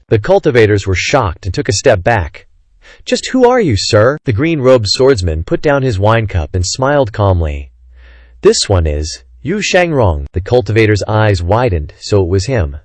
The cultivators were shocked and took a step back. "Just who are you, sir?" The green-robed swordsman put down his wine cup and smiled calmly. "This one is Yu Shangrong." The cultivator's eyes widened, so it was him.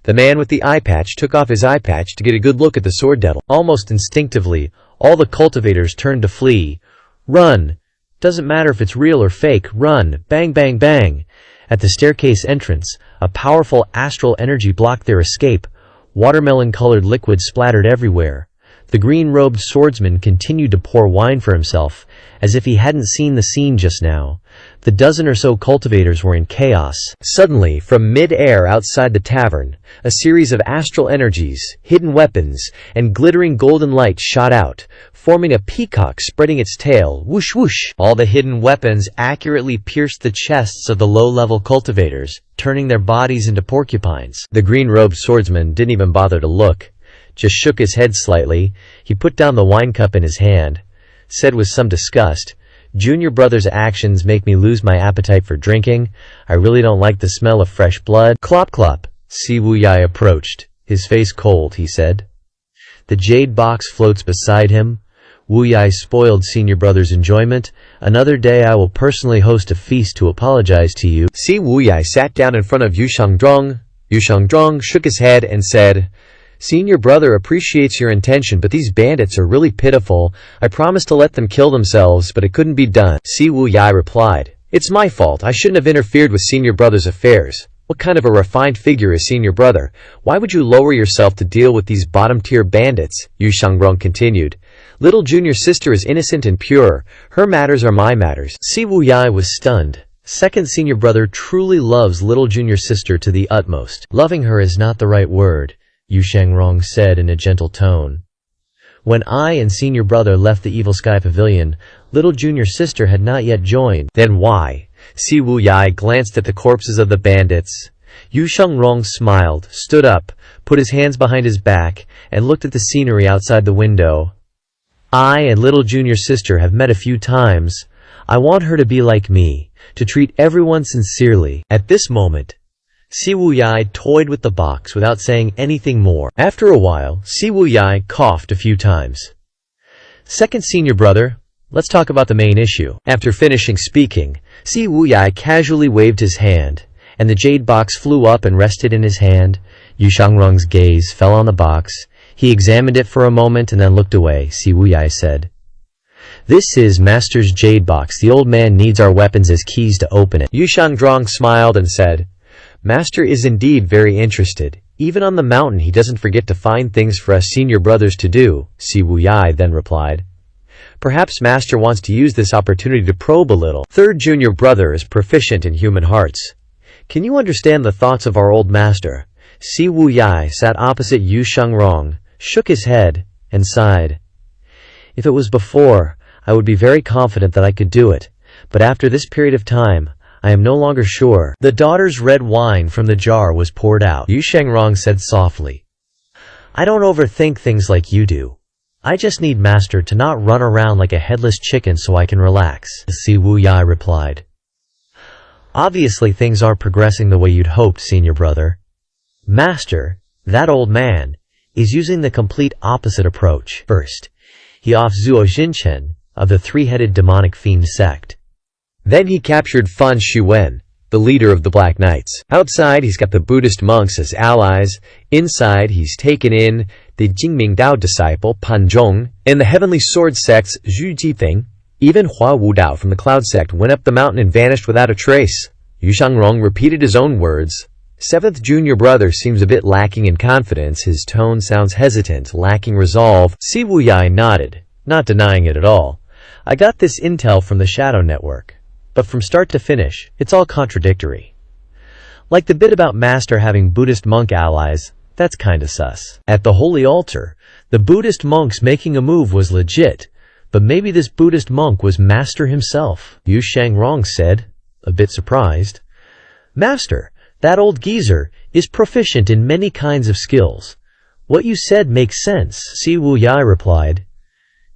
The man with the eye patch took off his eye patch to get a good look at the sword devil. Almost instinctively, all the cultivators turned to flee. "Run! Doesn't matter if it's real or fake, run! Bang, bang, bang!" At the staircase entrance, a powerful astral energy blocked their escape. Watermelon-colored liquid splattered everywhere. The green-robed swordsman continued to pour wine for himself, as if he hadn't seen the scene just now. The dozen or so cultivators were in chaos. Suddenly, from mid-air outside the tavern, a series of astral energies, hidden weapons, and glittering golden light shot out, forming a peacock spreading its tail. Whoosh whoosh! All the hidden weapons accurately pierced the chests of the low-level cultivators, turning their bodies into porcupines. The green-robed swordsman didn't even bother to look. Just shook his head slightly. He put down the wine cup in his hand, said with some disgust, "Junior brother's actions make me lose my appetite for drinking. I really don't like the smell of fresh blood." "Clop clop." Si Wuyai approached. His face cold, he said. "The jade box floats beside him. Wuyai spoiled senior brother's enjoyment. Another day I will personally host a feast to apologize to you." Si Wuyai sat down in front of Yu Shangdrong. Yu Shangdrong shook his head and said, "Senior brother appreciates your intention, but these bandits are really pitiful. I promised to let them kill themselves, but it couldn't be done." Si Wuyai replied, "It's my fault. I shouldn't have interfered with senior brother's affairs. What kind of a refined figure is senior brother? Why would you lower yourself to deal with these bottom-tier bandits?" Yu Shangrong continued. "Little junior sister is innocent and pure. Her matters are my matters." Si Wuyai was stunned. Second senior brother truly loves little junior sister to the utmost. "Loving her is not the right word," Yu Shangrong said in a gentle tone. "When I and senior brother left the Evil Sky Pavilion, little junior sister had not yet joined." "Then why?" Si Wuyai glanced at the corpses of the bandits. Yu Shangrong smiled, stood up, put his hands behind his back, and looked at the scenery outside the window. "I and little junior sister have met a few times. I want her to be like me, to treat everyone sincerely." At this moment, Si Wuyai toyed with the box without saying anything more. After a while, Si Wuyai coughed a few times. "Second senior brother, let's talk about the main issue." After finishing speaking, Si Wuyai casually waved his hand, and the jade box flew up and rested in his hand. Yu Shangrong's gaze fell on the box. He examined it for a moment and then looked away. Si Wuyai said, "This is Master's jade box. The old man needs our weapons as keys to open it." Yu Shangrong smiled and said, "Master is indeed very interested. Even on the mountain he doesn't forget to find things for us senior brothers to do." Si Wuyai then replied, "Perhaps Master wants to use this opportunity to probe a little. Third junior brother is proficient in human hearts. Can you understand the thoughts of our old master?" Si Wuyai sat opposite Yu Shangrong, shook his head, and sighed. "If it was before, I would be very confident that I could do it, but after this period of time, I am no longer sure." The daughter's red wine from the jar was poured out. Yu Shangrong said softly, "I don't overthink things like you do. I just need Master to not run around like a headless chicken so I can relax." Si Wuyai replied, "Obviously things aren't progressing the way you'd hoped, senior brother. Master, that old man, is using the complete opposite approach. First, he off Zuo Jinchen of the three-headed demonic fiend sect. Then he captured Fan Shuwen, the leader of the Black Knights. Outside, he's got the Buddhist monks as allies. Inside, he's taken in the Jingming Dao disciple Pan Zhong and the heavenly sword sects Zhu Jifeng. Even Hua Wudao from the Cloud sect went up the mountain and vanished without a trace." Yu Shangrong repeated his own words. Seventh junior brother seems a bit lacking in confidence. His tone sounds hesitant, lacking resolve. Si Wuyai nodded, not denying it at all. "I got this intel from the Shadow Network. But from start to finish, it's all contradictory. Like the bit about Master having Buddhist monk allies, that's kinda sus. At the Holy Altar, the Buddhist monks making a move was legit, but maybe this Buddhist monk was Master himself." Yu Shangrong said, a bit surprised. "Master, that old geezer, is proficient in many kinds of skills. What you said makes sense," Si Wuyai replied.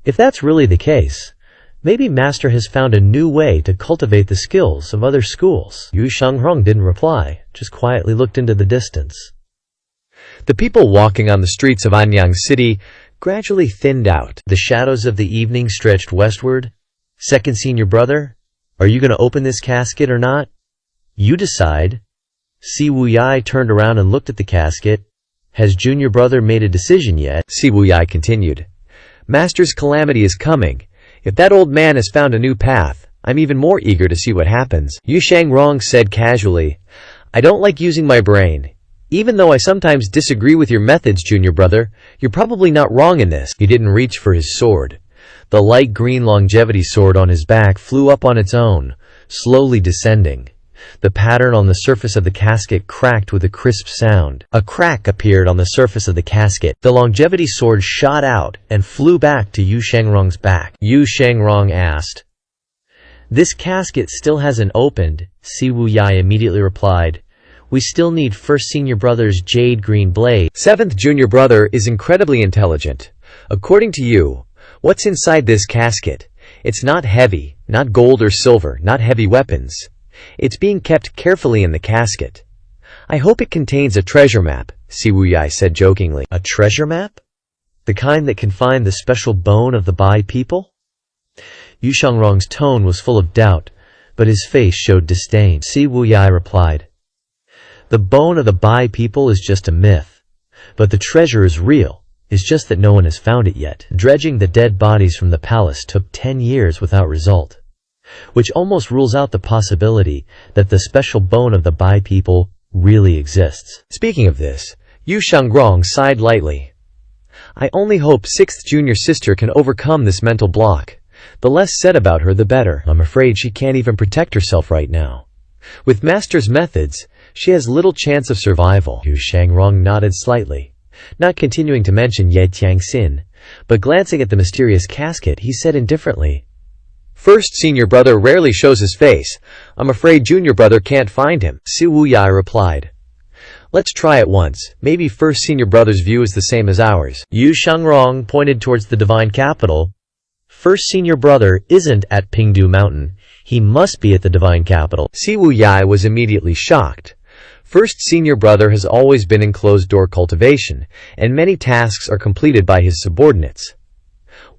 "If that's really the case, maybe Master has found a new way to cultivate the skills of other schools." Yu Shangrong didn't reply, just quietly looked into the distance. The people walking on the streets of Anyang City gradually thinned out. The shadows of the evening stretched westward. Second senior brother, are you going to open this casket or not? You decide. Si Wuyai turned around and looked at the casket. Has junior brother made a decision yet? Si Wuyai continued. Master's calamity is coming. If that old man has found a new path, I'm even more eager to see what happens. Yu Shangrong said casually, I don't like using my brain. Even though I sometimes disagree with your methods, junior brother, you're probably not wrong in this. He didn't reach for his sword. The light green longevity sword on his back flew up on its own, slowly descending. The pattern on the surface of the casket cracked with a crisp sound. A crack appeared on the surface of the casket. The longevity sword shot out and flew back to Yu Shangrong's back. Yu Shangrong asked, This casket still hasn't opened, Si Wuyai immediately replied. We still need first senior brother's jade green blade. Seventh junior brother is incredibly intelligent. According to you, what's inside this casket? It's not heavy, not gold or silver, not heavy weapons. It's being kept carefully in the casket. I hope it contains a treasure map, Si Wuyai said jokingly. A treasure map? The kind that can find the special bone of the Bai people? Yu Shangrong's tone was full of doubt, but his face showed disdain. Si Wuyai replied, The bone of the Bai people is just a myth, but the treasure is real. It's just that no one has found it yet. Dredging the dead bodies from the palace took 10 years without result, which almost rules out the possibility that the special bone of the Bai people really exists. Speaking of this, Yu Shangrong sighed lightly. I only hope 6th junior sister can overcome this mental block. The less said about her, the better. I'm afraid she can't even protect herself right now. With Master's methods, she has little chance of survival. Yu Shangrong nodded slightly, not continuing to mention Ye Tiangxin, but glancing at the mysterious casket, he said indifferently, First senior brother rarely shows his face. I'm afraid junior brother can't find him. Si Wuyai replied, Let's try it once. Maybe first senior brother's view is the same as ours. Yu Shangrong pointed towards the divine capital. First senior brother isn't at Pingdu Mountain. He must be at the divine capital. Si Wuyai was immediately shocked. First senior brother has always been in closed-door cultivation, and many tasks are completed by his subordinates.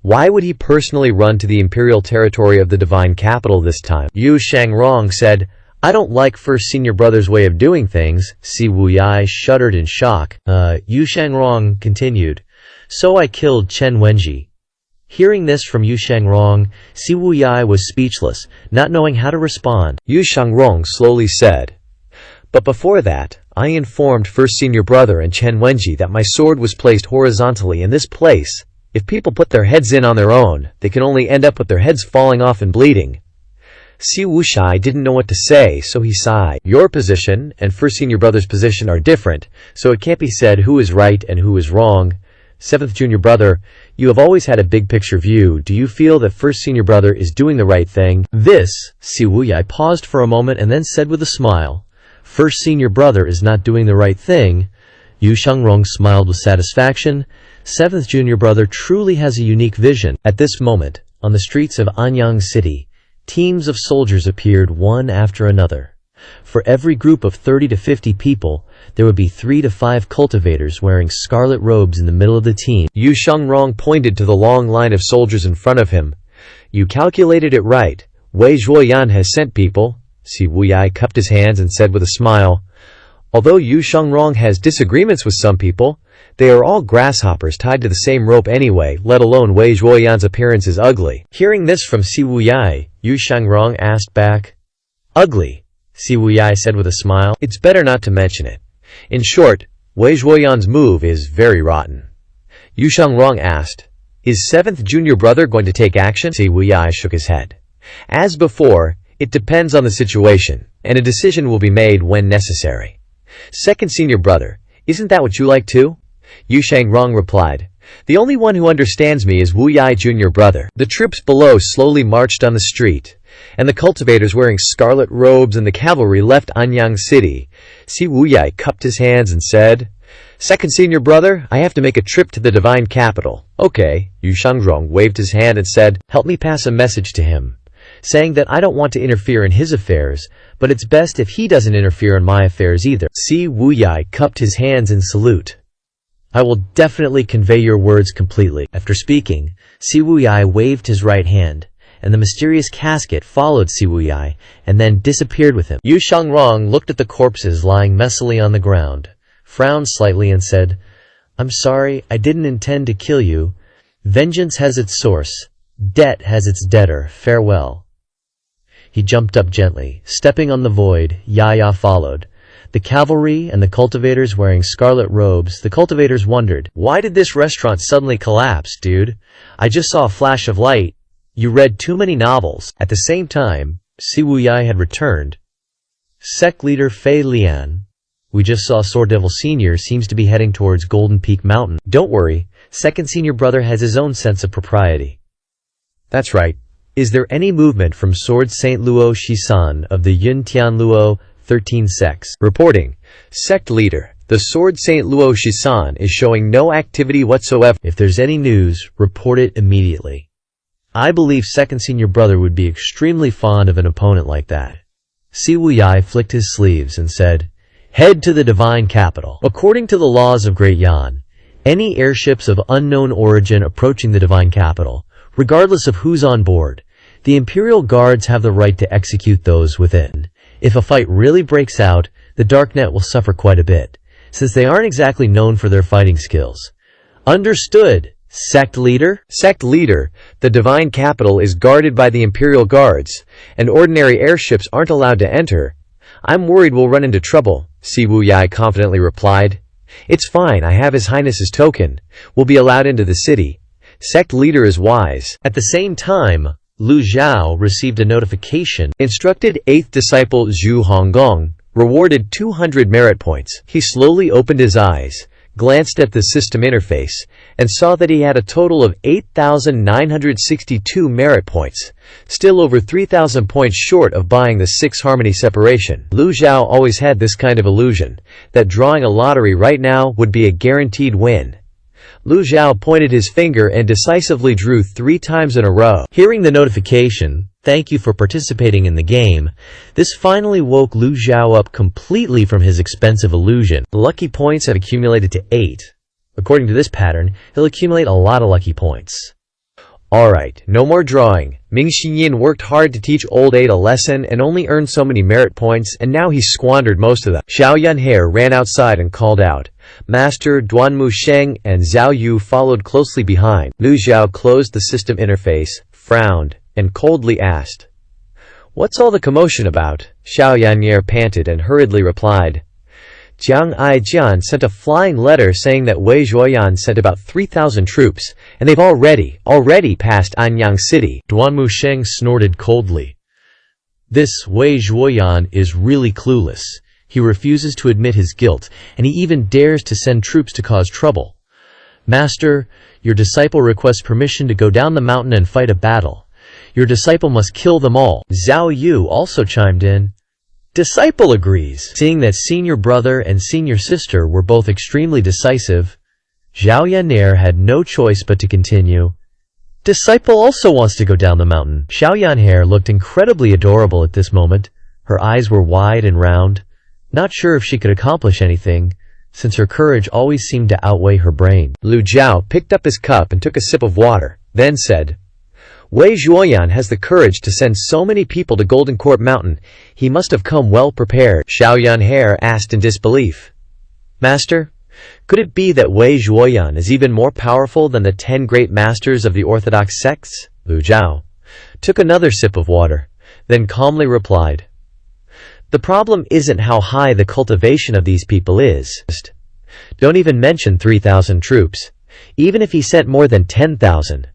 Why would he personally run to the imperial territory of the divine capital this time? Yu Shangrong said, I don't like first senior brother's way of doing things. Si Wuyai shuddered in shock. Yu Shangrong continued, So I killed Chen Wenji. Hearing this from Yu Shangrong, Si Wuyai was speechless, not knowing how to respond. Yu Shangrong slowly said, But before that, I informed first senior brother and Chen Wenji that my sword was placed horizontally in this place. If people put their heads in on their own, they can only end up with their heads falling off and bleeding. Si Wushai didn't know what to say, so he sighed. Your position and first senior brother's position are different, so it can't be said who is right and who is wrong. Seventh junior brother, you have always had a big picture view. Do you feel that first senior brother is doing the right thing? This, Si Wuyai paused for a moment and then said with a smile, First senior brother is not doing the right thing. Yu Shangrong smiled with satisfaction. Seventh junior brother truly has a unique vision. At this moment, on the streets of Anyang City, teams of soldiers appeared one after another. For every group of 30 to 50 people, there would be 3 to 5 cultivators wearing scarlet robes in the middle of the team. Yu Shangrong pointed to the long line of soldiers in front of him. You calculated it right. Wei Zhuoyan has sent people. Si Wuyai cupped his hands and said with a smile, Although Yu Shangrong has disagreements with some people, they are all grasshoppers tied to the same rope anyway, let alone Wei Zhuoyan's appearance is ugly. Hearing this from Si Wuyai, Yu Shangrong asked back, Ugly? Si Wuyai said with a smile. It's better not to mention it. In short, Wei Zhuoyan's move is very rotten. Yu Shangrong asked, Is 7th junior brother going to take action? Si Wuyai shook his head. As before, it depends on the situation, and a decision will be made when necessary. Second senior brother, isn't that what you like too? Yu Shangrong replied, The only one who understands me is Wuyai junior brother. The troops below slowly marched on the street, and the cultivators wearing scarlet robes and the cavalry left Anyang City. Si Wuyai cupped his hands and said, Second senior brother, I have to make a trip to the divine capital. Okay. Yu Shangrong waved his hand and said, Help me pass a message to him, saying that I don't want to interfere in his affairs, but it's best if he doesn't interfere in my affairs either. Si Wuyai cupped his hands in salute. I will definitely convey your words completely. After speaking, Siwuyai waved his right hand, and the mysterious casket followed Siwuyai and then disappeared with him. Yu Shangrong looked at the corpses lying messily on the ground, frowned slightly and said, "I'm sorry, I didn't intend to kill you. Vengeance has its source. Debt has its debtor. Farewell." He jumped up gently. Stepping on the void, Yaya followed. The cavalry and the cultivators wearing scarlet robes. The cultivators wondered, "Why did this restaurant suddenly collapse, dude? I just saw a flash of light. You read too many novels." At the same time, Siwuyai had returned. Sect leader Fei Lian. "We just saw Sword Devil Senior seems to be heading towards Golden Peak Mountain." "Don't worry, second senior brother has his own sense of propriety." "That's right. Is there any movement from Sword Saint Luo Shisan of the Yun Tian Luo 13 sects?" Reporting. Sect leader. "The Sword Saint Luo Shisan is showing no activity whatsoever. If there's any news, report it immediately. I believe second senior brother would be extremely fond of an opponent like that." Siwuyai flicked his sleeves and said, "Head to the divine capital." According to the laws of Great Yan, any airships of unknown origin approaching the divine capital, regardless of who's on board, the Imperial Guards have the right to execute those within. If a fight really breaks out, the Darknet will suffer quite a bit, since they aren't exactly known for their fighting skills. Understood, Sect leader? Sect leader, the divine capital is guarded by the Imperial Guards, and ordinary airships aren't allowed to enter. I'm worried we'll run into trouble, Siwuyai confidently replied. It's fine, I have His Highness's token. We'll be allowed into the city. Sect leader is wise. At the same time, Lu Zhao received a notification, instructed 8th disciple Zhu Honggong, rewarded 200 merit points. He slowly opened his eyes, glanced at the system interface, and saw that he had a total of 8,962 merit points, still over 3,000 points short of buying the 6 harmony separation. Lu Zhao always had this kind of illusion, that drawing a lottery right now would be a guaranteed win. Lu Zhao pointed his finger and decisively drew 3 times in a row. Hearing the notification, "Thank you for participating in the game," this finally woke Lu Zhao up completely from his expensive illusion. The lucky points have accumulated to 8. According to this pattern, he'll accumulate a lot of lucky points. Alright, no more drawing. Ming Xinyin worked hard to teach old 8 a lesson and only earned so many merit points, and now he's squandered most of them. Xiao Yunhe ran outside and called out. Master Duanmu Sheng and Zhao Yu followed closely behind. Lu Zhao closed the system interface, frowned, and coldly asked, "What's all the commotion about?" Xiao Yanyer panted and hurriedly replied, "Jiang Aijian sent a flying letter saying that Wei Zhuoyan sent about 3,000 troops, and they've already passed Anyang City." Duanmu Sheng snorted coldly. This Wei Zhuoyan is really clueless. He refuses to admit his guilt, and he even dares to send troops to cause trouble. "Master, your disciple requests permission to go down the mountain and fight a battle. Your disciple must kill them all." Zhao Yu also chimed in. Disciple agrees. Seeing that senior brother and senior sister were both extremely decisive, Zhao Yan'er had no choice but to continue. Disciple also wants to go down the mountain. Xiao Yan'er looked incredibly adorable at this moment. Her eyes were wide and round, not sure if she could accomplish anything, since her courage always seemed to outweigh her brain. Lu Zhao picked up his cup and took a sip of water, then said, Wei Zhuoyan has the courage to send so many people to Golden Court Mountain. He must have come well prepared. Xiao Yan'er asked in disbelief. Master, could it be that Wei Zhuoyan is even more powerful than the 10 great masters of the orthodox sects? Lu Zhao took another sip of water, then calmly replied, The problem isn't how high the cultivation of these people is. Don't even mention 3,000 troops. Even if he sent more than 10,000,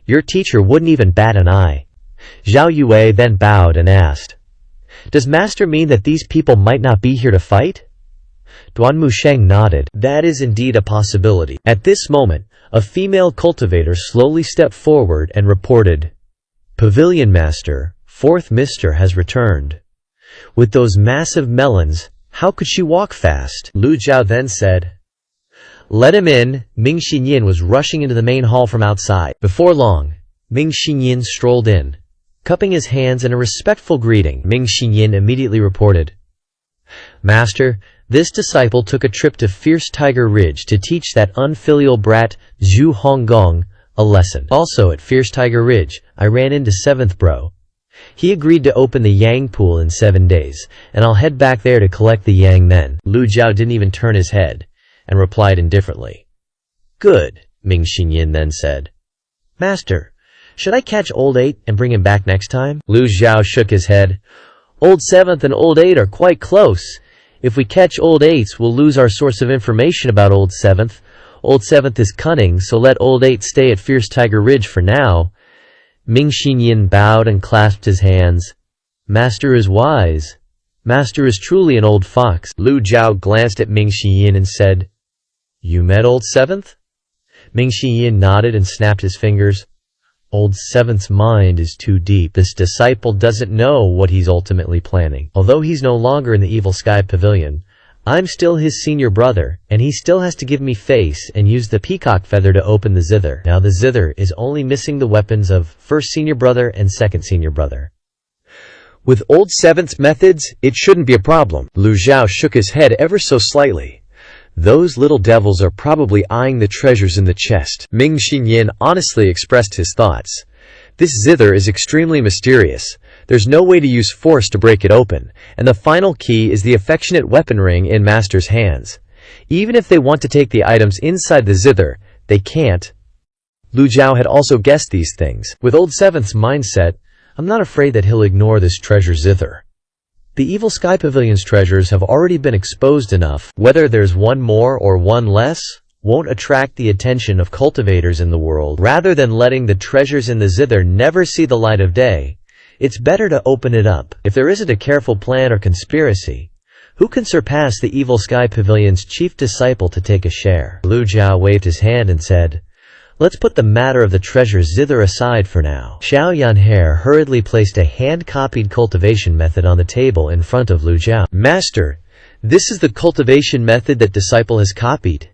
your teacher wouldn't even bat an eye. Zhao Yue then bowed and asked, Does Master mean that these people might not be here to fight? Duanmu Sheng nodded. That is indeed a possibility. At this moment, a female cultivator slowly stepped forward and reported, Pavilion Master, 4th Mister has returned. With those massive melons, how could she walk fast? Lu Zhao then said, Let him in. Ming Xinyin was rushing into the main hall from outside. Before long, Ming Xinyin strolled in. Cupping his hands in a respectful greeting, Ming Xinyin immediately reported, Master, This disciple took a trip to Fierce Tiger Ridge to teach that unfilial brat, Zhu Honggong, a lesson. Also at Fierce Tiger Ridge, I ran into 7th bro. He agreed to open the Yang pool in 7 days, and I'll head back there to collect the Yang then. Lu Jiao didn't even turn his head, and replied indifferently. Good, Ming Xinyin then said. Master, should I catch Old 8 and bring him back next time? Lu Jiao shook his head. Old 7th and Old 8 are quite close. If we catch Old 8s, we'll lose our source of information about Old 7th. Old 7th is cunning, so let Old 8 stay at Fierce Tiger Ridge for now. Ming Xinyin bowed and clasped his hands. Master is wise. Master is truly an old fox. Lu Jiao glanced at Ming Xinyin and said, You met Old 7th? Ming Xinyin nodded and snapped his fingers. Old 7th's mind is too deep. This disciple doesn't know what he's ultimately planning. Although he's no longer in the Evil Sky Pavilion, I'm still his senior brother, and he still has to give me face and use the peacock feather to open the zither. Now the zither is only missing the weapons of first senior brother and second senior brother. With Old 7th's methods, it shouldn't be a problem. Lu Jiao shook his head ever so slightly. Those little devils are probably eyeing the treasures in the chest. Ming Xinyin honestly expressed his thoughts. This zither is extremely mysterious. There's no way to use force to break it open, and the final key is the affectionate weapon ring in Master's hands. Even if they want to take the items inside the zither, they can't. Lu Jiao had also guessed these things. With Old 7th's mindset, I'm not afraid that he'll ignore this treasure zither. The Evil Sky Pavilion's treasures have already been exposed enough. Whether there's one more or one less won't attract the attention of cultivators in the world. Rather than letting the treasures in the zither never see the light of day, it's better to open it up. If there isn't a careful plan or conspiracy, who can surpass the Evil Sky Pavilion's chief disciple to take a share? Lu Jiao waved his hand and said, Let's put the matter of the treasure zither aside for now. Xiao Yanhe hurriedly placed a hand-copied cultivation method on the table in front of Lu Jiao. Master, this is the cultivation method that disciple has copied.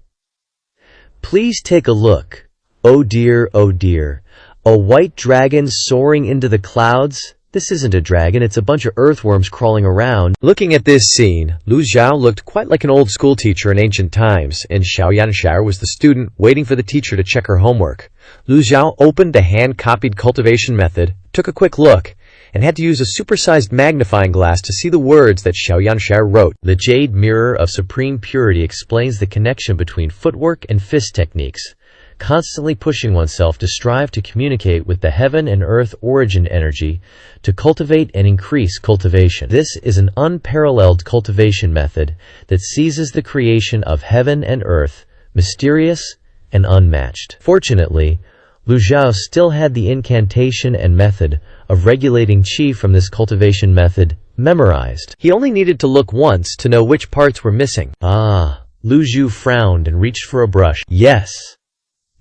Please take a look. Oh dear, a white dragon soaring into the clouds? This isn't a dragon, it's a bunch of earthworms crawling around. Looking at this scene, Lu Jiao looked quite like an old school teacher in ancient times, and Xiao Yanshire was the student waiting for the teacher to check her homework. Lu Jiao opened the hand-copied cultivation method, took a quick look, and had to use a supersized magnifying glass to see the words that Xiao Yanshire wrote. The Jade Mirror of Supreme Purity explains the connection between footwork and fist techniques, constantly pushing oneself to strive to communicate with the heaven and earth origin energy, to cultivate and increase cultivation. This is an unparalleled cultivation method that seizes the creation of heaven and earth, mysterious and unmatched. Fortunately, Lu Jiao still had the incantation and method of regulating qi from this cultivation method memorized. He only needed to look once to know which parts were missing. Lu Jiao frowned and reached for a brush. Yes.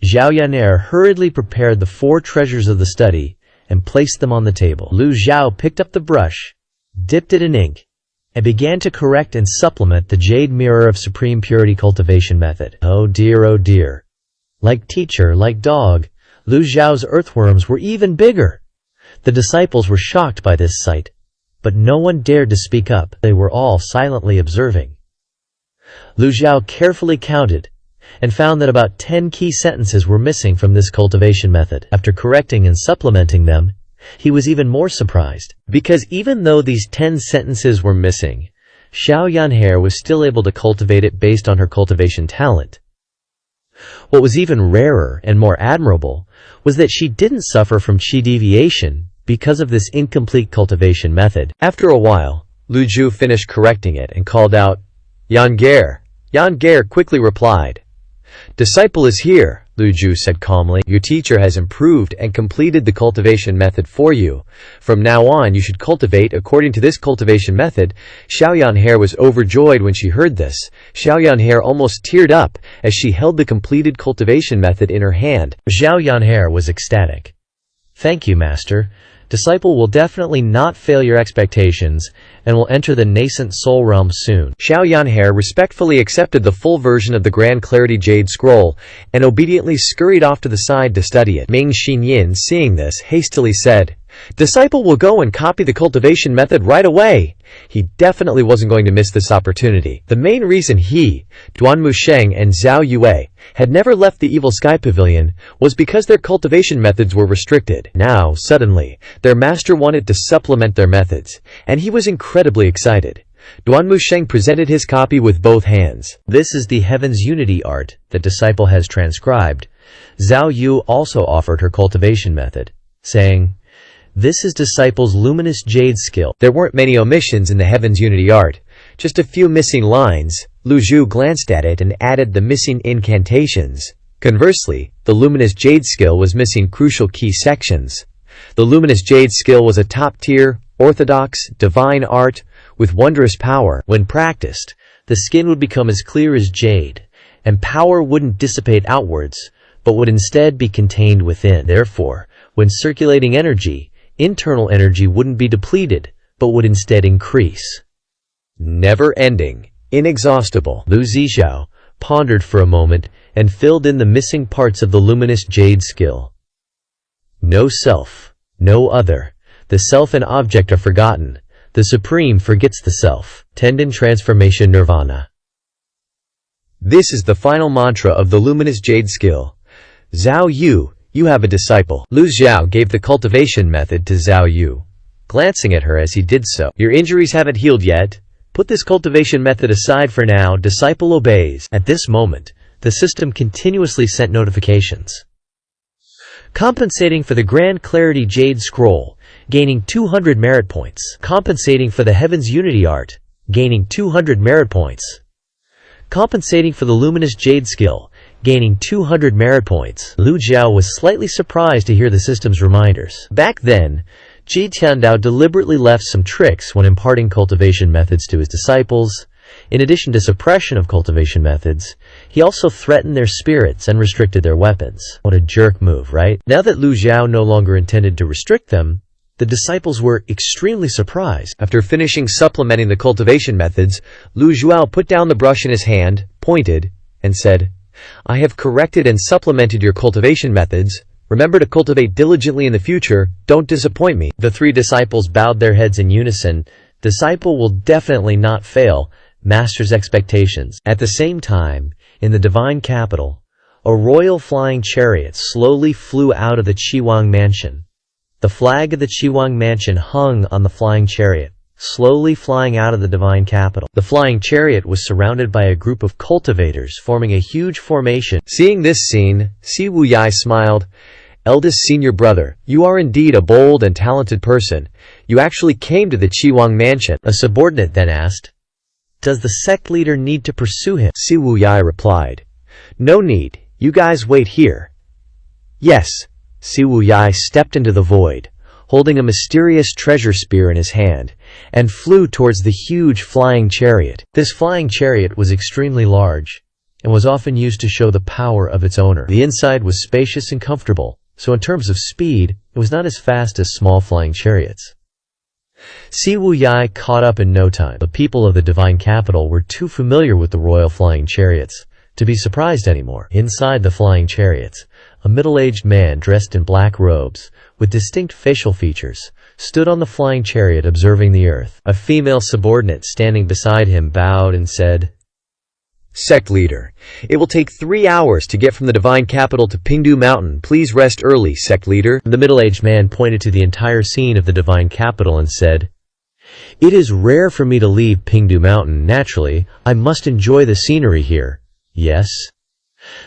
Xiao Yan'er hurriedly prepared the 4 treasures of the study and placed them on the table. Lu Jiao picked up the brush, dipped it in ink, and began to correct and supplement the Jade Mirror of Supreme Purity cultivation method. Oh dear. Like teacher, like dog, Lu Jiao's earthworms were even bigger. The disciples were shocked by this sight, but no one dared to speak up. They were all silently observing. Lu Jiao carefully counted and found that about 10 key sentences were missing from this cultivation method. After correcting and supplementing them, he was even more surprised, because even though these 10 sentences were missing, Xiao Yanhe was still able to cultivate it based on her cultivation talent. What was even rarer and more admirable was that she didn't suffer from qi deviation because of this incomplete cultivation method. After a while, Lu Jiao finished correcting it and called out, Yan'er. Yan'er quickly replied, Disciple is here, Lu Jiao said calmly. Your teacher has improved and completed the cultivation method for you. From now on, you should cultivate according to this cultivation method. Xiao Yan'er was overjoyed when she heard this. Xiao Yan'er almost teared up as she held the completed cultivation method in her hand. Xiao Yan'er was ecstatic. Thank you, Master. Disciple will definitely not fail your expectations and will enter the nascent soul realm soon. Xiao Yan'er respectfully accepted the full version of the Grand Clarity Jade Scroll and obediently scurried off to the side to study it. Ming Xinyin, seeing this, hastily said, Disciple will go and copy the cultivation method right away. He definitely wasn't going to miss this opportunity. The main reason he, Duanmu Sheng and Zhao Yue, had never left the Evil Sky Pavilion was because their cultivation methods were restricted. Now, suddenly, their master wanted to supplement their methods, and he was incredibly excited. Duanmu Sheng presented his copy with both hands. This is the Heaven's Unity art the disciple has transcribed. Zhao Yu also offered her cultivation method, saying, "This is disciple's luminous jade skill." There weren't many omissions in the Heaven's Unity art, just a few missing lines. Lu Zhu glanced at it and added the missing incantations. Conversely, the luminous jade skill was missing crucial key sections. The luminous jade skill was a top-tier, orthodox, divine art with wondrous power. When practiced, the skin would become as clear as jade, and power wouldn't dissipate outwards, but would instead be contained within. Therefore, when circulating energy, internal energy wouldn't be depleted, but would instead increase. Never-ending, inexhaustible. Lu Zizhao pondered for a moment and filled in the missing parts of the luminous jade skill. No self, no other. The self and object are forgotten. The Supreme forgets the self. Tendon transformation nirvana. This is the final mantra of the luminous jade skill. Zhao Yu, you have a disciple. Lu Zhao gave the cultivation method to Zhao Yu, glancing at her as he did so. Your injuries haven't healed yet. Put this cultivation method aside for now. Disciple obeys. At this moment, the system continuously sent notifications. Compensating for the Grand Clarity Jade Scroll, gaining 200 merit points. Compensating for the Heaven's Unity art, gaining 200 merit points. Compensating for the Luminous Jade skill, gaining 200 merit points. Lu Jiao was slightly surprised to hear the system's reminders. Back then, Ji Tiandao deliberately left some tricks when imparting cultivation methods to his disciples. In addition to suppression of cultivation methods, he also threatened their spirits and restricted their weapons. What a jerk move, right? Now that Lu Jiao no longer intended to restrict them, the disciples were extremely surprised. After finishing supplementing the cultivation methods, Lu Zhuao put down the brush in his hand, pointed, and said, I have corrected and supplemented your cultivation methods. Remember to cultivate diligently in the future. Don't disappoint me. The three disciples bowed their heads in unison. Disciple will definitely not fail Master's expectations. At the same time, in the divine capital, a royal flying chariot slowly flew out of the Qiwang mansion. The flag of the Qiwang mansion hung on the flying chariot, slowly flying out of the divine capital. The flying chariot was surrounded by a group of cultivators forming a huge formation. Seeing this scene, Si Wuyai smiled. Eldest senior brother, you are indeed a bold and talented person. You actually came to the Qiwang mansion. A subordinate then asked, does the sect leader need to pursue him? Si Wuyai replied, no need. You guys wait here. Yes. Si Wuyai stepped into the void, holding a mysterious treasure spear in his hand, and flew towards the huge flying chariot. This flying chariot was extremely large, and was often used to show the power of its owner. The inside was spacious and comfortable, so in terms of speed, it was not as fast as small flying chariots. Si Wuyai caught up in no time. The people of the divine capital were too familiar with the royal flying chariots to be surprised anymore. Inside the flying chariots, a middle-aged man dressed in black robes, with distinct facial features, stood on the flying chariot observing the earth. A female subordinate standing beside him bowed and said, Sect leader, it will take 3 hours to get from the divine capital to Pingdu Mountain. Please rest early, sect leader. The middle-aged man pointed to the entire scene of the divine capital and said, It is rare for me to leave Pingdu Mountain. Naturally, I must enjoy the scenery here. Yes?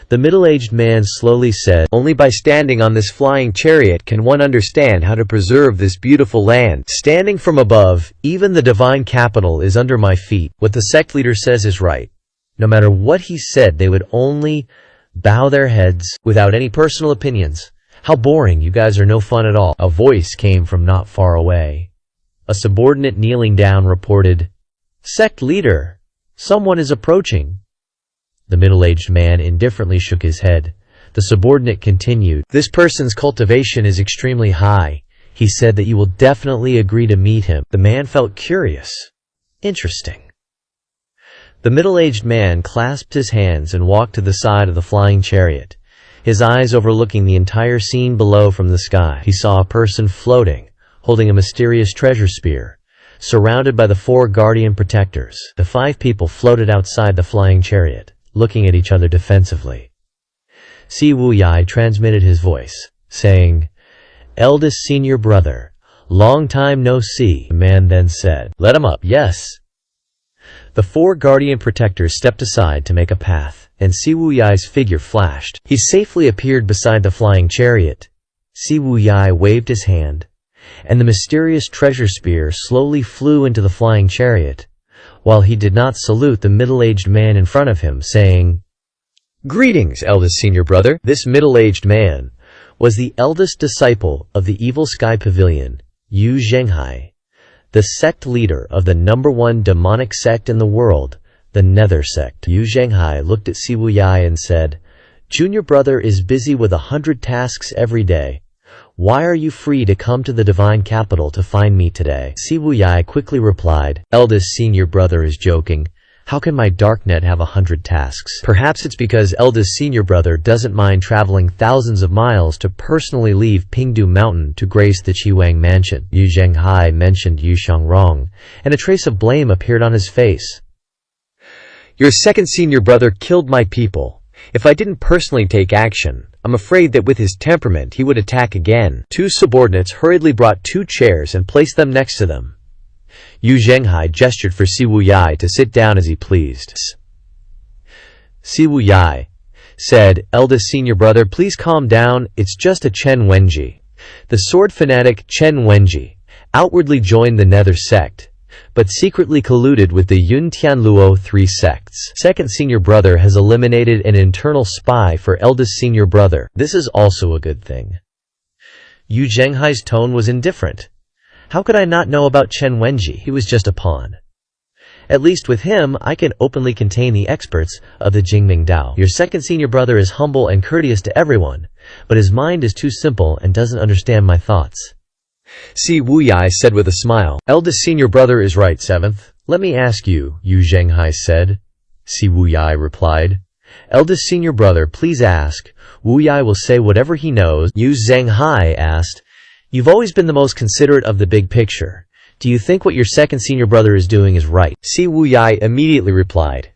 The middle-aged man slowly said, Only by standing on this flying chariot can one understand how to preserve this beautiful land. Standing from above, even the divine capital is under my feet. What the sect leader says is right. No matter what he said, they would only bow their heads without any personal opinions. How boring, you guys are no fun at all. A voice came from not far away. A subordinate kneeling down reported, Sect leader, someone is approaching. The middle-aged man indifferently shook his head. The subordinate continued, This person's cultivation is extremely high. He said that you will definitely agree to meet him. The man felt curious. Interesting. The middle-aged man clasped his hands and walked to the side of the flying chariot, his eyes overlooking the entire scene below from the sky. He saw a person floating, holding a mysterious treasure spear. Surrounded by the 4 guardian protectors, the 5 people floated outside the flying chariot, looking at each other defensively. Si Wuyai transmitted his voice, saying, "Eldest senior brother, long time no see." The man then said, "Let him up." "Yes." The 4 guardian protectors stepped aside to make a path, and Si Wuyai's figure flashed. He safely appeared beside the flying chariot. Si Wuyai waved his hand, and the mysterious treasure spear slowly flew into the flying chariot, while he did not salute the middle-aged man in front of him, saying, "Greetings, eldest senior brother." This middle-aged man was the eldest disciple of the Evil Sky Pavilion, Yu Zhenghai, the sect leader of the #1 demonic sect in the world, the Nether sect. Yu Zhenghai looked at Si Wuyai and said, "Junior brother is busy with 100 tasks every day. Why are you free to come to the divine capital to find me today?" Si Wuyai quickly replied, "Eldest senior brother is joking. How can my darknet have 100 tasks? Perhaps it's because eldest senior brother doesn't mind traveling thousands of miles to personally leave Pingdu Mountain to grace the Qiwang mansion." Yu Zhenghai mentioned Yu Shangrong, and a trace of blame appeared on his face. "Your second senior brother killed my people. If I didn't personally take action, I'm afraid that with his temperament he would attack again." 2 subordinates hurriedly brought 2 chairs and placed them next to them. Yu Zhenghai gestured for Si Wuyai to sit down as he pleased. Si Wuyai said, "Eldest senior brother, please calm down, it's just a Chen Wenji." The sword fanatic Chen Wenji outwardly joined the Nether sect, but secretly colluded with the Yun Tianluo 3 sects. Second senior brother has eliminated an internal spy for eldest senior brother. This is also a good thing. Yu Zhenghai's tone was indifferent. How could I not know about Chen Wenji? He was just a pawn. At least with him, I can openly contain the experts of the Jingming Dao. Your second senior brother is humble and courteous to everyone, but his mind is too simple and doesn't understand my thoughts. Si Wuyai said with a smile, "Eldest senior brother is right." "Seventh, let me ask you," Yu Zhenghai said. Si Wuyai replied, "Eldest senior brother, please ask. Wuyai will say whatever he knows." Yu Zhenghai asked, "You've always been the most considerate of the big picture. Do you think what your second senior brother is doing is right?" Si Wuyai immediately replied,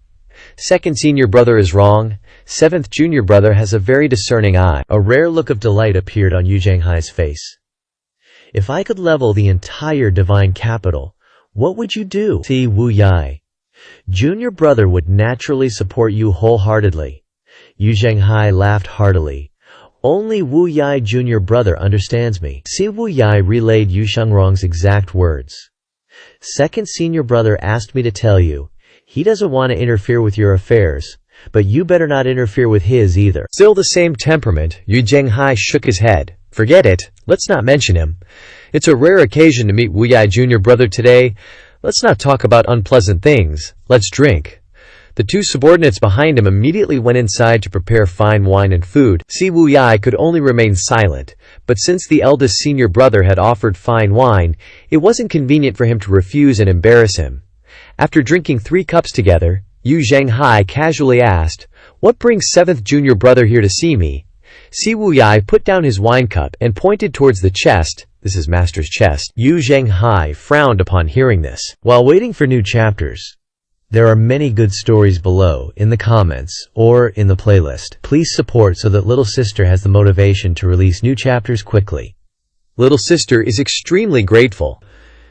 "Second senior brother is wrong. Seventh junior brother has a very discerning eye." A rare look of delight appeared on Yu Zhenghai's face. "If I could level the entire divine capital, what would you do?" Si Wuyai. "Junior brother would naturally support you wholeheartedly." Yu Zhenghai laughed heartily. "Only Wuyai junior brother understands me." Si Wuyai relayed Yu Shangrong's exact words. "Second senior brother asked me to tell you, he doesn't want to interfere with your affairs, but you better not interfere with his either." Still the same temperament, Yu Zhenghai shook his head. "Forget it. Let's not mention him. It's a rare occasion to meet Wuyai junior brother today. Let's not talk about unpleasant things. Let's drink." The 2 subordinates behind him immediately went inside to prepare fine wine and food. Si Wuyai could only remain silent, but since the eldest senior brother had offered fine wine, it wasn't convenient for him to refuse and embarrass him. After drinking 3 cups together, Yu Zhenghai casually asked, "What brings 7th junior brother here to see me?" Si Wuyai put down his wine cup and pointed towards the chest. "This is master's chest." Yu Zhenghai frowned upon hearing this. While waiting for new chapters, there are many good stories below in the comments or in the playlist. Please support so that little sister has the motivation to release new chapters quickly. Little sister is extremely grateful.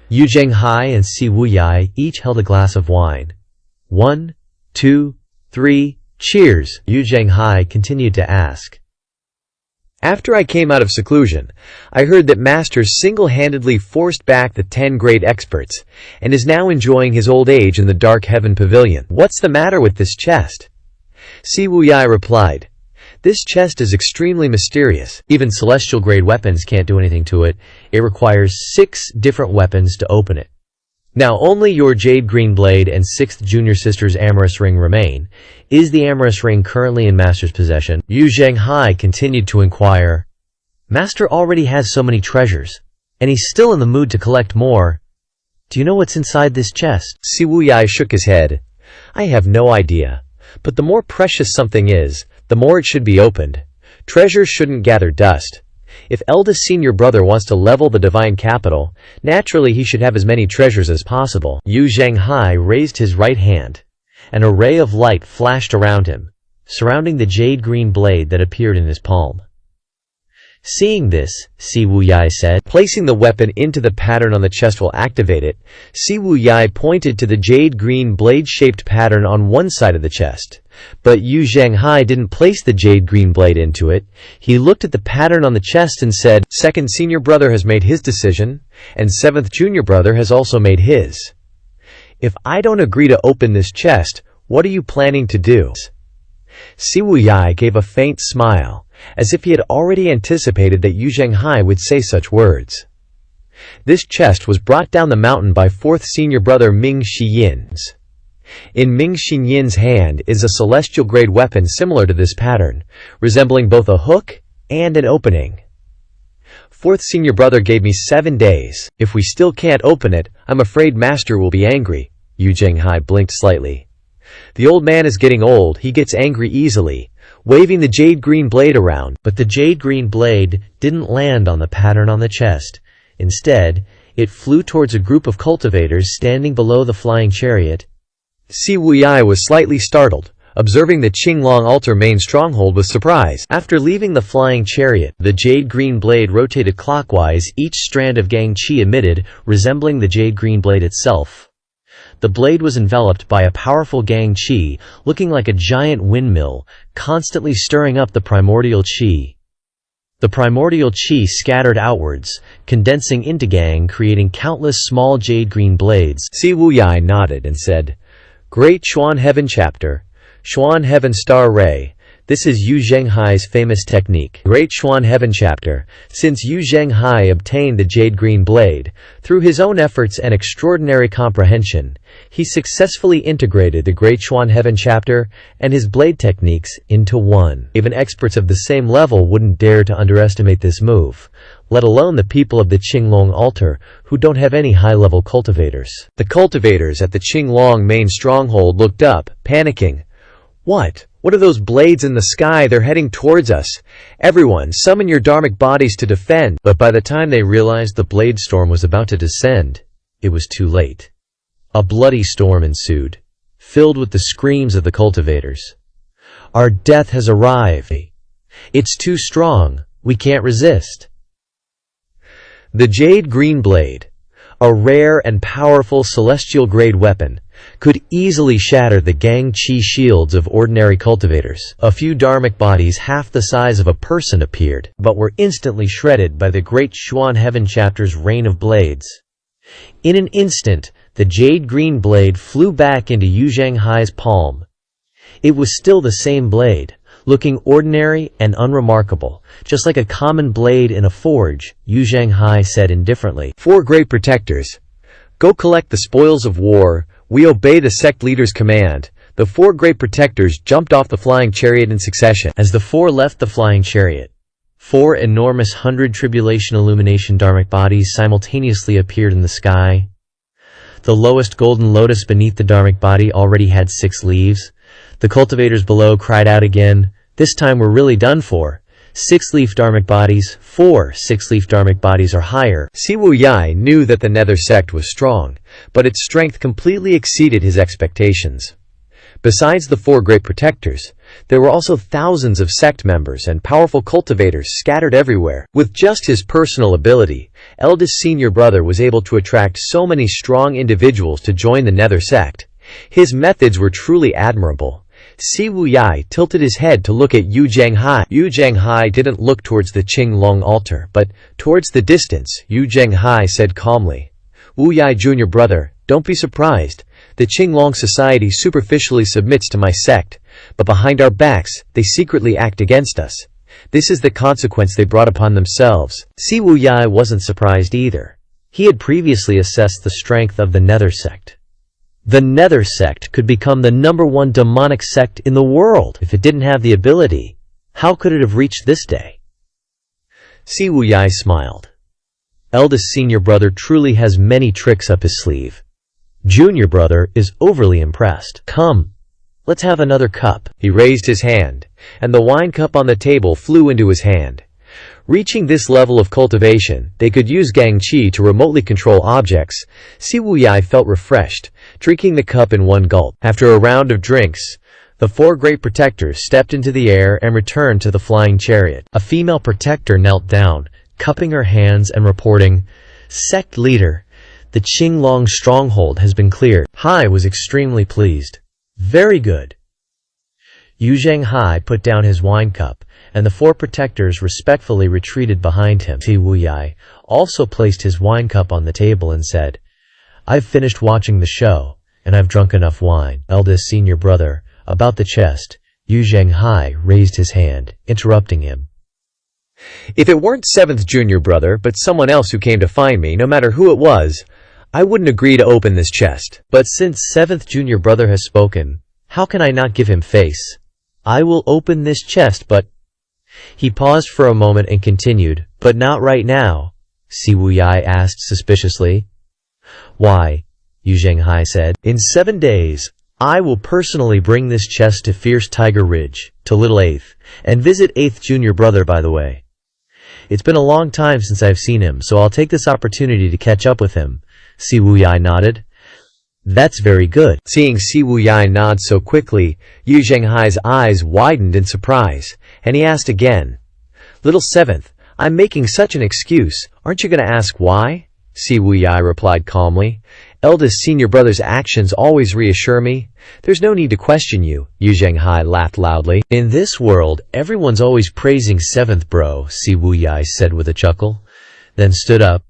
Yu Zhenghai and Si Wuyai each held a glass of wine. 1, 2, 3, cheers! Yu Zhenghai continued to ask, "After I came out of seclusion, I heard that Master single-handedly forced back the 10 great experts, and is now enjoying his old age in the Dark Heaven Pavilion. What's the matter with this chest?" Si Wuyai replied, "This chest is extremely mysterious. Even celestial-grade weapons can't do anything to it. It requires 6 different weapons to open it. Now only your Jade Green Blade and 6th junior sister's amorous ring remain. Is the amorous ring currently in Master's possession?" Yu Zhenghai continued to inquire. "Master already has so many treasures, and he's still in the mood to collect more. Do you know what's inside this chest?" Si Wuyai shook his head. "I have no idea, but the more precious something is, the more it should be opened. Treasures shouldn't gather dust. If eldest senior brother wants to level the divine capital, naturally he should have as many treasures as possible. Yu Zhanghai raised his right hand. An array of light flashed around him, surrounding the jade-green blade that appeared in his palm. Seeing this, Si Wuyai said, "Placing the weapon into the pattern on the chest will activate it." Si Wuyai pointed to the jade-green blade-shaped pattern on one side of the chest. But Yu Zhanghai didn't place the jade-green blade into it. He looked at the pattern on the chest and said, "Second senior brother has made his decision, and seventh junior brother has also made his. If I don't agree to open this chest, what are you planning to do?" Si Wuyai gave a faint smile, as if he had already anticipated that Yu Zhanghai would say such words. This chest was brought down the mountain by fourth senior brother Ming Shiyin's. In Ming Xinyan's hand is a celestial grade weapon similar to this pattern, resembling both a hook and an opening. Fourth senior brother gave me 7 days. If we still can't open it, I'm afraid master will be angry. Yu Zhanghai blinked slightly. The old man is getting old, he gets angry easily, waving the jade-green blade around. But the jade-green blade didn't land on the pattern on the chest. Instead, it flew towards a group of cultivators standing below the flying chariot. Si Wuyai was slightly startled, observing the Qinglong altar main stronghold with surprise. After leaving the flying chariot, the jade-green blade rotated clockwise, each strand of gang qi emitted, resembling the jade-green blade itself. The blade was enveloped by a powerful gang qi, looking like a giant windmill, constantly stirring up the primordial qi. The primordial qi scattered outwards, condensing into gang, creating countless small jade-green blades. Si Wuyai nodded and said, "Great Xuan Heaven Chapter, Xuan Heaven Star Ray. This is Yu Zhanghai's famous technique. Great Xuan Heaven Chapter, since Yu Zhanghai obtained the jade-green blade, through his own efforts and extraordinary comprehension, he successfully integrated the Great Xuan Heaven Chapter and his blade techniques into one. Even experts of the same level wouldn't dare to underestimate this move, let alone the people of the Qinglong altar, who don't have any high-level cultivators." The cultivators at the Qinglong main stronghold looked up, panicking. What are those blades in the sky? They're heading towards us. Everyone, summon your dharmic bodies to defend. But by the time they realized the blade storm was about to descend, it was too late. A bloody storm ensued, filled with the screams of the cultivators. "Our death has arrived. It's too strong. We can't resist." The jade-green blade, a rare and powerful celestial-grade weapon, could easily shatter the gang qi shields of ordinary cultivators. A few dharmic bodies half the size of a person appeared, but were instantly shredded by the Great Xuan Heaven Chapter's rain of blades. In an instant, the jade-green blade flew back into Yu Zhanghai's palm. It was still the same blade, looking ordinary and unremarkable, just like a common blade in a forge. Yu Zhanghai said indifferently, "4 great protectors, go collect the spoils of war. We obey the sect leader's command." The 4 great protectors jumped off the flying chariot in succession. As the 4 left the flying chariot, 4 enormous 100 tribulation illumination dharmic bodies simultaneously appeared in the sky. The lowest golden lotus beneath the dharmic body already had 6 leaves. The cultivators below cried out again, "This time we're really done for. 6-leaf dharmic bodies, 4 6-leaf dharmic bodies or higher." Si Wuyai knew that the Nether sect was strong, but its strength completely exceeded his expectations. Besides the 4 great protectors, there were also thousands of sect members and powerful cultivators scattered everywhere. With just his personal ability, eldest senior brother was able to attract so many strong individuals to join the Nether sect. His methods were truly admirable. Si Wuyai tilted his head to look at Yu Zhanghai. Yu Zhanghai didn't look towards the Qinglong altar, but towards the distance. Yu Zhanghai said calmly, "Wuyai junior brother, don't be surprised. The Qinglong society superficially submits to my sect, but behind our backs, they secretly act against us. This is the consequence they brought upon themselves." Si Wuyai wasn't surprised either. He had previously assessed the strength of the Nether sect. The Nether sect could become the #1 demonic sect in the world. If it didn't have the ability, how could it have reached this day? Si Wuyai smiled. Eldest senior brother truly has many tricks up his sleeve. Junior brother is overly impressed. "Come, let's have another cup." He raised his hand, and the wine cup on the table flew into his hand. Reaching this level of cultivation, they could use Gangqi to remotely control objects. Si Wuyai felt refreshed, drinking the cup in one gulp. After a round of drinks, the four great protectors stepped into the air and returned to the flying chariot. A female protector knelt down, cupping her hands and reporting, "Sect leader, the Qinglong stronghold has been cleared." Hai was extremely pleased. "Very good." Yu Zhenghai put down his wine cup, and the four protectors respectfully retreated behind him. Si Wuyai also placed his wine cup on the table and said, "I've finished watching the show, and I've drunk enough wine." Eldest senior brother, about the chest, Yu Zhenghai raised his hand, interrupting him. "If it weren't seventh junior brother, but someone else who came to find me, no matter who it was, I wouldn't agree to open this chest. But since seventh junior brother has spoken, how can I not give him face? I will open this chest, but—" He paused for a moment and continued, "But not right now," Si Wuyai asked suspiciously. "Why?" Yu Zhenghai said. "In 7 days, I will personally bring this chest to Fierce Tiger Ridge, to Little 8th, and visit 8th junior brother, by the way. It's been a long time since I've seen him, so I'll take this opportunity to catch up with him." Si Wuyai nodded. "That's very good." Seeing Si Wuyai nod so quickly, Yu Zhenghai's eyes widened in surprise, and he asked again, "Little seventh, I'm making such an excuse. Aren't you going to ask why?" Si Wuyai replied calmly. "Eldest senior brother's actions always reassure me. There's no need to question you." Yu Zhenghai laughed loudly. "In this world, everyone's always praising seventh bro," Si Wuyai said with a chuckle, then stood up.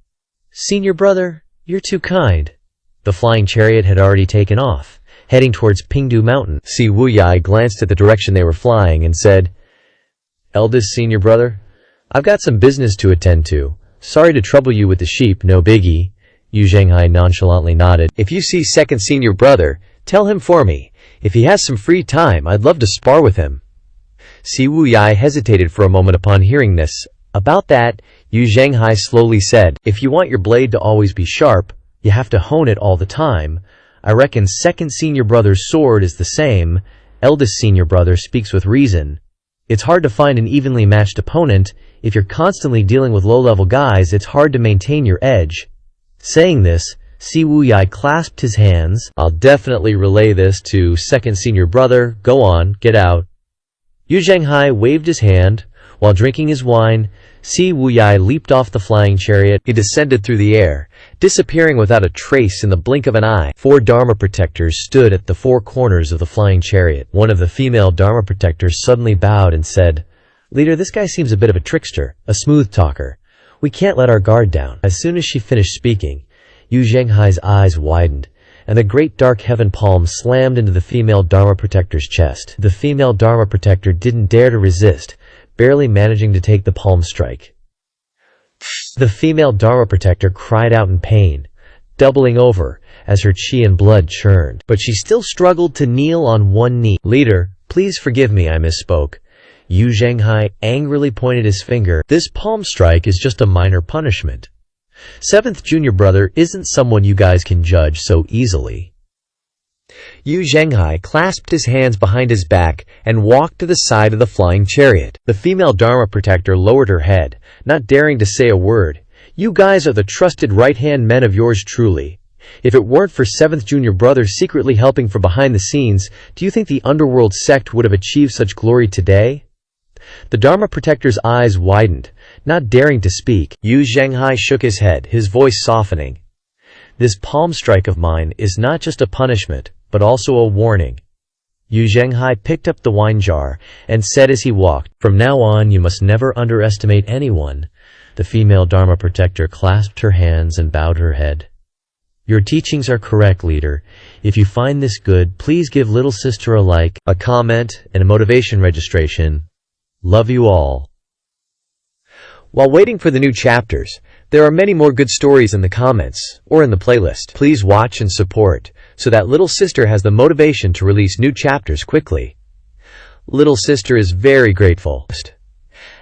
"Senior brother, you're too kind." The flying chariot had already taken off, heading towards Pingdu Mountain. Si Wuyai glanced at the direction they were flying and said, "Eldest senior brother, I've got some business to attend to. Sorry to trouble you with the sheep, no biggie." Yu Zhenghai nonchalantly nodded. "If you see second senior brother, tell him for me. If he has some free time, I'd love to spar with him." Si Wuyai hesitated for a moment upon hearing this. About that, Yu Zhenghai slowly said, "If you want your blade to always be sharp, you have to hone it all the time. I reckon second senior brother's sword is the same. Eldest senior brother speaks with reason. It's hard to find an evenly matched opponent. If you're constantly dealing with low-level guys, it's hard to maintain your edge." Saying this, Si Wuyai clasped his hands. "I'll definitely relay this to second senior brother. Go on, get out." Yu Zhenghai waved his hand. While drinking his wine, Si Wuyai leaped off the flying chariot. He descended through the air, disappearing without a trace in the blink of an eye. 4 Dharma protectors stood at the 4 corners of the flying chariot. One of the female Dharma protectors suddenly bowed and said, "Leader, this guy seems a bit of a trickster, a smooth talker. We can't let our guard down." As soon as she finished speaking, Yu Zhenghai's eyes widened, and the great dark heaven palm slammed into the female Dharma protector's chest. The female Dharma protector didn't dare to resist, barely managing to take the palm strike. The female Dharma protector cried out in pain, doubling over as her chi and blood churned. But she still struggled to kneel on one knee. "Leader, please forgive me, I misspoke." Yu Zhenghai angrily pointed his finger. "This palm strike is just a minor punishment. Seventh junior brother isn't someone you guys can judge so easily." Yu Zhenghai clasped his hands behind his back and walked to the side of the flying chariot. The female Dharma protector lowered her head, not daring to say a word. "You guys are the trusted right-hand men of yours truly. If it weren't for seventh junior brother secretly helping from behind the scenes, do you think the underworld sect would have achieved such glory today?" The Dharma protector's eyes widened, not daring to speak. Yu Zhenghai shook his head, his voice softening. "This palm strike of mine is not just a punishment, but also a warning." Yu Zhenghai picked up the wine jar and said as he walked, "From now on you must never underestimate anyone." The female Dharma protector clasped her hands and bowed her head. "Your teachings are correct, leader. If you find this good, please give little sister a like, a comment, and a motivation registration. Love you all." While waiting for the new chapters, there are many more good stories in the comments or in the playlist. Please watch and support so that little sister has the motivation to release new chapters quickly. Little sister is very grateful.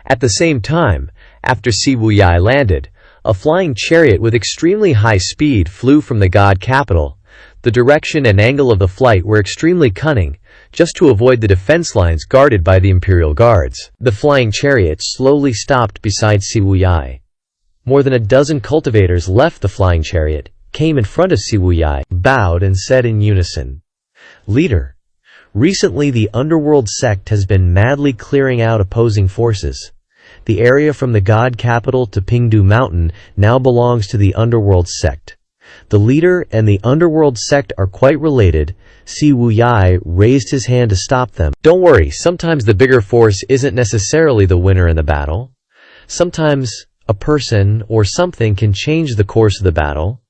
At the same time, after Si Wuyai landed, a flying chariot with extremely high speed flew from the god capital. The direction and angle of the flight were extremely cunning, just to avoid the defense lines guarded by the imperial guards. The flying chariot slowly stopped beside Siwuyai. More than a dozen cultivators left the flying chariot, came in front of Siwuyai, bowed and said in unison, "Leader, recently the underworld sect has been madly clearing out opposing forces. The area from the god capital to Pingdu Mountain now belongs to the underworld sect. The leader and the underworld sect are quite related." Siwuyai raised his hand to stop them. "Don't worry, sometimes the bigger force isn't necessarily the winner in the battle. Sometimes a person or something can change the course of the battle.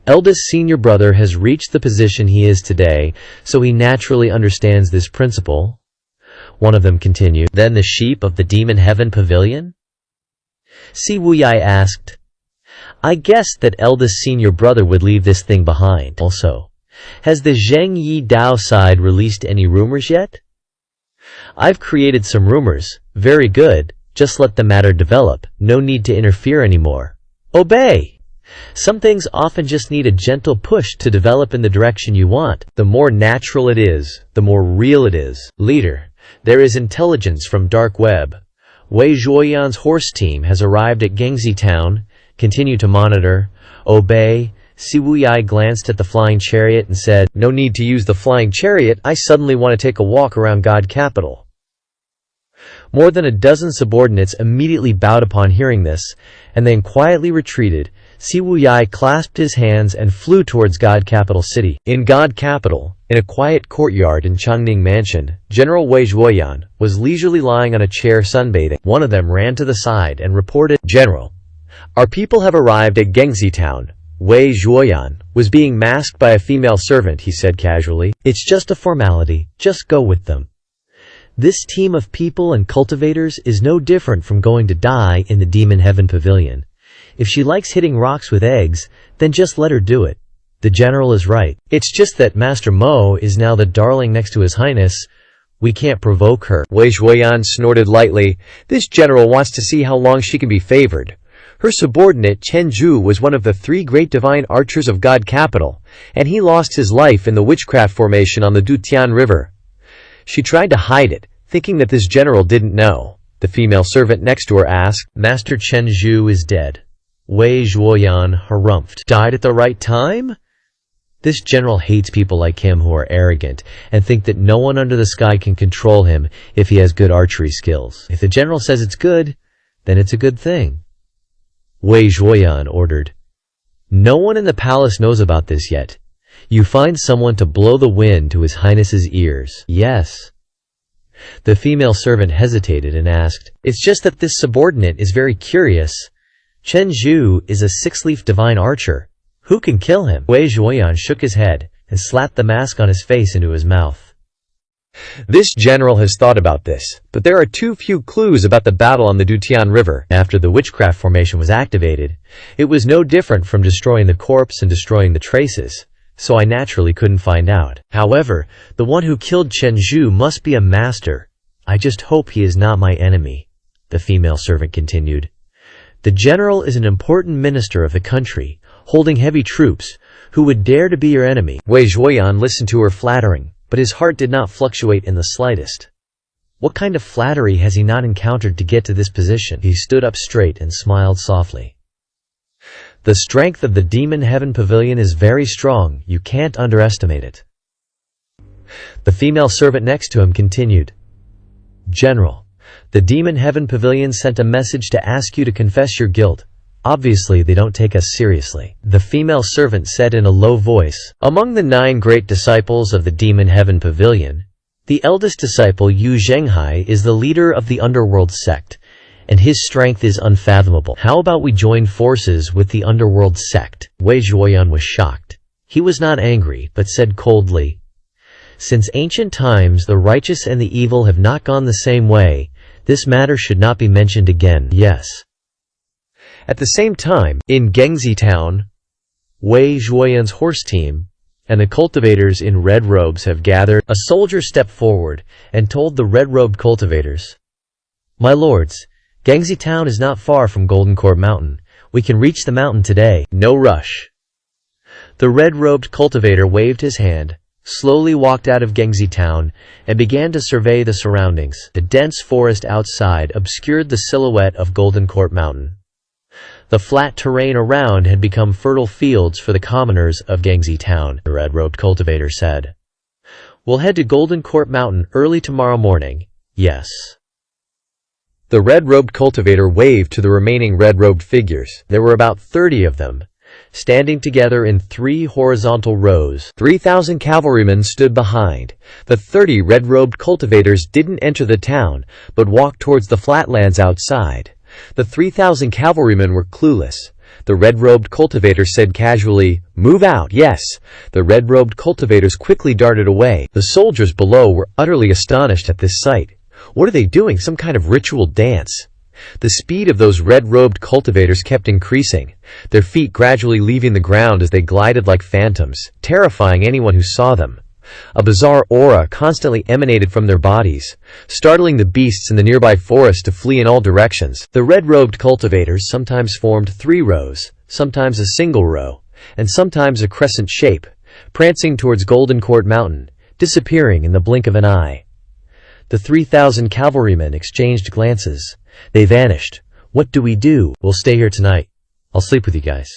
Eldest senior brother has reached the position he is today, so he naturally understands this principle." One of them continued. "Then the sheep of the Demon Heaven Pavilion?" Siwuyai asked. "I guessed that eldest senior brother would leave this thing behind. Also, has the Zheng Yi Dao side released any rumors yet?" "I've created some rumors. Very good. Just let the matter develop. No need to interfere anymore. Obey. Some things often just need a gentle push to develop in the direction you want. The more natural it is, the more real it is. Leader, there is intelligence from Dark Web. Wei Zhuoyan's horse team has arrived at Gengzi Town. Continue to monitor. Obey." Siwuyai glanced at the flying chariot and said, "No need to use the flying chariot. I suddenly want to take a walk around God Capital." More than a dozen subordinates immediately bowed upon hearing this, and then quietly retreated. Siwuyai clasped his hands and flew towards God Capital City. In God Capital, in a quiet courtyard in Changning Mansion, General Wei Zhuoyan was leisurely lying on a chair sunbathing. One of them ran to the side and reported, "General, our people have arrived at Gengzi Town." Wei Zhuoyan was being masked by a female servant, he said casually. "It's just a formality. Just go with them. This team of people and cultivators is no different from going to die in the Demon Heaven Pavilion. If she likes hitting rocks with eggs, then just let her do it. The general is right. It's just that Master Mo is now the darling next to His Highness. We can't provoke her." Wei Zhuoyan snorted lightly. This general wants to see how long she can be favored. Her subordinate Chen Zhu was one of the 3 great divine archers of God Capital, and he lost his life in the witchcraft formation on the Dutian River. She tried to hide it, thinking that this general didn't know. The female servant next to her asked, "Master Chen Zhu is dead." Wei Zhuoyan harumphed. "Died at the right time?" This general hates people like him who are arrogant and think that no one under the sky can control him if he has good archery skills. If the general says it's good, then it's a good thing. Wei Zhuoyan ordered. "No one in the palace knows about this yet. You find someone to blow the wind to His Highness's ears." "Yes." The female servant hesitated and asked, "It's just that this subordinate is very curious. Chen Zhu is a 6-leaf divine archer. Who can kill him?" Wei Zhuoyan shook his head and slapped the mask on his face into his mouth. This general has thought about this, but there are too few clues about the battle on the Dutian River. After the witchcraft formation was activated, it was no different from destroying the corpse and destroying the traces, so I naturally couldn't find out. However, the one who killed Chen Zhu must be a master. I just hope he is not my enemy," the female servant continued. "The general is an important minister of the country, holding heavy troops. Who would dare to be your enemy?" Wei Zhuoyan listened to her flattering, but his heart did not fluctuate in the slightest. What kind of flattery has he not encountered to get to this position? He stood up straight and smiled softly. "The strength of the Demon Heaven Pavilion is very strong. You can't underestimate it." The female servant next to him continued, "General, the Demon Heaven Pavilion sent a message to ask you to confess your guilt. Obviously, they don't take us seriously." The female servant said in a low voice, "Among the 9 great disciples of the Demon Heaven Pavilion, the eldest disciple Yu Zhenghai is the leader of the underworld sect, and his strength is unfathomable. How about we join forces with the underworld sect?" Wei Zhuoyan was shocked. He was not angry, but said coldly, "Since ancient times the righteous and the evil have not gone the same way, this matter should not be mentioned again." Yes. At the same time, in Gengzi Town, Wei Zhuoyan's horse team and the cultivators in red robes have gathered. A soldier stepped forward and told the red-robed cultivators, "My lords, Gengzi Town is not far from Golden Court Mountain. We can reach the mountain today. No rush." The red-robed cultivator waved his hand, slowly walked out of Gengzi town, and began to survey the surroundings. The dense forest outside obscured the silhouette of Golden Court Mountain. The flat terrain around had become fertile fields for the commoners of Gengzi town, the red-robed cultivator said. We'll head to Golden Court Mountain early tomorrow morning. Yes. The red-robed cultivator waved to the remaining red-robed figures. There were about 30 of them, standing together in 3 horizontal rows. 3,000 cavalrymen stood behind. The 30 red-robed cultivators didn't enter the town, but walked towards the flatlands outside. The 3,000 cavalrymen were clueless. The red-robed cultivator said casually, "Move out, yes." The red-robed cultivators quickly darted away. The soldiers below were utterly astonished at this sight. What are they doing? Some kind of ritual dance? The speed of those red-robed cultivators kept increasing, their feet gradually leaving the ground as they glided like phantoms, terrifying anyone who saw them. A bizarre aura constantly emanated from their bodies, startling the beasts in the nearby forest to flee in all directions. The red-robed cultivators sometimes formed 3 rows, sometimes a single row, and sometimes a crescent shape, prancing towards Golden Court Mountain, disappearing in the blink of an eye. The 3,000 cavalrymen exchanged glances. They vanished. What do we do? We'll stay here tonight. I'll sleep with you guys.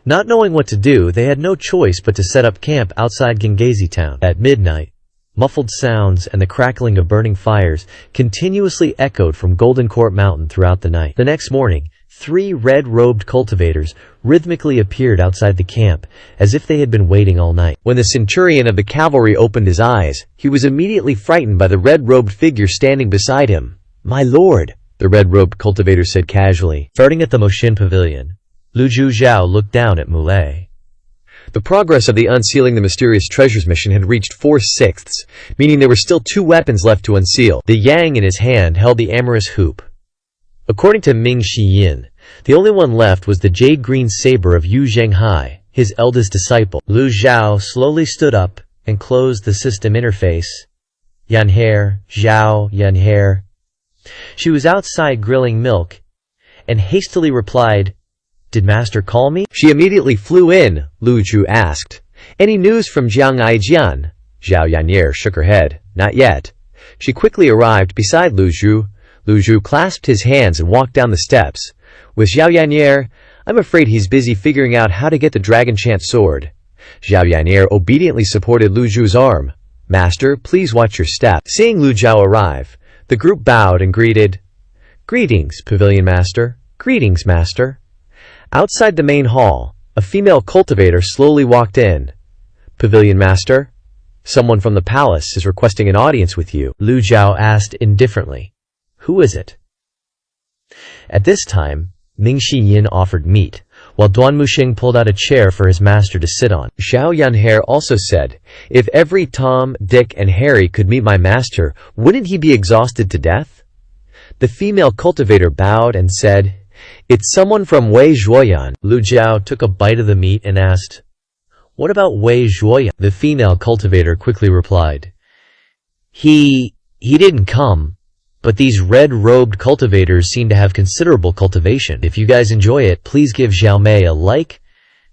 Not knowing what to do, they had no choice but to set up camp outside Gengzi town. At midnight, muffled sounds and the crackling of burning fires continuously echoed from Golden Court Mountain throughout the night. The next morning, 3 red-robed cultivators rhythmically appeared outside the camp, as if they had been waiting all night. When the centurion of the cavalry opened his eyes, he was immediately frightened by the red-robed figure standing beside him. "My lord," the red-robed cultivator said casually. Starting at the Moshin Pavilion, Lu Zhao looked down at Muley. The progress of the Unsealing the Mysterious Treasures mission had reached 4/6, meaning there were still 2 weapons left to unseal. The yang in his hand held the amorous hoop. According to Ming Shiyin, the only one left was the jade-green saber of Yu Zhenghai, his eldest disciple. Lu Zhao slowly stood up and closed the system interface. Yanher, Zhao, Yanher. She was outside grilling milk, and hastily replied, "Did Master call me?" She immediately flew in, Lu Zhu asked. "Any news from Jiang Aijian?" Zhao Yanyer shook her head. "Not yet." She quickly arrived beside Lu Zhu. Lu Zhu clasped his hands and walked down the steps. With Zhao Yanyer, "I'm afraid he's busy figuring out how to get the dragon chant sword." Zhao Yanyer obediently supported Lu Zhu's arm. "Master, please watch your step." Seeing Lu Zhao arrive, the group bowed and greeted. "Greetings, Pavilion Master." "Greetings, Master." Outside the main hall, a female cultivator slowly walked in. "Pavilion Master, someone from the palace is requesting an audience with you," Lu Zhao asked indifferently. "Who is it?" At this time, Ming Shiyin offered meat, while Duan Muxing pulled out a chair for his master to sit on. Zhao Yanher also said, "If every Tom, Dick, and Harry could meet my master, wouldn't he be exhausted to death?" The female cultivator bowed and said, "It's someone from Wei Zhuoyan." Lu Zhao took a bite of the meat and asked, "What about Wei Zhuoyan?" The female cultivator quickly replied, He didn't come. But these red-robed cultivators seem to have considerable cultivation. If you guys enjoy it, please give Xiaomei a like,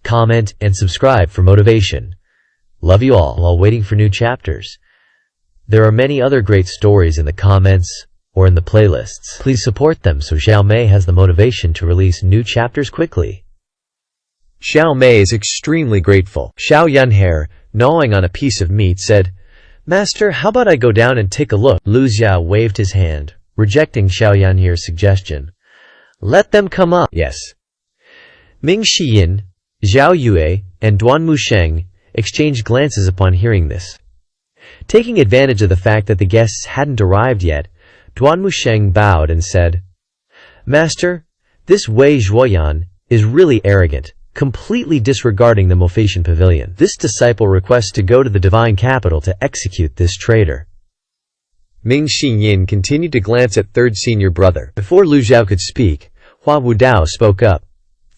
comment, and subscribe for motivation. Love you all. While waiting for new chapters, there are many other great stories in the comments or in the playlists. Please support them so Xiaomei has the motivation to release new chapters quickly. Xiaomei is extremely grateful. Xiao Yanher, gnawing on a piece of meat, said, "Master, how about I go down and take a look?" Lu Zhao waved his hand, rejecting Xiao Yanher's suggestion. "Let them come up." "Yes." Ming Shiyin, Zhao Yue, and Duan Musheng exchanged glances upon hearing this. Taking advantage of the fact that the guests hadn't arrived yet, Duan Musheng bowed and said, "Master, this Wei Zhuoyan is really arrogant, completely disregarding the Mofatian Pavilion. This disciple requests to go to the divine capital to execute this traitor." Ming Xinyin continued to glance at third senior brother. Before Lu Zhao could speak, Hua Wudao spoke up.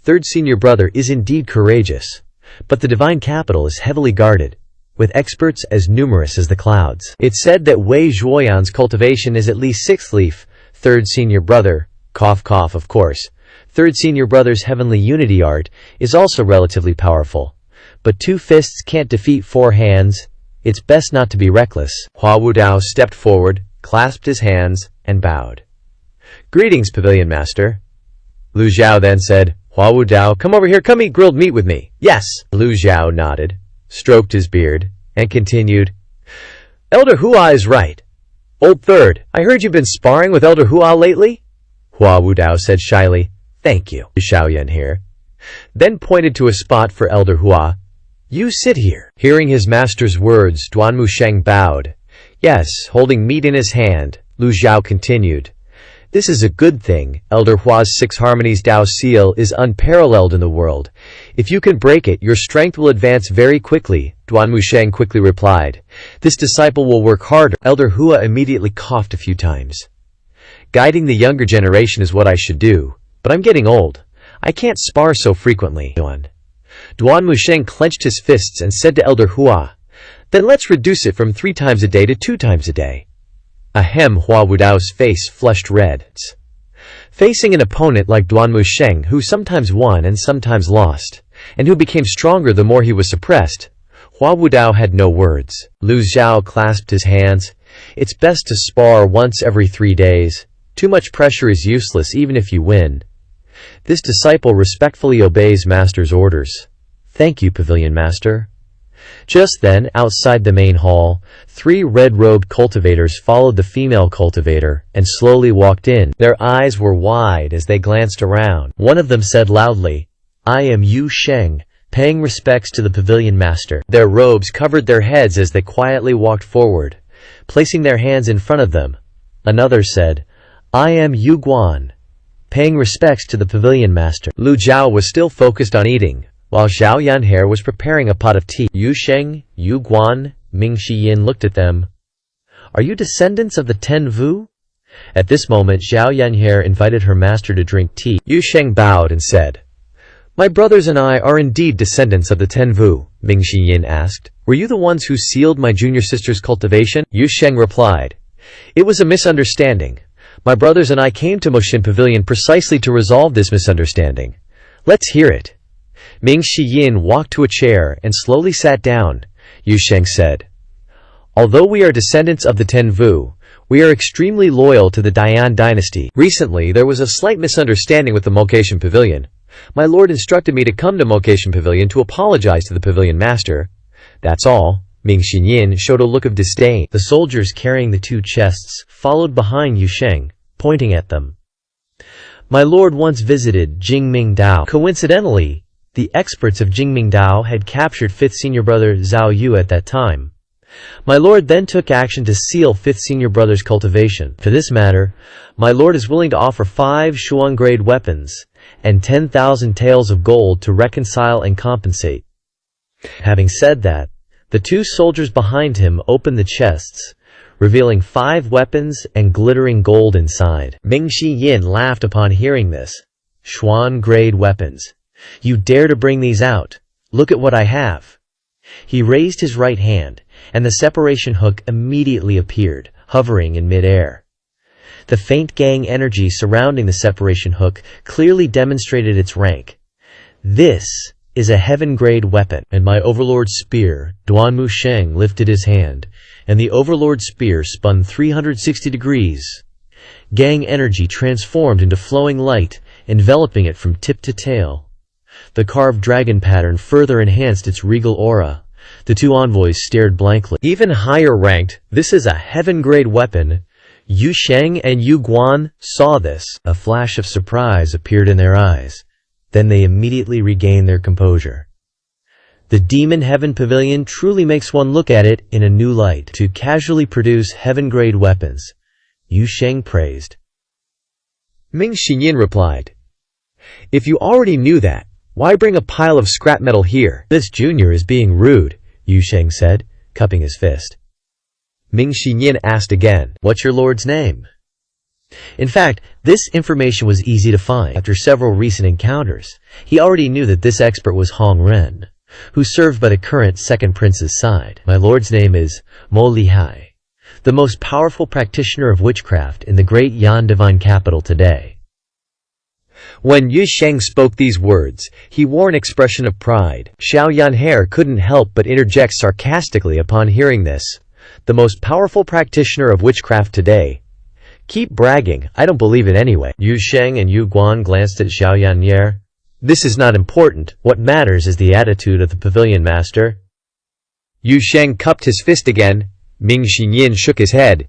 "Third senior brother is indeed courageous, but the divine capital is heavily guarded, with experts as numerous as the clouds. It's said that Wei Zhuoyan's cultivation is at least 6th leaf. Third senior brother, cough cough of course. Third senior brother's heavenly unity art is also relatively powerful, But 2 fists can't defeat 4 hands. It's best not to be reckless. Hua Wudao stepped forward, clasped his hands, and bowed. Greetings, Pavilion Master. Lu Xiao then said, Hua Wudao, come over here, come eat grilled meat with me. Yes. Lu Xiao nodded, stroked his beard, and continued, Elder Hua is right. Old Third, I heard you've been sparring with Elder Hua lately? Hua Wudao said shyly, Thank you, Xiaoyan here. Then pointed to a spot for Elder Hua. You sit here. Hearing his master's words, Duan Musheng bowed. Yes, holding meat in his hand, Lu Xiao continued. This is a good thing. Elder Hua's 6 Harmonies Dao seal is unparalleled in the world. If you can break it, your strength will advance very quickly, Duan Musheng quickly replied. This disciple will work harder. Elder Hua immediately coughed a few times. Guiding the younger generation is what I should do, but I'm getting old. I can't spar so frequently. Duan Musheng clenched his fists and said to Elder Hua, Then let's reduce it from 3 times a day to 2 times a day. Ahem, Hua Wudao's face flushed red. Facing an opponent like Duan Musheng, who sometimes won and sometimes lost, and who became stronger the more he was suppressed, Hua Wudao had no words. Lu Xiao clasped his hands. It's best to spar once every 3 days. Too much pressure is useless even if you win. This disciple respectfully obeys Master's orders. Thank you, Pavilion Master. Just then, outside the main hall, 3 red-robed cultivators followed the female cultivator and slowly walked in. Their eyes were wide as they glanced around. One of them said loudly, I am Yu Sheng, paying respects to the Pavilion Master. Their robes covered their heads as they quietly walked forward, placing their hands in front of them. Another said, I am Yu Guan, paying respects to the Pavilion Master. Lu Zhao was still focused on eating, while Zhao Yanhe was preparing a pot of tea. Yu Sheng, Yu Guan, Ming Shiyin looked at them. Are you descendants of the Ten Vu? At this moment, Zhao Yanhe invited her master to drink tea. Yu Sheng bowed and said, My brothers and I are indeed descendants of the Ten Vu, Ming Shiyin asked. Were you the ones who sealed my junior sister's cultivation? Yu Sheng replied, It was a misunderstanding. My brothers and I came to Moshin Pavilion precisely to resolve this misunderstanding. Let's hear it. Ming Shiyin walked to a chair and slowly sat down. Yu Sheng said, Although we are descendants of the Ten Vu, we are extremely loyal to the Dian dynasty. Recently, there was a slight misunderstanding with the Mokation Pavilion. My lord instructed me to come to Mokation Pavilion to apologize to the Pavilion Master. That's all. Ming Shiyin showed a look of disdain. The soldiers carrying the 2 chests followed behind Yu Sheng, pointing at them. My lord once visited Jingming Dao. Coincidentally, the experts of Jingming Dao had captured 5th senior brother Zhao Yu at that time. My lord then took action to seal 5th senior brother's cultivation. For this matter, my lord is willing to offer 5 Shuan-grade weapons and 10,000 taels of gold to reconcile and compensate. Having said that, the 2 soldiers behind him opened the chests, revealing 5 weapons and glittering gold inside. Ming Shiyin laughed upon hearing this. Xuan-grade weapons. You dare to bring these out? Look at what I have. He raised his right hand, and the separation hook immediately appeared, hovering in mid-air. The faint gang energy surrounding the separation hook clearly demonstrated its rank. This is a heaven-grade weapon, and my overlord's spear. Duan Musheng lifted his hand, and the overlord's spear spun 360 degrees. Gang energy transformed into flowing light, enveloping it from tip to tail. The carved dragon pattern further enhanced its regal aura. The 2 envoys stared blankly. Even higher ranked, this is a heaven-grade weapon. Yu Sheng and Yu Guan saw this. A flash of surprise appeared in their eyes. Then they immediately regained their composure. The Demon Heaven Pavilion truly makes one look at it in a new light. To casually produce heaven-grade weapons, Yu Sheng praised. Ming Shiyin replied, If you already knew that, why bring a pile of scrap metal here? This junior is being rude, Yu Sheng said, cupping his fist. Ming Shiyin asked again, What's your lord's name? In fact, this information was easy to find. After several recent encounters, he already knew that this expert was Hong Ren, who served by the current second prince's side. My lord's name is Mo Lihai, the most powerful practitioner of witchcraft in the great Yan divine capital today. When Yu Sheng spoke these words, he wore an expression of pride. Xiao Yanhe couldn't help but interject sarcastically upon hearing this. The most powerful practitioner of witchcraft today. Keep bragging, I don't believe it anyway. Yu Sheng and Yu Guan glanced at Xiao Yanhe. This is not important. What matters is the attitude of the pavilion master. Yu Sheng cupped his fist again. Ming Xinyin shook his head.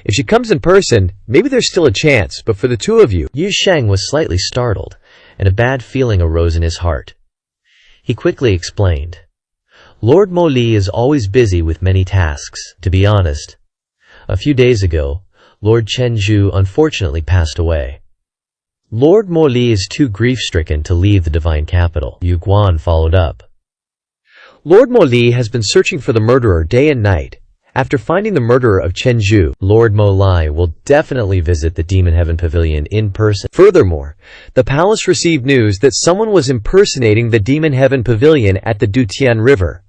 If she comes in person, maybe there's still a chance, but for the two of you... Yu Sheng was slightly startled, and a bad feeling arose in his heart. He quickly explained. Lord Mo Li is always busy with many tasks, to be honest. A few days ago, Lord Chen Zhu unfortunately passed away. Lord Mo Li is too grief-stricken to leave the divine capital. Yu Guan followed up. Lord Mo Li has been searching for the murderer day and night. After finding the murderer of Chen Zhu, Lord Mo Li will definitely visit the Demon Heaven Pavilion in person. Furthermore, the palace received news that someone was impersonating the Demon Heaven Pavilion at the Dutian River,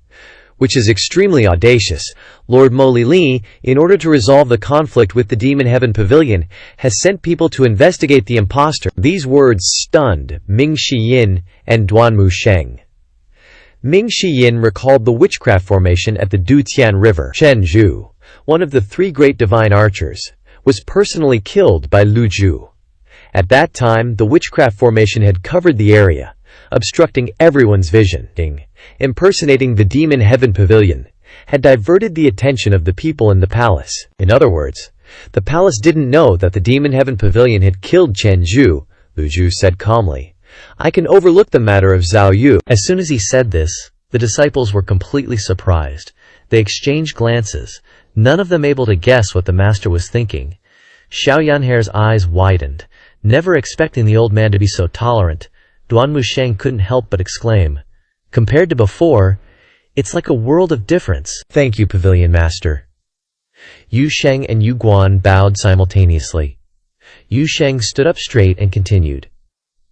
which is extremely audacious. Lord Mo Li, in order to resolve the conflict with the Demon Heaven Pavilion, has sent people to investigate the impostor. These words stunned Ming Shiyin and Duanmu Sheng. Ming Shiyin recalled the witchcraft formation at the Dutian River. Chen Zhu, one of the three great divine archers, was personally killed by Lu Zhu. At that time, the witchcraft formation had covered the area, obstructing everyone's vision. Impersonating the Demon Heaven Pavilion had diverted the attention of the people in the palace. In other words, the palace didn't know that the Demon Heaven Pavilion had killed Chen Zhu. Lu Zhu said calmly, I can overlook the matter of Zhao Yu. As soon as he said this, the disciples were completely surprised. They exchanged glances, none of them able to guess what the master was thinking. Xiao Yanhe's eyes widened, never expecting the old man to be so tolerant. Duanmu Sheng couldn't help but exclaim, compared to before, it's like a world of difference. Thank you, Pavilion Master. Yu Sheng and Yu Guan bowed simultaneously. Yu Sheng stood up straight and continued.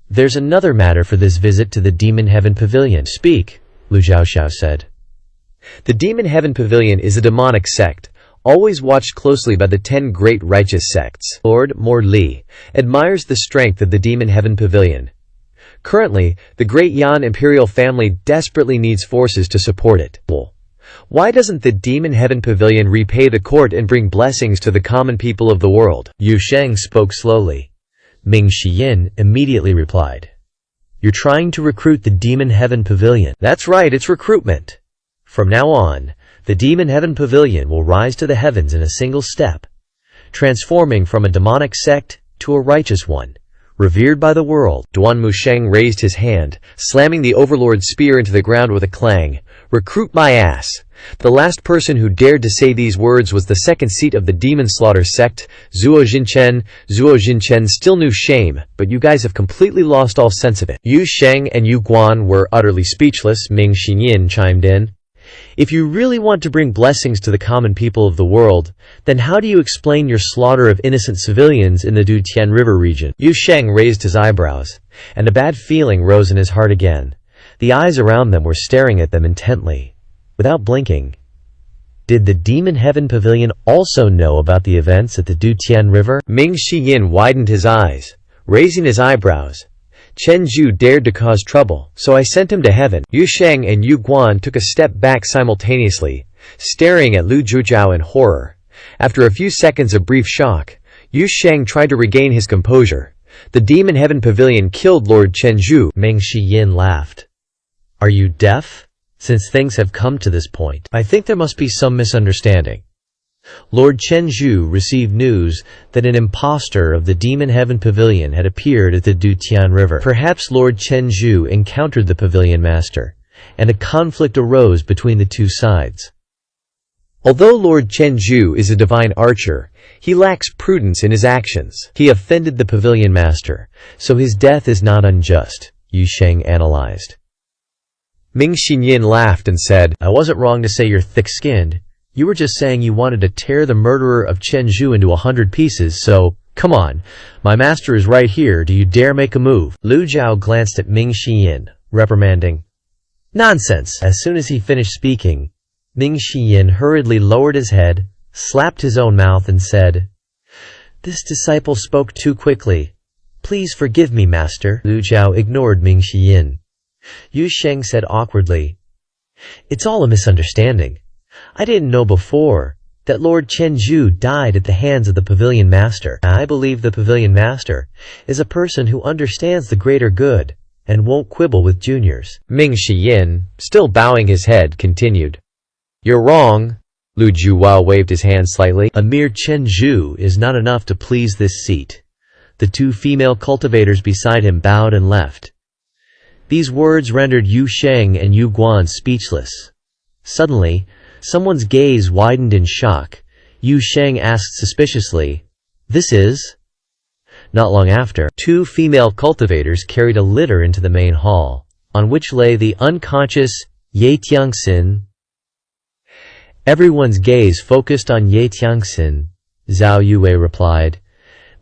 There's another matter for this visit to the Demon Heaven Pavilion. Speak, Lu Zhaoxiao said. The Demon Heaven Pavilion is a demonic sect, always watched closely by the 10 great righteous sects. Lord Mo Li admires the strength of the Demon Heaven Pavilion. Currently, the great Yan imperial family desperately needs forces to support it. Why doesn't the Demon Heaven Pavilion repay the court and bring blessings to the common people of the world? Yu Sheng spoke slowly. Ming Shiyin immediately replied. You're trying to recruit the Demon Heaven Pavilion. That's right, it's recruitment. From now on, the Demon Heaven Pavilion will rise to the heavens in a single step, transforming from a demonic sect to a righteous one, revered by the world. Duanmu Sheng raised his hand, slamming the overlord's spear into the ground with a clang. Recruit my ass. The last person who dared to say these words was the second seat of the Demon Slaughter sect, Zuo Jinchen. Zuo Jinchen still knew shame, but you guys have completely lost all sense of it. Yu Sheng and Yu Guan were utterly speechless. Ming Xinyin chimed in. If you really want to bring blessings to the common people of the world, then how do you explain your slaughter of innocent civilians in the Dutian River region? Yu Sheng raised his eyebrows, and a bad feeling rose in his heart again. The eyes around them were staring at them intently, without blinking. Did the Demon Heaven Pavilion also know about the events at the Dutian River? Ming Shiyin widened his eyes, raising his eyebrows. Chen Zhu dared to cause trouble, so I sent him to heaven. Yu Sheng and Yu Guan took a step back simultaneously, staring at Lu Zhujiao in horror. After a few seconds of brief shock, Yu Sheng tried to regain his composure. The Demon Heaven Pavilion killed Lord Chen Zhu. Ming Shiyin laughed. Are you deaf? Since things have come to this point, I think there must be some misunderstanding. Lord Chen Zhu received news that an impostor of the Demon Heaven Pavilion had appeared at the Dutian River. Perhaps Lord Chen Zhu encountered the Pavilion Master, and a conflict arose between the two sides. Although Lord Chen Zhu is a divine archer, he lacks prudence in his actions. He offended the Pavilion Master, so his death is not unjust, Yu Sheng analyzed. Ming Xinyin laughed and said, I wasn't wrong to say you're thick-skinned. You were just saying you wanted to tear the murderer of Chen Zhu into 100 pieces, so, come on. My master is right here, do you dare make a move? Lu Zhao glanced at Ming Shiyin, reprimanding. Nonsense! As soon as he finished speaking, Ming Shiyin hurriedly lowered his head, slapped his own mouth and said, This disciple spoke too quickly. Please forgive me, master. Lu Zhao ignored Ming Xiyin. Yu Sheng said awkwardly, It's all a misunderstanding. I didn't know before that Lord Chenju died at the hands of the Pavilion Master. I believe the Pavilion Master is a person who understands the greater good and won't quibble with juniors. Ming Xiyin, still bowing his head, continued. You're wrong. Lu Juwao waved his hand slightly. A mere Chenju is not enough to please this seat. The two female cultivators beside him bowed and left. These words rendered Yu Sheng and Yu Guan speechless. Suddenly, someone's gaze widened in shock. Yu Sheng asked suspiciously, This is? Not long after, two female cultivators carried a litter into the main hall, on which lay the unconscious Ye Tiangxin. Everyone's gaze focused on Ye Tiangxin. Zhao Yue replied,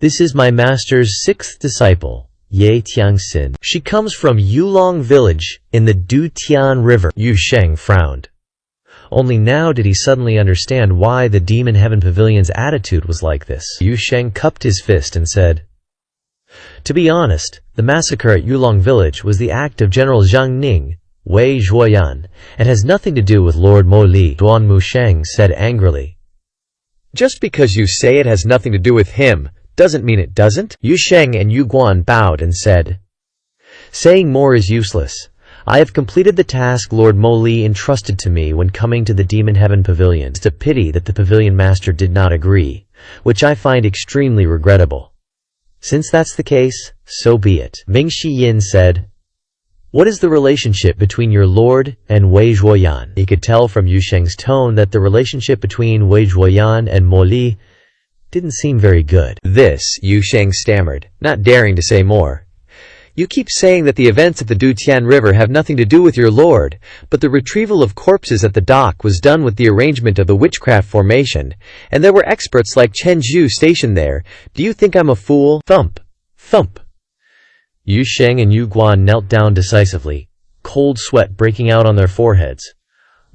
This is my master's sixth disciple, Ye Tiangxin. She comes from Yulong village in the Dutian River. Yu Sheng frowned. Only now did he suddenly understand why the Demon Heaven Pavilion's attitude was like this. Yu Sheng cupped his fist and said, To be honest, the massacre at Yulong village was the act of General Zhang Ning, Wei Zhuoyan, and has nothing to do with Lord Mo Li. Duan Musheng said angrily. Just because you say it has nothing to do with him, doesn't mean it doesn't? Yu Sheng and Yu Guan bowed and said, Saying more is useless. I have completed the task Lord Mo Li entrusted to me when coming to the Demon Heaven Pavilion. It's a pity that the Pavilion Master did not agree, which I find extremely regrettable. Since that's the case, so be it. Ming Xiyin said, What is the relationship between your lord and Wei Zhuoyan? He could tell from Yu Sheng's tone that the relationship between Wei Zhuoyan and Mo Li didn't seem very good. This, Yu Sheng stammered, not daring to say more. You keep saying that the events at the Dutian River have nothing to do with your lord, but the retrieval of corpses at the dock was done with the arrangement of the witchcraft formation, and there were experts like Chen Zhu stationed there. Do you think I'm a fool? Thump. Thump. Yu Sheng and Yu Guan knelt down decisively, cold sweat breaking out on their foreheads.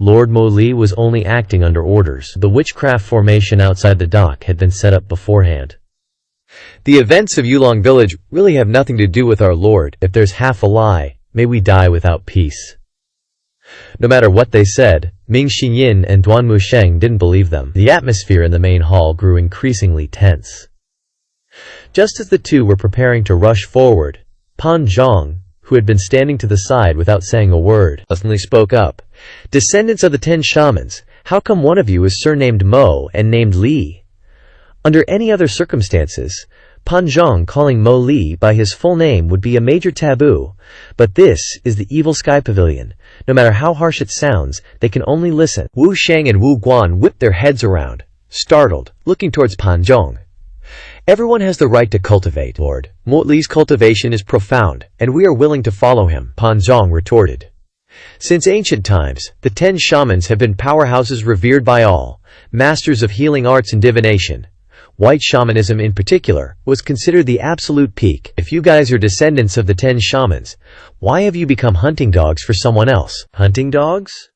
Lord Mo Li was only acting under orders. The witchcraft formation outside the dock had been set up beforehand. The events of Yulong village really have nothing to do with our lord. If there's half a lie, may we die without peace. No matter what they said, Ming Xiyin and Duan Musheng didn't believe them. The atmosphere in the main hall grew increasingly tense. Just as the two were preparing to rush forward, Pan Zhang, who had been standing to the side without saying a word, suddenly spoke up. Descendants of the 10 shamans, how come one of you is surnamed Mo and named Li? Under any other circumstances, Pan Zhang calling Mo Li by his full name would be a major taboo, but this is the Evil Sky Pavilion. No matter how harsh it sounds, they can only listen. Wu Sheng and Wu Guan whipped their heads around, startled, looking towards Pan Zhang. Everyone has the right to cultivate, Lord. Mo Li's cultivation is profound, and we are willing to follow him, Pan Zhang retorted. Since ancient times, the 10 shamans have been powerhouses revered by all, masters of healing arts and divination. White shamanism in particular was considered the absolute peak. If you guys are descendants of the 10 shamans, why have you become hunting dogs for someone else? Hunting dogs?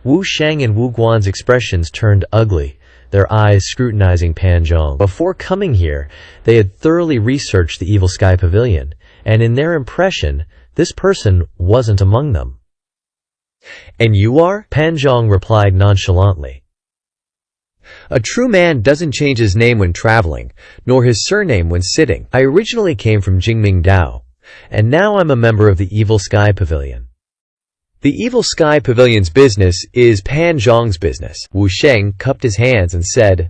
Wu Sheng and Wu Guan's expressions turned ugly, their eyes scrutinizing Pan Zhang. Before coming here, they had thoroughly researched the Evil Sky Pavilion, and in their impression, this person wasn't among them. And you are? Pan Zhang replied nonchalantly. A true man doesn't change his name when traveling, nor his surname when sitting. I originally came from Jingming Dao, and now I'm a member of the Evil Sky Pavilion. The Evil Sky Pavilion's business is Pan Zhang's business. Wu Sheng cupped his hands and said,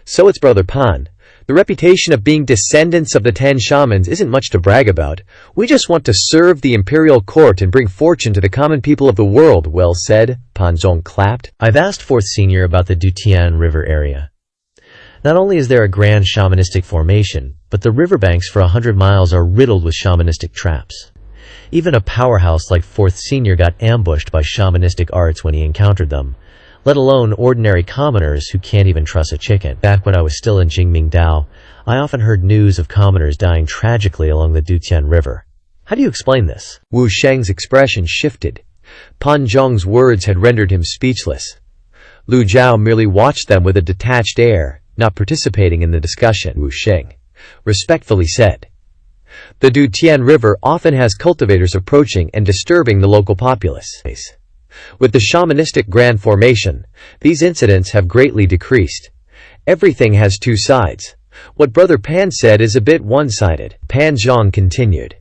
So it's Brother Pan. The reputation of being descendants of the 10 shamans isn't much to brag about. We just want to serve the imperial court and bring fortune to the common people of the world. Well said, Pan Zhang clapped. I've asked 4th Senior about the Dutian River area. Not only is there a grand shamanistic formation, but the riverbanks for 100 miles are riddled with shamanistic traps. Even a powerhouse like 4th Senior got ambushed by shamanistic arts when he encountered them, let alone ordinary commoners who can't even trust a chicken. Back when I was still in Jingming Dao, I often heard news of commoners dying tragically along the Dutian River. How do you explain this? Wu Sheng's expression shifted. Pan Zhang's words had rendered him speechless. Lu Zhao merely watched them with a detached air, not participating in the discussion. Wu Sheng respectfully said, The Dutian River often has cultivators approaching and disturbing the local populace. With the shamanistic Grand Formation, these incidents have greatly decreased. Everything has two sides. What Brother Pan said is a bit one-sided. Pan Zhang continued.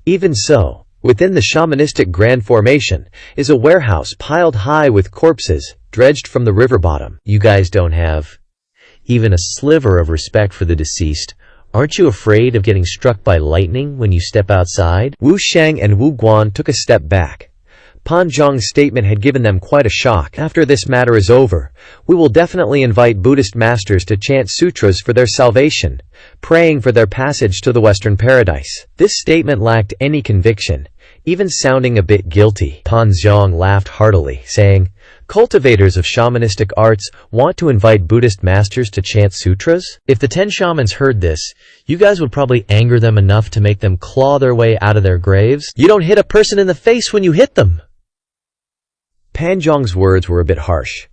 Even so, within the shamanistic Grand Formation is a warehouse piled high with corpses dredged from the river bottom. You guys don't have even a sliver of respect for the deceased. Aren't you afraid of getting struck by lightning when you step outside? Wu Sheng and Wu Guan took a step back. Pan Zhang's statement had given them quite a shock. After this matter is over, we will definitely invite Buddhist masters to chant sutras for their salvation, praying for their passage to the Western Paradise. This statement lacked any conviction, even sounding a bit guilty. Pan Zhang laughed heartily, saying, "Cultivators of shamanistic arts want to invite Buddhist masters to chant sutras?" If the 10 shamans heard this, you guys would probably anger them enough to make them claw their way out of their graves. You don't hit a person in the face when you hit them. Pan Zhang's words were a bit harsh.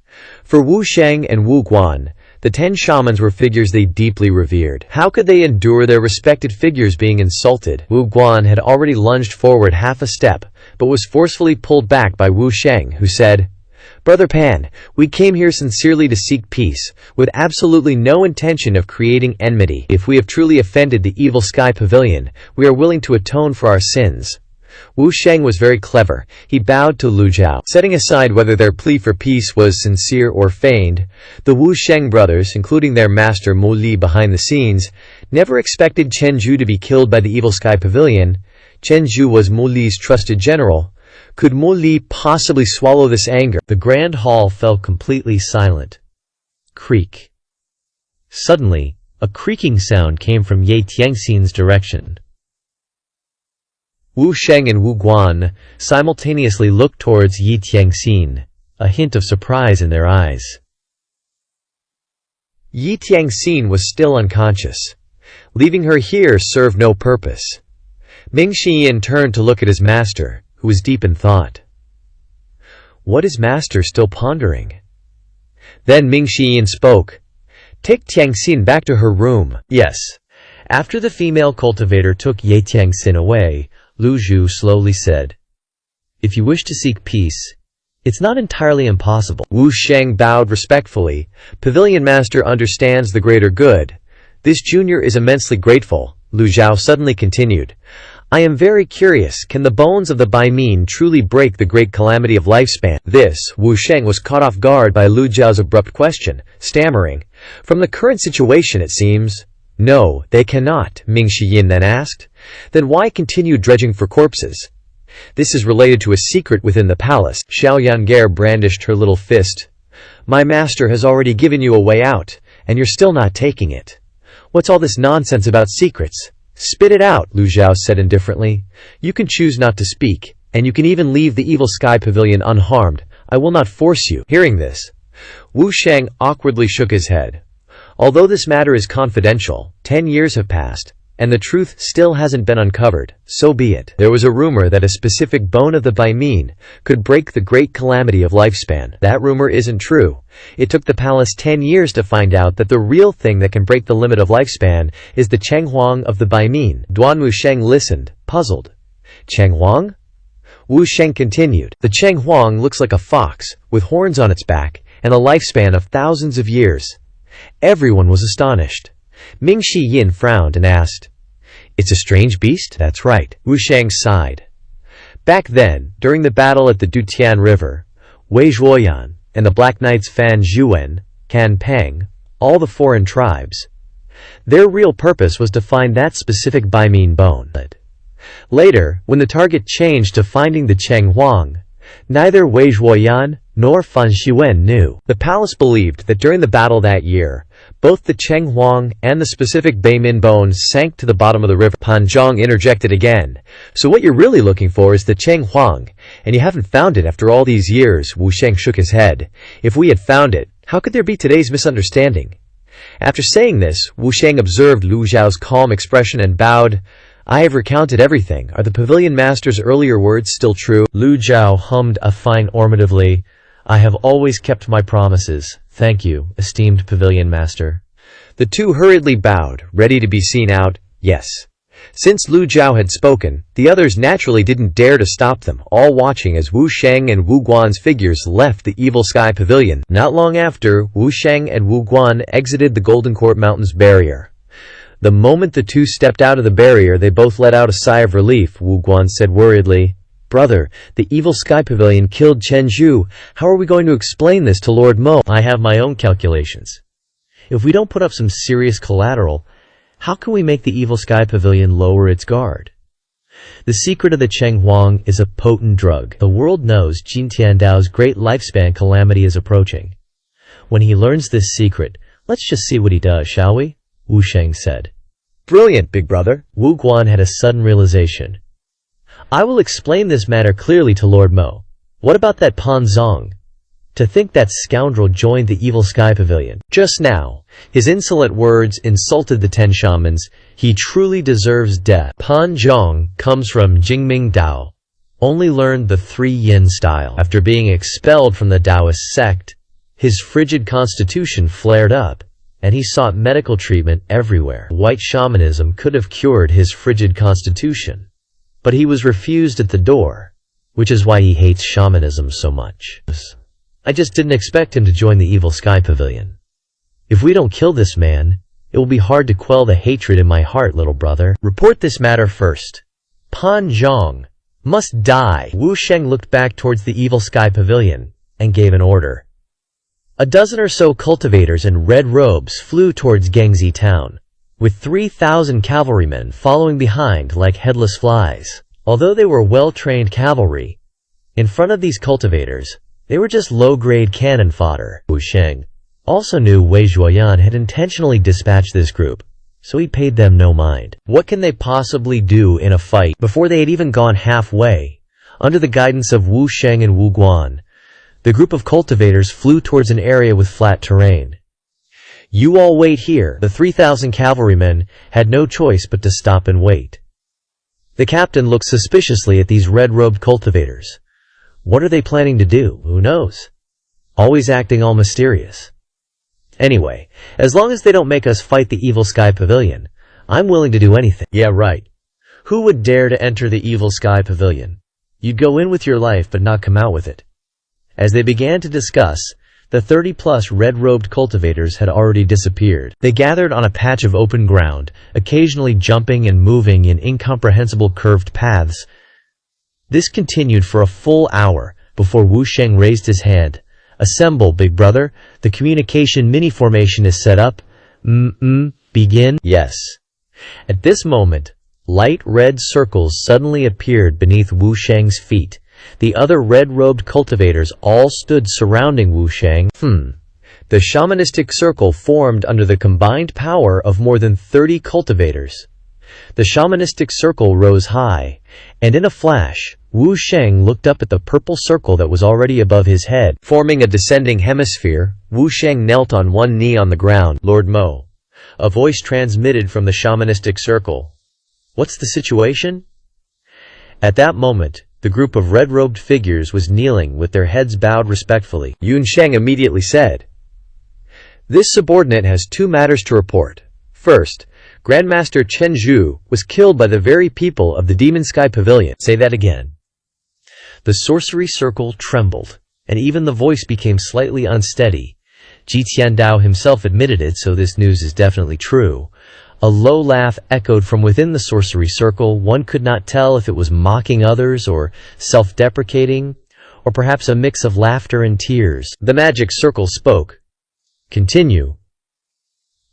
For Wu Sheng and Wu Guan, the 10 shamans were figures they deeply revered. How could they endure their respected figures being insulted? Wu Guan had already lunged forward half a step, but was forcefully pulled back by Wu Sheng, who said, "Brother Pan, we came here sincerely to seek peace, with absolutely no intention of creating enmity. If we have truly offended the evil Sky Pavilion, we are willing to atone for our sins." Wu Sheng was very clever. He bowed to Lu Zhao. Setting aside whether their plea for peace was sincere or feigned, the Wu Sheng brothers, including their master Mo Li behind the scenes, never expected Chen Zhu to be killed by the evil Sky Pavilion. Chen Zhu was Mo Li's trusted general. Could Mo Li possibly swallow this anger? The grand hall fell completely silent. Creak. Suddenly, a creaking sound came from Ye Tianxin's direction. Wu Sheng and Wu Guan simultaneously looked towards Yi Tianxin, a hint of surprise in their eyes. Yi Tianxin was still unconscious. Leaving her here served no purpose. Ming Shiyin turned to look at his master, who was deep in thought. What is master still pondering? Then Ming Shiyin spoke. "Take Tianxin back to her room." Yes. After the female cultivator took Ye Tianxin away, Lu Zhu slowly said, "If you wish to seek peace, it's not entirely impossible." Wu Sheng bowed respectfully. Pavilion Master understands the greater good. This junior is immensely grateful. Lu Zhao suddenly continued, "I am very curious, can the bones of the Baimin truly break the great calamity of lifespan?" This, Wu Sheng was caught off guard by Lu Zhao's abrupt question, stammering, "From the current situation it seems." "No, they cannot," Ming Shiyin then asked. "Then why continue dredging for corpses?" "This is related to a secret within the palace." Xiao Yangar brandished her little fist. "My master has already given you a way out, and you're still not taking it. What's all this nonsense about secrets? Spit it out," Lu Zhao said indifferently. "You can choose not to speak, and you can even leave the evil Sky Pavilion unharmed. I will not force you." Hearing this, Wu Sheng awkwardly shook his head. Although this matter is confidential, 10 years have passed, and the truth still hasn't been uncovered, so be it. There was a rumor that a specific bone of the Baimin could break the great calamity of lifespan. That rumor isn't true. It took the palace 10 years to find out that the real thing that can break the limit of lifespan is the Chenghuang of the Baimin. Duan Wu Sheng listened, puzzled. Chenghuang? Wu Sheng continued. The Chenghuang looks like a fox, with horns on its back, and a lifespan of thousands of years. Everyone was astonished. Ming Shiyin frowned and asked, "It's a strange beast?" "That's right," Wu Sheng sighed. Back then, during the battle at the Dutian River, Wei Zhuoyan and the Black Knights Fan Zhuwen, Can Peng, all the foreign tribes, their real purpose was to find that specific Baimin bone. Later, when the target changed to finding the Chenghuang, neither Wei Zhuoyan nor Fan Zhuwen knew. The palace believed that during the battle that year, both the Chenghuang and the specific Baimin bones sank to the bottom of the river. Pan Zhang interjected again. "So what you're really looking for is the Chenghuang, and you haven't found it after all these years." Wu Sheng shook his head. "If we had found it, how could there be today's misunderstanding?" After saying this, Wu Sheng observed Lu Zhao's calm expression and bowed. "I have recounted everything. Are the Pavilion Master's earlier words still true?" Lu Zhao hummed a fine ormatively. "I have always kept my promises. Thank you, esteemed Pavilion Master." The two hurriedly bowed, ready to be seen out. Yes. Since Lu Jiao had spoken, the others naturally didn't dare to stop them, all watching as Wu Sheng and Wu Guan's figures left the Evil Sky Pavilion. Not long after, Wu Sheng and Wu Guan exited the Golden Court Mountains barrier. The moment the two stepped out of the barrier, they both let out a sigh of relief. Wu Guan said worriedly, "Brother, the Evil Sky Pavilion killed Chen Zhu. How are we going to explain this to Lord Mo?" "I have my own calculations. If we don't put up some serious collateral, how can we make the Evil Sky Pavilion lower its guard? The secret of the Cheng Huang is a potent drug. The world knows Jin Tiandao's great lifespan calamity is approaching. When he learns this secret, let's just see what he does, shall we?" Wu Sheng said. "Brilliant, big brother." Wu Guan had a sudden realization. "I will explain this matter clearly to Lord Mo. What about that Pan Zong? To think that scoundrel joined the Evil Sky Pavilion just now. His insolent words insulted the 10 shamans. He truly deserves death." Pan Zhong comes from Jingming Dao. Only learned the 3 yin style. After being expelled from the Taoist sect, his frigid constitution flared up, and he sought medical treatment everywhere. White shamanism could have cured his frigid constitution, but he was refused at the door, which is why he hates shamanism so much. I just didn't expect him to join the Evil Sky Pavilion. If we don't kill this man, it will be hard to quell the hatred in my heart, little brother. Report this matter first. Pan Zhong must die. Wu Sheng looked back towards the Evil Sky Pavilion and gave an order. A dozen or so cultivators in red robes flew towards Gengzi town, with 3,000 cavalrymen following behind like headless flies. Although they were well-trained cavalry, in front of these cultivators, they were just low-grade cannon fodder. Wu Sheng also knew Wei Zhuoyan had intentionally dispatched this group, so he paid them no mind. What can they possibly do in a fight? Before they had even gone halfway, under the guidance of Wu Sheng and Wu Guan, the group of cultivators flew towards an area with flat terrain. "You all wait here." The 3,000 cavalrymen had no choice but to stop and wait. The captain looked suspiciously at these red-robed cultivators. What are they planning to do? Who knows? Always acting all mysterious. Anyway, as long as they don't make us fight the Evil Sky Pavilion, I'm willing to do anything. Yeah, right. Who would dare to enter the Evil Sky Pavilion? You'd go in with your life but not come out with it. As they began to discuss, the 30-plus red-robed cultivators had already disappeared. They gathered on a patch of open ground, occasionally jumping and moving in incomprehensible curved paths. This continued for a full hour before Wu Sheng raised his hand. "Assemble, big brother. The communication mini-formation is set up. Begin?" "Yes." At this moment, light red circles suddenly appeared beneath Wu Sheng's feet. The other red-robed cultivators all stood surrounding Wu Sheng. The shamanistic circle formed under the combined power of more than 30 cultivators. The shamanistic circle rose high, and in a flash, Wu Sheng looked up at the purple circle that was already above his head. Forming a descending hemisphere, Wu Sheng knelt on one knee on the ground. "Lord Mo," a voice transmitted from the shamanistic circle. "What's the situation?" At that moment, the group of red-robed figures was kneeling with their heads bowed respectfully. Yun Sheng immediately said, "This subordinate has 2 matters to report. First, Grandmaster Chen Zhu was killed by the very people of the Demon Sky Pavilion." "Say that again." The sorcery circle trembled, and even the voice became slightly unsteady. Ji Tiandao himself admitted it, so this news is definitely true. A low laugh echoed from within the sorcery circle. One could not tell if it was mocking others or self-deprecating, or perhaps a mix of laughter and tears. The magic circle spoke. "Continue."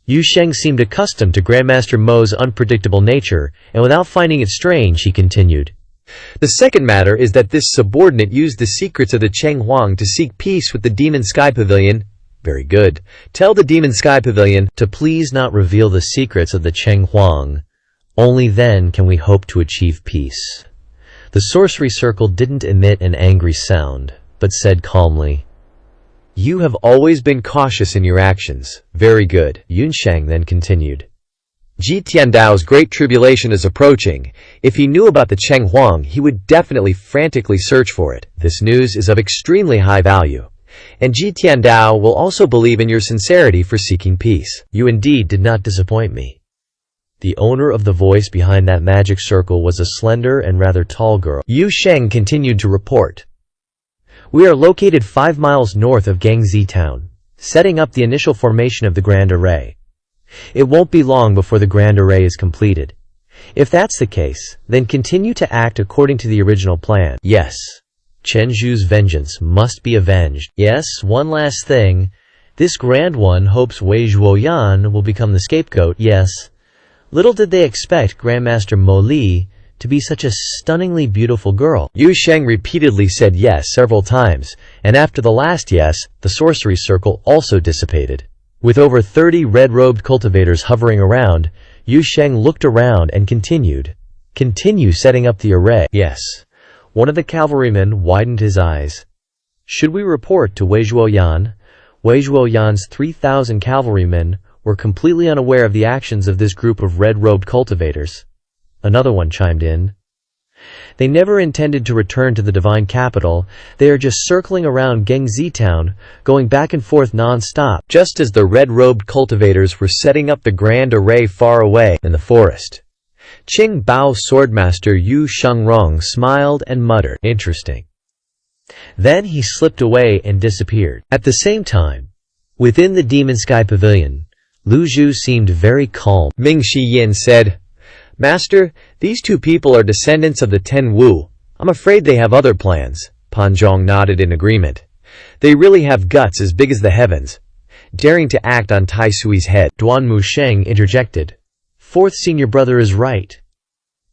Yu Sheng seemed accustomed to Grandmaster Mo's unpredictable nature, and without finding it strange, he continued. "The second matter is that this subordinate used the secrets of the Cheng Huang to seek peace with the Demon Sky Pavilion." "Very good. Tell the Demon Sky Pavilion to please not reveal the secrets of the Cheng Huang. Only then can we hope to achieve peace." The sorcery circle didn't emit an angry sound, but said calmly, "You have always been cautious in your actions. Very good." Yun Sheng then continued. "Ji Tiandao's great tribulation is approaching. If he knew about the Cheng Huang, he would definitely frantically search for it. This news is of extremely high value. And Ji Tiandao will also believe in your sincerity for seeking peace. You indeed did not disappoint me." The owner of the voice behind that magic circle was a slender and rather tall girl. Yu Sheng continued to report. We are located 5 miles north of Gangzi town, setting up the initial formation of the Grand Array. It won't be long before the Grand Array is completed. If that's the case, then continue to act according to the original plan. Yes. Chenju's vengeance must be avenged. Yes, one last thing. This Grand One hopes Wei Zhuoyan will become the scapegoat. Yes. Little did they expect Grandmaster Mo Li to be such a stunningly beautiful girl. Yu Sheng repeatedly said yes several times, and after the last yes, the sorcery circle also dissipated. With over 30 red-robed cultivators hovering around, Yu Sheng looked around and continued. Continue setting up the array. Yes. One of the cavalrymen widened his eyes. Should we report to Wei Zhuoyan? Wei Zhuoyan's 3,000 cavalrymen were completely unaware of the actions of this group of red-robed cultivators. Another one chimed in. They never intended to return to the divine capital. They are just circling around Gangzi town, going back and forth non-stop. Just as the red-robed cultivators were setting up the grand array far away in the forest, Qing Bao swordmaster Yu Shengrong smiled and muttered, "Interesting." Then he slipped away and disappeared. At the same time, within the Demon Sky Pavilion, Lu Zhu seemed very calm. Ming Shiyin said, "Master, these two people are descendants of the Ten Wu. I'm afraid they have other plans." Pan Zhong nodded in agreement. "They really have guts as big as the heavens, daring to act on Tai Sui's head." Duan Musheng interjected. "Fourth senior brother is right."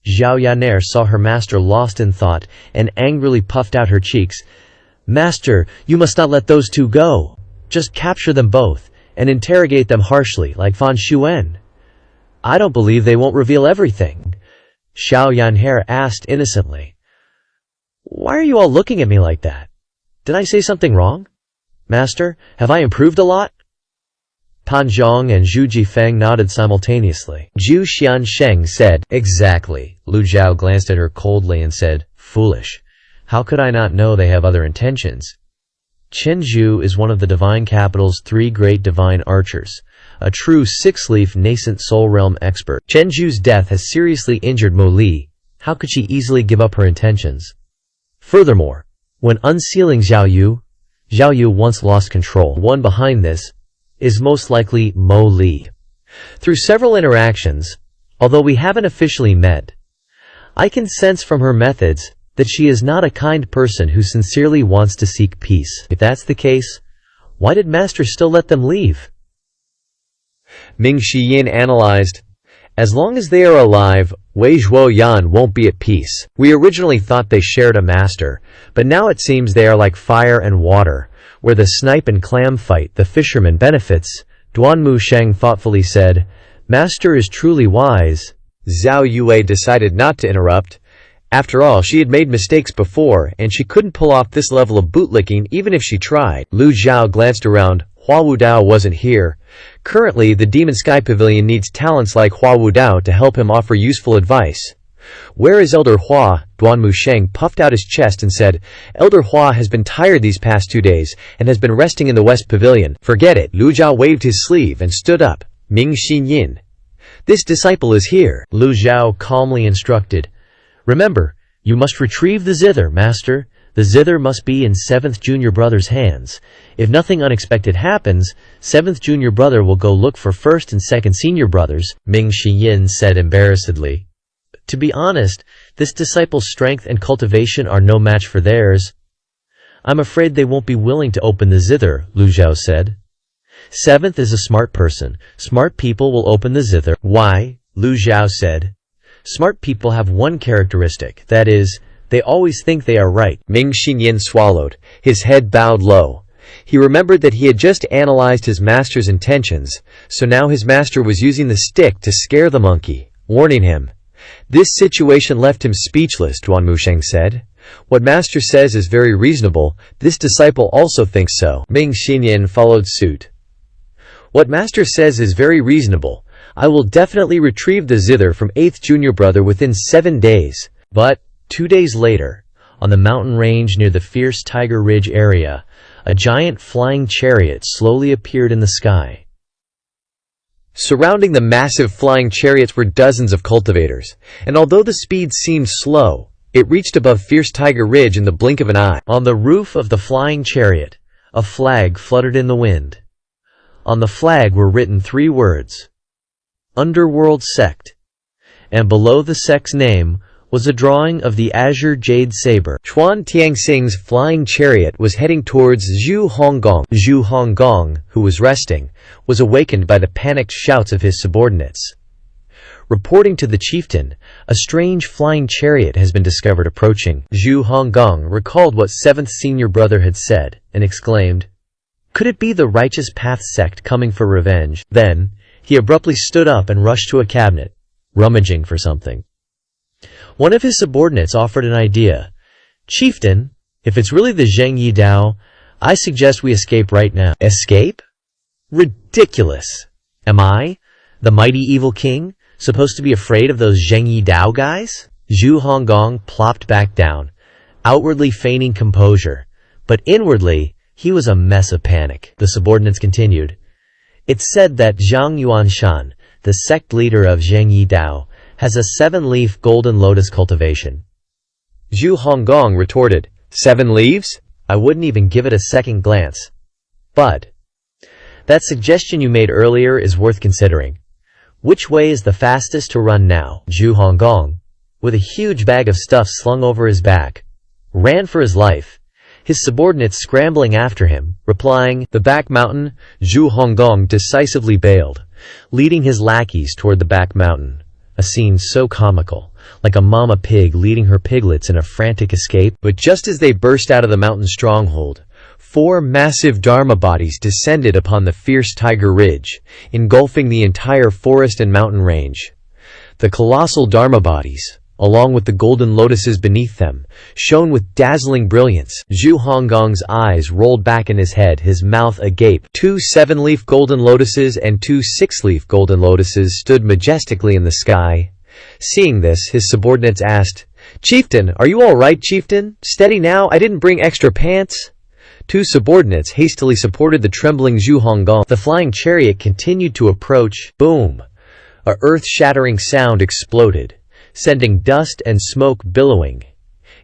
Zhao Yaner saw her master lost in thought and angrily puffed out her cheeks. "Master, you must not let those two go. Just capture them both and interrogate them harshly like Fan Xuan." "I don't believe they won't reveal everything," Xiao Yanher asked innocently. "Why are you all looking at me like that? Did I say something wrong? Master, have I improved a lot?" Pan Zhong and Zhu Jifeng nodded simultaneously. Zhu Xiansheng said, "Exactly." Lu Zhao glanced at her coldly and said, "Foolish. How could I not know they have other intentions?" Chenju is one of the divine capital's 3 great divine archers, a true 6-leaf nascent soul realm expert. Chenju's death has seriously injured Mo Li. How could she easily give up her intentions? Furthermore, when unsealing Zhao Yu once lost control. One behind this is most likely Mo Li. Through several interactions, although we haven't officially met, I can sense from her methods that she is not a kind person who sincerely wants to seek peace. If that's the case, why did Master still let them leave? Ming Shiyin analyzed, "As long as they are alive, Wei Zhuoyan won't be at peace. We originally thought they shared a master, but now it seems they are like fire and water, where the snipe and clam fight, the fisherman benefits." Duan Musheng thoughtfully said, "Master is truly wise." Zhao Yue decided not to interrupt. After all, she had made mistakes before, and she couldn't pull off this level of bootlicking even if she tried. Lu Zhao glanced around. Hua Wudao wasn't here. Currently, the Demon Sky Pavilion needs talents like Hua Wudao to help him offer useful advice. "Where is Elder Hua?" Duan Musheng puffed out his chest and said, "Elder Hua has been tired these past 2 days and has been resting in the West Pavilion." "Forget it." Lu Zhao waved his sleeve and stood up. "Ming Xinyin, this disciple is here." Lu Zhao calmly instructed, "Remember, you must retrieve the zither, Master. The zither must be in 7th Junior Brother's hands. If nothing unexpected happens, 7th Junior Brother will go look for 1st and 2nd Senior Brothers," Ming Shiyin said embarrassedly. "To be honest, this disciple's strength and cultivation are no match for theirs." "I'm afraid they won't be willing to open the zither," Lu Zhao said. 7th is a smart person. Smart people will open the zither. "Why?" Lu Zhao said. "Smart people have one characteristic, that is, they always think they are right." Ming Xinyin swallowed. His head bowed low. He remembered that he had just analyzed his master's intentions, so now his master was using the stick to scare the monkey, warning him. "This situation left him speechless," Duan Musheng said. "What master says is very reasonable. This disciple also thinks so." Ming Xinyin followed suit. "What master says is very reasonable. I will definitely retrieve the zither from 8th Junior Brother within 7 days. But 2 days later, on the mountain range near the fierce Tiger Ridge area, a giant flying chariot slowly appeared in the sky. Surrounding the massive flying chariots were dozens of cultivators, and although the speed seemed slow, it reached above Fierce Tiger Ridge in the blink of an eye. On the roof of the flying chariot, a flag fluttered in the wind. On the flag were written 3 words, Underworld Sect, and below the sect's name was a drawing of the azure jade saber. Chuan Tianxing's flying chariot was heading towards Zhu Honggong. Zhu Honggong, who was resting, was awakened by the panicked shouts of his subordinates. Reporting to the chieftain, a strange flying chariot has been discovered approaching. Zhu Honggong recalled what 7th senior brother had said, and exclaimed, "Could it be the Righteous Path sect coming for revenge?" Then, he abruptly stood up and rushed to a cabinet, rummaging for something. One of his subordinates offered an idea. "Chieftain, if it's really the Zheng Yi Dao, I suggest we escape right now." Escape? Ridiculous! Am I, the mighty evil king, supposed to be afraid of those Zheng Yi Dao guys? Zhu Honggong plopped back down, outwardly feigning composure, but inwardly, he was a mess of panic. The subordinates continued. "It's said that Zhang Yuanshan, the sect leader of Zheng Yi Dao, has a 7-leaf golden lotus cultivation." Zhu Honggong retorted, 7 leaves? I wouldn't even give it a second glance. But that suggestion you made earlier is worth considering. Which way is the fastest to run now? Zhu Honggong, with a huge bag of stuff slung over his back, ran for his life, his subordinates scrambling after him, replying, "The back mountain." Zhu Honggong decisively bailed, leading his lackeys toward the back mountain. A scene so comical, like a mama pig leading her piglets in a frantic escape. But just as they burst out of the mountain stronghold, 4 massive Dharma bodies descended upon the Fierce Tiger Ridge, engulfing the entire forest and mountain range. The colossal Dharma bodies, along with the golden lotuses beneath them, shone with dazzling brilliance. Zhu Honggong's eyes rolled back in his head, his mouth agape. 2 7-leaf golden lotuses and 2 6-leaf golden lotuses stood majestically in the sky. Seeing this, his subordinates asked, "Chieftain, are you all right, Chieftain? Steady now, I didn't bring extra pants." 2 subordinates hastily supported the trembling Zhu Honggong. The flying chariot continued to approach. Boom! A earth-shattering sound exploded, sending dust and smoke billowing.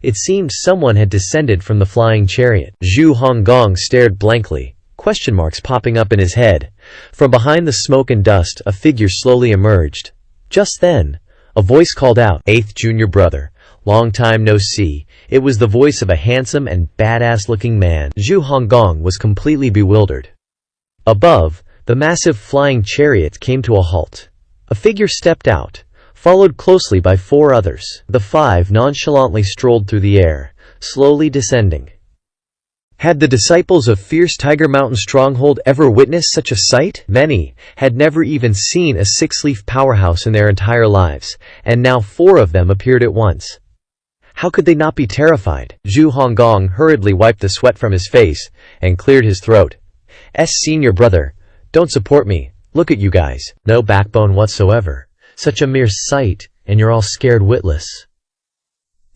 It seemed someone had descended from the flying chariot. Zhu Honggong stared blankly, question marks popping up in his head. From behind the smoke and dust, a figure slowly emerged. Just then, a voice called out, "8th junior brother, long time no see." It was the voice of a handsome and badass-looking man. Zhu Honggong was completely bewildered. Above, the massive flying chariot came to a halt. A figure stepped out, followed closely by 4 others. The 5 nonchalantly strolled through the air, slowly descending. Had the disciples of Fierce Tiger Mountain Stronghold ever witnessed such a sight? Many had never even seen a 6-leaf powerhouse in their entire lives, and now 4 of them appeared at once. How could they not be terrified? Zhu Honggong hurriedly wiped the sweat from his face and cleared his throat. "Senior brother, don't support me. Look at you guys. No backbone whatsoever. Such a mere sight, and you're all scared witless."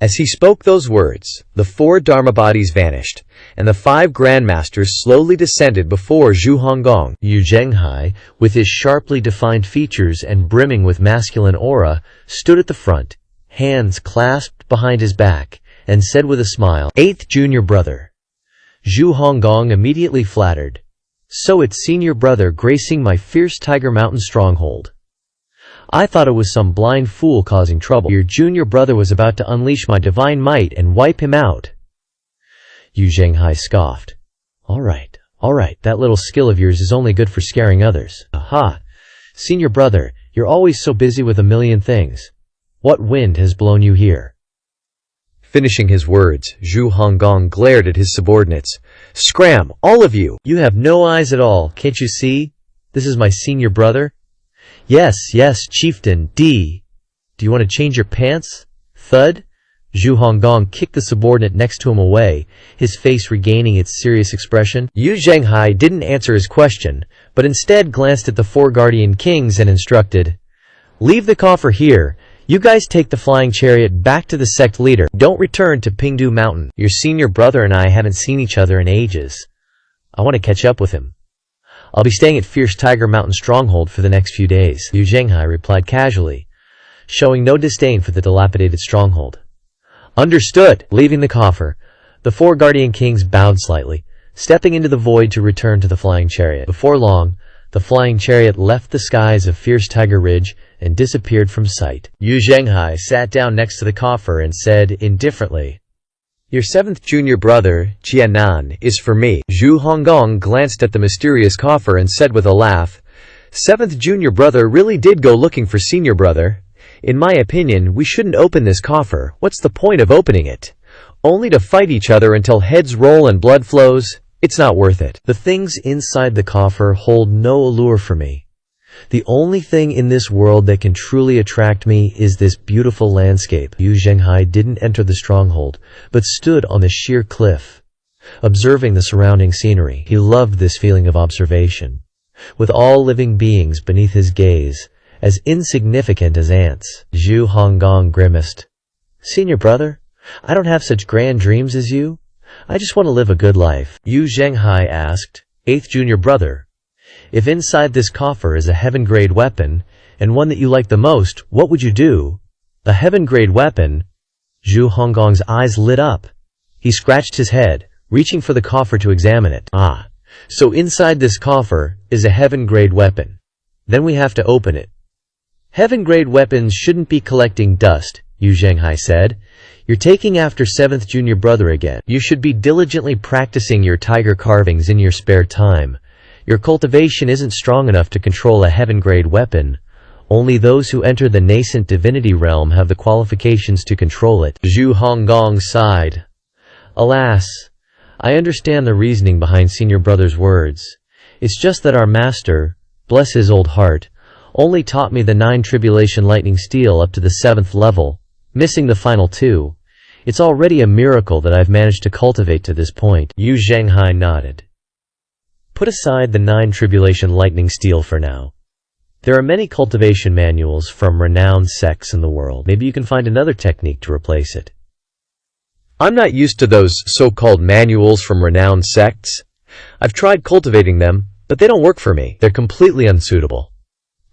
As he spoke those words, the 4 Dharma bodies vanished, and the 5 grandmasters slowly descended before Zhu Honggong. Yu Zhenghai, with his sharply defined features and brimming with masculine aura, stood at the front, hands clasped behind his back, and said with a smile, "8th junior brother." Zhu Honggong immediately flattered, "So it's senior brother gracing my Fierce Tiger Mountain stronghold. I thought it was some blind fool causing trouble. Your junior brother was about to unleash my divine might and wipe him out." Yu Zhenghai scoffed. All right, that little skill of yours is only good for scaring others. Aha! Senior brother, you're always so busy with a million things. What wind has blown you here?" Finishing his words, Zhu Honggong glared at his subordinates. "Scram, all of you! You have no eyes at all, can't you see? This is my senior brother." Yes, Chieftain D. Do you want to change your pants? Thud? Zhu Honggong kicked the subordinate next to him away, his face regaining its serious expression. Yu Zhenghai didn't answer his question, but instead glanced at the 4 guardian kings and instructed, "Leave the coffer here. You guys take the flying chariot back to the sect leader. Don't return to Pingdu Mountain. Your senior brother and I haven't seen each other in ages. I want to catch up with him." I'll be staying at Fierce Tiger Mountain Stronghold for the next few days, Yu Zhenghai replied casually, showing no disdain for the dilapidated stronghold. Understood. Leaving the coffer, the 4 Guardian Kings bowed slightly, stepping into the void to return to the flying chariot. Before long, the flying chariot left the skies of Fierce Tiger Ridge and disappeared from sight. Yu Zhenghai sat down next to the coffer and said indifferently, "Your 7th junior brother, Jianan, is for me." Zhu Honggong glanced at the mysterious coffer and said with a laugh, "7th junior brother really did go looking for senior brother. In my opinion, we shouldn't open this coffer. What's the point of opening it? Only to fight each other until heads roll and blood flows? It's not worth it. The things inside the coffer hold no allure for me. The only thing in this world that can truly attract me is this beautiful landscape." Yu Zhenghai didn't enter the stronghold, but stood on the sheer cliff, observing the surrounding scenery. He loved this feeling of observation, with all living beings beneath his gaze, as insignificant as ants. Zhu Honggong grimaced. "Senior brother, I don't have such grand dreams as you. I just want to live a good life." Yu Zhenghai asked, "8th junior brother, if inside this coffer is a heaven-grade weapon, and one that you like the most, what would you do?" "A heaven-grade weapon?" Zhu Honggong's eyes lit up. He scratched his head, reaching for the coffer to examine it. "Ah, so inside this coffer is a heaven-grade weapon. Then we have to open it." "Heaven-grade weapons shouldn't be collecting dust," Yu Zhenghai said. "You're taking after 7th junior brother again. You should be diligently practicing your tiger carvings in your spare time. Your cultivation isn't strong enough to control a heaven-grade weapon. Only those who enter the nascent divinity realm have the qualifications to control it." Zhu Honggong sighed. "Alas, I understand the reasoning behind senior brother's words. It's just that our master, bless his old heart, only taught me the 9 Tribulation Lightning Steel up to the 7th level, missing the final 2. It's already a miracle that I've managed to cultivate to this point." Yu Zhenghai nodded. "Put aside the 9 Tribulation Lightning Steel for now. There are many cultivation manuals from renowned sects in the world. Maybe you can find another technique to replace it." I'm not used to those so-called manuals from renowned sects. I've tried cultivating them, but they don't work for me. They're completely unsuitable.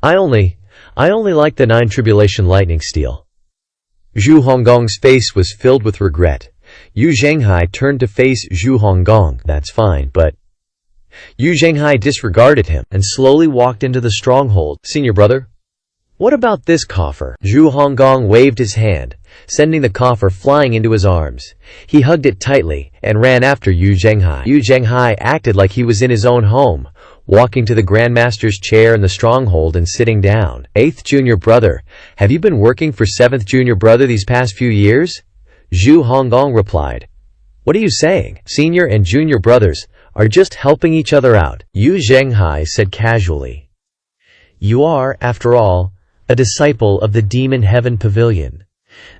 I only like the 9 Tribulation Lightning Steel." Zhu Honggong's face was filled with regret. Yu Zhenghai turned to face Zhu Honggong. "That's fine, but..." Yu Zhenghai disregarded him and slowly walked into the stronghold. "Senior brother, what about this coffer?" Zhu Honggong waved his hand, sending the coffer flying into his arms. He hugged it tightly and ran after Yu Zhenghai. Yu Zhenghai acted like he was in his own home, walking to the Grandmaster's chair in the stronghold and sitting down. "8th junior brother, have you been working for 7th junior brother these past few years?" Zhu Honggong replied. "What are you saying? Senior and junior brothers are just helping each other out," Yu Zhenghai said casually. "You are, after all, a disciple of the Demon Heaven Pavilion.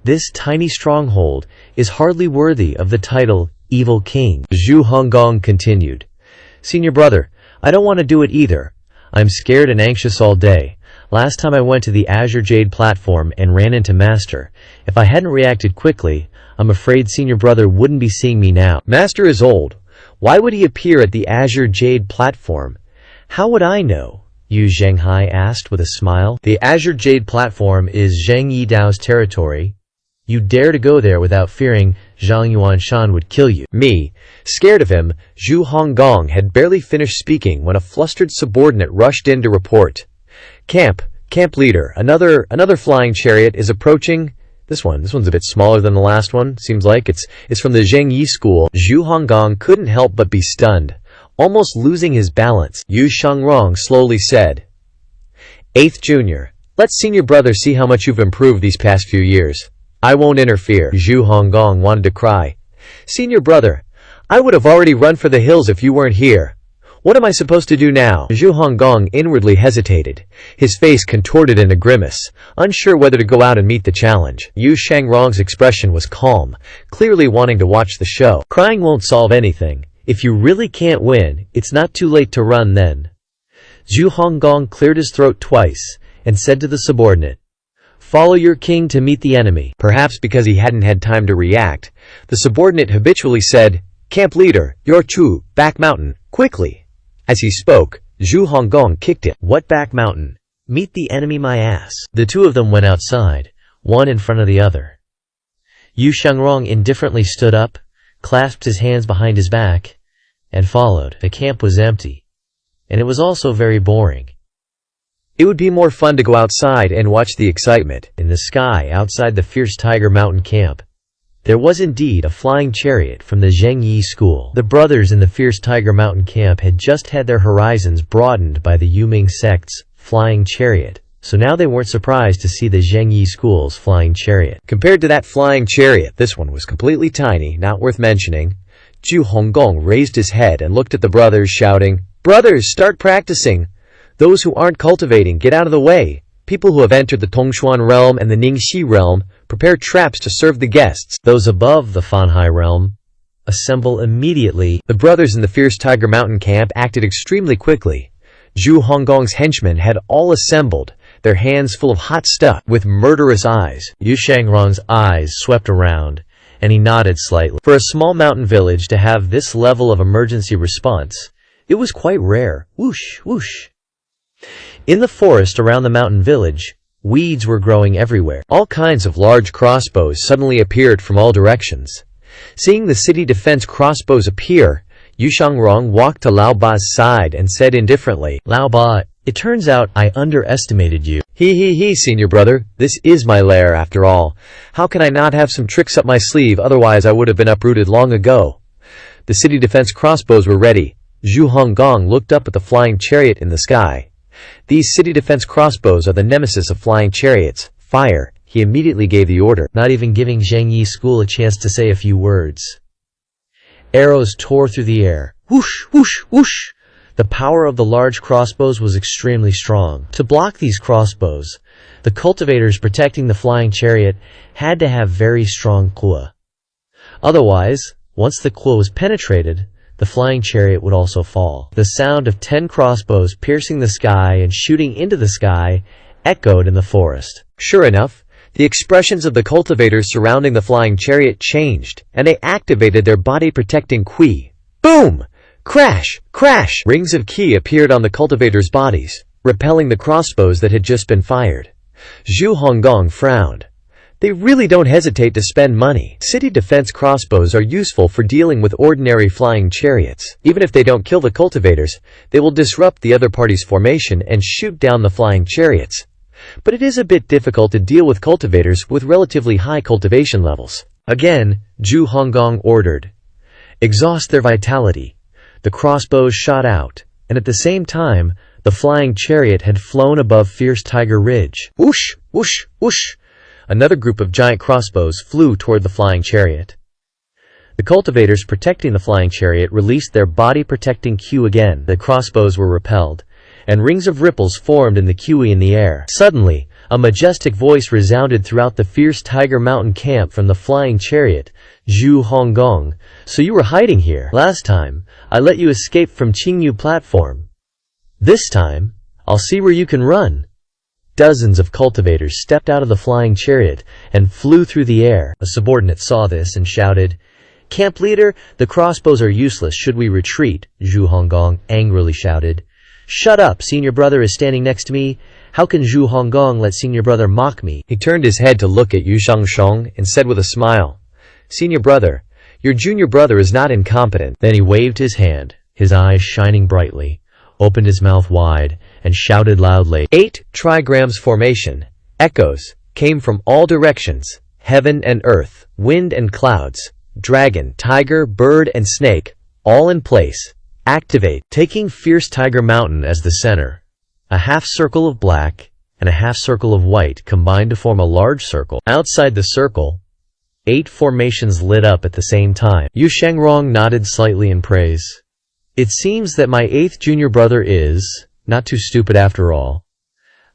This tiny stronghold is hardly worthy of the title Evil King." Zhu Honggong continued. "Senior brother, I don't want to do it either. I'm scared and anxious all day. Last time I went to the Azure Jade platform and ran into Master. If I hadn't reacted quickly, I'm afraid senior brother wouldn't be seeing me now." "Master is old. Why would he appear at the Azure Jade platform?" "How would I know?" Yu Zhenghai asked with a smile. "The Azure Jade platform is Zhang Yidao's territory. You dare to go there without fearing Zhang Yuanshan would kill you." "Me? Scared of him?" Zhu Honggong had barely finished speaking when a flustered subordinate rushed in to report. Camp leader, another flying chariot is approaching. This one's a bit smaller than the last one. Seems like it's from the Zheng Yi school." Zhu Honggong couldn't help but be stunned, almost losing his balance. Yu Shangrong slowly said, "8th junior, let senior brother see how much you've improved these past few years. I won't interfere." Zhu Honggong wanted to cry. "Senior brother, I would have already run for the hills if you weren't here. What am I supposed to do now?" Zhu Honggong inwardly hesitated, his face contorted in a grimace, unsure whether to go out and meet the challenge. Yu Shangrong's expression was calm, clearly wanting to watch the show. "Crying won't solve anything. If you really can't win, it's not too late to run then." Zhu Honggong cleared his throat twice and said to the subordinate, "Follow your king to meet the enemy." Perhaps because he hadn't had time to react, the subordinate habitually said, "Camp leader, your Chu, back mountain, quickly." As he spoke, Zhu Honggong kicked it. What back mountain? Meet the enemy my ass. The two of them went outside, one in front of the other. Yu Shangrong indifferently stood up, clasped his hands behind his back, and followed. The camp was empty, and it was also very boring. It would be more fun to go outside and watch the excitement. In the sky outside the Fierce Tiger Mountain camp, there was indeed a flying chariot from the Zhengyi school. The brothers in the Fierce Tiger Mountain camp had just had their horizons broadened by the Yuming sect's flying chariot, so now they weren't surprised to see the Zhengyi school's flying chariot. Compared to that flying chariot, this one was completely tiny, not worth mentioning. Zhu Honggong raised his head and looked at the brothers, shouting, "Brothers, start practicing! Those who aren't cultivating, get out of the way! People who have entered the Tongshuan realm and the Ningxi realm, prepare traps to serve the guests. Those above the Fanhai realm, assemble immediately." The brothers in the Fierce Tiger Mountain camp acted extremely quickly. Zhu Honggong's henchmen had all assembled, their hands full of hot stuff, with murderous eyes. Yu Shangrong's eyes swept around, and he nodded slightly. For a small mountain village to have this level of emergency response, it was quite rare. Whoosh, whoosh. In the forest around the mountain village, weeds were growing everywhere. All kinds of large crossbows suddenly appeared from all directions. Seeing the city defense crossbows appear, Yu Shangrong walked to Lao Ba's side and said indifferently, "Lao Ba, it turns out I underestimated you." He, senior brother. This is my lair, after all. How can I not have some tricks up my sleeve, otherwise I would have been uprooted long ago. The city defense crossbows were ready. Zhu Honggong looked up at the flying chariot in the sky. These city defense crossbows are the nemesis of flying chariots. Fire. He immediately gave the order, not even giving Zhengyi school a chance to say a few words. Arrows tore through the air. Whoosh, whoosh, whoosh. The power of the large crossbows was extremely strong. To block these crossbows, the cultivators protecting the flying chariot had to have very strong kuwa. Otherwise, once the kuwa was penetrated, the flying chariot would also fall. The sound of 10 crossbows piercing the sky and shooting into the sky echoed in the forest. Sure enough, the expressions of the cultivators surrounding the flying chariot changed, and they activated their body-protecting ki. Boom! Crash! Crash! Rings of ki appeared on the cultivators' bodies, repelling the crossbows that had just been fired. Zhu Honggong frowned. They really don't hesitate to spend money. City defense crossbows are useful for dealing with ordinary flying chariots. Even if they don't kill the cultivators, they will disrupt the other party's formation and shoot down the flying chariots. But it is a bit difficult to deal with cultivators with relatively high cultivation levels. Again, Zhu Honggong ordered, "Exhaust their vitality." The crossbows shot out, and at the same time, the flying chariot had flown above Fierce Tiger Ridge. Whoosh! Whoosh! Whoosh! Another group of giant crossbows flew toward the flying chariot. The cultivators protecting the flying chariot released their body-protecting ki again. The crossbows were repelled, and rings of ripples formed in the ki in the air. Suddenly, a majestic voice resounded throughout the Fierce Tiger Mountain camp from the flying chariot. "Zhu Honggong, so you were hiding here. Last time, I let you escape from Qingyu platform. This time, I'll see where you can run." Dozens of cultivators stepped out of the flying chariot and flew through the air. A subordinate saw this and shouted, "Camp leader, the crossbows are useless. Should we retreat?" Zhu Honggong angrily shouted. "Shut up, senior brother is standing next to me. How can Zhu Honggong let senior brother mock me?" He turned his head to look at Yu Shangshong and said with a smile, "Senior brother, your junior brother is not incompetent." Then he waved his hand, his eyes shining brightly, opened his mouth wide, and shouted loudly. 8 trigrams formation. Echoes came from all directions, heaven and earth, wind and clouds, dragon, tiger, bird, and snake, all in place. Activate. Taking Fierce Tiger Mountain as the center, a half circle of black and a half circle of white combined to form a large circle. Outside the circle, 8 formations lit up at the same time. Yu Shangrong nodded slightly in praise. "It seems that my 8th junior brother is not too stupid after all."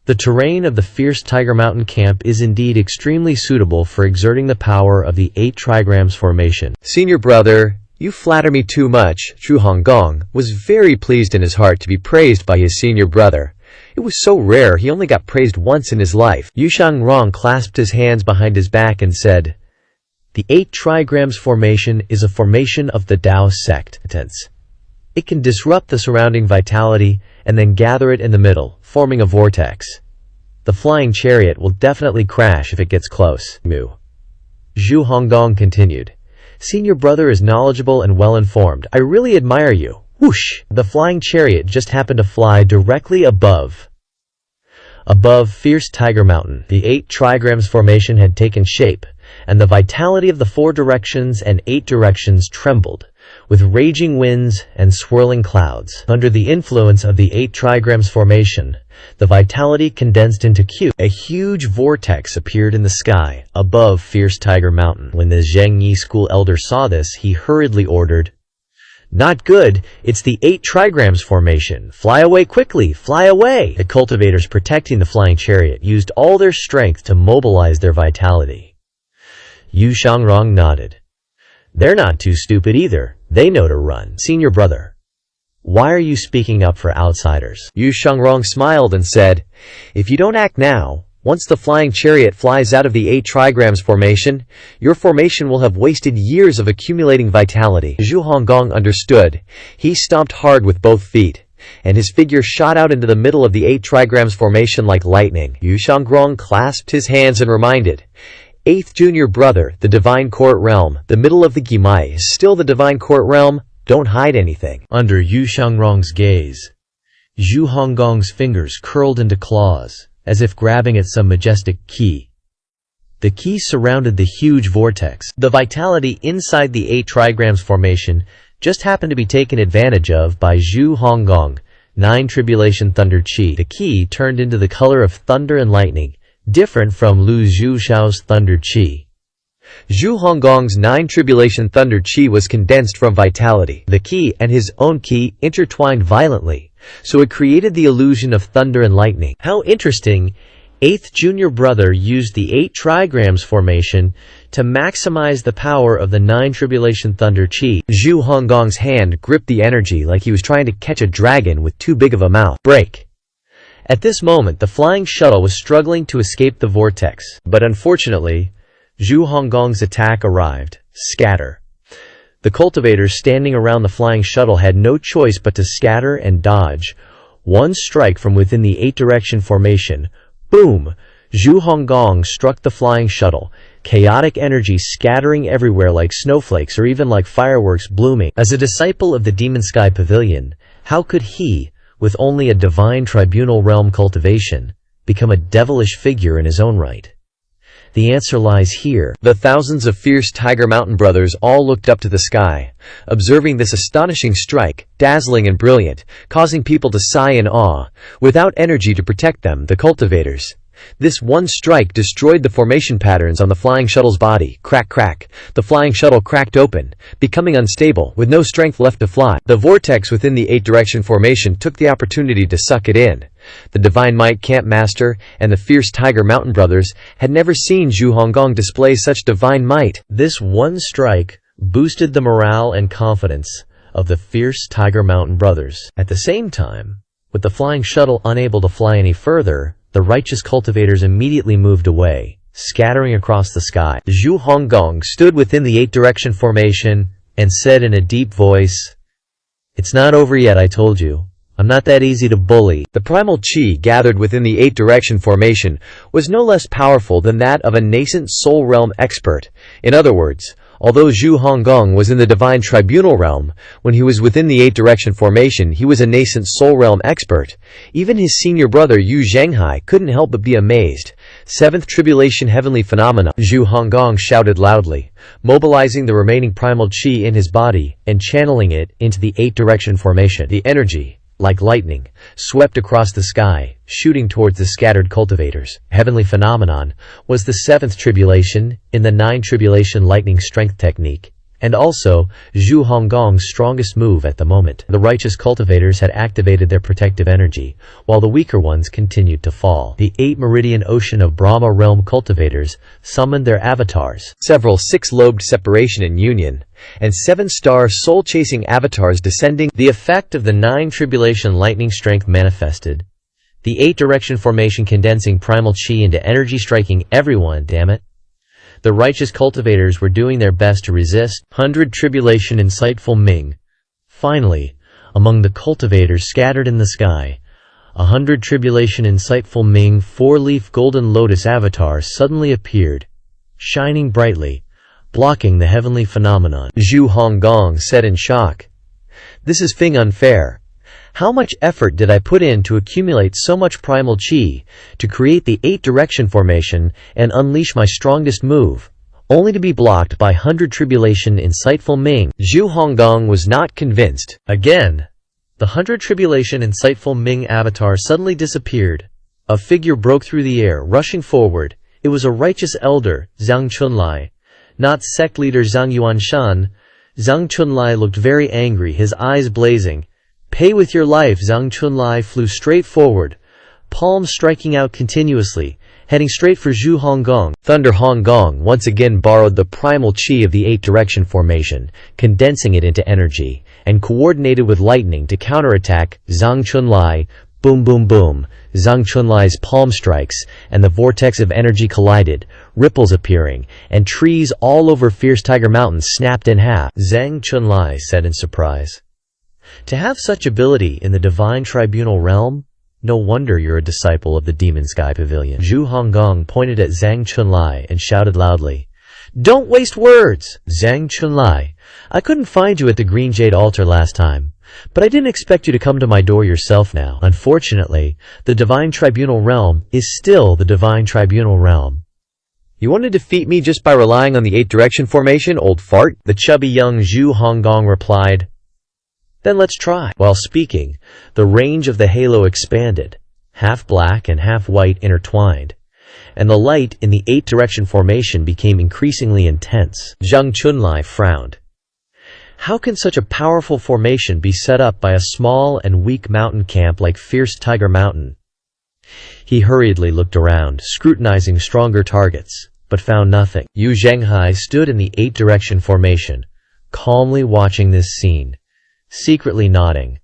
The terrain of the Fierce Tiger Mountain camp is indeed extremely suitable for exerting the power of the 8 trigrams formation. "Senior brother, you flatter me too much." Zhu Honggong was very pleased in his heart to be praised by his senior brother. It was so rare he only got praised once in his life. Yu Shangrong clasped his hands behind his back and said, "The 8 trigrams formation is a formation of the Tao sect. It can disrupt the surrounding vitality and then gather it in the middle, forming a vortex. The flying chariot will definitely crash if it gets close. Mu. Zhu Honggong continued. Senior brother is knowledgeable and well-informed. I really admire you. Whoosh! The flying chariot just happened to fly directly above Fierce Tiger Mountain. The 8 trigrams formation had taken shape, and the vitality of the 4 directions and 8 directions trembled, with raging winds and swirling clouds. Under the influence of the 8 trigrams formation, the vitality condensed into Q. A huge vortex appeared in the sky above Fierce Tiger Mountain. When the Zhengyi school elder saw this, he hurriedly ordered, "Not good, it's the 8 trigrams formation. Fly away quickly, fly away!" The cultivators protecting the flying chariot used all their strength to mobilize their vitality. Yu Shangrong nodded. They're not too stupid either. They know to run. Senior brother, why are you speaking up for outsiders? Yu Shangrong smiled and said, "If you don't act now, once the flying chariot flies out of the 8 trigrams formation, your formation will have wasted years of accumulating vitality." Zhu Honggong understood. He stomped hard with both feet, and his figure shot out into the middle of the 8 trigrams formation like lightning. Yu Shangrong clasped his hands and reminded, "Eighth junior brother, the divine court realm, the middle of the Gimai is still the divine court realm. Don't hide anything." Under Yu Shangrong's gaze, Zhu Honggong's fingers curled into claws, as if grabbing at some majestic key. The key surrounded the huge vortex. The vitality inside the 8 trigrams formation just happened to be taken advantage of by Zhu Honggong. 9 Tribulation Thunder Chi. The key turned into the color of thunder and lightning, different from Lu Zhuxiao's Thunder Chi. Zhu Honggong's 9 Tribulation Thunder Chi was condensed from vitality. The key and his own key intertwined violently, so it created the illusion of thunder and lightning. How interesting! 8th junior brother used the 8 trigrams formation to maximize the power of the 9 Tribulation Thunder Chi. Zhu Honggong's hand gripped the energy like he was trying to catch a dragon with too big of a mouth. Break! At this moment, the flying shuttle was struggling to escape the vortex, but unfortunately, Zhu Honggong's attack arrived. Scatter. The cultivators standing around the flying shuttle had no choice but to scatter and dodge. One strike from within the 8-direction formation. Boom! Zhu Honggong struck the flying shuttle, chaotic energy scattering everywhere like snowflakes or even like fireworks blooming. As a disciple of the Demon Sky Pavilion, how could he, with only a divine tribunal realm cultivation, become a devilish figure in his own right? The answer lies here. The thousands of fierce Tiger Mountain brothers all looked up to the sky, observing this astonishing strike, dazzling and brilliant, causing people to sigh in awe. Without energy to protect them, the cultivators, this one strike destroyed the formation patterns on the flying shuttle's body. Crack, crack. The flying shuttle cracked open, becoming unstable, with no strength left to fly. The vortex within the 8-direction formation took the opportunity to suck it in. The Divine Might Camp Master and the fierce Tiger Mountain brothers had never seen Zhu Honggong display such divine might. This one strike boosted the morale and confidence of the fierce Tiger Mountain brothers. At the same time, with the flying shuttle unable to fly any further, the righteous cultivators immediately moved away, scattering across the sky. Zhu Honggong stood within the 8-direction formation and said in a deep voice, "It's not over yet, I told you. I'm not that easy to bully." The primal chi gathered within the 8-direction formation was no less powerful than that of a nascent soul realm expert. In other words, although Zhu Honggong was in the divine tribunal realm, when he was within the 8-direction formation he was a nascent soul realm expert. Even his senior brother Yu Zhenghai couldn't help but be amazed. 7th Tribulation Heavenly Phenomena. Zhu Honggong shouted loudly, mobilizing the remaining primal chi in his body and channeling it into the 8-direction formation. The energy, like lightning, swept across the sky, shooting towards the scattered cultivators. Heavenly Phenomenon was the 7th Tribulation in the 9 Tribulation Lightning Strength Technique, and also Zhu Honggong's strongest move at the moment. The righteous cultivators had activated their protective energy, while the weaker ones continued to fall. The 8-Meridian Ocean of Brahma Realm cultivators summoned their avatars. Several 6-lobed separation and union, and 7-star soul-chasing avatars descending. The effect of the 9 Tribulation Lightning Strength manifested. The 8-direction formation condensing primal chi into energy, striking everyone, damn it. The righteous cultivators were doing their best to resist. 100 Tribulation Insightful Ming. Finally, Among the cultivators scattered in the sky, 100 tribulation insightful Ming four-leaf golden lotus avatars suddenly appeared, shining brightly, blocking the heavenly phenomenon. Zhu Honggong said in shock. This is fing unfair. How much effort did I put in to accumulate so much primal chi, to create the 8-direction formation and unleash my strongest move, only to be blocked by 100 tribulation insightful Ming? Zhu Honggong was not convinced. Again, the 100 tribulation insightful Ming avatar suddenly disappeared. A figure broke through the air, rushing forward. It was a righteous elder, Zhang Chunlai, not sect leader Zhang Yuanshan. Zhang Chunlai looked very angry, his eyes blazing. Pay with your life. Zhang Chunlai flew straight forward, palms striking out continuously, heading straight for Zhu Honggong. Thunder Honggong once again borrowed the primal chi of the 8-direction formation, condensing it into energy, and coordinated with lightning to counterattack Zhang Chunlai. Boom boom boom. Zhang Chunlai's palm strikes, and the vortex of energy collided, ripples appearing, and trees all over Fierce Tiger Mountain snapped in half. Zhang Chunlai said in surprise. To have such ability in the divine tribunal realm? No wonder you're a disciple of the Demon Sky Pavilion. Zhu Honggong pointed at Zhang Chunlai and shouted loudly, "Don't waste words! Zhang Chunlai, I couldn't find you at the Green Jade Altar last time, but I didn't expect you to come to my door yourself now. Unfortunately, the Divine Tribunal Realm is still the Divine Tribunal Realm." You want to defeat me just by relying on the 8-direction formation, old fart? The chubby young Zhu Honggong replied. Then let's try. While speaking, the range of the halo expanded, half black and half white intertwined, and the light in the 8-direction formation became increasingly intense. Zhang Chunlai frowned. How can such a powerful formation be set up by a small and weak mountain camp like Fierce Tiger Mountain? He hurriedly looked around, scrutinizing stronger targets, but found nothing. Yu Zhenghai stood in the 8-direction formation, calmly watching this scene, secretly nodding.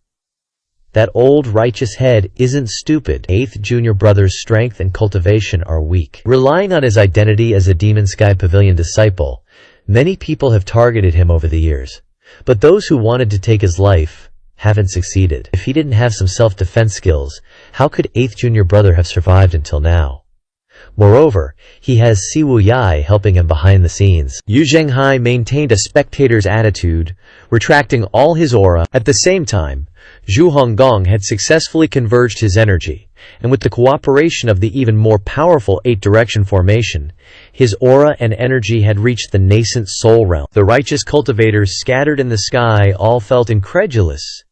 That old righteous head isn't stupid. 8th junior brother's strength and cultivation are weak. Relying on his identity as a Demon Sky Pavilion disciple, many people have targeted him over the years. But those who wanted to take his life haven't succeeded. If he didn't have some self-defense skills, how could 8th junior brother have survived until now? Moreover, he has Siwu Yai helping him behind the scenes. Yu Zhenghai maintained a spectator's attitude, retracting all his aura. At the same time, Zhu Honggong had successfully converged his energy, and with the cooperation of the even more powerful 8-direction formation, his aura and energy had reached the nascent soul realm. The righteous cultivators scattered in the sky all felt incredulous.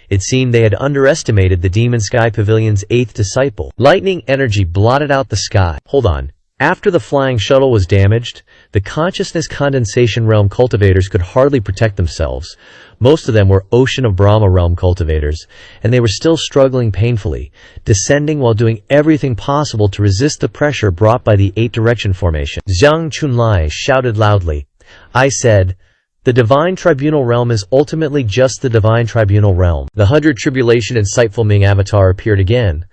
It seemed they had underestimated the Demon Sky Pavilion's 8th disciple. Lightning energy blotted out the sky. Hold on. After the flying shuttle was damaged, the consciousness condensation realm cultivators could hardly protect themselves. Most of them were Ocean of Brahma realm cultivators, and they were still struggling painfully, descending while doing everything possible to resist the pressure brought by the 8-direction formation. Zhang Chunlai shouted loudly. I said, the Divine Tribunal Realm is ultimately just the Divine Tribunal Realm. The 100 tribulation insightful Ming avatar appeared again,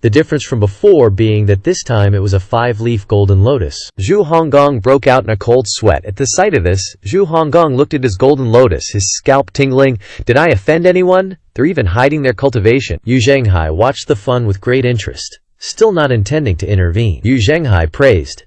the difference from before being that this time it was a 5-leaf golden lotus. Zhu Honggong broke out in a cold sweat. At the sight of this, Zhu Honggong looked at his golden lotus, his scalp tingling. Did I offend anyone? They're even hiding their cultivation. Yu Zhenghai watched the fun with great interest, still not intending to intervene. Yu Zhenghai praised.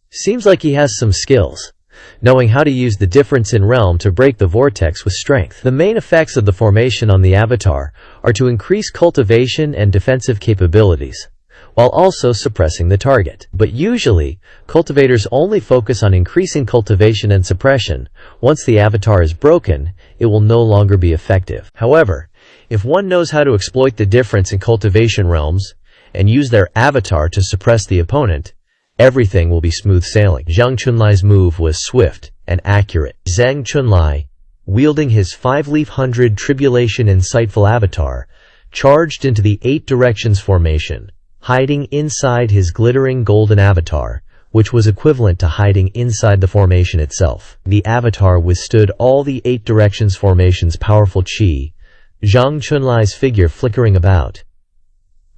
Seems like he has some skills, knowing how to use the difference in realm to break the vortex with strength. The main effects of the formation on the avatar are to increase cultivation and defensive capabilities, while also suppressing the target. But usually, cultivators only focus on increasing cultivation and suppression. Once the avatar is broken, it will no longer be effective. However, if one knows how to exploit the difference in cultivation realms, and use their avatar to suppress the opponent, everything will be smooth sailing. Zhang Chunlai's move was swift and accurate. Zhang Chunlai, wielding his 5-leaf 100 tribulation insightful avatar, charged into the 8 directions formation, hiding inside his glittering golden avatar, which was equivalent to hiding inside the formation itself. The avatar withstood all the 8 directions formation's powerful chi, Zhang Chunlai's figure flickering about.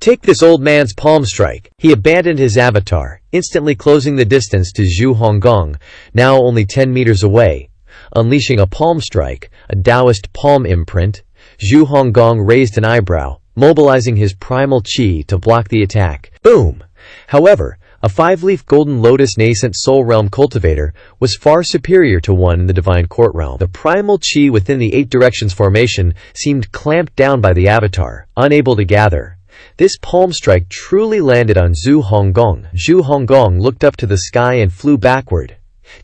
Take this old man's palm strike. He abandoned his avatar, instantly closing the distance to Zhu Honggong, now only 10 meters away. Unleashing a palm strike, a Taoist palm imprint, Zhu Honggong raised an eyebrow, mobilizing his primal chi to block the attack. Boom! However, a 5-leaf golden lotus nascent soul realm cultivator was far superior to one in the divine court realm. The primal chi within the 8 directions formation seemed clamped down by the avatar, unable to gather. This palm strike truly landed on Zhu Honggong. Zhu Honggong looked up to the sky and flew backward.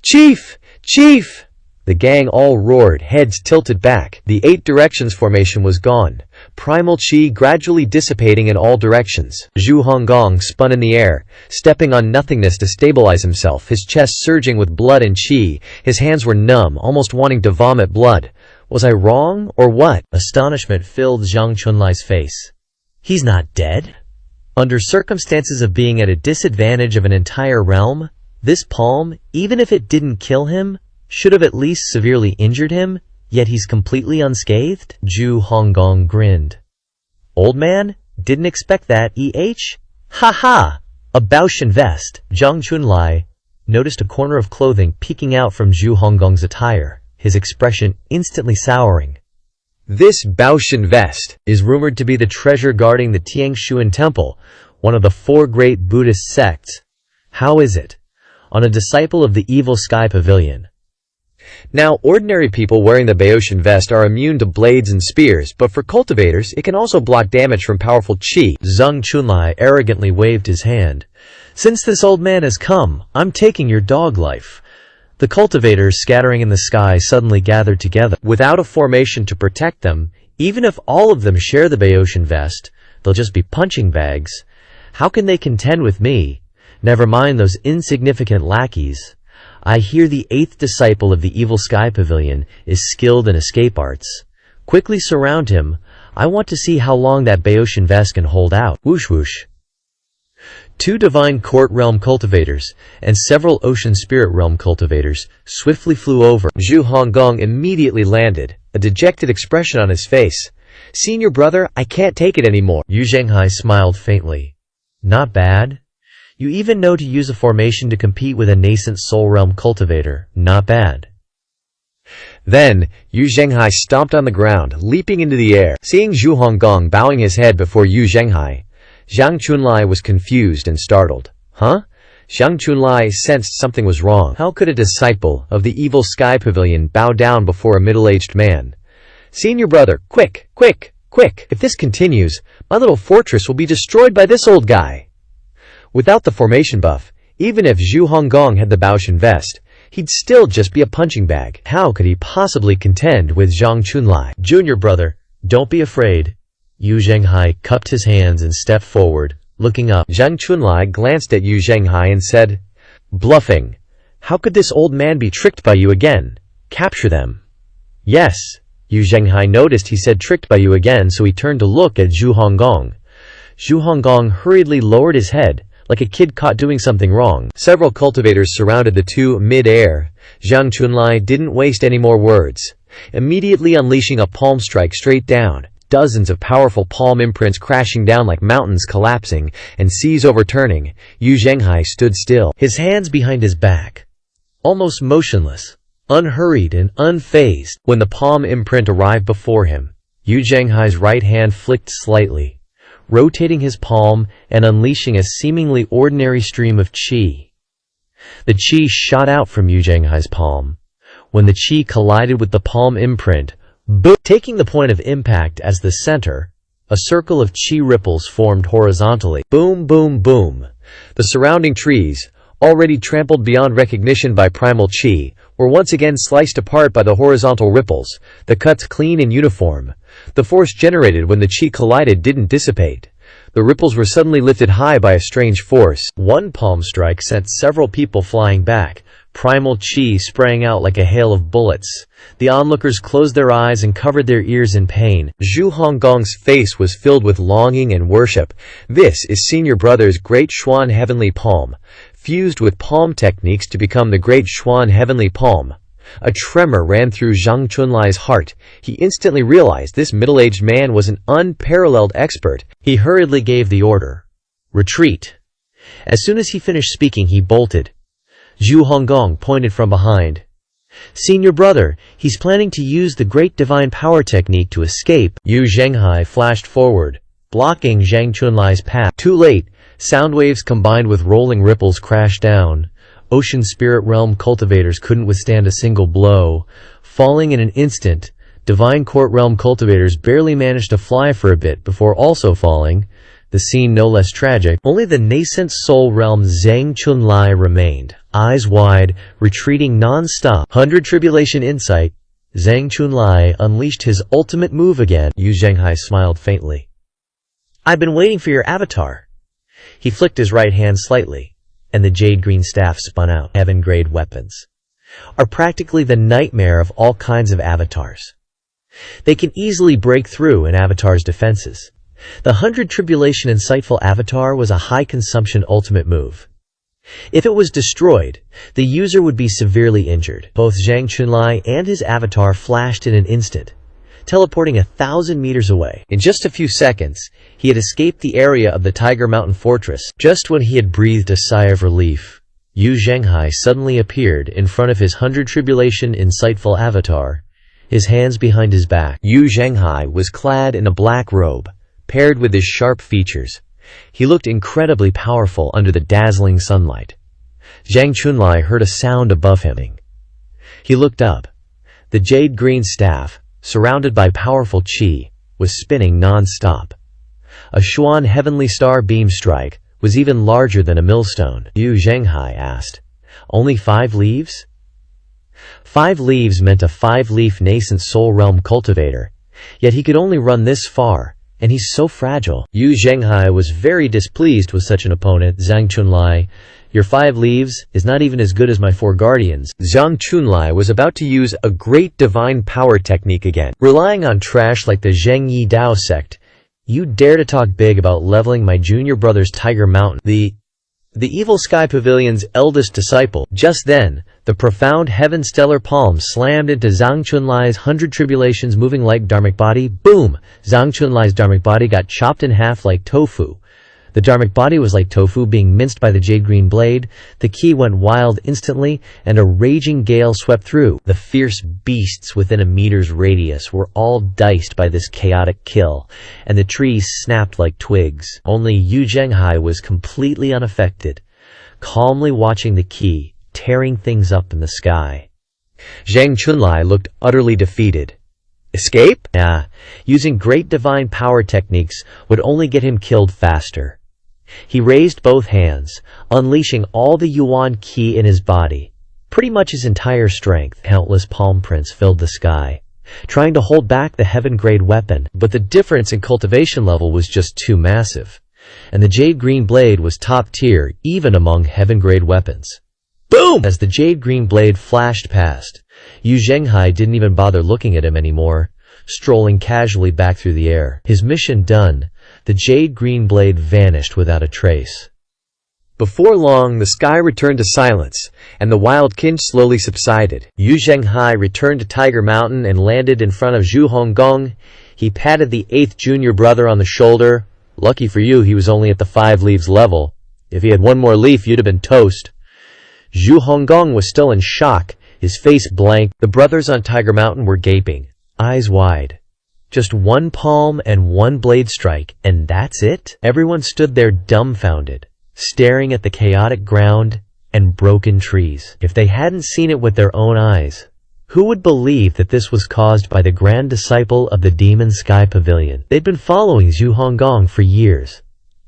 "Chief! Chief!" The gang all roared, heads tilted back. The 8 directions formation was gone, primal chi gradually dissipating in all directions. Zhu Honggong spun in the air, stepping on nothingness to stabilize himself, his chest surging with blood and chi. His hands were numb, almost wanting to vomit blood. Was I wrong, or what? Astonishment filled Zhang Chunlai's face. He's not dead? Under circumstances of being at a disadvantage of an entire realm, this palm, even if it didn't kill him, should have at least severely injured him, yet he's completely unscathed? Zhu Honggong grinned. Old man? Didn't expect that, Ha ha! A Baoshan vest. Zhang Chunlai noticed a corner of clothing peeking out from Zhu Honggong's attire, his expression instantly souring. This Baoshan vest is rumored to be the treasure guarding the Tiangshuan Temple, one of the 4 great Buddhist sects. How is it? On a disciple of the evil sky pavilion. Now, ordinary people wearing the Baoshan vest are immune to blades and spears, but for cultivators, it can also block damage from powerful chi. Zhang Chunlai arrogantly waved his hand. Since this old man has come, I'm taking your dog life. The cultivators scattering in the sky suddenly gathered together. Without a formation to protect them, even if all of them share the Baoshan vest, they'll just be punching bags. How can they contend with me? Never mind those insignificant lackeys. I hear the 8th disciple of the evil sky pavilion is skilled in escape arts. Quickly surround him. I want to see how long that Baoshan vest can hold out. Whoosh whoosh. 2 divine court realm cultivators and several ocean spirit realm cultivators swiftly flew over. Zhu Honggong immediately landed, a dejected expression on his face. Senior brother, I can't take it anymore. Yu Zhenghai smiled faintly. Not bad. You even know to use a formation to compete with a nascent soul realm cultivator. Not bad. Then, Yu Zhenghai stomped on the ground, leaping into the air. Seeing Zhu Honggong bowing his head before Yu Zhenghai, Zhang Chunlai was confused and startled. Huh? Zhang Chunlai sensed something was wrong. How could a disciple of the evil sky pavilion bow down before a middle-aged man? Senior brother, quick, quick, quick! If this continues, my little fortress will be destroyed by this old guy. Without the formation buff, even if Zhu Honggong had the Baoshan vest, he'd still just be a punching bag. How could he possibly contend with Zhang Chunlai? Junior brother, don't be afraid. Yu Zhenghai cupped his hands and stepped forward, looking up. Zhang Chunlai glanced at Yu Zhenghai and said, Bluffing. How could this old man be tricked by you again? Capture them. Yes. Yu Zhenghai noticed he said tricked by you again, so he turned to look at Zhu Honggong. Zhu Honggong hurriedly lowered his head, like a kid caught doing something wrong. Several cultivators surrounded the 2 mid-air. Zhang Chunlai didn't waste any more words. Immediately unleashing a palm strike straight down, dozens of powerful palm imprints crashing down like mountains collapsing and seas overturning, Yu Zhenghai stood still, his hands behind his back, almost motionless, unhurried and unfazed. When the palm imprint arrived before him, Yu Zhenghai's right hand flicked slightly, rotating his palm and unleashing a seemingly ordinary stream of chi. The chi shot out from Yu Zhenghai's palm. When the chi collided with the palm imprint, boom! Taking the point of impact as the center, a circle of chi ripples formed horizontally. Boom, boom, boom. The surrounding trees, already trampled beyond recognition by primal chi, were once again sliced apart by the horizontal ripples, the cuts clean and uniform. The force generated when the chi collided didn't dissipate. The ripples were suddenly lifted high by a strange force. One palm strike sent several people flying back, primal chi spraying out like a hail of bullets. The onlookers closed their eyes and covered their ears in pain. Zhu Honggong's face was filled with longing and worship. This is Senior Brother's Great Xuan Heavenly Palm, fused with palm techniques to become the Great Xuan Heavenly Palm. A tremor ran through Zhang Chunlai's heart. He instantly realized this middle-aged man was an unparalleled expert. He hurriedly gave the order. Retreat. As soon as he finished speaking, he bolted. Zhu Honggong pointed from behind. Senior brother, he's planning to use the great divine power technique to escape. Yu Zhenghai flashed forward, blocking Zhang Chunlai's path. Too late, sound waves combined with rolling ripples crashed down. Ocean spirit realm cultivators couldn't withstand a single blow. Falling in an instant, divine court realm cultivators barely managed to fly for a bit before also falling. The scene no less tragic. Only the nascent soul realm Zhang Chunlai remained, eyes wide, retreating non-stop. 100 Tribulation Insight. Zhang Chunlai unleashed his ultimate move again. Yu Zhenghai smiled faintly. I've been waiting for your avatar. He flicked his right hand slightly, and the jade green staff spun out. Heaven-grade weapons are practically the nightmare of all kinds of avatars. They can easily break through an avatar's defenses. The 100 Tribulation Insightful Avatar was a high-consumption ultimate move. If it was destroyed, the user would be severely injured. Both Zhang Chunlai and his avatar flashed in an instant, teleporting 1,000 meters away. In just a few seconds, he had escaped the area of the Tiger Mountain Fortress. Just when he had breathed a sigh of relief, Yu Zhenghai suddenly appeared in front of his 100 Tribulation Insightful Avatar, his hands behind his back. Yu Zhenghai was clad in a black robe, paired with his sharp features. He looked incredibly powerful under the dazzling sunlight. Zhang Chunlai heard a sound above him. He looked up. The jade green staff, surrounded by powerful qi, was spinning non-stop. A Xuan heavenly star beam strike was even larger than a millstone. Yu Zhenghai asked, "Only 5 leaves?" 5 leaves meant a 5-leaf nascent soul realm cultivator, yet he could only run this far, and he's so fragile. Yu Zhenghai was very displeased with such an opponent. Zhang Chunlai, your 5 leaves is not even as good as my 4 guardians. Zhang Chunlai was about to use a great divine power technique again. Relying on trash like the Zheng Yi Dao sect, you dare to talk big about leveling my junior brother's Tiger Mountain. The evil Sky Pavilion's eldest disciple. Just then, the profound heaven stellar palm slammed into Zhang Chunlai's 100 Tribulations moving light dharmic body. Boom! Zhang Chunlai's dharmic body got chopped in half like tofu. The dharmic body was like tofu being minced by the jade green blade. The ki went wild instantly, and a raging gale swept through. The fierce beasts within a meter's radius were all diced by this chaotic kill, and the trees snapped like twigs. Only Yu Zhenghai was completely unaffected, calmly watching the ki tearing things up in the sky. Zhang Chunlai looked utterly defeated. Escape? Nah, using great divine power techniques would only get him killed faster. He raised both hands, unleashing all the Yuan Qi in his body, pretty much his entire strength. Countless palm prints filled the sky, trying to hold back the heaven-grade weapon, but the difference in cultivation level was just too massive, and the jade green blade was top tier even among heaven-grade weapons. Boom! As the jade green blade flashed past, Yu Zhenghai didn't even bother looking at him anymore, strolling casually back through the air. His mission done, the jade green blade vanished without a trace. Before long, the sky returned to silence, and the wild kinch slowly subsided. Yu Zhenghai returned to Tiger Mountain and landed in front of Zhu Honggong. He patted the 8th junior brother on the shoulder. Lucky for you, he was only at the 5 leaves level. If he had 1 more leaf, you'd have been toast. Zhu Honggong was still in shock, his face blank. The brothers on Tiger Mountain were gaping, eyes wide. Just 1 palm and 1 blade strike, and that's it? Everyone stood there dumbfounded, staring at the chaotic ground and broken trees. If they hadn't seen it with their own eyes, who would believe that this was caused by the grand disciple of the Demon Sky Pavilion? They'd been following Zhu Honggong for years,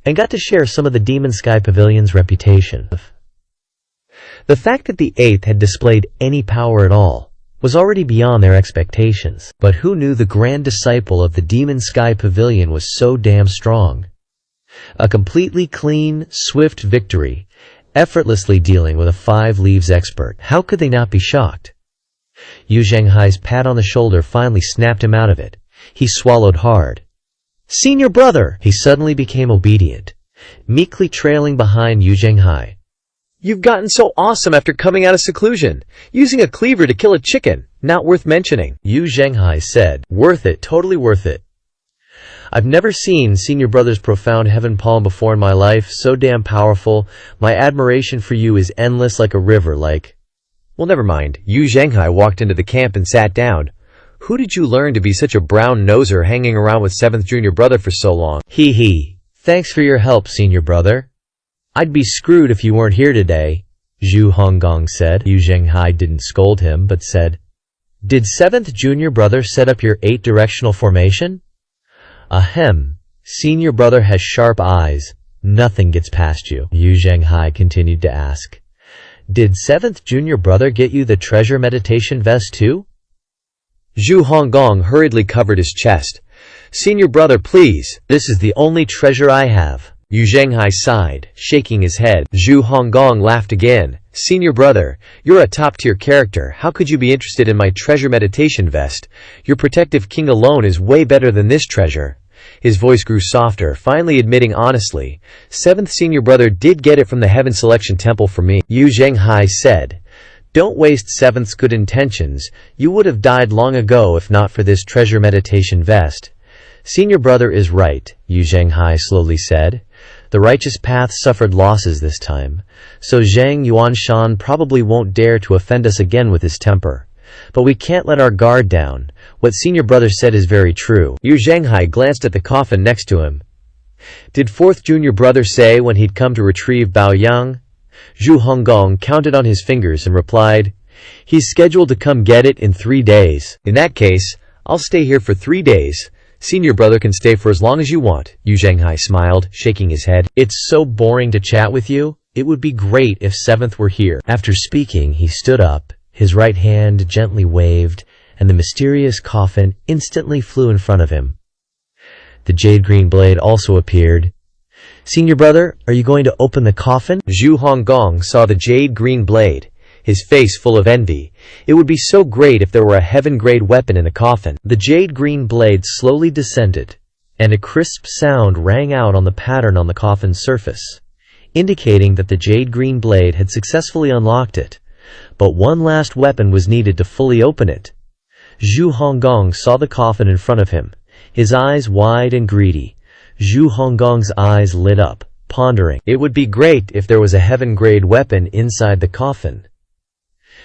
and got to share some of the Demon Sky Pavilion's reputation. The fact that the 8th had displayed any power at all was already beyond their expectations. But who knew the grand disciple of the Demon Sky Pavilion was so damn strong? A completely clean, swift victory, effortlessly dealing with a 5 leaves expert. How could they not be shocked? Yu Zhenghai's pat on the shoulder finally snapped him out of it. He swallowed hard. Senior brother! He suddenly became obedient, meekly trailing behind Yu Zhenghai. You've gotten so awesome after coming out of seclusion. Using a cleaver to kill a chicken. Not worth mentioning. Yu Zhenghai said. Worth it, totally worth it. I've never seen Senior Brother's profound heaven palm before in my life. So damn powerful. My admiration for you is endless like a river, like... Well, never mind. Yu Zhenghai walked into the camp and sat down. Who did you learn to be such a brown noser hanging around with 7th junior brother for so long? Hee hee. Thanks for your help, senior brother. I'd be screwed if you weren't here today, Zhu Honggong said. Yu Zhenghai didn't scold him, but said, Did 7th junior brother set up your 8-directional formation? Ahem. Senior brother has sharp eyes. Nothing gets past you. Yu Zhenghai continued to ask. Did 7th junior brother get you the treasure meditation vest too? Zhu Honggong hurriedly covered his chest. Senior brother, please. This is the only treasure I have. Yu Zhenghai sighed, shaking his head. Zhu Honggong laughed again. Senior brother, you're a top-tier character. How could you be interested in my treasure meditation vest? Your protective king alone is way better than this treasure. His voice grew softer, finally admitting honestly, 7th senior brother did get it from the Heaven Selection Temple for me. Yu Zhenghai said, Don't waste 7th's good intentions. You would have died long ago if not for this treasure meditation vest. Senior brother is right, Yu Zhenghai slowly said. The righteous path suffered losses this time, so Zhang Yuanshan probably won't dare to offend us again with his temper. But we can't let our guard down. What senior brother said is very true. Yu Zhenghai glanced at the coffin next to him. Did 4th junior brother say when he'd come to retrieve Bao Yang? Zhu Honggong counted on his fingers and replied, He's scheduled to come get it in 3 days. In that case, I'll stay here for 3 days. Senior brother can stay for as long as you want. Yu Zhenghai smiled, shaking his head. It's so boring to chat with you. It would be great if 7th were here. After speaking, he stood up, his right hand gently waved, and the mysterious coffin instantly flew in front of him. The jade green blade also appeared. Senior brother, are you going to open the coffin? Zhu Honggong saw the jade green blade, his face full of envy. It would be so great if there were a heaven-grade weapon in the coffin. The jade green blade slowly descended, and a crisp sound rang out on the pattern on the coffin's surface, indicating that the jade green blade had successfully unlocked it. But one last weapon was needed to fully open it. Zhu Honggong saw the coffin in front of him, his eyes wide and greedy. Zhu Honggong's eyes lit up, pondering. It would be great if there was a heaven-grade weapon inside the coffin.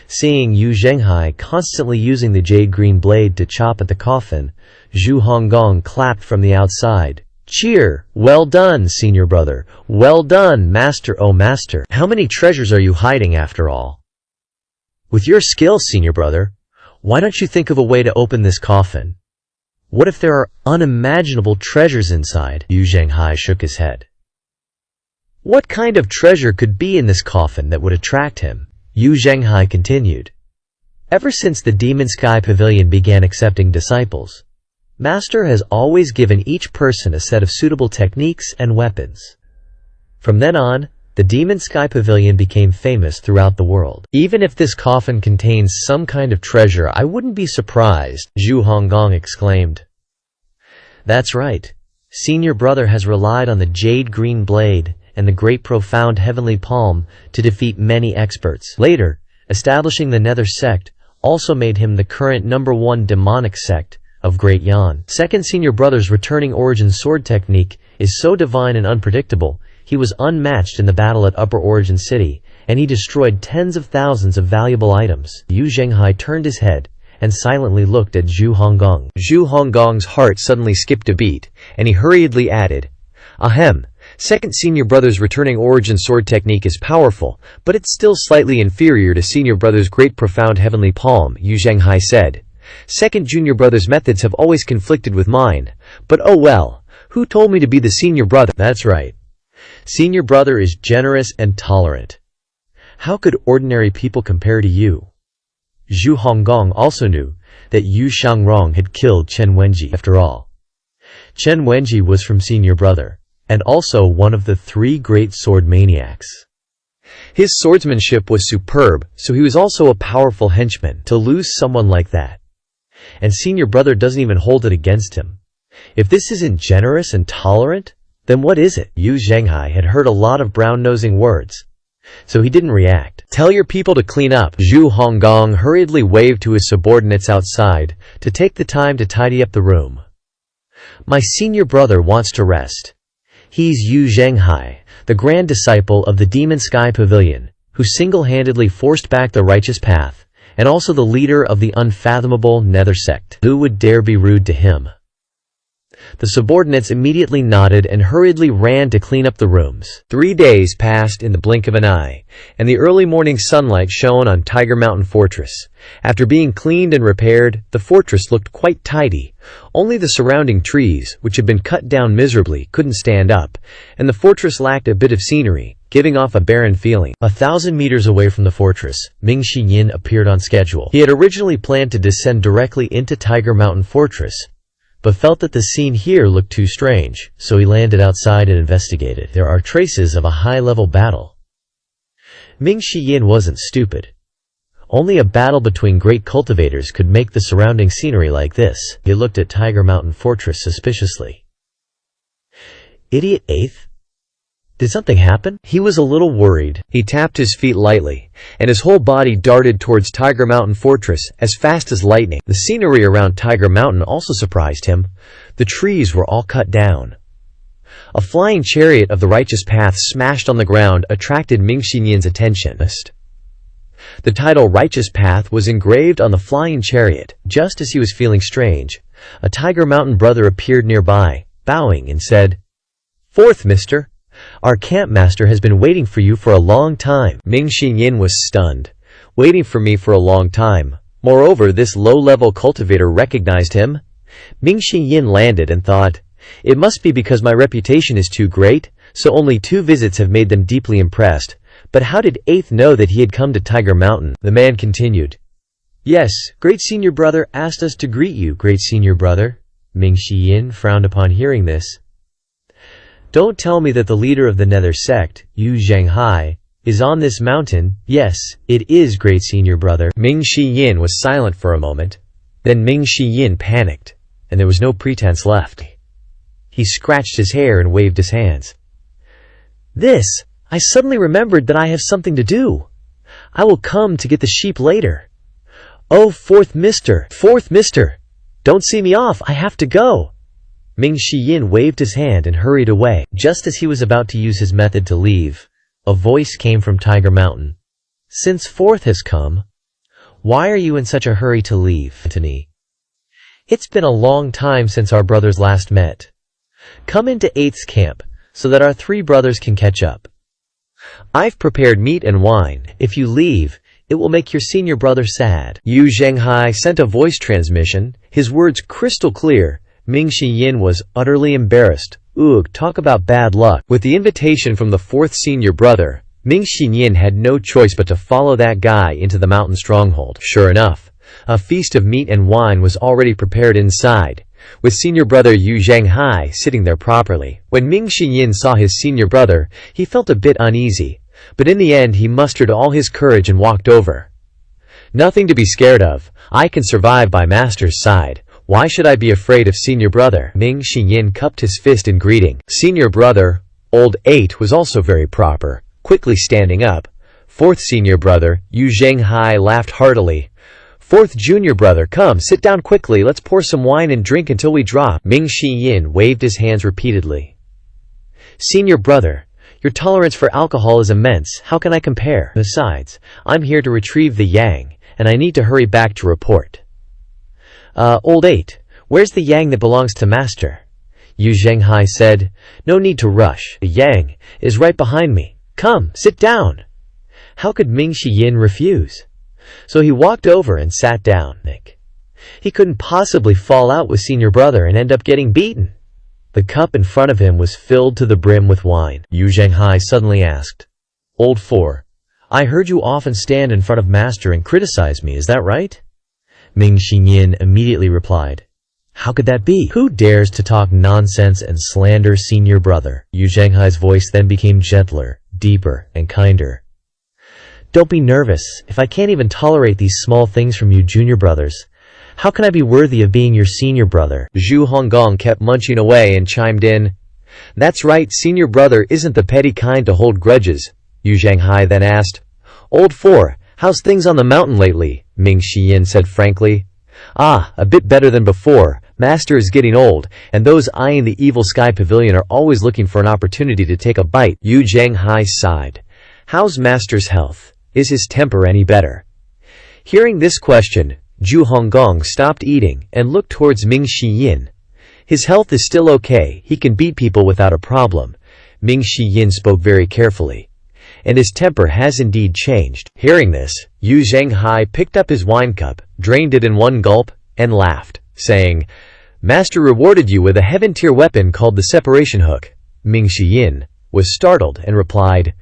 Seeing Yu Zhenghai constantly using the jade green blade to chop at the coffin, Zhu Honggong clapped from the outside. Cheer! Well done, senior brother. Well done, master, oh master. How many treasures are you hiding after all? With your skill, senior brother, why don't you think of a way to open this coffin? What if there are unimaginable treasures inside? Yu Zhenghai shook his head. What kind of treasure could be in this coffin that would attract him? Yu Zhenghai continued. Ever since the Demon Sky Pavilion began accepting disciples, Master has always given each person a set of suitable techniques and weapons. From then on, the Demon Sky Pavilion became famous throughout the world. Even if this coffin contains some kind of treasure, I wouldn't be surprised, Zhu Honggong exclaimed. That's right. Senior brother has relied on the jade green blade and the great profound heavenly palm to defeat many experts. Later, establishing the Nether sect also made him the current #1 demonic sect of Great Yan. Second senior brother's returning origin sword technique is so divine and unpredictable. He was unmatched in the battle at Upper Origin City, and he destroyed tens of thousands of valuable items. Yu Zhenghai turned his head and silently looked at Zhu Honggong. Zhu Honggong's heart suddenly skipped a beat, and he hurriedly added, Ahem, second senior brother's returning origin sword technique is powerful, but it's still slightly inferior to senior brother's great profound heavenly palm, Yu Zhenghai said. Second junior brother's methods have always conflicted with mine, but oh well, who told me to be the senior brother? That's right. Senior brother is generous and tolerant. How could ordinary people compare to you? Zhu Honggong also knew that Yu Shangrong had killed Chen Wenji. After all, Chen Wenji was from senior brother, and also one of the 3 great sword maniacs. His swordsmanship was superb, so he was also a powerful henchman. To lose someone like that, and senior brother doesn't even hold it against him. If this isn't generous and tolerant, then what is it? Yu Zhenghai had heard a lot of brown-nosing words, so he didn't react. Tell your people to clean up. Zhu Honggong hurriedly waved to his subordinates outside to take the time to tidy up the room. My senior brother wants to rest. He's Yu Zhenghai, the grand disciple of the Demon Sky Pavilion, who single-handedly forced back the righteous path, and also the leader of the unfathomable nether sect. Who would dare be rude to him? The subordinates immediately nodded and hurriedly ran to clean up the rooms. 3 days passed in the blink of an eye, and the early morning sunlight shone on Tiger Mountain Fortress. After being cleaned and repaired, the fortress looked quite tidy. Only the surrounding trees, which had been cut down miserably, couldn't stand up, and the fortress lacked a bit of scenery, giving off a barren feeling. 1,000 meters away from the fortress, Ming Yin appeared on schedule. He had originally planned to descend directly into Tiger Mountain Fortress, but felt that the scene here looked too strange, so he landed outside and investigated. There are traces of a high-level battle. Ming Yin wasn't stupid. Only a battle between great cultivators could make the surrounding scenery like this. He looked at Tiger Mountain Fortress suspiciously. Idiot 8th? Did something happen? He was a little worried. He tapped his feet lightly, and his whole body darted towards Tiger Mountain Fortress as fast as lightning. The scenery around Tiger Mountain also surprised him. The trees were all cut down. A flying chariot of the righteous path smashed on the ground attracted Ming Yin's attention. The title Righteous Path was engraved on the flying chariot. Just as he was feeling strange, a Tiger Mountain brother appeared nearby, bowing and said, "Fourth, mister. Our camp master has been waiting for you for a long time." Ming Yin was stunned. Waiting for me for a long time. Moreover, this low-level cultivator recognized him. Ming Yin landed and thought, it must be because my reputation is too great, so only 2 visits have made them deeply impressed. But how did 8th know that he had come to Tiger Mountain? The man continued, "Yes, great senior brother asked us to greet you, great senior brother." Ming Yin frowned upon hearing this. "Don't tell me that the leader of the nether sect, Yu Zhanghai, is on this mountain." "Yes, it is, great senior brother." Ming Yin was silent for a moment. Then Ming Yin panicked, and there was no pretense left. He scratched his hair and waved his hands. I suddenly remembered that I have something to do. I will come to get the sheep later." "Oh, fourth mister, don't see me off, I have to go." Ming Yin waved his hand and hurried away. Just as he was about to use his method to leave, a voice came from Tiger Mountain. "Since fourth has come, why are you in such a hurry to leave, Anthony? It's been a long time since our brothers last met. Come into 8th's camp, so that our 3 brothers can catch up. I've prepared meat and wine. If you leave, it will make your senior brother sad." Yu Zhanghai sent a voice transmission, his words crystal clear. Ming Yin was utterly embarrassed. Ugh, talk about bad luck. With the invitation from the 4th senior brother, Ming Yin had no choice but to follow that guy into the mountain stronghold. Sure enough, a feast of meat and wine was already prepared inside, with senior brother Yu Zhanghai sitting there properly. When Ming Yin saw his senior brother, he felt a bit uneasy, but in the end he mustered all his courage and walked over. "Nothing to be scared of. I can survive by master's side. Why should I be afraid of senior brother?" Ming Yin cupped his fist in greeting. Senior brother, old 8, was also very proper, quickly standing up. 4th senior brother, Yu Zhanghai, laughed heartily. 4th junior brother, come, sit down quickly, let's pour some wine and drink until we drop." Ming Yin waved his hands repeatedly. "Senior brother, your tolerance for alcohol is immense, how can I compare? Besides, I'm here to retrieve the yang, and I need to hurry back to report." Old 8, where's the yang that belongs to master?" Yu Zhanghai said. "No need to rush. The yang is right behind me. Come, sit down." How could Ming Yin refuse? So he walked over and sat down. He couldn't possibly fall out with senior brother and end up getting beaten. The cup in front of him was filled to the brim with wine. Yu Zhanghai suddenly asked, "Old 4, I heard you often stand in front of master and criticize me, is that right?" Ming Yin immediately replied, "How could that be? Who dares to talk nonsense and slander senior brother?" Yu Zhanghai's voice then became gentler, deeper, and kinder. "Don't be nervous. If I can't even tolerate these small things from you junior brothers, how can I be worthy of being your senior brother?" Zhu Honggong kept munching away and chimed in, "That's right, senior brother isn't the petty kind to hold grudges." Yu Zhanghai then asked, "Old 4, how's things on the mountain lately?" Ming Yin said frankly, "A bit better than before. Master is getting old, and those eyeing the evil sky pavilion are always looking for an opportunity to take a bite." Yu Zhanghai sighed. How's Master's health? Is his temper any better? Hearing this question, Zhu Honggong stopped eating and looked towards Ming Shiyin. His health is still okay, he can beat people without a problem. Ming Shiyin spoke very carefully. And his temper has indeed changed. Hearing this, Yu Zhenghai picked up his wine cup, drained it in one gulp, and laughed, saying, Master rewarded you with a heaven-tier weapon called the separation hook. Ming Shiyin was startled and replied,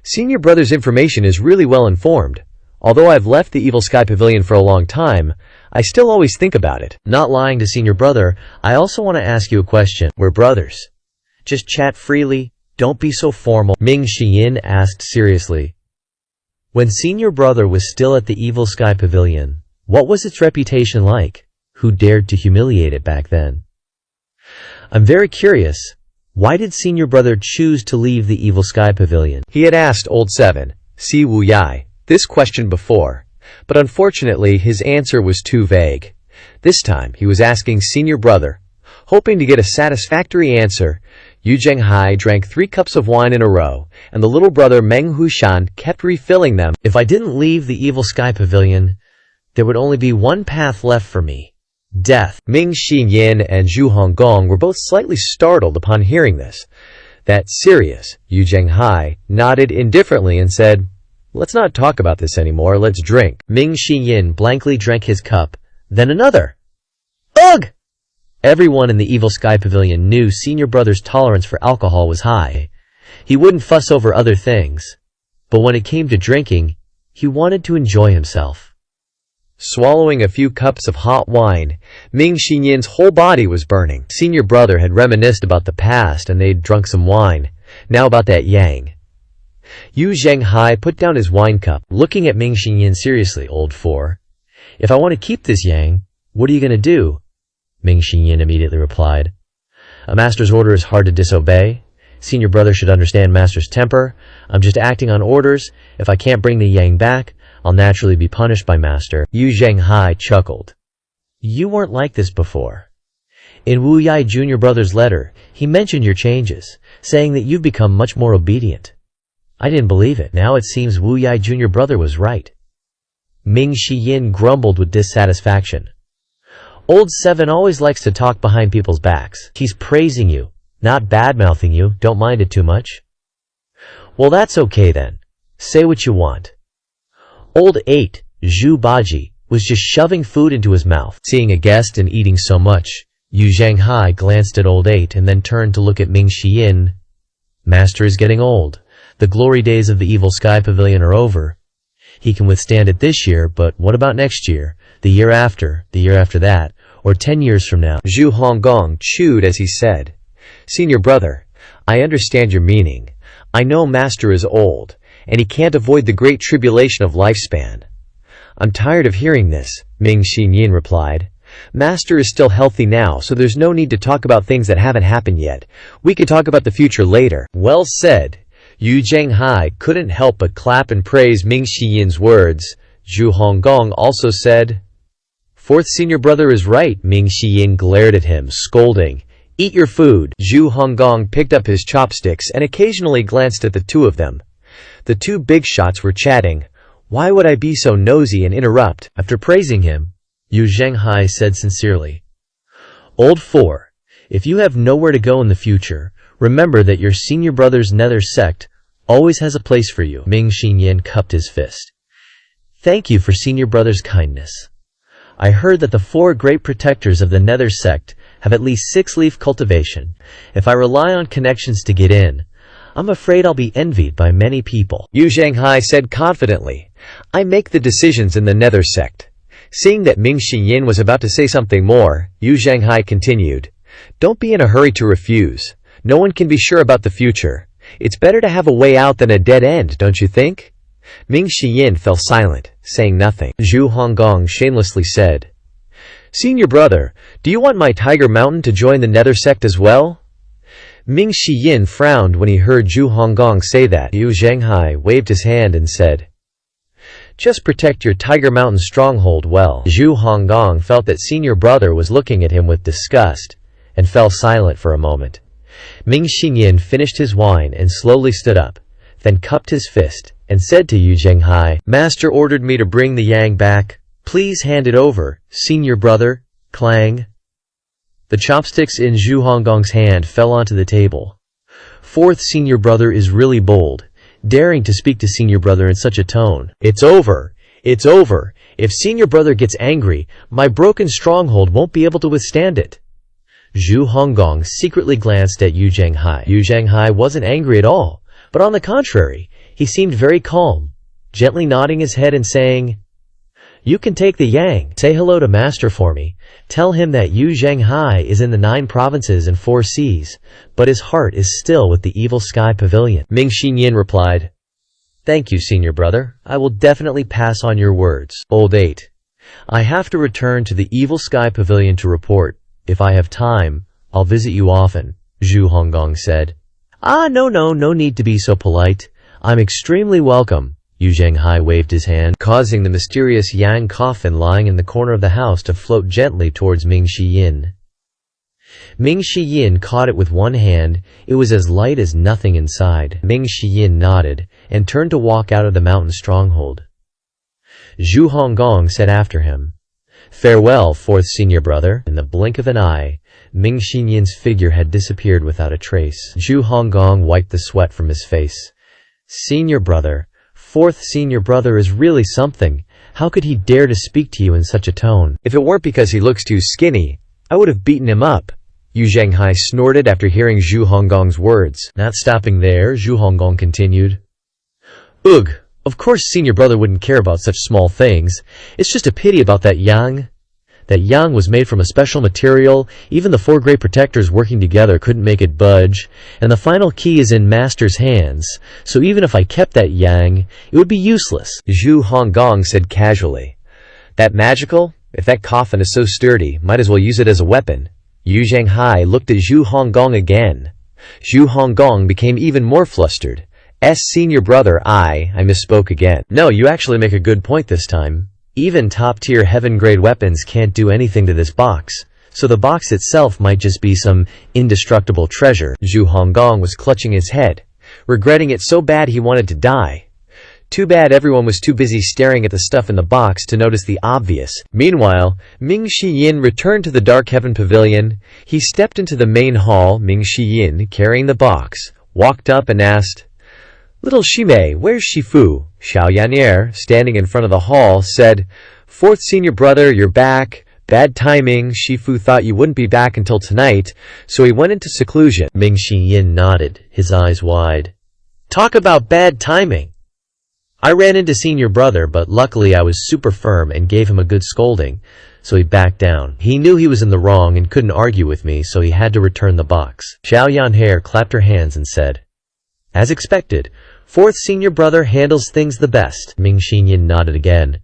Senior brother's information is really well informed. Although I've left the Evil Sky Pavilion for a long time, I still always think about it. Not lying to senior brother, I also want to ask you a question. We're brothers. Just chat freely, don't be so formal, Ming Shiyin asked seriously. When senior brother was still at the Evil Sky Pavilion, what was its reputation like? Who dared to humiliate it back then? I'm very curious. Why did senior brother choose to leave the Evil Sky Pavilion? He had asked Old 7, Si Wu Yai, this question before, but unfortunately his answer was too vague. This time he was asking senior brother. Hoping to get a satisfactory answer, Yu Zhenghai drank 3 cups of wine in a row, and the little brother Meng Hushan kept refilling them. If I didn't leave the Evil Sky Pavilion, there would only be one path left for me. Death. Ming Shiyin and Zhu Honggong were both slightly startled upon hearing this. That serious, Yu Zhenghai nodded indifferently and said, Let's not talk about this anymore, let's drink. Ming Shiyin blankly drank his cup, then another. Ugh! Everyone in the Evil Sky Pavilion knew senior brother's tolerance for alcohol was high. He wouldn't fuss over other things. But when it came to drinking, he wanted to enjoy himself. Swallowing a few cups of hot wine, Ming Xiyin's whole body was burning. Senior brother had reminisced about the past and they'd drunk some wine. Now about that yang. Yu Zhenghai put down his wine cup, looking at Ming Xiyin seriously. Old 4. If I want to keep this yang, what are you going to do? Ming Xiyin immediately replied. A master's order is hard to disobey. Senior brother should understand master's temper. I'm just acting on orders. If I can't bring the yang back, I'll naturally be punished by master. Yu Zhenghai chuckled. You weren't like this before. In Wu Yai Jr. brother's letter, he mentioned your changes, saying that you've become much more obedient. I didn't believe it. Now it seems Wu Yai Jr. brother was right. Ming Shiyin grumbled with dissatisfaction. Old 7 always likes to talk behind people's backs. He's praising you, not bad-mouthing you. Don't mind it too much. Well, that's okay then. Say what you want. Old 8, Zhu Baji, was just shoving food into his mouth. Seeing a guest and eating so much, Yu Zhenghai glanced at Old 8 and then turned to look at Ming Shiyin. Master is getting old. The glory days of the Evil Sky Pavilion are over. He can withstand it this year, but what about next year, the year after that, or 10 years from now? Zhu Honggong chewed as he said, Senior brother, I understand your meaning. I know master is old, and he can't avoid the great tribulation of lifespan. I'm tired of hearing this, Ming Xiyin replied. Master is still healthy now, so there's no need to talk about things that haven't happened yet. We can talk about the future later. Well said. Yu Zhenghai couldn't help but clap and praise Ming Xiyin's words. Zhu Honggong also said, Fourth senior brother is right. Ming Xiyin glared at him, scolding, Eat your food. Zhu Honggong picked up his chopsticks and occasionally glanced at the two of them. The two big shots were chatting. Why would I be so nosy and interrupt? After praising him, Yu Zhenghai said sincerely, Old 4, if you have nowhere to go in the future, remember that your senior brother's nether sect always has a place for you. Ming Xiyin cupped his fist. Thank you for senior brother's kindness. I heard that the 4 great protectors of the nether sect have at least 6-leaf cultivation. If I rely on connections to get in, I'm afraid I'll be envied by many people. Yu Zhenghai said confidently, I make the decisions in the nether sect. Seeing that Ming Xiyin was about to say something more, Yu Zhenghai continued, Don't be in a hurry to refuse. No one can be sure about the future. It's better to have a way out than a dead end, don't you think? Ming Xiyin fell silent, saying nothing. Zhu Honggong shamelessly said, Senior brother, do you want my Tiger Mountain to join the nether sect as well? Ming Xiyin frowned when he heard Zhu Honggong say that. Yu Zhenghai waved his hand and said, Just protect your Tiger Mountain stronghold well. Zhu Honggong felt that senior brother was looking at him with disgust, and fell silent for a moment. Ming Xiyin finished his wine and slowly stood up, then cupped his fist, and said to Yu Zhenghai, "Master ordered me to bring the yang back. Please hand it over, senior brother." Clang. The chopsticks in Zhu Honggong's hand fell onto the table. Fourth senior brother is really bold, daring to speak to senior brother in such a tone. "It's over. It's over. If senior brother gets angry, my broken stronghold won't be able to withstand it." Zhu Honggong secretly glanced at Yu Zhenghai. Yu Zhenghai wasn't angry at all, but on the contrary, he seemed very calm, gently nodding his head and saying, "You can take the yang. Say hello to master for me. Tell him that Yu Zhenghai is in the 9 provinces and 4 seas, but his heart is still with the evil sky pavilion." Ming Xinyin replied, "Thank you, senior brother. I will definitely pass on your words." Old 8. I have to return to the evil sky pavilion to report. If I have time, I'll visit you often, Zhu Honggong said. No need to be so polite. I'm extremely welcome. Yu Zhenghai waved his hand, causing the mysterious yang coffin lying in the corner of the house to float gently towards Ming Shiyin. Ming Shiyin caught it with one hand. It was as light as nothing inside. Ming Shiyin nodded and turned to walk out of the mountain stronghold. Zhu Honggong said after him, "Farewell, fourth senior brother." In the blink of an eye, Ming Shinyin's figure had disappeared without a trace. Zhu Honggong wiped the sweat from his face. "Senior brother, fourth senior brother is really something. How could he dare to speak to you in such a tone?" "If it weren't because he looks too skinny, I would have beaten him up," Yu Zhenghai snorted after hearing Zhu Honggong's words. Not stopping there, Zhu Honggong continued, "Ugh, of course senior brother wouldn't care about such small things. It's just a pity about that yang. That yang was made from a special material. Even the 4 great protectors working together couldn't make it budge. And the final key is in master's hands. So even if I kept that yang, it would be useless." Zhu Honggong said casually, "That magical? If that coffin is so sturdy, might as well use it as a weapon." Yu Zhenghai looked at Zhu Honggong again. Zhu Honggong became even more flustered. Senior brother, I misspoke again. "No, you actually make a good point this time. Even top-tier heaven-grade weapons can't do anything to this box, so the box itself might just be some indestructible treasure." Zhu Honggong was clutching his head, regretting it so bad he wanted to die. Too bad everyone was too busy staring at the stuff in the box to notice the obvious. Meanwhile, Ming Shiyin returned to the Dark Heaven Pavilion. He stepped into the main hall. Ming Shiyin, carrying the box, walked up and asked, "Little Shimei, where's Shifu?" Xiao Yan'er, standing in front of the hall, said, "Fourth senior brother, you're back. Bad timing. Shifu thought you wouldn't be back until tonight, so he went into seclusion." Ming Shiyin nodded, his eyes wide. "Talk about bad timing. I ran into senior brother, but luckily I was super firm and gave him a good scolding, so he backed down. He knew he was in the wrong and couldn't argue with me, so he had to return the box." Xiao Yan'er clapped her hands and said, "As expected, fourth senior brother handles things the best." Ming Xinyin nodded again,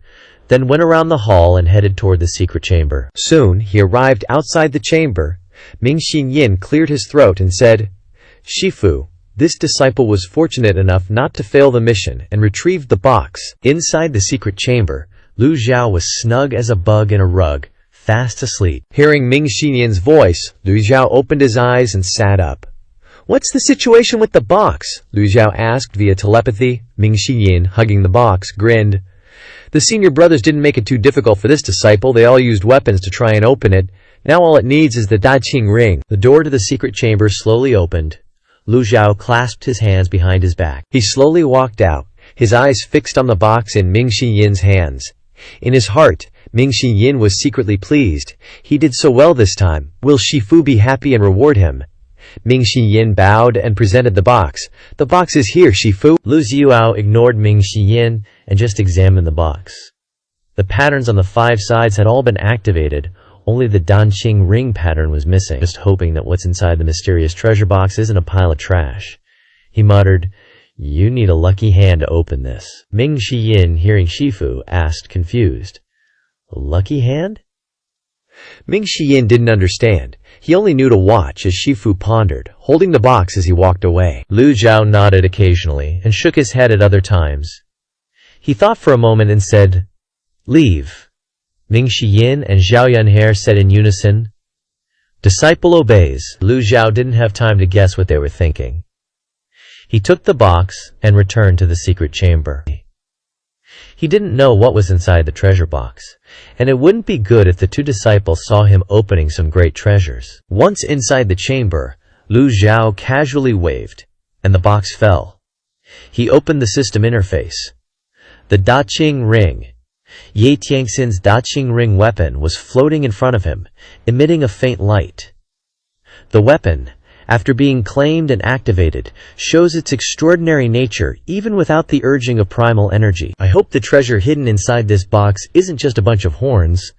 then went around the hall and headed toward the secret chamber. Soon, he arrived outside the chamber. Ming Xinyin cleared his throat and said, "Shifu, this disciple was fortunate enough not to fail the mission and retrieved the box." Inside the secret chamber, Lu Zhao was snug as a bug in a rug, fast asleep. Hearing Ming Xinyin's voice, Lu Zhao opened his eyes and sat up. "What's the situation with the box?" Lu Zhao asked via telepathy. Ming Xinyin, hugging the box, grinned. "The senior brothers didn't make it too difficult for this disciple. They all used weapons to try and open it. Now all it needs is the Daqing ring." The door to the secret chamber slowly opened. Lu Zhao clasped his hands behind his back. He slowly walked out, his eyes fixed on the box in Ming Xinyin's hands. In his heart, Ming Xinyin was secretly pleased. He did so well this time. Will Shifu be happy and reward him? Ming Xinyin bowed and presented the box. "The box is here, Shifu." Lu Ziyao ignored Ming Xinyin and just examined the box. The patterns on the 5 sides had all been activated. Only the Danqing ring pattern was missing. Just hoping that what's inside the mysterious treasure box isn't a pile of trash. He muttered, "You need a lucky hand to open this." Ming Xinyin, hearing Shifu, asked, confused, "A lucky hand?" Ming Xiyin didn't understand. He only knew to watch as Shifu pondered, holding the box as he walked away. Lu Zhao nodded occasionally and shook his head at other times. He thought for a moment and said, "Leave." Ming Xiyin and Xiao Yan'er said in unison, "Disciple obeys." Lu Zhao didn't have time to guess what they were thinking. He took the box and returned to the secret chamber. He didn't know what was inside the treasure box, and it wouldn't be good if the two disciples saw him opening some great treasures. Once inside the chamber, Lu Zhao casually waved, and the box fell. He opened the system interface. The Daqing Ring. Ye Tianxin's Daqing Ring weapon was floating in front of him, emitting a faint light. The weapon, after being claimed and activated, shows its extraordinary nature even without the urging of primal energy. I hope the treasure hidden inside this box isn't just a bunch of horns.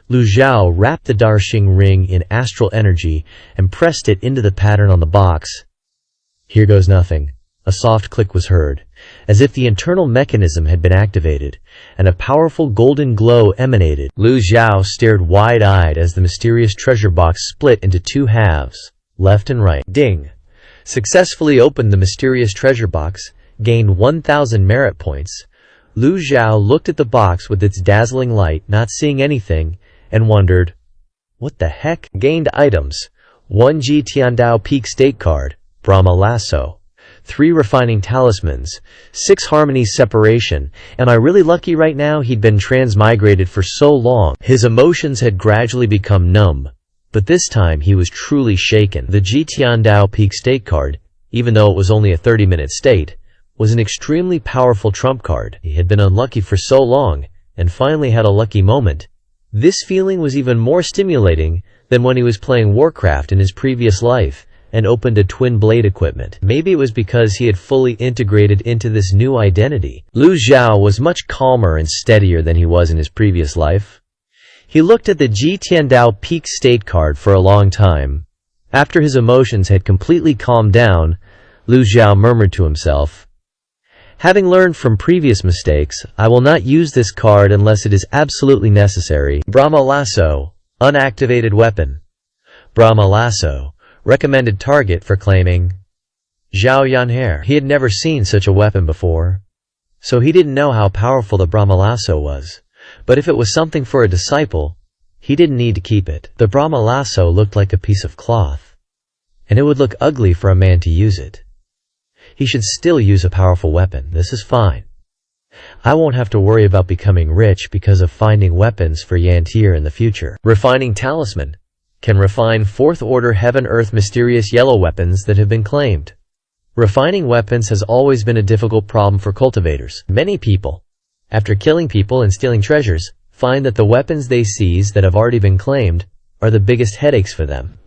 Lu Zhao wrapped the Daqing Ring in astral energy and pressed it into the pattern on the box. Here goes nothing. A soft click was heard, as if the internal mechanism had been activated, and a powerful golden glow emanated. Lu Zhao stared wide-eyed as the mysterious treasure box split into two halves, left and right. Ding! Successfully opened the mysterious treasure box, gained 1,000 merit points. Lu Zhao looked at the box with its dazzling light, not seeing anything, and wondered, what the heck? Gained items: 1 Ji Tiandao Peak State Card, Brahma Lasso, 3 Refining Talismans, 6 Harmony's Separation. Am I really lucky right now? He'd been transmigrated for so long, his emotions had gradually become numb. But this time he was truly shaken. The Ji Tiandao Peak State card, even though it was only a 30-minute state, was an extremely powerful trump card. He had been unlucky for so long, and finally had a lucky moment. This feeling was even more stimulating than when he was playing Warcraft in his previous life, and opened a twin blade equipment. Maybe it was because he had fully integrated into this new identity. Lu Zhao was much calmer and steadier than he was in his previous life. He looked at the Ji Tiandao Peak State card for a long time. After his emotions had completely calmed down, Lu Zhao murmured to himself, having learned from previous mistakes, I will not use this card unless it is absolutely necessary. Brahma Lasso, unactivated weapon. Brahma Lasso, recommended target for claiming Zhao Yanher. He had never seen such a weapon before, so he didn't know how powerful the Brahma Lasso was. But if it was something for a disciple, he didn't need to keep it. The Brahma Lasso looked like a piece of cloth, and it would look ugly for a man to use it. He should still use a powerful weapon. This is fine. I won't have to worry about becoming rich because of finding weapons for Yantir in the future. Refining Talisman can refine 4th order heaven-earth mysterious yellow weapons that have been claimed. Refining weapons has always been a difficult problem for cultivators. Many people, after killing people and stealing treasures, find that the weapons they seize that have already been claimed are the biggest headaches for them.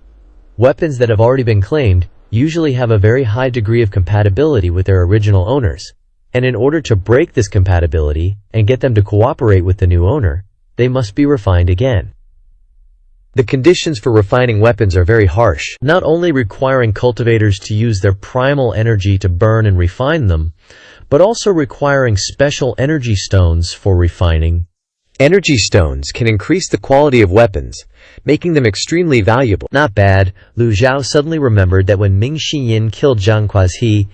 Weapons that have already been claimed usually have a very high degree of compatibility with their original owners, and in order to break this compatibility and get them to cooperate with the new owner, they must be refined again. The conditions for refining weapons are very harsh, not only requiring cultivators to use their primal energy to burn and refine them, but also requiring special energy stones for refining. Energy stones can increase the quality of weapons, making them extremely valuable. Not bad. Lu Zhao suddenly remembered that when Ming Xiyin killed Zhang Quazi,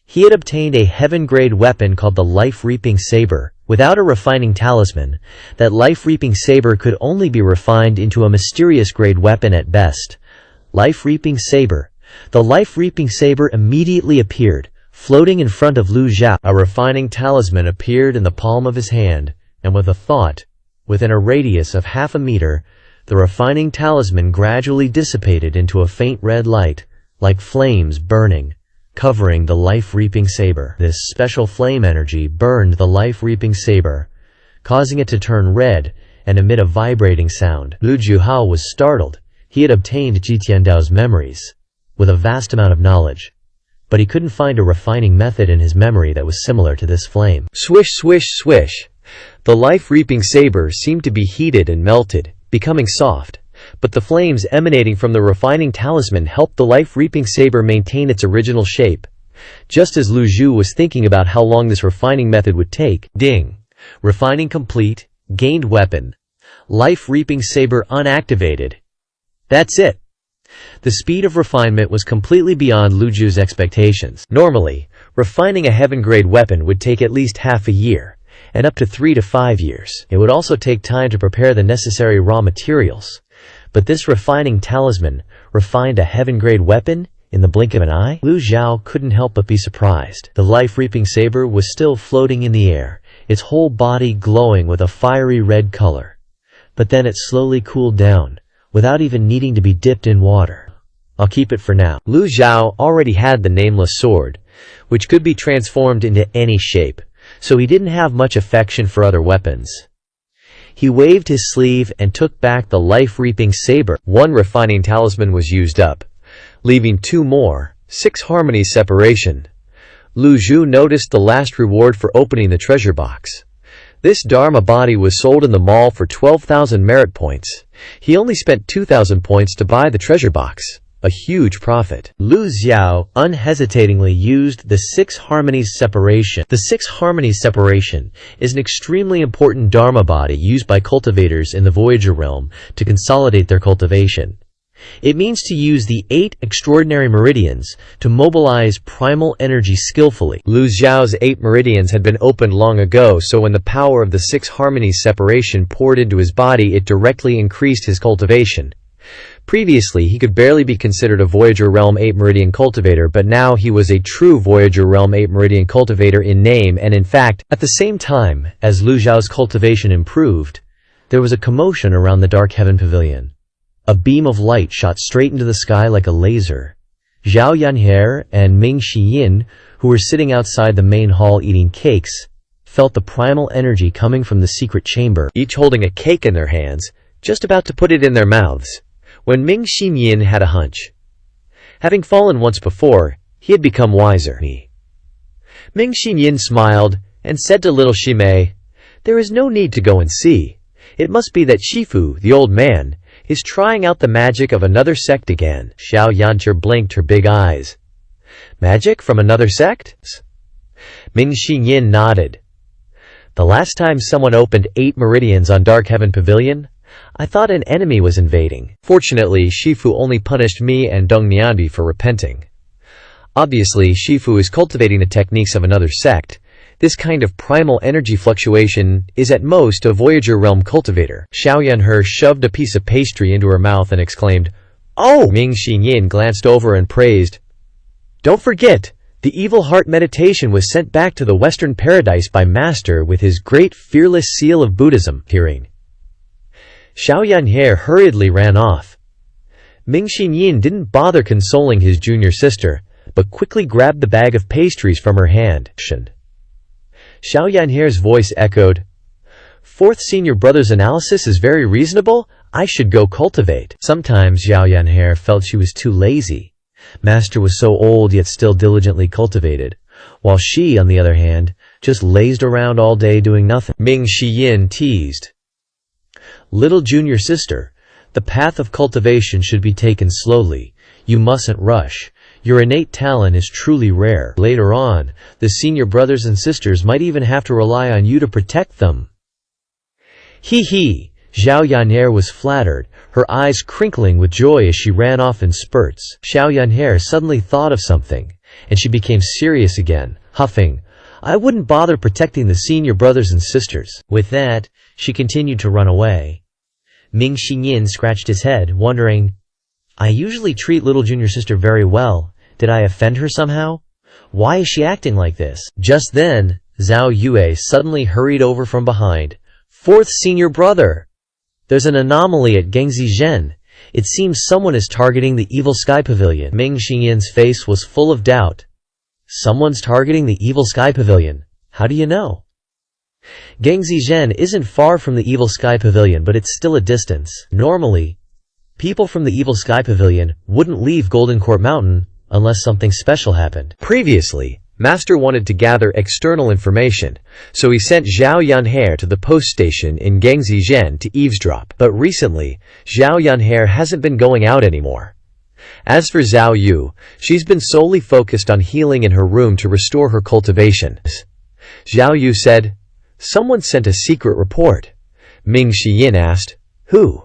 he had obtained a heaven-grade weapon called the Life-Reaping Saber. Without a refining talisman, that life-reaping saber could only be refined into a mysterious grade weapon at best. Life-Reaping Saber. The Life-Reaping Saber immediately appeared, floating in front of Lu Zhao. A refining talisman appeared in the palm of his hand, and with a thought, within a radius of half a meter, the refining talisman gradually dissipated into a faint red light, like flames burning, covering the Life-Reaping Saber. This special flame energy burned the Life-Reaping Saber, causing it to turn red and emit a vibrating sound. Lu Juhao was startled. He had obtained Ji Tiandao's memories, with a vast amount of knowledge, but he couldn't find a refining method in his memory that was similar to this flame. Swish, swish, swish. The Life-Reaping Saber seemed to be heated and melted, becoming soft, but the flames emanating from the refining talisman helped the Life-Reaping Saber maintain its original shape. Just as Lu Zhu was thinking about how long this refining method would take, ding! Refining complete, gained weapon. Life-Reaping Saber unactivated. That's it. The speed of refinement was completely beyond Lu Zhu's expectations. Normally, refining a heaven-grade weapon would take at least half a year, and up to 3 to 5 years. It would also take time to prepare the necessary raw materials. But this refining talisman refined a heaven-grade weapon in the blink of an eye? Lu Xiao couldn't help but be surprised. The life-reaping saber was still floating in the air, its whole body glowing with a fiery red color. But then it slowly cooled down, without even needing to be dipped in water. I'll keep it for now. Lu Xiao already had the nameless sword, which could be transformed into any shape, so he didn't have much affection for other weapons. He waved his sleeve and took back the life-reaping saber. One refining talisman was used up, leaving 2 more, 6 harmonies separation. Lu Zhu noticed the last reward for opening the treasure box. This Dharma body was sold in the mall for 12,000 merit points. He only spent 2,000 points to buy the treasure box. A huge profit. Lu Xiao unhesitatingly used the 6 harmonies separation. The 6 harmonies separation is an extremely important Dharma body used by cultivators in the Voyager realm to consolidate their cultivation. It means to use the 8 extraordinary meridians to mobilize primal energy skillfully. Lu Xiao's 8 meridians had been opened long ago, so when the power of the 6 harmonies separation poured into his body, it directly increased his cultivation. Previously, he could barely be considered a Voyager Realm 8 Meridian cultivator, but now he was a true Voyager Realm 8 Meridian cultivator in name and in fact. At the same time, as Lu Xiao's cultivation improved, there was a commotion around the Dark Heaven Pavilion. A beam of light shot straight into the sky like a laser. Zhao Yanhe and Ming Xiyin, who were sitting outside the main hall eating cakes, felt the primal energy coming from the secret chamber. Each holding a cake in their hands, just about to put it in their mouths, when Ming Xiyin had a hunch. Having fallen once before, he had become wiser. Ming Xiyin smiled and said to little Shimei, "There is no need to go and see. It must be that Shifu, the old man, is trying out the magic of another sect again." Xiao Yanche blinked her big eyes. "Magic from another sect?" Ming Xiyin nodded. "The last time someone opened 8 meridians on Dark Heaven Pavilion, I thought an enemy was invading. Fortunately, Shifu only punished me and Dong Nianbi for repenting. Obviously, Shifu is cultivating the techniques of another sect. This kind of primal energy fluctuation is at most a Voyager Realm cultivator." Xiao Yanhe shoved a piece of pastry into her mouth and exclaimed, "Oh!" Ming Xiyin glanced over and praised, "Don't forget, the evil heart meditation was sent back to the Western Paradise by Master with his great fearless seal of Buddhism." Hearing Xiao Yanhe hurriedly ran off. Ming Xiyin didn't bother consoling his junior sister, but quickly grabbed the bag of pastries from her hand. Xiao Yanhe's voice echoed, "Fourth senior brother's analysis is very reasonable. I should go cultivate." Sometimes Xiao Yanhe felt she was too lazy. Master was so old yet still diligently cultivated, while she, on the other hand, just lazed around all day doing nothing. Ming Xiyin teased, "Little junior sister, the path of cultivation should be taken slowly. You mustn't rush. Your innate talent is truly rare. Later on, the senior brothers and sisters might even have to rely on you to protect them." Hee. Xiao Yanhe was flattered, her eyes crinkling with joy as she ran off in spurts. Xiao Yanhe suddenly thought of something, and she became serious again, huffing, "I wouldn't bother protecting the senior brothers and sisters." With that, she continued to run away. Ming Xiyin scratched his head, wondering, "I usually treat little junior sister very well. Did I offend her somehow? Why is she acting like this?" Just then, Zhao Yue suddenly hurried over from behind. "Fourth senior brother! There's an anomaly at Gengzizhen. It seems someone is targeting the Evil Sky Pavilion." Ming Xiyin's face was full of doubt. "Someone's targeting the Evil Sky Pavilion? How do you know?" Gengzizhen isn't far from the Evil Sky Pavilion, but it's still a distance. Normally, people from the Evil Sky Pavilion wouldn't leave Golden Court Mountain unless something special happened. Previously, Master wanted to gather external information, so he sent Zhao Yanhe to the post station in Gengzizhen to eavesdrop. But recently, Zhao Yanhe hasn't been going out anymore. As for Zhao Yu, she's been solely focused on healing in her room to restore her cultivation. Zhao Yu said, "Someone sent a secret report." Ming Xiyin asked, "Who?"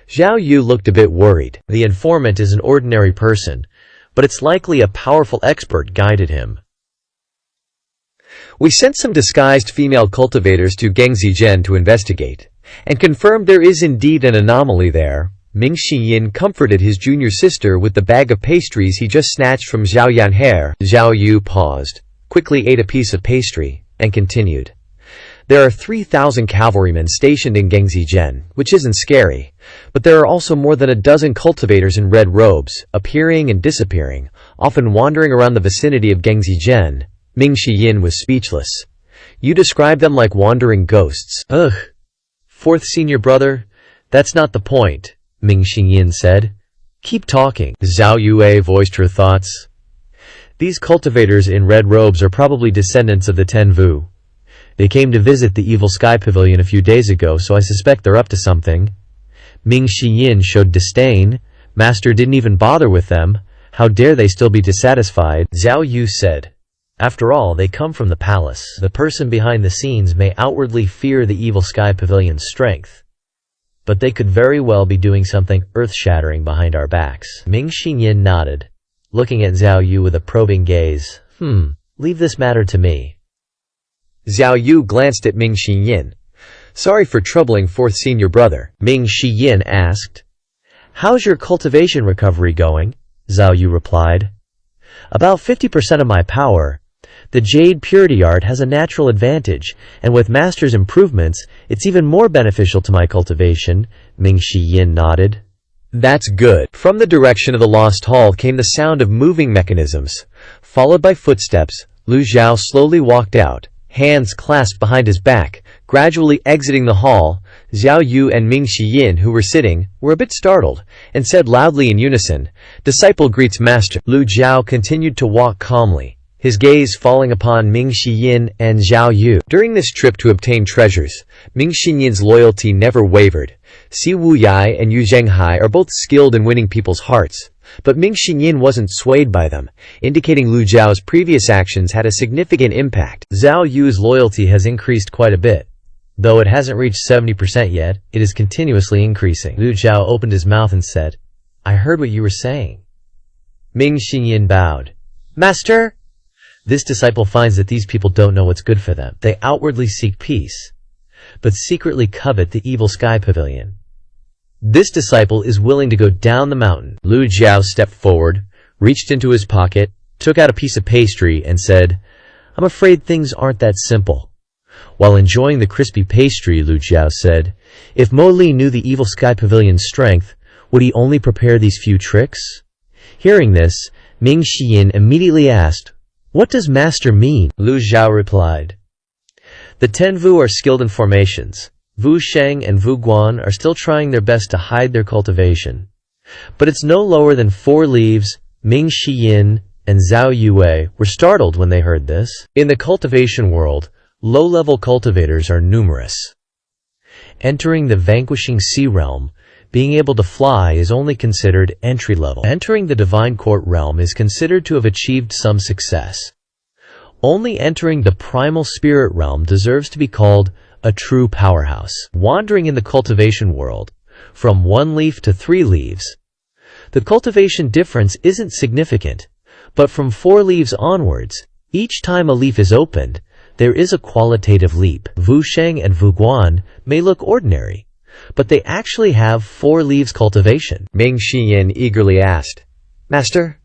Zhao Yu looked a bit worried. "The informant is an ordinary person, but it's likely a powerful expert guided him. We sent some disguised female cultivators to Gengzizhen to investigate, and confirmed there is indeed an anomaly there." Ming Xiyin comforted his junior sister with the bag of pastries he just snatched from Zhao Yanhe. Zhao Yu paused, quickly ate a piece of pastry, and continued. There are 3,000 cavalrymen stationed in Gengzijen, which isn't scary, but there are also more than a dozen cultivators in red robes, appearing and disappearing, often wandering around the vicinity of Gengzijen. Ming Xiyin was speechless. You describe them like wandering ghosts. Ugh. Fourth senior brother, that's not the point, Ming Xiyin said. Keep talking. Zhao Yue voiced her thoughts. These cultivators in red robes are probably descendants of the Tenvu. They came to visit the Evil Sky Pavilion a few days ago, so I suspect they're up to something. Ming Xiyin showed disdain. Master didn't even bother with them. How dare they still be dissatisfied? Zhao Yu said. After all, they come from the palace. The person behind the scenes may outwardly fear the Evil Sky Pavilion's strength, but they could very well be doing something earth-shattering behind our backs. Ming Xiyin nodded, looking at Zhao Yu with a probing gaze. Leave this matter to me. Zhao Yu glanced at Ming Xiyin. Sorry for troubling fourth senior brother. Ming Xiyin asked. How's your cultivation recovery going? Zhao Yu replied. About 50% of my power. The Jade Purity Art has a natural advantage, and with Master's improvements, it's even more beneficial to my cultivation. Ming Xiyin nodded. That's good. From the direction of the Lost Hall came the sound of moving mechanisms. Followed by footsteps, Lu Zhao slowly walked out, hands clasped behind his back, gradually exiting the hall. Zhao Yu and Ming Xiyin, who were sitting, were a bit startled, and said loudly in unison, "Disciple greets master." Lu Zhao continued to walk calmly, his gaze falling upon Ming Xiyin and Zhao Yu. During this trip to obtain treasures, Ming Xiyin's loyalty never wavered. Si Wuyai and Yu Zhenghai are both skilled in winning people's hearts, but Ming Xiyin wasn't swayed by them, indicating Lu Zhao's previous actions had a significant impact. Zhao Yu's loyalty has increased quite a bit. Though it hasn't reached 70% yet, it is continuously increasing. Lu Zhao opened his mouth and said, I heard what you were saying. Ming Xiyin bowed. Master? This disciple finds that these people don't know what's good for them. They outwardly seek peace, but secretly covet the Evil Sky Pavilion. This disciple is willing to go down the mountain. Lu Zhao stepped forward, reached into his pocket, took out a piece of pastry, and said, I'm afraid things aren't that simple. While enjoying the crispy pastry, Lu Zhao said, if Mo Li knew the Evil Sky Pavilion's strength, would he only prepare these few tricks? Hearing this, Ming Xiyin immediately asked, what does master mean? Lu Zhao replied, the Tenvu are skilled in formations. Wu Sheng and Wu Guan are still trying their best to hide their cultivation, but it's no lower than 4 leaves. Ming Xiyin and Zhao Yue were startled when they heard this. In the cultivation world, low-level cultivators are numerous. Entering the vanquishing sea realm, being able to fly is only considered entry-level. Entering the divine court realm is considered to have achieved some success. Only entering the primal spirit realm deserves to be called a true powerhouse. Wandering in the cultivation world, from 1 leaf to 3 leaves, the cultivation difference isn't significant, but from 4 leaves onwards, each time a leaf is opened, there is a qualitative leap. Wu Sheng and Wu Guan may look ordinary, but they actually have 4 leaves cultivation. Ming Xiyin eagerly asked, Master,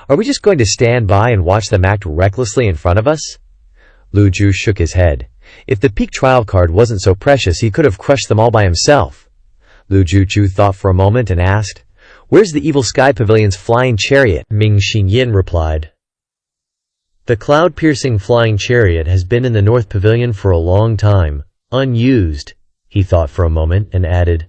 are we just going to stand by and watch them act recklessly in front of us? Lu Zhu shook his head. If the peak trial card wasn't so precious, he could have crushed them all by himself. Lu Zhu thought for a moment and asked, where's the Evil Sky Pavilion's flying chariot? Ming Xiyin replied, the cloud-piercing flying chariot has been in the North Pavilion for a long time, unused. He thought for a moment and added,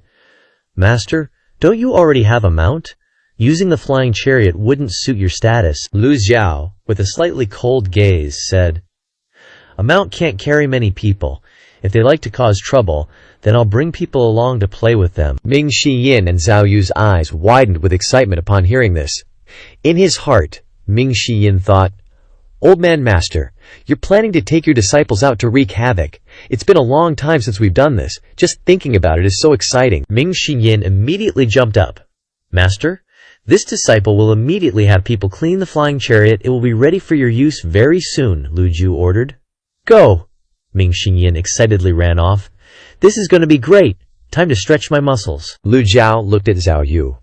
Master, don't you already have a mount? Using the flying chariot wouldn't suit your status. Lu Zhao, with a slightly cold gaze, said, a mount can't carry many people. If they like to cause trouble, then I'll bring people along to play with them. Ming Xiyin and Zhao Yu's eyes widened with excitement upon hearing this. In his heart, Ming Xiyin thought, Old man master, you're planning to take your disciples out to wreak havoc. It's been a long time since we've done this. Just thinking about it is so exciting. Ming Xiyin immediately jumped up. Master, this disciple will immediately have people clean the flying chariot. It will be ready for your use very soon, Lu Zhu ordered. Go! Ming Xiyin excitedly ran off. This is going to be great. Time to stretch my muscles. Lu Jiao looked at Zhao Yu.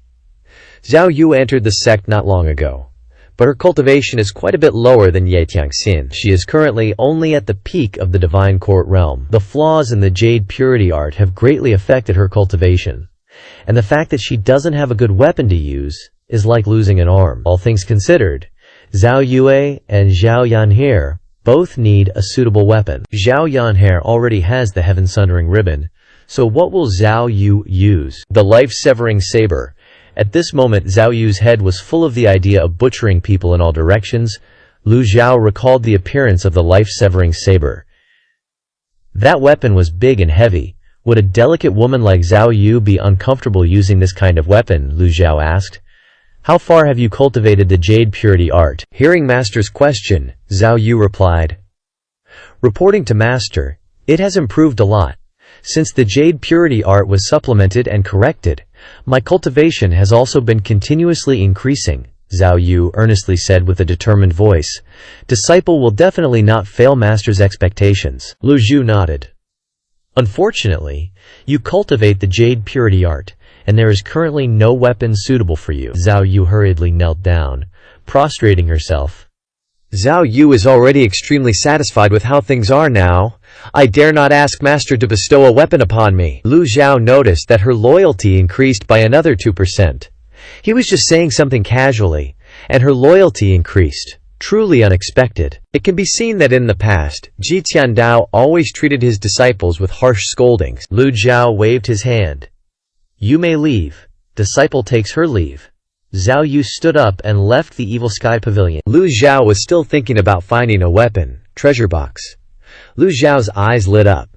Zhao Yu entered the sect not long ago, but her cultivation is quite a bit lower than Ye Tiangxin. She is currently only at the peak of the divine court realm. The flaws in the jade purity art have greatly affected her cultivation, and the fact that she doesn't have a good weapon to use is like losing an arm. All things considered, Zhao Yue and Zhao Yanhe both need a suitable weapon. Zhao Yanhe already has the Heaven Sundering Ribbon, so what will Zhao Yu use? The life-severing saber. At this moment, Zhao Yu's head was full of the idea of butchering people in all directions. Lu Zhao recalled the appearance of the life-severing saber. That weapon was big and heavy. Would a delicate woman like Zhao Yu be uncomfortable using this kind of weapon? Lu Zhao asked. How far have you cultivated the jade purity art? Hearing Master's question, Zhao Yu replied, reporting to Master, it has improved a lot. Since the jade purity art was supplemented and corrected, my cultivation has also been continuously increasing, Zhao Yu earnestly said with a determined voice. Disciple will definitely not fail Master's expectations. Lu Zhu nodded. Unfortunately, you cultivate the jade purity art, and there is currently no weapon suitable for you. Zhao Yu hurriedly knelt down, prostrating herself. Zhao Yu is already extremely satisfied with how things are now. I dare not ask Master to bestow a weapon upon me. Lu Zhao noticed that her loyalty increased by another 2%. He was just saying something casually, and her loyalty increased. Truly unexpected. It can be seen that in the past, Ji Tiandao always treated his disciples with harsh scoldings. Lu Zhao waved his hand. You may leave. Disciple takes her leave. Zhao Yu stood up and left the Evil Sky Pavilion. Lu Zhao was still thinking about finding a weapon, treasure box. Lu Zhao's eyes lit up.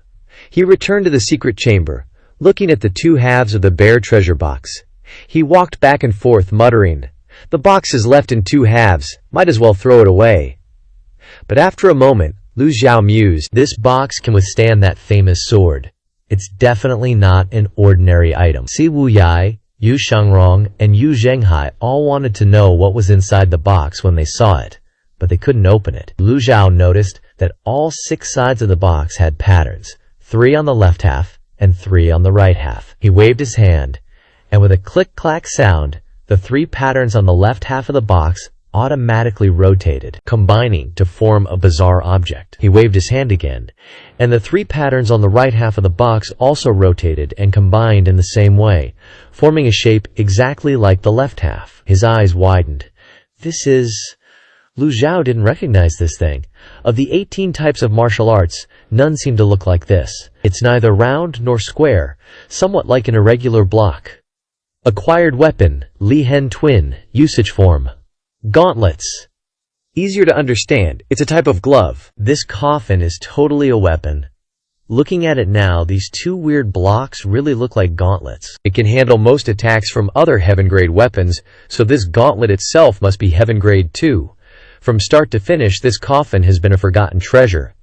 He returned to the secret chamber, looking at the two halves of the bare treasure box. He walked back and forth muttering, the box is left in two halves, might as well throw it away. But after a moment, Lu Zhao mused, this box can withstand that famous sword. It's definitely not an ordinary item. Si Wu Yai, Yu Shangrong, and Yu Zhenghai all wanted to know what was inside the box when they saw it, but they couldn't open it. Lu Zhao noticed that all 6 sides of the box had patterns, 3 on the left half and 3 on the right half. He waved his hand, and with a click-clack sound, the 3 patterns on the left half of the box automatically rotated, combining to form a bizarre object. He waved his hand again, and the 3 patterns on the right half of the box also rotated and combined in the same way, forming a shape exactly like the left half. His eyes widened. This is... Lu Zhao didn't recognize this thing. Of the 18 types of martial arts, none seem to look like this. It's neither round nor square, somewhat like an irregular block. Acquired weapon, Li Hen Twin, usage form. Gauntlets. Easier to understand, it's a type of glove. This coffin is totally a weapon. Looking at it now, these 2 weird blocks really look like gauntlets. It can handle most attacks from other heaven-grade weapons, so this gauntlet itself must be heaven-grade too. From start to finish, this coffin has been a forgotten treasure.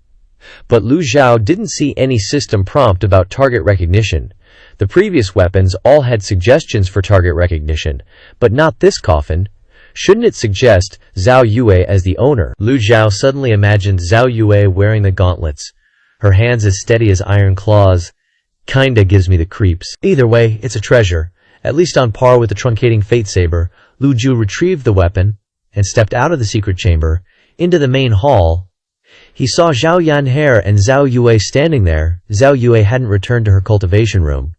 But Lu Zhao didn't see any system prompt about target recognition. The previous weapons all had suggestions for target recognition, but not this coffin. Shouldn't it suggest Zhao Yue as the owner? Lu Zhao suddenly imagined Zhao Yue wearing the gauntlets, her hands as steady as iron claws. Kinda gives me the creeps. Either way, it's a treasure, at least on par with the truncating fate saber. Lu Zhu retrieved the weapon and stepped out of the secret chamber into the main hall. He saw Zhao Yanhe and Zhao Yue standing there. Zhao Yue hadn't returned to her cultivation room.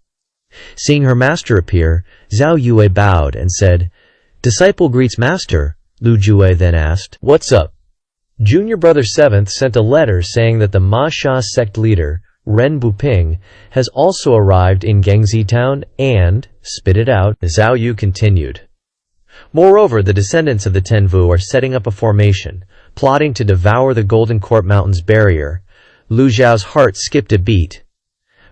Seeing her master appear, Zhao Yue bowed and said, Disciple greets Master. Lu Zhu then asked, What's up? Junior Brother 7th sent a letter saying that the Ma Sha sect leader, Ren Buping, has also arrived in Gengzi town and, spit it out, Zhao Yu continued. Moreover, the descendants of the Tenvu are setting up a formation, plotting to devour the Golden Court Mountain's barrier. Lu Zhao's heart skipped a beat,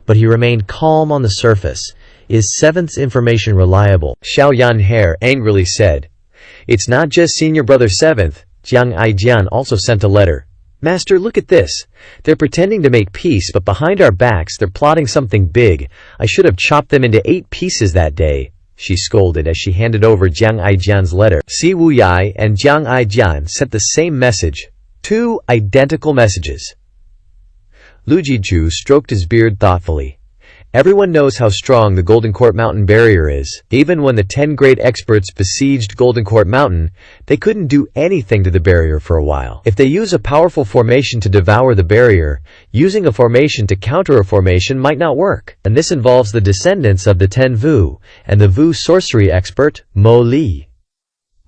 but he remained calm on the surface. Is 7th's information reliable? Xiao Yanhe angrily said. It's not just Senior Brother 7th. Jiang Aijian also sent a letter. Master, look at this. They're pretending to make peace, but behind our backs they're plotting something big. I should have chopped them into 8 pieces that day, she scolded as she handed over Jiang Aijian's letter. Si Wu Yai and Jiang Aijian sent the same message. 2 identical messages. Lu Jiju stroked his beard thoughtfully. Everyone knows how strong the Golden Court Mountain barrier is. Even when the 10 great experts besieged Golden Court Mountain, they couldn't do anything to the barrier for a while. If they use a powerful formation to devour the barrier, using a formation to counter a formation might not work. And this involves the descendants of the 10 Vu, and the Vu sorcery expert, Mo Li.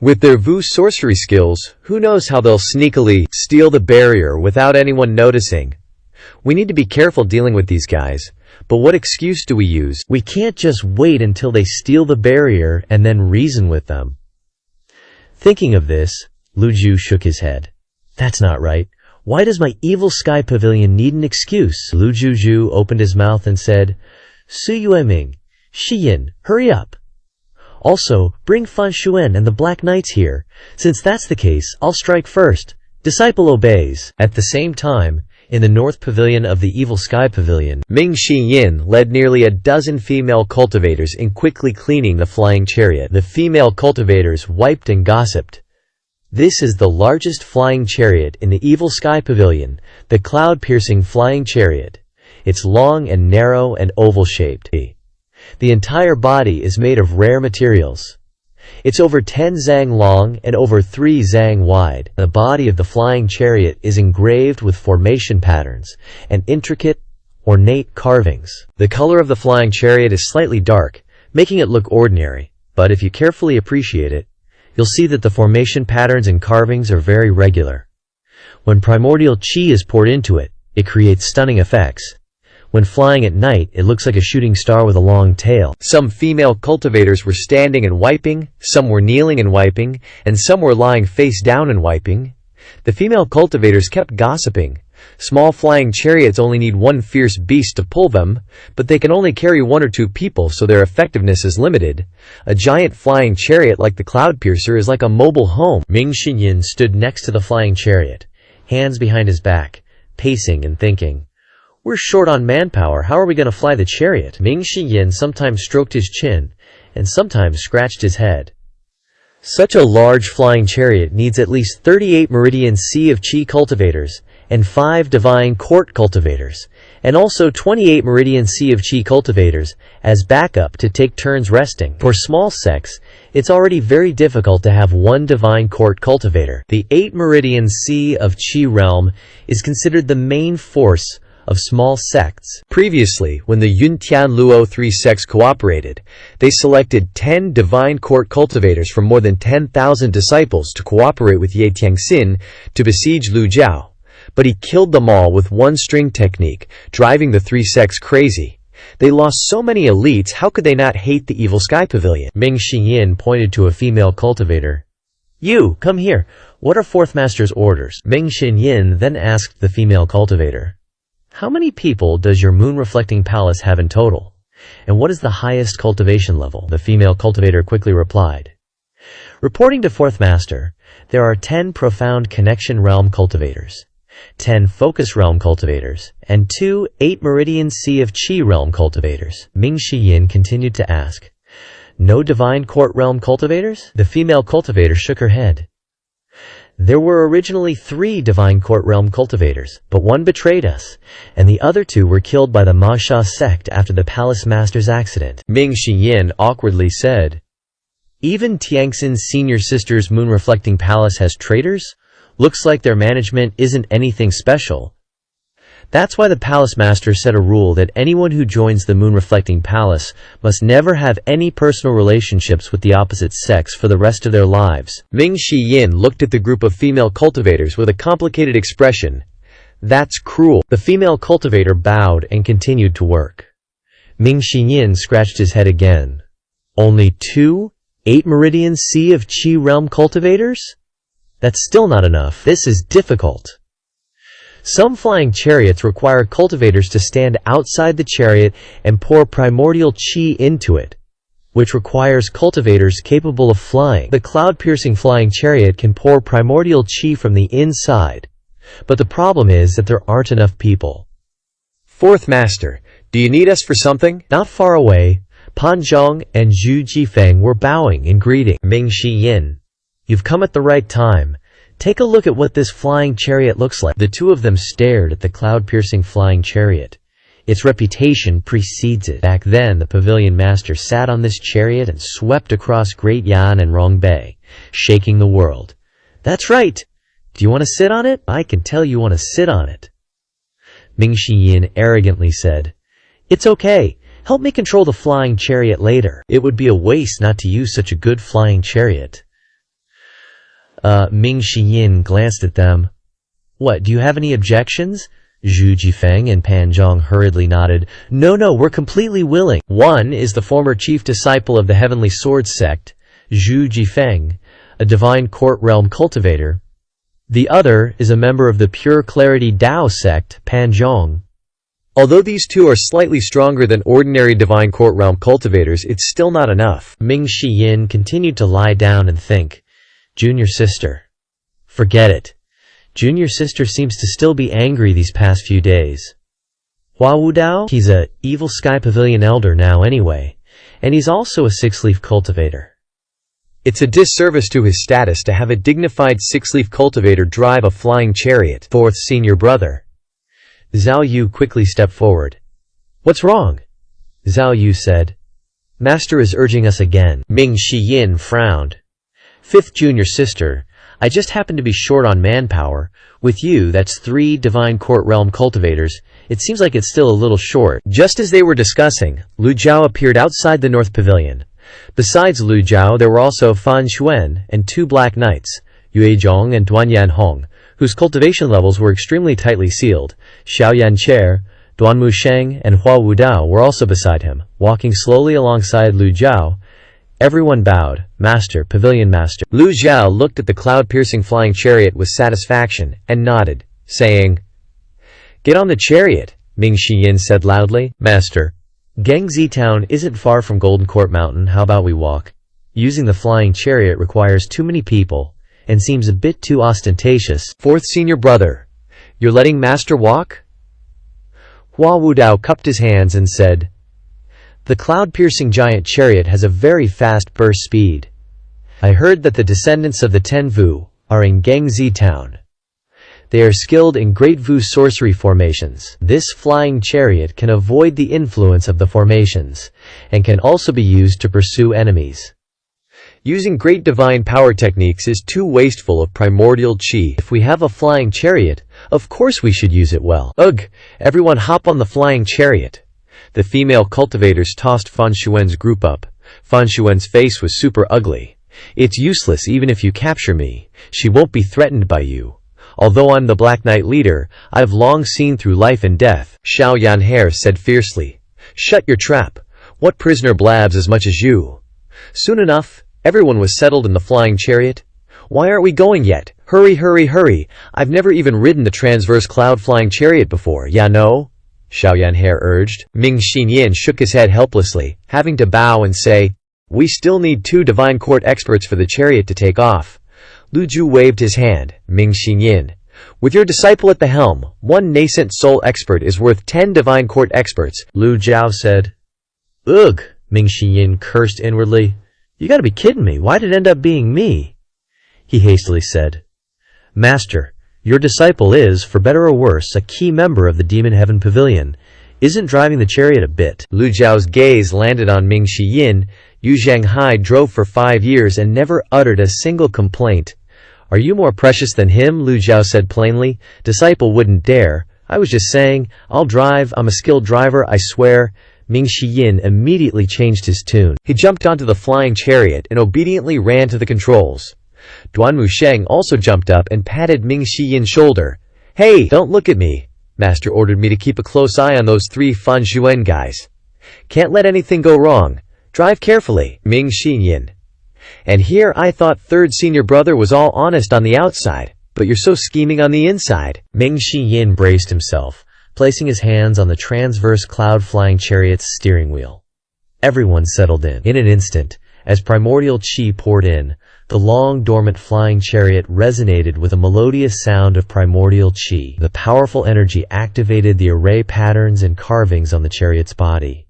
With their Vu sorcery skills, who knows how they'll sneakily steal the barrier without anyone noticing. We need to be careful dealing with these guys. But what excuse do we use? We can't just wait until they steal the barrier and then reason with them. Thinking of this, Lu Ju shook his head. That's not right. Why does my evil sky pavilion need an excuse? Lu Ju opened his mouth and said, Su Yueming, Shiyin, hurry up. Also, bring Fan Xuan and the Black Knights here. Since that's the case, I'll strike first. Disciple obeys. At the same time, in the North Pavilion of the Evil Sky Pavilion, Ming Yin led nearly a dozen female cultivators in quickly cleaning the flying chariot. The female cultivators wiped and gossiped. This is the largest flying chariot in the Evil Sky Pavilion, the cloud-piercing flying chariot. It's long and narrow and oval-shaped. The entire body is made of rare materials. It's over 10 zang long and over 3 zang wide. The body of the flying chariot is engraved with formation patterns and intricate, ornate carvings. The color of the flying chariot is slightly dark, making it look ordinary, but if you carefully appreciate it, you'll see that the formation patterns and carvings are very regular. When primordial chi is poured into it, it creates stunning effects. When flying at night, it looks like a shooting star with a long tail. Some female cultivators were standing and wiping, some were kneeling and wiping, and some were lying face down and wiping. The female cultivators kept gossiping. Small flying chariots only need one fierce beast to pull them, but they can only carry 1 or 2 people, so their effectiveness is limited. A giant flying chariot like the Cloudpiercer is like a mobile home. Ming Yin stood next to the flying chariot, hands behind his back, pacing and thinking. We're short on manpower, how are we going to fly the chariot? Ming Yin sometimes stroked his chin, and sometimes scratched his head. Such a large flying chariot needs at least 38 Meridian Sea of Qi cultivators, and 5 Divine Court cultivators, and also 28 Meridian Sea of Qi cultivators, as backup to take turns resting. For small sects, it's already very difficult to have 1 Divine Court cultivator. The 8 Meridian Sea of Qi realm is considered the main force of small sects. Previously, when the Yuntian Luo 3 sects cooperated, they selected 10 Divine Court cultivators from more than 10,000 disciples to cooperate with Ye Tiangxin to besiege Lu Jiao. But he killed them all with one string technique, driving the 3 sects crazy. They lost so many elites, how could they not hate the Evil Sky Pavilion? Ming Yin pointed to a female cultivator. You, come here. What are Fourth Master's orders? Ming Yin then asked the female cultivator. How many people does your moon-reflecting palace have in total? And what is the highest cultivation level? The female cultivator quickly replied. Reporting to Fourth Master, there are 10 Profound Connection Realm cultivators, 10 Focus Realm cultivators, and 2 8 Meridian Sea of Qi Realm cultivators. Ming Yin continued to ask, No Divine Court Realm cultivators? The female cultivator shook her head. There were originally 3 Divine Court Realm cultivators, but one betrayed us, and the other 2 were killed by the Masha sect after the Palace Master's accident. Ming Yin awkwardly said, Even Tiangxin's senior sister's moon-reflecting palace has traitors? Looks like their management isn't anything special. That's why the Palace Master set a rule that anyone who joins the moon-reflecting palace must never have any personal relationships with the opposite sex for the rest of their lives. Ming Yin looked at the group of female cultivators with a complicated expression. That's cruel. The female cultivator bowed and continued to work. Ming Yin scratched his head again. Only 2 8 Meridian Sea of Qi Realm cultivators? That's still not enough. This is difficult. Some flying chariots require cultivators to stand outside the chariot and pour primordial chi into it, which requires cultivators capable of flying. The cloud-piercing flying chariot can pour primordial chi from the inside, but the problem is that there aren't enough people. Fourth Master, do you need us for something? Not far away, Pan Zhong and Zhu Jifeng were bowing in greeting. Ming Yin, you've come at the right time. Take a look at what this flying chariot looks like. The 2 of them stared at the cloud-piercing flying chariot. Its reputation precedes it. Back then, the pavilion master sat on this chariot and swept across Great Yan and Rongbei, shaking the world. That's right! Do you want to sit on it? I can tell you want to sit on it. Ming Shiyin arrogantly said, It's okay. Help me control the flying chariot later. It would be a waste not to use such a good flying chariot. Ming Shiyin glanced at them. What, do you have any objections? Zhu Jifeng and Pan Zhong hurriedly nodded. No, we're completely willing. One is the former chief disciple of the Heavenly Sword sect, Zhu Jifeng, a divine court realm cultivator. The other is a member of the Pure Clarity Dao sect, Pan Zhong. Although these two are slightly stronger than ordinary divine court realm cultivators, it's still not enough. Ming Shiyin continued to lie down and think. Junior sister. Forget it. Junior sister seems to still be angry these past few days. Hua Wudao? He's a evil Sky Pavilion elder now anyway, and he's also a six-leaf cultivator. It's a disservice to his status to have a dignified six-leaf cultivator drive a flying chariot. Fourth senior brother. Zhao Yu quickly stepped forward. What's wrong? Zhao Yu said. Master is urging us again. Ming Shiyin frowned. Fifth junior sister, I just happen to be short on manpower. With you, that's 3 divine court realm cultivators. It seems like it's still a little short. Just as they were discussing, Lu Jiao appeared outside the North Pavilion. Besides Lu Jiao, there were also Fan Xuan and 2 Black Knights, Yue Zhong and Duan Yanhong, whose cultivation levels were extremely tightly sealed. Xiao Yancher, Duan Musheng, and Hua Wudao were also beside him, walking slowly alongside Lu Jiao. Everyone bowed. Master, pavilion master. Lu Jiao looked at the cloud-piercing flying chariot with satisfaction and nodded, saying, Get on the chariot, Ming Shiyin said loudly. Master, Gangzi Town isn't far from Golden Court Mountain. How about we walk? Using the flying chariot requires too many people and seems a bit too ostentatious. Fourth senior brother, you're letting Master walk? Hua Wudao cupped his hands and said, The cloud-piercing giant chariot has a very fast burst speed. I heard that the descendants of the Tenvu are in Gangzi Town. They are skilled in Great Vu sorcery formations. This flying chariot can avoid the influence of the formations, and can also be used to pursue enemies. Using great divine power techniques is too wasteful of primordial chi. If we have a flying chariot, of course we should use it well. Ugh! Everyone hop on the flying chariot. The female cultivators tossed Fan Xuan's group up. Fan Xuan's face was super ugly. It's useless even if you capture me. She won't be threatened by you. Although I'm the Black Knight leader, I've long seen through life and death. Xiao Yanher said fiercely. Shut your trap. What prisoner blabs as much as you? Soon enough, everyone was settled in the flying chariot. Why aren't we going yet? Hurry, hurry, hurry. I've never even ridden the transverse cloud flying chariot before, ya know? Xiao Yanher urged. Ming Shiyin shook his head helplessly, having to bow and say, We still need 2 divine court experts for the chariot to take off. Lu Ju waved his hand. Ming Shiyin, with your disciple at the helm, 1 nascent soul expert is worth 10 divine court experts. Lu Jiao said. Ugh, Ming Shiyin cursed inwardly. You gotta be kidding me. Why did it end up being me? He hastily said, Master, your disciple is, for better or worse, a key member of the Demon Heaven Pavilion. Isn't driving the chariot a bit. Lu Jiao's gaze landed on Ming Shiyin. Yu Zhanghai drove for 5 years and never uttered a single complaint. Are you more precious than him? Lu Jiao said plainly. Disciple wouldn't dare. I was just saying, I'll drive, I'm a skilled driver, I swear. Ming Shiyin immediately changed his tune. He jumped onto the flying chariot and obediently ran to the controls. Duan Musheng also jumped up and patted Ming Shiyin's shoulder. Hey, don't look at me. Master ordered me to keep a close eye on those 3 Fan Xuan guys. Can't let anything go wrong. Drive carefully, Ming Shiyin. And here I thought 3rd senior brother was all honest on the outside, but you're so scheming on the inside. Ming Shiyin braced himself, placing his hands on the transverse cloud-flying chariot's steering wheel. Everyone settled in. In an instant, as primordial chi poured in, the long, dormant flying chariot resonated with a melodious sound of primordial chi. The powerful energy activated the array patterns and carvings on the chariot's body.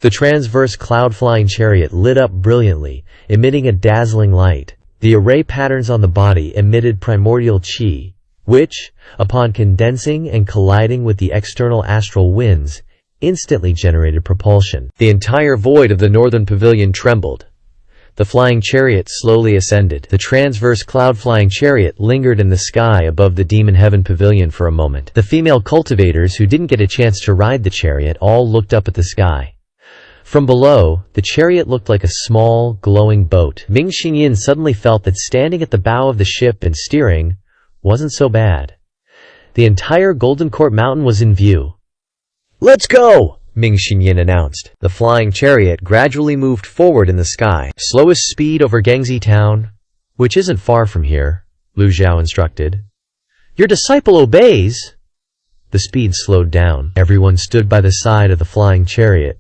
The transverse cloud-flying chariot lit up brilliantly, emitting a dazzling light. The array patterns on the body emitted primordial chi, which, upon condensing and colliding with the external astral winds, instantly generated propulsion. The entire void of the northern pavilion trembled. The flying chariot slowly ascended. The transverse cloud-flying chariot lingered in the sky above the Demon Heaven Pavilion for a moment. The female cultivators who didn't get a chance to ride the chariot all looked up at the sky. From below, the chariot looked like a small, glowing boat. Ming Xinyin suddenly felt that standing at the bow of the ship and steering wasn't so bad. The entire Golden Court Mountain was in view. "Let's go!" Ming Xinyin announced. The flying chariot gradually moved forward in the sky. "Slowest speed over Gangxi town, which isn't far from here," Lu Zhao instructed. "Your disciple obeys." The speed slowed down. Everyone stood by the side of the flying chariot,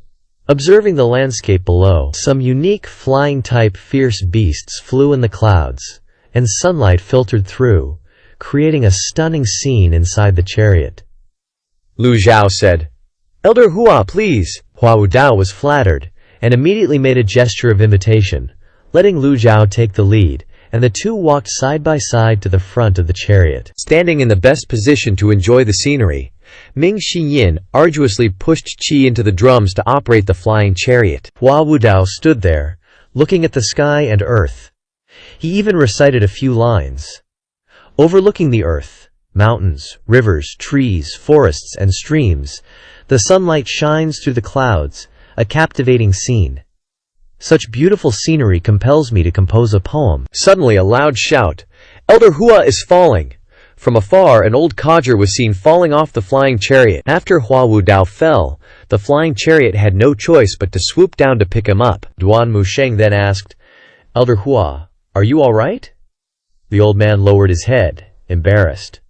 observing the landscape below. Some unique flying-type fierce beasts flew in the clouds, and sunlight filtered through, creating a stunning scene inside the chariot. Lu Zhao said, "Elder Hua, please." Hua Wudao was flattered, and immediately made a gesture of invitation, letting Lu Zhao take the lead, and the two walked side by side to the front of the chariot. Standing in the best position to enjoy the scenery, Ming Xinyin arduously pushed qi into the drums to operate the flying chariot. Hua Wudao stood there, looking at the sky and earth. He even recited a few lines. Overlooking the earth, mountains, rivers, trees, forests, and streams, the sunlight shines through the clouds, a captivating scene. Such beautiful scenery compels me to compose a poem. Suddenly a loud shout, "Elder Hua is falling!" From afar, an old codger was seen falling off the flying chariot. After Hua Wudao fell, the flying chariot had no choice but to swoop down to pick him up. Duan Musheng then asked, "Elder Hua, are you all right?" The old man lowered his head, embarrassed.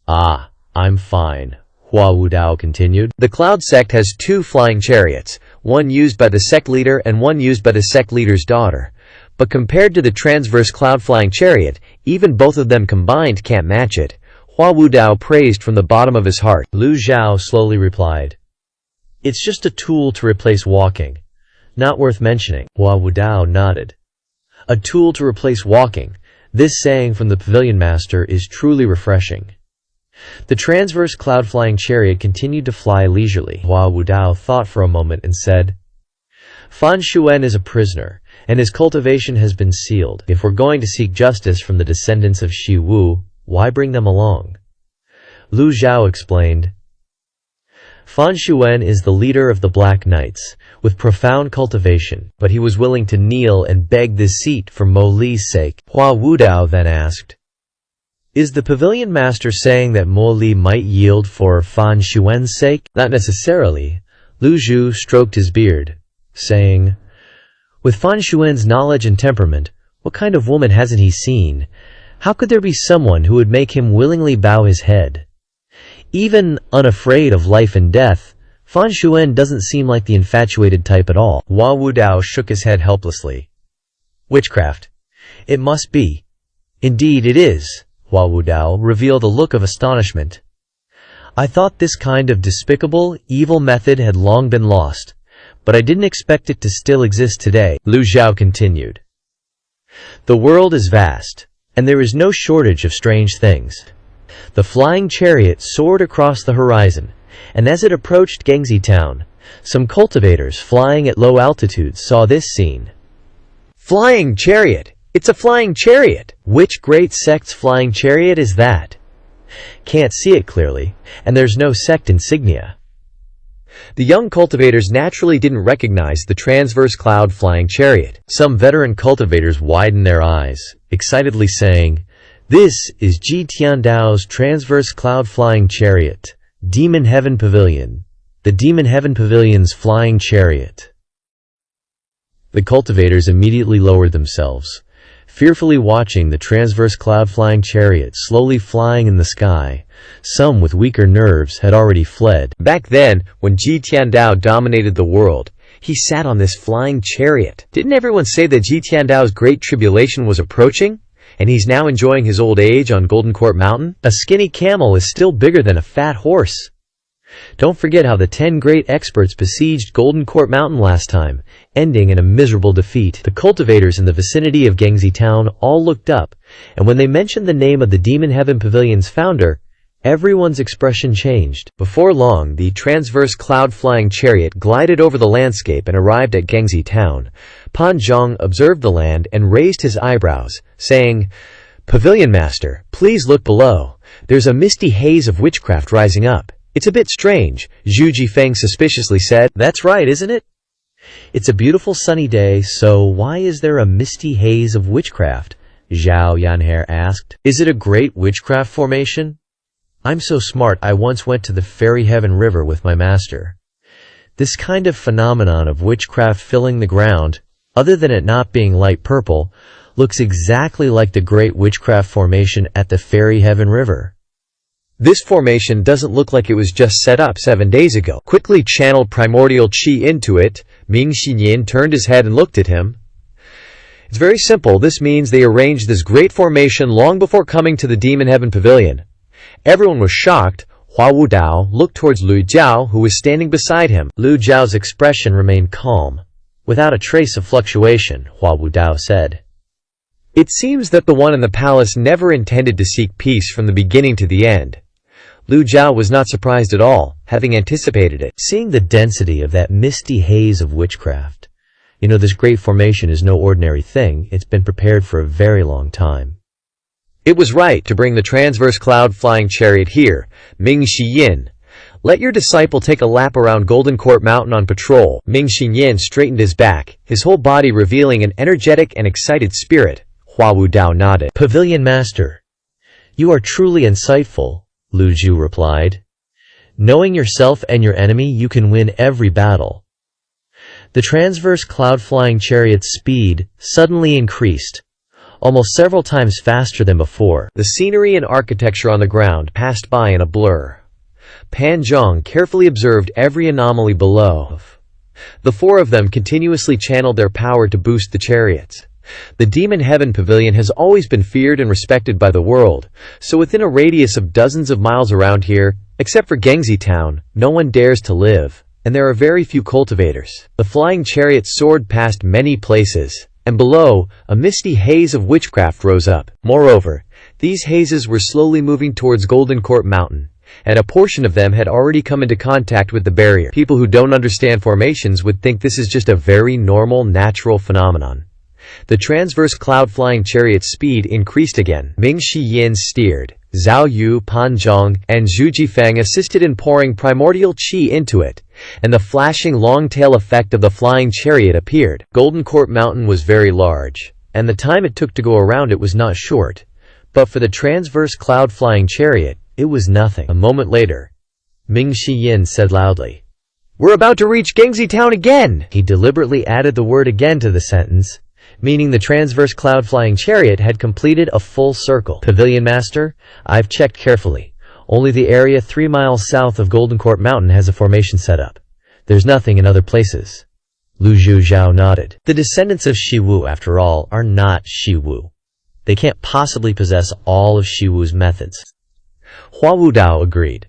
"Ah, I'm fine," Hua Wudao continued. The Cloud sect has two flying chariots, one used by the sect leader and one used by the sect leader's daughter. But compared to the transverse cloud-flying chariot, even both of them combined can't match it. Hua Wudao praised from the bottom of his heart. Lu Zhao slowly replied, "It's just a tool to replace walking. Not worth mentioning." Hua Wudao nodded. "A tool to replace walking. This saying from the pavilion master is truly refreshing." The transverse cloud-flying chariot continued to fly leisurely. Hua Wudao thought for a moment and said, "Fan Xuan is a prisoner, and his cultivation has been sealed. If we're going to seek justice from the descendants of Shi Wu, why bring them along?" Lu Zhao explained, "Fan Xuan is the leader of the Black Knights, with profound cultivation, but he was willing to kneel and beg this seat for Mo Li's sake." Hua Wudao then asked, "Is the pavilion master saying that Mo Li might yield for Fan Xuan's sake?" "Not necessarily." Lu Zhu stroked his beard, saying, "With Fan Xuan's knowledge and temperament, what kind of woman hasn't he seen? How could there be someone who would make him willingly bow his head? Even unafraid of life and death, Fan Xuan doesn't seem like the infatuated type at all." Hua Wudao shook his head helplessly. "Witchcraft. It must be." "Indeed it is." Hua Wudao revealed a look of astonishment. "I thought this kind of despicable, evil method had long been lost, but I didn't expect it to still exist today." Lu Zhao continued, "The world is vast, and there is no shortage of strange things." The flying chariot soared across the horizon, and as it approached Gangxi town, some cultivators flying at low altitudes saw this scene. "Flying chariot! It's a flying chariot!" "Which great sect's flying chariot is that?" "Can't see it clearly, and there's no sect insignia." The young cultivators naturally didn't recognize the transverse cloud-flying chariot. Some veteran cultivators widened their eyes, excitedly saying, "This is Ji Tiandao's transverse cloud-flying chariot, Demon Heaven Pavilion, the Demon Heaven Pavilion's flying chariot." The cultivators immediately lowered themselves, fearfully watching the transverse cloud-flying chariot slowly flying in the sky. Some with weaker nerves had already fled. Back then, when Ji Tiandao dominated the world, he sat on this flying chariot. Didn't everyone say that Ji Tiandao's great tribulation was approaching? And he's now enjoying his old age on Golden Court Mountain? A skinny camel is still bigger than a fat horse. Don't forget how the 10 great experts besieged Golden Court Mountain last time, ending in a miserable defeat. The cultivators in the vicinity of Gangxi town all looked up, and when they mentioned the name of the Demon Heaven Pavilion's founder, Everyone's expression changed. Before long, the transverse cloud-flying chariot glided over the landscape and arrived at Gengzi town. Pan Zhang observed the land and raised his eyebrows, saying, "Pavilion master, please look below. There's a misty haze of witchcraft rising up. It's a bit strange," Zhu Jifeng suspiciously said. "That's right, isn't it? It's a beautiful sunny day, so why is there a misty haze of witchcraft?" Zhao Yanhe asked. "Is it a great witchcraft formation? I'm so smart I once went to the Fairy Heaven River with my master. This kind of phenomenon of witchcraft filling the ground, other than it not being light purple, looks exactly like the Great Witchcraft Formation at the Fairy Heaven River." "This formation doesn't look like it was just set up 7 days ago." Quickly channeled primordial qi into it, Ming Xinyin turned his head and looked at him. "It's very simple. This means they arranged this great formation long before coming to the Demon Heaven Pavilion." Everyone was shocked. Hua Wudao looked towards Lu Jiao, who was standing beside him. Lu Jiao's expression remained calm. Without a trace of fluctuation, Hua Wudao said, "It seems that the one in the palace never intended to seek peace from the beginning to the end." Lu Jiao was not surprised at all, having anticipated it. Seeing the density of that misty haze of witchcraft, this great formation is no ordinary thing. It's been prepared for a very long time. "It was right to bring the transverse cloud-flying chariot here, Ming Xiyin. Let your disciple take a lap around Golden Court Mountain on patrol." Ming Xiyin straightened his back, his whole body revealing an energetic and excited spirit. Hua Wudao nodded. "Pavilion Master, you are truly insightful," Lu Zhu replied. "Knowing yourself and your enemy, you can win every battle." The transverse cloud-flying chariot's speed suddenly increased, almost several times faster than before. The scenery and architecture on the ground passed by in a blur. Pan Zhang carefully observed every anomaly below. The four of them continuously channeled their power to boost the chariots. The Demon Heaven Pavilion has always been feared and respected by the world, so within a radius of dozens of miles around here, except for Gengzi town, no one dares to live, and there are very few cultivators. The flying chariot soared past many places, and below, a misty haze of witchcraft rose up. Moreover, these hazes were slowly moving towards Golden Court Mountain, and a portion of them had already come into contact with the barrier. People who don't understand formations would think this is just a very normal, natural phenomenon. The transverse cloud-flying chariot's speed increased again. Ming Xiyin steered. Zhao Yu, Pan Zhang, and Zhu Jifeng assisted in pouring primordial qi into it, and the flashing long-tail effect of the flying chariot appeared. Golden Court Mountain was very large, and the time it took to go around it was not short, but for the transverse cloud-flying chariot, it was nothing. A moment later, Ming Xiyin said loudly, "We're about to reach Gengzi town again!" He deliberately added the word again to the sentence, meaning the transverse cloud-flying chariot had completed a full circle. "Pavilion Master, I've checked carefully. Only the area 3 miles south of Golden Court Mountain has a formation set up. There's nothing in other places." Lu Zhu nodded. The descendants of Shiwu, after all, are not Shiwu. They can't possibly possess all of Shiwu's methods. Hua Wudao agreed.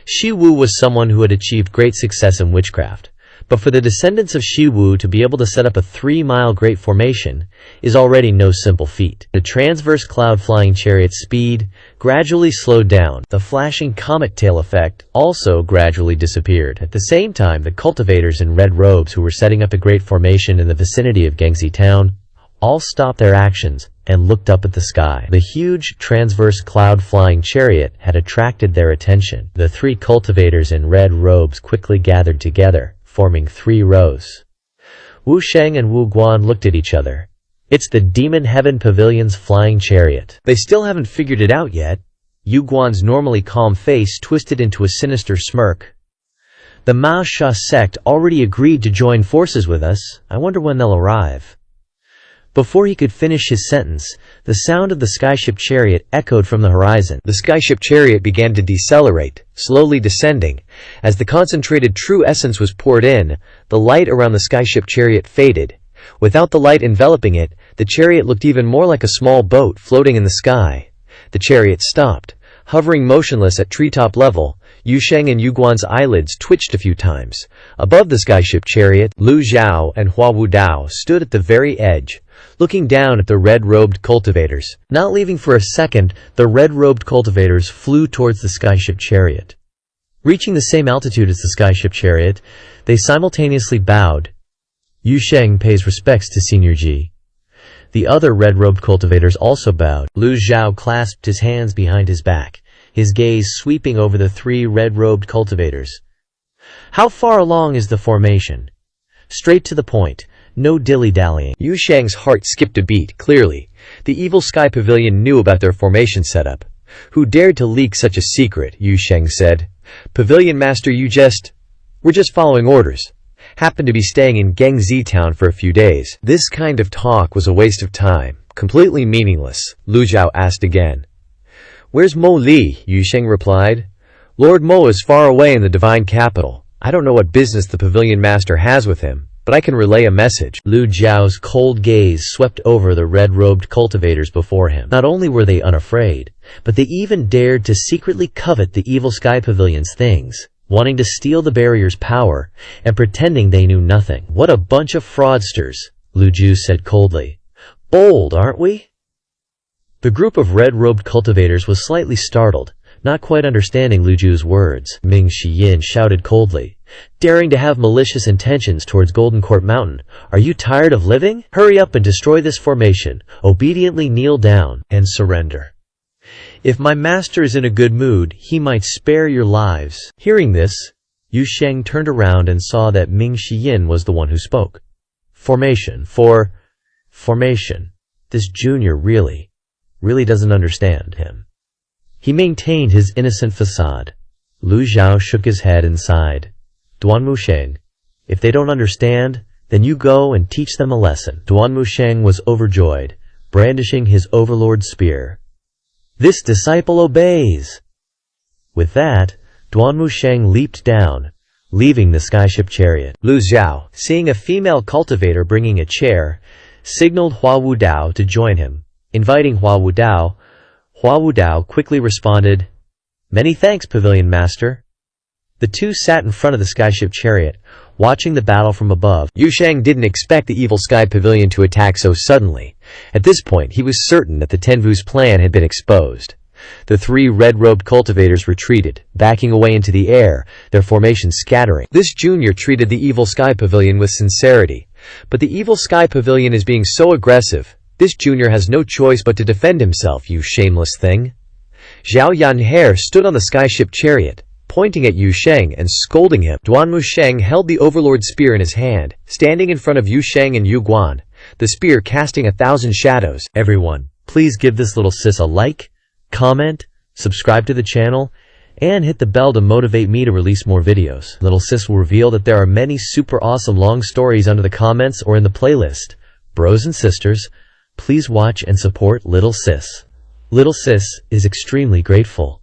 Shiwu was someone who had achieved great success in witchcraft. But for the descendants of Shiwu to be able to set up a 3-mile great formation is already no simple feat. The transverse cloud-flying chariot's speed gradually slowed down. The flashing comet tail effect also gradually disappeared. At the same time, the cultivators in red robes who were setting up a great formation in the vicinity of Gengzi town all stopped their actions and looked up at the sky. The huge transverse cloud-flying chariot had attracted their attention. The 3 cultivators in red robes quickly gathered together, forming 3 rows. Wu Sheng and Wu Guan looked at each other. "It's the Demon Heaven Pavilion's flying chariot." They still haven't figured it out yet. Yu Guan's normally calm face twisted into a sinister smirk. "The Mao Sha sect already agreed to join forces with us. I wonder when they'll arrive." Before he could finish his sentence, the sound of the skyship chariot echoed from the horizon. The skyship chariot began to decelerate, slowly descending. As the concentrated true essence was poured in, the light around the skyship chariot faded. Without the light enveloping it, the chariot looked even more like a small boat floating in the sky. The chariot stopped, hovering motionless at treetop level. Yu Sheng and Yu Guan's eyelids twitched a few times. Above the skyship chariot, Lu Zhao and Hua Wudao stood at the very edge. looking down at the red-robed cultivators. Not leaving for a second, the red-robed cultivators flew towards the skyship chariot. Reaching the same altitude as the skyship chariot, they simultaneously bowed. Yu Sheng pays respects to Senior Ji. The other red-robed cultivators also bowed. Lu Zhao clasped his hands behind his back, his gaze sweeping over the 3 red-robed cultivators. How far along is the formation? Straight to the point, no dilly-dallying. Yu Sheng's heart skipped a beat, clearly. The Evil Sky Pavilion knew about their formation setup. Who dared to leak such a secret, Yu Sheng said. Pavilion Master, we're just following orders. Happened to be staying in Gengzi Town for a few days. This kind of talk was a waste of time, completely meaningless. Lu Zhao asked again. Where's Mo Li? Yu Sheng replied. Lord Mo is far away in the divine capital. I don't know what business the Pavilion Master has with him, but I can relay a message. Lu Zhao's cold gaze swept over the red-robed cultivators before him. Not only were they unafraid, but they even dared to secretly covet the Evil Sky Pavilion's things, wanting to steal the barrier's power and pretending they knew nothing. What a bunch of fraudsters, Lu Zhu said coldly. Bold, aren't we? The group of red-robed cultivators was slightly startled, not quite understanding Lu Zhu's words. Ming Shiyin shouted coldly, daring to have malicious intentions towards Golden Court Mountain. Are you tired of living? Hurry up and destroy this formation, obediently kneel down, and surrender. If my master is in a good mood, he might spare your lives. Hearing this, Yu Sheng turned around and saw that Ming Shiyin was the one who spoke. Formation. This junior really doesn't understand him. He maintained his innocent facade. Lu Zhao shook his head and sighed. Duan Musheng, if they don't understand, then you go and teach them a lesson. Duan Musheng was overjoyed, brandishing his overlord's spear. This disciple obeys! With that, Duan Musheng leaped down, leaving the skyship chariot. Lu Zhao, seeing a female cultivator bringing a chair, signaled Hua Wudao to join him. Inviting Hua Wudao quickly responded, Many thanks, Pavilion Master. The two sat in front of the skyship chariot, watching the battle from above. Yu Sheng didn't expect the Evil Sky Pavilion to attack so suddenly. At this point, he was certain that the Tenvu's plan had been exposed. The 3 red-robed cultivators retreated, backing away into the air, their formation scattering. This junior treated the Evil Sky Pavilion with sincerity. But the Evil Sky Pavilion is being so aggressive, this junior has no choice but to defend himself, you shameless thing. Zhao Yanhair stood on the skyship chariot, pointing at Yu Sheng and scolding him. Duan Musheng held the overlord spear in his hand, standing in front of Yu Sheng and Yu Guan, the spear casting 1,000 shadows. Everyone, please give this little sis a like, comment, subscribe to the channel, and hit the bell to motivate me to release more videos. Little sis will reveal that there are many super awesome long stories under the comments or in the playlist. Bros and sisters, please watch and support Little Sis. Little Sis is extremely grateful.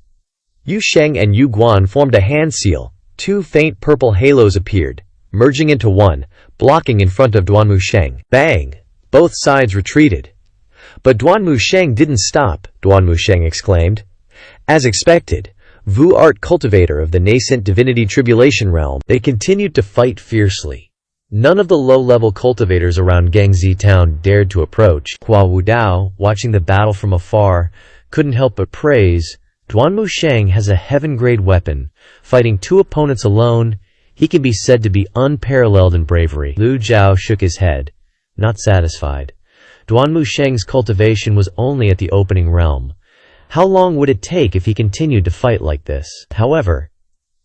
Yu Sheng and Yu Guan formed a hand seal. 2 faint purple halos appeared, merging into one, blocking in front of Duan Musheng. Bang! Both sides retreated. But Duan Musheng didn't stop, Duan Musheng exclaimed. As expected, Vu Art cultivator of the nascent divinity tribulation realm, they continued to fight fiercely. None of the low-level cultivators around Gengzi Town dared to approach. Hua Wudao, watching the battle from afar, couldn't help but praise, Duan Musheng has a heaven-grade weapon. Fighting 2 opponents alone, he can be said to be unparalleled in bravery. Lu Zhao shook his head, not satisfied. Duan Musheng's cultivation was only at the opening realm. How long would it take if he continued to fight like this? However,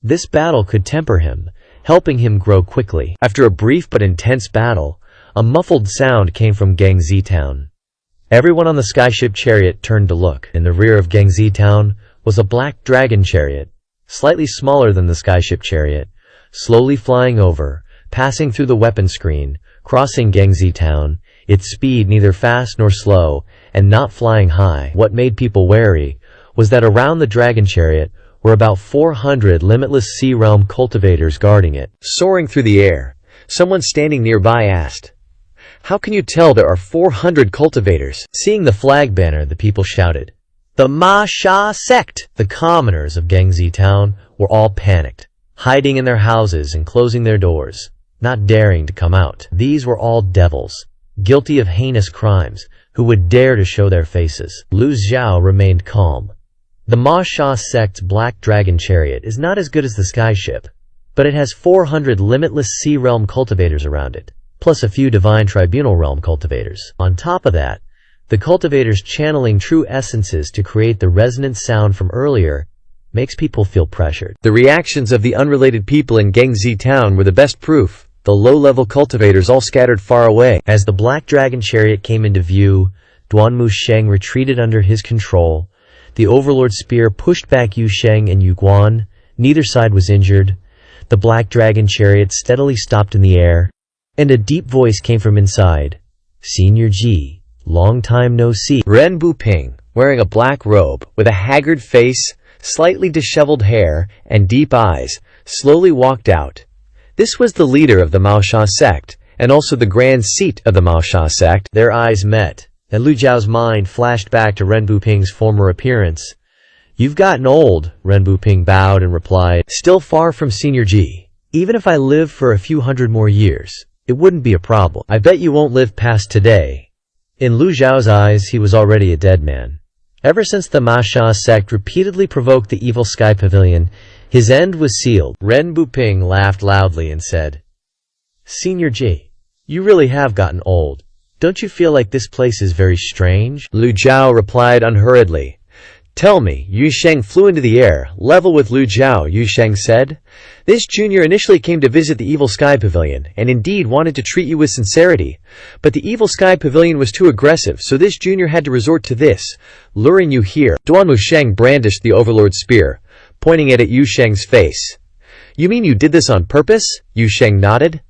this battle could temper him, helping him grow quickly. After a brief but intense battle, a muffled sound came from Gengzi Town. Everyone on the skyship chariot turned to look. In the rear of Gengzi Town was a black dragon chariot, slightly smaller than the skyship chariot, slowly flying over, passing through the weapon screen, crossing Gengzi Town, its speed neither fast nor slow, and not flying high. What made people wary was that around the dragon chariot were about 400 limitless sea realm cultivators guarding it. Soaring through the air, someone standing nearby asked, How can you tell there are 400 cultivators? Seeing the flag banner, the people shouted, The Ma Sha sect! The commoners of Gengzi Town were all panicked, hiding in their houses and closing their doors, not daring to come out. These were all devils. guilty of heinous crimes, who would dare to show their faces. Lu Xiao remained calm. The manhwa sect's Black Dragon Chariot is not as good as the Skyship, but it has 400 limitless Sea Realm cultivators around it, plus a few Divine Tribunal Realm cultivators. On top of that, the cultivators channeling true essences to create the resonant sound from earlier makes people feel pressured. The reactions of the unrelated people in Gengzi town were the best proof. The low-level cultivators all scattered far away. As the Black Dragon Chariot came into view, Duanmu Sheng retreated under his control. The Overlord Spear pushed back Yu Sheng and Yu Guan. Neither side was injured. The Black Dragon Chariot steadily stopped in the air, and a deep voice came from inside. Senior Ji, long time no see. Ren Buping, wearing a black robe, with a haggard face, slightly disheveled hair, and deep eyes, slowly walked out. This was the leader of the manhwa sect, and also the grand seat of the manhwa sect. Their eyes met, and Lu Zhao's mind flashed back to Ren Buping's former appearance. You've gotten old, Ren Buping bowed and replied. Still far from Senior Ji. Even if I live for a few hundred more years, it wouldn't be a problem. I bet you won't live past today. In Lu Zhao's eyes, he was already a dead man. Ever since the manhwa sect repeatedly provoked the evil Sky Pavilion, his end was sealed. Ren Buping laughed loudly and said, Senior Ji, you really have gotten old. Don't you feel like this place is very strange? Lu Zhao replied unhurriedly. Tell me, Yu Sheng flew into the air, level with Lu Zhao, Yu Sheng said. This junior initially came to visit the Evil Sky Pavilion, and indeed wanted to treat you with sincerity. But the Evil Sky Pavilion was too aggressive, so this junior had to resort to this, luring you here. Duanmu Sheng brandished the Overlord Spear, pointing it at Yu Sheng's face. You mean you did this on purpose? Yu Sheng nodded.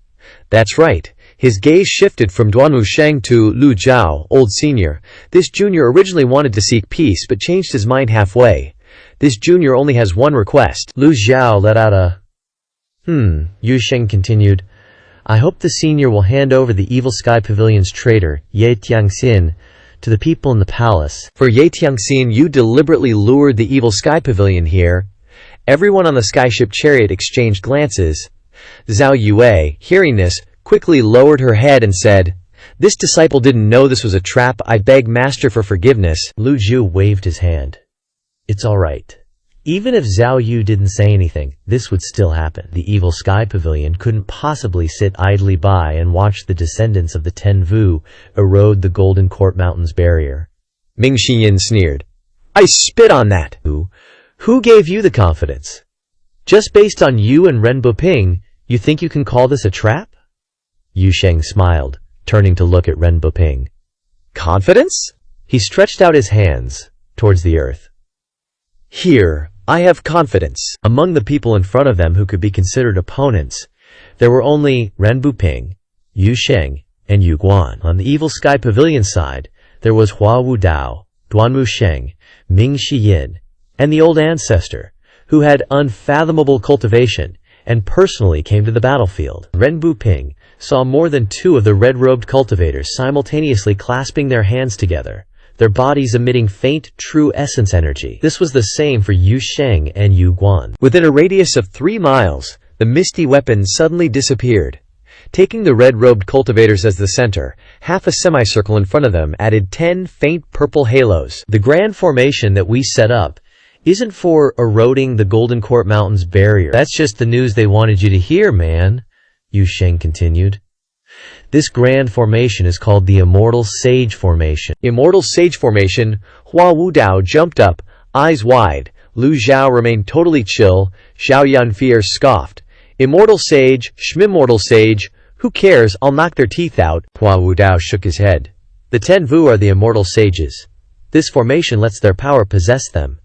That's right. His gaze shifted from Duanmu Sheng to Lu Zhao, old senior. This junior originally wanted to seek peace but changed his mind halfway. This junior only has one request. Lu Zhao let out a Yu Sheng continued. I hope the senior will hand over the Evil Sky Pavilion's traitor, Ye Tiangxin, to the people in the palace. For Ye Tiangxin, you deliberately lured the Evil Sky Pavilion here. Everyone on the Skyship Chariot exchanged glances. Zhao Yue, hearing this, quickly lowered her head and said, This disciple didn't know this was a trap. I beg Master for forgiveness. Lu Zhu waved his hand. It's all right. Even if Zhao Yu didn't say anything, this would still happen. The Evil Sky Pavilion couldn't possibly sit idly by and watch the descendants of the Ten Vu erode the Golden Court Mountains barrier. Ming Xiyin sneered. I spit on that. Who gave you the confidence? Just based on you and Ren Buping, you think you can call this a trap? Yu Sheng smiled, turning to look at Ren Buping. Confidence? He stretched out his hands towards the earth. Here, I have confidence. Among the people in front of them who could be considered opponents, there were only Ren Buping, Yu Sheng, and Yu Guan. On the Evil Sky Pavilion side, there was Hua Wu Dao, Duanmu Sheng, Ming Xiyin, and the old ancestor, who had unfathomable cultivation and personally came to the battlefield. Ren Buping saw more than 2 of the red-robed cultivators simultaneously clasping their hands together, their bodies emitting faint, true essence energy. This was the same for Yu Sheng and Yu Guan. Within a radius of 3 miles, the misty weapon suddenly disappeared. Taking the red-robed cultivators as the center, half a semicircle in front of them added 10 faint purple halos. The grand formation that we set up isn't for eroding the Golden Court Mountains barrier. That's just the news they wanted you to hear, man, Yu Sheng continued. This grand formation is called the Immortal Sage Formation. Immortal Sage Formation. Hua Wu Dao jumped up, eyes wide. Lu Zhao remained totally chill. Zhao Yanfei scoffed. Immortal Sage, Schmimmortal Sage, who cares, I'll knock their teeth out. Hua Wu Dao shook his head. The Ten Vu are the Immortal Sages. This formation lets their power possess them.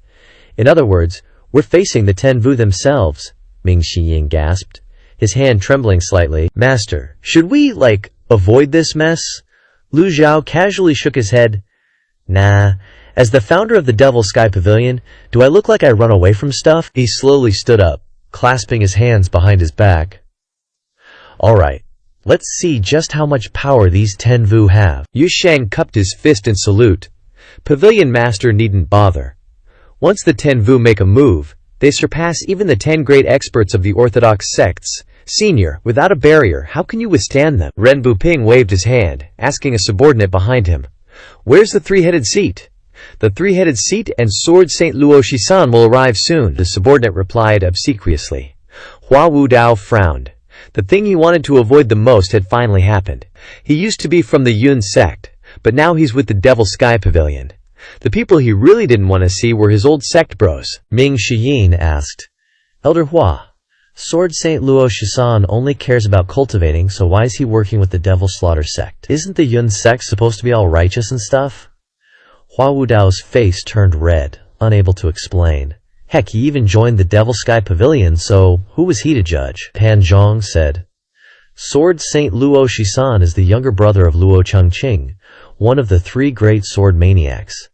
In other words, we're facing the Ten Vu themselves, Ming Xiyin gasped, his hand trembling slightly. Master, should we, avoid this mess? Lu Zhao casually shook his head. Nah, as the founder of the Devil Sky Pavilion, do I look like I run away from stuff? He slowly stood up, clasping his hands behind his back. Alright, let's see just how much power these Ten Vu have. Yu Sheng cupped his fist in salute. Pavilion Master needn't bother. Once the Ten Vu make a move, they surpass even the 10 great experts of the orthodox sects. Senior, without a barrier, how can you withstand them? Ren Buping waved his hand, asking a subordinate behind him, "Where's the three-headed seat?" "The three-headed seat and sword St. Luo Shisan will arrive soon," the subordinate replied obsequiously. Hua Wudao frowned. The thing he wanted to avoid the most had finally happened. He used to be from the Yun sect, but now he's with the Devil Sky Pavilion. The people he really didn't want to see were his old sect bros. Ming Shiyin asked, "Elder Hua, Sword St. Luo Shisan only cares about cultivating, so why is he working with the Devil Slaughter sect? Isn't the Yun sect supposed to be all righteous and stuff?" Hua Wudao's face turned red, unable to explain. Heck, he even joined the Devil Sky Pavilion, so who was he to judge? Pan Zhong said, "Sword St. Luo Shisan is the younger brother of Luo Chengqing, one of the 3 great sword maniacs.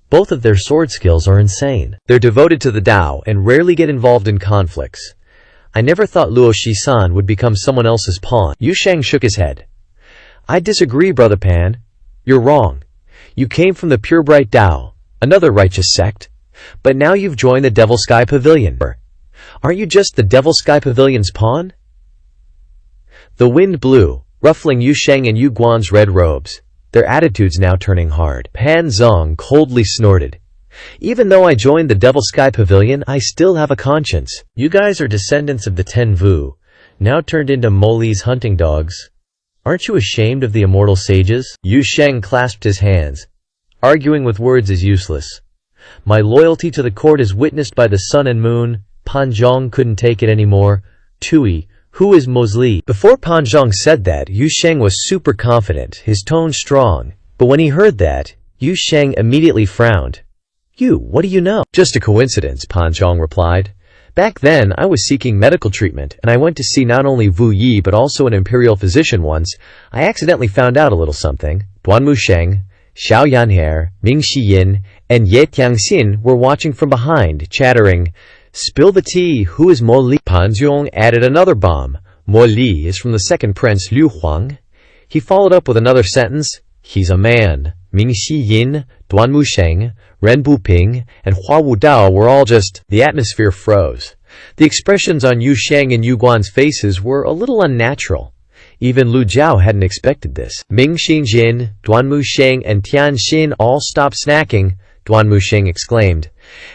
Both of their sword skills are insane. They're devoted to the Tao and rarely get involved in conflicts. I never thought Luo Shisan would become someone else's pawn." Yu Sheng shook his head. "I disagree, Brother Pan. You're wrong. You came from the Pure Bright Tao, another righteous sect. But now you've joined the Devil Sky Pavilion. Aren't you just the Devil Sky Pavilion's pawn?" The wind blew, ruffling Yu Sheng and Yu Guan's red robes, their attitudes now turning hard. Pan Zong coldly snorted. "Even though I joined the Devil Sky Pavilion, I still have a conscience. You guys are descendants of the Tenvu, now turned into Moli's hunting dogs. Aren't you ashamed of the immortal sages?" Yu Sheng clasped his hands. "Arguing with words is useless. My loyalty to the court is witnessed by the sun and moon." Pan Zhong couldn't take it anymore. "Tui, who is Mosley?" Before Pan Zhong said that, Yu Sheng was super confident, his tone strong. But when he heard that, Yu Sheng immediately frowned. "You, what do you know?" "Just a coincidence," Pan Zhong replied. "Back then, I was seeking medical treatment, and I went to see not only Wu Yi but also an imperial physician once. I accidentally found out a little something. Duanmu Sheng, Xiao Yanhe, Ming Shiyin, and Ye Tiangxin were watching from behind, chattering, 'Spill the tea, who is Mo Li?' Pan Zhong added another bomb. 'Mo Li is from the second prince Liu Huang.' He followed up with another sentence, 'He's a man.' Ming Shiyin, Duanmu Sheng, Ren Buping, and Hua Wudao were all just... The atmosphere froze. The expressions on Yu Sheng and Yu Guan's faces were a little unnatural. Even Lu Jiao hadn't expected this. Ming Xinjin, Duanmu Sheng, and Tian Xin all stopped snacking. Duanmu Sheng exclaimed.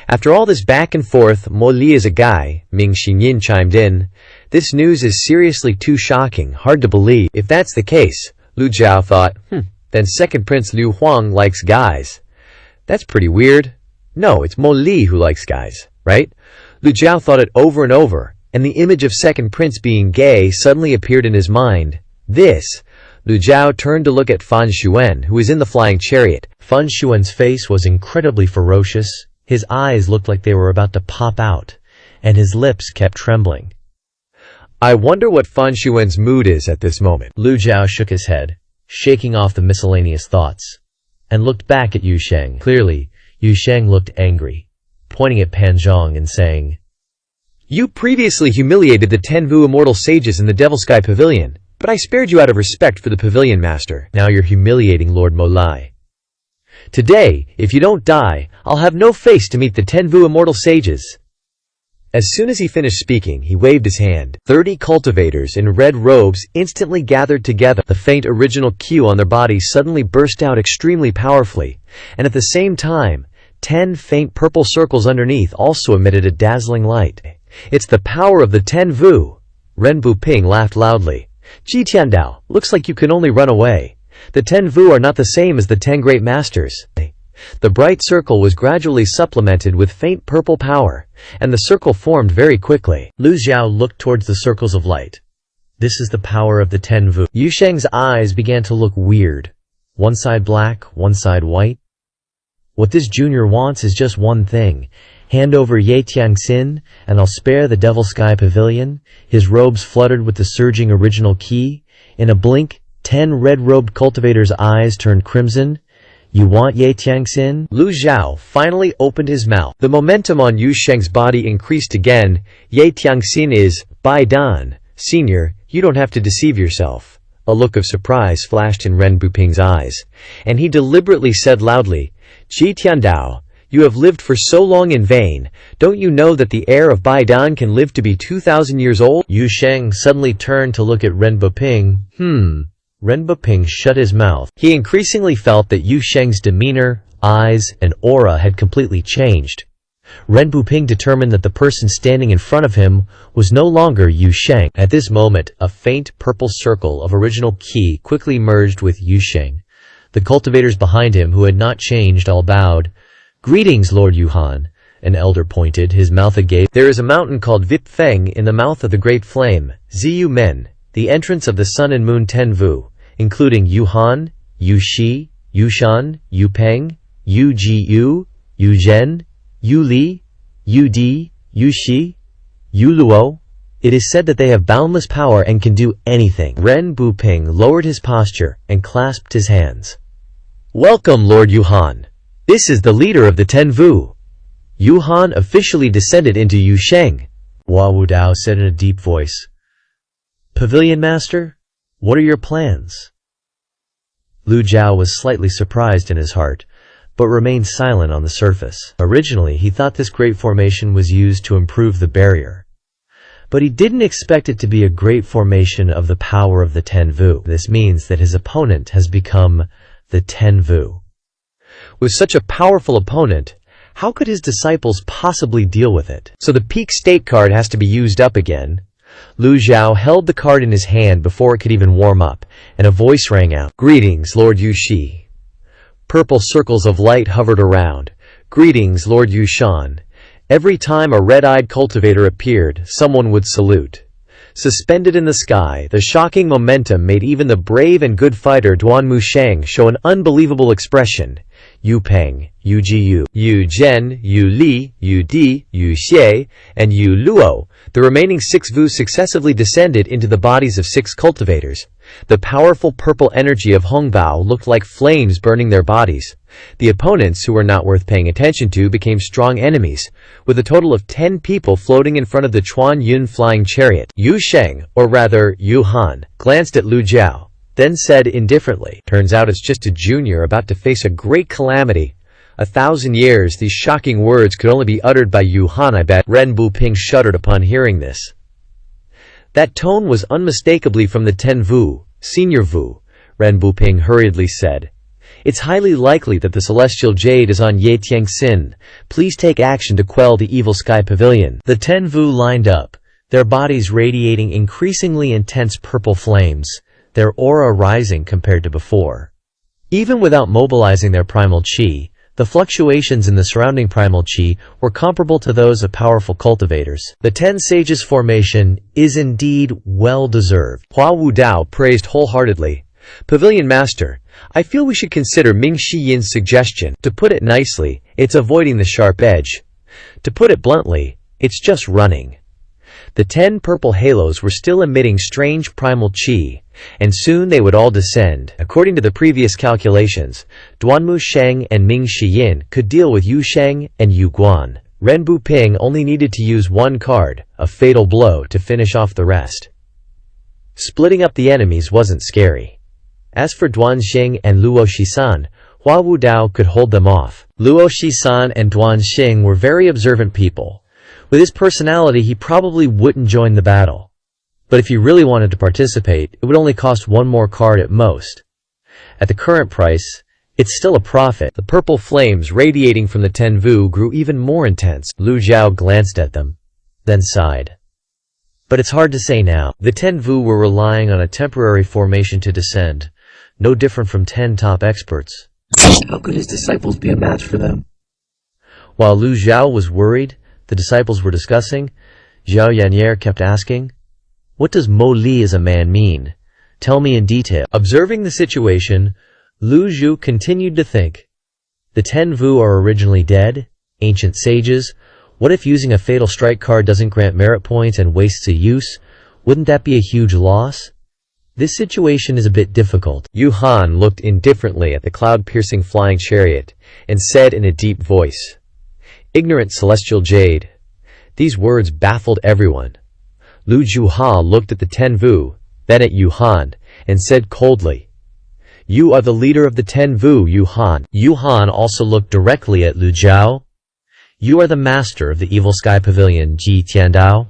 "After all this back and forth, Mo Li is a guy," Ming Xinyin chimed in. "This news is seriously too shocking, hard to believe." If that's the case, Lu Jiao thought, then second prince Liu Huang likes guys. That's pretty weird. No, it's Mo Li who likes guys, right? Lu Jiao thought it over and over, and the image of second prince being gay suddenly appeared in his mind. Lu Jiao turned to look at Fan Xuan, who was in the flying chariot. Fan Xuan's face was incredibly ferocious. His eyes looked like they were about to pop out, and his lips kept trembling. "I wonder what Fan Xuan's mood is at this moment." Lu Jiao shook his head, shaking off the miscellaneous thoughts, and looked back at Yu Sheng. Clearly, Yu Sheng looked angry, pointing at Pan Zhong and saying, "You previously humiliated the Tenvu immortal sages in the Devil Sky Pavilion, but I spared you out of respect for the pavilion master. Now you're humiliating Lord Molai. Today, if you don't die, I'll have no face to meet the Tenvu immortal sages." As soon as he finished speaking, he waved his hand. 30 cultivators in red robes instantly gathered together. The faint original Q on their bodies suddenly burst out extremely powerfully, and at the same time, 10 faint purple circles underneath also emitted a dazzling light. "It's the power of the Tenvu!" Ren Buping laughed loudly. "Ji Tiandao, looks like you can only run away. The Tenvu are not the same as the 10 great masters." The bright circle was gradually supplemented with faint purple power, and the circle formed very quickly. Lu Jiao looked towards the circles of light. "This is the power of the Tenvu." Yu Sheng's eyes began to look weird. One side black, one side white. What this junior wants is just one thing. Hand over Ye Tiangxin, and I'll spare the Devil Sky Pavilion. His robes fluttered with the surging original ki. In a blink, 10 red-robed cultivators' eyes turned crimson. "You want Ye Tiangxin?" Lu Jiao finally opened his mouth. The momentum on Yu Sheng's body increased again. "Ye Tiangxin is, Bai Dan. Senior, you don't have to deceive yourself." A look of surprise flashed in Ren Buping's eyes, and he deliberately said loudly, "Ji Tiandao, You have lived for so long in vain. Don't you know that the heir of Baidan can live to be 2,000 years old? Yu Sheng suddenly turned to look at Ren Buping. Ren Buping shut his mouth. He increasingly felt that Yu Sheng's demeanor, eyes, and aura had completely changed. Ren Buping determined that the person standing in front of him was no longer Yu Sheng. At this moment, a faint purple circle of original qi quickly merged with Yu Sheng. The cultivators behind him, who had not changed, all bowed. "Greetings, Lord Yuhan," an elder pointed, his mouth agape. "There is a mountain called Vip Feng in the mouth of the Great Flame, Ziyu Men, the entrance of the Sun and Moon Tenvu, including Yuhan, Yushi, Yushan, Yupeng, Yujiu, Yuzhen, Yuli, Yudi, Yushi, Yuluo. It is said that they have boundless power and can do anything." Ren Buping lowered his posture and clasped his hands. "Welcome, Lord Yuhan. This is the leader of the Tenvu." Yuhan officially descended into Yu Sheng. Hua Wudao said in a deep voice, "Pavilion Master, what are your plans?" Lu Jiao was slightly surprised in his heart, but remained silent on the surface. Originally, he thought this great formation was used to improve the barrier. But he didn't expect it to be a great formation of the power of the Tenvu. This means that his opponent has become the Tenvu. With such a powerful opponent, how could his disciples possibly deal with it? So the peak state card has to be used up again. Lu Jiao held the card in his hand before it could even warm up, and a voice rang out. "Greetings, Lord Yushi." Purple circles of light hovered around. "Greetings, Lord Yushan." Every time a red-eyed cultivator appeared, someone would salute. Suspended in the sky, the shocking momentum made even the brave and good fighter Duanmu Sheng show an unbelievable expression. Yu Peng, Yu Jiu, Yu Zhen, Yu Li, Yu Di, Yu Xie, and Yu Luo. The remaining 6 Vu successively descended into the bodies of 6 cultivators. The powerful purple energy of Hongbao looked like flames burning their bodies. The opponents, who were not worth paying attention to, became strong enemies, with a total of 10 people floating in front of the Chuan Yun flying chariot. Yu Sheng, or rather Yu Han, glanced at Lu Jiao, then said indifferently, "Turns out it's just a junior about to face a great calamity. 1,000 years, these shocking words could only be uttered by Yu Han, I bet." Ren Buping shuddered upon hearing this. That tone was unmistakably from the Tenvu, Senior Vu. Ren Buping hurriedly said, "It's highly likely that the celestial jade is on Ye Tiangxin. Please take action to quell the evil sky pavilion." The Tenvu lined up, their bodies radiating increasingly intense purple flames, their aura rising compared to before. Even without mobilizing their primal qi, the fluctuations in the surrounding primal qi were comparable to those of powerful cultivators. The 10 Sages formation is indeed well-deserved. Hua Wudao praised wholeheartedly. "Pavilion Master, I feel we should consider Ming Shiyin's suggestion. To put it nicely, it's avoiding the sharp edge. To put it bluntly, it's just running." The 10 purple halos were still emitting strange primal qi, and soon they would all descend. According to the previous calculations, Duanmu Sheng and Ming Shiyin could deal with Yu Sheng and Yu Guan. Ren Buping only needed to use one card, a fatal blow, to finish off the rest. Splitting up the enemies wasn't scary. As for Duan Xing and Luo Shisan, Hua Wudao could hold them off. Luo Shisan and Duan Xing were very observant people. With his personality, he probably wouldn't join the battle. But if he really wanted to participate, it would only cost one more card at most. At the current price, it's still a profit. The purple flames radiating from the Tenvu grew even more intense. Lu Jiao glanced at them, then sighed. But it's hard to say now. The Tenvu were relying on a temporary formation to descend, no different from 10 top experts. How could his disciples be a match for them? While Lu Jiao was worried, the disciples were discussing, Zhao Yannier kept asking, "What does Mo Li as a man mean? Tell me in detail." Observing the situation, Lu Zhu continued to think. The Tenvu are originally dead, ancient sages. What if using a fatal strike card doesn't grant merit points and wastes a use? Wouldn't that be a huge loss? This situation is a bit difficult. Yu Han looked indifferently at the cloud-piercing flying chariot and said in a deep voice, "Ignorant celestial jade." These words baffled everyone. Lu Juha looked at the Tenvu, then at Yu Han, and said coldly, You are the leader of the 10 Vu, Yu Han. Yu Han also looked directly at Lu Jiao. You are the master of the evil sky pavilion, Ji Tiandao.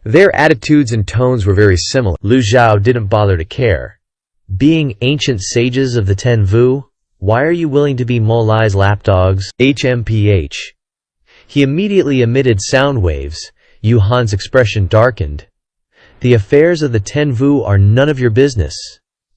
Their attitudes and tones were very similar. Lu Jiao didn't bother to care. Being ancient sages of the 10 Vu, why are you willing to be Mo Lai's lapdogs? HMPH. He immediately emitted sound waves. Yu Han's expression darkened. The affairs of the 10 Vu are none of your business.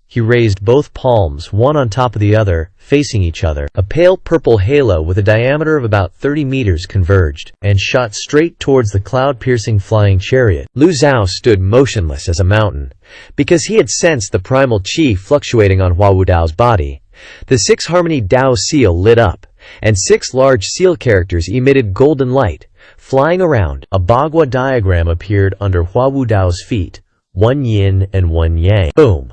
He raised both palms, one on top of the other, facing each other. A pale purple halo with a diameter of about 30 meters converged, and shot straight towards the cloud-piercing flying chariot. Lu Zhao stood motionless as a mountain, because he had sensed the primal chi fluctuating on Hua Wu Dao's body. The 6 Harmony Dao seal lit up, and 6 large seal characters emitted golden light, flying around. A Bagua diagram appeared under Hua Wu Dao's feet, 1 yin and 1 yang. Boom!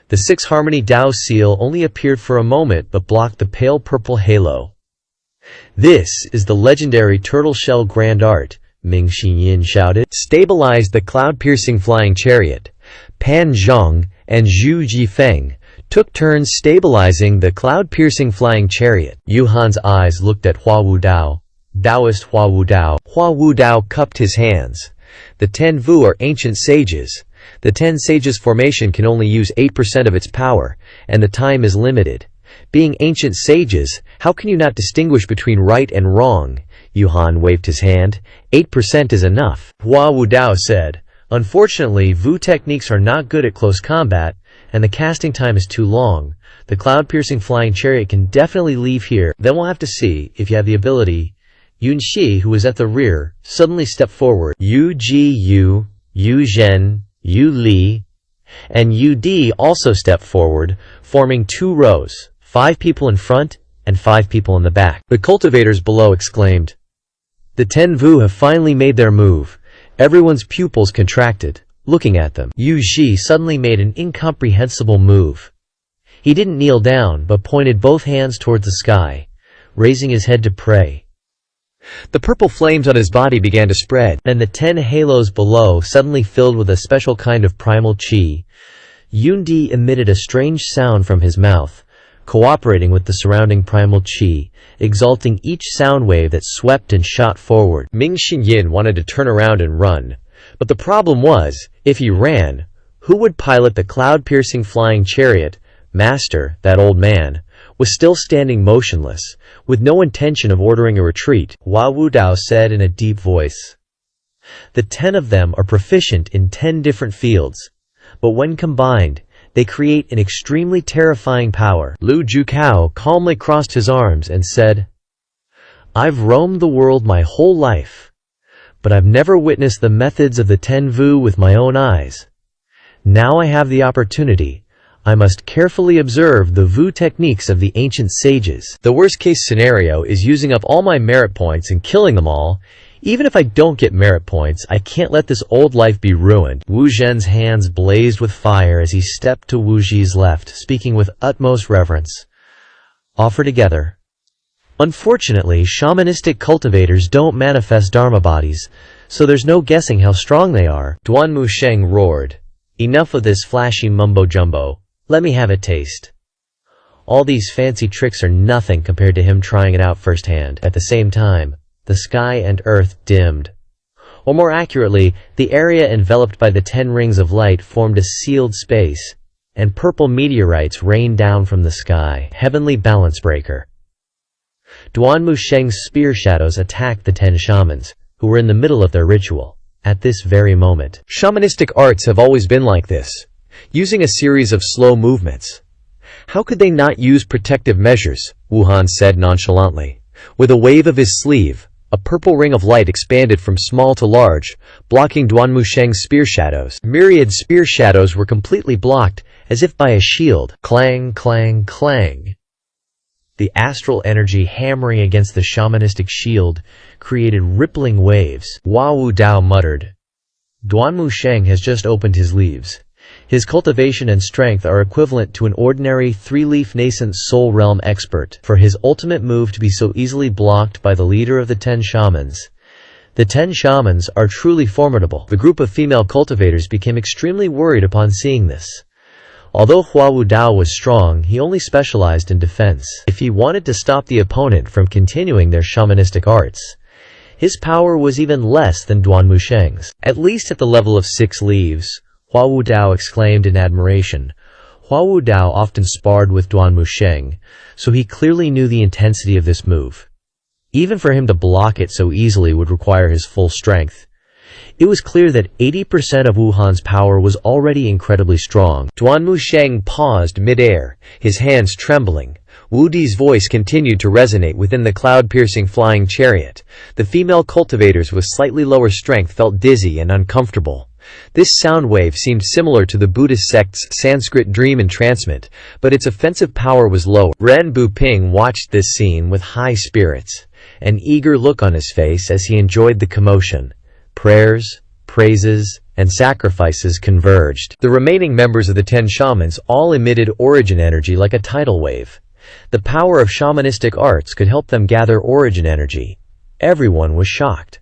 The 6 Harmony Dao seal only appeared for a moment but blocked the pale purple halo. This is the legendary turtle shell grand art, Ming Xinyin shouted. Stabilized the cloud-piercing flying chariot. Pan Zhong and Zhu Jifeng took turns stabilizing the cloud-piercing flying chariot. Yu Han's eyes looked at Hua Wu Dao. Taoist Hua Wu Dao. Hua Wu Dao cupped his hands. The 10 Vu are ancient sages. The 10 sages formation can only use 8% of its power, and the time is limited. Being ancient sages, how can you not distinguish between right and wrong? Yu Han waved his hand. 8% is enough. Hua Wu Dao said, unfortunately, Vu techniques are not good at close combat, and the casting time is too long. The cloud-piercing flying chariot can definitely leave here. Then we'll have to see if you have the ability. Yun Shi, who was at the rear, suddenly stepped forward. Yu Ji Yu, Yu Zhen, Yu Li, and Yu Di also stepped forward, forming 2 rows, 5 people in front and 5 people in the back. The cultivators below exclaimed, "The 10 Vu have finally made their move." Everyone's pupils contracted, looking at them. Yu Ji suddenly made an incomprehensible move. He didn't kneel down, but pointed both hands towards the sky, raising his head to pray. The purple flames on his body began to spread, and the 10 halos below suddenly filled with a special kind of primal chi. Yundi emitted a strange sound from his mouth, cooperating with the surrounding primal chi, exalting each sound wave that swept and shot forward. Ming Xinyin wanted to turn around and run, but the problem was, if he ran, who would pilot the cloud-piercing flying chariot? Master, that old man, was still standing motionless, with no intention of ordering a retreat. Hua Wu Dao said in a deep voice, "The 10 of them are proficient in 10 different fields, but when combined, they create an extremely terrifying power." Lu Jukao calmly crossed his arms and said, "I've roamed the world my whole life, but I've never witnessed the methods of the 10 Vu with my own eyes. Now I have the opportunity. I must carefully observe the Vu techniques of the ancient sages. The worst-case scenario is using up all my merit points and killing them all. Even if I don't get merit points, I can't let this old life be ruined." Wu Zhen's hands blazed with fire as he stepped to Wu Ji's left, speaking with utmost reverence. "Offer together." Unfortunately, shamanistic cultivators don't manifest dharma bodies, so there's no guessing how strong they are. Duanmu Sheng roared, "Enough of this flashy mumbo-jumbo. Let me have a taste." All these fancy tricks are nothing compared to him trying it out firsthand. At the same time, the sky and earth dimmed. Or more accurately, the area enveloped by the 10 rings of light formed a sealed space, and purple meteorites rained down from the sky. Heavenly balance breaker. Duanmu Sheng's spear shadows attacked the 10 shamans, who were in the middle of their ritual, at this very moment. Shamanistic arts have always been like this, using a series of slow movements. How could they not use protective measures? Wu Han said nonchalantly. With a wave of his sleeve, a purple ring of light expanded from small to large, blocking Duanmu Sheng's spear shadows. Myriad spear shadows were completely blocked, as if by a shield. Clang, clang, clang. The astral energy hammering against the shamanistic shield created rippling waves. Hua Wu Dao muttered, "Duanmu Sheng has just opened his leaves. His cultivation and strength are equivalent to an ordinary 3-leaf nascent soul realm expert. For his ultimate move to be so easily blocked by the leader of the 10 shamans. The 10 shamans are truly formidable." The group of female cultivators became extremely worried upon seeing this. Although Hua Wudao was strong, he only specialized in defense. If he wanted to stop the opponent from continuing their shamanistic arts, his power was even less than Duan Musheng's. At least at the level of 6 leaves, Hua Wudao exclaimed in admiration. Hua Wudao often sparred with Duan Musheng, so he clearly knew the intensity of this move. Even for him to block it so easily would require his full strength. It was clear that 80% of Wuhan's power was already incredibly strong. Duan Musheng paused mid-air, his hands trembling. Wu Di's voice continued to resonate within the cloud-piercing flying chariot. The female cultivators with slightly lower strength felt dizzy and uncomfortable. This sound wave seemed similar to the Buddhist sect's Sanskrit dream entrancement, but its offensive power was lower. Ren Buping watched this scene with high spirits, an eager look on his face as he enjoyed the commotion. Prayers, praises, and sacrifices converged. The remaining members of the 10 shamans all emitted origin energy like a tidal wave. The power of shamanistic arts could help them gather origin energy. Everyone was shocked.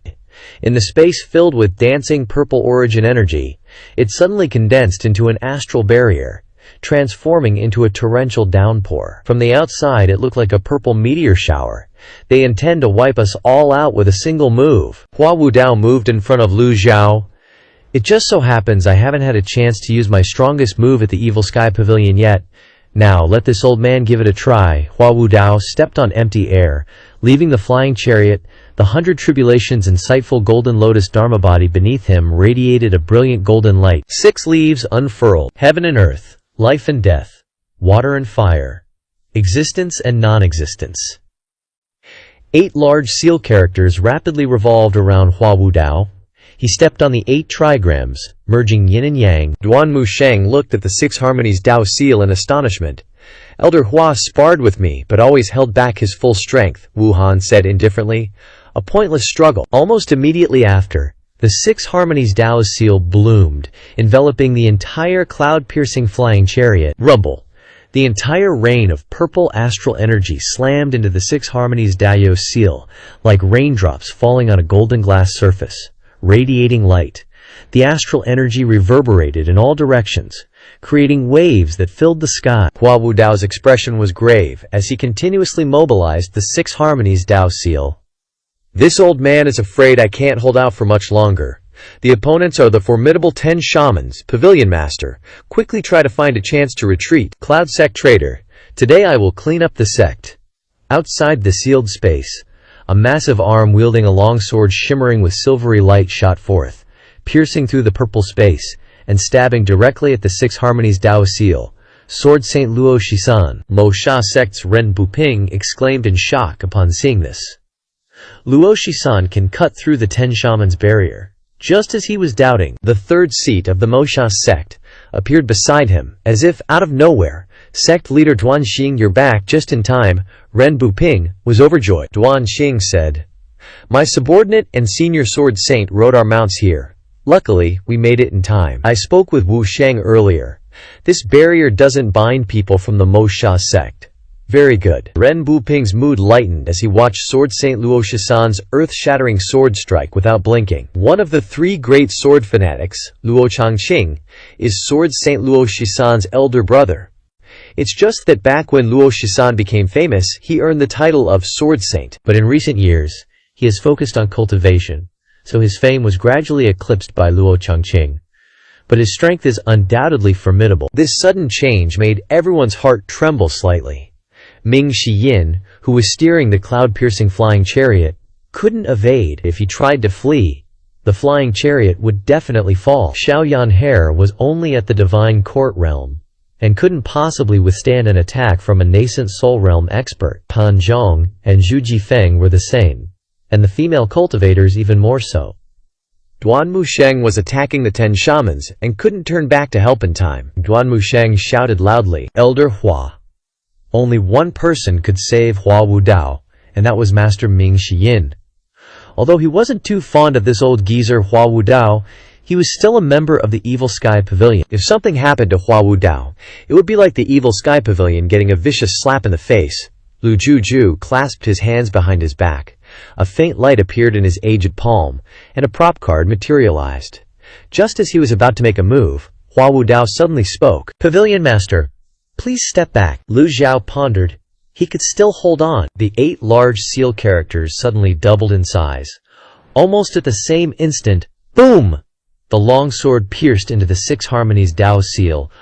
In the space filled with dancing purple origin energy, it suddenly condensed into an astral barrier, transforming into a torrential downpour. From the outside it looked like a purple meteor shower. They intend to wipe us all out with a single move. Hua Wudao moved in front of Lu Zhao. It just so happens I haven't had a chance to use my strongest move at the Evil Sky Pavilion yet. Now let this old man give it a try. Hua Wudao stepped on empty air, leaving the flying chariot. The 100 Tribulations' insightful golden lotus dharma body beneath him radiated a brilliant golden light. 6 leaves unfurled. Heaven and earth, life and death, water and fire, existence and non-existence. 8 large seal characters rapidly revolved around Hua Wudao. He stepped on the 8 trigrams, merging yin and yang. Duan Musheng looked at the 6 harmonies Dao seal in astonishment. Elder Hua sparred with me, but always held back his full strength, Wu Han said indifferently. A pointless struggle. Almost immediately after, the 6 harmonies Dao seal bloomed, enveloping the entire cloud-piercing flying chariot. Rumble. The entire rain of purple astral energy slammed into the 6 harmonies Dao seal, like raindrops falling on a golden glass surface, radiating light. The astral energy reverberated in all directions, creating waves that filled the sky. Hua Wudao's expression was grave as he continuously mobilized the 6 harmonies Dao seal. This old man is afraid I can't hold out for much longer. The opponents are the formidable 10 shamans, Pavilion Master. Quickly try to find a chance to retreat. Cloud Sect Traitor. Today I will clean up the sect. Outside the sealed space, a massive arm wielding a long sword shimmering with silvery light shot forth, piercing through the purple space, and stabbing directly at the 6 harmonies Dao seal. Sword Saint Luo Shisan. Mo Sha Sect's Ren Buping exclaimed in shock upon seeing this. Luo Shisan can cut through the 10 shamans barrier. Just as he was doubting, the 3rd seat of the Mo Sha sect appeared beside him, as if out of nowhere. Sect leader Duan Xing, you're back just in time. Ren Buping was overjoyed. Duan Xing said, my subordinate and senior sword saint rode our mounts here. Luckily, we made it in time. I spoke with Wu Sheng earlier. This barrier doesn't bind people from the Mo Sha sect. Very good. Ren Buping's mood lightened as he watched Sword Saint Luo Shisan's earth-shattering sword strike without blinking. One of the 3 great sword fanatics, Luo Changqing, is Sword Saint Luo Shisan's elder brother. It's just that back when Luo Shisan became famous, he earned the title of Sword Saint. But in recent years, he has focused on cultivation, so his fame was gradually eclipsed by Luo Changqing. But his strength is undoubtedly formidable. This sudden change made everyone's heart tremble slightly. Ming Shiyin, who was steering the cloud-piercing flying chariot, couldn't evade. If he tried to flee, the flying chariot would definitely fall. Xiao Yanher was only at the divine court realm, and couldn't possibly withstand an attack from a nascent soul realm expert. Pan Zhong and Zhu Jifeng were the same, and the female cultivators even more so. Duan Musheng was attacking the 10 shamans, and couldn't turn back to help in time. Duan Musheng shouted loudly, Elder Hua. Only one person could save Hua Wudao, and that was Master Ming Shiyin. Although he wasn't too fond of this old geezer Hua Wudao, he was still a member of the Evil Sky Pavilion. If something happened to Hua Wudao, it would be like the Evil Sky Pavilion getting a vicious slap in the face. Lu Juju clasped his hands behind his back. A faint light appeared in his aged palm, and a prop card materialized. Just as he was about to make a move, Hua Wudao suddenly spoke. "Pavilion Master, please step back." Lu Zhao pondered. He could still hold on. The 8 large seal characters suddenly doubled in size. Almost at the same instant, boom! The long sword pierced into the 6 Harmonies Dao seal.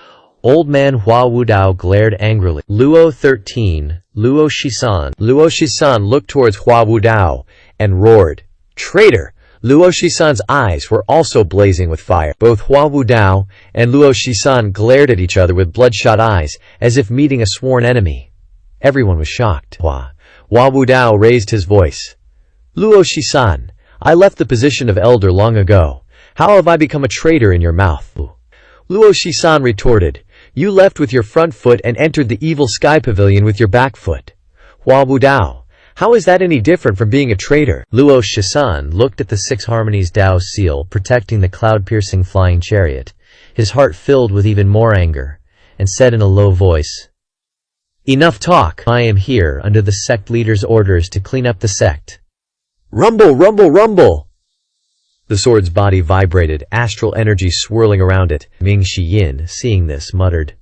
Old man Hua Wudao glared angrily. Luo 13, Luo Shisan. Luo Shisan looked towards Hua Wudao and roared, "Traitor!" Luo Shisan's eyes were also blazing with fire. Both Hua Wudao and Luo Shisan glared at each other with bloodshot eyes, as if meeting a sworn enemy. Everyone was shocked. Hua Wudao raised his voice. "Luo Shisan, I left the position of elder long ago. How have I become a traitor in your mouth?" Luo Shisan retorted, "You left with your front foot and entered the evil sky pavilion with your back foot. Hua Wudao, how is that any different from being a traitor?" Luo Shisan looked at the 6 Harmonies Dao seal protecting the cloud-piercing flying chariot, his heart filled with even more anger, and said in a low voice, "Enough talk! I am here under the sect leader's orders to clean up the sect." Rumble, rumble, rumble! The sword's body vibrated, astral energy swirling around it. Ming Shiyin, seeing this, muttered,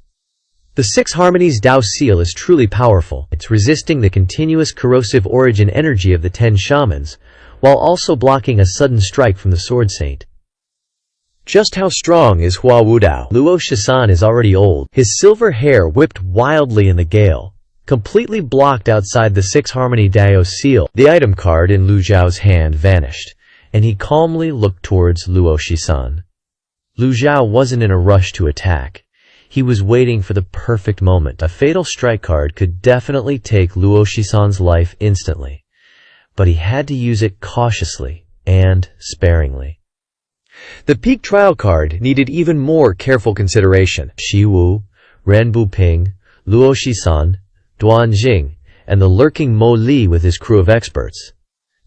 "The 6 Harmonies Dao seal is truly powerful. It's resisting the continuous corrosive origin energy of the 10 shamans, while also blocking a sudden strike from the Sword Saint." Just how strong is Hua Wudao? Luo Shisan is already old. His silver hair whipped wildly in the gale, completely blocked outside the 6 Harmony Dao seal. The item card in Lu Zhao's hand vanished, and he calmly looked towards Luo Shisan. Lu Zhao wasn't in a rush to attack. He was waiting for the perfect moment. A fatal strike card could definitely take Luo Shisan's life instantly, but he had to use it cautiously and sparingly. The peak trial card needed even more careful consideration. Shi Wu, Ren Buping, Luo Shisan, Duan Jing, and the lurking Mo Li with his crew of experts.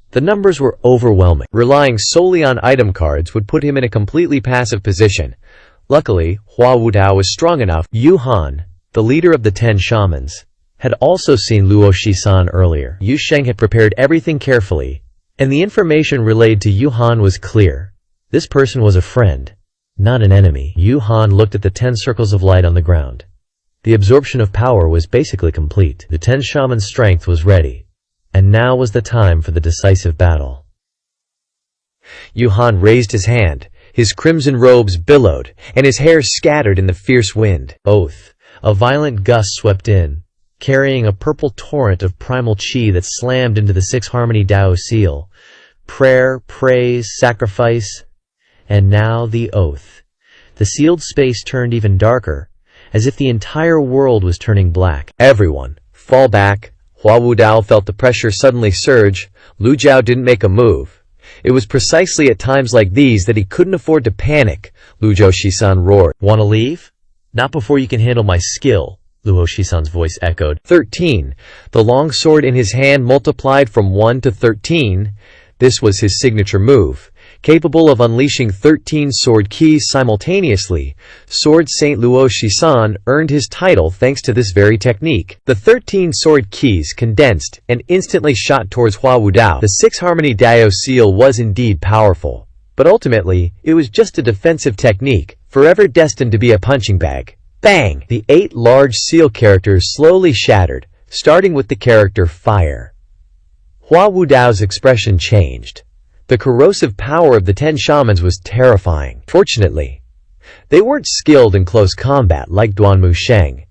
The numbers were overwhelming. Relying solely on item cards would put him in a completely passive position. Luckily, Hua Wudao was strong enough. Yu Han, the leader of the 10 shamans, had also seen Luo Shisan earlier. Yu Sheng had prepared everything carefully, and the information relayed to Yu Han was clear. This person was a friend, not an enemy. Yu Han looked at the 10 circles of light on the ground. The absorption of power was basically complete. The 10 shamans' strength was ready, and now was the time for the decisive battle. Yu Han raised his hand. His crimson robes billowed, and his hair scattered in the fierce wind. Oath. A violent gust swept in, carrying a purple torrent of primal chi that slammed into the 6 Harmony Dao seal. Prayer, praise, sacrifice, and now the oath. The sealed space turned even darker, as if the entire world was turning black. "Everyone, fall back." Hua Wudao felt the pressure suddenly surge. Lu Zhao didn't make a move. It was precisely at times like these that he couldn't afford to panic. Luo Shisan roared. "Want to leave? Not before you can handle my skill," Luo Shisan's voice echoed. 13. The long sword in his hand multiplied from 1 to 13. This was his signature move, capable of unleashing 13 sword keys simultaneously. Sword Saint Luo Shisan earned his title thanks to this very technique. The 13 sword keys condensed and instantly shot towards Hua Wudao. The 6 Harmony Dao seal was indeed powerful, but ultimately, it was just a defensive technique, forever destined to be a punching bag. Bang! The 8 large seal characters slowly shattered, starting with the character Fire. Hua Wudao's expression changed. The corrosive power of the 10 shamans was terrifying. Fortunately, they weren't skilled in close combat like Duanmu Sheng,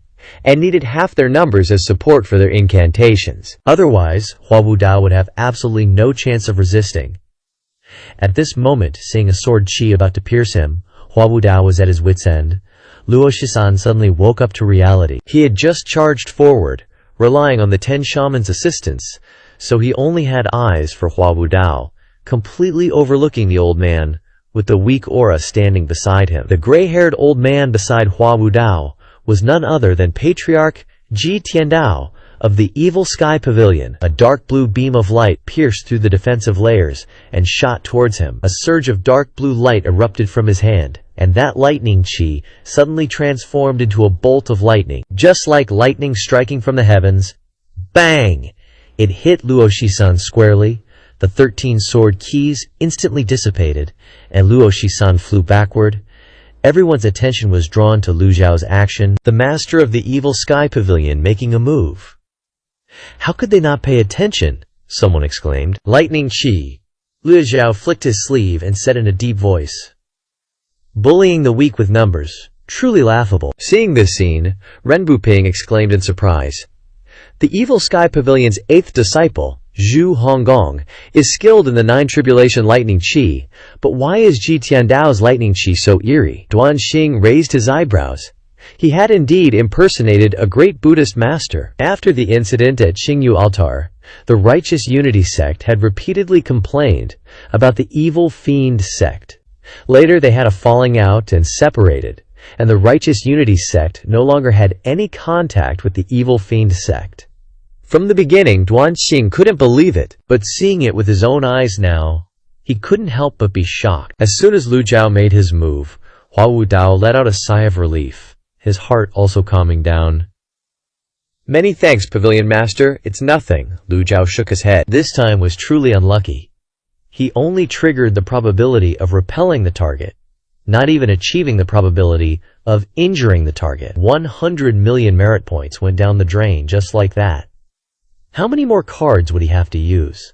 and needed half their numbers as support for their incantations. Otherwise, Hua Wudao would have absolutely no chance of resisting. At this moment, seeing a sword chi about to pierce him, Hua Wudao was at his wit's end. Luo Shisan suddenly woke up to reality. He had just charged forward, relying on the 10 shamans' assistance, so he only had eyes for Hua Wudao, completely overlooking the old man, with the weak aura standing beside him. The gray-haired old man beside Hua Wudao was none other than Patriarch Ji Tiandao of the Evil Sky Pavilion. A dark blue beam of light pierced through the defensive layers and shot towards him. A surge of dark blue light erupted from his hand, and that lightning chi suddenly transformed into a bolt of lightning. Just like lightning striking from the heavens, bang! It hit Luo Shisan squarely. The 13 sword keys instantly dissipated, and Luo Shisan flew backward. Everyone's attention was drawn to Lu Zhao's action, the master of the evil sky pavilion making a move. How could they not pay attention? Someone exclaimed. Lightning Qi. Lu Zhao flicked his sleeve and said in a deep voice. Bullying the weak with numbers. Truly laughable. Seeing this scene, Ren Buping exclaimed in surprise. The evil sky pavilion's 8th disciple, Zhu Honggong, is skilled in the 9 tribulation lightning qi, but why is Ji Tiandao's lightning qi so eerie? Duan Xing raised his eyebrows. He had indeed impersonated a great Buddhist master. After the incident at Qingyu altar, the Righteous Unity sect had repeatedly complained about the evil fiend sect. Later they had a falling out and separated, and the Righteous Unity sect no longer had any contact with the evil fiend sect. From the beginning, Duan Xing couldn't believe it, but seeing it with his own eyes now, he couldn't help but be shocked. As soon as Lu Zhao made his move, Hua Wudao let out a sigh of relief, his heart also calming down. Many thanks, Pavilion Master. It's nothing. Lu Zhao shook his head. This time was truly unlucky. He only triggered the probability of repelling the target, not even achieving the probability of injuring the target. 100 million merit points went down the drain just like that. How many more cards would he have to use?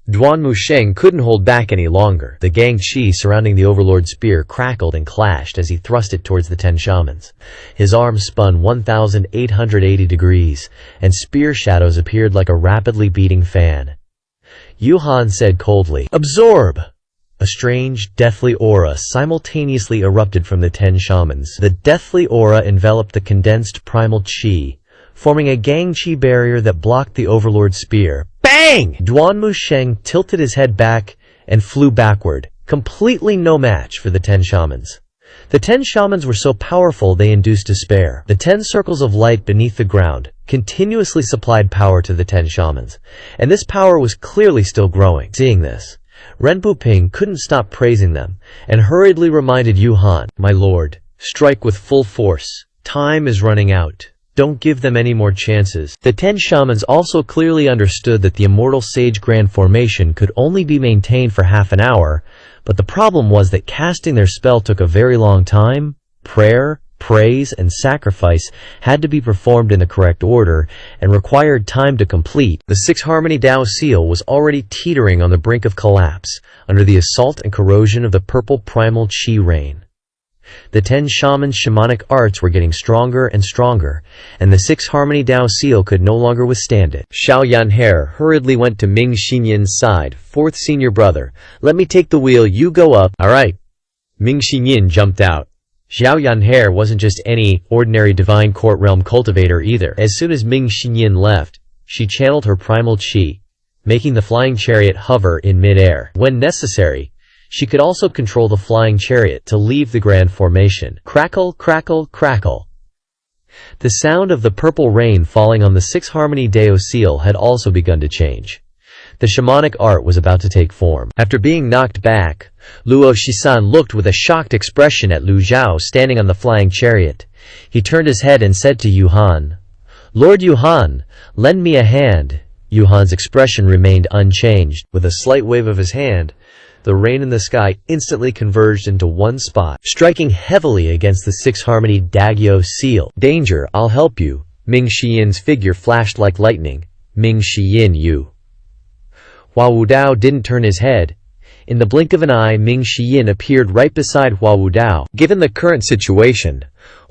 Duan Musheng couldn't hold back any longer. The gang chi surrounding the Overlord spear crackled and clashed as he thrust it towards the 10 shamans. His arm spun 1,880 degrees, and spear shadows appeared like a rapidly beating fan. Yuhan said coldly, "Absorb!" A strange, deathly aura simultaneously erupted from the 10 shamans. The deathly aura enveloped the condensed primal chi, forming a gang chi barrier that blocked the Overlord spear. Bang! Duan Musheng tilted his head back and flew backward, completely no match for the 10 shamans. The 10 shamans were so powerful they induced despair. The 10 circles of light beneath the ground continuously supplied power to the 10 shamans, and this power was clearly still growing. Seeing this, Ren Buping couldn't stop praising them, and hurriedly reminded Yuhan, "My lord, strike with full force. Time is running out. Don't give them any more chances." The 10 shamans also clearly understood that the immortal sage grand formation could only be maintained for half an hour, but the problem was that casting their spell took a very long time. Prayer, praise, and sacrifice had to be performed in the correct order and required time to complete. The 6 Harmony Dao seal was already teetering on the brink of collapse under the assault and corrosion of the purple primal chi rain. The 10 shamans' shamanic arts were getting stronger and stronger, and the 6 Harmony Dao seal could no longer withstand it. Xiao Yanhe hurriedly went to Ming Xinyan's side. "4th senior brother, let me take the wheel, you go up." "All right." Ming Xinyan jumped out. Xiao Yanhe wasn't just any ordinary divine court realm cultivator either. As soon as Ming Xinyan left, she channeled her primal chi, making the flying chariot hover in mid-air. When necessary, she could also control the flying chariot to leave the grand formation. Crackle, crackle, crackle. The sound of the purple rain falling on the 6 Harmony Dao seal had also begun to change. The shamanic art was about to take form. After being knocked back, Luo Shisan looked with a shocked expression at Lu Zhao standing on the flying chariot. He turned his head and said to Yuhan, "Lord Yuhan, lend me a hand." Yuhan's expression remained unchanged. With a slight wave of his hand, the rain in the sky instantly converged into one spot, striking heavily against the 6 Harmony Dagyo seal. "Danger, I'll help you." Ming Xiyan's figure flashed like lightning. "Ming Xiyan, you." Hua Wudao didn't turn his head. In the blink of an eye, Ming Xiyan appeared right beside Hua Wudao. Given the current situation,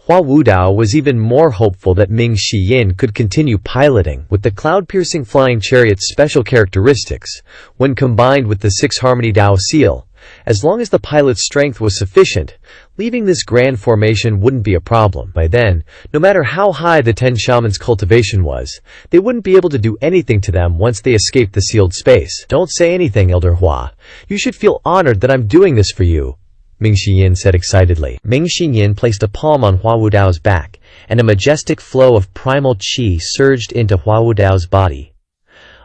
Hua Wudao was even more hopeful that Ming Xiyan could continue piloting. With the cloud-piercing flying chariot's special characteristics, when combined with the 6 Harmony Dao seal, as long as the pilot's strength was sufficient, leaving this grand formation wouldn't be a problem. By then, no matter how high the 10 shamans' cultivation was, they wouldn't be able to do anything to them once they escaped the sealed space. "Don't say anything, Elder Hua. You should feel honored that I'm doing this for you," Ming Xiyan said excitedly. Ming Xiyan placed a palm on Hua Wudao's back, and a majestic flow of primal qi surged into Hua Wudao's body.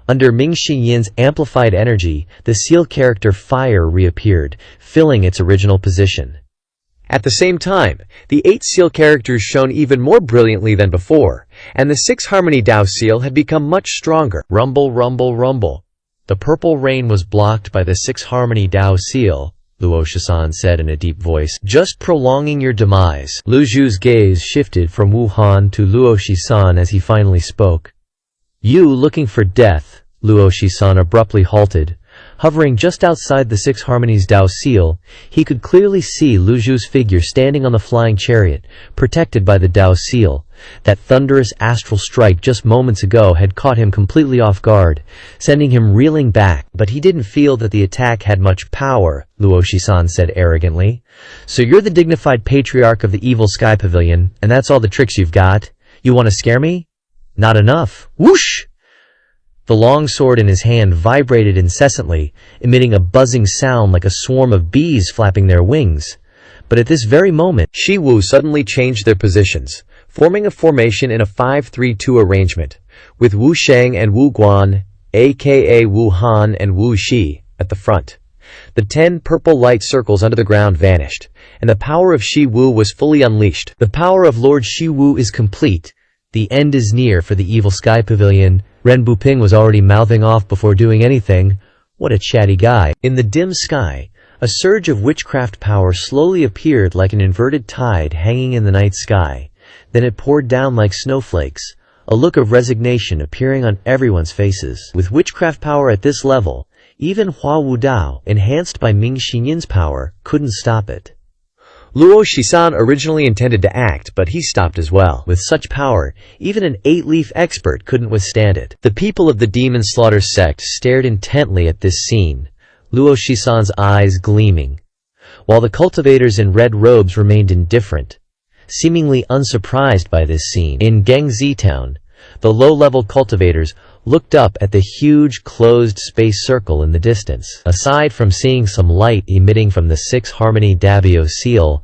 Under Ming Xiyan's amplified energy, the seal character Fire reappeared, filling its original position. At the same time, the 8 seal characters shone even more brilliantly than before, and the 6 Harmony Dao seal had become much stronger. Rumble, rumble, rumble. The purple rain was blocked by the 6 Harmony Dao seal, Luo Shisan said in a deep voice, just prolonging your demise. Lu Zhu's gaze shifted from Wu Han to Luo Shisan as he finally spoke. You looking for death? Luo Shisan abruptly halted. Hovering just outside the Six Harmonies Dao seal, he could clearly see Lu Zhu's figure standing on the flying chariot, protected by the Dao seal. That thunderous astral strike just moments ago had caught him completely off guard, sending him reeling back. But he didn't feel that the attack had much power, Luo Shisan said arrogantly. So you're the dignified patriarch of the evil sky pavilion, and that's all the tricks you've got? You want to scare me? Not enough. Whoosh! The long sword in his hand vibrated incessantly, emitting a buzzing sound like a swarm of bees flapping their wings. But at this very moment, Shi Wu suddenly changed their positions, forming a formation in a 5-3-2 arrangement, with Wu Sheng and Wu Guan, aka Wu Han and Wu Shi, at the front. The 10 purple light circles under the ground vanished, and the power of Shi Wu was fully unleashed. The power of Lord Shi Wu is complete. The end is near for the evil sky pavilion. Ren Buping was already mouthing off before doing anything. What a chatty guy. In the dim sky, a surge of witchcraft power slowly appeared like an inverted tide hanging in the night sky. Then it poured down like snowflakes, a look of resignation appearing on everyone's faces. With witchcraft power at this level, even Hua Wudao, enhanced by Ming Xinyan's power, couldn't stop it. Luo Shisan originally intended to act, but he stopped as well. With such power, even an 8-leaf expert couldn't withstand it. The people of the Demon Slaughter sect stared intently at this scene, Luo Shisan's eyes gleaming, while the cultivators in red robes remained indifferent, seemingly unsurprised by this scene. In Gengzi Town, the low-level cultivators looked up at the huge closed space circle in the distance. Aside from seeing some light emitting from the Six Harmony Dao seal,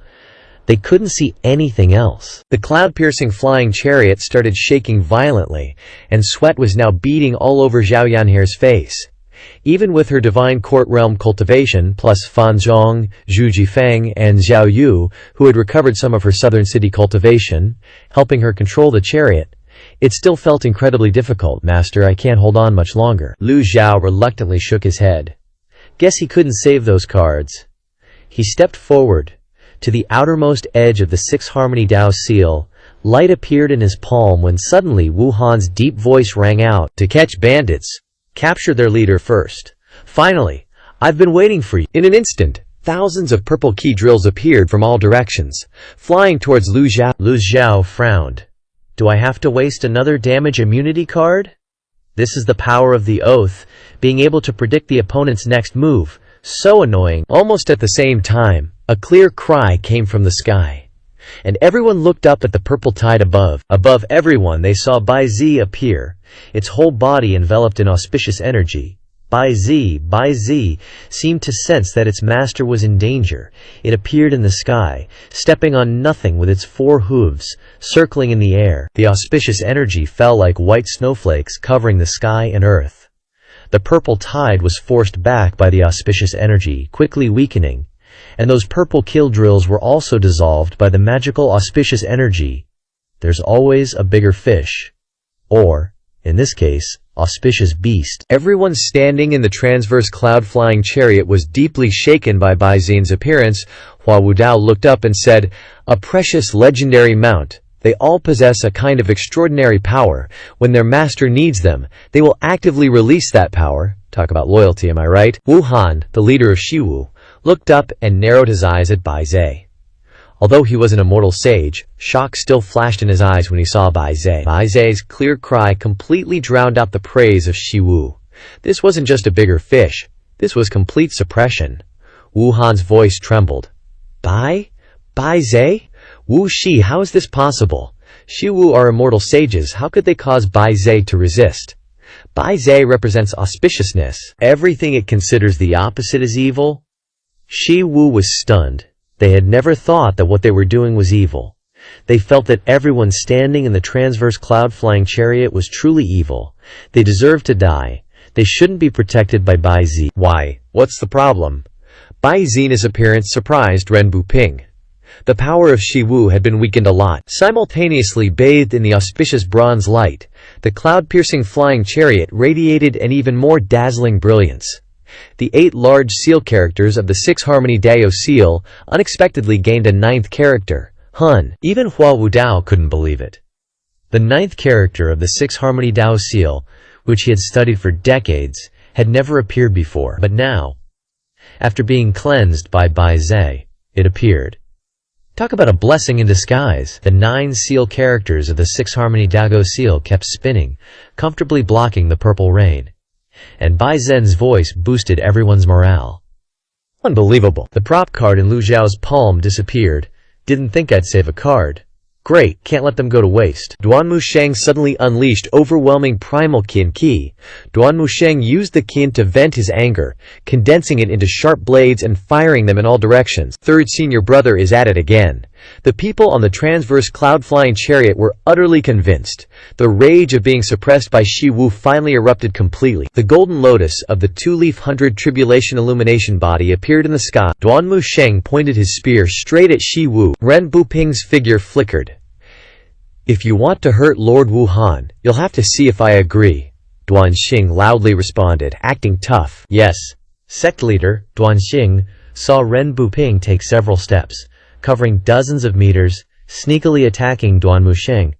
they couldn't see anything else. The cloud-piercing flying chariot started shaking violently, and sweat was now beading all over Zhao Yanhere's face. Even with her divine court realm cultivation, plus Fan Zhong, Zhu Jifeng, and Xiao Yu, who had recovered some of her southern city cultivation, helping her control the chariot, it still felt incredibly difficult. Master, I can't hold on much longer. Lu Zhao reluctantly shook his head. Guess he couldn't save those cards. He stepped forward. To the outermost edge of the Six Harmony Dao seal, light appeared in his palm when suddenly Wu Han's deep voice rang out. To catch bandits, capture their leader first. Finally, I've been waiting for you. In an instant, thousands of purple key drills appeared from all directions, flying towards Lu Zhao. Lu Zhao frowned. Do I have to waste another damage immunity card? This is the power of the oath, being able to predict the opponent's next move. So annoying. Almost at the same time, a clear cry came from the sky, and everyone looked up at the purple tide above. Above everyone they saw Bai Zi appear, its whole body enveloped in auspicious energy. Bai Zi seemed to sense that its master was in danger. It appeared in the sky, stepping on nothing with its 4 hooves, circling in the air. The auspicious energy fell like white snowflakes covering the sky and earth. The purple tide was forced back by the auspicious energy, quickly weakening, and those purple kill drills were also dissolved by the magical auspicious energy. There's always a bigger fish. Or, in this case, auspicious beast. Everyone standing in the transverse cloud-flying chariot was deeply shaken by Bai Zin's appearance. Hua Wudao looked up and said, "A precious legendary mount. They all possess a kind of extraordinary power. When their master needs them, they will actively release that power." Talk about loyalty, am I right? Wu Han, the leader of Shi Wu, looked up and narrowed his eyes at Bai Zi. Although he was an immortal sage, shock still flashed in his eyes when he saw Bai Zi. Bai Zi's clear cry completely drowned out the praise of Shi Wu. This wasn't just a bigger fish. This was complete suppression. Wu Han's voice trembled. Bai Zi? Wu Shi, how is this possible? Shi Wu are immortal sages. How could they cause Bai Zi to resist? Bai Zi represents auspiciousness. Everything it considers the opposite is evil. Shi Wu was stunned. They had never thought that what they were doing was evil. They felt that everyone standing in the transverse cloud-flying chariot was truly evil. They deserved to die. They shouldn't be protected by Bai Zi. Why? What's the problem? Bai Zi's appearance surprised Ren Buping. The power of Shi Wu had been weakened a lot. Simultaneously bathed in the auspicious bronze light, the cloud-piercing flying chariot radiated an even more dazzling brilliance. The 8 large seal characters of the 6 Harmony Dao seal unexpectedly gained a 9th character, Hun. Even Hua Wudao couldn't believe it. The 9th character of the 6 Harmony Dao seal, which he had studied for decades, had never appeared before, but now, after being cleansed by Bai Zhe, it appeared. Talk about a blessing in disguise. The 9 seal characters of the 6 Harmony Dao seal kept spinning, comfortably blocking the purple rain. And Bai Zhen's voice boosted everyone's morale. Unbelievable. The prop card in Lu Zhao's palm disappeared. Didn't think I'd save a card. Great, can't let them go to waste. Duan Musheng suddenly unleashed overwhelming primal Qian Qi. Duan Musheng used the Qian to vent his anger, condensing it into sharp blades and firing them in all directions. Third senior brother is at it again. The people on the transverse cloud-flying chariot were utterly convinced. The rage of being suppressed by Shi Wu finally erupted completely. The golden lotus of the 2-leaf 100 tribulation illumination body appeared in the sky. Duan Musheng pointed his spear straight at Shi Wu. Ren Buping's figure flickered. If you want to hurt Lord Wuhan, you'll have to see if I agree, Duan Xing loudly responded, acting tough. Yes. Sect leader, Duan Xing, saw Ren Buping take several steps, covering dozens of meters, sneakily attacking Duan Musheng.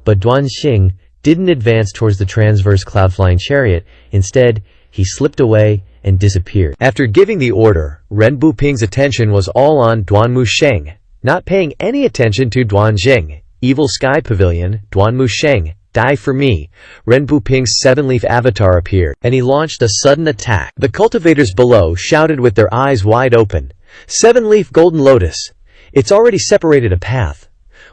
But Duan Xing didn't advance towards the transverse cloud-flying chariot. Instead, he slipped away and disappeared. After giving the order, Ren Buping's attention was all on Duan Musheng, not paying any attention to Duan Xing. Evil Sky Pavilion, Duan Musheng, die for me. Ren Buping's 7-leaf avatar appeared, and he launched a sudden attack. The cultivators below shouted with their eyes wide open. 7-leaf golden lotus. It's already separated a path.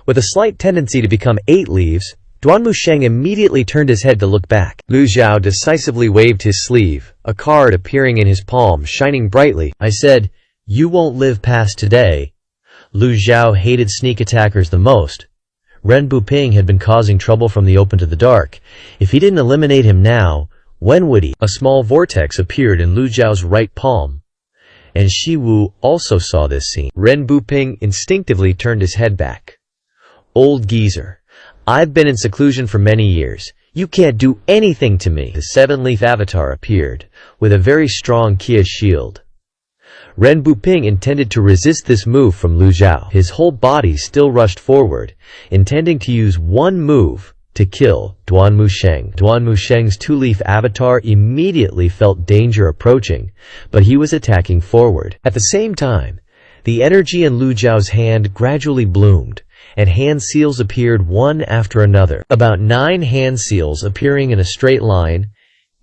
With a slight tendency to become 8 leaves, Duan Musheng immediately turned his head to look back. Lu Zhao decisively waved his sleeve, a card appearing in his palm shining brightly. I said, you won't live past today. Lu Zhao hated sneak attackers the most. Ren Buping had been causing trouble from the open to the dark. If he didn't eliminate him now, when would he? A small vortex appeared in Lu Zhao's right palm. And Shi Wu also saw this scene. Ren Buping instinctively turned his head back. Old geezer. I've been in seclusion for many years. You can't do anything to me. The 7-leaf avatar appeared, with a very strong Qia shield. Ren Buping intended to resist this move from Lu Zhao. His whole body still rushed forward, intending to use one move to kill Duan Musheng. Duan Musheng's 2-leaf avatar immediately felt danger approaching, but he was attacking forward. At the same time, the energy in Lu Zhao's hand gradually bloomed, and hand seals appeared one after another. About 9 hand seals appearing in a straight line,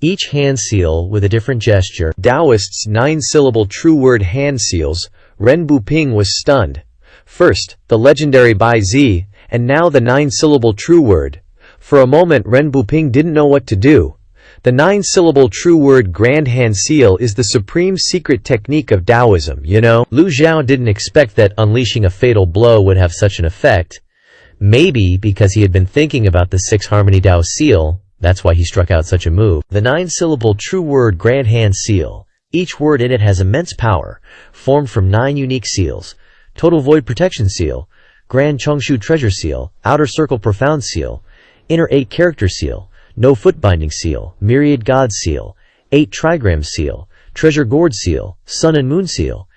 each hand seal with a different gesture. Taoist's 9-syllable true word hand seals. Ren Buping was stunned. First, the legendary Bai Zi, and now the 9-syllable true word. For a moment Ren Buping didn't know what to do. The 9-syllable true word grand hand seal is the supreme secret technique of Taoism, you know. Lu Zhao didn't expect that unleashing a fatal blow would have such an effect. Maybe because he had been thinking about the 6 Harmony Dao seal. That's why he struck out such a move. The 9-syllable true word grand hand seal. Each word in it has immense power, formed from 9 unique seals. Total void protection seal, grand Chongshu treasure seal, outer circle profound seal, inner 8 character seal, no foot binding seal, myriad god seal, 8 trigram seal, treasure gourd seal, sun and moon seal.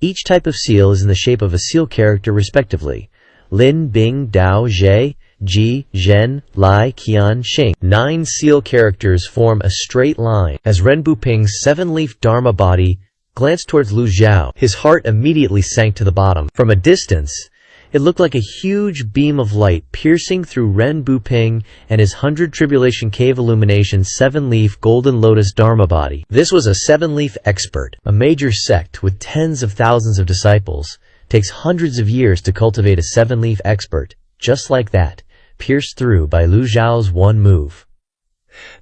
Each type of seal is in the shape of a seal character respectively. Lin, Bing, Dao, Zhe, Ji, Zhen, Lai, Qian, Xing. 9 seal characters form a straight line. As Ren Buping's 7-leaf Dharma body glanced towards Lu Zhao, his heart immediately sank to the bottom. From a distance, it looked like a huge beam of light piercing through Ren Buping and his 100 Tribulation Cave Illumination 7-leaf Golden Lotus Dharma body. This was a 7-leaf expert, a major sect with tens of thousands of disciples. Takes hundreds of years to cultivate a 7-leaf expert, just like that, pierced through by Lu Zhao's one move.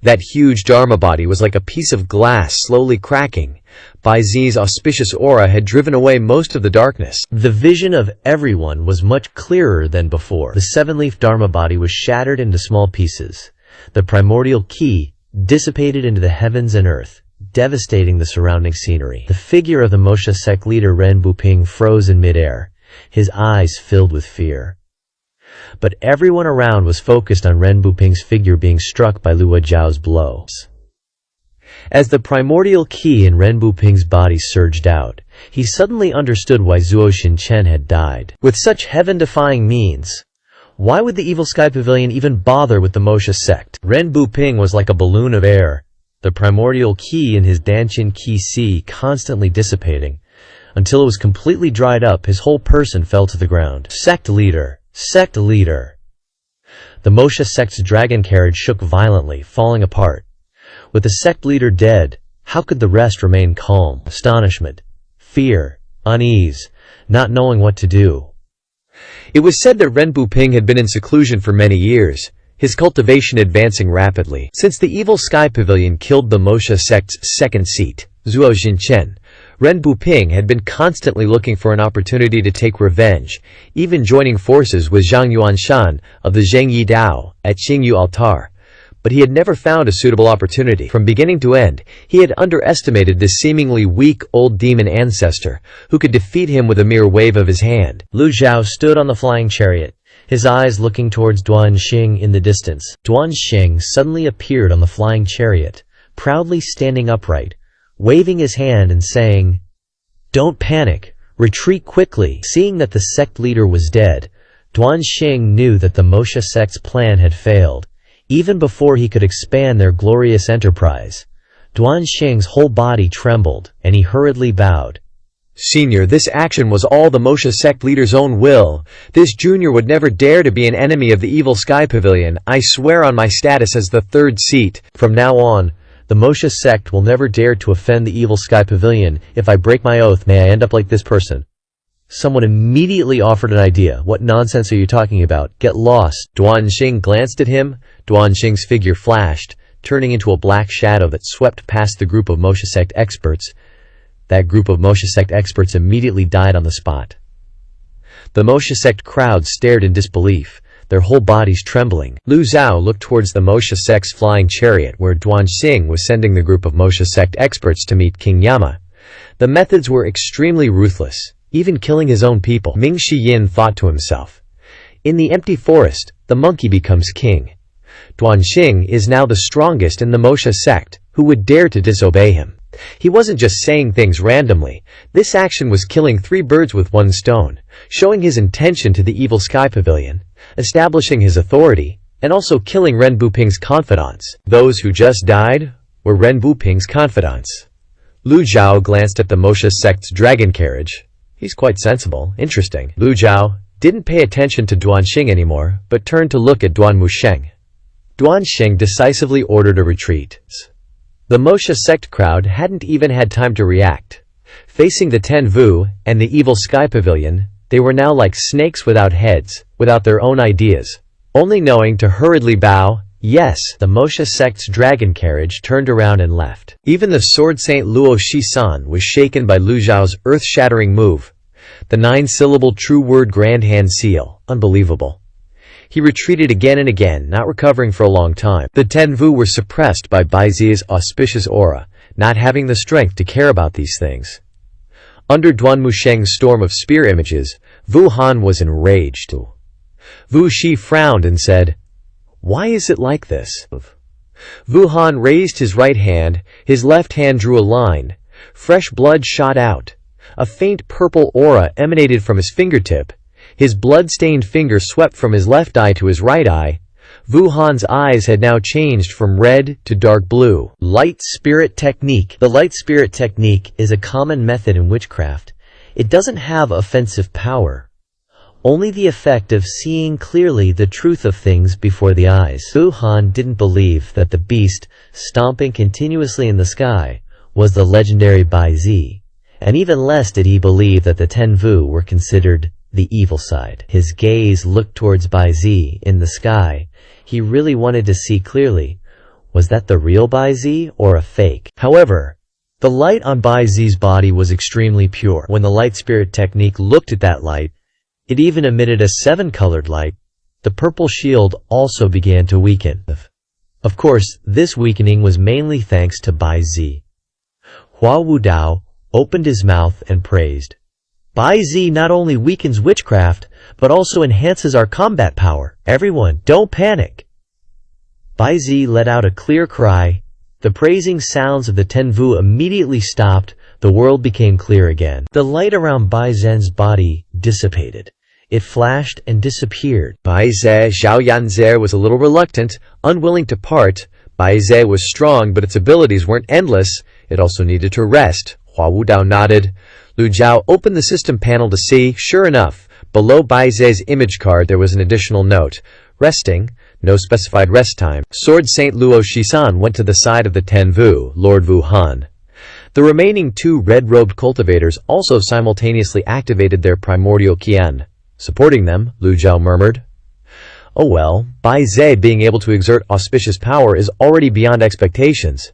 That huge Dharma body was like a piece of glass slowly cracking. Bai Zi's auspicious aura had driven away most of the darkness. The vision of everyone was much clearer than before. The 7-leaf Dharma body was shattered into small pieces. The primordial Qi dissipated into the heavens and earth, devastating the surrounding scenery. The figure of the Moshe sect leader Ren Buping froze in midair, his eyes filled with fear. But everyone around was focused on Ren Buping's figure being struck by Lu Zhao's blows. As the primordial ki in Renbu Ping's body surged out, he suddenly understood why Zuo Shinchen had died. With such heaven-defying means, why would the Evil Sky Pavilion even bother with the Mosha sect? Renbu Ping was like a balloon of air, the primordial ki in his Danchin Ki Si constantly dissipating. Until it was completely dried up, his whole person fell to the ground. Sect leader! Sect leader! The Mosha sect's dragon carriage shook violently, falling apart. With the sect leader dead, how could the rest remain calm? Astonishment, fear, unease, not knowing what to do. It was said that Renbu Ping had been in seclusion for many years, his cultivation advancing rapidly. Since the Evil Sky Pavilion killed the Mosha sect's second seat, Zuo Jinchen, Renbu Ping had been constantly looking for an opportunity to take revenge, even joining forces with Zhang Yuanshan of the Zhengyi Dao at Xingyu Altar. But he had never found a suitable opportunity. From beginning to end, he had underestimated this seemingly weak old demon ancestor, who could defeat him with a mere wave of his hand. Lu Zhao stood on the flying chariot, his eyes looking towards Duan Xing in the distance. Duan Xing suddenly appeared on the flying chariot, proudly standing upright, waving his hand and saying, "Don't panic, retreat quickly." Seeing that the sect leader was dead, Duan Xing knew that the Mosha sect's plan had failed. Even before he could expand their glorious enterprise, Duan Xing's whole body trembled, and he hurriedly bowed. Senior, this action was all the Mosha sect leader's own will. This junior would never dare to be an enemy of the Evil Sky Pavilion. I swear on my status as the third seat. From now on, the Mosha sect will never dare to offend the Evil Sky Pavilion. If I break my oath, may I end up like this person. Someone immediately offered an idea. What nonsense are you talking about? Get lost. Duan Xing glanced at him. Duan Xing's figure flashed, turning into a black shadow that swept past the group of Mosha sect experts. That group of Mosha sect experts immediately died on the spot. The Mosha sect crowd stared in disbelief, their whole bodies trembling. Lu Zhao looked towards the Mosha sect's flying chariot where Duan Xing was sending the group of Mosha sect experts to meet King Yama. The methods were extremely ruthless, even killing his own people. Ming Shiyin thought to himself, in the empty forest, the monkey becomes king. Duan Xing is now the strongest in the Mosha sect, who would dare to disobey him? He wasn't just saying things randomly. This action was killing 3 birds with 1 stone, showing his intention to the Evil Sky Pavilion, establishing his authority, and also killing Renbu Ping's confidants. Those who just died were Renbu Ping's confidants. Lu Zhao glanced at the Mosha sect's dragon carriage. He's quite sensible. Interesting. Lu Zhao didn't pay attention to Duan Xing anymore, but turned to look at Duan Musheng. Duan Xing decisively ordered a retreat. The Mosha sect crowd hadn't even had time to react. Facing the Tenvu and the Evil Sky Pavilion, they were now like snakes without heads, without their own ideas, only knowing to hurriedly bow. Yes, the Mosha sect's dragon carriage turned around and left. Even the Sword Saint Luo Shisan was shaken by Lu Zhao's earth-shattering move. The 9-syllable true word Grand Hand Seal. Unbelievable. He retreated again and again, not recovering for a long time. The Tenvu were suppressed by Bai Zi's auspicious aura, not having the strength to care about these things. Under Duan Musheng's storm of spear images, Wu Han was enraged. Wu Shi frowned and said, "Why is it like this?" Wu Han raised his right hand, his left hand drew a line. Fresh blood shot out. A faint purple aura emanated from his fingertip. His blood-stained finger swept from his left eye to his right eye. Wu Han's eyes had now changed from red to dark blue. Light Spirit Technique. The Light Spirit Technique is a common method in witchcraft. It doesn't have offensive power, only the effect of seeing clearly the truth of things before the eyes. Wu Han didn't believe that the beast, stomping continuously in the sky, was the legendary Bai Zi, and even less did he believe that the Tenvu were considered the evil side. His gaze looked towards Bai Zi in the sky. He really wanted to see clearly, was that the real Bai Zi or a fake? However, the light on Bai Zi's body was extremely pure. When the Light Spirit Technique looked at that light, it even emitted a 7-colored light. The purple shield also began to weaken. Of course, this weakening was mainly thanks to Bai Zi. Hua Wudao opened his mouth and praised. Bai Zi not only weakens witchcraft, but also enhances our combat power. Everyone, don't panic. Bai Zi let out a clear cry, The praising sounds of the Tenvu immediately stopped. The world became clear again. The light around Bai Zhen's body dissipated. It flashed and disappeared. Bai Zhe Xiaoyanze was a little reluctant, unwilling to part. Bai Zhe was strong, but its abilities weren't endless. It also needed to rest. Hua Wudao nodded. Lu Jiao opened the system panel to see. Sure enough, below Bai Zhe's image card there was an additional note. Resting. No specified rest time. Sword Saint Luo Shisan went to the side of the Tenvu, Lord Wu Han. The remaining two red-robed cultivators also simultaneously activated their primordial Qian. Supporting them, Lu Jiao murmured. Oh well, Bai Zhe being able to exert auspicious power is already beyond expectations.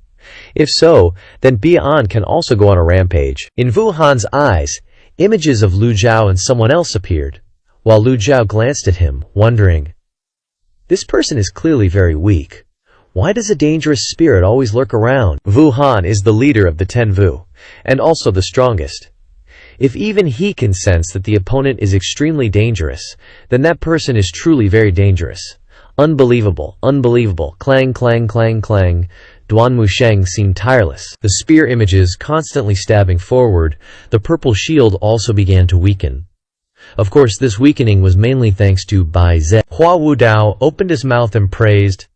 If so, then Bian can also go on a rampage. In Wu Han's eyes, images of Lu Jiao and someone else appeared, while Lu Jiao glanced at him, wondering, this person is clearly very weak. Why does a dangerous spirit always lurk around? Wu Han is the leader of the Tenvu, and also the strongest. If even he can sense that the opponent is extremely dangerous, then that person is truly very dangerous. Unbelievable, unbelievable, clang, clang, clang, clang. Duan Musheng seemed tireless, the spear images constantly stabbing forward. The purple shield also began to weaken. Of course, this weakening was mainly thanks to Bai Zhen. Hua Wudao opened his mouth and praised,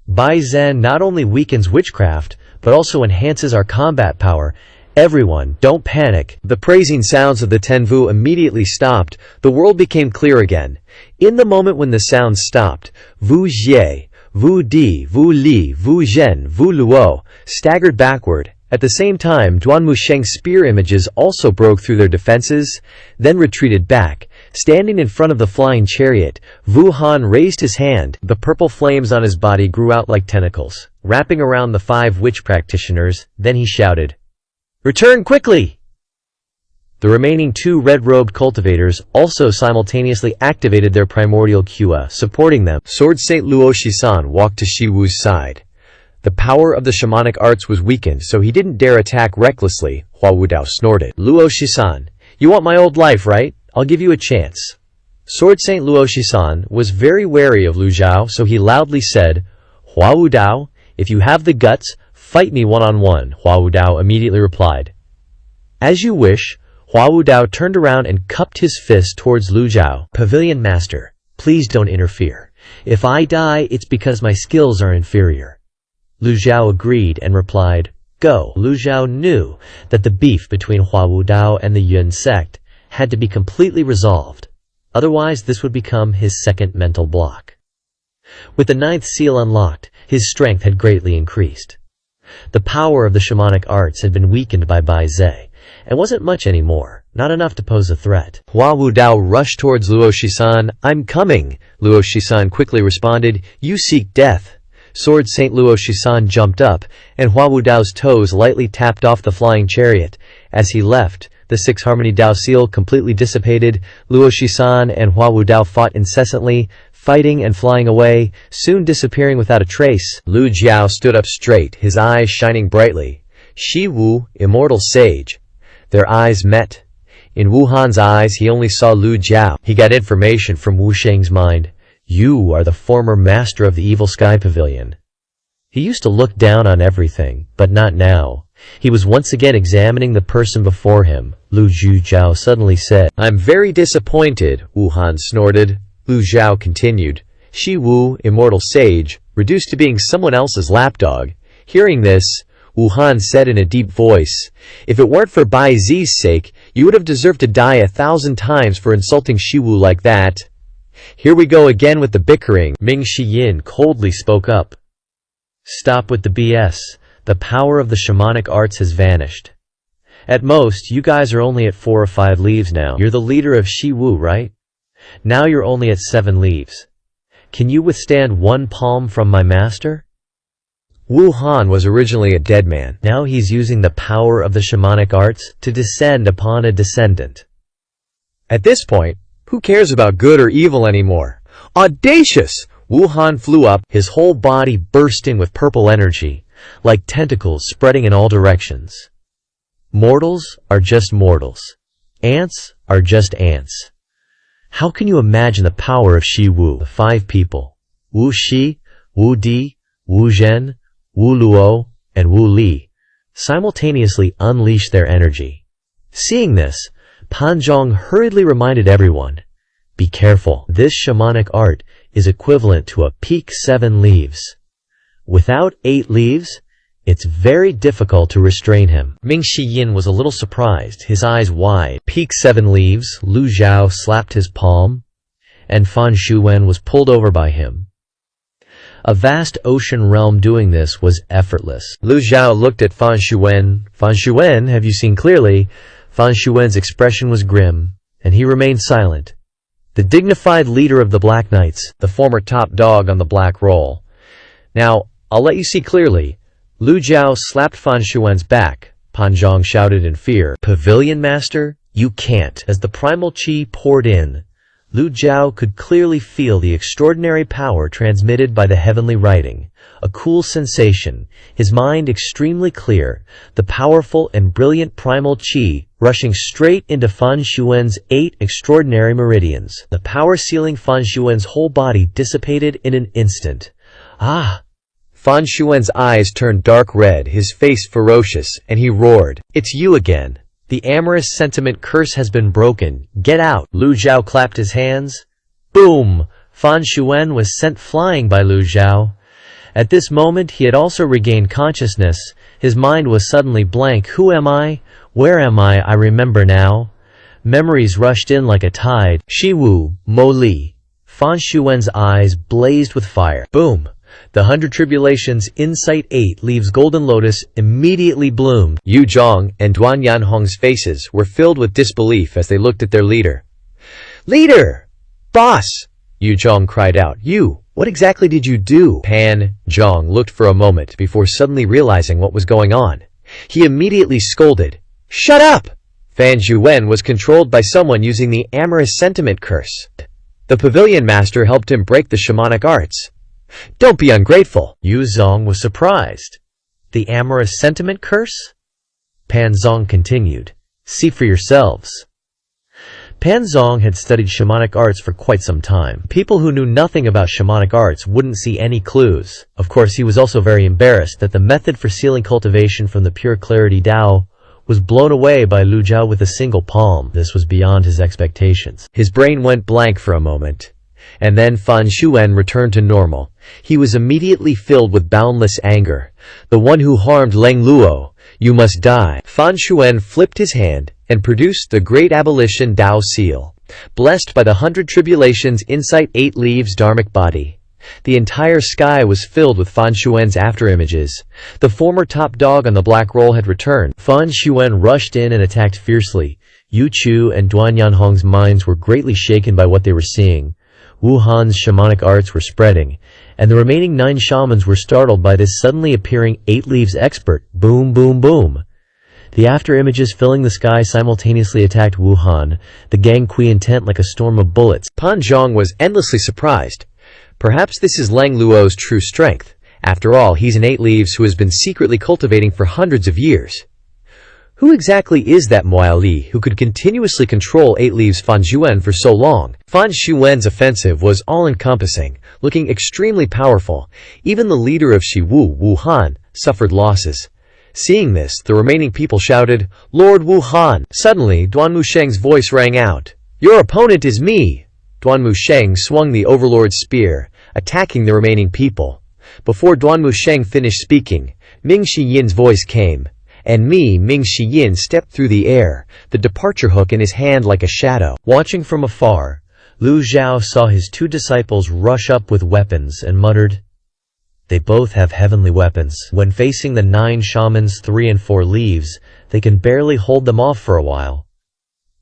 Bai Zhen not only weakens witchcraft, but also enhances our combat power. Everyone, don't panic. The praising sounds of the Tenvu immediately stopped. The world became clear again. In the moment when the sounds stopped, Wu Jie, Wu Di, Wu Li, Wu Zhen, Wu Luo staggered backward. At the same time, Duan Musheng's spear images also broke through their defenses, then retreated back. Standing in front of the flying chariot, Wu Han raised his hand. The purple flames on his body grew out like tentacles, wrapping around the 5 witch practitioners. Then he shouted, "Return quickly!" The remaining 2 red-robed cultivators also simultaneously activated their primordial Qia, supporting them. Sword Saint Luo Shisan walked to Shi Wu's side. The power of the shamanic arts was weakened, so he didn't dare attack recklessly. Hua Wudao snorted. Luo Shisan, you want my old life, right? I'll give you a chance. Sword Saint Luo Shisan was very wary of Lu Jiao, so he loudly said, Hua Wudao, if you have the guts, fight me one-on-one. Hua Wudao immediately replied. As you wish. Hua Wudao turned around and cupped his fist towards Lu Jiao. Pavilion Master, please don't interfere. If I die, it's because my skills are inferior. Lu Jiao agreed and replied, Go. Lu Jiao knew that the beef between Hua Wudao and the Yun sect had to be completely resolved. Otherwise, this would become his second mental block. With the 9th seal unlocked, his strength had greatly increased. The power of the shamanic arts had been weakened by Bai Zhe, and wasn't much anymore, not enough to pose a threat. Hua Wudao rushed towards Luo Shisan. I'm coming. Luo Shisan quickly responded, You seek death. Sword Saint Luo Shisan jumped up, and Hua Wudao's toes lightly tapped off the flying chariot. As he left, the 6 Harmony Dao seal completely dissipated. Luo Shisan and Hua Wudao fought incessantly, fighting and flying away, soon disappearing without a trace. Lu Jiao stood up straight, his eyes shining brightly. Shi Wu, immortal sage. Their eyes met. In Wu Han's eyes, he only saw Lu Jiao. He got information from Wu Sheng's mind. You are the former master of the Evil Sky Pavilion. He used to look down on everything, but not now. He was once again examining the person before him. Lu Jiao suddenly said, I'm very disappointed, Wu Han snorted. Lu Jiao continued, Shi Wu, immortal sage, reduced to being someone else's lapdog. Hearing this, Wu Han said in a deep voice, If it weren't for Bai Zi's sake, you would have deserved to die 1,000 times for insulting Shi Wu like that. Here we go again with the bickering. Ming Shiyin coldly spoke up. Stop with the BS. The power of the shamanic arts has vanished. At most, you guys are only at 4 or 5 leaves now. You're the leader of Shi Wu, right? Now you're only at 7 leaves. Can you withstand 1 palm from my master? Wu Han was originally a dead man. Now he's using the power of the shamanic arts to descend upon a descendant. At this point, who cares about good or evil anymore? Audacious! Wu Han flew up, his whole body bursting with purple energy, like tentacles spreading in all directions. Mortals are just mortals. Ants are just ants. How can you imagine the power of Shi Wu? The 5 people. Wu Shi, Wu Di, Wu Zhen, Wu Luo and Wu Li, simultaneously unleashed their energy. Seeing this, Pan Zhang hurriedly reminded everyone, "Be careful, this shamanic art is equivalent to a peak 7 leaves. Without 8 leaves, it's very difficult to restrain him." Ming Shiyin was a little surprised, his eyes wide. Peak 7 leaves, Lu Zhao slapped his palm, and Fan Shuwen was pulled over by him. A vast ocean realm doing this was effortless. Lu Zhao looked at Fan Shuwen. "Fan Shuwen, have you seen clearly?" Fan Shuwen's expression was grim, and he remained silent. The dignified leader of the Black Knights, the former top dog on the Black Roll. "Now, I'll let you see clearly." Lu Zhao slapped Fan Shuwen's back. Pan Zhang shouted in fear, "Pavilion Master, you can't." As the primal chi poured in, Lu Zhao could clearly feel the extraordinary power transmitted by the heavenly writing, a cool sensation, his mind extremely clear, the powerful and brilliant primal chi rushing straight into Fan Shuwen's 8 extraordinary meridians. The power sealing Fan Shuwen's whole body dissipated in an instant. "Ah!" Fan Shuwen's eyes turned dark red, his face ferocious, and he roared, "It's you again! The amorous sentiment curse has been broken. Get out!" Lu Zhao clapped his hands. Boom! Fan Shuwen was sent flying by Lu Zhao. At this moment he had also regained consciousness. His mind was suddenly blank. Who am I? Where am I? I remember now. Memories rushed in like a tide. Shi Wu, Mo Li. Fan Shuwen's eyes blazed with fire. Boom! The 100 Tribulations Insight 8 Leaves Golden Lotus immediately bloomed. Yu Zhong and Duan Yanhong's faces were filled with disbelief as they looked at their leader. "Leader! Boss!" Yu Zhong cried out. "You, what exactly did you do?" Pan Zhang looked for a moment before suddenly realizing what was going on. He immediately scolded, "Shut up!" Fan Zhuwen was controlled by someone using the amorous sentiment curse. The Pavilion Master helped him break the shamanic arts. "Don't be ungrateful." Yu Zong was surprised. "The amorous sentiment curse?" Pan Zong continued, "See for yourselves." Pan Zong had studied shamanic arts for quite some time. People who knew nothing about shamanic arts wouldn't see any clues. Of course, he was also very embarrassed that the method for sealing cultivation from the pure clarity Tao was blown away by Lu Zhao with a single palm. This was beyond his expectations. His brain went blank for a moment. And then Fan Shuwen returned to normal. He was immediately filled with boundless anger. "The one who harmed Leng Luo, you must die." Fan Shuwen flipped his hand and produced the Great Abolition Tao Seal, blessed by the 100 Tribulations Insight 8 Leaves Dharmic Body. The entire sky was filled with Fan Shuwen's afterimages. The former top dog on the Black Roll had returned. Fan Shuwen rushed in and attacked fiercely. Yu Chu and Duan Yanhong's minds were greatly shaken by what they were seeing. Wuhan's shamanic arts were spreading, and the remaining 9 shamans were startled by this suddenly appearing 8 leaves expert. Boom, boom, boom. The afterimages filling the sky simultaneously attacked Wuhan, the gang Kui intent like a storm of bullets. Pan Zhang was endlessly surprised. Perhaps this is Leng Luo's true strength. After all, he's an 8 leaves who has been secretly cultivating for hundreds of years. Who exactly is that Moai Li who could continuously control 8 leaves Fan Shuwen for so long? Fan Shuwen's offensive was all-encompassing, looking extremely powerful. Even the leader of Shi Wu, Wuhan, suffered losses. Seeing this, the remaining people shouted, "Lord Wuhan!" Suddenly, Duan Musheng's voice rang out. "Your opponent is me!" Duan Musheng swung the Overlord's spear, attacking the remaining people. Before Duan Musheng finished speaking, Ming Shiyin's voice came. And Ming Shiyin stepped through the air, the departure hook in his hand like a shadow. Watching from afar, Lu Zhao saw his 2 disciples rush up with weapons and muttered, "They both have heavenly weapons. When facing the 9 shamans 3 and 4 leaves, they can barely hold them off for a while.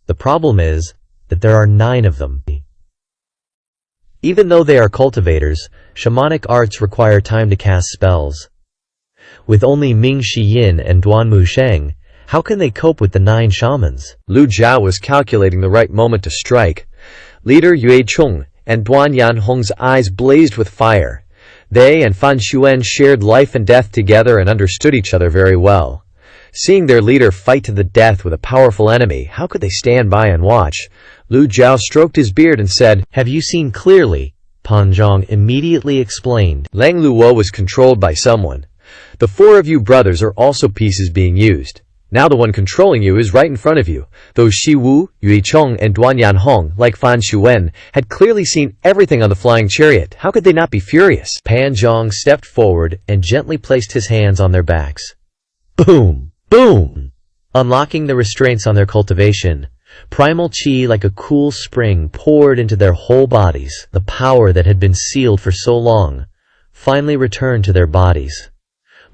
The problem is that there are 9 of them." Even though they are cultivators, shamanic arts require time to cast spells. With only Ming Shiyin and Duan Musheng, how can they cope with the 9 shamans? Lu Zhao was calculating the right moment to strike. Leader Yue Chung and Duan Yanhong's eyes blazed with fire. They and Fan Shuwen shared life and death together and understood each other very well. Seeing their leader fight to the death with a powerful enemy, how could they stand by and watch? Lu Zhao stroked his beard and said, "Have you seen clearly?" Pan Zhang immediately explained. Leng Luo was controlled by someone. The four of you brothers are also pieces being used. Now the one controlling you is right in front of you. Though Shi Wu, Yue Chong, and Duan Yanhong, like Fan Xuan, had clearly seen everything on the flying chariot, how could they not be furious? Pan Zhong stepped forward and gently placed his hands on their backs. Boom! Boom! Unlocking the restraints on their cultivation, primal chi like a cool spring poured into their whole bodies. The power that had been sealed for so long finally returned to their bodies.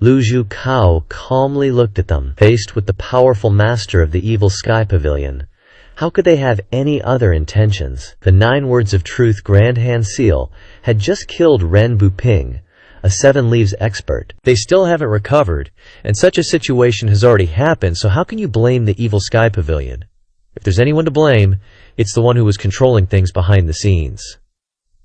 Lu Zhu Kao calmly looked at them, faced with the powerful master of the evil sky pavilion. How could they have any other intentions? The 9 words of truth Grand Hand Seal had just killed Ren Buping, a 7 leaves expert. They still haven't recovered, and such a situation has already happened, so how can you blame the evil sky pavilion? If there's anyone to blame, it's the one who was controlling things behind the scenes.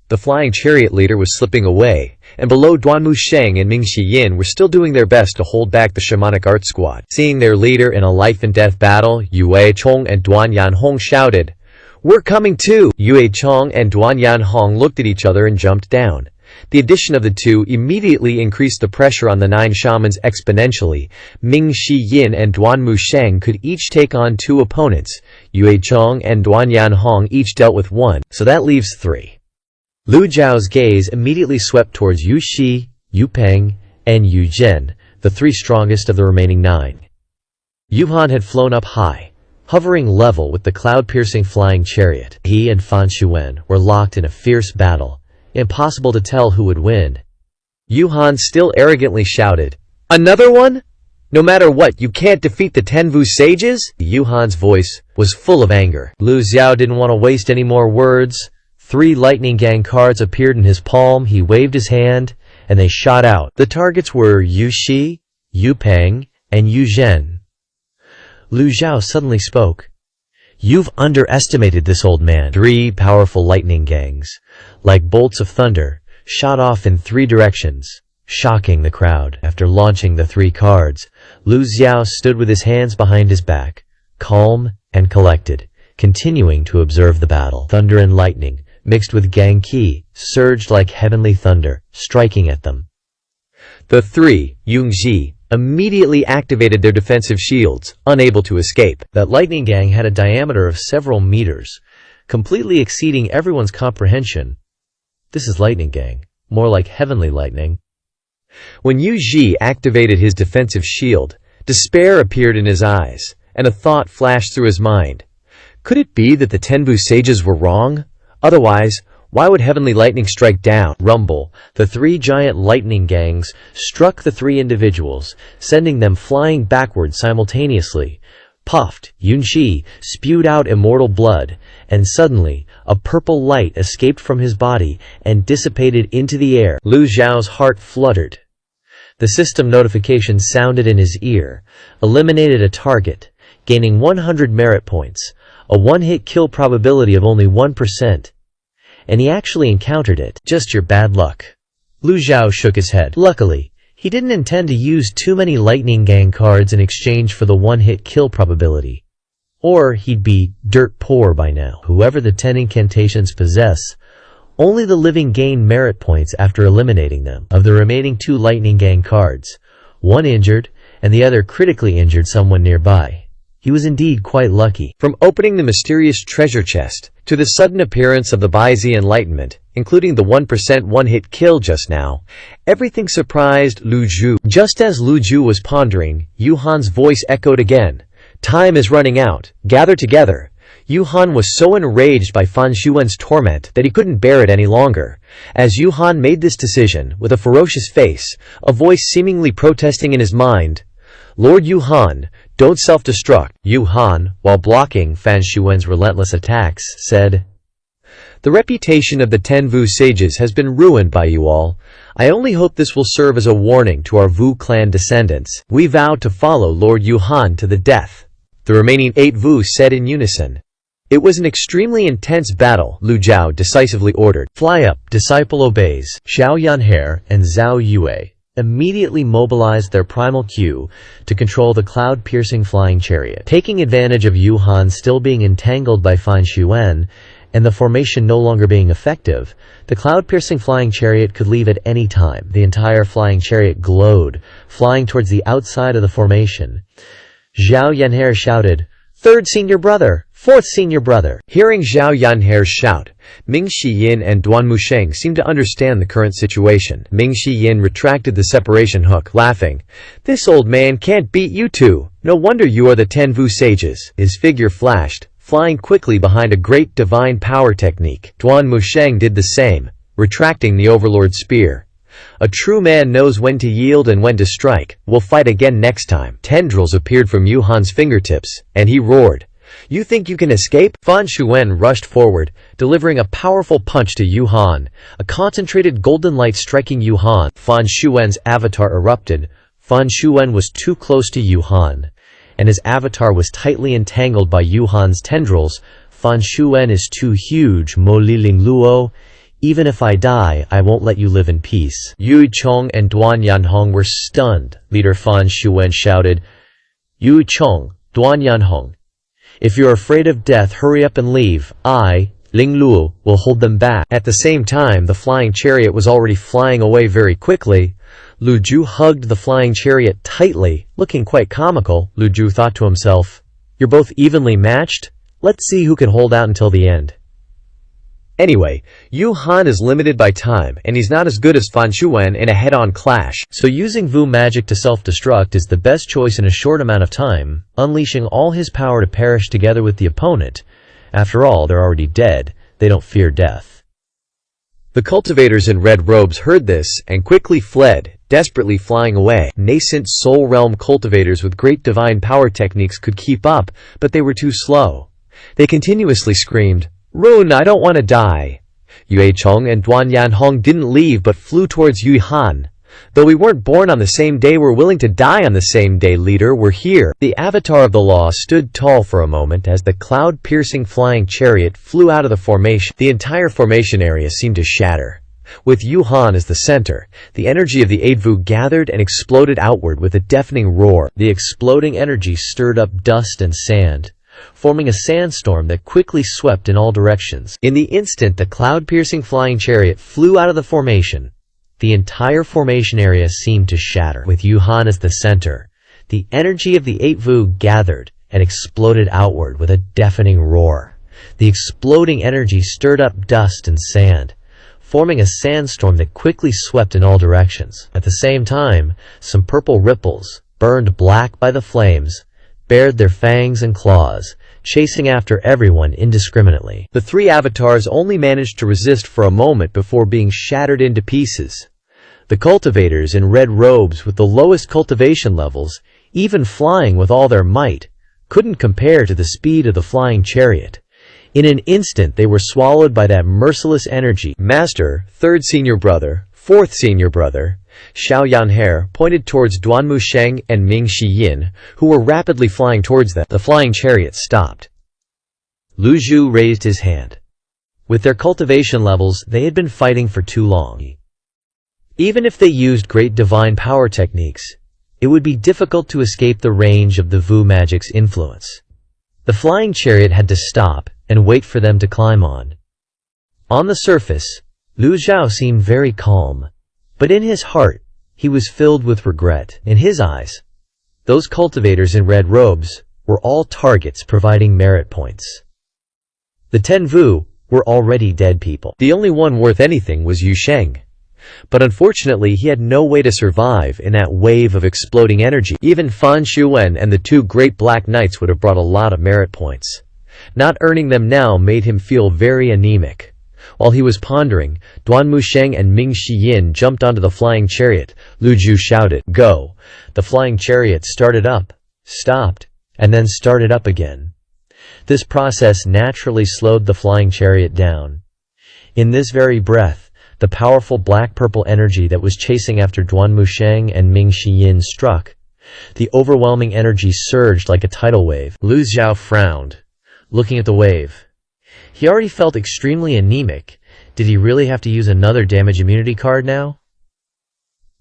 The flying chariot leader was slipping away, and below Duanmu Sheng and Ming Yin were still doing their best to hold back the shamanic art squad. Seeing their leader in a life-and-death battle, Yue Chong and Duan Yanhong shouted, "We're coming too!" Yue Chong and Duan Yanhong looked at each other and jumped down. The addition of the two immediately increased the pressure on the 9 shamans exponentially. Ming Yin and Duanmu Sheng could each take on 2 opponents. Yue Chong and Duan Yanhong each dealt with 1, so that leaves 3. Lu Zhao's gaze immediately swept towards Yu Shi, Yu Peng, and Yu Zhen, the 3 strongest of the remaining 9. Yu Han had flown up high, hovering level with the cloud-piercing flying chariot. He and Fan Xuan were locked in a fierce battle, impossible to tell who would win. Yu Han still arrogantly shouted, "Another one? No matter what, you can't defeat the Tenvu sages?" Yu Han's voice was full of anger. Lu Xiao didn't want to waste any more words. 3 lightning gang cards appeared in his palm. He waved his hand, and they shot out. The targets were Yu Shi, Yu Peng, and Yu Zhen. Lu Xiao suddenly spoke. "You've underestimated this old man." 3 powerful lightning gangs, like bolts of thunder, shot off in 3 directions, shocking the crowd. After launching the 3 cards, Lu Xiao stood with his hands behind his back, calm and collected, continuing to observe the battle. Thunder and lightning, mixed with gang ki, surged like heavenly thunder, striking at them. The 3, Yungji, immediately activated their defensive shields, unable to escape. That lightning gang had a diameter of several meters, completely exceeding everyone's comprehension. This is lightning gang, more like heavenly lightning. When Yu Ji activated his defensive shield, despair appeared in his eyes, and a thought flashed through his mind. Could it be that the Tenvu sages were wrong? Otherwise, why would heavenly lightning strike down? Rumble, the 3 giant lightning gangs struck the 3 individuals, sending them flying backwards simultaneously. Puffed, Yunxi spewed out immortal blood, and suddenly, a purple light escaped from his body and dissipated into the air. Lu Xiao's heart fluttered. The system notification sounded in his ear. Eliminated a target, gaining 100 merit points. A 1-hit kill probability of only 1%. And he actually encountered it. Just your bad luck. Lu Xiao shook his head. Luckily, he didn't intend to use too many lightning gang cards in exchange for the 1-hit kill probability. Or he'd be dirt poor by now. Whoever the 10 incantations possess, only the living gain merit points after eliminating them. Of the remaining 2 lightning gang cards, 1 injured and the other critically injured someone nearby. He was indeed quite lucky. From opening the mysterious treasure chest, to the sudden appearance of the Baizi Enlightenment, including the 1% 1-hit kill just now, everything surprised Lu Zhu. Just as Lu Zhu was pondering, Yu Han's voice echoed again. "Time is running out. Gather together." Yu Han was so enraged by Fan Xuan's torment that he couldn't bear it any longer. As Yu Han made this decision, with a ferocious face, a voice seemingly protesting in his mind, "Lord Yu Han, don't self-destruct." Yu Han, while blocking Fan Xuan's relentless attacks, said, "The reputation of the Tenvu sages has been ruined by you all. I only hope this will serve as a warning to our Wu clan descendants. We vow to follow Lord Yu Han to the death." The remaining 8 Wu said in unison. It was an extremely intense battle. Lu Zhao decisively ordered, "Fly up, disciple obeys." Xiao Yanhe and Zhao Yue immediately mobilized their primal Q to control the cloud-piercing flying chariot. Taking advantage of Yu Han still being entangled by Fan Xuan, and the formation no longer being effective, the cloud-piercing flying chariot could leave at any time. The entire flying chariot glowed, flying towards the outside of the formation. Zhao Yanher shouted, "Third senior brother! Fourth senior brother!" Hearing Zhao Yanher's shout, Ming Shiyin and Duan Musheng seemed to understand the current situation. Ming Shiyin retracted the separation hook, laughing, "This old man can't beat you two. No wonder you are the Tenvu sages." His figure flashed, flying quickly behind a great divine power technique. Duan Musheng did the same, retracting the Overlord spear. "A true man knows when to yield and when to strike. We'll fight again next time." Tendrils appeared from Yu Han's fingertips, and he roared, "You think you can escape?" Fan Shuen rushed forward, delivering a powerful punch to Yu Han, a concentrated golden light striking Yu Han. Fan Shuen's avatar erupted. Fan Shuen was too close to Yu Han, and his avatar was tightly entangled by Yu Han's tendrils. "Fan Shuen is too huge, Mo Liling Luo. Even if I die, I won't let you live in peace." Yu Chong and Duan Yanhong were stunned. Leader Fan Shuen shouted, "Yu Chong, Duan Yanhong, if you're afraid of death, hurry up and leave. I, Ling Luo, will hold them back." At the same time, the flying chariot was already flying away very quickly. Lu Ju hugged the flying chariot tightly, looking quite comical. Lu Ju thought to himself, "You're both evenly matched? Let's see who can hold out until the end." Anyway, Yu Han is limited by time, and he's not as good as Fan Shuen in a head-on clash. So using Vu magic to self-destruct is the best choice in a short amount of time, unleashing all his power to perish together with the opponent. After all, they're already dead. They don't fear death. The cultivators in red robes heard this and quickly fled, desperately flying away. Nascent soul realm cultivators with great divine power techniques could keep up, but they were too slow. They continuously screamed, "Run, I don't want to die." Yue Chong and Duan Yanhong didn't leave but flew towards Yu Han. "Though we weren't born on the same day, we're willing to die on the same day, leader. We're here." The avatar of the law stood tall for a moment as the cloud-piercing flying chariot flew out of the formation. The entire formation area seemed to shatter. With Yu Han as the center, the energy of the Aidvu gathered and exploded outward with a deafening roar. The exploding energy stirred up dust and sand, forming a sandstorm that quickly swept in all directions. In the instant the cloud-piercing flying chariot flew out of the formation, the entire formation area seemed to shatter. With Yu Han as the center, the energy of the 8 Vu gathered and exploded outward with a deafening roar. The exploding energy stirred up dust and sand, forming a sandstorm that quickly swept in all directions. At the same time, some purple ripples, burned black by the flames, bared their fangs and claws, chasing after everyone indiscriminately. The 3 avatars only managed to resist for a moment before being shattered into pieces. The cultivators in red robes with the lowest cultivation levels, even flying with all their might, couldn't compare to the speed of the flying chariot. In an instant they were swallowed by that merciless energy. "Master, 3rd senior brother, 4th senior brother," Xiao Yanher pointed towards Duan Musheng and Ming Shiyin, who were rapidly flying towards them. The flying chariot stopped. Lu Zhu raised his hand. With their cultivation levels, they had been fighting for too long. Even if they used great divine power techniques, it would be difficult to escape the range of the Vu magic's influence. The flying chariot had to stop and wait for them to climb on. On the surface, Lu Zhao seemed very calm, but in his heart, he was filled with regret. In his eyes, those cultivators in red robes were all targets providing merit points. The 10 Vu were already dead people. The only one worth anything was Yu Sheng. But unfortunately, he had no way to survive in that wave of exploding energy. Even Fan Shuen and the 2 great black knights would have brought a lot of merit points. Not earning them now made him feel very anemic. While he was pondering, Duan Musheng and Ming Shiyin jumped onto the flying chariot. Lu Zhu shouted, "Go!" The flying chariot started up, stopped, and then started up again. This process naturally slowed the flying chariot down. In this very breath, the powerful black-purple energy that was chasing after Duan Musheng and Ming Shiyin struck. The overwhelming energy surged like a tidal wave. Lu Zhao frowned, looking at the wave. He already felt extremely anemic. Did he really have to use another damage immunity card now?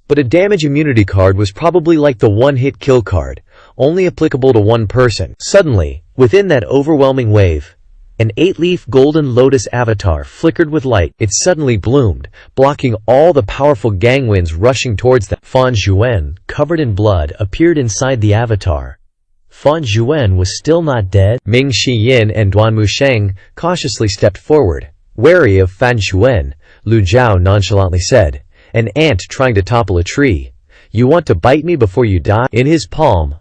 But a damage immunity card was probably like the one-hit kill card, only applicable to one person. Suddenly, within that overwhelming wave, An 8-leaf golden lotus avatar flickered with light. It suddenly bloomed, blocking all the powerful gangwinds rushing towards them. Fan Zhuan, covered in blood, appeared inside the avatar. Fan Zhuan was still not dead. Ming Shiyin and Duanmu Sheng cautiously stepped forward. Wary of Fan Zhuan, Lu Zhao nonchalantly said, "An ant trying to topple a tree. You want to bite me before you die?" In his palm,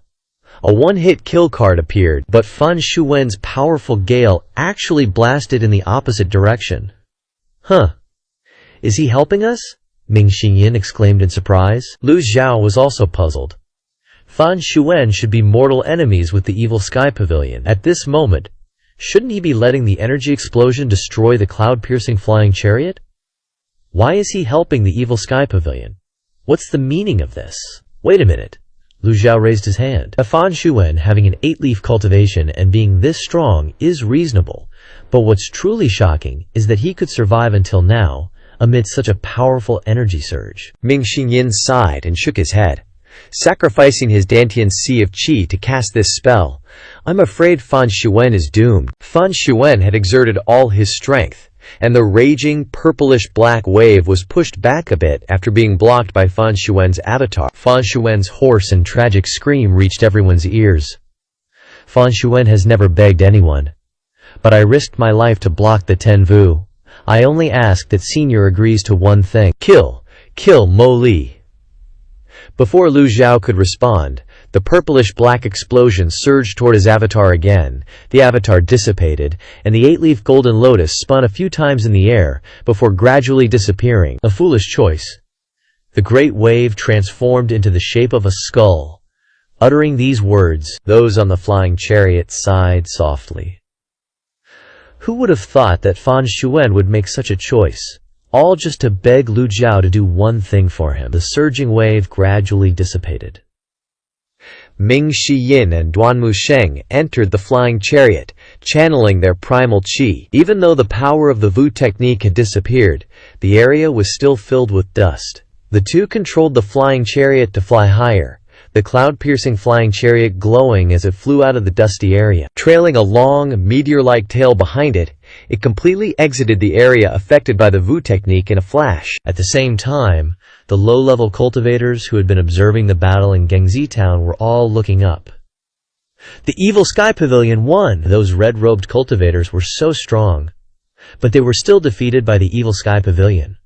a one-hit kill card appeared, but Fan Zhuan's powerful gale actually blasted in the opposite direction. Huh. Is he helping us? Ming Xingyin exclaimed in surprise. Lu Zhao was also puzzled. Fan Zhuan should be mortal enemies with the evil sky pavilion. At this moment, shouldn't he be letting the energy explosion destroy the cloud-piercing flying chariot? Why is he helping the evil sky pavilion? What's the meaning of this? Wait a minute. Lu Zhao raised his hand. Fan Zhuan having an 8-leaf cultivation and being this strong is reasonable, but what's truly shocking is that he could survive until now amid such a powerful energy surge. Ming Xingyin sighed and shook his head. Sacrificing his Dantian Sea of Qi to cast this spell, I'm afraid Fan Zhuan is doomed. Fan Zhuan had exerted all his strength, and the raging purplish-black wave was pushed back a bit after being blocked by Fan Zhuan's avatar. Fan Zhuan's hoarse and tragic scream reached everyone's ears. Fan Zhuan has never begged anyone, but I risked my life to block the Tenvu. I only ask that Senior agrees to one thing. Kill Mo Li. Before Lu Zhao could respond, the purplish-black explosion surged toward his avatar again. The avatar dissipated, and the 8-leaf golden lotus spun a few times in the air before gradually disappearing. A foolish choice. The great wave transformed into the shape of a skull. Uttering these words, those on the flying chariot sighed softly. Who would have thought that Fan Zhuan would make such a choice? All just to beg Lu Zhao to do one thing for him. The surging wave gradually dissipated. Ming Shiyin and Duanmu Sheng entered the flying chariot, channeling their primal qi. Even though the power of the Wu technique had disappeared, the area was still filled with dust. The two controlled the flying chariot to fly higher, the cloud-piercing flying chariot glowing as it flew out of the dusty area. Trailing a long, meteor-like tail behind it, it completely exited the area affected by the Wu technique in a flash. At the same time, the low-level cultivators who had been observing the battle in Gengzi Town were all looking up. The evil sky pavilion won! Those red-robed cultivators were so strong, but they were still defeated by the evil sky pavilion.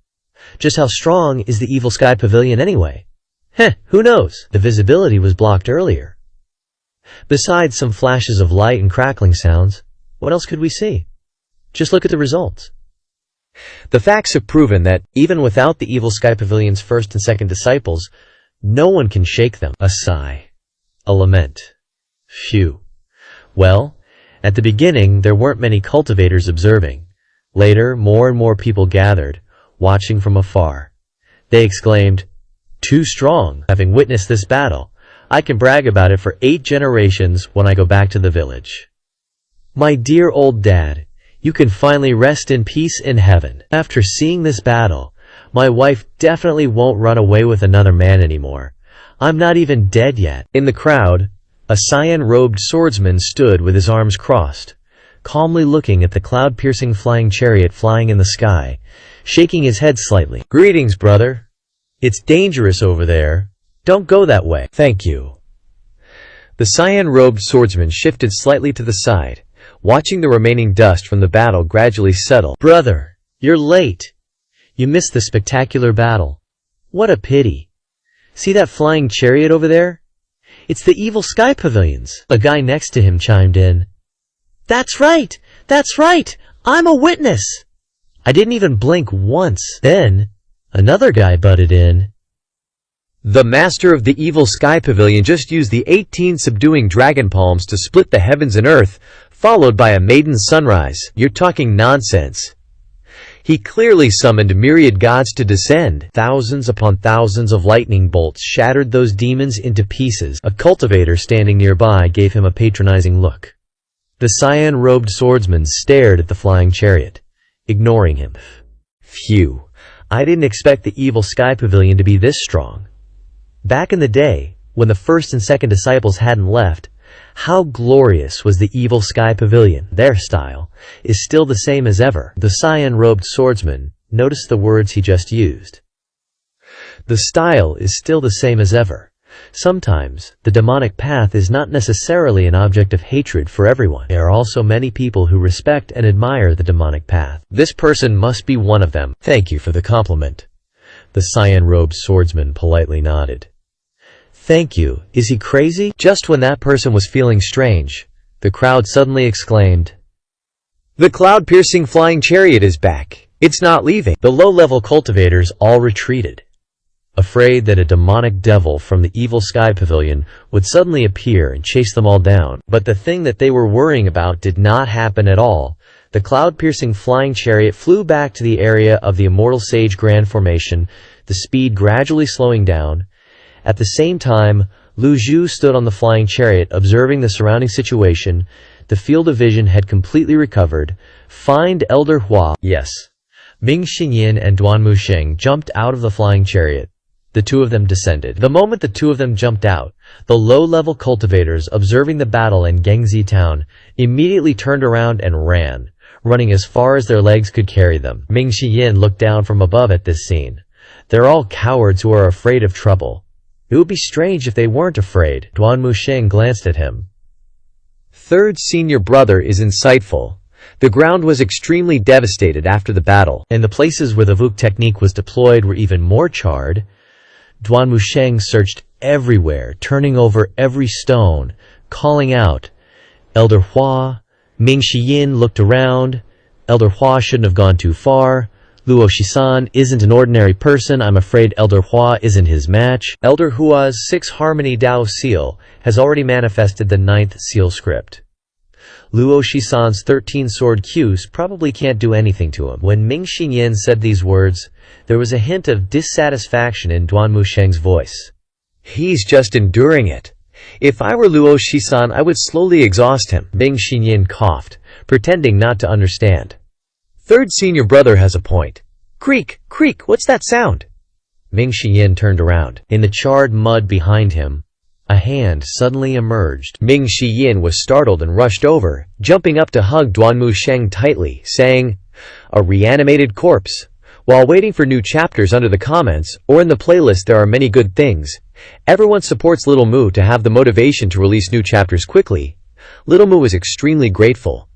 Just how strong is the evil sky pavilion anyway? Who knows? The visibility was blocked earlier. Besides some flashes of light and crackling sounds, what else could we see? Just look at the results. The facts have proven that, even without the evil sky pavilion's first and second disciples, no one can shake them. A sigh. A lament. Phew. Well, at the beginning there weren't many cultivators observing. Later, more and more people gathered, watching from afar. They exclaimed, "Too strong!" Having witnessed this battle, I can brag about it for 8 generations when I go back to the village. My dear old dad, you can finally rest in peace in heaven. After seeing this battle, my wife definitely won't run away with another man anymore. I'm not even dead yet. In the crowd, a cyan-robed swordsman stood with his arms crossed, calmly looking at the cloud-piercing flying chariot flying in the sky, shaking his head slightly. "Greetings, brother. It's dangerous over there. Don't go that way." "Thank you." The cyan-robed swordsman shifted slightly to the side, watching the remaining dust from the battle gradually settle. "Brother, you're late. You missed the spectacular battle. What a pity. See that flying chariot over there? It's the evil sky pavilions." A guy next to him chimed in. That's right! That's right! I'm a witness!" I didn't even blink once. Then, another guy butted in. "The master of the evil sky pavilion just used the 18 subduing dragon palms to split the heavens and earth, followed by a maiden sunrise. You're talking nonsense. He clearly summoned myriad gods to descend. Thousands upon thousands of lightning bolts shattered those demons into pieces." A cultivator standing nearby gave him a patronizing look. The cyan-robed swordsman stared at the flying chariot, ignoring him. Phew, I didn't expect the evil sky pavilion to be this strong. Back in the day, when the first and second disciples hadn't left, How glorious was the evil sky pavilion! Their style is still the same as ever. The cyan-robed swordsman noticed the words he just used. The style is still the same as ever. Sometimes, the demonic path is not necessarily an object of hatred for everyone. There are also many people who respect and admire the demonic path. This person must be one of them. Thank you for the compliment. The cyan-robed swordsman politely nodded. Thank you. Is he crazy? Just when that person was feeling strange, the crowd suddenly exclaimed, The cloud-piercing flying chariot is back. It's not leaving. The low-level cultivators all retreated, afraid that a demonic devil from the evil sky pavilion would suddenly appear and chase them all down. But the thing that they were worrying about did not happen at all. The cloud-piercing flying chariot flew back to the area of the Immortal Sage Grand Formation, the speed gradually slowing down. At the same time, Lu Zhu stood on the flying chariot, observing the surrounding situation. The field of vision had completely recovered. Find Elder Hua. Yes. Ming Xinyan and Duan Musheng jumped out of the flying chariot. The two of them descended. The moment the two of them jumped out, the low-level cultivators, observing the battle in Gengzi town, immediately turned around and ran, running as far as their legs could carry them. Ming Xinyan looked down from above at this scene. They're all cowards who are afraid of trouble. It would be strange if they weren't afraid. Duan Musheng glanced at him. Third senior brother is insightful. The ground was extremely devastated after the battle, and the places where the Vuk technique was deployed were even more charred. Duan Musheng searched everywhere, turning over every stone, calling out, Elder Hua. Ming Shiyin looked around. Elder Hua shouldn't have gone too far. Luo Shisan isn't an ordinary person. I'm afraid Elder Hua isn't his match. Elder Hua's 6 Harmony Dao seal has already manifested the 9th seal script. Luo Shisan's 13 sword cues probably can't do anything to him. When Ming Xinyan said these words, there was a hint of dissatisfaction in Duan Musheng's voice. He's just enduring it. If I were Luo Shisan, I would slowly exhaust him. Ming Xinyan coughed, pretending not to understand. Third senior brother has a point. Creak, creak, what's that sound? Ming Xinyan turned around. In the charred mud behind him, a hand suddenly emerged. Ming Xinyan was startled and rushed over, jumping up to hug Duan Musheng tightly, saying, A reanimated corpse. While waiting for new chapters under the comments, or in the playlist there are many good things. Everyone supports Little Mu to have the motivation to release new chapters quickly. Little Mu was extremely grateful.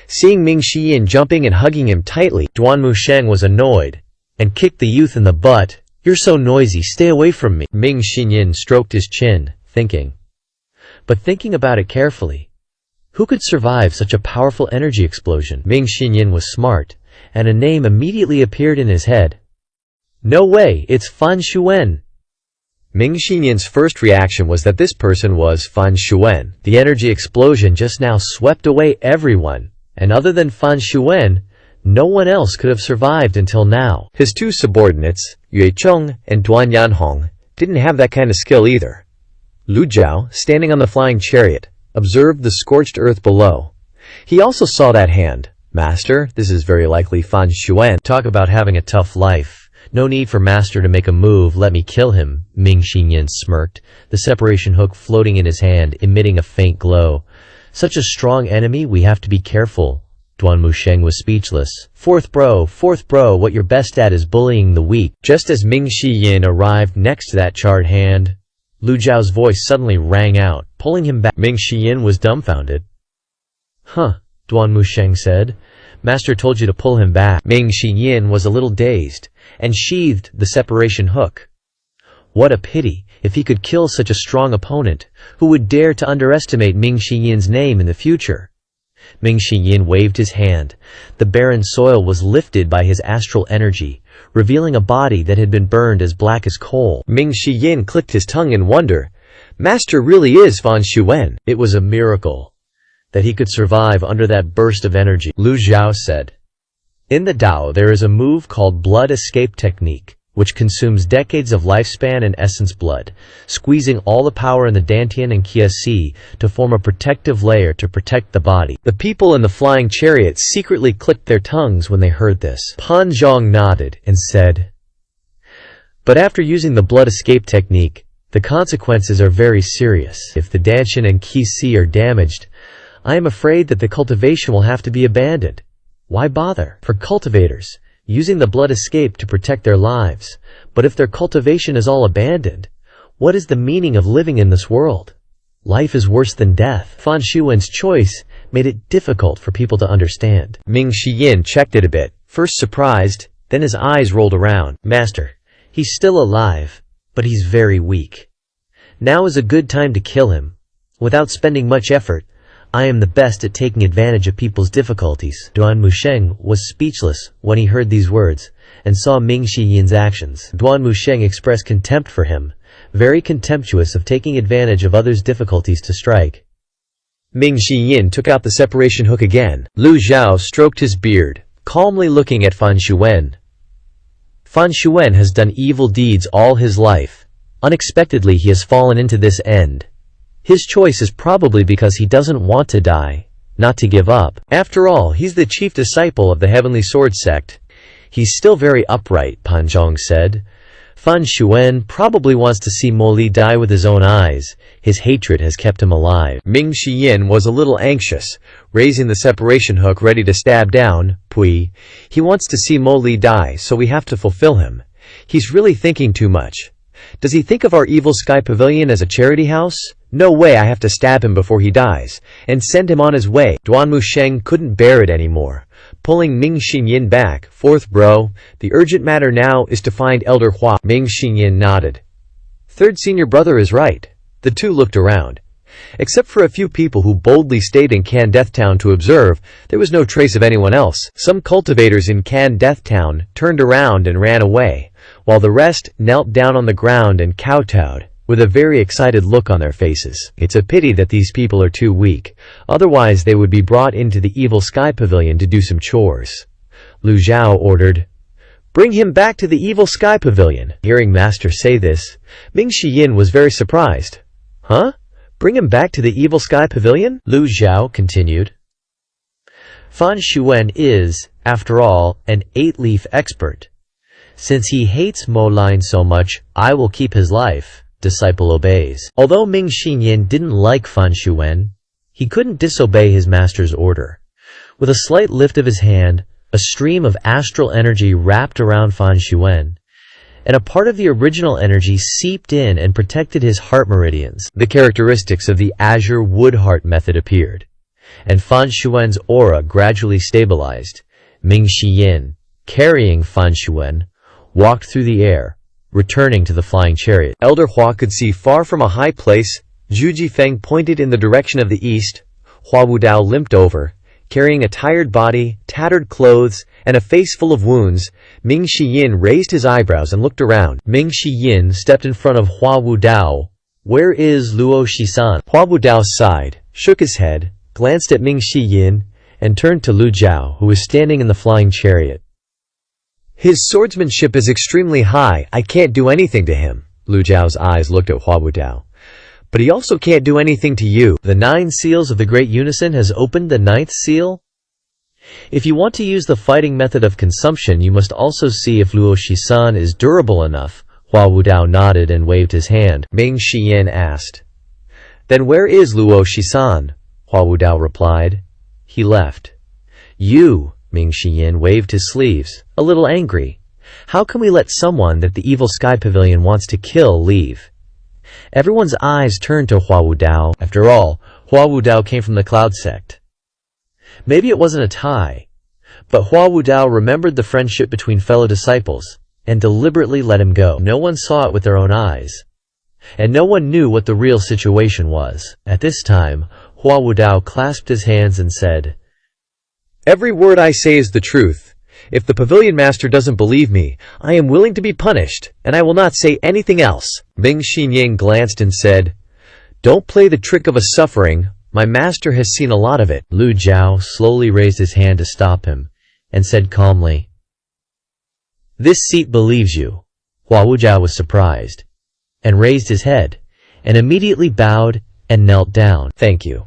Seeing Ming Xinyan jumping and hugging him tightly, Duan Musheng was annoyed and kicked the youth in the butt. You're so noisy, stay away from me. Ming Xinyan stroked his chin, thinking. But thinking about it carefully, who could survive such a powerful energy explosion? Ming Xinyan was smart, and a name immediately appeared in his head. No way, it's Fan Xuan. Ming Xinyan's first reaction was that this person was Fan Xuan. The energy explosion just now swept away everyone, and other than Fan Xuan, no one else could have survived until now. His 2 subordinates, Yue Cheng and Duan Yanhong, didn't have that kind of skill either. Lu Zhao, standing on the flying chariot, observed the scorched earth below. He also saw that hand. Master, this is very likely Fan Xuan. Talk about having a tough life. No need for Master to make a move, let me kill him, Ming Xinyan smirked, the separation hook floating in his hand, emitting a faint glow. Such a strong enemy, we have to be careful. Duan Musheng was speechless. Fourth bro, what you're best at is bullying the weak. Just as Ming Xinyan arrived next to that charred hand, Lu Zhao's voice suddenly rang out, pulling him back. Ming Xinyan was dumbfounded. Huh, Duan Musheng said. Master told you to pull him back. Ming Xinyan was a little dazed, and sheathed the separation hook. What a pity, if he could kill such a strong opponent, who would dare to underestimate Ming Xinyan's name in the future? Ming Xinyan waved his hand. The barren soil was lifted by his astral energy, revealing a body that had been burned as black as coal. Ming Xinyan clicked his tongue in wonder. Master really is Fan Xuan. It was a miracle that he could survive under that burst of energy. Lu Zhao said, in the Tao there is a move called blood escape technique, which consumes decades of lifespan and essence blood, squeezing all the power in the Dantian and Qi to form a protective layer to protect the body. The people in the flying chariot secretly clicked their tongues when they heard this. Pan Zhong nodded and said, but after using the blood escape technique, The consequences are very serious. If the danshin and qi are damaged, I am afraid that the cultivation will have to be abandoned. Why bother? For cultivators, using the blood escape to protect their lives. But if their cultivation is all abandoned, what is the meaning of living in this world? Life is worse than death. Fan Shuwen's choice made it difficult for people to understand. Ming Shiyin checked it a bit, first surprised, then his eyes rolled around. Master, he's still alive, but he's very weak. Now is a good time to kill him. Without spending much effort, I am the best at taking advantage of people's difficulties. Duan Musheng was speechless when he heard these words and saw Ming Shiyin's actions. Duan Musheng expressed contempt for him, very contemptuous of taking advantage of others' difficulties to strike. Ming Shiyin took out the separation hook again. Lu Zhao stroked his beard, calmly looking at Fan Shuwen. Fan Shuwen has done evil deeds all his life. Unexpectedly, he has fallen into this end. His choice is probably because he doesn't want to die, not to give up. After all, he's the chief disciple of the Heavenly Sword sect. He's still very upright, Pan Zhong said. Fan Shuwen probably wants to see Mo Li die with his own eyes. His hatred has kept him alive. Ming Shiyin was a little anxious, raising the separation hook ready to stab down. Pui. He wants to see Mo Li die, so we have to fulfill him. He's really thinking too much. Does he think of our evil sky pavilion as a charity house? No way, I have to stab him before he dies, and send him on his way. Duan Musheng couldn't bear it anymore, pulling Ming Xinyin back. Fourth bro, the urgent matter now is to find Elder Hua. Ming Xinyin nodded. Third senior brother is right. The two looked around. Except for a few people who boldly stayed in Can Death Town to observe, there was no trace of anyone else. Some cultivators in Can Death Town turned around and ran away, while the rest knelt down on the ground and kowtowed, with a very excited look on their faces. It's a pity that these people are too weak, otherwise they would be brought into the evil sky pavilion to do some chores. Lu Zhao ordered, "Bring him back to the evil sky pavilion." Hearing Master say this, Ming Shiyin was very surprised. Huh? Bring him back to the evil sky pavilion? Lu Zhao continued. Fan Shuwen is, after all, an 8-leaf expert. Since he hates Mo Lin so much, I will keep his life. Disciple obeys. Although Ming Xinyin didn't like Fan Shuwen, he couldn't disobey his master's order. With a slight lift of his hand, a stream of astral energy wrapped around Fan Shuwen, and a part of the original energy seeped in and protected his heart meridians. The characteristics of the Azure Wood Heart method appeared, and Fan Shuwen's aura gradually stabilized. Ming Xiyin, carrying Fan Shuwen, walked through the air, returning to the flying chariot. Elder Hua could see far from a high place. Zhu Jifeng pointed in the direction of the east. Hua Wudao limped over, carrying a tired body, tattered clothes, and a face full of wounds. Ming Shiyin raised his eyebrows and looked around. Ming Shiyin stepped in front of Hua Wudao. "Where is Luo Shisan?" Hua Wudao sighed, shook his head, glanced at Ming Shiyin, and turned to Lu Zhao, who was standing in the flying chariot. "His swordsmanship is extremely high. I can't do anything to him." Lu Zhao's eyes looked at Hua Wudao. "But he also can't do anything to you. The 9 seals of the Great Unison has opened the 9th seal? If you want to use the fighting method of consumption, you must also see if Luo Shisan is durable enough." Hua Wudao nodded and waved his hand. Ming Shiyin asked, "Then where is Luo Shisan?" Hua Wudao replied, "He left." "You," Ming Shiyin waved his sleeves, a little angry. "How can we let someone that the evil sky pavilion wants to kill leave?" Everyone's eyes turned to Hua Wudao. After all, Hua Wudao came from the Cloud sect. Maybe it wasn't a tie, but Hua Wudao remembered the friendship between fellow disciples, and deliberately let him go. No one saw it with their own eyes, and no one knew what the real situation was. At this time, Hua Wudao clasped his hands and said, "Every word I say is the truth. If the pavilion master doesn't believe me, I am willing to be punished, and I will not say anything else." Ming Xinying glanced and said, "Don't play the trick of a suffering. My master has seen a lot of it." Lu Zhao slowly raised his hand to stop him, and said calmly, "This seat believes you." Hua Wuzhao was surprised, and raised his head, and immediately bowed and knelt down. "Thank you."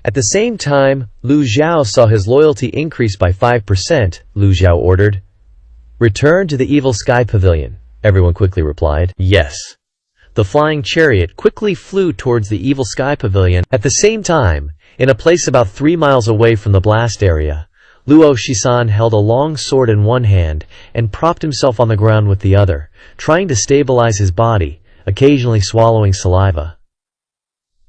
At the same time, Lu Zhao saw his loyalty increase by 5%. Lu Zhao ordered, "Return to the Evil Sky Pavilion." Everyone quickly replied, "Yes." The flying chariot quickly flew towards the evil sky pavilion. At the same time, in a place about 3 miles away from the blast area, Luo Shisan held a long sword in one hand and propped himself on the ground with the other, trying to stabilize his body, occasionally swallowing saliva.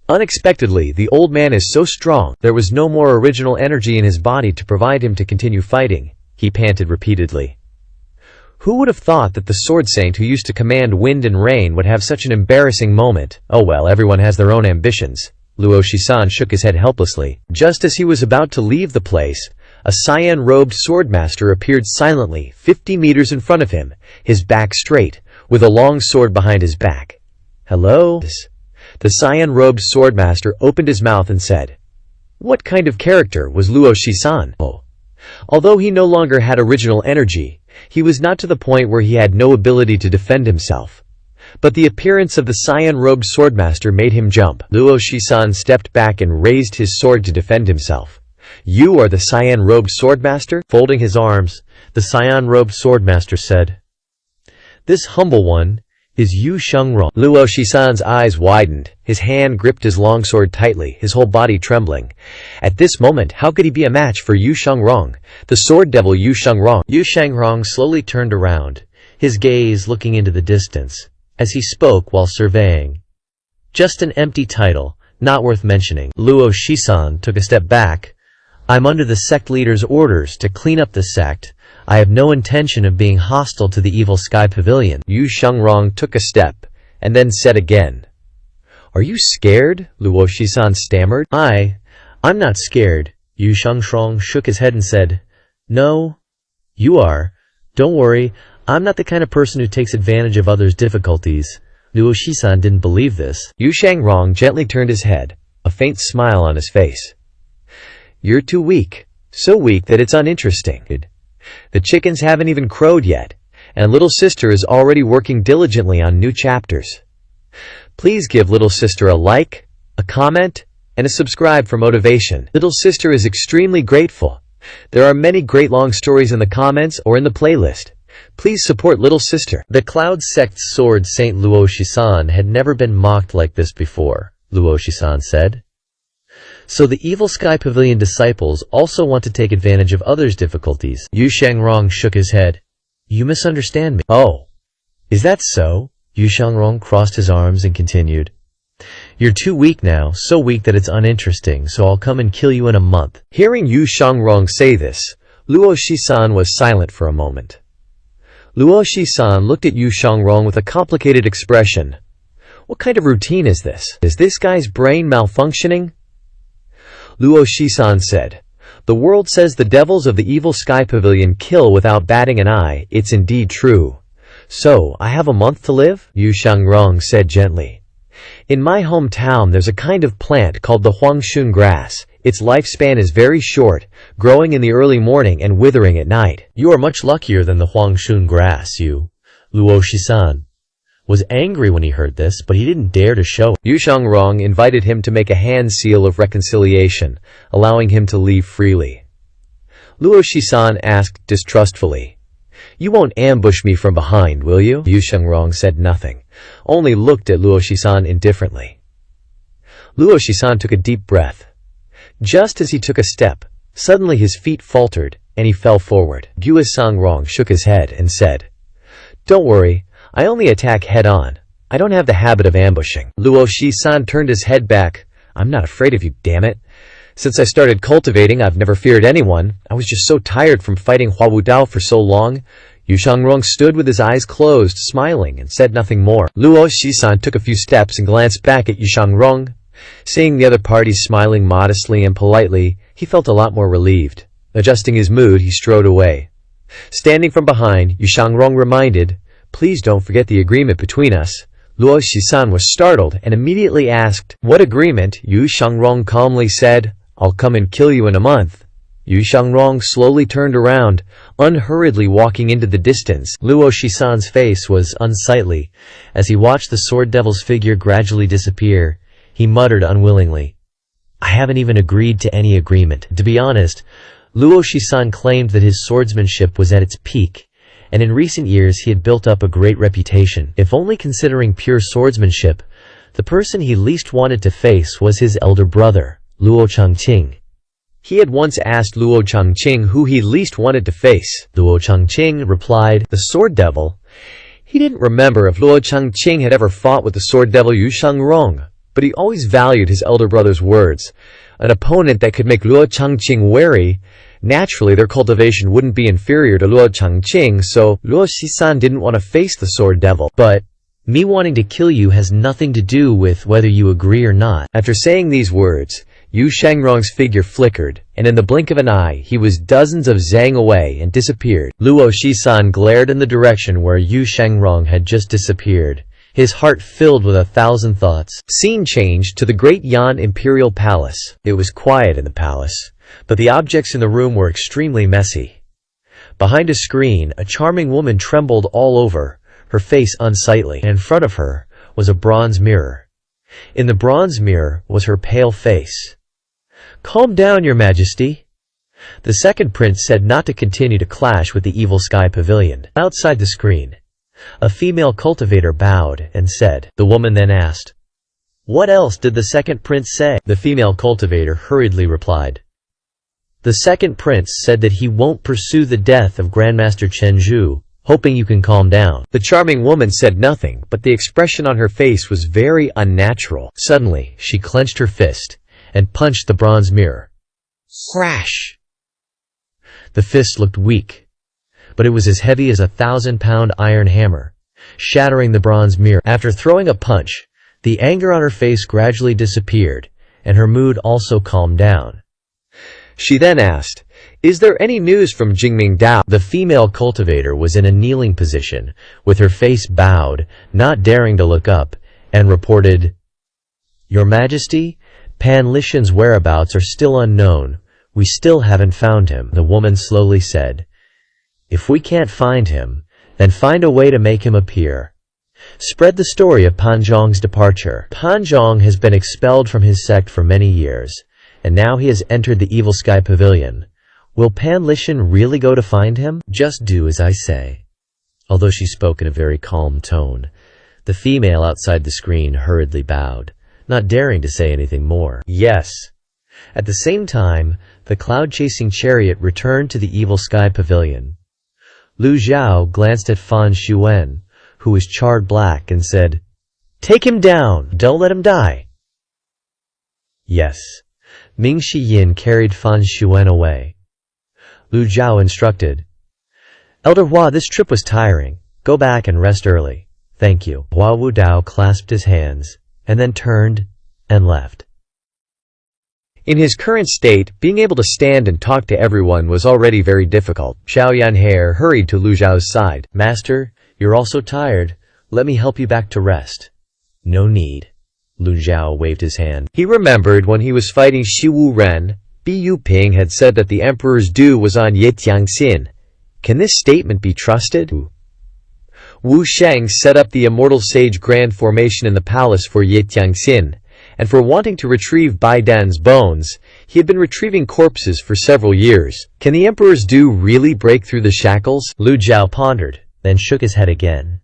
Unexpectedly, the old man is so strong, there was no more original energy in his body to provide him to continue fighting, he panted repeatedly. Who would have thought that the sword saint who used to command wind and rain would have such an embarrassing moment? Oh well, everyone has their own ambitions. Luo Shisan shook his head helplessly. Just as he was about to leave the place, a cyan-robed swordmaster appeared silently 50 meters in front of him, his back straight, with a long sword behind his back. Hello? The cyan-robed swordmaster opened his mouth and said, "What kind of character was Luo Shisan?" Oh. Although he no longer had original energy, he was not to the point where he had no ability to defend himself. But the appearance of the cyan-robed swordmaster made him jump. Luo Shisan stepped back and raised his sword to defend himself. "You are the cyan-robed swordmaster?" Folding his arms, the cyan-robed swordmaster said, "This humble one is Yu Shengrong." Luo Shisan's eyes widened. His hand gripped his longsword tightly, his whole body trembling. At this moment, how could he be a match for Yu Shengrong, the sword devil Yu Shengrong? Yu Shengrong slowly turned around, his gaze looking into the distance, as he spoke while surveying. "Just an empty title, not worth mentioning." Luo Shisan took a step back. "I'm under the sect leader's orders to clean up the sect. I have no intention of being hostile to the evil sky pavilion." Yu Shengrong took a step, and then said again, "Are you scared?" Luo Shisan stammered. I'm not scared." Yu Shengrong shook his head and said, "No, you are. Don't worry, I'm not the kind of person who takes advantage of others' difficulties." Luo Shisan didn't believe this. Yu Shengrong gently turned his head, a faint smile on his face. "You're too weak. So weak that it's uninteresting. The chickens haven't even crowed yet, and little sister is already working diligently on new chapters. Please give little sister a like, a comment, and a subscribe for motivation. Little sister is extremely grateful. There are many great long stories in the comments or in the playlist. Please support little sister." The Cloud Sect's sword Saint Luo Shisan had never been mocked like this before, Luo Shisan said. "So the evil sky pavilion disciples also want to take advantage of others' difficulties." Yu Shengrong shook his head. "You misunderstand me." "Oh, is that so?" Yu Shengrong crossed his arms and continued, "You're too weak now, so weak that it's uninteresting, so I'll come and kill you in a month." Hearing Yu Shengrong say this, Luo Shisan was silent for a moment. Luo Shisan looked at Yu Shengrong with a complicated expression. What kind of routine is this? Is this guy's brain malfunctioning? Luo Shisan said, "The world says the devils of the evil sky pavilion kill without batting an eye. It's indeed true. So, I have a month to live?" Yu Shengrong said gently. "In my hometown there's a kind of plant called the Huangshun grass. Its lifespan is very short, growing in the early morning and withering at night." "You are much luckier than the Huangshun grass, you." Luo Shisan was angry when he heard this, but he didn't dare to show it. Yu Shengrong invited him to make a hand seal of reconciliation, allowing him to leave freely. Luo Shisan asked distrustfully, "You won't ambush me from behind, will you?" Yu Shengrong said nothing, only looked at Luo Shisan indifferently. Luo Shisan took a deep breath. Just as he took a step, suddenly his feet faltered, and he fell forward. Yu Shengrong shook his head and said, "Don't worry, I only attack head-on. I don't have the habit of ambushing." Luo Shisan turned his head back. "I'm not afraid of you, damn it. Since I started cultivating, I've never feared anyone. I was just so tired from fighting Hua Wu Dao for so long." Yu Shengrong stood with his eyes closed, smiling, and said nothing more. Luo Shisan took a few steps and glanced back at Yu Shengrong. Seeing the other party smiling modestly and politely, he felt a lot more relieved. Adjusting his mood, he strode away. Standing from behind, Yu Shengrong reminded, "Please don't forget the agreement between us." Luo Shisan was startled and immediately asked, "What agreement?" Yu Shengrong calmly said, "I'll come and kill you in a month." Yu Shengrong slowly turned around, unhurriedly walking into the distance. Luo Shisan's face was unsightly. As he watched the sword devil's figure gradually disappear, he muttered unwillingly, "I haven't even agreed to any agreement." To be honest, Luo Shisan claimed that his swordsmanship was at its peak, and in recent years he had built up a great reputation. If only considering pure swordsmanship, the person he least wanted to face was his elder brother, Luo Changqing. He had once asked Luo Changqing who he least wanted to face. Luo Changqing replied, "The Sword Devil." He didn't remember if Luo Changqing had ever fought with the Sword Devil Yu Shangrong, but he always valued his elder brother's words. An opponent that could make Luo Changqing wary. Naturally, their cultivation wouldn't be inferior to Luo Changqing, so Luo Shisan didn't want to face the Sword Devil. "But me wanting to kill you has nothing to do with whether you agree or not." After saying these words, Yu Shangrong's figure flickered, and in the blink of an eye, he was dozens of zang away and disappeared. Luo Shisan glared in the direction where Yu Shangrong had just disappeared, his heart filled with 1,000 thoughts. Scene changed to the Great Yan Imperial Palace. It was quiet in the palace, but the objects in the room were extremely messy. Behind a screen, a charming woman trembled all over, her face unsightly. In front of her was a bronze mirror. In the bronze mirror was her pale face. "Calm down, Your Majesty." The second prince said not to continue to clash with the evil sky pavilion. Outside the screen, a female cultivator bowed and said. The woman then asked, "What else did the second prince say?" The female cultivator hurriedly replied, "The second prince said that he won't pursue the death of Grandmaster Chen Zhu, hoping you can calm down." The charming woman said nothing, but the expression on her face was very unnatural. Suddenly, she clenched her fist and punched the bronze mirror. Crash! The fist looked weak, but it was as heavy as a 1,000-pound iron hammer, shattering the bronze mirror. After throwing a punch, the anger on her face gradually disappeared, and her mood also calmed down. She then asked, "Is there any news from Jingming Dao?" The female cultivator was in a kneeling position, with her face bowed, not daring to look up, and reported, "Your Majesty, Pan Lishan's whereabouts are still unknown. We still haven't found him." The woman slowly said, "If we can't find him, then find a way to make him appear. Spread the story of Pan Zhong's departure. Pan Zhong has been expelled from his sect for many years, and now he has entered the Evil Sky Pavilion. Will Pan Lishan really go to find him? Just do as I say." Although she spoke in a very calm tone, the female outside the screen hurriedly bowed, not daring to say anything more. "Yes." At the same time, the cloud-chasing chariot returned to the Evil Sky Pavilion. Lu Zhao glanced at Fan Xuan, who was charred black, and said, "Take him down! Don't let him die!" "Yes." Ming Shiyin carried Fan Xuan away. Lu Zhao instructed, "Elder Hua, this trip was tiring. Go back and rest early. Thank you." Hua Wudao clasped his hands, and then turned and left. In his current state, being able to stand and talk to everyone was already very difficult. Xiao Yanhe hurried to Lu Zhao's side. "Master, you're also tired. Let me help you back to rest." "No need." Lu Zhao waved his hand. He remembered when he was fighting Shi Wu Ren, Bi Yuping had said that the Emperor's due was on Yitiangxin. Can this statement be trusted? Wu Sheng set up the Immortal Sage Grand Formation in the palace for Yitiangxin, and for wanting to retrieve Bai Dan's bones, he had been retrieving corpses for several years. Can the Emperor's due really break through the shackles? Lu Zhao pondered, then shook his head again.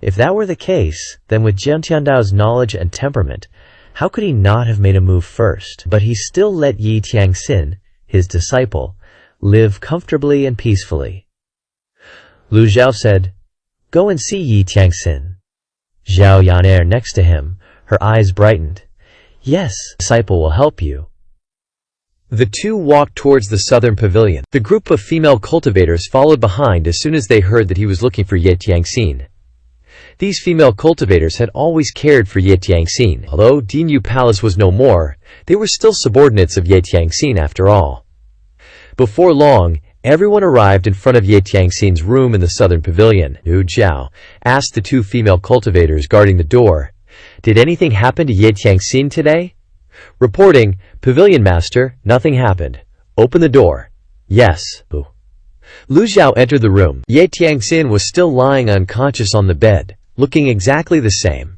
If that were the case, then with Jian Tiandao's knowledge and temperament, how could he not have made a move first? But he still let Yi Tiangxin, his disciple, live comfortably and peacefully. Lu Zhao said, "Go and see Yi Tiangxin." Zhao Yan'er next to him, her eyes brightened. "Yes, disciple will help you." The two walked towards the southern pavilion. The group of female cultivators followed behind as soon as they heard that he was looking for Ye Tiangxin. These female cultivators had always cared for Ye Tiangxin. Although Dinyu Palace was no more, they were still subordinates of Ye Tiangxin after all. Before long, everyone arrived in front of Ye Tiangxin's room in the southern pavilion. Hu Jiao asked the two female cultivators guarding the door, "Did anything happen to Ye Tiangxin today?" Reporting, "Pavilion Master, nothing happened. Open the door." "Yes." Lu Zhao entered the room. Ye Tiangxin was still lying unconscious on the bed, looking exactly the same.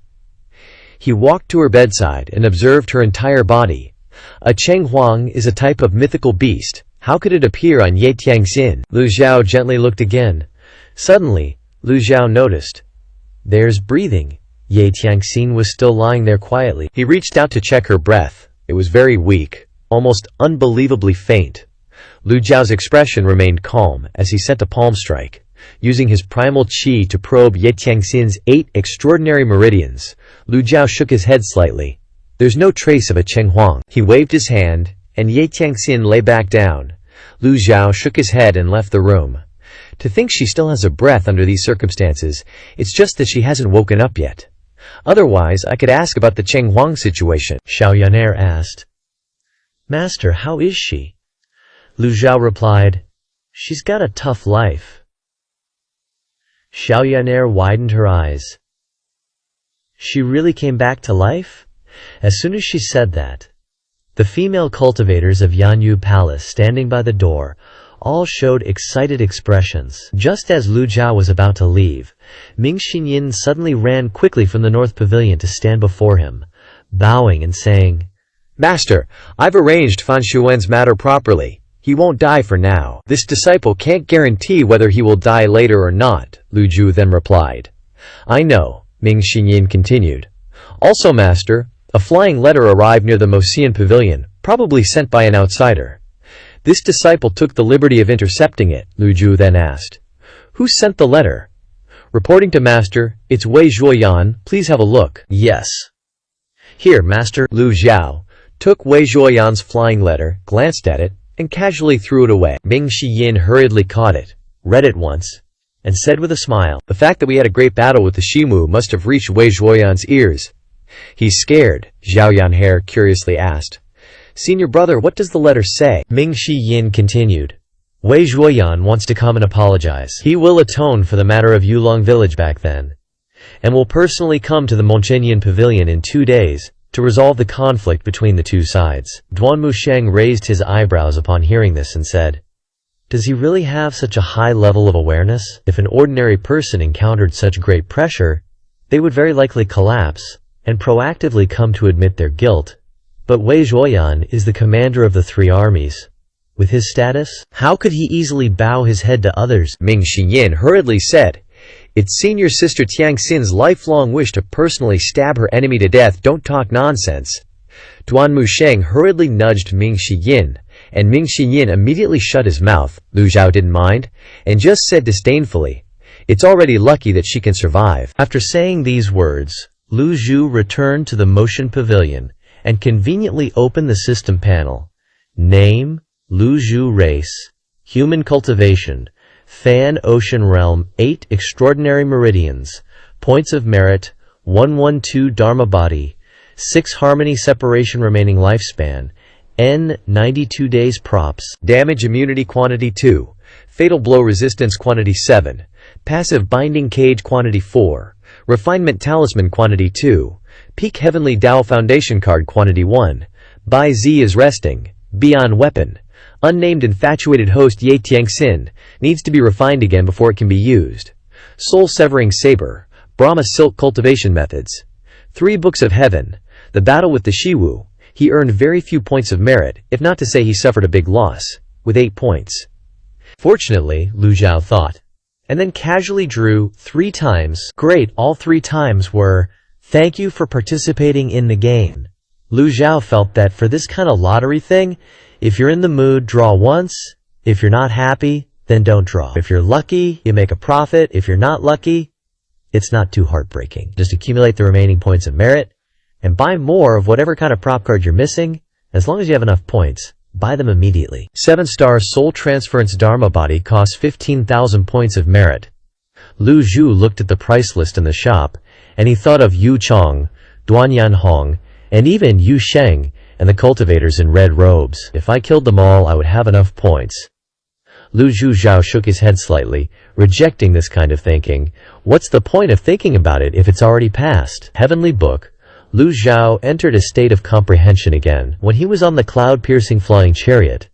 He walked to her bedside and observed her entire body. A Cheng Huang is a type of mythical beast. How could it appear on Ye Tiangxin? Lu Zhao gently looked again. Suddenly, Lu Zhao noticed. There's breathing. Ye Tianxin was still lying there quietly. He reached out to check her breath. It was very weak, almost unbelievably faint. Lu Zhao's expression remained calm as he sent a palm strike, using his primal qi to probe Ye Tianxin's 8 extraordinary meridians. Lu Zhao shook his head slightly. There's no trace of a Chenghuang. He waved his hand, and Ye Tianxin lay back down. Lu Zhao shook his head and left the room. To think she still has a breath under these circumstances, it's just that she hasn't woken up yet. Otherwise, I could ask about the Chenghuang situation, Xiao Yaner asked. Master, how is she? Lu Zhao replied, She's got a tough life. Xiao Yaner widened her eyes. She really came back to life? As soon as she said that, the female cultivators of Yanyu Palace standing by the door all showed excited expressions. Just as Lu Zhao was about to leave, Ming Xinyin suddenly ran quickly from the north pavilion to stand before him, bowing and saying, Master, I've arranged Fan Xuan's matter properly. He won't die for now. This disciple can't guarantee whether he will die later or not, Lu Zhu then replied. I know, Ming Xinyin continued. Also, Master, a flying letter arrived near the Mosian pavilion, probably sent by an outsider. This disciple took the liberty of intercepting it, Lu Zhu then asked. Who sent the letter? Reporting to Master, it's Wei Zhuoyan, please have a look. Yes. Here, Master. Lu Zhao took Wei Zhuoyan's flying letter, glanced at it, and casually threw it away. Ming Xinyin hurriedly caught it, read it once, and said with a smile, The fact that we had a great battle with the Shimu must have reached Wei Zhuoyan's ears. He's scared, Xiao Yanhe curiously asked. Senior brother, what does the letter say? Ming Xinyin continued. Wei Zhuoyan wants to come and apologize. He will atone for the matter of Yulong village back then, and will personally come to the Monchenyan pavilion in 2 days to resolve the conflict between the two sides. Duan Musheng raised his eyebrows upon hearing this and said, Does he really have such a high level of awareness? If an ordinary person encountered such great pressure, they would very likely collapse and proactively come to admit their guilt. But Wei Zhuoyan is the commander of the 3 armies. With his status, how could he easily bow his head to others? Ming Xinyin hurriedly said, It's senior sister Tianxin's lifelong wish to personally stab her enemy to death. Don't talk nonsense. Duan Musheng hurriedly nudged Ming Xinyin, and Ming Xinyin immediately shut his mouth. Lu Zhao didn't mind, and just said disdainfully, It's already lucky that she can survive. After saying these words, Lu Zhu returned to the motion pavilion and conveniently opened the system panel. Name, Lu Zhu race, human cultivation, Fan Ocean Realm, 8 extraordinary meridians, points of merit, 112 Dharma body, 6 harmony separation remaining lifespan, N 92 days props, damage immunity quantity 2, fatal blow resistance quantity 7, passive binding cage quantity 4, refinement talisman quantity 2, peak heavenly Dao foundation card quantity 1, Bai Z is resting, beyond weapon, unnamed infatuated host Ye Tianxin, needs to be refined again before it can be used, soul severing saber, Brahma silk cultivation methods, 3 books of heaven, the battle with the Shiwu, he earned very few points of merit, if not to say he suffered a big loss, with 8 points. Fortunately, Lu Zhao thought, and then casually drew 3 times. Great, all 3 times were, Thank you for participating in the game. Lu Zhao felt that for this kind of lottery thing, if you're in the mood, draw once. If you're not happy, then don't draw. If you're lucky, you make a profit. If you're not lucky, it's not too heartbreaking. Just accumulate the remaining points of merit and buy more of whatever kind of prop card you're missing. As long as you have enough points, buy them immediately. 7-star Soul Transference Dharma body costs 15,000 points of merit. Lu Zhu looked at the price list in the shop, and he thought of Yu Chong, Duan Yanhong, and even Yu Sheng, and the cultivators in red robes. If I killed them all, I would have enough points. Lu Zhu shook his head slightly, rejecting this kind of thinking. What's the point of thinking about it if it's already past? Heavenly Book. Lu Zhao entered a state of comprehension again. When he was on the cloud-piercing flying chariot,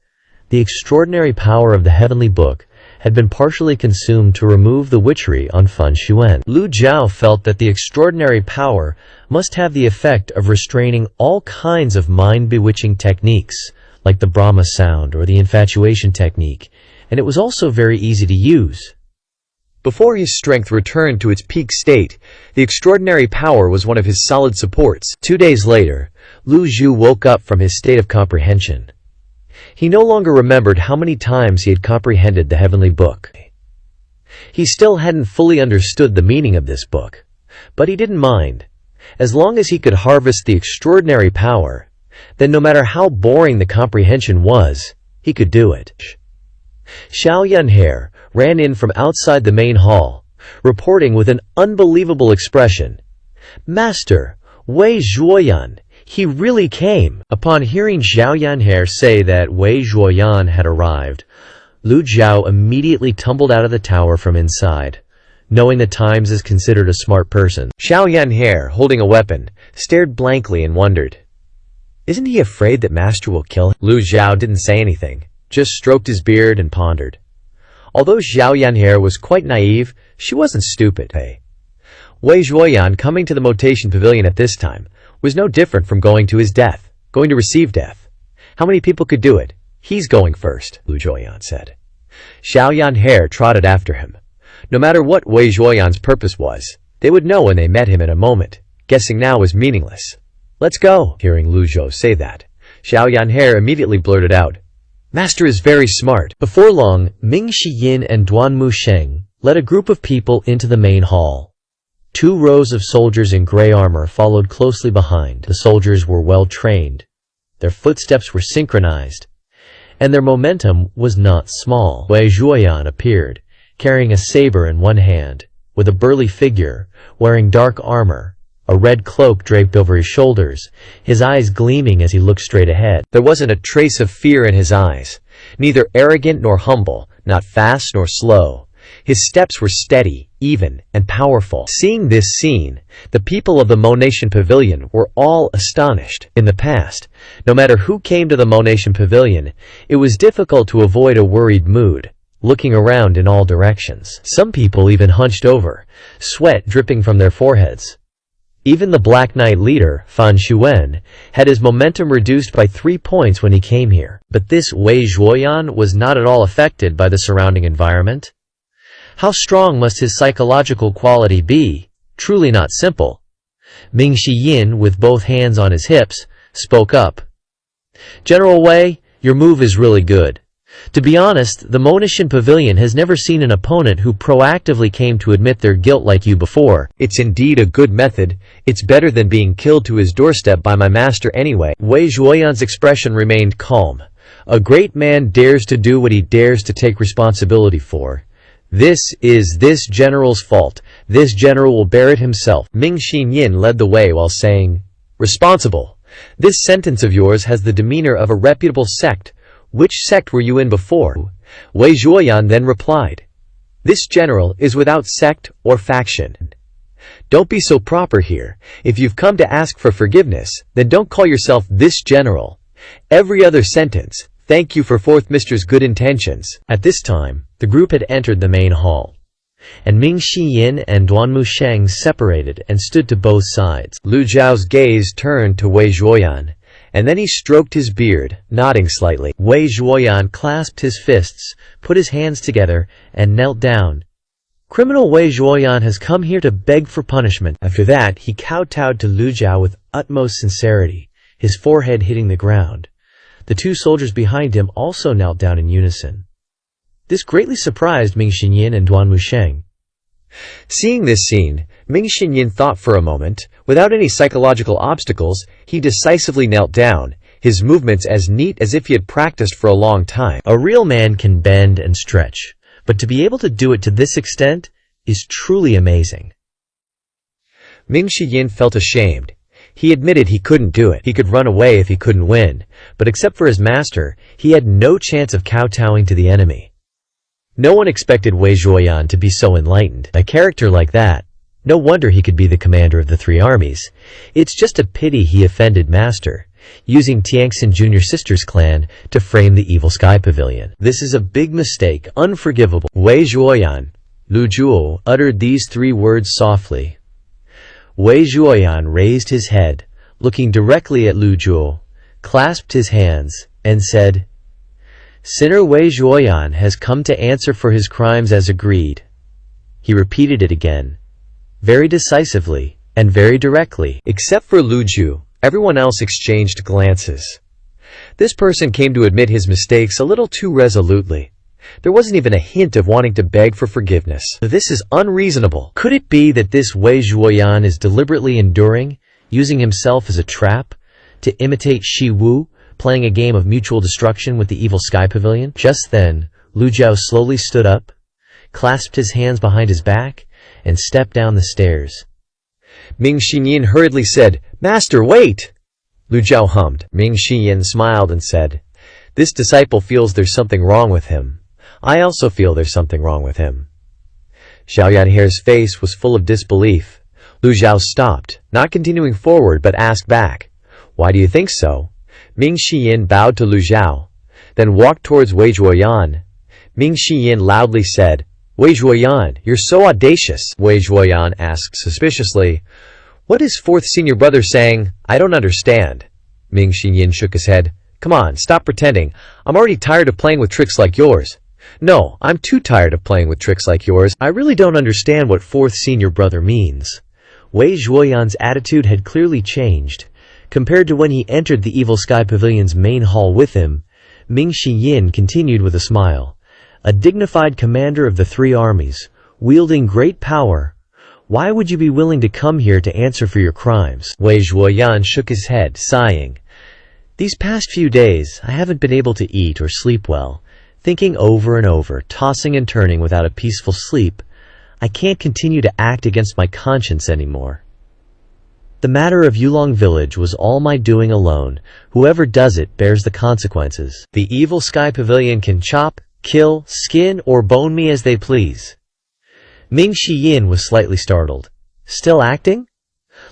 the extraordinary power of the Heavenly Book had been partially consumed to remove the witchery on Fan Xuan. Lu Zhao felt that the extraordinary power must have the effect of restraining all kinds of mind-bewitching techniques, like the Brahma sound or the infatuation technique, and it was also very easy to use. Before his strength returned to its peak state, the extraordinary power was one of his solid supports. 2 days later, Lu Zhu woke up from his state of comprehension. He no longer remembered how many times he had comprehended the heavenly book. He still hadn't fully understood the meaning of this book, but he didn't mind. As long as he could harvest the extraordinary power, then no matter how boring the comprehension was, he could do it. Xiao Yunhe ran in from outside the main hall, reporting with an unbelievable expression, "Master, Wei Zhuoyan, he really came." Upon hearing Xiao Yunhe say that Wei Zhuoyan had arrived, Lu Zhao immediately tumbled out of the tower from inside, knowing the times is considered a smart person. Xiao Yunhe, holding a weapon, stared blankly and wondered, "Isn't he afraid that Master will kill him?" Lu Zhao didn't say anything, just stroked his beard and pondered. Although Xiao Yunhe was quite naive, she wasn't stupid. Wei Zhuoyan coming to the Motation Pavilion at this time was no different from going to his death, going to receive death. How many people could do it? "He's going first," Lu Zhuoyan said. Xiao Yunhe trotted after him. No matter what Wei Zhuoyan's purpose was, they would know when they met him in a moment. Guessing now was meaningless. "Let's go." Hearing Lu Zhou say that, Xiao Yunhe immediately blurted out, "Master is very smart." Before long, Ming Shiyin and Duan Musheng led a group of people into the main hall. 2 rows of soldiers in gray armor followed closely behind. The soldiers were well trained. Their footsteps were synchronized, and their momentum was not small. Wei Zhuoyan appeared, carrying a saber in one hand, with a burly figure, wearing dark armor, a red cloak draped over his shoulders, his eyes gleaming as he looked straight ahead. There wasn't a trace of fear in his eyes, neither arrogant nor humble, not fast nor slow. His steps were steady, even, and powerful. Seeing this scene, the people of the Monation Pavilion were all astonished. In the past, no matter who came to the Monation Pavilion, it was difficult to avoid a worried mood, looking around in all directions. Some people even hunched over, sweat dripping from their foreheads. Even the Black Knight leader, Fan Xuan, had his momentum reduced by 3 points when he came here. But this Wei Zhuoyan was not at all affected by the surrounding environment. How strong must his psychological quality be? Truly not simple. Ming Shiyin, with both hands on his hips, spoke up. "General Wei, your move is really good. To be honest, the Monishin Pavilion has never seen an opponent who proactively came to admit their guilt like you before. It's indeed a good method. It's better than being killed to his doorstep by my master anyway." Wei Zhuoyan's expression remained calm. A great man dares to do what he dares to take responsibility for. This is this general's fault. This general will bear it himself. Ming Xinyin led the way while saying, "Responsible. This sentence of yours has the demeanor of a reputable sect. Which sect were you in before?" Wei Zhuoyan then replied, "This general is without sect or faction." Don't be so proper here. If you've come to ask for forgiveness, then don't call yourself this general. Every other sentence, "Thank you for fourth mister's good intentions." At this time, the group had entered the main hall, and Ming Shiyin and Duan Musheng separated and stood to both sides. Lu Zhao's gaze turned to Wei Zhuoyan, and then he stroked his beard, nodding slightly. Wei Zhuoyan clasped his fists, put his hands together, and knelt down. Criminal Wei Zhuoyan has come here to beg for punishment. After that, he kowtowed to Lu Zhao with utmost sincerity, his forehead hitting the ground. The 2 soldiers behind him also knelt down in unison. This greatly surprised Ming Xinyin and Duan Musheng. Seeing this scene, Ming Xinyin thought for a moment. Without any psychological obstacles, he decisively knelt down, his movements as neat as if he had practiced for a long time. A real man can bend and stretch, but to be able to do it to this extent is truly amazing. Ming Shiyin felt ashamed. He admitted he couldn't do it. He could run away if he couldn't win, but except for his master, he had no chance of kowtowing to the enemy. No one expected Wei Zhuoyan to be so enlightened. A character like that, no wonder he could be the commander of the 3 armies. It's just a pity he offended Master, using Tiangxin Junior Sister's clan to frame the evil Sky Pavilion. This is a big mistake, unforgivable. Wei Zhuoyan, Lu Zhuo, uttered these 3 words softly. Wei Zhuoyan raised his head, looking directly at Lu Zhuo, clasped his hands, and said, "Sinner Wei Zhuoyan has come to answer for his crimes as agreed. He repeated it again, very decisively and very directly. Except for Lu Ju, everyone else exchanged glances. This person came to admit his mistakes a little too resolutely. There wasn't even a hint of wanting to beg for forgiveness. This is unreasonable. Could it be that this Wei Zhuoyan is deliberately enduring, using himself as a trap, to imitate Shi Wu, playing a game of mutual destruction with the evil sky pavilion? Just then, Lu Jiao slowly stood up, clasped his hands behind his back, and stepped down the stairs. Ming Xinyin hurriedly said, "Master, wait!" Lu Jiao hummed. Ming Xinyin smiled and said, "This disciple feels there's something wrong with him. I also feel there's something wrong with him." Xiao Yanhere's face was full of disbelief. Lu Jiao stopped, not continuing forward but asked back, "Why do you think so?" Ming Xinyin bowed to Lu Jiao, then walked towards Wei Zhuoyan. Ming Xinyin loudly said, "Wei Zhuoyan, you're so audacious." Wei Zhuoyan asked suspiciously, "What is fourth senior brother saying? I don't understand." Ming Xinyin shook his head. "Come on, stop pretending. I'm already tired of playing with tricks like yours." "No, I'm too tired of playing with tricks like yours. I really don't understand what fourth senior brother means." Wei Zhuoyan's attitude had clearly changed. Compared to when he entered the Evil Sky Pavilion's main hall with him, Ming Xinyin continued with a smile. "A dignified commander of the three armies, wielding great power. Why would you be willing to come here to answer for your crimes?" Wei Zhuoyan shook his head, sighing. "These past few days, I haven't been able to eat or sleep well. Thinking over and over, tossing and turning without a peaceful sleep. I can't continue to act against my conscience anymore. The matter of Yulong Village was all my doing alone. Whoever does it bears the consequences. The Evil Sky Pavilion can chop, kill, skin, or bone me as they please." Ming Xinyin was slightly startled. "Still acting?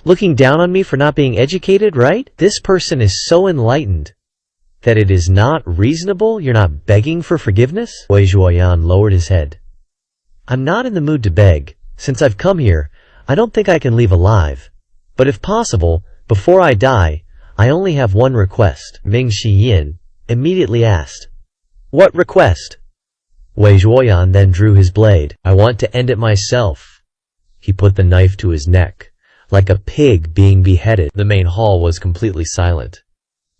Looking down on me for not being educated, right? This person is so enlightened that it is not reasonable you're not begging for forgiveness?" Wei Zhuoyan lowered his head. "I'm not in the mood to beg. Since I've come here, I don't think I can leave alive. But if possible, before I die, I only have one request." Ming Xinyin immediately asked, "What request?" Wei Zhuoyan then drew his blade. "I want to end it myself." He put the knife to his neck, like a pig being beheaded. The main hall was completely silent.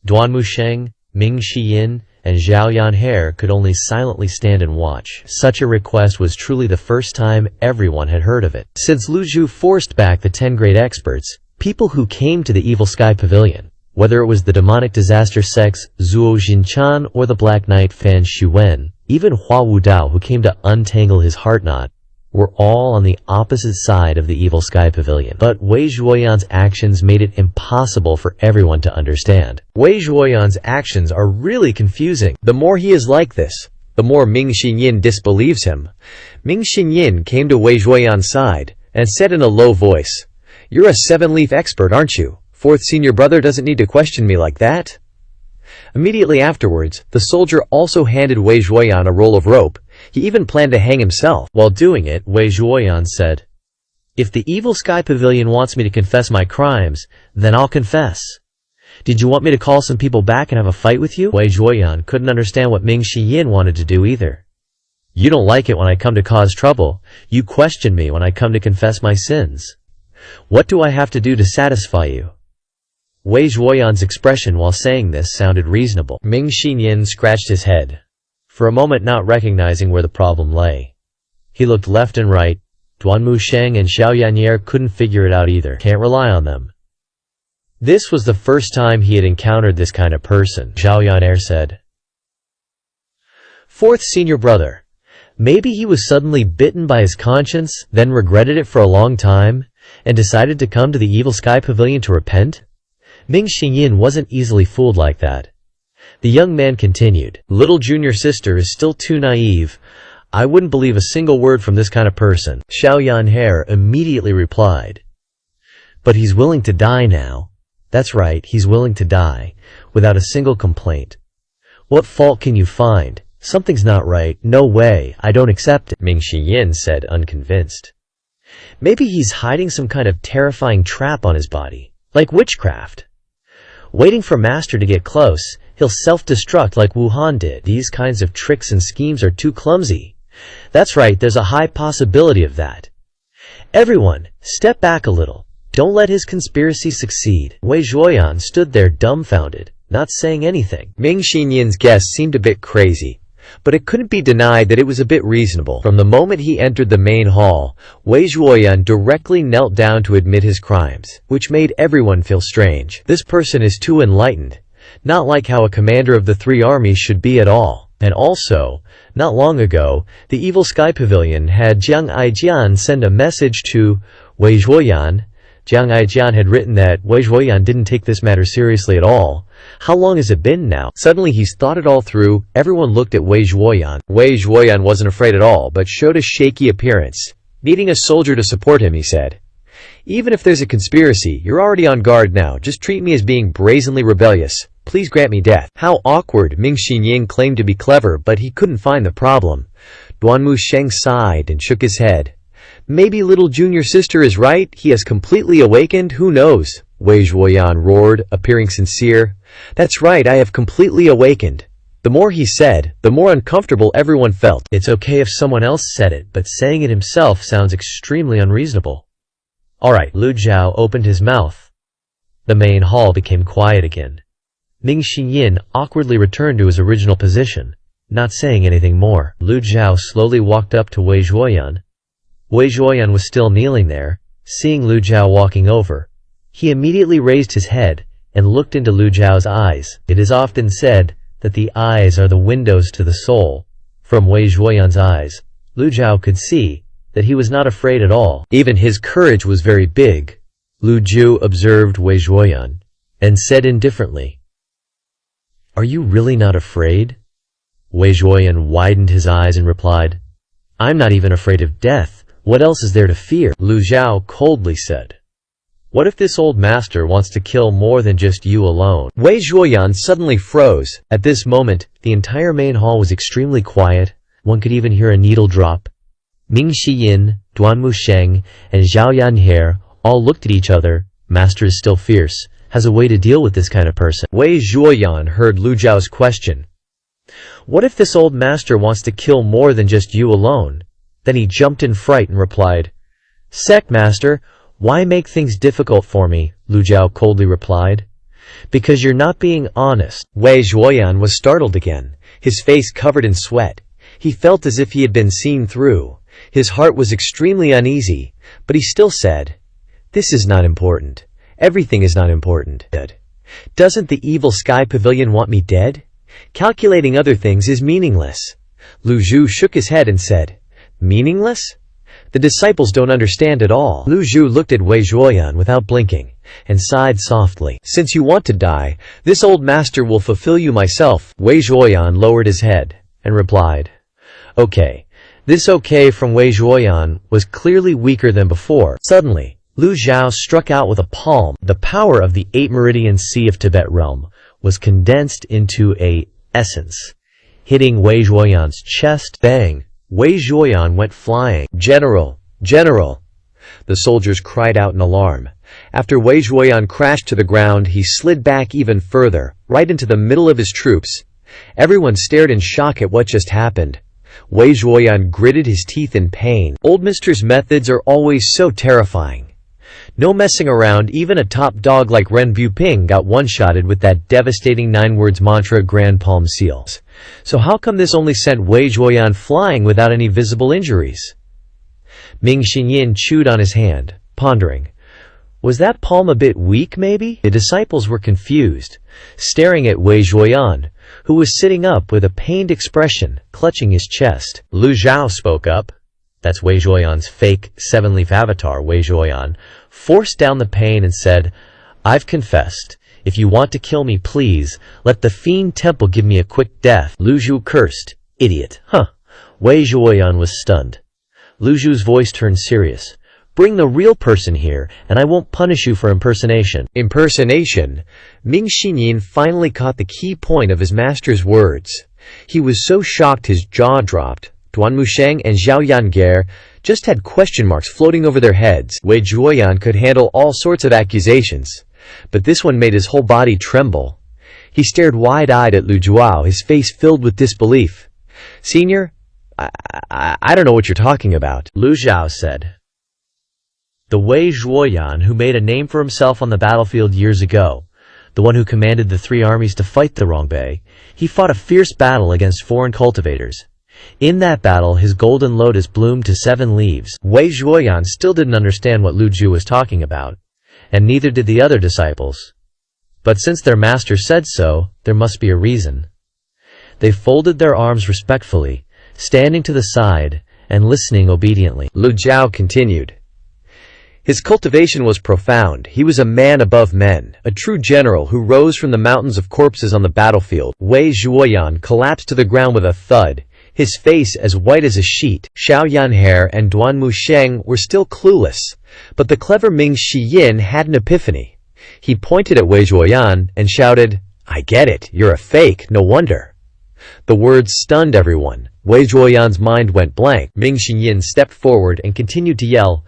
Duan Musheng, Ming Xinyin, and Xiao Yanhe could only silently stand and watch. Such a request was truly the first time everyone had heard of it. Since Lu Zhu forced back the 10 great experts, people who came to the Evil Sky Pavilion, whether it was the demonic disaster sex Zuo Jinchan or the Black Knight Fan Xuwen, even Hua Wudao who came to untangle his heart knot, were all on the opposite side of the Evil Sky Pavilion. But Wei Zhuoyan's actions made it impossible for everyone to understand. Wei Zhuoyan's actions are really confusing. The more he is like this, the more Ming Xinyin disbelieves him. Ming Xinyin came to Wei Zhuoyan's side and said in a low voice, "You're a 7-leaf expert, aren't you? Fourth senior brother doesn't need to question me like that." Immediately afterwards, the soldier also handed Wei Zhuoyan a roll of rope. He even planned to hang himself. While doing it, Wei Zhuoyan said, "If the Evil Sky Pavilion wants me to confess my crimes, then I'll confess. Did you want me to call some people back and have a fight with you?" Wei Zhuoyan couldn't understand what Ming Xinyin wanted to do either. "You don't like it when I come to cause trouble. You question me when I come to confess my sins. What do I have to do to satisfy you?" Wei Zhuoyan's expression while saying this sounded reasonable. Ming Xinyin scratched his head, for a moment not recognizing where the problem lay. He looked left and right. Duan Musheng and Xiao Yanhe couldn't figure it out either. Can't rely on them. This was the first time he had encountered this kind of person. Xiao Yanhe said, "Fourth senior brother, maybe he was suddenly bitten by his conscience, then regretted it for a long time, and decided to come to the Evil Sky Pavilion to repent?" Ming Xinyin wasn't easily fooled like that. The young man continued, "Little junior sister is still too naive. I wouldn't believe a single word from this kind of person." Xiao Yanhe immediately replied, "But he's willing to die now." That's right, he's willing to die, without a single complaint. What fault can you find? Something's not right. No way, I don't accept it, Ming Xinyin said, unconvinced. Maybe he's hiding some kind of terrifying trap on his body, like witchcraft. Waiting for Master to get close, he'll self-destruct like Wuhan did. These kinds of tricks and schemes are too clumsy. That's right, there's a high possibility of that. Everyone, step back a little. Don't let his conspiracy succeed. Wei Zhuoyan stood there dumbfounded, not saying anything. Ming Xinyan's guess seemed a bit crazy, but it couldn't be denied that it was a bit reasonable. From the moment he entered the main hall, Wei Zhuoyan directly knelt down to admit his crimes, which made everyone feel strange. This person is too enlightened, not like how a commander of the three armies should be at all. And also, not long ago, the Evil Sky Pavilion had Jiang Aijian send a message to Wei Zhuoyan. Jiang Aijian had written that Wei Zhuoyan didn't take this matter seriously at all. How long has it been now? Suddenly he's thought it all through. Everyone looked at Wei Zhuoyan. Wei Zhuoyan wasn't afraid at all, but showed a shaky appearance. Needing a soldier to support him, he said, "Even if there's a conspiracy, you're already on guard now. Just treat me as being brazenly rebellious. Please grant me death." How awkward. Ming Xinyan claimed to be clever, but he couldn't find the problem. Duanmu Sheng sighed and shook his head. "Maybe little junior sister is right. He has completely awakened. Who knows?" Wei Zhuoyan roared, appearing sincere. "That's right, I have completely awakened." The more he said, the more uncomfortable everyone felt. It's okay if someone else said it, but saying it himself sounds extremely unreasonable. Alright, Lu Zhao opened his mouth. The main hall became quiet again. Ming Xinyan awkwardly returned to his original position, not saying anything more. Lu Zhao slowly walked up to Wei Zhuoyan. Wei Zhuoyan was still kneeling there. Seeing Lu Zhao walking over, he immediately raised his head and looked into Lu Zhao's eyes. It is often said that the eyes are the windows to the soul. From Wei Zhuoyan's eyes, Lu Zhao could see that he was not afraid at all. Even his courage was very big. Lu Zhu observed Wei Zhuoyan and said indifferently, "Are you really not afraid?" Wei Zhuoyan widened his eyes and replied, "I'm not even afraid of death. What else is there to fear?" Lu Zhao coldly said, "What if this old master wants to kill more than just you alone?" Wei Zhuoyan suddenly froze. At this moment, the entire main hall was extremely quiet. One could even hear a needle drop. Ming Xiyin, Duanmu Sheng, and Zhao Yanhe all looked at each other. Master is still fierce, has a way to deal with this kind of person. Wei Zhuoyan heard Lu Zhao's question. "What if this old master wants to kill more than just you alone?" Then he jumped in fright and replied, "Sect master, why make things difficult for me?" Lu Zhao coldly replied, "Because you're not being honest." Wei Zhuoyan was startled again, his face covered in sweat. He felt as if he had been seen through. His heart was extremely uneasy, but he still said, "This is not important. Everything is not important. Doesn't the Evil Sky Pavilion want me dead? Calculating other things is meaningless." Lu Zhu shook his head and said, "Meaningless? The disciples don't understand at all." Lu Zhu looked at Wei Zhuoyan without blinking, and sighed softly. "Since you want to die, this old master will fulfill you myself." Wei Zhuoyan lowered his head, and replied, "Okay." This okay from Wei Zhuoyan was clearly weaker than before. Suddenly, Lu Zhao struck out with a palm. The power of the 8 Meridian Sea of Tibet realm was condensed into a essence, hitting Wei Zhuoyan's chest. Bang! Wei Zhuoyan went flying. "General! General!" The soldiers cried out in alarm. After Wei Zhuoyan crashed to the ground, he slid back even further, right into the middle of his troops. Everyone stared in shock at what just happened. Wei Zhuoyan gritted his teeth in pain. Old Mister's methods are always so terrifying. No messing around. Even a top dog like Ren Buping got one-shotted with that devastating 9 words mantra Grand Palm Seals. So how come this only sent Wei Zhuoyan flying without any visible injuries? Ming Xinyan chewed on his hand, pondering. Was that palm a bit weak, maybe? The disciples were confused, staring at Wei Zhuoyan, who was sitting up with a pained expression, clutching his chest. Lu Zhao spoke up. That's Wei Zhuoyan's fake 7-leaf avatar. Wei Zhuoyan forced down the pain and said, "I've confessed. If you want to kill me, please, let the Fiend Temple give me a quick death." Lu Zhu cursed. "Idiot." Huh. Wei Zhuoyan was stunned. Lu Zhu's voice turned serious. "Bring the real person here, and I won't punish you for impersonation." Impersonation? Ming Xinyan finally caught the key point of his master's words. He was so shocked his jaw dropped. Duanmu Sheng and Zhao Yange just had question marks floating over their heads. Wei Zhuoyan could handle all sorts of accusations, but this one made his whole body tremble. He stared wide-eyed at Lu Zhuo, his face filled with disbelief. "Senior, I don't know what you're talking about, Lu Zhao said. The Wei Zhuoyan who made a name for himself on the battlefield years ago, the one who commanded the 3 armies to fight the Rongbei, he fought a fierce battle against foreign cultivators. In that battle, his golden lotus bloomed to 7 leaves. Wei Zhuoyan still didn't understand what Lu Zhu was talking about, and neither did the other disciples. But since their master said so, there must be a reason. They folded their arms respectfully, standing to the side and listening obediently. Lu Zhao continued. His cultivation was profound. He was a man above men, a true general who rose from the mountains of corpses on the battlefield. Wei Zhuoyan collapsed to the ground with a thud, his face as white as a sheet. Xiao Yanhe and Duan Musheng were still clueless, but the clever Ming Shiyin had an epiphany. He pointed at Wei Zhuoyan and shouted, "I get it, you're a fake, no wonder." The words stunned everyone. Wei Zhuoyan's mind went blank. Ming Shiyin stepped forward and continued to yell,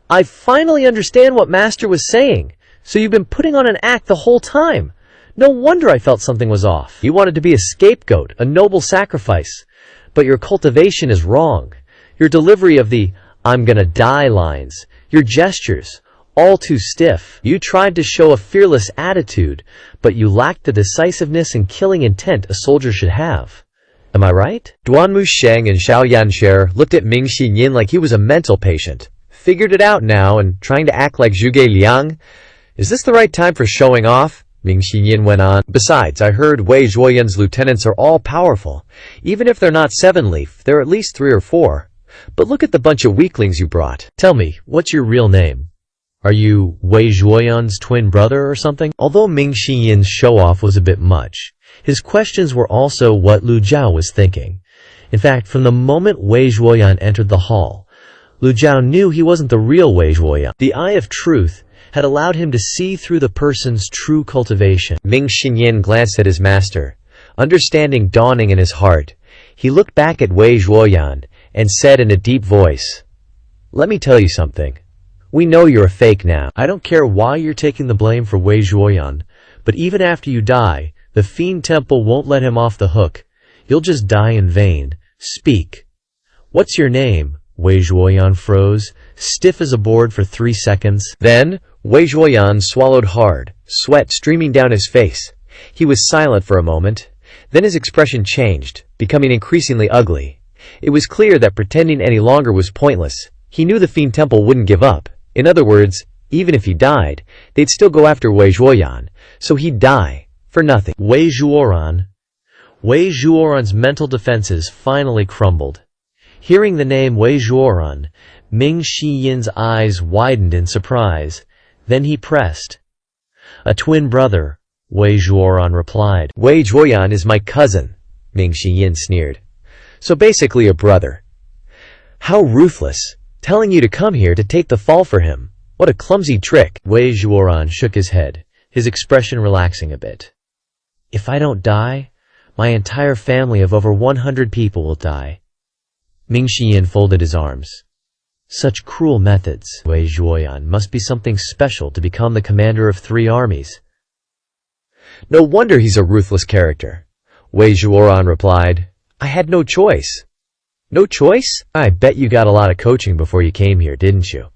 "I finally understand what Master was saying. So you've been putting on an act the whole time. No wonder I felt something was off. You wanted to be a scapegoat, a noble sacrifice. But your cultivation is wrong. Your delivery of the 'I'm gonna die' lines, your gestures, all too stiff. You tried to show a fearless attitude, but you lacked the decisiveness and killing intent a soldier should have. Am I right?" Duan Musheng and Xiao Yanshi looked at Ming Xinyin like he was a mental patient. Figured it out now and trying to act like Zhuge Liang? Is this the right time for showing off? Ming Xinyin went on. Besides, I heard Wei Zhuoyan's lieutenants are all powerful. Even if they're not 7-leaf, they're at least 3 or 4. But look at the bunch of weaklings you brought. Tell me, what's your real name? Are you Wei Zhuoyan's twin brother or something? Although Ming Xinyin's show-off was a bit much, his questions were also what Lu Zhao was thinking. In fact, from the moment Wei Zhuoyan entered the hall, Lu Zhao knew he wasn't the real Wei Zhuoyan. The eye of truth had allowed him to see through the person's true cultivation. Ming Xinyin glanced at his master. Understanding dawning in his heart, he looked back at Wei Zhuoyan and said in a deep voice, "Let me tell you something. We know you're a fake now. I don't care why you're taking the blame for Wei Zhuoyan, but even after you die, the Fiend Temple won't let him off the hook. You'll just die in vain. Speak. What's your name?" Wei Zhuoyan froze, stiff as a board for 3 seconds. Then, Wei Zhuoyan swallowed hard, sweat streaming down his face. He was silent for a moment. Then his expression changed, becoming increasingly ugly. It was clear that pretending any longer was pointless. He knew the Fiend Temple wouldn't give up. In other words, even if he died, they'd still go after Wei Zhuoyan, so he'd die for nothing. Wei Zhuoran. Wei Zhuoran's mental defenses finally crumbled. Hearing the name Wei Zhuoran, Ming Xiyin's eyes widened in surprise. Then he pressed. "A twin brother," Wei Zhuoran replied. "Wei Zhuoyan is my cousin," Ming Xiyin sneered. "So basically a brother. How ruthless, telling you to come here to take the fall for him. What a clumsy trick." Wei Zhuoran shook his head, his expression relaxing a bit. "If I don't die, my entire family of over 100 people will die." Ming Xiyin folded his arms. Such cruel methods. Wei Zhuoyan must be something special to become the commander of 3 armies. "No wonder he's a ruthless character," Wei Zhuoran replied. "I had no choice." "No choice? I bet you got a lot of coaching before you came here, didn't you?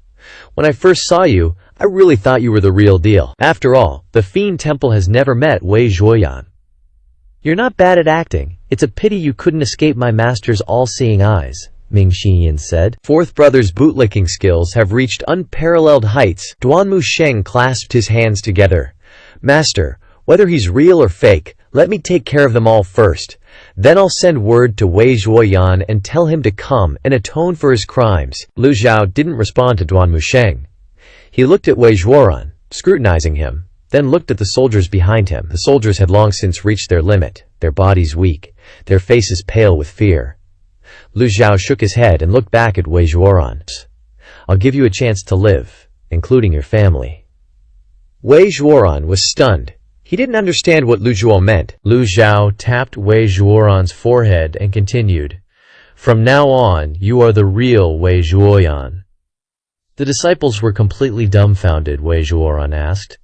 When I first saw you, I really thought you were the real deal. After all, the Fiend Temple has never met Wei Zhuoyan." "You're not bad at acting. It's a pity you couldn't escape my master's all-seeing eyes," Ming Xiyin said. "Fourth brother's bootlicking skills have reached unparalleled heights." Duan Musheng clasped his hands together. "Master, whether he's real or fake, let me take care of them all first. Then I'll send word to Wei Zhuoyan and tell him to come and atone for his crimes." Lu Zhao didn't respond to Duan Musheng. He looked at Wei Zhuoran, scrutinizing him, then looked at the soldiers behind him. The soldiers had long since reached their limit, their bodies weak, their faces pale with fear. Lu Zhao shook his head and looked back at Wei Zhuoran. "I'll give you a chance to live, including your family." Wei Zhuoran was stunned. He didn't understand what Lu Zhao meant. Lu Zhao tapped Wei Zhuoran's forehead and continued, "From now on, you are the real Wei Zhuoyan." The disciples were completely dumbfounded. Wei Zhuoran asked,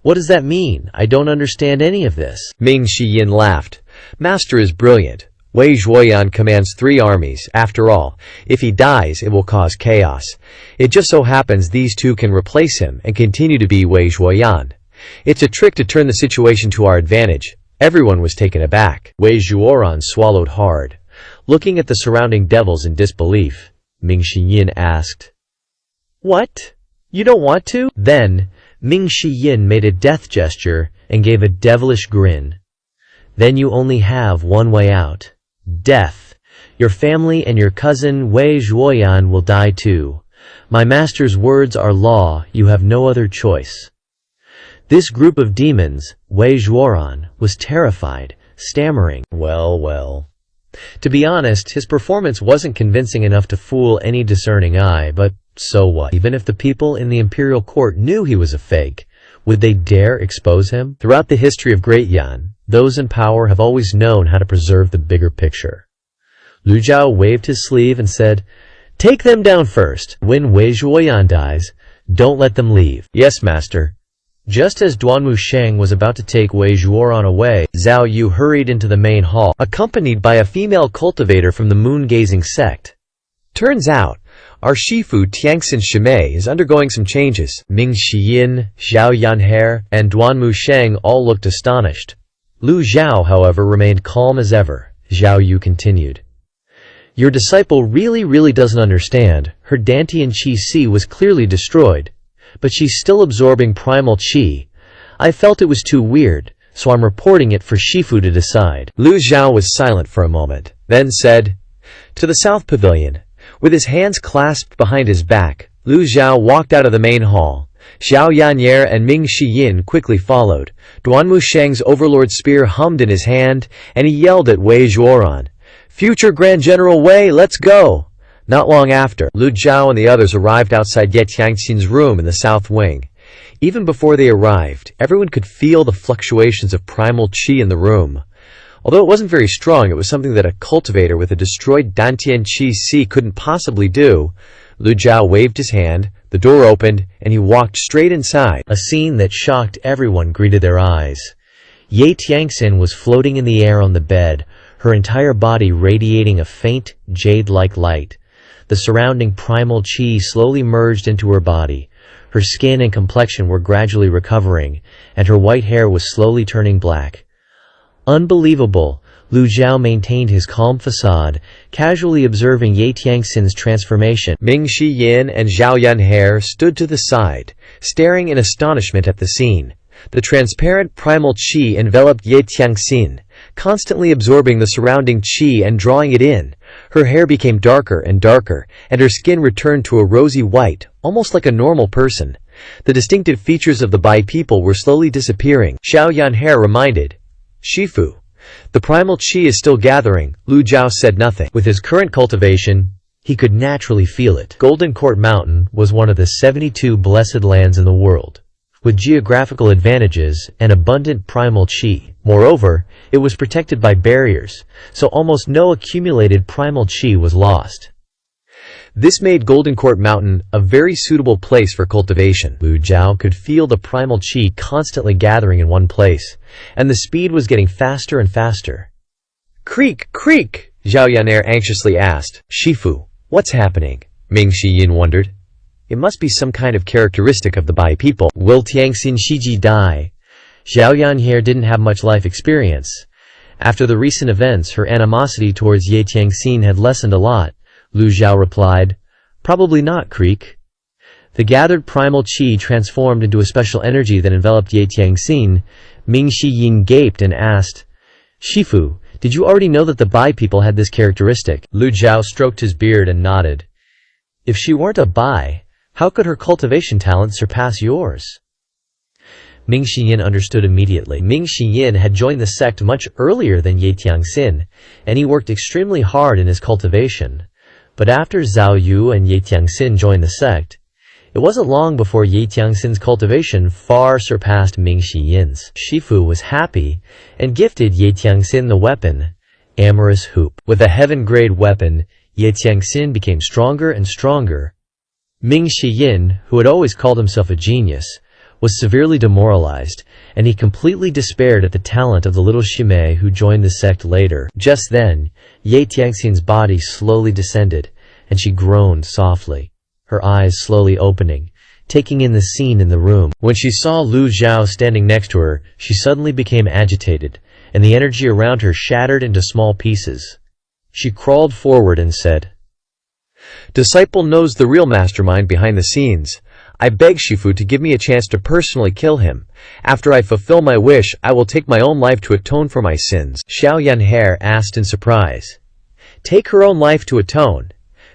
"What does that mean? I don't understand any of this." Ming Xiyin laughed. "Master is brilliant. Wei Zhuoyan commands 3 armies. After all, if he dies, it will cause chaos. It just so happens these 2 can replace him and continue to be Wei Zhuoyan. It's a trick to turn the situation to our advantage. Everyone was taken aback. Wei Zhuoran swallowed hard. Looking at the surrounding devils in disbelief, Ming Shiyin asked, "What? You don't want to?" Then, Ming Shiyin made a death gesture and gave a devilish grin. "Then you only have one way out. Death. Your family and your cousin Wei Zhuoyan will die too. My master's words are law, you have no other choice." This group of demons, Wei Zhuoran, was terrified, stammering, Well. To be honest, his performance wasn't convincing enough to fool any discerning eye, but so what? Even if the people in the imperial court knew he was a fake, would they dare expose him? Throughout the history of Great Yan, those in power have always known how to preserve the bigger picture. Lu Zhao waved his sleeve and said, "Take them down first. When Wei Zhuoyan dies, don't let them leave." "Yes, master." Just as Duanmu Sheng was about to take Wei Zhuoran away, Zhao Yu hurried into the main hall, accompanied by a female cultivator from the moon-gazing sect. Turns out, our Shifu Tiangxin Shimei is undergoing some changes. Ming Shiyin, Zhao Yanhe, and Duanmu Sheng all looked astonished. Lu Zhao, however, remained calm as ever. Zhao Yu continued, "Your disciple really doesn't understand. Her Dantian Qi was clearly destroyed, but she's still absorbing primal Qi. I felt it was too weird, so I'm reporting it for Shifu to decide." Lu Zhao was silent for a moment, then said, "To the south pavilion." With his hands clasped behind his back, Lu Zhao walked out of the main hall. Zhao Yan'er and Ming Shiyin quickly followed. Duanmu Sheng's overlord spear hummed in his hand, and he yelled at Wei Zhuoran, "Future Grand General Wei, let's go!" Not long after, Lu Zhao and the others arrived outside Ye Tiangxin's room in the south wing. Even before they arrived, everyone could feel the fluctuations of primal qi in the room. Although it wasn't very strong, it was something that a cultivator with a destroyed Dantian Qi couldn't possibly do. Lu Zhao waved his hand, the door opened, and he walked straight inside. A scene that shocked everyone greeted their eyes. Ye Tiangxin was floating in the air on the bed, her entire body radiating a faint, jade-like light. The surrounding primal qi slowly merged into her body. Her skin and complexion were gradually recovering, and her white hair was slowly turning black. Unbelievable! Lu Zhao maintained his calm facade, casually observing Ye Tiangxin's transformation. Ming Shiyin and Zhao Yanhe stood to the side, staring in astonishment at the scene. The transparent primal qi enveloped Ye Tiangxin, constantly absorbing the surrounding qi and drawing it in. Her hair became darker and darker, and her skin returned to a rosy white, almost like a normal person. The distinctive features of the Bai people were slowly disappearing. Zhao Yanhe reminded, "Shifu, the primal qi is still gathering." Lu Zhao said nothing. With his current cultivation, he could naturally feel it. Golden Court Mountain was one of the 72 blessed lands in the world, with geographical advantages and abundant primal qi. Moreover, it was protected by barriers, so almost no accumulated primal qi was lost. This made Golden Court Mountain a very suitable place for cultivation. Lu Zhao could feel the primal qi constantly gathering in one place, and the speed was getting faster and faster. "Creak, creak!" Zhao Yan'er anxiously asked. "Shifu, what's happening?" Ming Shiyin wondered. "It must be some kind of characteristic of the Bai people." Will Tiangxin Shiji die? Zhao Yan'er didn't have much life experience. After the recent events, her animosity towards Ye Tiangxin had lessened a lot. Lu Zhao replied, "Probably not, Creek." The gathered primal qi transformed into a special energy that enveloped Ye Tiangxin. Ming Shiyin gaped and asked, "Shifu, did you already know that the Bai people had this characteristic?" Lu Zhao stroked his beard and nodded. "If she weren't a Bai, how could her cultivation talent surpass yours?" Ming Shiyin understood immediately. Ming Shiyin had joined the sect much earlier than Ye Tiangxin, and he worked extremely hard in his cultivation. But after Zhao Yu and Ye Tiangxin joined the sect, it wasn't long before Ye Tiangxin's cultivation far surpassed Ming Shiyin's. Shifu was happy and gifted Ye Tiangxin the weapon, Amorous Hoop. With a heaven-grade weapon, Ye Tiangxin became stronger and stronger. Ming Shiyin, who had always called himself a genius, was severely demoralized, and he completely despaired at the talent of the little Shime who joined the sect later. Just then, Ye Tianxin's body slowly descended, and she groaned softly, her eyes slowly opening, taking in the scene in the room. When she saw Lu Zhao standing next to her, she suddenly became agitated, and the energy around her shattered into small pieces. She crawled forward and said, "Disciple knows the real mastermind behind the scenes. I beg Shifu to give me a chance to personally kill him. After I fulfill my wish, I will take my own life to atone for my sins." Xiao Yanhe asked in surprise. "Take her own life to atone?"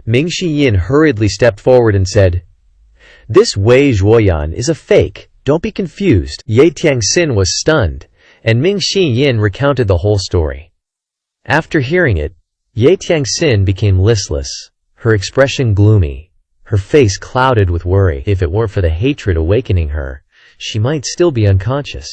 Ming Xiyin hurriedly stepped forward and said, "This Wei Zhuoyan is a fake. Don't be confused." Ye Tianxin was stunned, and Ming Xiyin recounted the whole story. After hearing it, Ye Tianxin became listless, her expression gloomy, her face clouded with worry. If it weren't for the hatred awakening her, she might still be unconscious.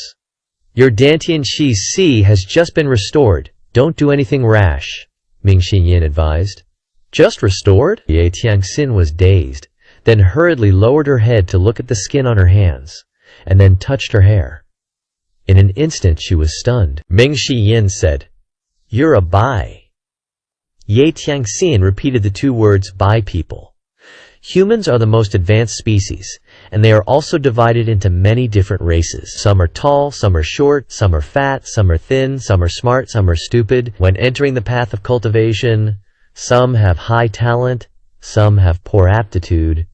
"Your Dantian Qi Si has just been restored. Don't do anything rash," Ming Xiyin advised. "Just restored?" Ye Tianxin was dazed, then hurriedly lowered her head to look at the skin on her hands, and then touched her hair. In an instant she was stunned. Ming Xiyin said, "You're a bai." Ye Tianxin repeated the two words "bai people." Humans are the most advanced species, and they are also divided into many different races. Some are tall, some are short, some are fat, some are thin, some are smart, some are stupid. When entering the path of cultivation, some have high talent, some have poor aptitude.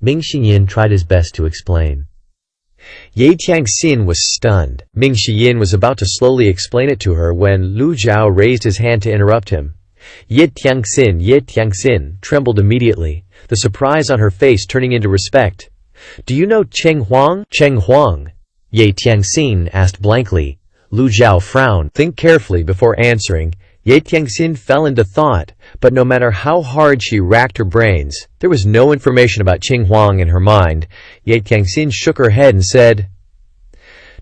Ming Xiyin tried his best to explain. Ye Tianxin was stunned. Ming Xiyin was about to slowly explain it to her when Lu Zhao raised his hand to interrupt him. Ye Tianxin trembled immediately, the surprise on her face turning into respect. "Do you know Cheng Huang?" "Cheng Huang?" Ye Tianxin asked blankly. Lu Zhao frowned. "Think carefully before answering." Ye Tianxin fell into thought, but no matter how hard she racked her brains, there was no information about Cheng Huang in her mind. Ye Tianxin shook her head and said,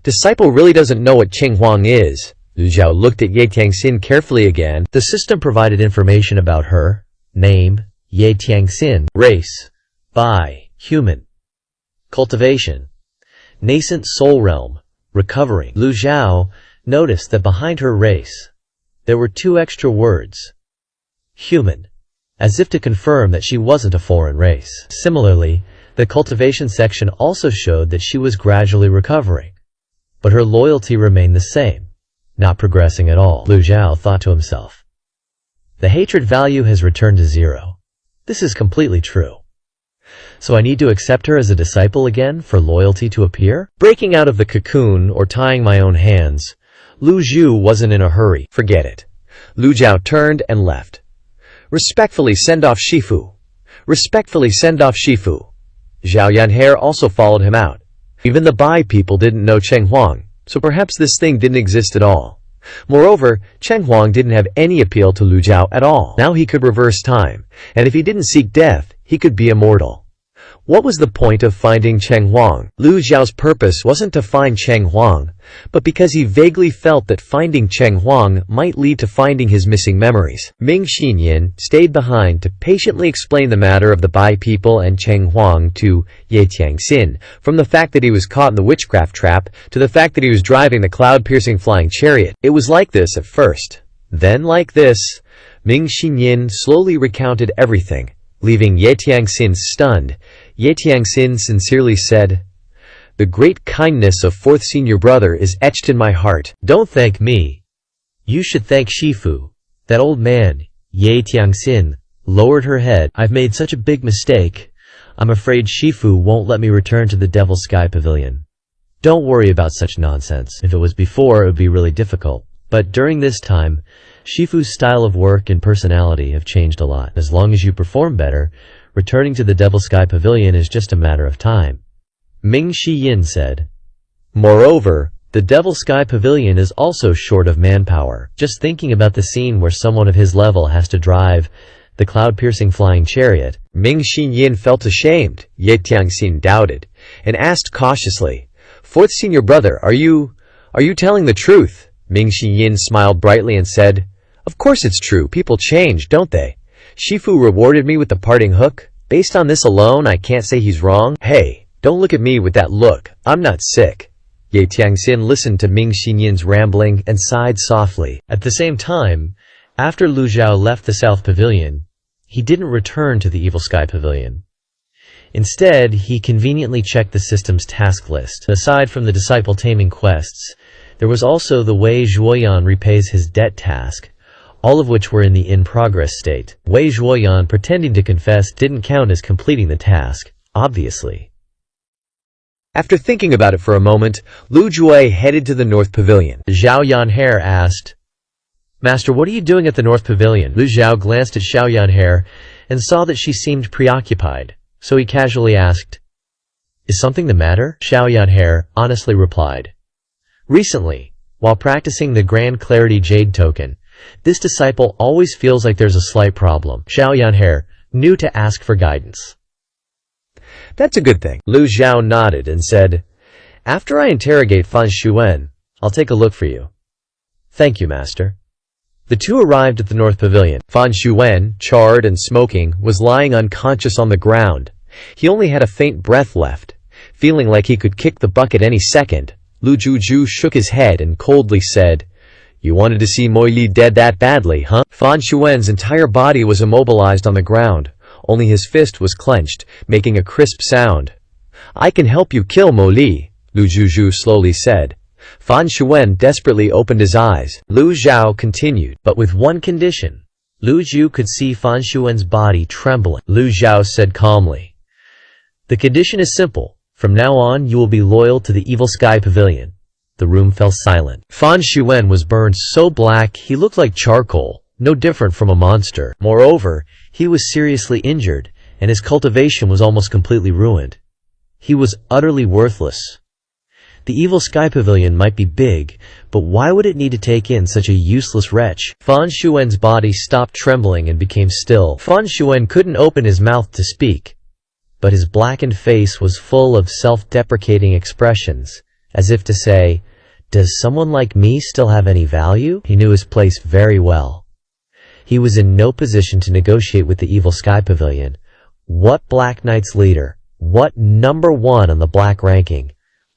"Disciple really doesn't know what Cheng Huang is." Lu Zhao looked at Ye Tianxin carefully again. The system provided information about her: name, Ye Tianxin; race, bai, human; cultivation, nascent soul realm; recovering. Lu Zhao noticed that behind her race, there were two extra words: human, as if to confirm that she wasn't a foreign race. Similarly, the cultivation section also showed that she was gradually recovering, but her loyalty remained the same, not progressing at all. Lu Zhao thought to himself, "The hatred value has returned to zero. This is completely true. So I need to accept her as a disciple again for loyalty to appear?" Breaking out of the cocoon or tying my own hands, Lu Zhu wasn't in a hurry. "Forget it." Lu Zhao turned and left. "Respectfully send off Shifu. Respectfully send off Shifu." Zhao Yanhe also followed him out. Even the Bai people didn't know Cheng Huang, so perhaps this thing didn't exist at all. Moreover, Cheng Huang didn't have any appeal to Lu Zhao at all. Now he could reverse time, and if he didn't seek death, he could be immortal. What was the point of finding Cheng Huang? Lu Zhao's purpose wasn't to find Cheng Huang, but because he vaguely felt that finding Cheng Huang might lead to finding his missing memories. Ming Xiyin stayed behind to patiently explain the matter of the Bai people and Cheng Huang to Ye Tianxin, from the fact that he was caught in the witchcraft trap to the fact that he was driving the cloud-piercing flying chariot. It was like this at first, then like this. Ming Xiyin slowly recounted everything, leaving Ye Tianxin stunned. Ye Tianxin sincerely said, "The great kindness of fourth senior brother is etched in my heart." "Don't thank me. You should thank Shifu." That old man, Ye Tianxin, lowered her head. "I've made such a big mistake. I'm afraid Shifu won't let me return to the Devil Sky Pavilion." "Don't worry about such nonsense. If it was before, it would be really difficult. But during this time, Shifu's style of work and personality have changed a lot. As long as you perform better, returning to the Devil Sky Pavilion is just a matter of time," Ming Xiyin said. "Moreover, the Devil Sky Pavilion is also short of manpower. Just thinking about the scene where someone of his level has to drive the cloud-piercing flying chariot." Ming Xiyin felt ashamed. Ye Tianxin doubted, and asked cautiously, "Fourth senior brother, are you telling the truth?" Ming Xiyin smiled brightly and said, "Of course it's true. People change, don't they? Shifu rewarded me with the parting hook. Based on this alone, I can't say he's wrong." "Hey, Don't look at me with that look. I'm not sick. Ye Tianxin listened to Ming Xinyan's rambling and sighed softly. At the same time, after Lu Zhao left the South Pavilion, he didn't return to the Evil Sky Pavilion. Instead, he conveniently checked the system's task list. Aside from the disciple taming quests, there was also the Wei Zhuoyan repays his debt task, all of which were in the in-progress state. Wei Zhuoyan pretending to confess didn't count as completing the task, obviously. After thinking about it for a moment, Lu Jue headed to the North Pavilion. Zhao Yanhe asked, "Master, what are you doing at the North Pavilion?" Lu Zhao glanced at Xiao Yanhe and saw that she seemed preoccupied, so he casually asked, "Is something the matter?" Xiao Yanhe honestly replied, "Recently, while practicing the Grand Clarity Jade token, this disciple always feels like there's a slight problem." Xiao Yanhe knew to ask for guidance. That's a good thing. Lu Zhao nodded and said, "After I interrogate Fan Xuan, I'll take a look for you." "Thank you, Master." The two arrived at the North Pavilion. Fan Xuan, charred and smoking, was lying unconscious on the ground. He only had a faint breath left. Feeling like he could kick the bucket any second, Lu Juju shook his head and coldly said, "You wanted to see Mo Li dead that badly, huh?" Fan Xuan's entire body was immobilized on the ground. Only his fist was clenched, making a crisp sound. "I can help you kill Mo Li," Lu Juju slowly said. Fan Xuan desperately opened his eyes. Lu Zhao continued, "But with one condition." Lu Zhu could see Fan Xuan's body trembling. Lu Zhao said calmly, "The condition is simple. From now on, you will be loyal to the Evil Sky Pavilion." The room fell silent. Fan Xuan was burned so black he looked like charcoal, no different from a monster. Moreover, he was seriously injured, and his cultivation was almost completely ruined. He was utterly worthless. The Evil Sky Pavilion might be big, but why would it need to take in such a useless wretch? Fan Xuan's body stopped trembling and became still. Fan Xuan couldn't open his mouth to speak, but his blackened face was full of self-deprecating expressions, as if to say, "Does someone like me still have any value?" He knew his place very well. He was in no position to negotiate with the Evil Sky Pavilion. What Black Knight's leader? What number one on the black ranking?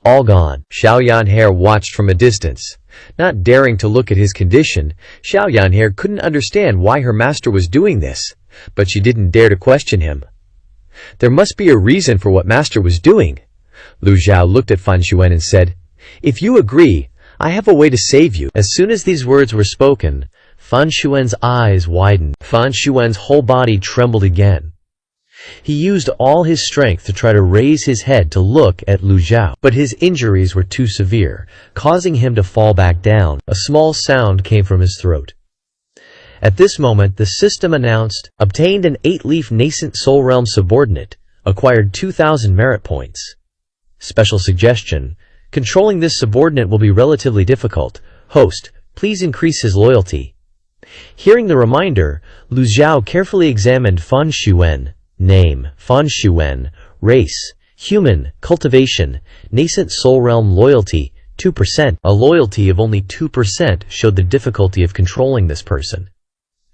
All gone. Xiao Yanhe watched from a distance. Not daring to look at his condition, Xiao Yanhe couldn't understand why her master was doing this, but she didn't dare to question him. There must be a reason for what master was doing. Lu Zhao looked at Fan Xuan and said, "If you agree, I have a way to save you." As soon as these words were spoken, Fan Xuan's eyes widened. Fan Xuan's whole body trembled again. He used all his strength to try to raise his head to look at Lu Zhao, but his injuries were too severe, causing him to fall back down. A small sound came from his throat. At this moment, the system announced, "Obtained an 8-leaf nascent soul realm subordinate, acquired 2,000 merit points." Special suggestion: controlling this subordinate will be relatively difficult. Host, please increase his loyalty. Hearing the reminder, Lu Zhao carefully examined Fan Xuan. Name, Fan Xuan. Race, human. Cultivation, nascent soul realm. Loyalty, 2%. A loyalty of only 2% showed the difficulty of controlling this person.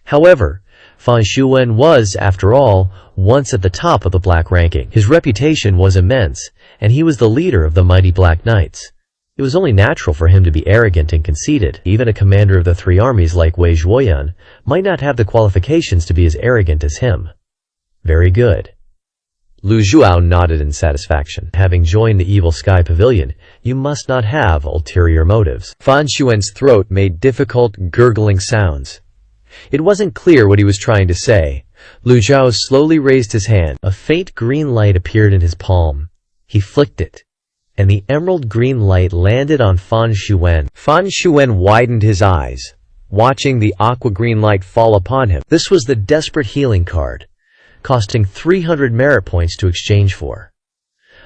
However, Fan Xuan was, after all, once at the top of the black ranking. His reputation was immense, and he was the leader of the mighty Black Knights. It was only natural for him to be arrogant and conceited. Even a commander of the 3 armies like Wei Zhuoyan might not have the qualifications to be as arrogant as him. Very good. Lu Zhuao nodded in satisfaction. Having joined the Evil Sky Pavilion, you must not have ulterior motives. Fan Xuan's throat made difficult, gurgling sounds. It wasn't clear what he was trying to say. Lu Zhao slowly raised his hand. A faint green light appeared in his palm. He flicked it, and the emerald green light landed on Fan Xuan. Fan Xuan widened his eyes, watching the aqua green light fall upon him. This was the Desperate Healing card, costing 300 merit points to exchange for.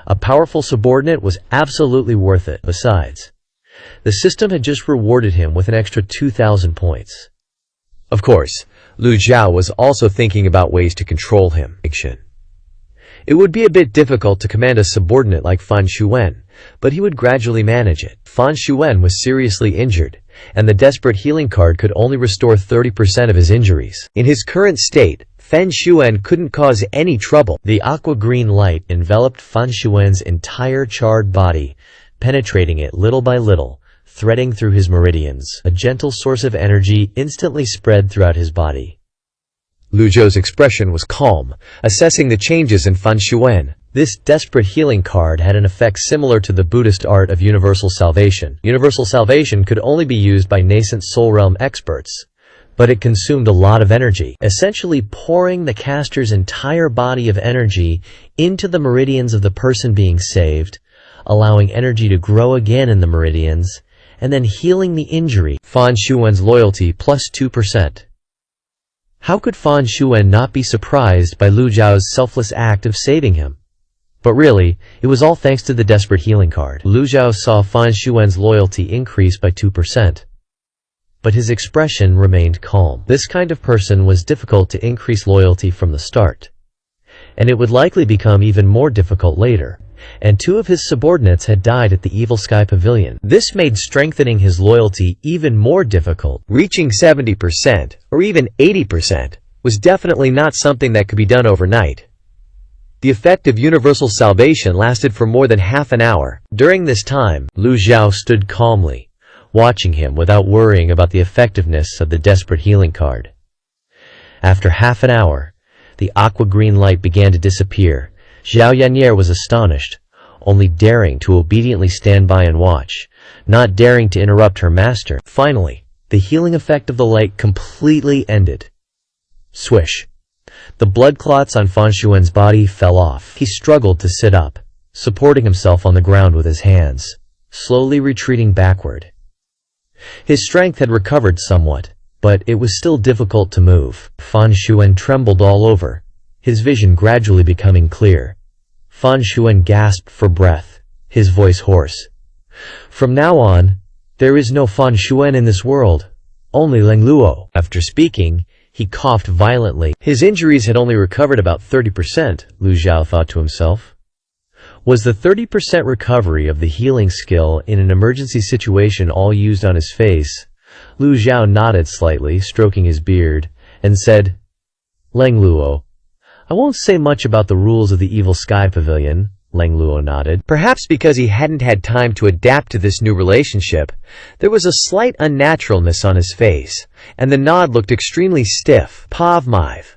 A powerful subordinate was absolutely worth it. Besides, the system had just rewarded him with an extra 2,000 points. Of course, Lu Zhao was also thinking about ways to control him. It would be a bit difficult to command a subordinate like Fan Xuan, but he would gradually manage it. Fan Xuan was seriously injured, and the Desperate Healing card could only restore 30% of his injuries. In his current state, Fan Xuan couldn't cause any trouble. The aqua-green light enveloped Fan Xuan's entire charred body, penetrating it little by little, threading through his meridians. A gentle source of energy instantly spread throughout his body. Lu Zhou's expression was calm, assessing the changes in Fan Xuan. This desperate healing card had an effect similar to the Buddhist art of universal salvation. Universal salvation could only be used by nascent soul realm experts, but it consumed a lot of energy, essentially pouring the caster's entire body of energy into the meridians of the person being saved, allowing energy to grow again in the meridians, and then healing the injury. Fan Xuan's loyalty plus 2%. How could Fan Xuan not be surprised by Lu Zhao's selfless act of saving him? But really, it was all thanks to the desperate healing card. Lu Zhao saw Fan Xuan's loyalty increase by 2%. But his expression remained calm. This kind of person was difficult to increase loyalty from the start. And it would likely become even more difficult later. And 2 of his subordinates had died at the Evil Sky Pavilion. This made strengthening his loyalty even more difficult. Reaching 70%, or even 80%, was definitely not something that could be done overnight. The effect of universal salvation lasted for more than half an hour. During this time, Lu Zhao stood calmly, watching him without worrying about the effectiveness of the desperate healing card. After half an hour, the aqua-green light began to disappear. Zhao Yannier was astonished, only daring to obediently stand by and watch, not daring to interrupt her master. Finally, the healing effect of the light completely ended. Swish! The blood clots on Fan Xuan's body fell off. He struggled to sit up, supporting himself on the ground with his hands, slowly retreating backward. His strength had recovered somewhat, but it was still difficult to move. Fan Xuan trembled all over, his vision gradually becoming clear. Fan Xuan gasped for breath, his voice hoarse. From now on, there is no Fan Xuan in this world, only Leng Luo. After speaking, he coughed violently. His injuries had only recovered about 30%, Lu Zhao thought to himself. Was the 30% recovery of the healing skill in an emergency situation all used on his face? Lu Zhao nodded slightly, stroking his beard, and said, Leng Luo, I won't say much about the rules of the Evil Sky Pavilion. Leng Luo nodded. Perhaps because he hadn't had time to adapt to this new relationship, there was a slight unnaturalness on his face, and the nod looked extremely stiff. Pavmive.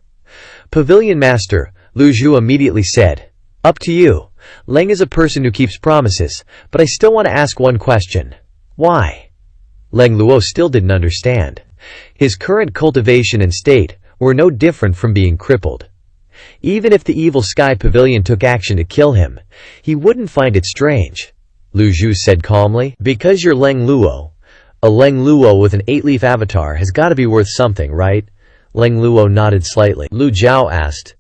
Pavilion Master, Lu Zhu immediately said, Up to you. Leng is a person who keeps promises, but I still want to ask one question. Why? Leng Luo still didn't understand. His current cultivation and state were no different from being crippled. Even if the Evil Sky Pavilion took action to kill him, he wouldn't find it strange. Lu Zhu said calmly, Because you're Leng Luo. A Leng Luo with an 8-leaf avatar has got to be worth something, right? Leng Luo nodded slightly. Lu Zhao asked,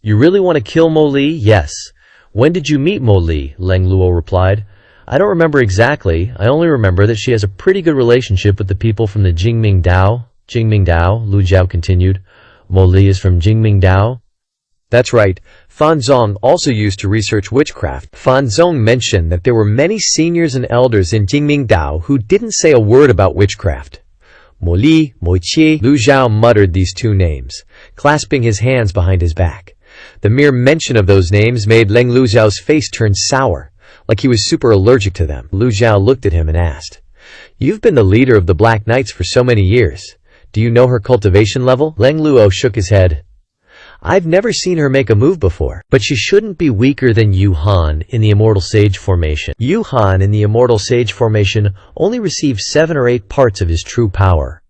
You really want to kill Mo Li? Yes. When did you meet Mo Li? Leng Luo replied, I don't remember exactly. I only remember that she has a pretty good relationship with the people from the Jingming Dao. Jingming Dao, Lu Zhao continued. Mo Li is from Jingming Dao? That's right. Fan Zong also used to research witchcraft. Fan Zong mentioned that there were many seniors and elders in Jingming Dao who didn't say a word about witchcraft. Mo Li, Mo Qi, Lu Zhao muttered these 2 names, clasping his hands behind his back. The mere mention of those names made Leng Lu Zhao's face turn sour, like he was super allergic to them. Lu Zhao looked at him and asked, You've been the leader of the Black Knights for so many years. Do you know her cultivation level? Leng Luo shook his head. I've never seen her make a move before. But she shouldn't be weaker than Yu Han in the Immortal Sage formation. Yu Han in the Immortal Sage formation only received 7 or 8 parts of his true power.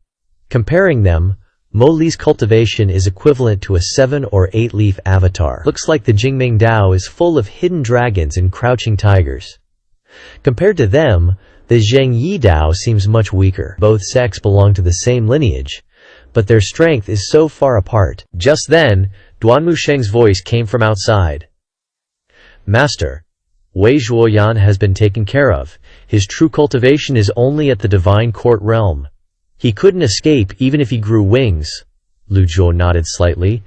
Comparing them, Mo Li's cultivation is equivalent to a 7 or 8 leaf avatar. Looks like the Jingming Dao is full of hidden dragons and crouching tigers. Compared to them, the Zheng Yi Dao seems much weaker. Both sects belong to the same lineage, but their strength is so far apart. Just then, Duan Musheng's voice came from outside. Master, Wei Zhuoyan has been taken care of. His true cultivation is only at the Divine Court realm. He couldn't escape even if he grew wings. Lu Zhuo nodded slightly.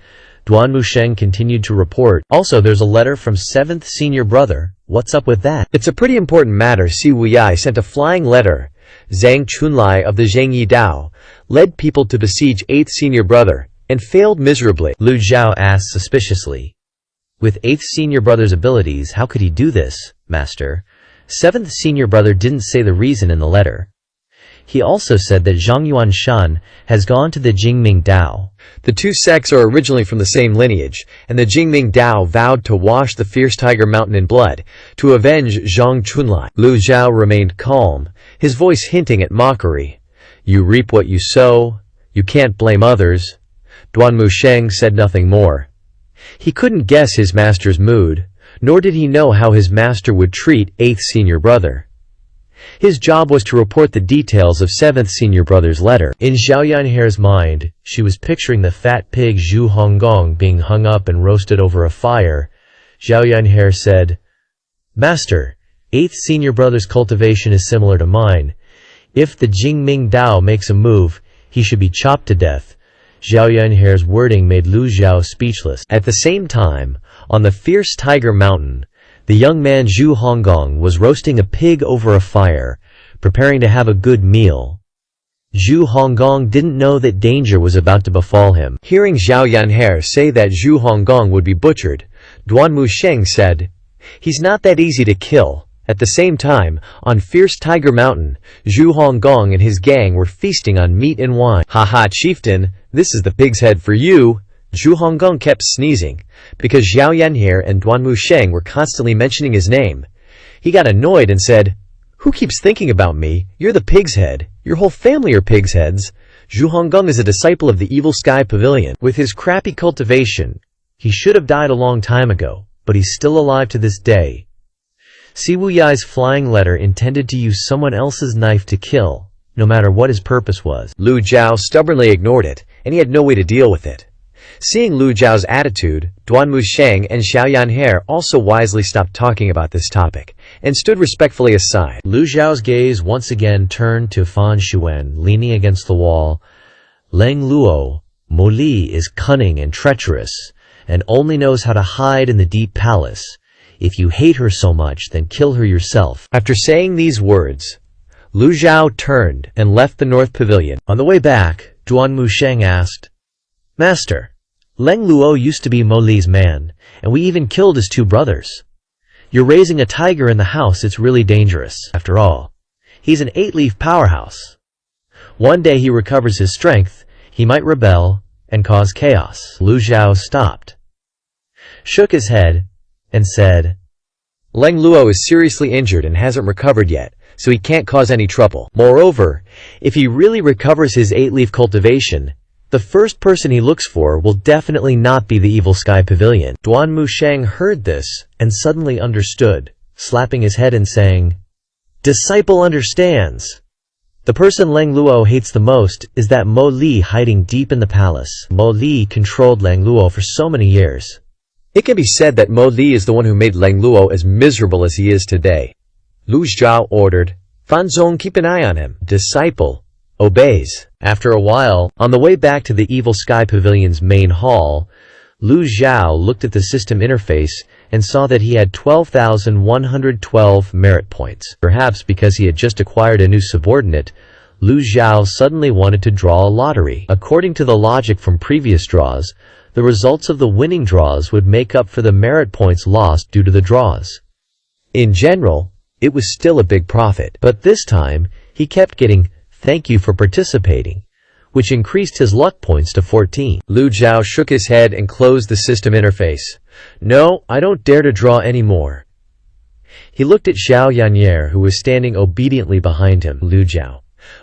Duan Musheng continued to report. Also, there's a letter from 7th senior brother. What's up with that? It's a pretty important matter. Si Wuyai sent a flying letter. Zhang Chunlai of the Zheng Yi Dao led people to besiege 8th senior brother, and failed miserably. Lu Zhao asked suspiciously. With 8th senior brother's abilities, how could he do this, master? 7th senior brother didn't say the reason in the letter. He also said that Zhang Yuanshan has gone to the Jingming Dao. The two sects are originally from the same lineage, and the Jingming Dao vowed to wash the fierce tiger mountain in blood, to avenge Zhang Chunlai. Lu Zhao remained calm, his voice hinting at mockery. You reap what you sow, you can't blame others. Duan Musheng said nothing more. He couldn't guess his master's mood, nor did he know how his master would treat 8th senior brother. His job was to report the details of 7th senior brother's letter. In Zhao Yanhere's mind, she was picturing the fat pig Zhu Honggong being hung up and roasted over a fire. Zhao Yanhere said, Master, 8th senior brother's cultivation is similar to mine. If the Jingming Dao makes a move, he should be chopped to death. Zhao Yanhere's wording made Lu Zhao speechless. At the same time, on the fierce tiger mountain, the young man Zhu Honggong was roasting a pig over a fire, preparing to have a good meal. Zhu Honggong didn't know that danger was about to befall him. Hearing Zhao Yanher say that Zhu Honggong would be butchered, Duan Musheng said, He's not that easy to kill. At the same time, on fierce tiger mountain, Zhu Honggong and his gang were feasting on meat and wine. Haha, chieftain, this is the pig's head for you. Zhu Honggong kept sneezing, because Zhao Yanher and Duan Musheng were constantly mentioning his name. He got annoyed and said, Who keeps thinking about me? You're the pig's head. Your whole family are pig's heads. Zhu Honggong is a disciple of the Evil Sky Pavilion. With his crappy cultivation, he should have died a long time ago, but he's still alive to this day. Si Wuyai's flying letter intended to use someone else's knife to kill, no matter what his purpose was. Lu Zhao stubbornly ignored it, and he had no way to deal with it. Seeing Lu Zhao's attitude, Duan Musheng and Zhao Yanher also wisely stopped talking about this topic, and stood respectfully aside. Lu Zhao's gaze once again turned to Fan Xuan, leaning against the wall. Leng Luo, Mo Li is cunning and treacherous, and only knows how to hide in the deep palace. If you hate her so much, then kill her yourself. After saying these words, Lu Zhao turned and left the North Pavilion. On the way back, Duan Musheng asked, Master, Leng Luo used to be Mo Li's man, and we even killed his two brothers. You're raising a tiger in the house, it's really dangerous. After all, he's an 8-leaf powerhouse. One day he recovers his strength, he might rebel and cause chaos. Lu Zhao stopped, shook his head, and said, Leng Luo is seriously injured and hasn't recovered yet, so he can't cause any trouble. Moreover, if he really recovers his 8-leaf cultivation, the first person he looks for will definitely not be the Evil Sky Pavilion. Duan Musheng heard this and suddenly understood, slapping his head and saying, Disciple understands. The person Leng Luo hates the most is that Mo Li hiding deep in the palace. Mo Li controlled Leng Luo for so many years. It can be said that Mo Li is the one who made Leng Luo as miserable as he is today. Lu Zhao ordered, Fan Zong, keep an eye on him. Disciple obeys. After a while, on the way back to the Evil Sky Pavilion's main hall, Lu Zhao looked at the system interface and saw that he had 12,112 merit points. Perhaps because he had just acquired a new subordinate, Lu Zhao suddenly wanted to draw a lottery. According to the logic from previous draws, the results of the winning draws would make up for the merit points lost due to the draws. In general, it was still a big profit. But this time, he kept getting, Thank you for participating, which increased his luck points to 14. Lu Zhao shook his head and closed the system interface. No, I don't dare to draw anymore. He looked at Zhao Yanyer, who was standing obediently behind him. Lu Zhao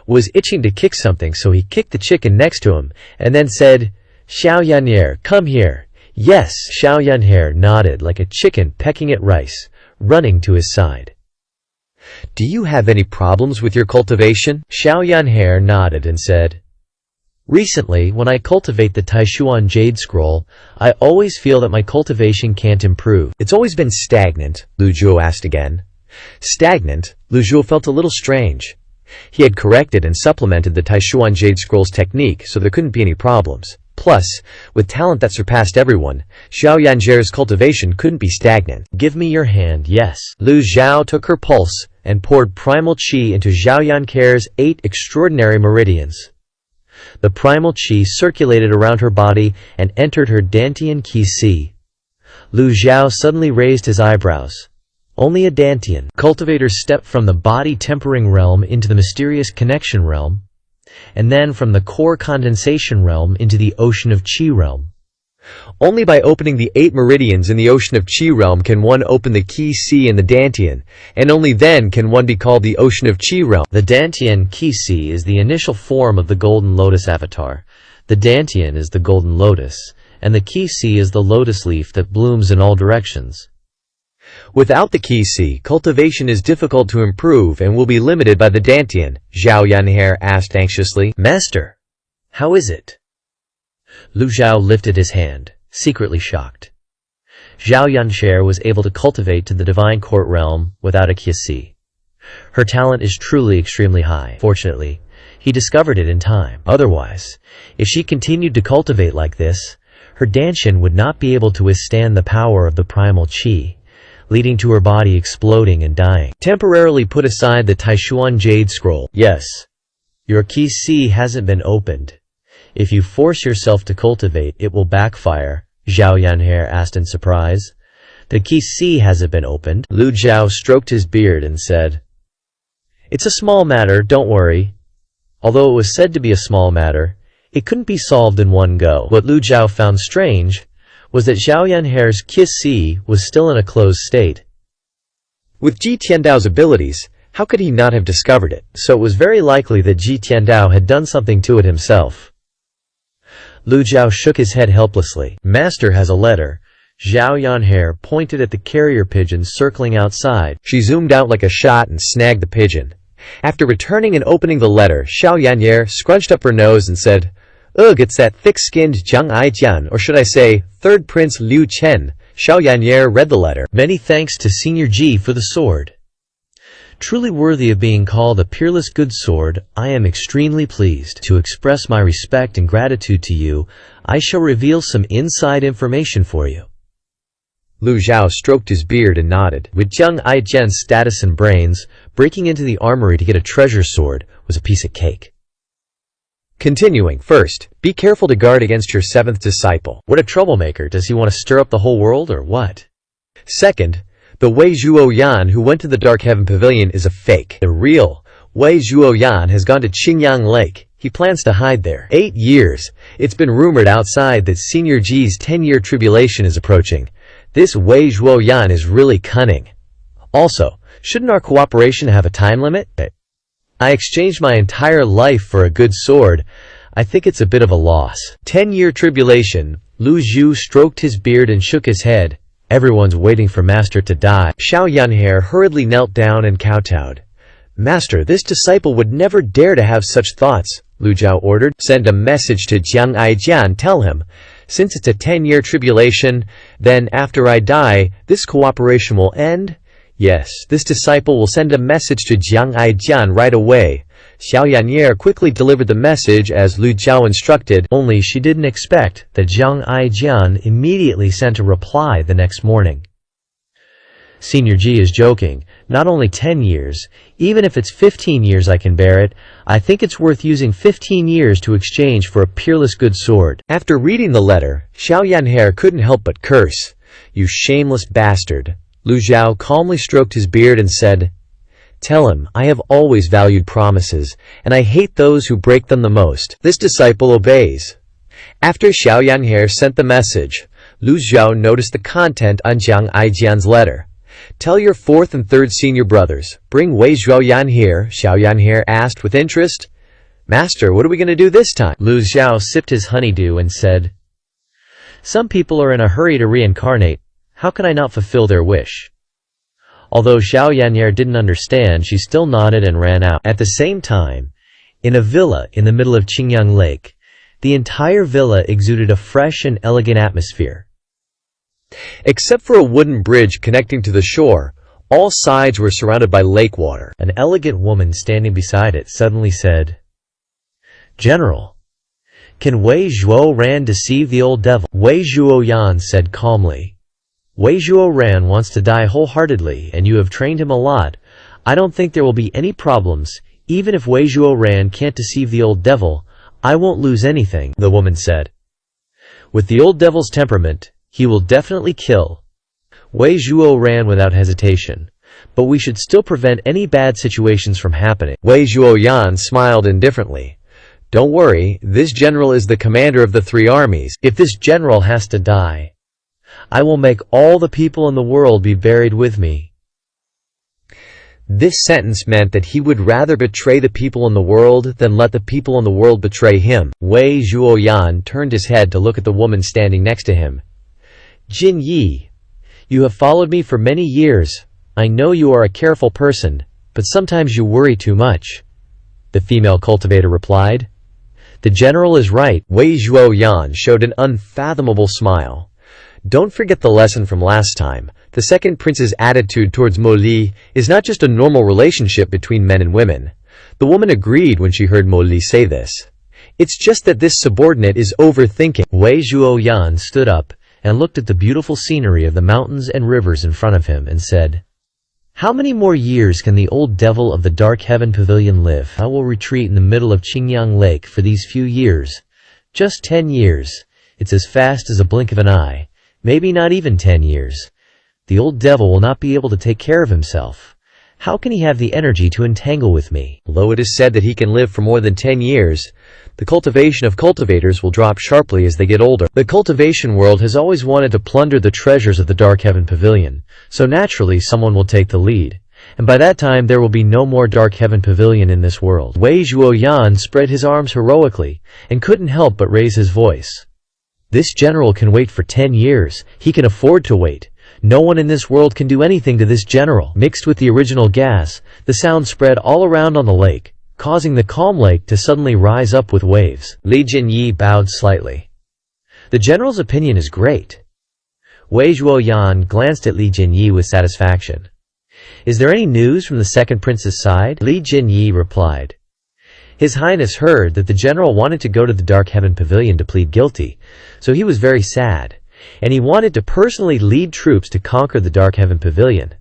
was itching to kick something, so he kicked the chicken next to him, and then said, Zhao Yanyer, come here. Yes, Zhao Yanyer nodded like a chicken pecking at rice, running to his side. Do you have any problems with your cultivation? Zhao Yanher nodded and said, Recently, when I cultivate the Taishuan Jade Scroll, I always feel that my cultivation can't improve. It's always been stagnant, Lu Zhuo asked again. Stagnant? Lu Zhuo felt a little strange. He had corrected and supplemented the Taishuan Jade Scroll's technique, so there couldn't be any problems. Plus, with talent that surpassed everyone, Zhao Yanjer's cultivation couldn't be stagnant. Give me your hand, yes. Lu Zhao took her pulse and poured primal qi into Zhao Yanjer's 8 extraordinary meridians. The primal qi circulated around her body and entered her dantian qi. Lu Xiao suddenly raised his eyebrows. Only a dantian. Cultivator stepped from the body tempering realm into the mysterious connection realm, and then from the core condensation realm into the ocean of qi realm. Only by opening the 8 meridians in the ocean of Qi realm can one open the Qi in the Dantian, and only then can one be called the ocean of Qi realm. The Dantian Qi is the initial form of the Golden Lotus avatar. The Dantian is the Golden Lotus, and the Qi is the lotus leaf that blooms in all directions. Without the Qi, cultivation is difficult to improve and will be limited by the Dantian, Zhao Yanhe asked anxiously. Master, how is it? Lu Xiao lifted his hand, secretly shocked. Zhao Yanhe was able to cultivate to the divine court realm without a qi. Her talent is truly extremely high. Fortunately, he discovered it in time. Otherwise, if she continued to cultivate like this, her dantian would not be able to withstand the power of the primal qi, leading to her body exploding and dying. Temporarily put aside the Taishuan Jade Scroll. Yes, your qi hasn't been opened. If you force yourself to cultivate, it will backfire, Zhao Yanhe asked in surprise. The qi hasn't been opened. Lu Xiao stroked his beard and said, It's a small matter, don't worry. Although it was said to be a small matter, it couldn't be solved in one go. What Lu Xiao found strange was that Zhao Yanhe's qi was still in a closed state. With Ji Tiandao's abilities, how could he not have discovered it? So it was very likely that Ji Tiandao had done something to it himself. Lu Xiao shook his head helplessly. Master has a letter. Zhao Yanhe pointed at the carrier pigeon circling outside. She zoomed out like a shot and snagged the pigeon. After returning and opening the letter, Zhao Yanhe scrunched up her nose and said, Ugh, it's that thick-skinned Jiang Aijian, or should I say, Third Prince Liu Chen. Zhao Yanhe read the letter. Many thanks to Senior Ji for the sword. Truly worthy of being called a peerless good sword, I am extremely pleased. To express my respect and gratitude to you, I shall reveal some inside information for you. Lu Xiao stroked his beard and nodded. With Jiang Aijian's status and brains, breaking into the armory to get a treasure sword was a piece of cake. Continuing, first, be careful to guard against your 7th disciple. What a troublemaker, does he want to stir up the whole world or what? Second, the Wei Zhuoyan who went to the Dark Heaven Pavilion is a fake. The real Wei Zhuoyan has gone to Qingyang Lake. He plans to hide there. 8 years. It's been rumored outside that Senior Ji's 10-year tribulation is approaching. This Wei Zhuoyan is really cunning. Also, shouldn't our cooperation have a time limit? I exchanged my entire life for a good sword. I think it's a bit of a loss. 10-year tribulation. Lu Zhu stroked his beard and shook his head. Everyone's waiting for Master to die. Zhao Yanhe hurriedly knelt down and kowtowed. Master, this disciple would never dare to have such thoughts, Lu Xiao ordered. Send a message to Jiang Aijian, tell him. Since it's a 10-year tribulation, then after I die, this cooperation will end? Yes, this disciple will send a message to Jiang Aijian right away. Zhao Yanhe quickly delivered the message as Lu Xiao instructed, only she didn't expect that Jiang Aijian immediately sent a reply the next morning. Senior Ji is joking. Not only 10 years, even if it's 15 years I can bear it, I think it's worth using 15 years to exchange for a peerless good sword. After reading the letter, Zhao Yanhe couldn't help but curse. You shameless bastard. Lu Xiao calmly stroked his beard and said, Tell him, I have always valued promises, and I hate those who break them the most. This disciple obeys. After Zhao Yanhe sent the message, Lu Xiao noticed the content on Jiang Aijian's letter. Tell your 4th and 3rd senior brothers, bring Wei Zhuoyan here, Zhao Yanhe asked with interest. Master, what are we going to do this time? Lu Xiao sipped his honeydew and said, Some people are in a hurry to reincarnate. How can I not fulfill their wish? Although Zhao Yanhe didn't understand, she still nodded and ran out. At the same time, in a villa in the middle of Qingyang Lake, the entire villa exuded a fresh and elegant atmosphere. Except for a wooden bridge connecting to the shore, all sides were surrounded by lake water. An elegant woman standing beside it suddenly said, General, can Wei Zhuoran deceive the old devil? Wei Zhuoyan said calmly, Wei Zhuoran wants to die wholeheartedly, and you have trained him a lot. I don't think there will be any problems. Even if Wei Zhuoran can't deceive the old devil, I won't lose anything, the woman said. With the old devil's temperament, he will definitely kill. Wei Zhuo ran without hesitation. But we should still prevent any bad situations from happening. Wei Zhuoyan smiled indifferently. Don't worry, this general is the commander of the 3 armies. If this general has to die, I will make all the people in the world be buried with me. This sentence meant that he would rather betray the people in the world than let the people in the world betray him. Wei Zhuoyan turned his head to look at the woman standing next to him. Jin Yi, you have followed me for many years. I know you are a careful person, but sometimes you worry too much, the female cultivator replied. The general is right. Wei Zhuoyan showed an unfathomable smile. Don't forget the lesson from last time. The second prince's attitude towards Mo Li is not just a normal relationship between men and women. The woman agreed when she heard Mo Li say this. It's just that this subordinate is overthinking. Wei Zhuoyan stood up and looked at the beautiful scenery of the mountains and rivers in front of him and said, How many more years can the old devil of the Dark Heaven Pavilion live? I will retreat in the middle of Qingyang Lake for these few years. Just 10 years. It's as fast as a blink of an eye. Maybe not even 10 years. The old devil will not be able to take care of himself. How can he have the energy to entangle with me? Although it is said that he can live for more than 10 years, the cultivation of cultivators will drop sharply as they get older. The cultivation world has always wanted to plunder the treasures of the Dark Heaven Pavilion, so naturally someone will take the lead. And by that time there will be no more Dark Heaven Pavilion in this world. Wei Zhuoyan spread his arms heroically and couldn't help but raise his voice. This general can wait for 10 years. He can afford to wait. No one in this world can do anything to this general. Mixed with the original gas, the sound spread all around on the lake, causing the calm lake to suddenly rise up with waves. Li Jinyi bowed slightly. The general's opinion is great. Wei Zhuoyan glanced at Li Jinyi with satisfaction. Is there any news from the second prince's side? Li Jinyi replied. His Highness heard that the general wanted to go to the Dark Heaven Pavilion to plead guilty, so he was very sad, and he wanted to personally lead troops to conquer the Dark Heaven Pavilion.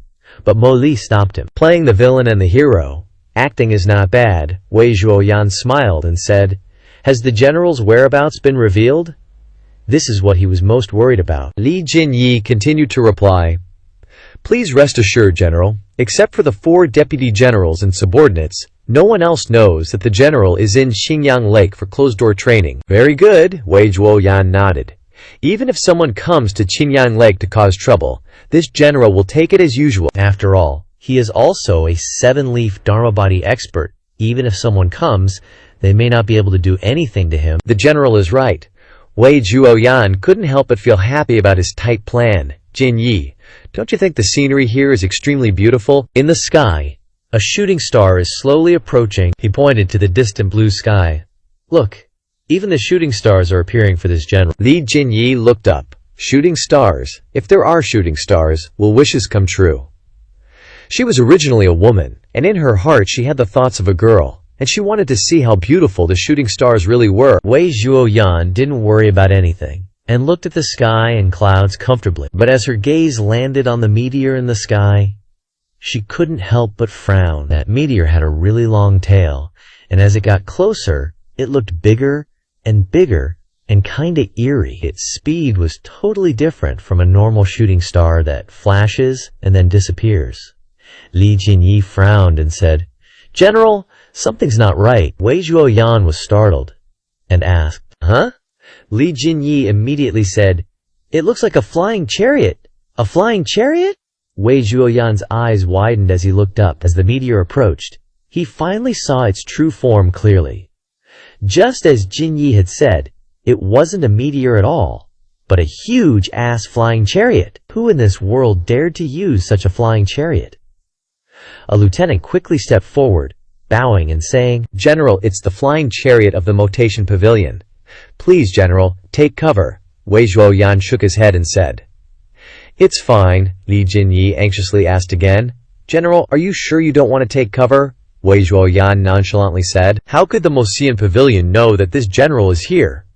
But Mo Li stopped him. Playing the villain and the hero, acting is not bad. Wei Zhuoyan smiled and said, Has the general's whereabouts been revealed? This is what he was most worried about. Li Jinyi continued to reply, Please rest assured, General, except for the 4 deputy generals and subordinates, no one else knows that the general is in Qingyang Lake for closed-door training. Very good, Wei Zhuoyan nodded. Even if someone comes to Qingyang Lake to cause trouble, this general will take it as usual. After all, he is also a 7-leaf Dharma body expert. Even if someone comes, they may not be able to do anything to him. The general is right. Wei Zhuoyan couldn't help but feel happy about his tight plan. Jin Yi, don't you think the scenery here is extremely beautiful? In the sky, a shooting star is slowly approaching. He pointed to the distant blue sky. Look, even the shooting stars are appearing for this general. Li Jinyi looked up. Shooting stars? If there are shooting stars, will wishes come true? She was originally a woman, and in her heart she had the thoughts of a girl, and she wanted to see how beautiful the shooting stars really were. Wei Zhuoyan didn't worry about anything, and looked at the sky and clouds comfortably. But as her gaze landed on the meteor in the sky, she couldn't help but frown. That meteor had a really long tail, and as it got closer, it looked bigger and bigger and kinda eerie. Its speed was totally different from a normal shooting star that flashes and then disappears. Li Jinyi frowned and said, General, something's not right. Wei Zhuoyan was startled and asked, Huh? Li Jinyi immediately said, It looks like a flying chariot. A flying chariot? Wei Zhuoyan's eyes widened as he looked up. As the meteor approached, he finally saw its true form clearly. Just as Jin Yi had said, it wasn't a meteor at all, but a huge-ass flying chariot. Who in this world dared to use such a flying chariot? A lieutenant quickly stepped forward, bowing and saying, General, it's the flying chariot of the Motation Pavilion. Please, General, take cover. Wei Zhuoyan shook his head and said, It's fine. Li Jinyi anxiously asked again. General, are you sure you don't want to take cover? Wei Zhuoyan nonchalantly said. How could the Motion Pavilion know that this general is here?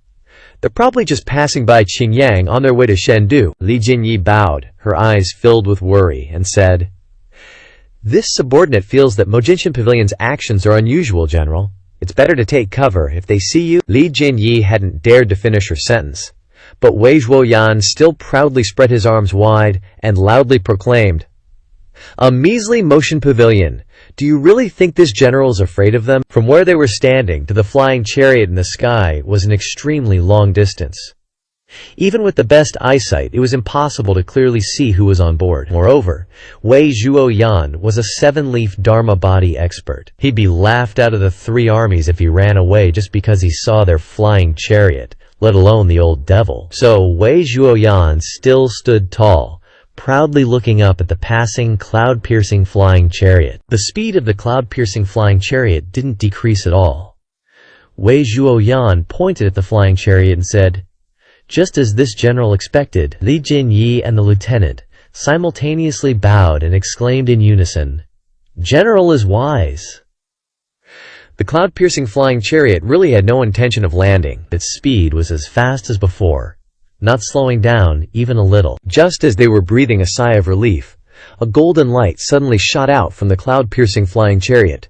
They're probably just passing by Qingyang on their way to Chengdu. Li Jinyi bowed, her eyes filled with worry, and said, This subordinate feels that Mojinshan Pavilion's actions are unusual, General. It's better to take cover if they see you." Li Jinyi hadn't dared to finish her sentence, but Wei Zhuoyan still proudly spread his arms wide and loudly proclaimed, "A measly motion pavilion. Do you really think this general is afraid of them?" From where they were standing to the flying chariot in the sky was an extremely long distance. Even with the best eyesight, it was impossible to clearly see who was on board. Moreover, Wei Zhuoyan was a seven-leaf Dharma body expert. He'd be laughed out of the three armies if he ran away just because he saw their flying chariot, let alone the old devil. So Wei Zhuoyan still stood tall, proudly looking up at the passing, cloud-piercing flying chariot. The speed of the cloud-piercing flying chariot didn't decrease at all. Wei Zhuoyan pointed at the flying chariot and said, "Just as this general expected." Li Jinyi and the lieutenant simultaneously bowed and exclaimed in unison, "General is wise." The cloud-piercing flying chariot really had no intention of landing. Its speed was as fast as before, not slowing down even a little. Just as they were breathing a sigh of relief, a golden light suddenly shot out from the cloud-piercing flying chariot.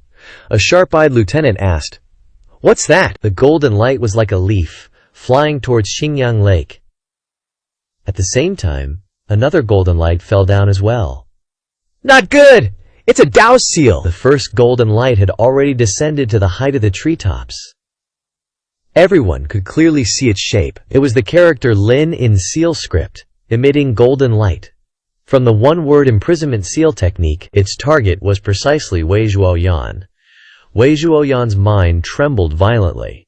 A sharp-eyed lieutenant asked, "What's that?" The golden light was like a leaf, flying towards Xingyang Lake. At the same time, another golden light fell down as well. "Not good! It's a Dao seal!" The first golden light had already descended to the height of the treetops. Everyone could clearly see its shape. It was the character Lin in seal script, emitting golden light. From the one-word imprisonment seal technique, its target was precisely Wei Zhuoyan. Wei Zhuoyan's mind trembled violently.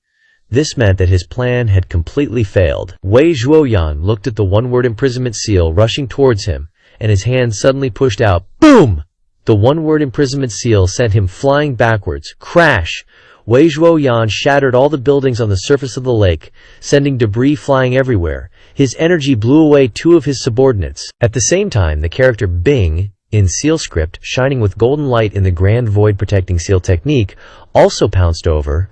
This meant that his plan had completely failed. Wei Zhuoyan looked at the one-word imprisonment seal rushing towards him, and his hand suddenly pushed out. Boom! The one-word imprisonment seal sent him flying backwards. Crash! Wei Zhuoyan shattered all the buildings on the surface of the lake, sending debris flying everywhere. His energy blew away two of his subordinates. At the same time, the character Bing, in seal script, shining with golden light in the grand void protecting seal technique, also pounced over.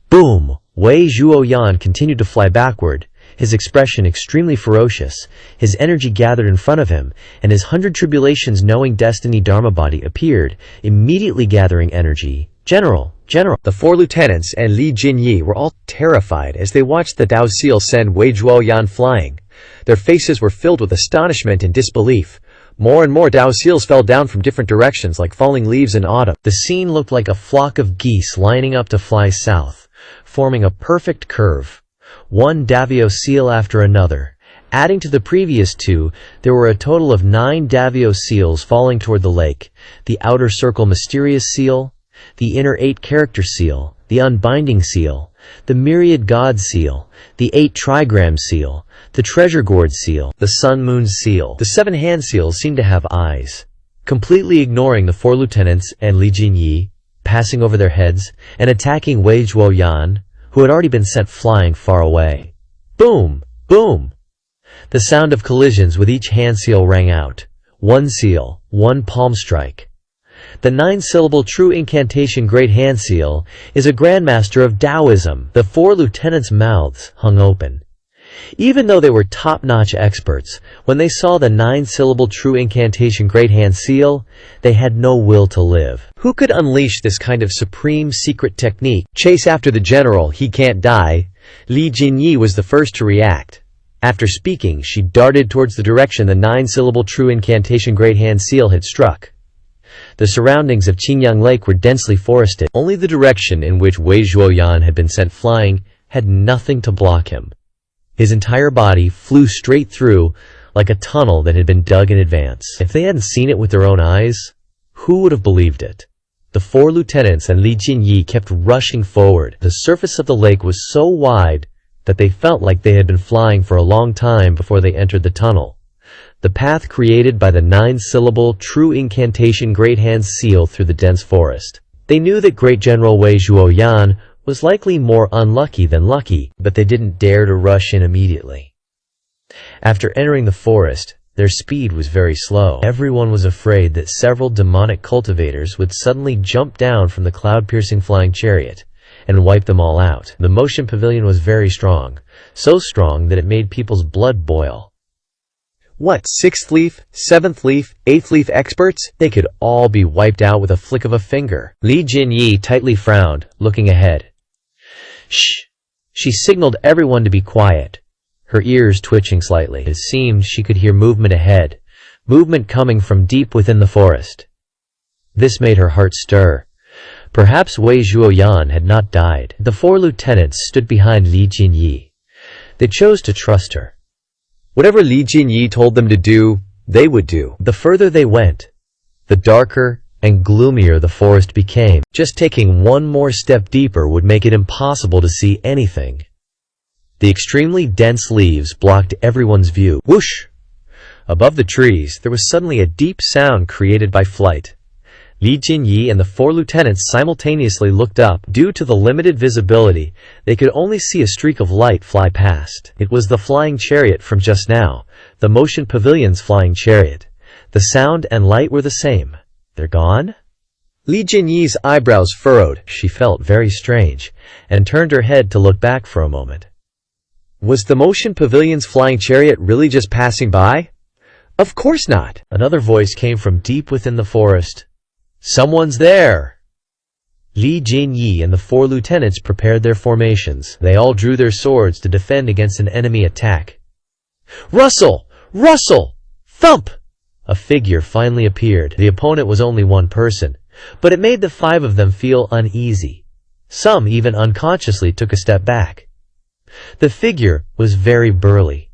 Boom! Wei Zhuoyan continued to fly backward, his expression extremely ferocious. His energy gathered in front of him, and his 100 tribulations knowing destiny Dharma body appeared, immediately gathering energy. "General! General!" The four lieutenants and Li Jinyi were all terrified as they watched the Dao seal send Wei Zhuoyan flying. Their faces were filled with astonishment and disbelief. More and more Dao seals fell down from different directions like falling leaves in autumn. The scene looked like a flock of geese lining up to fly south, forming a perfect curve, one Davio seal after another. Adding to the previous two, there were a total of 9 Davio seals falling toward the lake: the outer circle mysterious seal, the inner 8 character seal, the unbinding seal, the myriad god seal, the 8 trigram seal, the treasure gourd seal, the sun-moon seal. The 7 hand seals seemed to have eyes, completely ignoring the 4 lieutenants and Li Jinyi, passing over their heads and attacking Wei Zhuoyan, who had already been sent flying far away. Boom! Boom! The sound of collisions with each hand seal rang out. One seal, one palm strike. The 9-syllable true incantation Great Hand Seal is a grandmaster of Taoism. The 4 lieutenants' mouths hung open. Even though they were top-notch experts, when they saw the 9-syllable true incantation Great Hand Seal, they had no will to live. Who could unleash this kind of supreme secret technique? Chase after the general, he can't die. Li Jinyi was the first to react. After speaking, she darted towards the direction the 9-syllable true incantation Great Hand Seal had struck. The surroundings of Xingyang Lake were densely forested. Only the direction in which Wei Zhuoyan had been sent flying had nothing to block him. His entire body flew straight through, like a tunnel that had been dug in advance. If they hadn't seen it with their own eyes, who would have believed it? The 4 lieutenants and Li Jinyi kept rushing forward. The surface of the lake was so wide that they felt like they had been flying for a long time before they entered the tunnel. The path created by the 9-syllable true incantation Great Hand Seal through the dense forest. They knew that Great General Wei Zhuoyan was likely more unlucky than lucky, but they didn't dare to rush in immediately. After entering the forest, their speed was very slow. Everyone was afraid that several demonic cultivators would suddenly jump down from the cloud-piercing flying chariot and wipe them all out. The motion pavilion was very strong, so strong that it made people's blood boil. What, 6th leaf, 7th leaf, 8th leaf experts? They could all be wiped out with a flick of a finger. Li Jinyi tightly frowned, looking ahead. Shh! She signaled everyone to be quiet, her ears twitching slightly. It seemed she could hear movement ahead, movement coming from deep within the forest. This made her heart stir. Perhaps Wei Zhuoyan had not died. The 4 lieutenants stood behind Li Jinyi. They chose to trust her. Whatever Li Jinyi told them to do, they would do. The further they went, the darker and gloomier the forest became. Just taking one more step deeper would make it impossible to see anything. The extremely dense leaves blocked everyone's view. Whoosh! Above the trees, there was suddenly a deep sound created by flight. Li Jinyi and the 4 lieutenants simultaneously looked up. Due to the limited visibility, they could only see a streak of light fly past. It was the flying chariot from just now, the Motion Pavilion's flying chariot. The sound and light were the same. They're gone? Li Jinyi's eyebrows furrowed. She felt very strange, and turned her head to look back for a moment. Was the Motion Pavilion's flying chariot really just passing by? Of course not. Another voice came from deep within the forest. Someone's there! Li Jinyi and the 4 lieutenants prepared their formations. They all drew their swords to defend against an enemy attack. Rustle! Rustle! Thump! A figure finally appeared. The opponent was only one person, but it made the 5 of them feel uneasy. Some even unconsciously took a step back. The figure was very burly.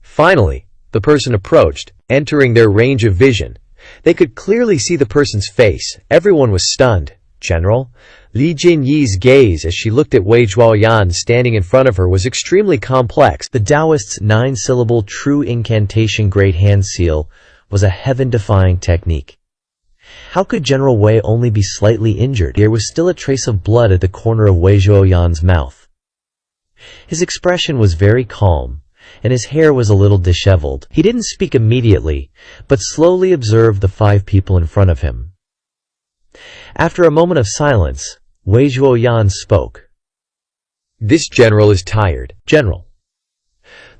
Finally, the person approached, entering their range of vision. They could clearly see the person's face. Everyone was stunned. General, Li Jinyi's gaze as she looked at Wei Zhuoyan standing in front of her was extremely complex. The Taoist's 9-syllable true incantation great hand seal was a heaven-defying technique. How could General Wei only be slightly injured? There was still a trace of blood at the corner of Wei Zhuoyan's mouth. His expression was very calm, and his hair was a little disheveled. He didn't speak immediately, but slowly observed the 5 people in front of him. After a moment of silence, Wei Zhuoyan spoke. This general is tired. General.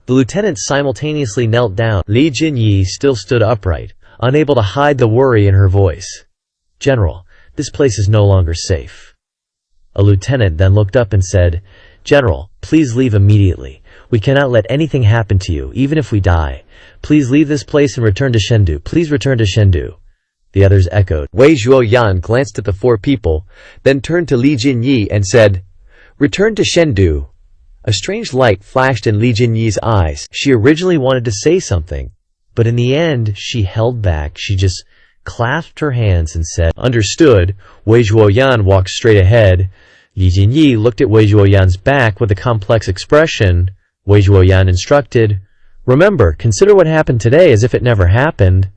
The lieutenants simultaneously knelt down. Li Jinyi still stood upright, unable to hide the worry in her voice. General, this place is no longer safe. A lieutenant then looked up and said, General, please leave immediately. We cannot let anything happen to you, even if we die. Please leave this place and return to Chengdu. Please return to Chengdu. The others echoed. Wei Zhuoyan glanced at the 4 people, then turned to Li Jinyi and said, Return to Chengdu. A strange light flashed in Li Jinyi's eyes. She originally wanted to say something, but in the end, she held back. She just clasped her hands and said, Understood. Wei Zhuoyan walked straight ahead. Li Jinyi looked at Wei Zhuoyan's back with a complex expression. Wei Zhuoyan instructed, Remember, consider what happened today as if it never happened.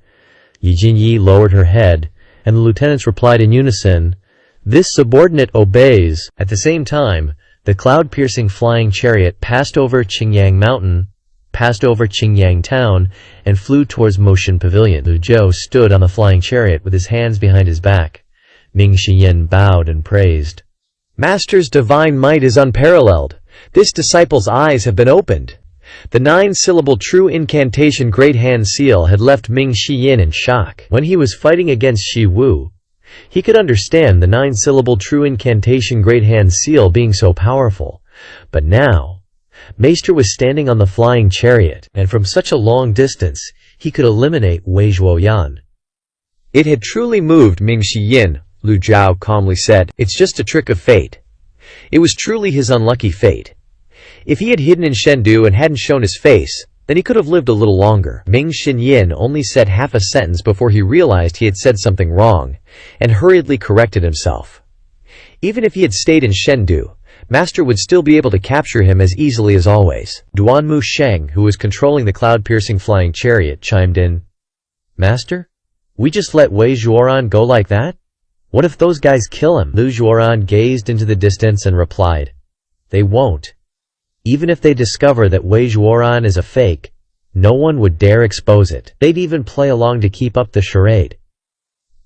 Li Jinyi lowered her head, and the lieutenants replied in unison, This subordinate obeys. At the same time, the cloud-piercing flying chariot passed over Qingyang Mountain, passed over Qingyang Town, and flew towards Motion Pavilion. Lu Zhou stood on the flying chariot with his hands behind his back. Ming Shiyin bowed and praised. Master's divine might is unparalleled. This disciple's eyes have been opened. The 9-syllable true incantation great hand seal had left Ming Shiyin in shock. When he was fighting against Shi Wu, he could understand the 9-syllable true incantation great hand seal being so powerful. But now, Maester was standing on the flying chariot, and from such a long distance, he could eliminate Wei Zhuoyan. It had truly moved Ming Shiyin, Lu Zhao calmly said. It's just a trick of fate. It was truly his unlucky fate. If he had hidden in Chengdu and hadn't shown his face, then he could have lived a little longer. Ming Shiyin only said half a sentence before he realized he had said something wrong, and hurriedly corrected himself. Even if he had stayed in Chengdu, Master would still be able to capture him as easily as always. Duanmu Sheng, who was controlling the cloud-piercing flying chariot, chimed in. Master? We just let Wei Zhuoran go like that? What if those guys kill him? Lu Zhuoran gazed into the distance and replied, They won't. Even if they discover that Wei Zhuoran is a fake, no one would dare expose it. They'd even play along to keep up the charade.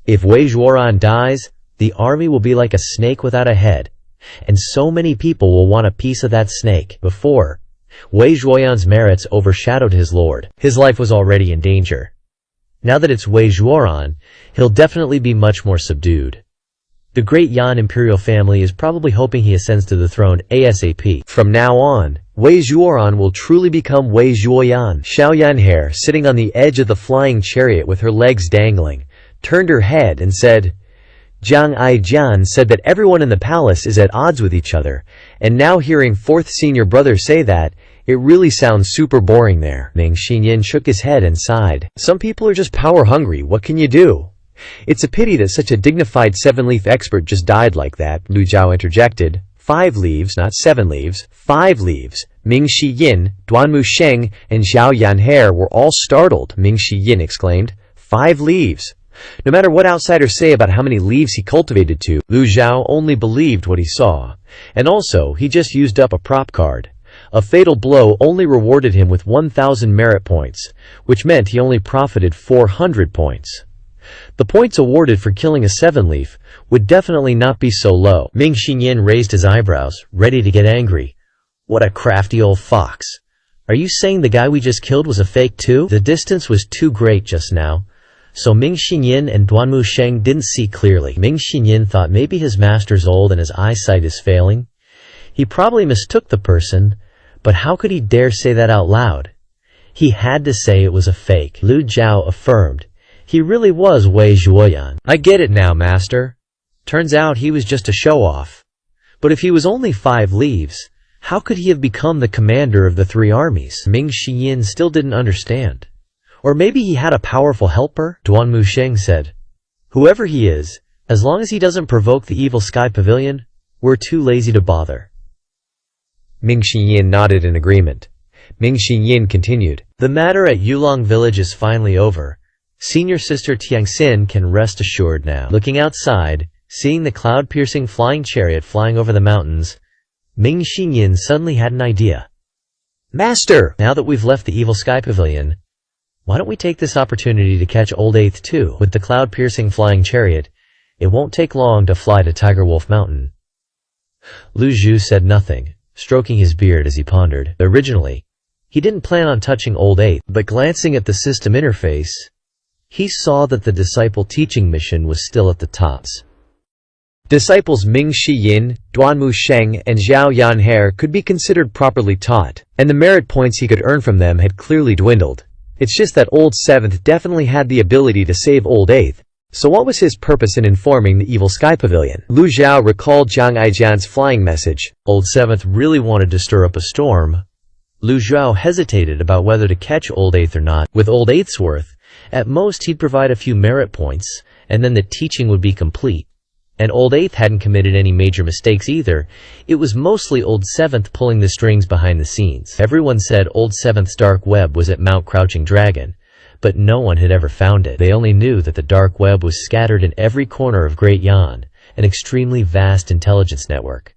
If Wei Zhuoran dies, the army will be like a snake without a head, and so many people will want a piece of that snake. Before, Wei Zhuoyan's merits overshadowed his lord. His life was already in danger. Now that it's Wei Zhuoran, he'll definitely be much more subdued. The great Yan imperial family is probably hoping he ascends to the throne ASAP. From now on, Wei Zhuoran will truly become Wei Zhuoyan. Xiao Yanhair, sitting on the edge of the flying chariot with her legs dangling, turned her head and said, Jiang Aijian said that everyone in the palace is at odds with each other, and now hearing fourth senior brother say that, it really sounds super boring there. Ming Xinyin shook his head and sighed. Some people are just power hungry, what can you do? It's a pity that such a dignified 7-leaf expert just died like that, Lu Zhao interjected. 5 leaves, not 7 leaves, 5 leaves. Ming Shiyin, Duanmu Sheng, and Xiao Yanhair were all startled, Ming Shiyin exclaimed. 5 leaves. No matter what outsiders say about how many leaves he cultivated to, Lu Zhao only believed what he saw. And also, he just used up a prop card. A fatal blow only rewarded him with 1,000 merit points, which meant he only profited 400 points. The points awarded for killing a 7-leaf would definitely not be so low. Ming Xinyin raised his eyebrows, ready to get angry. What a crafty old fox. Are you saying the guy we just killed was a fake too? The distance was too great just now, so Ming Xinyin and Duanmu Sheng didn't see clearly. Ming Xinyin thought maybe his master's old and his eyesight is failing. He probably mistook the person, but how could he dare say that out loud? He had to say it was a fake. Lu Zhao affirmed. He really was Wei Zhuoyan. I get it now, master. Turns out he was just a show-off. But if he was only 5 leaves, how could he have become the commander of the 3 armies? Ming Xinyin still didn't understand. Or maybe he had a powerful helper? Duanmu Sheng said. Whoever he is, as long as he doesn't provoke the evil sky pavilion, we're too lazy to bother. Ming Xinyin nodded in agreement. Ming Xinyin continued. The matter at Yulong village is finally over. Senior sister Tiangxin can rest assured now. Looking outside, seeing the cloud-piercing flying chariot flying over the mountains, Ming Xinyin suddenly had an idea. Master! Now that we've left the evil sky pavilion, why don't we take this opportunity to catch Old Eighth too? With the cloud-piercing flying chariot, it won't take long to fly to Tiger Wolf Mountain. Lu Zhu said nothing, stroking his beard as he pondered. Originally, he didn't plan on touching Old Eighth, but glancing at the system interface, he saw that the disciple teaching mission was still at the tops. Disciples Ming Shiyin, Duanmu Sheng, and Xiao Yanhair could be considered properly taught, and the merit points he could earn from them had clearly dwindled. It's just that Old Seventh definitely had the ability to save Old Eighth, so what was his purpose in informing the evil sky pavilion? Lu Zhao recalled Jiang Aijian's flying message. Old Seventh really wanted to stir up a storm. Lu Zhao hesitated about whether to catch Old Eighth or not. With Old Eighth's worth, at most he'd provide a few merit points, and then the teaching would be complete. And Old Eighth hadn't committed any major mistakes either. It was mostly Old Seventh pulling the strings behind the scenes. Everyone said Old Seventh's dark web was at Mount Crouching Dragon, but no one had ever found it. They only knew that the dark web was scattered in every corner of Great Yan, an extremely vast intelligence network.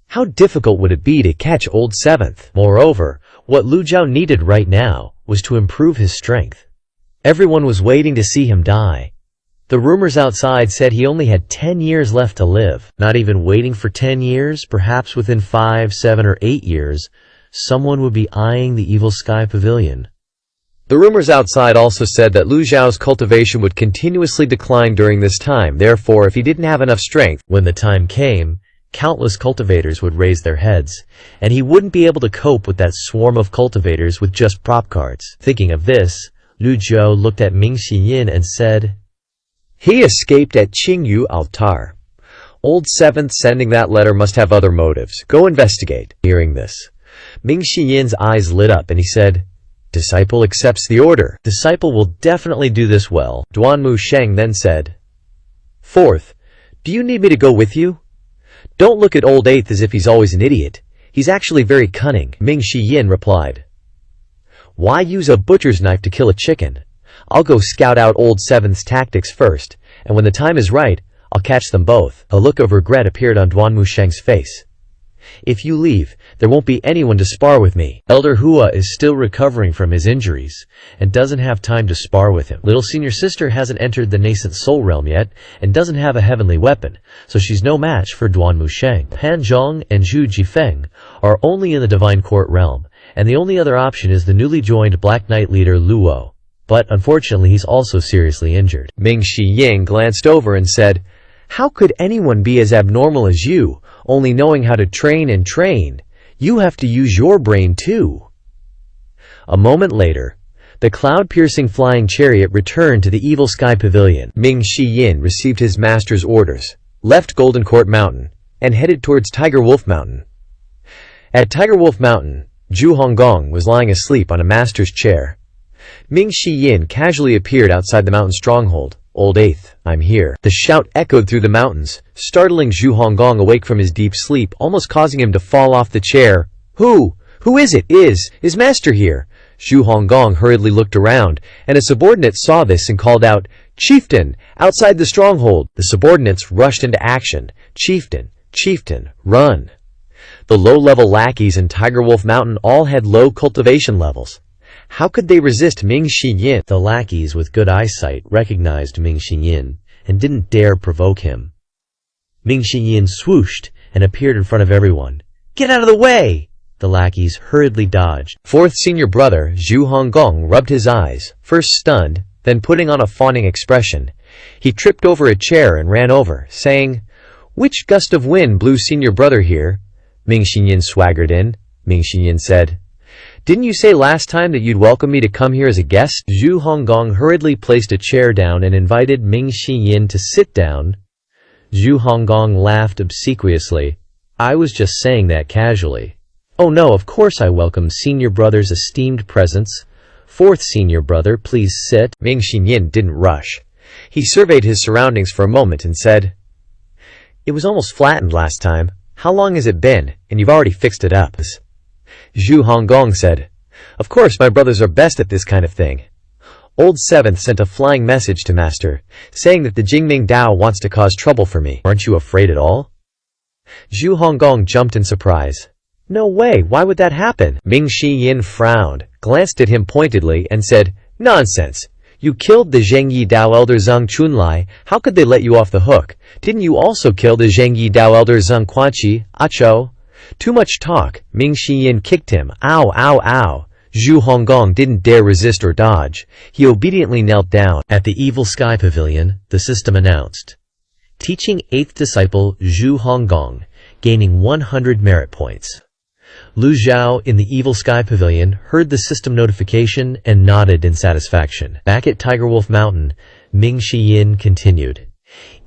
How difficult would it be to catch Old Seventh? Moreover, what Lu Zhao needed right now was to improve his strength. Everyone was waiting to see him die. The rumors outside said he only had 10 years left to live. Not even waiting for 10 years, perhaps within 5, 7, or 8 years, someone would be eyeing the evil sky pavilion. The rumors outside also said that Lu Zhao's cultivation would continuously decline during this time, therefore if he didn't have enough strength, when the time came, countless cultivators would raise their heads, and he wouldn't be able to cope with that swarm of cultivators with just prop cards. Thinking of this, Lu Zhao looked at Ming Xinyin and said, He escaped at Qingyu altar. Old Seventh sending that letter must have other motives. Go investigate. Hearing this, Ming Xinyin's eyes lit up and he said, Disciple accepts the order. Disciple will definitely do this well. Duanmu Sheng then said, Fourth, do you need me to go with you? Don't look at Old Eighth as if he's always an idiot. He's actually very cunning. Ming Xiyin replied, Why use a butcher's knife to kill a chicken? I'll go scout out Old Seventh's tactics first, and when the time is right, I'll catch them both. A look of regret appeared on Duanmu Sheng's face. If you leave, there won't be anyone to spar with me. Elder Hua is still recovering from his injuries, and doesn't have time to spar with him. Little senior sister hasn't entered the nascent soul realm yet, and doesn't have a heavenly weapon, so she's no match for Duanmu Sheng. Han Zhong and Zhu Jifeng are only in the divine court realm, and the only other option is the newly joined Black Knight leader Luo. But unfortunately he's also seriously injured. Ming Xiying glanced over and said, How could anyone be as abnormal as you, only knowing how to train and train? You have to use your brain too." A moment later, the cloud-piercing flying chariot returned to the evil sky pavilion. Ming Shi Yin received his master's orders, left Golden Court Mountain, and headed towards Tiger Wolf Mountain. At Tiger Wolf Mountain, Zhu Honggong was lying asleep on a master's chair. Ming Shi Yin casually appeared outside the mountain stronghold. "Old Eighth, I'm here." The shout echoed through the mountains, startling Zhu Honggong awake from his deep sleep, almost causing him to fall off the chair. Who is it? Is Master here?" Zhu Honggong hurriedly looked around, and a subordinate saw this and called out, "Chieftain, outside the stronghold!" The subordinates rushed into action. Chieftain, run!" The low-level lackeys in Tiger Wolf Mountain all had low cultivation levels. How could they resist Ming Shi Yin? The lackeys with good eyesight recognized Ming Shi Yin and didn't dare provoke him. Ming Shi Yin swooshed and appeared in front of everyone. "Get out of the way!" The lackeys hurriedly dodged. Fourth senior brother, Zhu Honggong, rubbed his eyes, first stunned, then putting on a fawning expression. He tripped over a chair and ran over, saying, "Which gust of wind blew senior brother here?" Ming Shi Yin swaggered in. Ming Shi Yin said, "Didn't you say last time that you'd welcome me to come here as a guest?" Zhu Honggong hurriedly placed a chair down and invited Ming Shi Yin to sit down. Zhu Honggong laughed obsequiously. "I was just saying that casually." "Oh no, of course I welcome senior brother's esteemed presence. Fourth senior brother, please sit." Ming Shi Yin didn't rush. He surveyed his surroundings for a moment and said, "It was almost flattened last time. How long has it been? And you've already fixed it up." Zhu Honggong said, "Of course my brothers are best at this kind of thing. Old Seventh sent a flying message to Master, saying that the Jingming Dao wants to cause trouble for me. Aren't you afraid at all?" Zhu Honggong jumped in surprise. "No way, why would that happen?" Ming Shi Yin frowned, glanced at him pointedly, and said, "Nonsense! You killed the Zhengyi Dao elder Zheng Chunlai. How could they let you off the hook? Didn't you also kill the Zhengyi Dao elder Zheng Quanqi, Acho?" Too much talk. Ming Shi Yin kicked him. Ow, ow, ow. Zhu Honggong didn't dare resist or dodge. He obediently knelt down. At the evil sky pavilion, the system announced, "Teaching 8th disciple Zhu Honggong, gaining 100 merit points." Lu Zhao in the evil sky pavilion heard the system notification and nodded in satisfaction. Back at Tiger Wolf Mountain, Ming Shi Yin continued,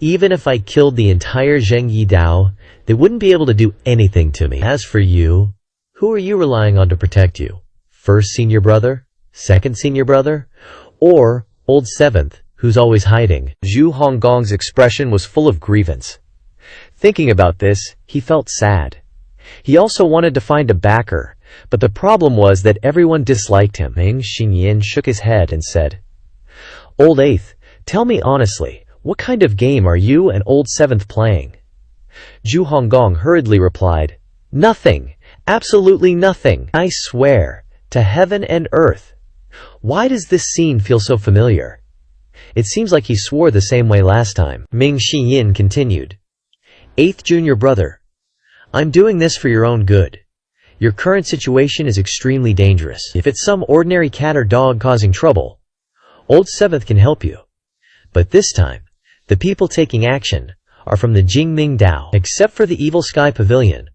"Even if I killed the entire Zhengyi Dao, they wouldn't be able to do anything to me. As for you, who are you relying on to protect you? First senior brother? Second senior brother? Or old Seventh, who's always hiding?" Zhu Honggong's expression was full of grievance. Thinking about this, he felt sad. He also wanted to find a backer, but the problem was that everyone disliked him. Ming Shi Yin shook his head and said, "Old Eighth, tell me honestly, what kind of game are you and Old Seventh playing?" Zhu Honggong hurriedly replied, "Nothing, absolutely nothing. I swear, to heaven and earth." Why does this scene feel so familiar? It seems like he swore the same way last time. Ming Shi Yin continued, "Eighth junior brother, I'm doing this for your own good. Your current situation is extremely dangerous. If it's some ordinary cat or dog causing trouble, Old Seventh can help you. But this time, the people taking action are from the Jingming Dao. Except for the evil sky pavilion,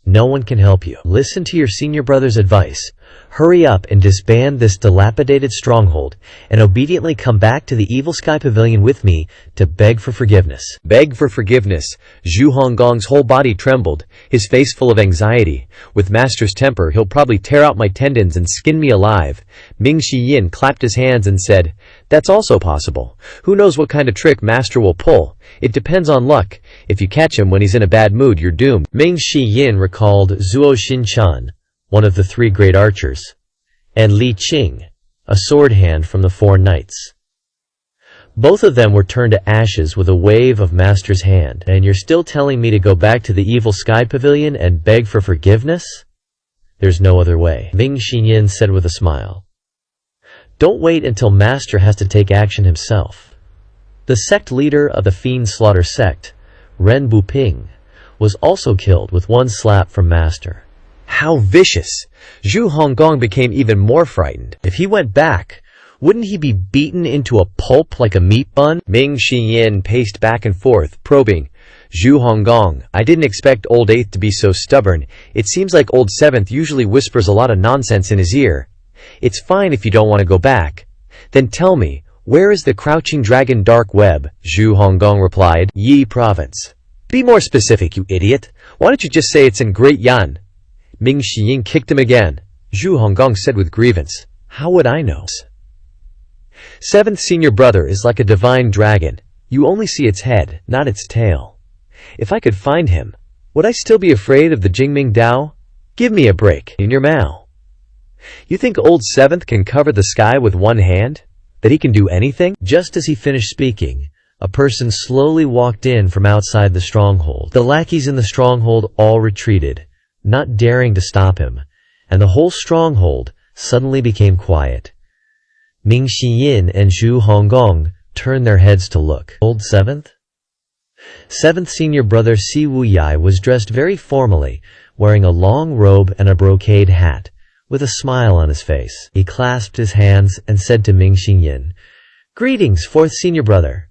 no one can help you. Listen to your senior brother's advice. Hurry up and disband this dilapidated stronghold and obediently come back to the evil sky pavilion with me to beg for forgiveness." Beg for forgiveness. Zhu Honggong's whole body trembled, his face full of anxiety. With Master's temper, he'll probably tear out my tendons and skin me alive. Ming Shi Yin clapped his hands and said, "That's also possible. Who knows what kind of trick Master will pull? It depends on luck. If you catch him when he's in a bad mood, you're doomed." Ming Shi Yin recalled Zuo Xinchan, one of the 3 great archers, and Li Qing, a sword hand from the 4 knights. Both of them were turned to ashes with a wave of Master's hand. "And you're still telling me to go back to the evil sky pavilion and beg for forgiveness? There's no other way," Ming Shi Yin said with a smile. "Don't wait until Master has to take action himself." The sect leader of the Fiend Slaughter sect, Ren Buping, was also killed with 1 slap from Master. How vicious! Zhu Honggong became even more frightened. If he went back, Wouldn't he be beaten into a pulp like a meat bun? Ming Xiyin paced back and forth, probing. Zhu Honggong, I didn't expect old 8th to be so stubborn. It seems like old 7th usually whispers a lot of nonsense in his ear. It's fine if you don't want to go back. Then tell me, where is the Crouching Dragon Dark Web? Zhu Honggong replied. Yi Province. Be more specific, you idiot. Why don't you just say it's in Great Yan? Ming Xiyin kicked him again. Zhu Honggong said with grievance. How would I know? 7th senior brother is like a divine dragon. You only see its head, not its tail. If I could find him, would I still be afraid of the Jingming Dao? Give me a break, in your mouth. You think old 7th can cover the sky with one hand? That he can do anything? Just as he finished speaking, a person slowly walked in from outside the stronghold. The lackeys in the stronghold all retreated, not daring to stop him, and the whole stronghold suddenly became quiet. Ming Xiyin and Zhu Honggong turned their heads to look. Old 7th? 7th senior brother Si Wuyai was dressed very formally, wearing a long robe and a brocade hat, with a smile on his face. He clasped his hands and said to Ming Xiyin, Greetings, 4th senior brother.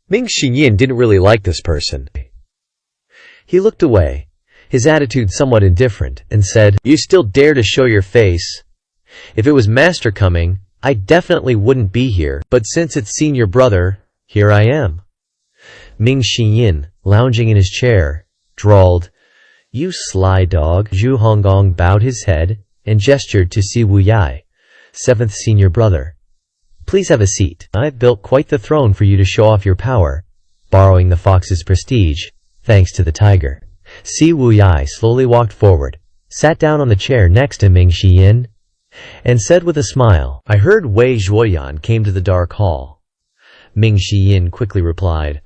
Ming Xiyin didn't really like this person. He looked away, his attitude somewhat indifferent, and said, You still dare to show your face? If it was Master coming, I definitely wouldn't be here, but since it's senior brother, here I am. Ming Xiyin, lounging in his chair, drawled, You sly dog. Zhu Honggong bowed his head and gestured to Si Wuyai, 7th senior brother. Please have a seat. I've built quite the throne for you to show off your power, borrowing the fox's prestige, thanks to the tiger. Si Wuyai slowly walked forward, sat down on the chair next to Ming Xiyin, and said with a smile, I heard Wei Zhuoyan came to the Dark Hall. Ming Xiyin quickly replied,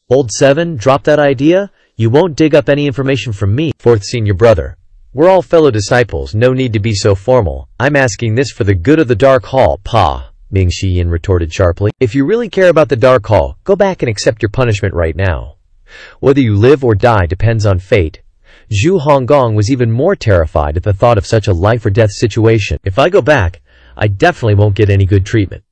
Old 7, drop that idea. You won't dig up any information from me. 4th senior brother. We're all fellow disciples, no need to be so formal. I'm asking this for the good of the Dark Hall, Pa, Ming Xiyin retorted sharply. If you really care about the Dark Hall, go back and accept your punishment right now. Whether you live or die depends on fate. Zhu Honggong was even more terrified at the thought of such a life-or-death situation. If I go back, I definitely won't get any good treatment.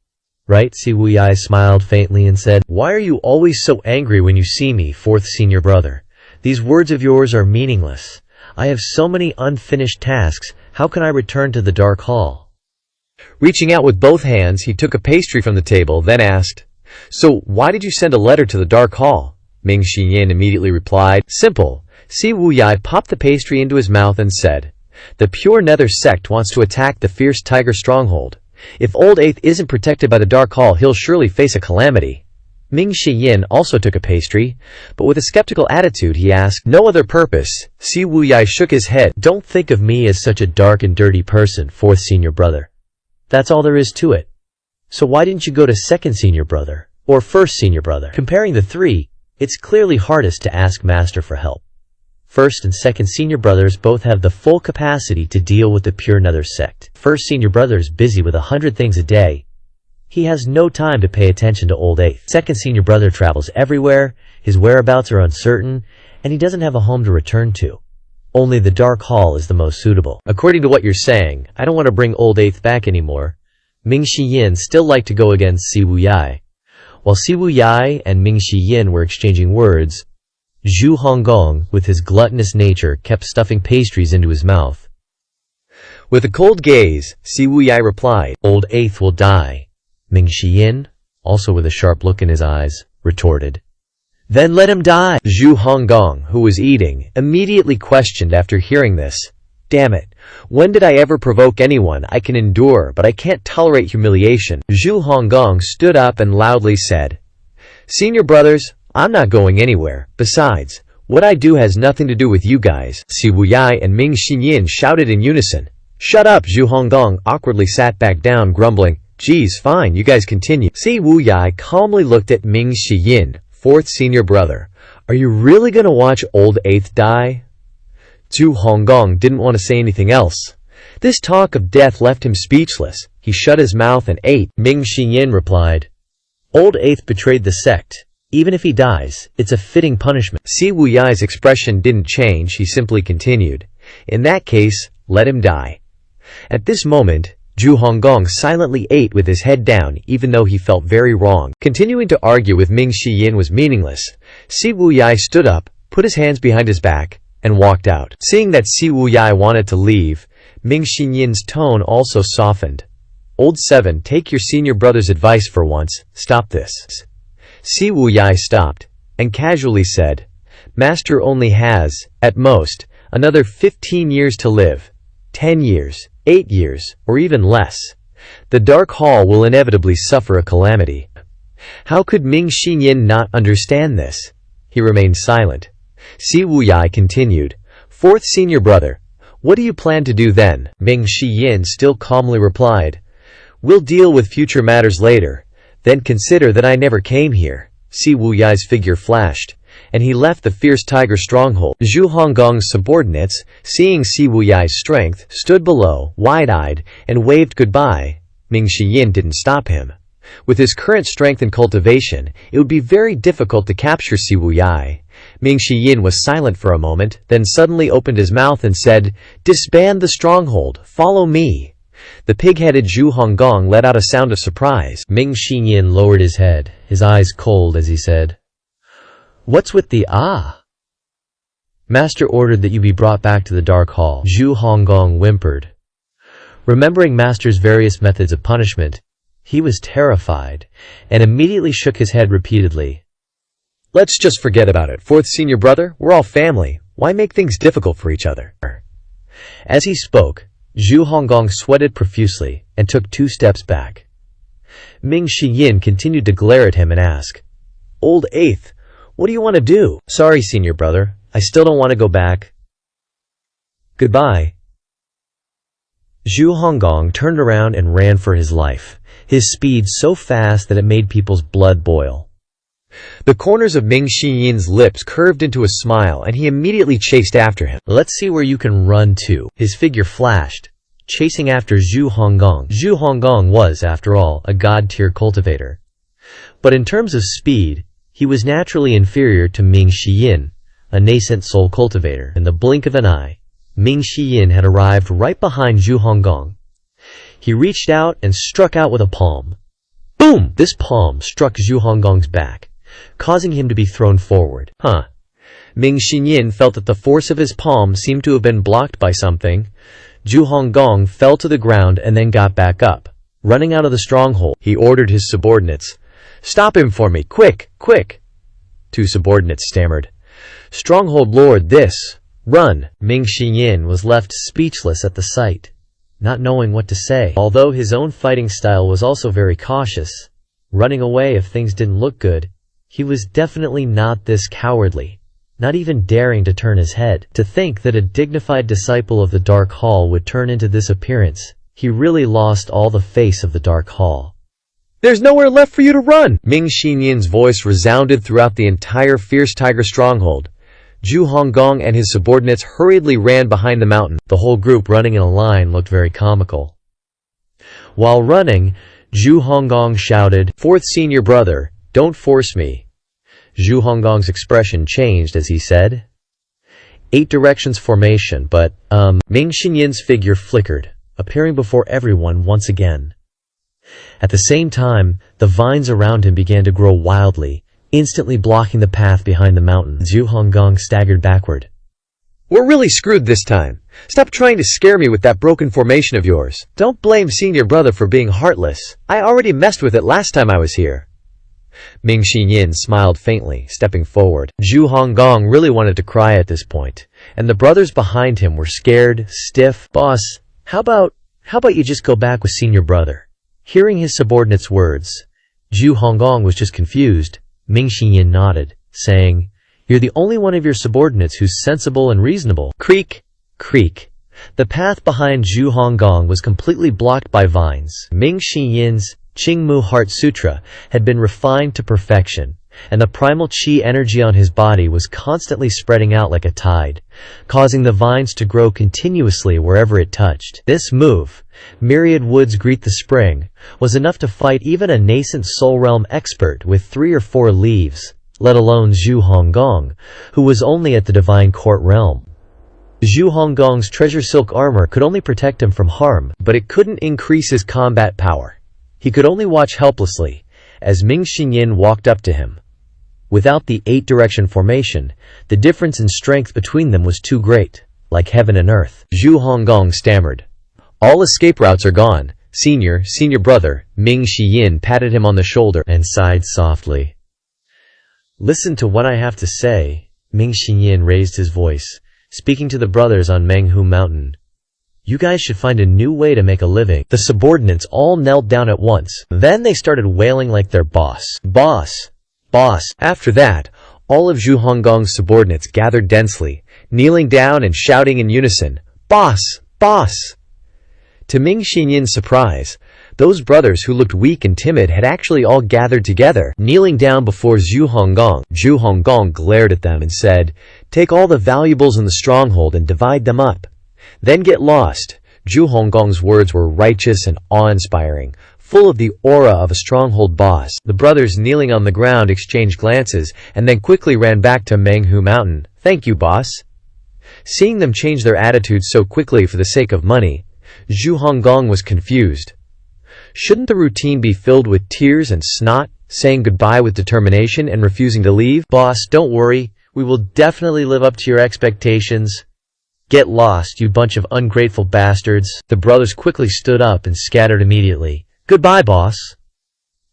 Right? Si Wuyai smiled faintly and said, Why are you always so angry when you see me, 4th senior brother? These words of yours are meaningless. I have so many unfinished tasks. How can I return to the Dark Hall? Reaching out with both hands, he took a pastry from the table, then asked, So why did you send a letter to the Dark Hall? Ming Xiyin immediately replied, Simple. Si Wuyai popped the pastry into his mouth and said, The Pure Nether sect wants to attack the fierce tiger stronghold. If old 8th isn't protected by the Dark Hall, he'll surely face a calamity. Ming Xiyin also took a pastry, but with a skeptical attitude he asked, No other purpose. Si Wuyai shook his head. Don't think of me as such a dark and dirty person, 4th senior brother. That's all there is to it. So why didn't you go to 2nd senior brother, or 1st senior brother? Comparing the three, it's clearly hardest to ask Master for help. 1st and 2nd senior brothers both have the full capacity to deal with the Pure Nether sect. 1st senior brother is busy with 100 things a day. He has no time to pay attention to old 8th. 2nd senior brother travels everywhere, his whereabouts are uncertain, and he doesn't have a home to return to. Only the Dark Hall is the most suitable. According to what you're saying, I don't want to bring old 8th back anymore. Ming Xiyin still liked to go against Si Wuyai. While Si Wuyai and Ming Xiyin were exchanging words, Zhu Honggong, with his gluttonous nature, kept stuffing pastries into his mouth. With a cold gaze, Si Wuyai replied, Old 8th will die. Ming Xiyin, also with a sharp look in his eyes, retorted, Then let him die. Zhu Honggong, who was eating, immediately questioned after hearing this. Damn it, when did I ever provoke anyone? I can endure, but I can't tolerate humiliation. Zhu Honggong stood up and loudly said, Senior brothers, I'm not going anywhere. Besides, what I do has nothing to do with you guys. Si Wuyai and Ming Xiyin shouted in unison. Shut up! Zhu Honggong awkwardly sat back down, grumbling, Geez, fine, you guys continue. Si Wuyai calmly looked at Ming Xiyin, 4th senior brother. Are you really gonna watch old 8th die? Zhu Honggong didn't want to say anything else. This talk of death left him speechless. He shut his mouth and ate. Ming Xiyin replied, Old 8th betrayed the sect. Even if he dies, it's a fitting punishment. Si Wuyai's expression didn't change, he simply continued. In that case, let him die. At this moment, Zhu Honggong silently ate with his head down even though he felt very wrong. Continuing to argue with Ming Shiyin was meaningless. Si Wuyai stood up, put his hands behind his back, and walked out. Seeing that Si Wuyai wanted to leave, Ming Xiyin's tone also softened. "Old Seven, take your senior brother's advice for once, stop this." Si Wuyai stopped, and casually said, "Master only has, at most, another 15 years to live. 10 years, 8 years, or even less. The Dark Hall will inevitably suffer a calamity." How could Ming Xinyin not understand this? He remained silent. Si Wuyai continued, "Fourth senior brother, what do you plan to do then?" Ming Xinyin still calmly replied, "We'll deal with future matters later. Then consider that I never came here." Si Wuyai's figure flashed, and he left the fierce tiger stronghold. Zhu Honggong's subordinates, seeing Si Wuyai's strength, stood below, wide-eyed, and waved goodbye. Ming Xiyin didn't stop him. With his current strength and cultivation, it would be very difficult to capture Si Wuyai. Ming Xiyin was silent for a moment, then suddenly opened his mouth and said, "Disband the stronghold, follow me." The pig-headed Zhu Honggong let out a sound of surprise. Ming Xinyin lowered his head, his eyes cold as he said, "What's with the ah?" "Master ordered that you be brought back to the Dark Hall." Zhu Honggong whimpered. Remembering Master's various methods of punishment, he was terrified, and immediately shook his head repeatedly. "Let's just forget about it, fourth senior brother. We're all family. Why make things difficult for each other?" As he spoke, Zhu Honggong sweated profusely and took 2 steps back. Ming Xiyin continued to glare at him and ask, "Old Eighth, what do you want to do?" "Sorry, senior brother. I still don't want to go back. Goodbye." Zhu Honggong turned around and ran for his life, his speed so fast that it made people's blood boil. The corners of Ming Xiyin's lips curved into a smile, and he immediately chased after him. "Let's see where you can run to." His figure flashed, chasing after Zhu Honggong. Zhu Honggong was, after all, a god-tier cultivator. But in terms of speed, he was naturally inferior to Ming Xiyin, a nascent soul cultivator. In the blink of an eye, Ming Xiyin had arrived right behind Zhu Honggong. He reached out and struck out with a palm. Boom! This palm struck Zhu Honggong's back, causing him to be thrown forward. Ming Xiyin felt that the force of his palm seemed to have been blocked by something. Zhu Honggong fell to the ground and then got back up, running out of the stronghold. He ordered his subordinates, "Stop him for me, quick, quick!" 2 subordinates stammered, "Stronghold Lord, this, run!" Ming Xiyin was left speechless at the sight, not knowing what to say. Although his own fighting style was also very cautious, running away if things didn't look good, he was definitely not this cowardly, not even daring to turn his head. To think that a dignified disciple of the Dark Hall would turn into this appearance, he really lost all the face of the Dark Hall. "There's nowhere left for you to run!" Ming Xinyin's voice resounded throughout the entire fierce tiger stronghold. Zhu Honggong and his subordinates hurriedly ran behind the mountain. The whole group running in a line looked very comical. While running, Zhu Honggong shouted, "Fourth senior brother, don't force me." Zhu Honggong's expression changed as he said, "8 directions formation, but, Ming Xinyin's figure flickered, appearing before everyone once again. At the same time, the vines around him began to grow wildly, instantly blocking the path behind the mountain. Zhu Honggong staggered backward. "We're really screwed this time. Stop trying to scare me with that broken formation of yours. Don't blame senior brother for being heartless. I already messed with it last time I was here." Ming Xinyin smiled faintly, stepping forward. Zhu Honggong really wanted to cry at this point, and the brothers behind him were scared, stiff. "Boss, how about you just go back with senior brother?" Hearing his subordinate's words, Zhu Honggong was just confused. Ming Xinyin nodded, saying, "You're the only one of your subordinates who's sensible and reasonable." Creak, creak. The path behind Zhu Honggong was completely blocked by vines. Ming Xinyin's Qingmu Heart Sutra had been refined to perfection, and the primal qi energy on his body was constantly spreading out like a tide, causing the vines to grow continuously wherever it touched. This move, "Myriad Woods Greet the Spring," was enough to fight even a nascent Soul Realm expert with 3 or 4 leaves, let alone Zhu Honggong, who was only at the Divine Court realm. Zhu Honggong's treasure silk armor could only protect him from harm, but it couldn't increase his combat power. He could only watch helplessly as Ming Xinyin walked up to him. Without the 8-direction formation, the difference in strength between them was too great, like heaven and earth. Zhu Honggong stammered. "All escape routes are gone. Senior brother." Ming Xinyin patted him on the shoulder and sighed softly. "Listen to what I have to say." Ming Xinyin raised his voice, speaking to the brothers on Menghu Mountain. "You guys should find a new way to make a living." The subordinates all knelt down at once. Then they started wailing like their boss. "Boss! Boss!" After that, all of Zhu Honggong's subordinates gathered densely, kneeling down and shouting in unison, "Boss! Boss!" To Ming Xinyin's surprise, those brothers who looked weak and timid had actually all gathered together, kneeling down before Zhu Honggong. Zhu Honggong glared at them and said, "Take all the valuables in the stronghold and divide them up. Then get lost." Zhu Honggong's words were righteous and awe-inspiring, full of the aura of a stronghold boss. The brothers kneeling on the ground exchanged glances and then quickly ran back to Menghu Mountain. "Thank you, boss." Seeing them change their attitudes so quickly for the sake of money, Zhu Honggong was confused. Shouldn't the routine be filled with tears and snot, saying goodbye with determination and refusing to leave? "Boss, don't worry. We will definitely live up to your expectations. Get lost, you bunch of ungrateful bastards." The brothers quickly stood up and scattered immediately. "Goodbye, boss."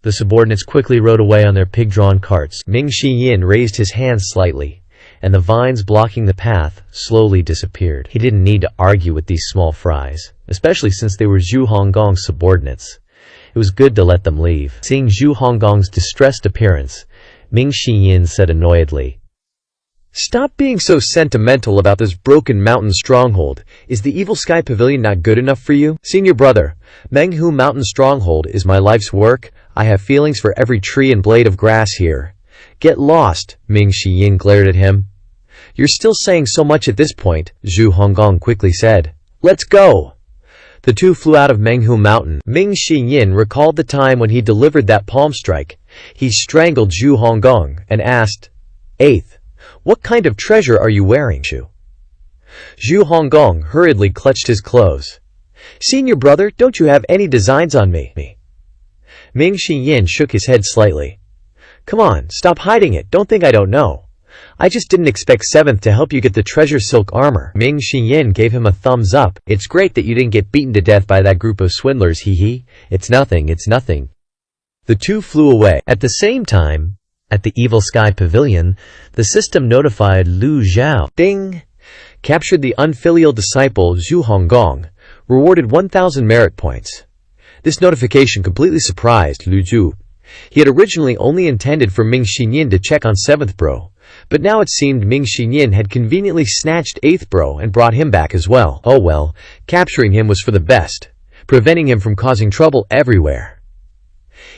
The subordinates quickly rode away on their pig-drawn carts. Ming Xinyin raised his hands slightly, and the vines blocking the path slowly disappeared. He didn't need to argue with these small fries, especially since they were Zhu Honggong's subordinates. It was good to let them leave. Seeing Zhu Honggong's distressed appearance, Ming Xinyin said annoyedly, "Stop being so sentimental about this broken mountain stronghold. Is the Evil Sky Pavilion not good enough for you?" "Senior brother, Menghu Mountain Stronghold is my life's work. I have feelings for every tree and blade of grass here." "Get lost," Ming Xinyin glared at him. "You're still saying so much at this point," Zhu Honggong quickly said. "Let's go." The two flew out of Menghu Mountain. Ming Xinyin recalled the time when he delivered that palm strike. He strangled Zhu Honggong and asked, "Eighth, what kind of treasure are you wearing, Zhu?" Zhu Honggong hurriedly clutched his clothes. "Senior brother, don't you have any designs on me?" Ming Xinyin shook his head slightly. "Come on, stop hiding it. Don't think I don't know. I just didn't expect 7th to help you get the treasure silk armor." Ming Xinyin gave him a thumbs up. "It's great that you didn't get beaten to death by that group of swindlers, hee. It's nothing, it's nothing." The two flew away. At the same time, at the Evil Sky Pavilion, the system notified Lu Zhao. Ding! Captured the unfilial disciple Zhu Honggong. Rewarded 1,000 merit points. This notification completely surprised Lu Zhu. He had originally only intended for Ming Xinyin to check on 7th bro, but now it seemed Ming Xinyin had conveniently snatched 8th bro and brought him back as well. Oh well, capturing him was for the best, preventing him from causing trouble everywhere.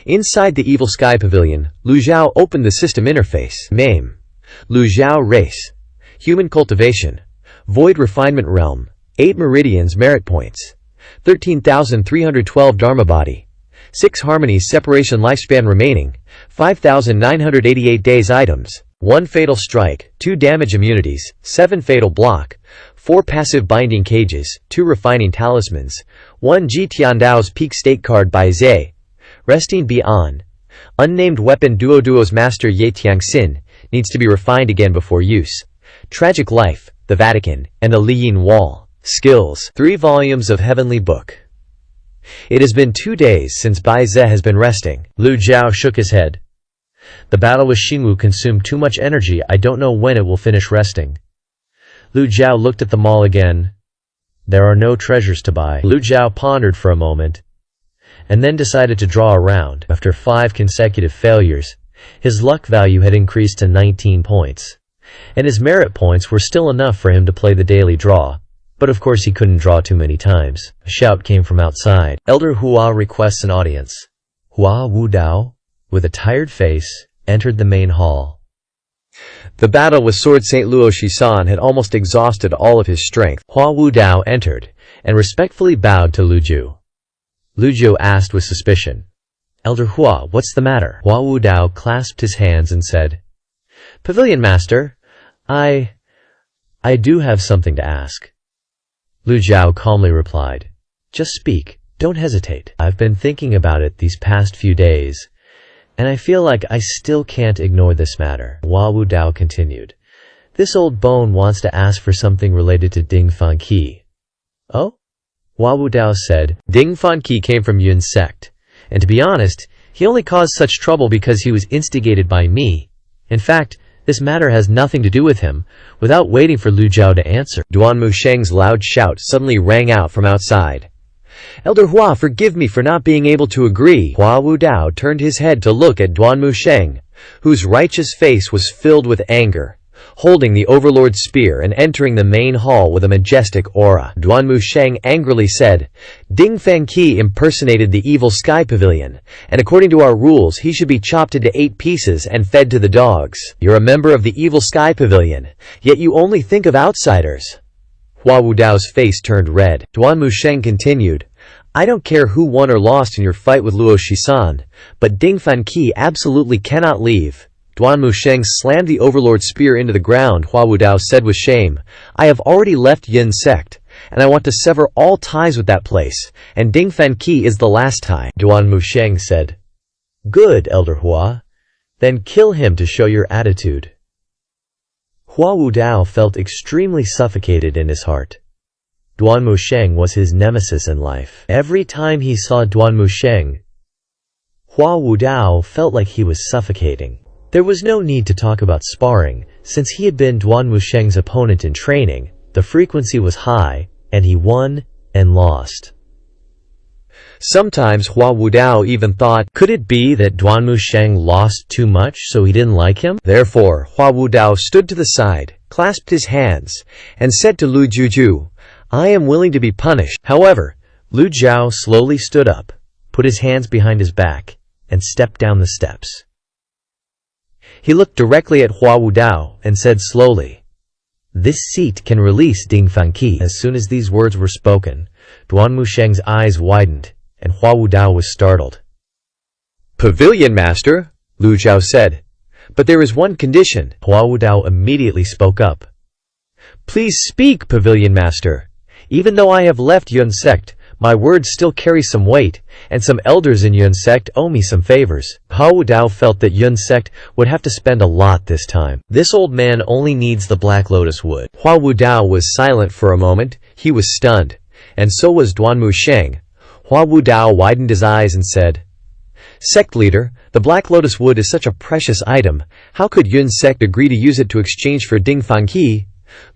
Inside the Evil Sky Pavilion, Lu Zhao opened the system interface. Name: Lu Zhao. Race: Human Cultivation. Void Refinement Realm. 8 Meridians Merit Points. 13,312 Dharma Body. 6 Harmonies Separation Lifespan Remaining. 5,988 Days Items. 1 Fatal Strike. 2 Damage Immunities. 7 Fatal Block. 4 Passive Binding Cages. 2 Refining Talismans. 1 Ji Tiandao's Peak State Card by Zhe. Resting Beyond. Unnamed Weapon Duo's Master Ye Tiangxin needs to be refined again before use. Tragic Life, the Vatican, and the Liyin Wall. Skills: 3 volumes of Heavenly Book. It has been 2 days since Bai Ze has been resting. Lu Zhao shook his head. The battle with Xingwu consumed too much energy. I don't know when it will finish resting. Lu Zhao looked at the mall again. There are no treasures to buy. Lu Zhao pondered for a moment, and then decided to draw a round. After 5 consecutive failures, his luck value had increased to 19 points, and his merit points were still enough for him to play the daily draw. But of course he couldn't draw too many times. A shout came from outside. Elder Hua requests an audience. Hua Wudao, with a tired face, entered the main hall. The battle with Sword St. Luo Shisan had almost exhausted all of his strength. Hua Wudao entered, and respectfully bowed to Lu Zhu. Lu Zhu asked with suspicion, "Elder Hua, what's the matter?" Hua Wudao clasped his hands and said, "Pavilion Master, I I do have something to ask. Lu Zhao calmly replied. Just speak, don't hesitate. I've been thinking about it these past few days, and I feel like I still can't ignore this matter. Hua Wudao continued. This old bone wants to ask for something related to Ding Fan Qi. Oh? Hua Wudao said, Ding Fan Qi came from Yun's sect, and to be honest, he only caused such trouble because he was instigated by me. In fact, this matter has nothing to do with him. Without waiting for Lu Zhao to answer, Duan Musheng's loud shout suddenly rang out from outside. Elder Hua, forgive me for not being able to agree. Hua Wudao turned his head to look at Duan Musheng, whose righteous face was filled with anger, holding the Overlord's spear and entering the main hall with a majestic aura. Duan Musheng angrily said, Ding Fan Qi impersonated the evil sky pavilion, and according to our rules he should be chopped into 8 pieces and fed to the dogs. You're a member of the evil sky pavilion, yet you only think of outsiders. Hua Wudao's face turned red. Duan Musheng continued, I don't care who won or lost in your fight with Luo Shisan, but Ding Fan Qi absolutely cannot leave. Duan Musheng slammed the Overlord's spear into the ground. Hua Wudao said with shame, I have already left Yun's sect, and I want to sever all ties with that place, and Ding Fan Qi is the last tie. Duan Musheng said, Good, Elder Hua. Then kill him to show your attitude. Hua Wudao felt extremely suffocated in his heart. Duan Musheng was his nemesis in life. Every time he saw Duan Musheng, Hua Wudao felt like he was suffocating. There was no need to talk about sparring, since he had been Duan Musheng's opponent in training. The frequency was high, and he won and lost. Sometimes Hua Wudao even thought, could it be that Duan Musheng lost too much so he didn't like him? Therefore, Hua Wudao stood to the side, clasped his hands, and said to Lu Juju, I am willing to be punished. However, Lu Zhao slowly stood up, put his hands behind his back, and stepped down the steps. He looked directly at Hua Wudao and said slowly, This seat can release Ding Fan Qi. As soon as these words were spoken, Duan Musheng's eyes widened, and Hua Wudao was startled. Pavilion Master, Lu Zhao said, but there is one condition. Hua Wudao immediately spoke up. Please speak, Pavilion Master. Even though I have left Yun's sect, my words still carry some weight, and some elders in Yun's sect owe me some favors. Hua Wudao felt that Yun's sect would have to spend a lot this time. This old man only needs the Black Lotus wood. Hua Wudao was silent for a moment. He was stunned, and so was Duan Musheng. Hua Wudao widened his eyes and said, Sect leader, the Black Lotus wood is such a precious item. How could Yun's sect agree to use it to exchange for Ding Fan Qi?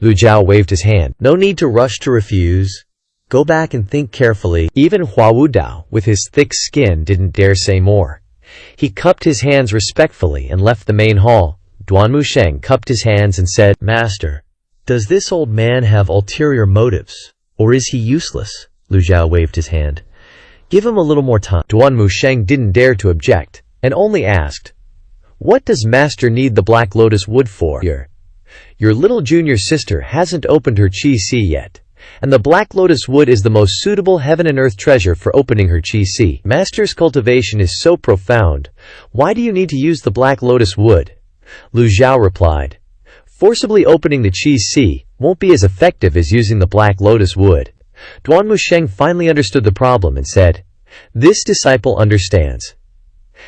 Lu Zhao waved his hand. No need to rush to refuse. Go back and think carefully. Even Hua Wudao, with his thick skin, didn't dare say more. He cupped his hands respectfully and left the main hall. Duan Musheng cupped his hands and said, Master, does this old man have ulterior motives, or is he useless? Lu Zhao waved his hand. Give him a little more time. Duan Musheng didn't dare to object, and only asked, What does Master need the Black Lotus wood for? Your little junior sister hasn't opened her Qi-Si yet, and the Black Lotus wood is the most suitable heaven and earth treasure for opening her Qi-Si. Master's cultivation is so profound. Why do you need to use the Black Lotus wood? Lu Zhao replied, Forcibly opening the Qi-Si won't be as effective as using the Black Lotus wood. Duan Musheng finally understood the problem and said, This disciple understands.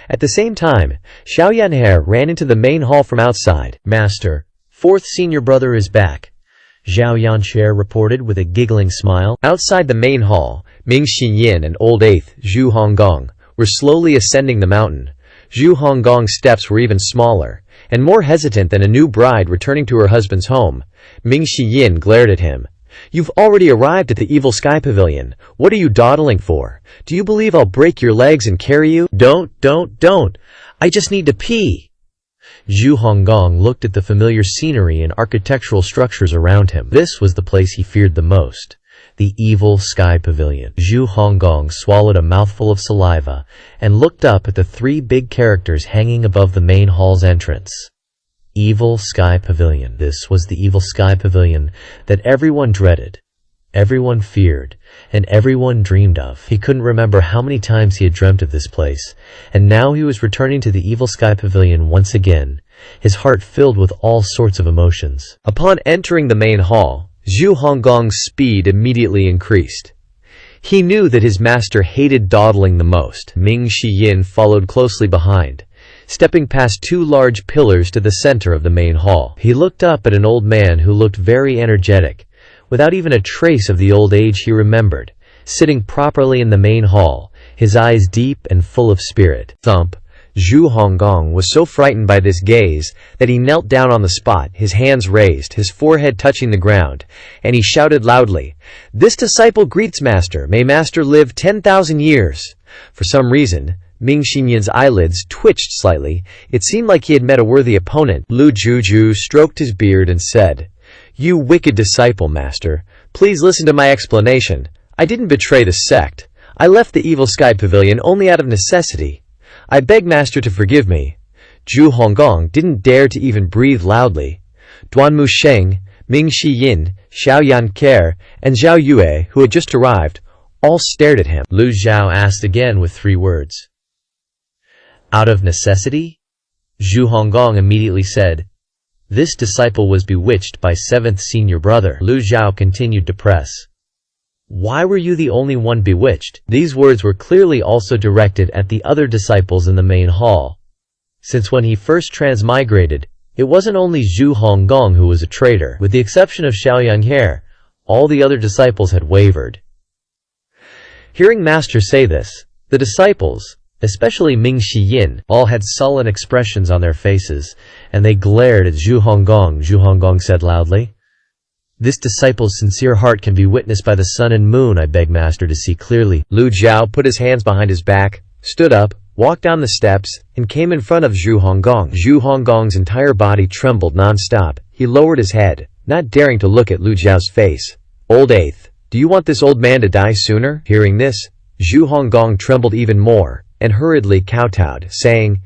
At the same time, Xiao Yanhe ran into the main hall from outside. Master, fourth senior brother is back, Zhao Yanche reported with a giggling smile. Outside the main hall, Ming Xinyin and old 8th, Zhu Honggong, were slowly ascending the mountain. Zhu Honggong's steps were even smaller, and more hesitant than a new bride returning to her husband's home. Ming Xinyin glared at him. You've already arrived at the evil sky pavilion. What are you dawdling for? Do you believe I'll break your legs and carry you? Don't. I just need to pee. Zhu Honggong looked at the familiar scenery and architectural structures around him. This was the place he feared the most, the evil sky pavilion. Zhu Honggong swallowed a mouthful of saliva and looked up at the 3 big characters hanging above the main hall's entrance. Evil Sky Pavilion. This was the evil sky pavilion that everyone dreaded, everyone feared, and everyone dreamed of. He couldn't remember how many times he had dreamt of this place, and now he was returning to the evil sky pavilion once again, his heart filled with all sorts of emotions. Upon entering the main hall, Zhu Honggong's speed immediately increased. He knew that his master hated dawdling the most. Ming Shiyin followed closely behind, stepping past two large pillars to the center of the main hall. He looked up at an old man who looked very energetic, without even a trace of the old age he remembered, sitting properly in the main hall, his eyes deep and full of spirit. Thump! Zhu Honggong was so frightened by this gaze that he knelt down on the spot, his hands raised, his forehead touching the ground, and he shouted loudly, "This disciple greets Master. May Master live 10,000 years." For some reason, Ming Xinyan's eyelids twitched slightly. It seemed like he had met a worthy opponent. Lu Juju stroked his beard and said, "You wicked disciple, Master. Please listen to my explanation. I didn't betray the sect. I left the Evil Sky Pavilion only out of necessity. I beg Master to forgive me." Zhu Honggong didn't dare to even breathe loudly. Duan Musheng, Ming Shiyin, Xiao Yanker, and Zhao Yue, who had just arrived, all stared at him. Lu Zhao asked again with 3 words. "Out of necessity?" Zhu Honggong immediately said, "This disciple was bewitched by 7th senior brother." Lu Zhao continued to press. "Why were you the only one bewitched?" These words were clearly also directed at the other disciples in the main hall. Since when he first transmigrated, it wasn't only Zhu Honggong who was a traitor. With the exception of Xiao Yanghe, all the other disciples had wavered. Hearing Master say this, the disciples, especially Ming Shiyin, all had sullen expressions on their faces, and they glared at Zhu Honggong. Zhu Honggong said loudly, "This disciple's sincere heart can be witnessed by the sun and moon. I beg Master to see clearly." Lu Zhao put his hands behind his back, stood up, walked down the steps, and came in front of Zhu Honggong. Zhu Honggong's entire body trembled non-stop. He lowered his head, not daring to look at Lu Zhao's face. "Old 8th, do you want this old man to die sooner?" Hearing this, Zhu Honggong trembled even more, and hurriedly kowtowed, saying,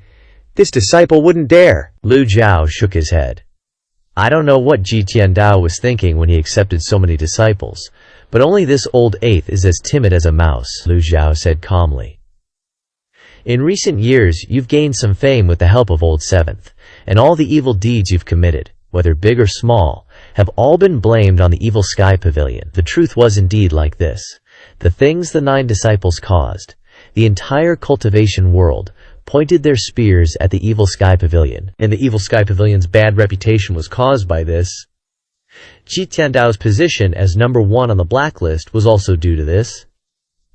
"This disciple wouldn't dare." Lu Zhao shook his head. I don't know what Ji Tiandao was thinking when he accepted so many disciples, but only this old 8th is as timid as a mouse, Lu Zhao said calmly. In recent years, you've gained some fame with the help of old 7th, and all the evil deeds you've committed, whether big or small, have all been blamed on the Evil Sky Pavilion. The truth was indeed like this. The things the 9 disciples caused, the entire cultivation world, pointed their spears at the Evil Sky Pavilion, and the Evil Sky Pavilion's bad reputation was caused by this. Ji Tiandao's position as number 1 on the blacklist was also due to this.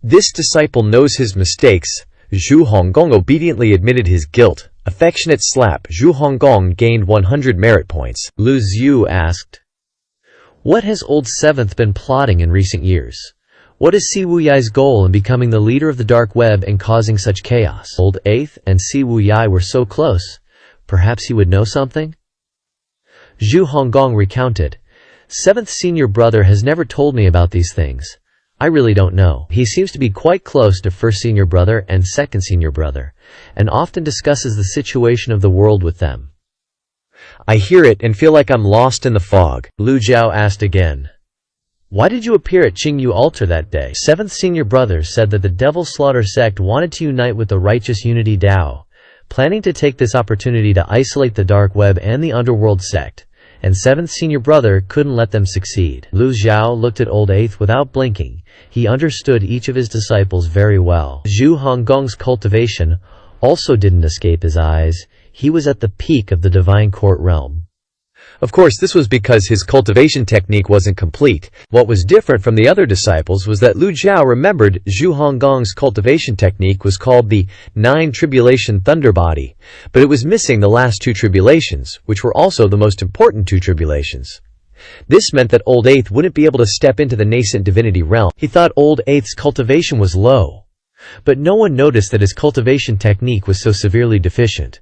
This disciple knows his mistakes. Zhu Honggong obediently admitted his guilt. Affectionate slap. Zhu Honggong gained 100 merit points. Lu Ziyu asked, "What has old 7th been plotting in recent years? What is Si Wuyai's goal in becoming the leader of the dark web and causing such chaos?" Old 8th and Si Wuyai were so close. Perhaps he would know something? Zhu Honggong recounted, "7th senior brother has never told me about these things. I really don't know. He seems to be quite close to 1st senior brother and 2nd senior brother, and often discusses the situation of the world with them." "I hear it and feel like I'm lost in the fog." Lu Zhao asked again, "Why did you appear at Qingyu altar that day?" 7th senior brother said that the Devil Slaughter sect wanted to unite with the Righteous Unity Dao, planning to take this opportunity to isolate the dark web and the underworld sect, and 7th senior brother couldn't let them succeed. Lu Zhao looked at old 8th without blinking. He understood each of his disciples very well. Zhu Honggong's cultivation also didn't escape his eyes. He was at the peak of the divine court realm. Of course, this was because his cultivation technique wasn't complete. What was different from the other disciples was that Lu Zhao remembered Zhu Honggong's cultivation technique was called the 9 Tribulation Thunder Body, but it was missing the last 2 tribulations, which were also the most important 2 tribulations. This meant that old 8th wouldn't be able to step into the nascent divinity realm. He thought old 8th's cultivation was low, but no one noticed that his cultivation technique was so severely deficient.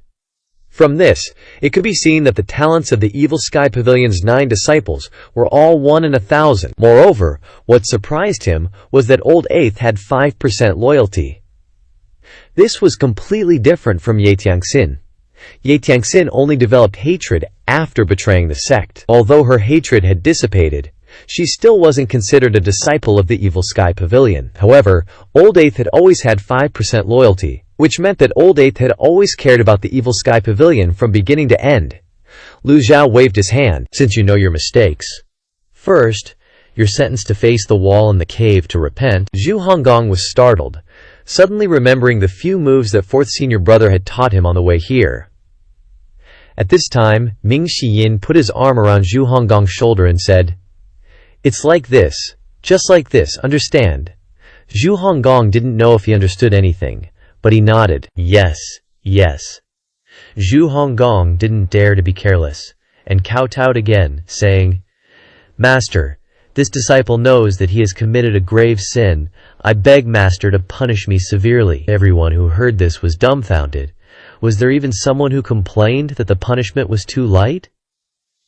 From this, it could be seen that the talents of the Evil Sky Pavilion's 9 disciples were all 1 in 1,000. Moreover, what surprised him was that old 8th had 5% loyalty. This was completely different from Ye Tiangxin. Ye Tiangxin only developed hatred after betraying the sect. Although her hatred had dissipated, she still wasn't considered a disciple of the Evil Sky Pavilion. However, old 8th had always had 5% loyalty, which meant that Old Eighth had always cared about the Evil Sky Pavilion from beginning to end. Lu Zhao waved his hand. Since you know your mistakes. First, you're sentenced to face the wall in the cave to repent. Zhu Honggong was startled, suddenly remembering the few moves that fourth senior brother had taught him on the way here. At this time, Ming Shiyin put his arm around Zhu Honggong's shoulder and said, "It's like this, just like this, understand?" Zhu Honggong didn't know if he understood anything, but he nodded. Yes, yes. Zhu Honggong didn't dare to be careless, and kowtowed again, saying, "Master, this disciple knows that he has committed a grave sin. I beg Master to punish me severely." Everyone who heard this was dumbfounded. Was there even someone who complained that the punishment was too light?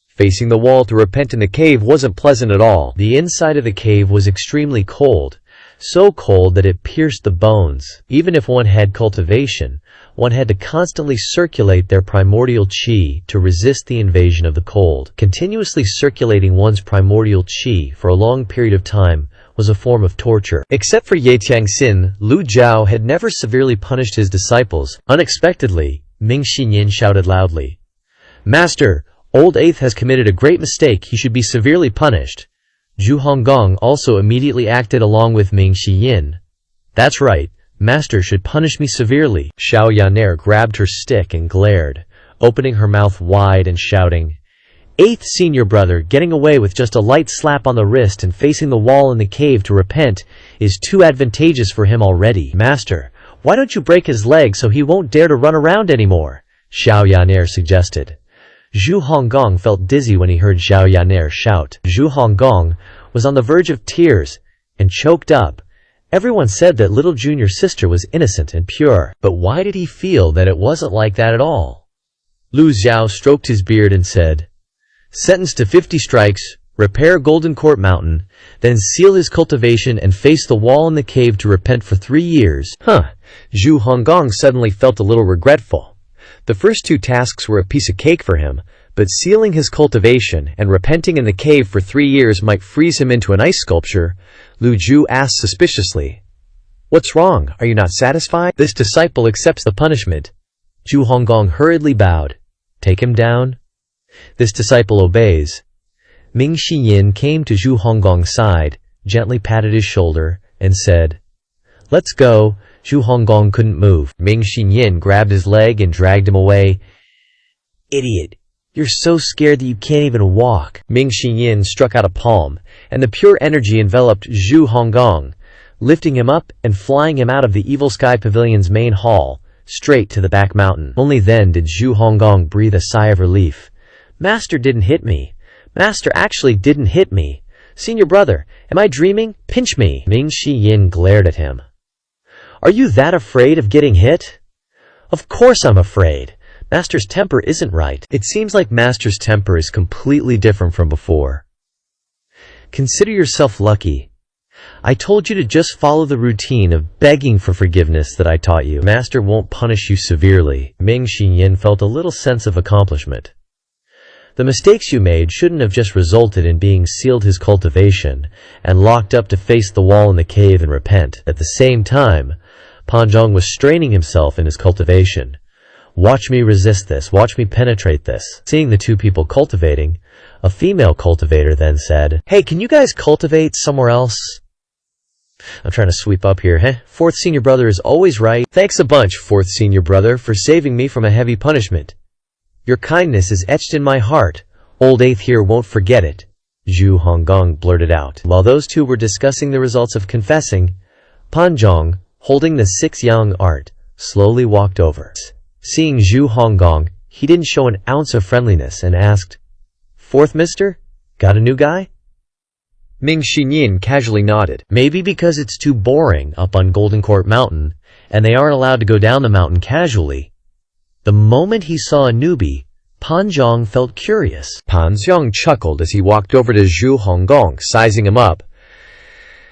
Facing the wall to repent in the cave wasn't pleasant at all. The inside of the cave was extremely cold, so cold that it pierced the bones. Even if one had cultivation, one had to constantly circulate their primordial qi to resist the invasion of the cold. Continuously circulating one's primordial qi for a long period of time was a form of torture. Except for Ye Tiangxin, Lu Zhao had never severely punished his disciples. Unexpectedly, Ming Xinyin shouted loudly, "Master, Old Eighth has committed a great mistake. He should be severely punished." Zhu Honggong also immediately acted along with Ming Shiyin. "That's right. Master should punish me severely." Xiao Yaner grabbed her stick and glared, opening her mouth wide and shouting, "Eighth senior brother getting away with just a light slap on the wrist and facing the wall in the cave to repent is too advantageous for him already. Master, why don't you break his leg so he won't dare to run around anymore?" Xiao Yaner suggested. Zhu Honggong felt dizzy when he heard Xiao Yaner shout. Zhu Honggong was on the verge of tears and choked up. Everyone said that little junior sister was innocent and pure. But why did he feel that it wasn't like that at all? Lu Zhao stroked his beard and said, "Sentenced to 50 strikes, repair Golden Court Mountain, then seal his cultivation and face the wall in the cave to repent for 3 years. Zhu Honggong suddenly felt a little regretful. The first 2 tasks were a piece of cake for him, but sealing his cultivation and repenting in the cave for 3 years might freeze him into an ice sculpture. Lu Zhu asked suspiciously, "What's wrong? Are you not satisfied?" "This disciple accepts the punishment." Zhu Honggong hurriedly bowed. "Take him down." "This disciple obeys." Ming Shiyin came to Zhu Honggong's side, gently patted his shoulder, and said, "Let's go." Zhu Honggong couldn't move. Ming Shiyin grabbed his leg and dragged him away. "Idiot! You're so scared that you can't even walk." Ming Shiyin struck out a palm, and the pure energy enveloped Zhu Honggong, lifting him up and flying him out of the Evil Sky Pavilion's main hall, straight to the back mountain. Only then did Zhu Honggong breathe a sigh of relief. "Master didn't hit me. Master actually didn't hit me. Senior brother, am I dreaming? Pinch me." Ming Shiyin glared at him. "Are you that afraid of getting hit?" "Of course I'm afraid. Master's temper isn't right." "It seems like Master's temper is completely different from before." "Consider yourself lucky. I told you to just follow the routine of begging for forgiveness that I taught you. Master won't punish you severely." Ming Shiyin felt a little sense of accomplishment. The mistakes you made shouldn't have just resulted in being sealed his cultivation and locked up to face the wall in the cave and repent. At the same time, Panzhong was straining himself in his cultivation. "Watch me resist this, watch me penetrate this." Seeing the 2 people cultivating, a female cultivator then said, "Hey, can you guys cultivate somewhere else? I'm trying to sweep up here, Fourth senior brother is always right." "Thanks a bunch, fourth senior brother, for saving me from a heavy punishment. Your kindness is etched in my heart. Old Eighth here won't forget it," Zhu Honggong blurted out. While those 2 were discussing the results of confessing, Panzhong, holding the 6 yang art, slowly walked over. Seeing Zhu Honggong, he didn't show an ounce of friendliness and asked, "Fourth mister? Got a new guy?" Ming Shiyin casually nodded. "Maybe because it's too boring up on Golden Court Mountain, and they aren't allowed to go down the mountain casually." The moment he saw a newbie, Panzhong felt curious. Panzhong chuckled as he walked over to Zhu Honggong, sizing him up.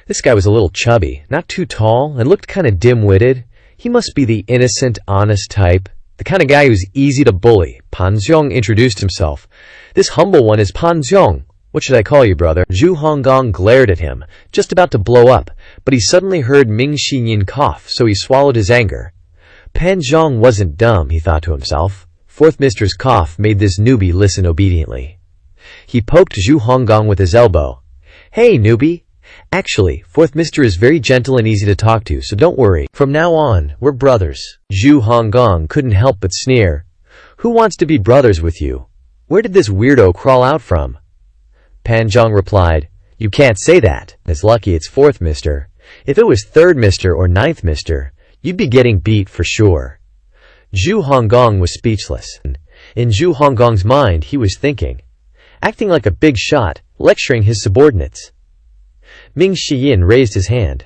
This guy was a little chubby, not too tall, and looked kind of dim-witted. He must be the innocent, honest type, the kind of guy who's easy to bully. Panzhong introduced himself. "This humble one is Panzhong. What should I call you, brother?" Zhu Honggong glared at him, just about to blow up, but he suddenly heard Ming Shiyin cough, so he swallowed his anger. Pan Zhang wasn't dumb, he thought to himself. Fourth Mister's cough made this newbie listen obediently. He poked Zhu Honggong with his elbow. Hey, newbie. Actually, Fourth Mister is very gentle and easy to talk to, so don't worry. From now on, we're brothers. Zhu Honggong couldn't help but sneer. Who wants to be brothers with you? Where did this weirdo crawl out from? Pan Zhang replied, You can't say that. It's lucky it's Fourth Mister. If it was Third Mister or Ninth Mister, you'd be getting beat for sure. Zhu Honggong was speechless. In Zhu Honggong's mind, he was thinking, acting like a big shot, lecturing his subordinates. Ming Shiyin raised his hand.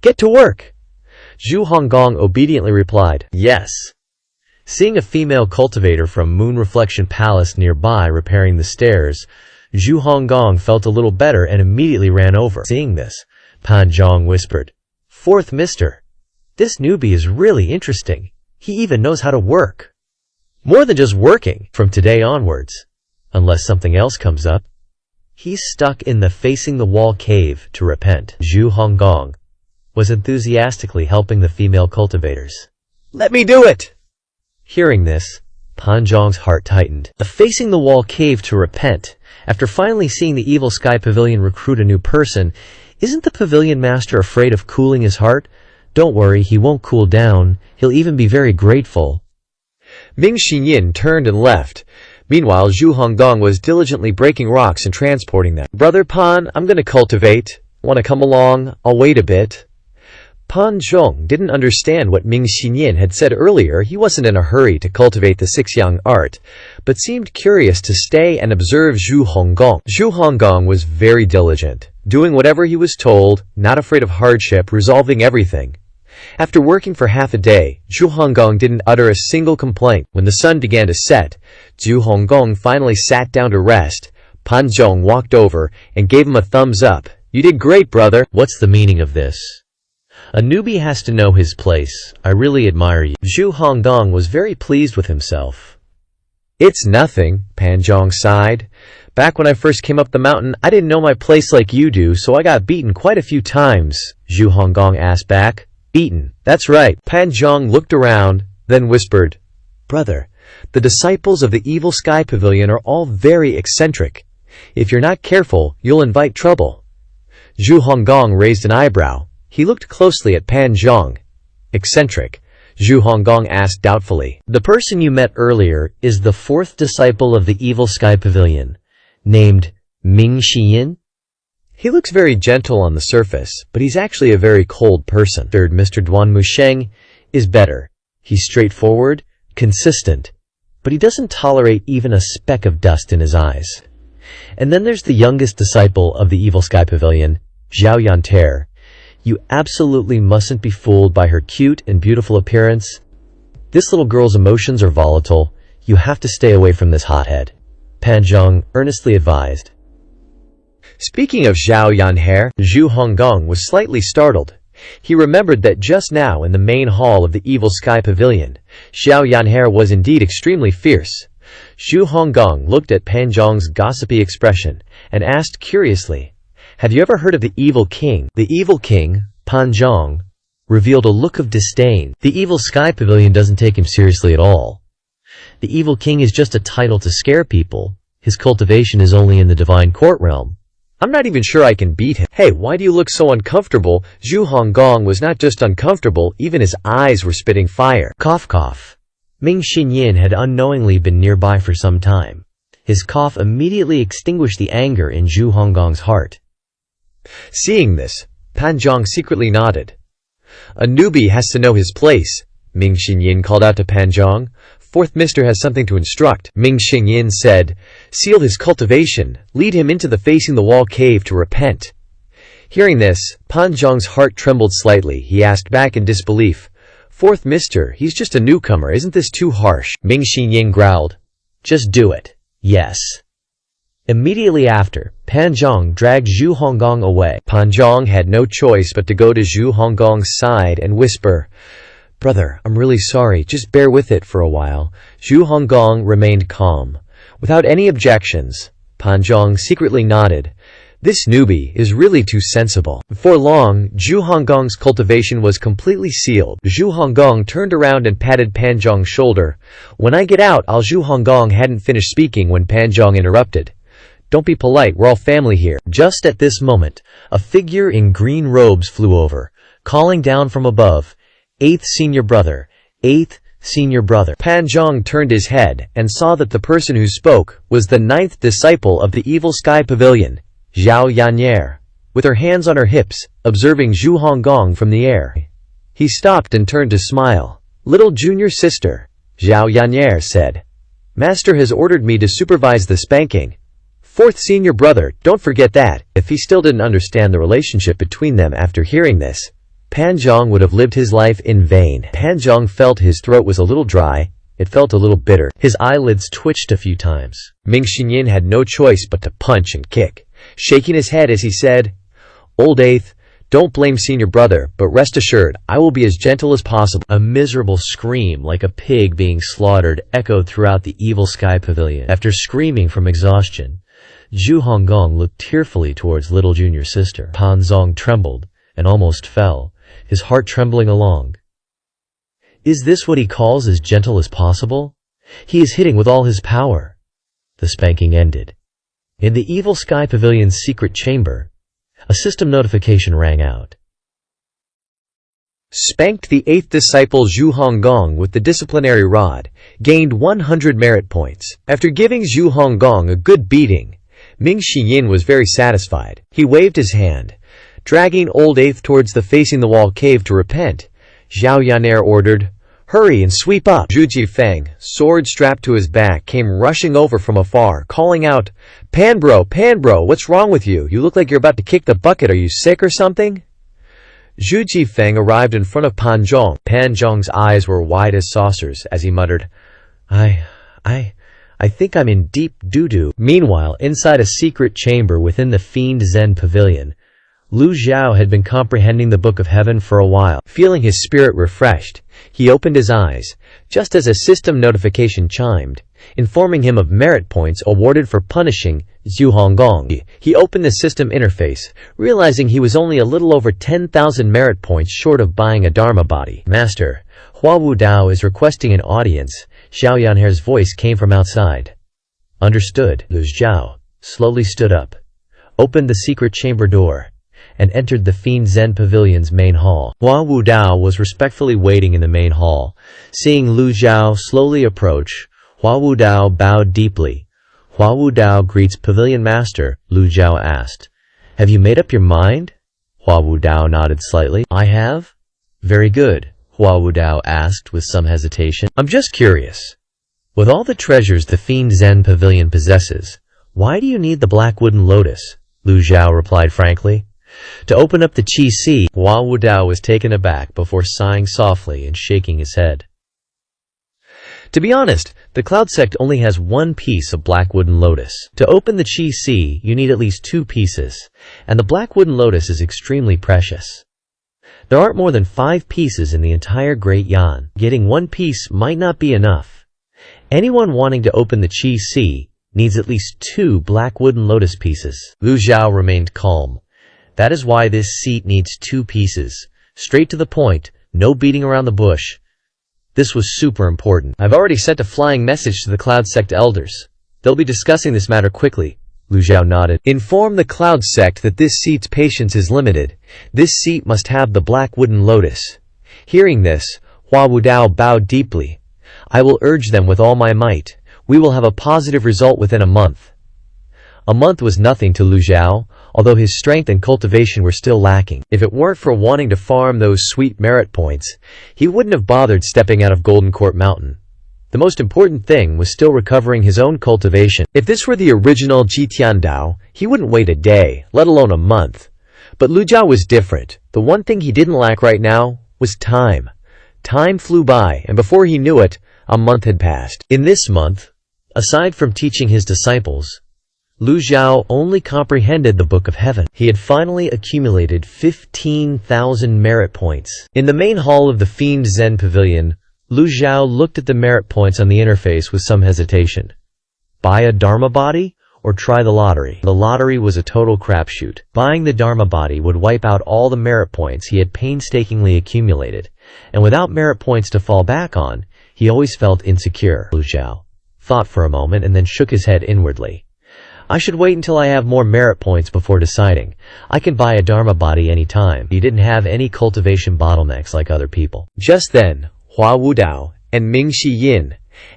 Get to work! Zhu Honggong obediently replied, Yes. Seeing a female cultivator from Moon Reflection Palace nearby repairing the stairs, Zhu Honggong felt a little better and immediately ran over. Seeing this, Pan Zhang whispered, Fourth Mister, this newbie is really interesting. He even knows how to work. More than just working, from today onwards. Unless something else comes up. He's stuck in the facing the wall cave to repent. Zhu Honggong was enthusiastically helping the female cultivators. Let me do it! Hearing this, Pan Zhang's heart tightened. The facing the wall cave to repent. After finally seeing the Evil Sky Pavilion recruit a new person, isn't the pavilion master afraid of cooling his heart? Don't worry, he won't cool down. He'll even be very grateful. Ming Xinyin turned and left. Meanwhile, Zhu Honggong was diligently breaking rocks and transporting them. Brother Pan, I'm gonna cultivate. Want to come along? I'll wait a bit. Pan Zhong didn't understand what Ming Xinyin had said earlier. He wasn't in a hurry to cultivate the Sixyang art, but seemed curious to stay and observe Zhu Honggong. Zhu Honggong was very diligent, doing whatever he was told, not afraid of hardship, resolving everything. After working for half a day, Zhu Honggong didn't utter a single complaint. When the sun began to set, Zhu Honggong finally sat down to rest. Pan Zhong walked over and gave him a thumbs up. You did great, brother. What's the meaning of this? A newbie has to know his place. I really admire you. Zhu Honggong was very pleased with himself. It's nothing, Pan Zhong sighed. Back when I first came up the mountain, I didn't know my place like you do, so I got beaten quite a few times. Zhu Honggong asked back. Beaten. That's right. Pan Zhong looked around, then whispered, Brother, the disciples of the Evil Sky Pavilion are all very eccentric. If you're not careful, you'll invite trouble. Zhu Honggong raised an eyebrow. He looked closely at Pan Zhong. Eccentric? Zhu Honggong asked doubtfully. The person you met earlier is the fourth disciple of the Evil Sky Pavilion, named Ming Shiyin. He looks very gentle on the surface, but he's actually a very cold person. Third Mr. Duan Musheng is better. He's straightforward, consistent, but he doesn't tolerate even a speck of dust in his eyes. And then there's the youngest disciple of the Evil Sky Pavilion, Xiao Yanter. You absolutely mustn't be fooled by her cute and beautiful appearance. This little girl's emotions are volatile. You have to stay away from this hothead. Pan Zhong earnestly advised. Speaking of Xiao Yanher, Zhu Honggong was slightly startled. He remembered that just now in the main hall of the Evil Sky Pavilion, Xiao Yanher was indeed extremely fierce. Zhu Honggong looked at Pan Zhong's gossipy expression and asked curiously, Have you ever heard of the Evil King? The Evil King, Pan Zhong, revealed a look of disdain. The Evil Sky Pavilion doesn't take him seriously at all. The Evil King is just a title to scare people. His cultivation is only in the Divine Court realm. I'm not even sure I can beat him. Hey, why do you look so uncomfortable? Zhu Honggong was not just uncomfortable, even his eyes were spitting fire. Cough cough. Ming Xinyin had unknowingly been nearby for some time. His cough immediately extinguished the anger in Zhu Honggong's heart. Seeing this, Pan Zhong secretly nodded. A newbie has to know his place, Ming Xinyin called out to Pan Zhong. Fourth Mister has something to instruct. Ming Xinyin said, Seal his cultivation, lead him into the facing the wall cave to repent. Hearing this, Pan Zhong's heart trembled slightly. He asked back in disbelief, Fourth Mister, he's just a newcomer, isn't this too harsh? Ming Xinyin growled, Just do it. Yes. Immediately after, Pan Zhong dragged Zhu Honggong away. Pan Zhong had no choice but to go to Zhu Honggong's side and whisper, Brother, I'm really sorry, just bear with it for a while. Zhu Honggong remained calm. Without any objections, Pan Zhong secretly nodded. This newbie is really too sensible. Before long, Zhu Honggong's cultivation was completely sealed. Zhu Honggong turned around and patted Pan Zhong's shoulder. When I get out, Zhu Honggong hadn't finished speaking when Pan Zhong interrupted. Don't be polite, we're all family here. Just at this moment, a figure in green robes flew over, calling down from above, "Eighth senior brother, eighth senior brother." Pan Zhong turned his head and saw that the person who spoke was the 9th disciple of the Evil Sky Pavilion, Zhao Yan'er, with her hands on her hips, observing Zhu Honggong from the air. He stopped and turned to smile. "Little junior sister," Zhao Yan'er said. "Master has ordered me to supervise the spanking. 4th senior brother, don't forget that." If he still didn't understand the relationship between them after hearing this, Pan Zhong would have lived his life in vain. Pan Zhong felt his throat was a little dry. It felt a little bitter. His eyelids twitched a few times. Ming Xinyin had no choice but to punch and kick, shaking his head as he said, "Old 8th, don't blame senior brother, but rest assured, I will be as gentle as possible." A miserable scream like a pig being slaughtered echoed throughout the Evil Sky Pavilion. After screaming from exhaustion, Zhu Honggong looked tearfully towards little junior sister. Pan Zhong trembled and almost fell, his heart trembling along. Is this what he calls as gentle as possible? He is hitting with all his power. The spanking ended. In the Evil Sky Pavilion's secret chamber, a system notification rang out. Spanked the 8th disciple Zhu Honggong with the disciplinary rod, gained 100 merit points. After giving Zhu Honggong a good beating, Ming Xinyin was very satisfied. He waved his hand, dragging old 8th towards the facing-the-wall cave to repent. Zhao Yan'er ordered, "Hurry and sweep up." Zhu Jifeng, sword strapped to his back, came rushing over from afar, calling out, Pan bro, what's wrong with you? You look like you're about to kick the bucket. Are you sick or something?" Zhu Jifeng arrived in front of Pan Zhong. Pan Zhong's eyes were wide as saucers as he muttered, I think I'm in deep doo-doo. Meanwhile, inside a secret chamber within the Fiend Zen Pavilion, Lu Zhao had been comprehending the Book of Heaven for a while. Feeling his spirit refreshed, he opened his eyes, just as a system notification chimed, informing him of merit points awarded for punishing Zhu Honggong. He opened the system interface, realizing he was only a little over 10,000 merit points short of buying a Dharma body. "Master, Hua Wu Dao is requesting an audience." Zhao Yan'er's voice came from outside. "Understood." Lu Zhao slowly stood up, opened the secret chamber door, and entered the Fiend Zen Pavilion's main hall. Hua Wu Dao was respectfully waiting in the main hall. Seeing Lu Zhao slowly approach, Hua Wu Dao bowed deeply. "Hua Wu Dao greets Pavilion Master," Lu Zhao asked. "Have you made up your mind?" Hua Wu Dao nodded slightly. "I have?" "Very good," Hua Wu Dao asked with some hesitation. "I'm just curious. With all the treasures the Fiend Zen Pavilion possesses, why do you need the black wooden lotus?" Lu Zhao replied frankly. "To open up the Qi Si." Hua Wu Dao was taken aback before sighing softly and shaking his head. To be honest, the Cloud Sect only has one piece of black wooden lotus. To open the Qi Si, you need at least 2 pieces, and the black wooden lotus is extremely precious. There aren't more than 5 pieces in the entire Great Yan. Getting 1 piece might not be enough. Anyone wanting to open the Qi Si needs at least 2 black wooden lotus pieces. Lu Zhao remained calm. That is why this seat needs 2 pieces. Straight to the point, no beating around the bush. This was super important. I've already sent a flying message to the Cloud Sect elders. They'll be discussing this matter quickly. Lu Zhao nodded. Inform the Cloud Sect that this seat's patience is limited. This seat must have the black wooden lotus. Hearing this, Hua Wu Dao bowed deeply. I will urge them with all my might. We will have a positive result within a month. A month was nothing to Lu Zhao, although his strength and cultivation were still lacking. If it weren't for wanting to farm those sweet merit points, he wouldn't have bothered stepping out of Golden Court Mountain. The most important thing was still recovering his own cultivation. If this were the original Jitian Dao, he wouldn't wait a day, let alone a month. But Lu Zhao was different. The one thing he didn't lack right now was time. Time flew by, and before he knew it, a month had passed. In this month, aside from teaching his disciples, Lu Zhao only comprehended the Book of Heaven. He had finally accumulated 15,000 merit points. In the main hall of the Fiend Zen Pavilion, Lu Zhao looked at the merit points on the interface with some hesitation. Buy a Dharma body? or try the lottery. The lottery was a total crapshoot. Buying the Dharma body would wipe out all the merit points he had painstakingly accumulated, and without merit points to fall back on, he always felt insecure. Lu Zhao thought for a moment and then shook his head inwardly. I should wait until I have more merit points before deciding. I can buy a Dharma body any time. He didn't have any cultivation bottlenecks like other people. Just then, Hua Wudao and Ming Shiyin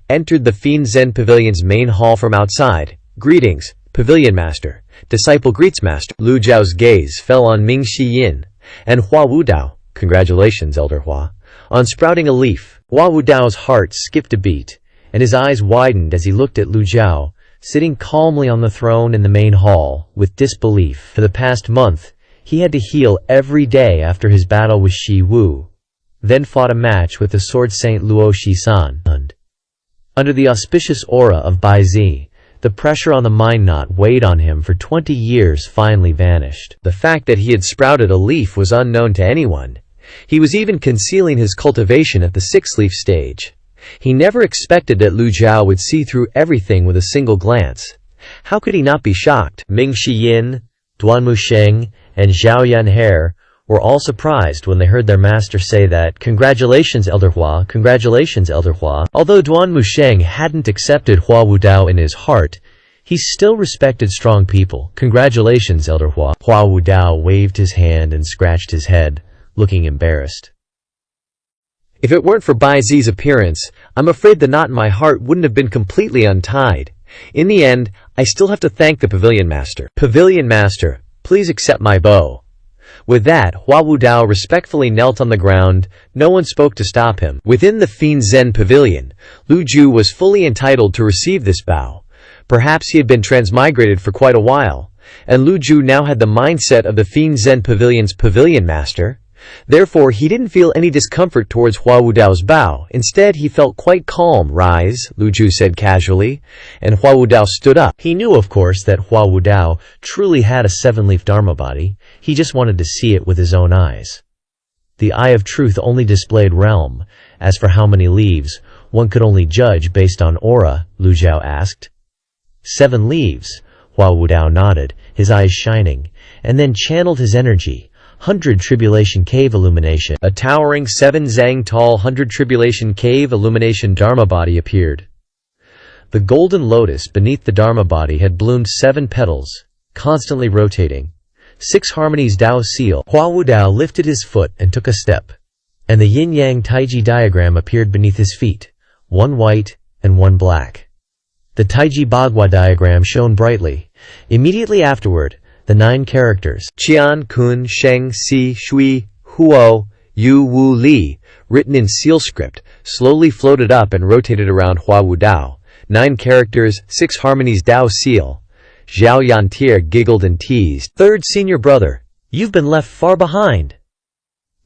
entered the Fiend Zen Pavilion's main hall from outside. Greetings, Pavilion Master. Disciple greets Master. Lu Zhao's gaze fell on Ming Shiyin and Hua Wudao. Congratulations, Elder Hua, on sprouting a leaf. Hua Wudao's heart skipped a beat, and his eyes widened as he looked at Lu Zhao, sitting calmly on the throne in the main hall, with disbelief. For the past month, he had to heal every day after his battle with Shi Wu, then fought a match with the Sword Saint Luo Shisan. Under the auspicious aura of Bai Zi, the pressure on the mind knot weighed on him for 20 years finally vanished. The fact that he had sprouted a leaf was unknown to anyone. He was even concealing his cultivation at the 6-leaf stage. He never expected that Lu Zhao would see through everything with a single glance. How could he not be shocked? Ming Shiyin, Duanmu Sheng, and Zhao Yanhe were all surprised when they heard their master say that, "Congratulations, Elder Hua, congratulations, Elder Hua." Although Duanmu Sheng hadn't accepted Hua Wudao in his heart, he still respected strong people. "Congratulations, Elder Hua." Hua Wudao waved his hand and scratched his head, looking embarrassed. If it weren't for Bai Zi's appearance, I'm afraid the knot in my heart wouldn't have been completely untied. In the end, I still have to thank the Pavilion Master. Pavilion Master, please accept my bow. With that, Hua Wudao respectfully knelt on the ground. No one spoke to stop him. Within the Fiend Zen Pavilion, Lu Ju was fully entitled to receive this bow. Perhaps he had been transmigrated for quite a while, and Lu Ju now had the mindset of the Fiend Zen Pavilion's Pavilion Master. Therefore, he didn't feel any discomfort towards Hua Wudao's bow. Instead, he felt quite calm. "Rise," Lu Ju said casually, and Hua Wudao stood up. He knew, of course, that Hua Wudao truly had a 7-leaf Dharma body. He just wanted to see it with his own eyes. The eye of truth only displayed realm. As for how many leaves, one could only judge based on aura, Lu Zhao asked. 7 leaves, Hua Wudao nodded, his eyes shining, and then channeled his energy. 100 Tribulation Cave Illumination. A towering 7 zang tall 100 Tribulation Cave Illumination Dharma body appeared. The golden lotus beneath the Dharma body had bloomed 7 petals, constantly rotating. 6 harmonies Dao seal. Hua Wudao lifted his foot and took a step, and the yin-yang taiji diagram appeared beneath his feet, 1 white and 1 black. The taiji bagua diagram shone brightly. Immediately afterward, the 9 characters Qian, Kun, Sheng, Si, Shui, Huo, Yu, Wu, Li, written in seal script, slowly floated up and rotated around Hua Wudao. 9 characters, 6 harmonies Dao seal. Zhao Yantier giggled and teased. "Third senior brother, you've been left far behind."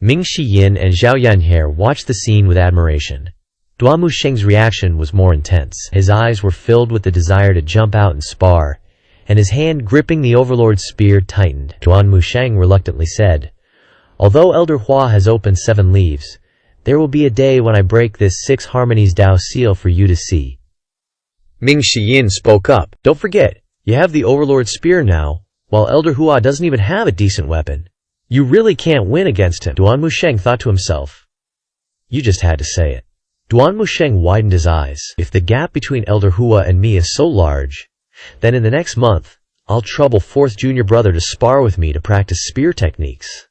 Ming Shiyin and Zhao Yanhe watched the scene with admiration. Duanmu Sheng's reaction was more intense. His eyes were filled with the desire to jump out and spar, and his hand gripping the Overlord's spear tightened. Duanmu Sheng reluctantly said, "Although Elder Hua has opened 7 leaves, there will be a day when I break this 6 harmonies Dao seal for you to see." Ming Shiyin spoke up. "Don't forget, you have the Overlord's spear now, while Elder Hua doesn't even have a decent weapon. You really can't win against him." Duanmu Sheng thought to himself. You just had to say it. Duanmu Sheng widened his eyes. If the gap between Elder Hua and me is so large, then in the next month, I'll trouble 4th junior brother to spar with me to practice spear techniques.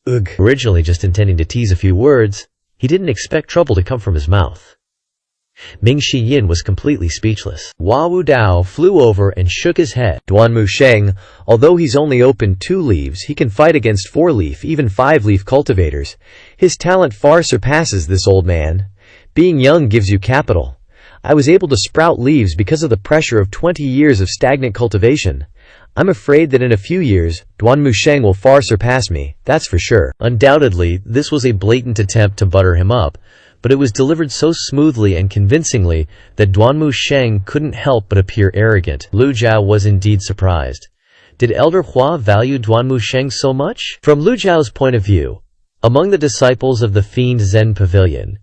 Ugh. Originally just intending to tease a few words, he didn't expect trouble to come from his mouth. Ming Shiyin was completely speechless. Hua Wudao flew over and shook his head. Duanmu Sheng, although he's only opened 2 leaves, he can fight against 4-leaf, even 5-leaf cultivators. His talent far surpasses this old man. Being young gives you capital. I was able to sprout leaves because of the pressure of 20 years of stagnant cultivation. I'm afraid that in a few years, Duanmu Sheng will far surpass me, that's for sure. Undoubtedly, this was a blatant attempt to butter him up, but it was delivered so smoothly and convincingly that Duanmu Sheng couldn't help but appear arrogant. Lu Zhao was indeed surprised. Did Elder Hua value Duanmu Sheng so much? From Lu Zhao's point of view, among the disciples of the Fiend Zen Pavilion,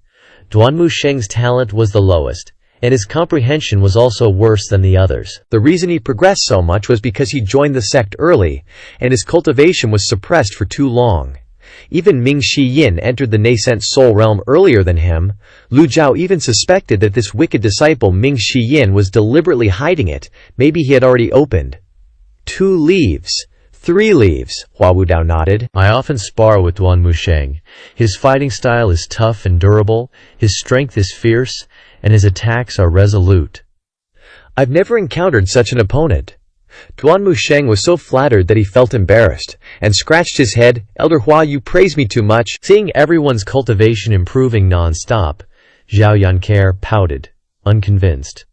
Duanmu Sheng's talent was the lowest, and his comprehension was also worse than the others. The reason he progressed so much was because he joined the sect early, and his cultivation was suppressed for too long. Even Ming Shi-yin entered the nascent soul realm earlier than him. Lu Jiao even suspected that this wicked disciple Ming Shi-yin was deliberately hiding it. Maybe he had already opened 2 leaves. 3 leaves, Hua Wudao nodded. I often spar with Duan Musheng. His fighting style is tough and durable, his strength is fierce, and his attacks are resolute. I've never encountered such an opponent. Duan Musheng was so flattered that he felt embarrassed, and scratched his head. Elder Hua, you praise me too much. Seeing everyone's cultivation improving non-stop, Zhao Yankai pouted, unconvinced.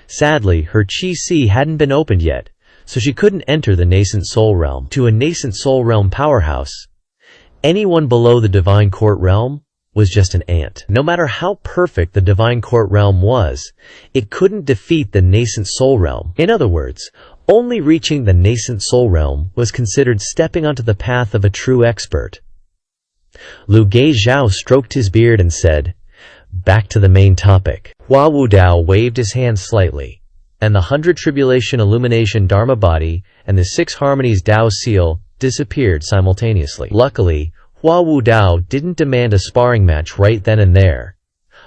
Sadly, her Qi hadn't been opened yet, so she couldn't enter the nascent soul realm. To a nascent soul realm powerhouse, anyone below the divine court realm was just an ant. No matter how perfect the divine court realm was, it couldn't defeat the nascent soul realm. In other words, only reaching the nascent soul realm was considered stepping onto the path of a true expert. Lu Gaizhao stroked his beard and said, "Back to the main topic." Hua Wudao waved his hand slightly, and the 100 Tribulation Illumination Dharma Body and the 6 Harmonies Dao Seal disappeared simultaneously. Luckily, Hua Wudao didn't demand a sparring match right then and there.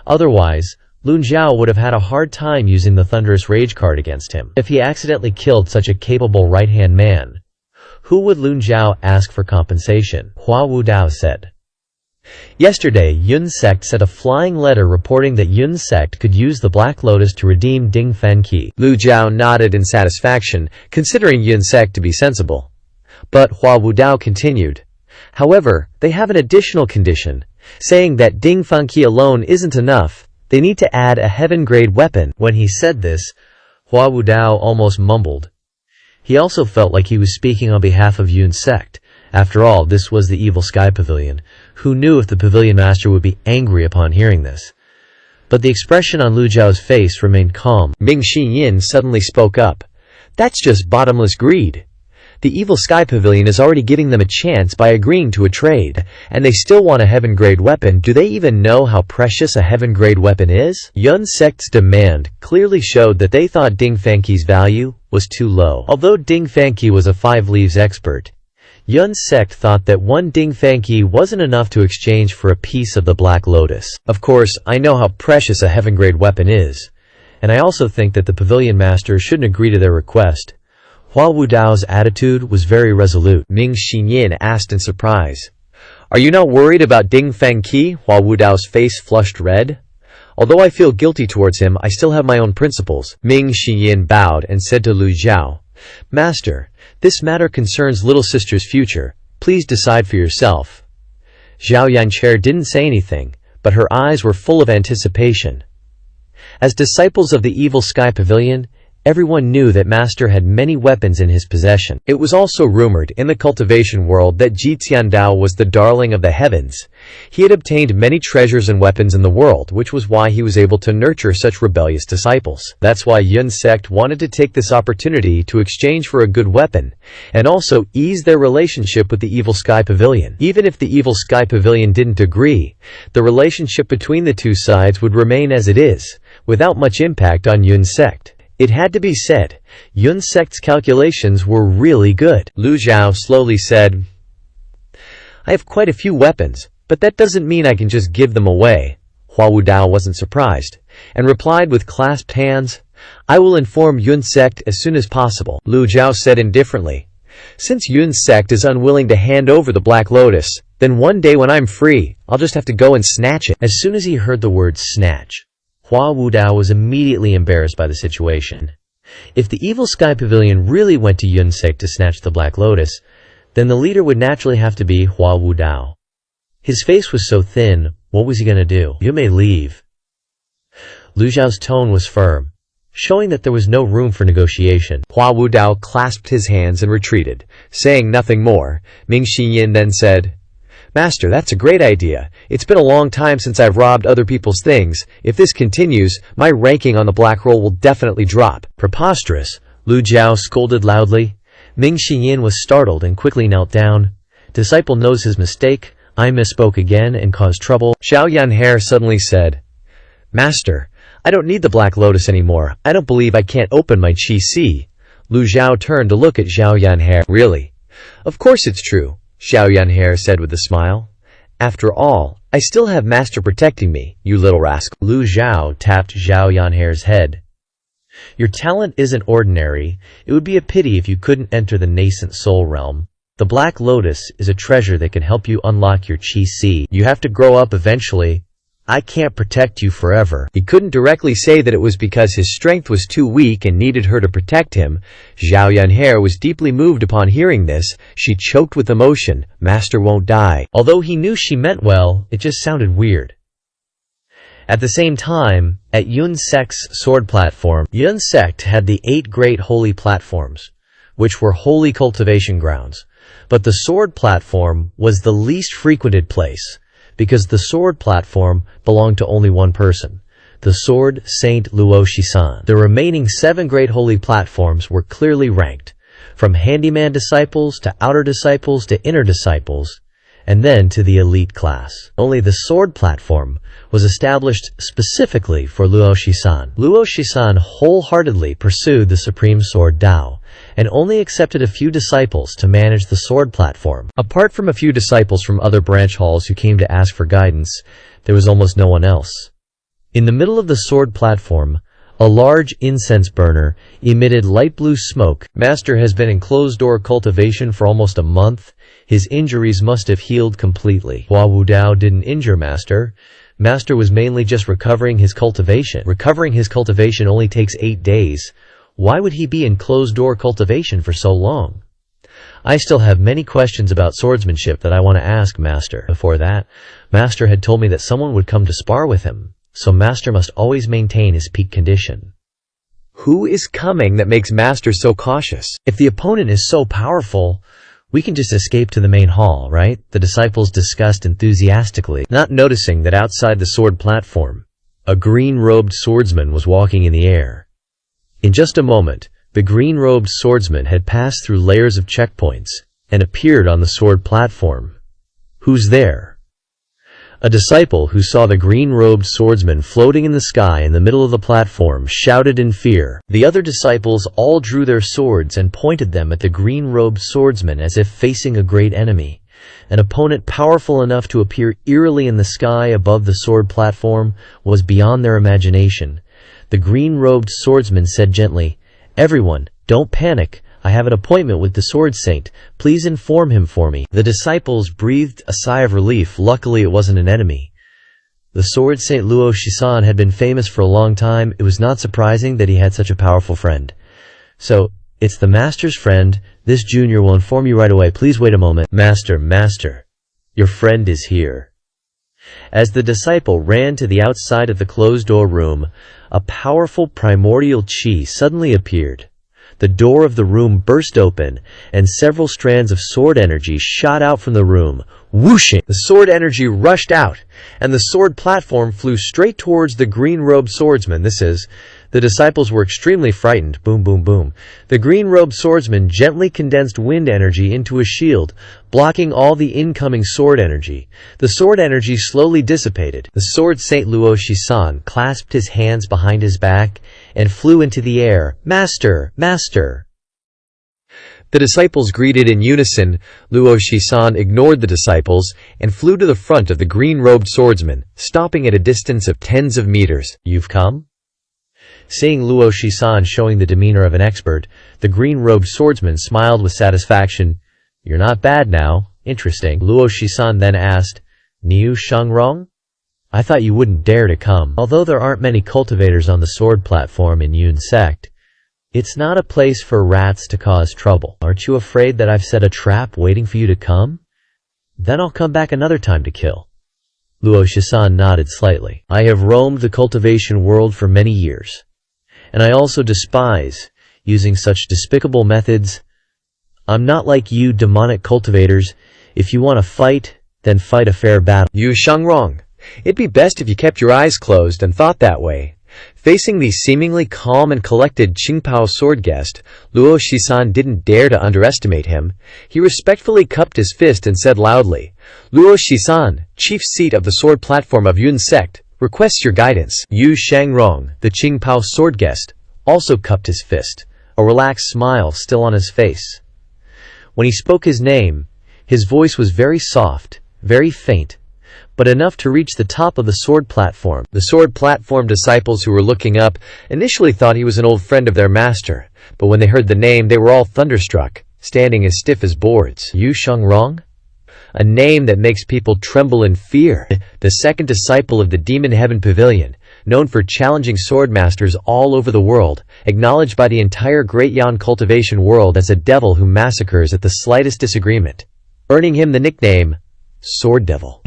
Otherwise, Lun Zhao would have had a hard time using the Thunderous Rage card against him. If he accidentally killed such a capable right-hand man, who would Lun Zhao ask for compensation? Hua Wudao said. Yesterday, Yun Sect sent a flying letter reporting that Yun Sect could use the Black Lotus to redeem Ding Fenqi. Lu Zhao nodded in satisfaction, considering Yun Sect to be sensible. But Hua Wudao continued. However, they have an additional condition, saying that Ding Fenqi alone isn't enough. They need to add a heaven-grade weapon. When he said this, Hua Wudao almost mumbled. He also felt like he was speaking on behalf of Yun Sect. After all, this was the evil Sky Pavilion. Who knew if the Pavilion Master would be angry upon hearing this? But the expression on Lu Zhao's face remained calm. Ming Shi-yin suddenly spoke up. That's just bottomless greed. The evil Sky Pavilion is already giving them a chance by agreeing to a trade, and they still want a heaven-grade weapon. Do they even know how precious a heaven-grade weapon is? Yun Sect's demand clearly showed that they thought Ding Fenqi's value was too low. Although Ding Fenqi was a 5 leaves expert, Yun Sect thought that 1 Ding Fenqi wasn't enough to exchange for a piece of the Black Lotus. Of course, I know how precious a heaven-grade weapon is, and I also think that the Pavilion Master shouldn't agree to their request. Hua Wudao's attitude was very resolute. Ming Shi-yin asked in surprise. Are you not worried about Ding Fenqi? Hua Wudao's face flushed red. Although I feel guilty towards him, I still have my own principles. Ming Shi-yin bowed and said to Lu Zhao, Master, this matter concerns little sister's future. Please decide for yourself. Zhao Yankai didn't say anything, but her eyes were full of anticipation. As disciples of the evil Sky Pavilion, everyone knew that Master had many weapons in his possession. It was also rumored in the cultivation world that Ji Tiandao was the darling of the heavens. He had obtained many treasures and weapons in the world, which was why he was able to nurture such rebellious disciples. That's why Yun Sect wanted to take this opportunity to exchange for a good weapon, and also ease their relationship with the evil Sky Pavilion. Even if the evil Sky Pavilion didn't agree, the relationship between the two sides would remain as it is, without much impact on Yun Sect. It had to be said, Yun Sect's calculations were really good. Lu Zhao slowly said, I have quite a few weapons, but that doesn't mean I can just give them away. Hua Wudao wasn't surprised, and replied with clasped hands, I will inform Yun Sect as soon as possible. Lu Zhao said indifferently, since Yun Sect is unwilling to hand over the Black Lotus, then one day when I'm free, I'll just have to go and snatch it. As soon as he heard the word snatch, Hua Wudao was immediately embarrassed by the situation. If the evil Sky Pavilion really went to Yun Sect to snatch the Black Lotus, then the leader would naturally have to be Hua Wudao. His face was so thin, what was he going to do? You may leave. Lu Zhao's tone was firm, showing that there was no room for negotiation. Hua Wudao clasped his hands and retreated, saying nothing more. Ming Shi-yin then said, Master, that's a great idea. It's been a long time since I've robbed other people's things. If this continues, my ranking on the black roll will definitely drop. Preposterous, Lu Zhao scolded loudly. Ming Shi-yin was startled and quickly knelt down. Disciple knows his mistake. I misspoke again and caused trouble. Zhao Yankai suddenly said, Master, I don't need the Black Lotus anymore. I don't believe I can't open my Qi Si. Lu Zhao turned to look at Zhao Yanhe. Really? Of course it's true, Zhao Yanhe said with a smile. After all, I still have Master protecting me, you little rascal. Lu Zhao tapped Zhao Yanhe's head. Your talent isn't ordinary. It would be a pity if you couldn't enter the nascent soul realm. The Black Lotus is a treasure that can help you unlock your Qi Si. You have to grow up eventually. I can't protect you forever. He couldn't directly say that it was because his strength was too weak and needed her to protect him. Zhao Yanhe was deeply moved upon hearing this. She choked with emotion. Master won't die. Although he knew she meant well, it just sounded weird. At the same time, at Yun Sect's sword platform, Yun Sect had the 8 great holy platforms, which were holy cultivation grounds. But the sword platform was the least frequented place, because the sword platform belonged to only one person, the Sword Saint Luo Shisan. The remaining 7 great holy platforms were clearly ranked, from handyman disciples to outer disciples to inner disciples, and then to the elite class. Only the sword platform was established specifically for Luo Shisan. Luo Shisan wholeheartedly pursued the supreme sword Dao, and only accepted a few disciples to manage the sword platform. Apart from a few disciples from other branch halls who came to ask for guidance, there was almost no one else. In the middle of the sword platform, a large incense burner emitted light blue smoke. Master has been in closed-door cultivation for almost a month. His injuries must have healed completely. Hua Wudao didn't injure Master. Master was mainly just recovering his cultivation. Recovering his cultivation only takes 8 days. Why would he be in closed-door cultivation for so long? I still have many questions about swordsmanship that I want to ask Master. Before that, Master had told me that someone would come to spar with him, so Master must always maintain his peak condition. Who is coming that makes Master so cautious? If the opponent is so powerful, we can just escape to the main hall, right? The disciples discussed enthusiastically, not noticing that outside the sword platform, a green-robed swordsman was walking in the air. In just a moment, the green-robed swordsman had passed through layers of checkpoints and appeared on the sword platform. Who's there? A disciple who saw the green-robed swordsman floating in the sky in the middle of the platform shouted in fear. The other disciples all drew their swords and pointed them at the green-robed swordsman as if facing a great enemy. An opponent powerful enough to appear eerily in the sky above the sword platform was beyond their imagination. The green-robed swordsman said gently, "Everyone, don't panic. I have an appointment with the Sword Saint. Please inform him for me." The disciples breathed a sigh of relief. Luckily, it wasn't an enemy. The Sword Saint Luo Shisan had been famous for a long time. It was not surprising that he had such a powerful friend. "So, it's the Master's friend. This junior will inform you right away. Please wait a moment." Master, your friend is here." As the disciple ran to the outside of the closed-door room, a powerful primordial qi suddenly appeared. The door of the room burst open, and several strands of sword energy shot out from the room, whooshing. The sword energy rushed out, and the sword platform flew straight towards the green-robed swordsman. The disciples were extremely frightened. Boom, boom, boom. The green-robed swordsman gently condensed wind energy into a shield, blocking all the incoming sword energy. The sword energy slowly dissipated. The Sword Saint Luo Shisan clasped his hands behind his back and flew into the air. "Master! Master!" The disciples greeted in unison. Luo Shisan ignored the disciples and flew to the front of the green-robed swordsman, stopping at a distance of tens of meters. "You've come?" Seeing Luo Shisan showing the demeanor of an expert, the green-robed swordsman smiled with satisfaction. "You're not bad now. Interesting." Luo Shisan then asked, "Niu Shangrong? I thought you wouldn't dare to come." Although there aren't many cultivators on the sword platform in Yun Sect, it's not a place for rats to cause trouble. Aren't you afraid that I've set a trap waiting for you to come? Then I'll come back another time to kill. Luo Shisan nodded slightly. "I have roamed the cultivation world for many years, and I also despise using such despicable methods. I'm not like you demonic cultivators. If you want to fight, then fight a fair battle." "You Shangrong, it'd be best if you kept your eyes closed and thought that way." Facing the seemingly calm and collected Qingpao sword guest, Luo Shisan didn't dare to underestimate him. He respectfully cupped his fist and said loudly, "Luo Shisan, chief seat of the sword platform of Yun Sect, Requests your guidance. Yu Shangrong, the Qingpao sword guest, also cupped his fist, a relaxed smile still on his face. When he spoke his name, his voice was very soft, very faint, but enough to reach the top of the sword platform. The sword platform disciples who were looking up initially thought he was an old friend of their master, but when they heard the name they were all thunderstruck, standing as stiff as boards. Yu Shangrong? A name that makes people tremble in fear. The second disciple of the Demon Heaven Pavilion, known for challenging swordmasters all over the world, acknowledged by the entire Great Yan cultivation world as a devil who massacres at the slightest disagreement, earning him the nickname Sword Devil.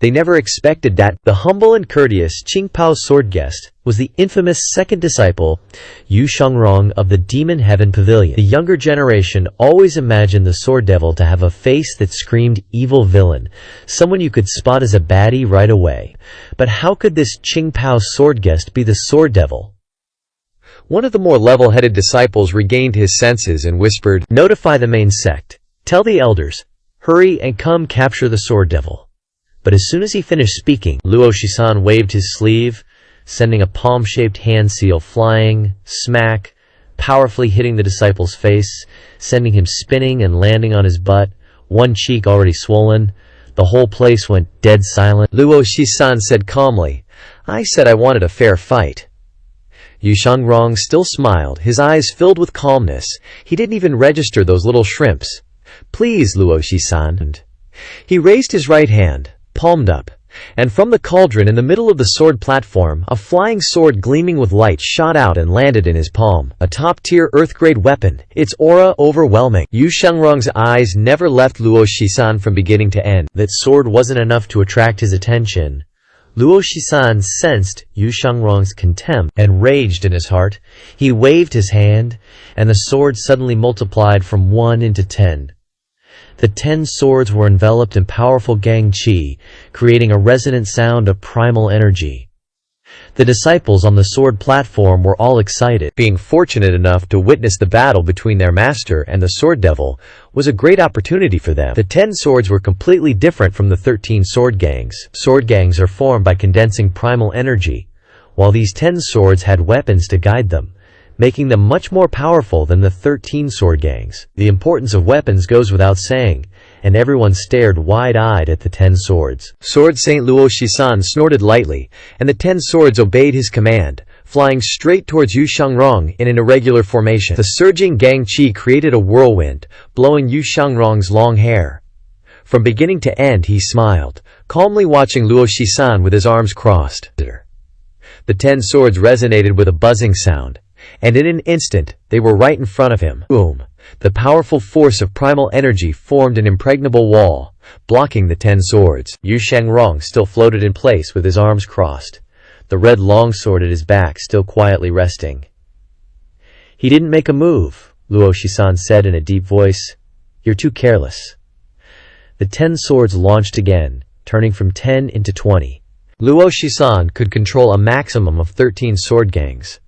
They never expected that. The humble and courteous Qingpao sword guest was the infamous second disciple, Yu Shangrong of the Demon Heaven Pavilion. The younger generation always imagined the sword devil to have a face that screamed evil villain, someone you could spot as a baddie right away. But how could this Qingpao sword guest be the sword devil? One of the more level-headed disciples regained his senses and whispered, "Notify the main sect. Tell the elders. Hurry and come capture the sword devil." But as soon as he finished speaking, Luo Shisan waved his sleeve, sending a palm-shaped hand seal flying, smack, powerfully hitting the disciple's face, sending him spinning and landing on his butt, one cheek already swollen. The whole place went dead silent. Luo Shisan said calmly, "I said I wanted a fair fight." Yu Shangrong still smiled, his eyes filled with calmness. He didn't even register those little shrimps. "Please, Luo Shisan." He raised his right hand, palmed up, and from the cauldron in the middle of the sword platform, a flying sword gleaming with light shot out and landed in his palm. A top-tier Earth-grade weapon, its aura overwhelming. Yu Shangrong's eyes never left Luo Shisan from beginning to end. That sword wasn't enough to attract his attention. Luo Shisan sensed Yu Shangrong's contempt and raged in his heart. He waved his hand, and the sword suddenly multiplied from 1 into 10. The 10 swords were enveloped in powerful gang qi, creating a resonant sound of primal energy. The disciples on the sword platform were all excited. Being fortunate enough to witness the battle between their master and the sword devil was a great opportunity for them. The 10 swords were completely different from the 13 sword gangs. Sword gangs are formed by condensing primal energy, while these 10 swords had weapons to guide them, making them much more powerful than the 13 sword gangs. The importance of weapons goes without saying, and everyone stared wide-eyed at the 10 swords. Sword Saint Luo Shisan snorted lightly, and the 10 swords obeyed his command, flying straight towards Yu Shangrong in an irregular formation. The surging gang qi created a whirlwind, blowing Yu Shangrong's long hair. From beginning to end he smiled, calmly watching Luo Shisan with his arms crossed. The 10 swords resonated with a buzzing sound, and in an instant, they were right in front of him. Boom! The powerful force of primal energy formed an impregnable wall, blocking the 10 swords. Yu Shangrong still floated in place with his arms crossed, the red longsword at his back still quietly resting. "He didn't make a move," Luo Shisan said in a deep voice. "You're too careless." The 10 swords launched again, turning from 10 into 20. Luo Shisan could control a maximum of 13 sword gangs,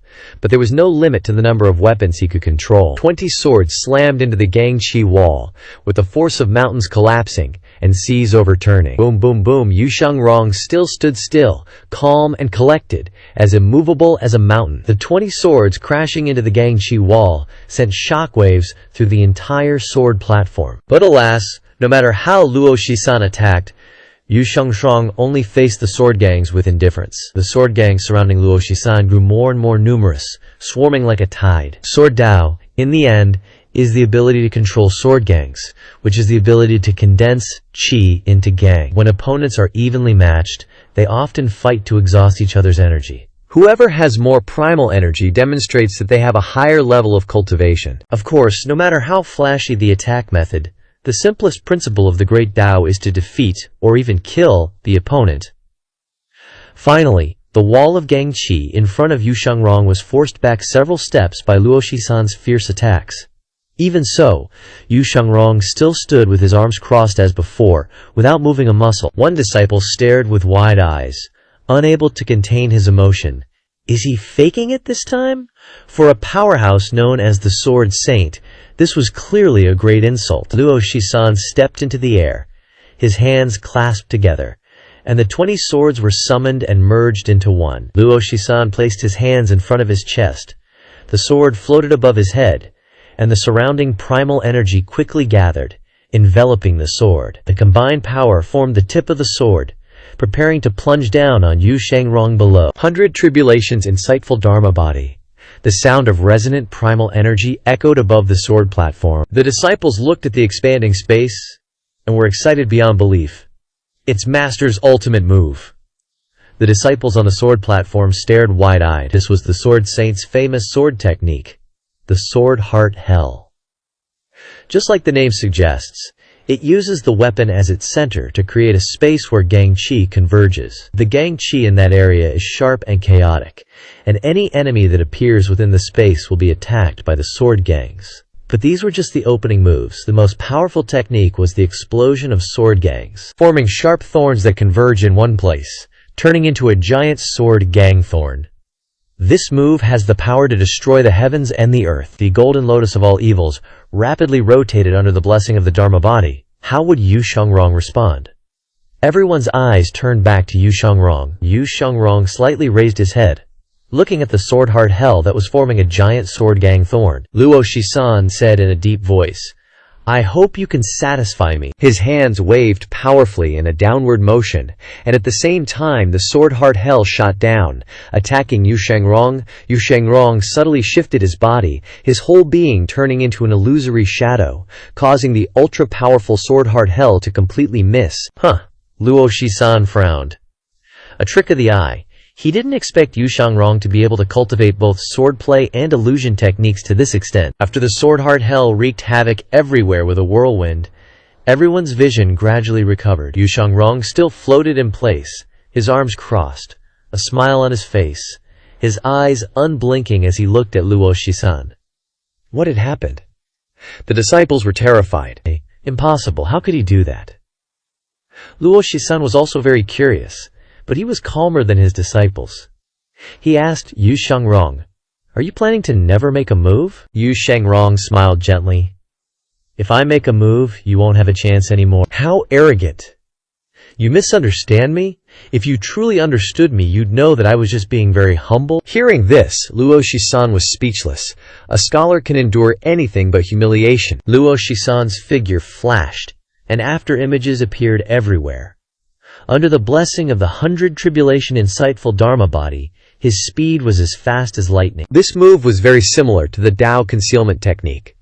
but there was no limit to the number of weapons he could control. 20 swords slammed into the gang qi wall, with the force of mountains collapsing and seas overturning. Boom, boom, boom. Yu Shangrong still stood still, calm and collected, as immovable as a mountain. The 20 swords crashing into the gang qi wall sent shockwaves through the entire sword platform. But alas, no matter how Luo Shisan attacked, Yu Shangrong only faced the sword gangs with indifference. The sword gangs surrounding Luo Shisan grew more and more numerous, swarming like a tide. Sword Dao, in the end, is the ability to control sword gangs, which is the ability to condense qi into gang. When opponents are evenly matched, they often fight to exhaust each other's energy. Whoever has more primal energy demonstrates that they have a higher level of cultivation. Of course, no matter how flashy the attack method, the simplest principle of the Great Tao is to defeat, or even kill, the opponent. Finally, the wall of gang qi in front of Yu Shangrong was forced back several steps by Luo Shisan's fierce attacks. Even so, Yu Shangrong still stood with his arms crossed as before, without moving a muscle. One disciple stared with wide eyes, unable to contain his emotion. Is he faking it this time? For a powerhouse known as the Sword Saint, this was clearly a great insult. Luo Shisan stepped into the air, his hands clasped together, and the 20 swords were summoned and merged into one. Luo Shisan placed his hands in front of his chest. The sword floated above his head, and the surrounding primal energy quickly gathered, enveloping the sword. The combined power formed the tip of the sword, preparing to plunge down on Yu Shangrong below. 100 Tribulations' insightful Dharma body. The sound of resonant primal energy echoed above the sword platform. The disciples looked at the expanding space and were excited beyond belief. It's Master's ultimate move. The disciples on the sword platform stared wide-eyed. This was the Sword Saint's famous sword technique, the Sword Heart Hell. Just like the name suggests, it uses the weapon as its center to create a space where Gang Chi converges. The Gang Chi in that area is sharp and chaotic, and any enemy that appears within the space will be attacked by the sword gangs. But these were just the opening moves. The most powerful technique was the explosion of sword gangs, forming sharp thorns that converge in one place, turning into a giant sword gang thorn. This move has the power to destroy the heavens and the earth. The golden lotus of all evils rapidly rotated under the blessing of the Dharma body. How would Yu Shangrong respond? Everyone's eyes turned back to Yu Shangrong. Yu Shangrong slightly raised his head, looking at the sword heart hell that was forming a giant sword gang thorn. Luo Shisan said in a deep voice, "I hope you can satisfy me." His hands waved powerfully in a downward motion, and at the same time the sword heart hell shot down, attacking Yu Shangrong. Yu Shangrong subtly shifted his body, his whole being turning into an illusory shadow, causing the ultra-powerful sword heart hell to completely miss. Luo Shisan frowned. A trick of the eye. He didn't expect Yu Shangrong to be able to cultivate both swordplay and illusion techniques to this extent. After the sword heart hell wreaked havoc everywhere with a whirlwind, everyone's vision gradually recovered. Yu Shangrong still floated in place, his arms crossed, a smile on his face, his eyes unblinking as he looked at Luo Shisan. What had happened? The disciples were terrified. Impossible, how could he do that? Luo Shisan was also very curious, but he was calmer than his disciples. He asked Yu Shangrong, "Are you planning to never make a move?" Yu Shangrong smiled gently. "If I make a move, you won't have a chance anymore." How arrogant! You misunderstand me? If you truly understood me, you'd know that I was just being very humble. Hearing this, Luo Shisan was speechless. A scholar can endure anything but humiliation. Luo Shisan's figure flashed, and after images appeared everywhere. Under the blessing of the 100 Tribulation insightful Dharma body, his speed was as fast as lightning. This move was very similar to the Tao concealment technique.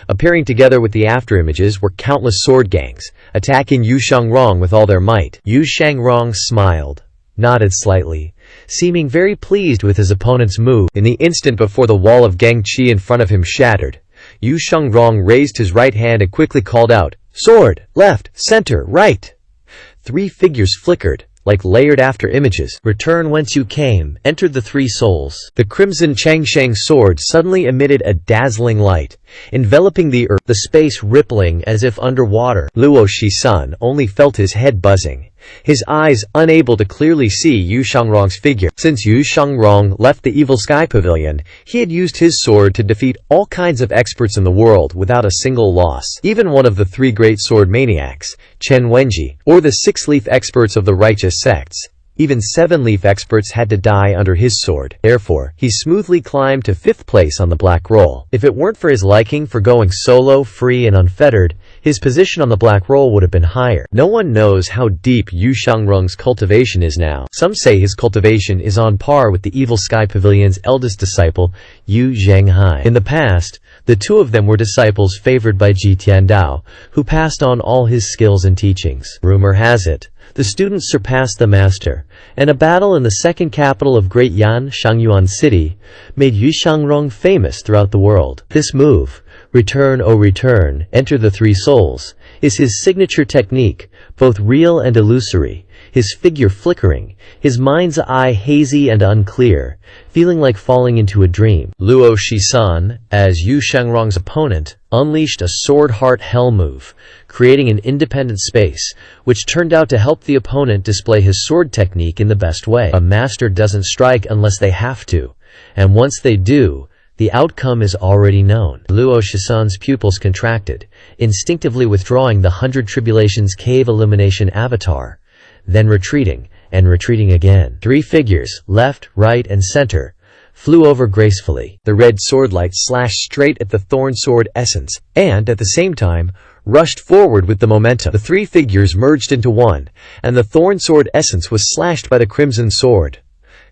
Appearing together with the afterimages were countless sword gangs, attacking Yu Shangrong with all their might. Yu Shangrong smiled, nodded slightly, seeming very pleased with his opponent's move. In the instant before the wall of Gang Chi in front of him shattered, Yu Shangrong raised his right hand and quickly called out, "Sword! Left! Center! Right!" 3 figures flickered, like layered after images. Return whence you came, entered the 3 souls. The crimson Changsheng sword suddenly emitted a dazzling light, enveloping the earth, the space rippling as if underwater. Luo Shisan only felt his head buzzing, his eyes unable to clearly see Yu Shangrong's figure. Since Yu Shangrong left the evil sky pavilion, he had used his sword to defeat all kinds of experts in the world without a single loss. Even one of the 3 great sword maniacs, Chen Wenji, or the 6-leaf experts of the righteous sects. Even 7-leaf experts had to die under his sword. Therefore, he smoothly climbed to 5th place on the black roll. If it weren't for his liking for going solo, free and unfettered, his position on the black roll would have been higher. No one knows how deep Yu Shangrong's cultivation is now. Some say his cultivation is on par with the Evil Sky Pavilion's eldest disciple, Yu Zhenghai. In the past, the 2 of them were disciples favored by Ji Tiandao, who passed on all his skills and teachings. Rumor has it, the students surpassed the master, and a battle in the 2nd capital of Great Yan, Shangyuan City, made Yu Shangrong famous throughout the world. This move, "Return, O return, enter the 3 souls," is his signature technique, both real and illusory, his figure flickering, his mind's eye hazy and unclear, feeling like falling into a dream. Luo Shisan, as Yu Shangrong's opponent, unleashed a sword heart hell move, creating an independent space, which turned out to help the opponent display his sword technique in the best way. A master doesn't strike unless they have to, and once they do, the outcome is already known. Luo Shisan's pupils contracted, instinctively withdrawing the 100 Tribulations cave illumination avatar. then retreating, and retreating again. 3 figures, left, right, and center, flew over gracefully. The red sword light slashed straight at the thorn sword essence, and, at the same time, rushed forward with the momentum. The 3 figures merged into one, and the thorn sword essence was slashed by the crimson sword.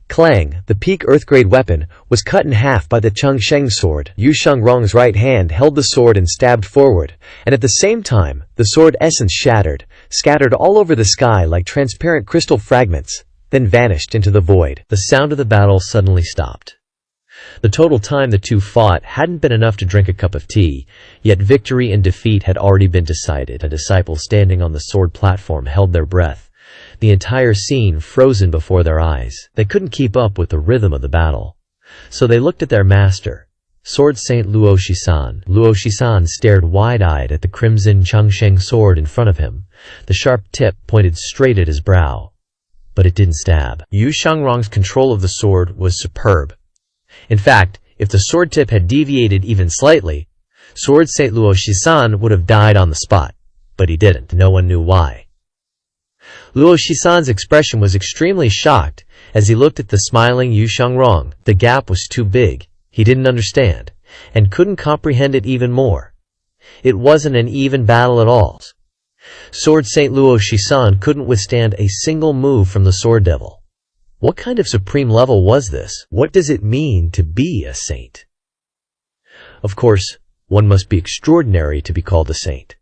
Clang, the peak earth-grade weapon, was cut in half by the Chengsheng sword. Yu Shangrong's right hand held the sword and stabbed forward, and at the same time, the sword essence shattered, scattered all over the sky like transparent crystal fragments, then vanished into the void. The sound of the battle suddenly stopped. The total time the two fought hadn't been enough to drink a cup of tea, yet victory and defeat had already been decided. A disciple standing on the sword platform held their breath, the entire scene frozen before their eyes. They couldn't keep up with the rhythm of the battle. So they looked at their master, Sword Saint Luo Shisan. Luo Shisan stared wide-eyed at the crimson Chengsheng sword in front of him. The sharp tip pointed straight at his brow, but it didn't stab. Yu Shangrong's control of the sword was superb. In fact, if the sword tip had deviated even slightly, Sword Saint Luo Shisan would have died on the spot. But he didn't. No one knew why. Luo Shisan's expression was extremely shocked as he looked at the smiling Yu Shangrong. The gap was too big. He didn't understand, and couldn't comprehend it even more. It wasn't an even battle at all. Sword Saint Luo Shisan couldn't withstand a single move from the Sword Devil. What kind of supreme level was this? What does it mean to be a saint? Of course, one must be extraordinary to be called a saint.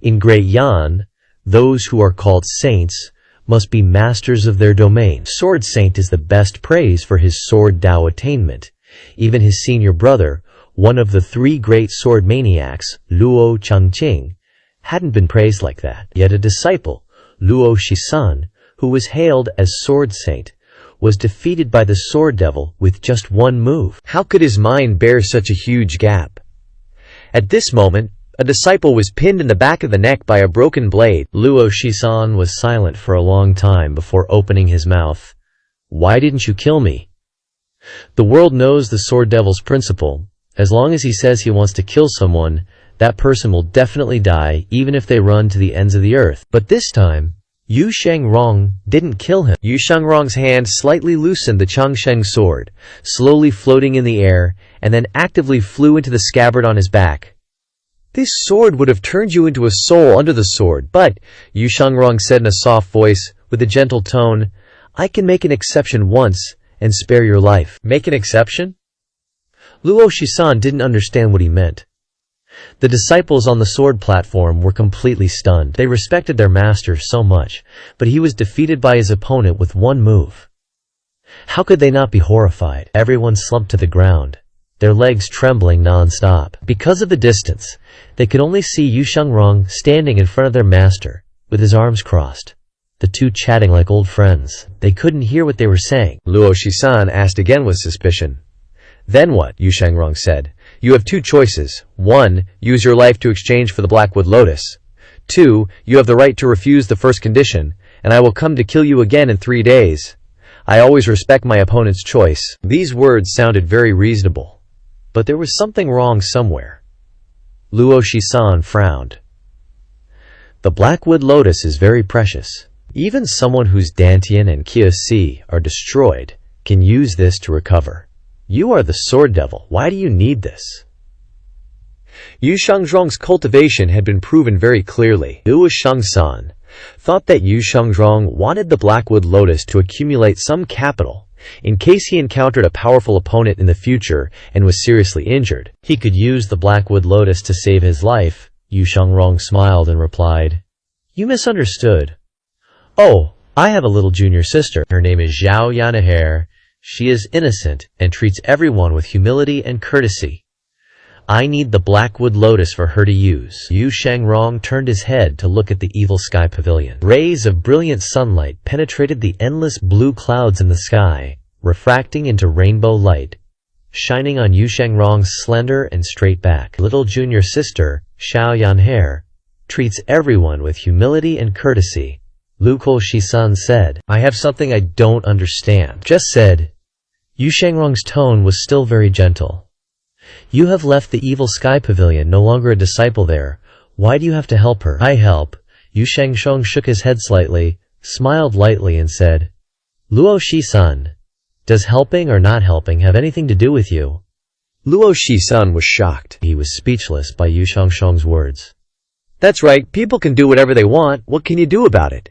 In Great Yan, those who are called saints must be masters of their domain. Sword Saint is the best praise for his sword Dao attainment. Even his senior brother, one of the 3 great sword maniacs, Luo Changqing, hadn't been praised like that. Yet a disciple, Luo Shisan, who was hailed as Sword Saint, was defeated by the Sword Devil with just one move. How could his mind bear such a huge gap? At this moment, a disciple was pinned in the back of the neck by a broken blade. Luo Shisan was silent for a long time before opening his mouth. "Why didn't you kill me?" The world knows the Sword Devil's principle. As long as he says he wants to kill someone, that person will definitely die, even if they run to the ends of the earth. But this time, Yu Shangrong didn't kill him. Yu Shangrong's hand slightly loosened the Chengsheng sword, slowly floating in the air, and then actively flew into the scabbard on his back. "This sword would have turned you into a soul under the sword, but," Yu Shangrong said in a soft voice, with a gentle tone, "I can make an exception once and spare your life." Make an exception? Luo Shisan didn't understand what he meant. The disciples on the sword platform were completely stunned. They respected their master so much, but he was defeated by his opponent with one move. How could they not be horrified? Everyone slumped to the ground, their legs trembling non-stop. Because of the distance, they could only see Yu Shangrong standing in front of their master, with his arms crossed, the two chatting like old friends. They couldn't hear what they were saying. Luo Shisan asked again with suspicion. "Then what?" Yu Shangrong said. "You have 2 choices. 1, use your life to exchange for the Blackwood Lotus. 2, you have the right to refuse the first condition, and I will come to kill you again in 3 days. I always respect my opponent's choice." These words sounded very reasonable, but there was something wrong somewhere. Luo Shisan frowned. "The Blackwood Lotus is very precious. Even someone whose Dantian and Qi are destroyed can use this to recover. You are the Sword Devil. Why do you need this?" Yu Shangrong's cultivation had been proven very clearly. Luo Shangsan thought that Yu Shangrong wanted the Blackwood Lotus to accumulate some capital in case he encountered a powerful opponent in the future and was seriously injured. He could use the Blackwood Lotus to save his life. Yu Shangrong smiled and replied, "You misunderstood. Oh, I have a little junior sister. Her name is Zhao Yanaher. She is innocent and treats everyone with humility and courtesy. I need the Blackwood Lotus for her to use." Yu Shangrong turned his head to look at the evil sky pavilion. Rays of brilliant sunlight penetrated the endless blue clouds in the sky, refracting into rainbow light, shining on Yu Shangrong's slender and straight back. "Little junior sister, Xiao Yanher, treats everyone with humility and courtesy," Luo Shisan said. "I have something I don't understand." Just said. Yu Shangrong's tone was still very gentle. "You have left the evil sky pavilion, no longer a disciple there. Why do you have to help her?" "I help." Yu Shangrong shook his head slightly, smiled lightly and said, "Luo Shi-san, does helping or not helping have anything to do with you?" Luo Shi-san was shocked. He was speechless by Yu Shangshong's words. That's right, people can do whatever they want. What can you do about it?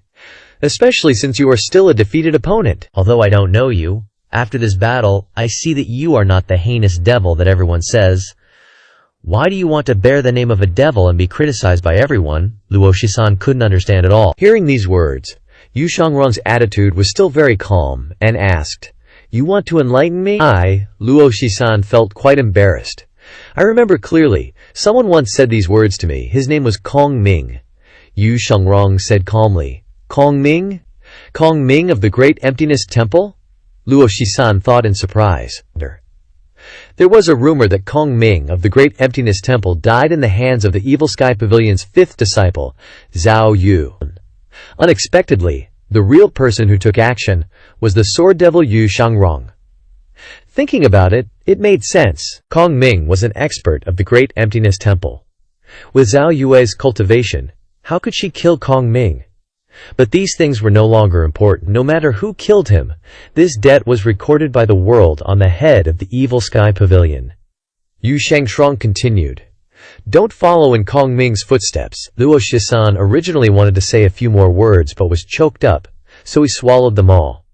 Especially since you are still a defeated opponent. Although I don't know you, after this battle, I see that you are not the heinous devil that everyone says. Why do you want to bear the name of a devil and be criticized by everyone? Luo Shi-san couldn't understand at all. Hearing these words, Yu Shangrong's attitude was still very calm, and asked, "You want to enlighten me?" Luo Shi-san felt quite embarrassed. I remember clearly, someone once said these words to me. His name was Kong Ming. Yu Shangrong said calmly, "Kong Ming? Kong Ming of the Great Emptiness Temple?" Luo Shi-san thought in surprise. There was a rumor that Kong Ming of the Great Emptiness Temple died in the hands of the Evil Sky Pavilion's fifth disciple, Zhao Yu. Unexpectedly, the real person who took action was the sword devil Yu Shangrong. Thinking about it, it made sense. Kong Ming was an expert of the Great Emptiness Temple. With Zhao Yue's cultivation, how could she kill Kong Ming? But these things were no longer important. No matter who killed him, this debt was recorded by the world on the head of the Evil Sky Pavilion. Yu Shangshong continued, "Don't follow in Kong Ming's footsteps." Luo Shi-san originally wanted to say a few more words but was choked up, so he swallowed them all.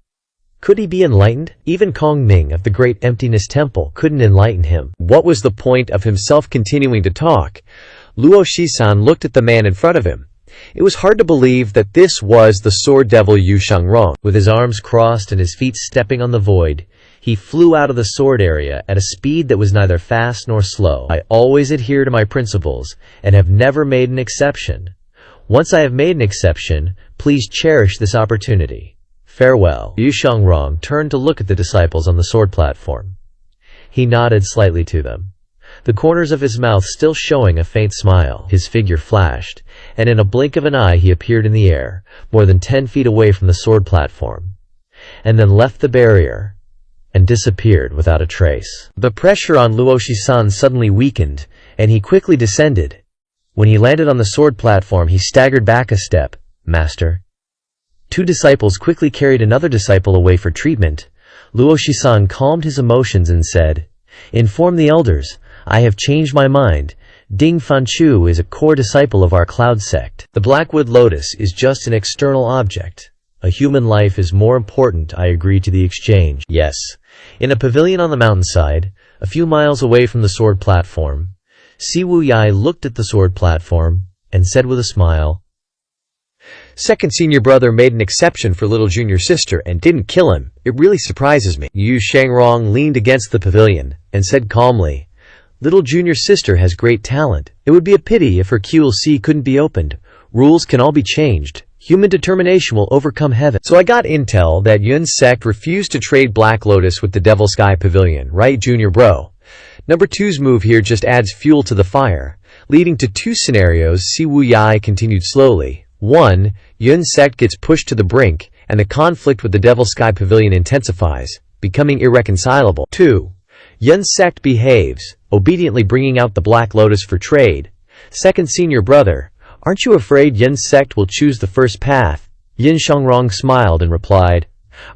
Could he be enlightened? Even Kong Ming of the Great Emptiness Temple couldn't enlighten him. What was the point of himself continuing to talk? Luo Shi-san looked at the man in front of him. It was hard to believe that this was the sword devil Yu Shangrong. With his arms crossed and his feet stepping on the void, he flew out of the sword area at a speed that was neither fast nor slow. I always adhere to my principles and have never made an exception. Once I have made an exception, please cherish this opportunity. Farewell. Yu Shangrong turned to look at the disciples on the sword platform. He nodded slightly to them, the corners of his mouth still showing a faint smile. His figure flashed, and in a blink of an eye he appeared in the air, more than 10 feet away from the sword platform, and then left the barrier and disappeared without a trace. The pressure on Luo Shi-san suddenly weakened, and he quickly descended. When he landed on the sword platform, he staggered back a step. "Master." 2 disciples quickly carried another disciple away for treatment. Luo Shi-san calmed his emotions and said, "Inform the elders. I have changed my mind. Ding Fanchu is a core disciple of our cloud sect. The Blackwood Lotus is just an external object. A human life is more important. I agree to the exchange." Yes. In a pavilion on the mountainside, a few miles away from the sword platform, Si Wu Yai looked at the sword platform and said with a smile, "Second senior brother made an exception for little junior sister and didn't kill him. It really surprises me." Yu Shangrong leaned against the pavilion and said calmly, "Little junior sister has great talent. It would be a pity if her QLC couldn't be opened. Rules can all be changed. Human determination will overcome heaven." So I got intel that Yun's sect refused to trade Black Lotus with the Devil Sky Pavilion, right, junior bro? Number 2's move here just adds fuel to the fire, leading to 2 scenarios. Si Wu Yai continued slowly. 1. Yun's sect gets pushed to the brink, and the conflict with the Devil Sky Pavilion intensifies, becoming irreconcilable. 2. Yun's sect behaves, obediently bringing out the Black Lotus for trade. Second senior brother, aren't you afraid Yun's sect will choose the first path? Yin Shangrong smiled and replied,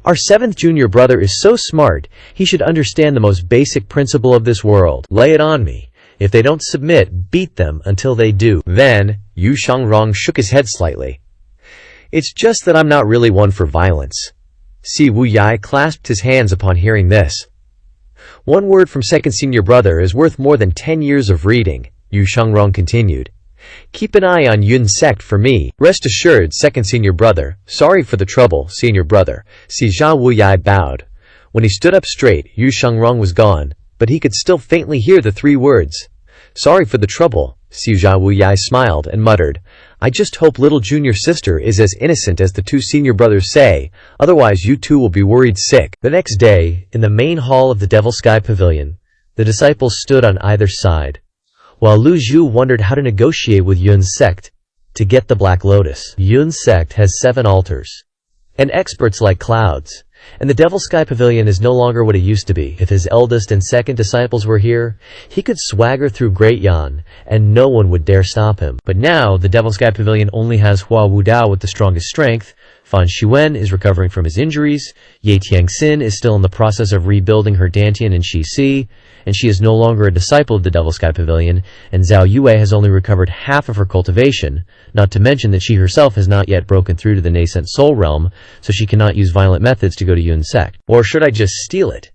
"Our 7th junior brother is so smart, he should understand the most basic principle of this world. Lay it on me. If they don't submit, beat them until they do." Then, Yu Shangrong shook his head slightly. "It's just that I'm not really one for violence." Si Wu Yai clasped his hands upon hearing this. "One word from second senior brother is worth more than 10 years of reading," Yu Shangrong continued. "Keep an eye on Yun's sect for me. Rest assured, second senior brother. Sorry for the trouble, senior brother." Si Zhao Wu Yai bowed. When he stood up straight, Yu Shangrong was gone, but he could still faintly hear the 3 words. "Sorry for the trouble." Si Zhao Wu Yai smiled and muttered, "I just hope little junior sister is as innocent as the 2 senior brothers say, otherwise you 2 will be worried sick." The next day, in the main hall of the Devil Sky Pavilion, the disciples stood on either side, while Lu Zhu wondered how to negotiate with Yun's sect to get the Black Lotus. Yun's sect has 7 altars, and experts like clouds, and the Devil Sky Pavilion is no longer what it used to be. If his eldest and second disciples were here, he could swagger through Great Yan, and no one would dare stop him. But now, the Devil Sky Pavilion only has Hua Wudao with the strongest strength, Fan Xuan is recovering from his injuries, Ye Tiangxin is still in the process of rebuilding her Dantian and Qi, and she is no longer a disciple of the Devil Sky Pavilion, and Zhao Yue has only recovered half of her cultivation, not to mention that she herself has not yet broken through to the nascent soul realm, so she cannot use violent methods to go to Yun's sect. Or should I just steal it?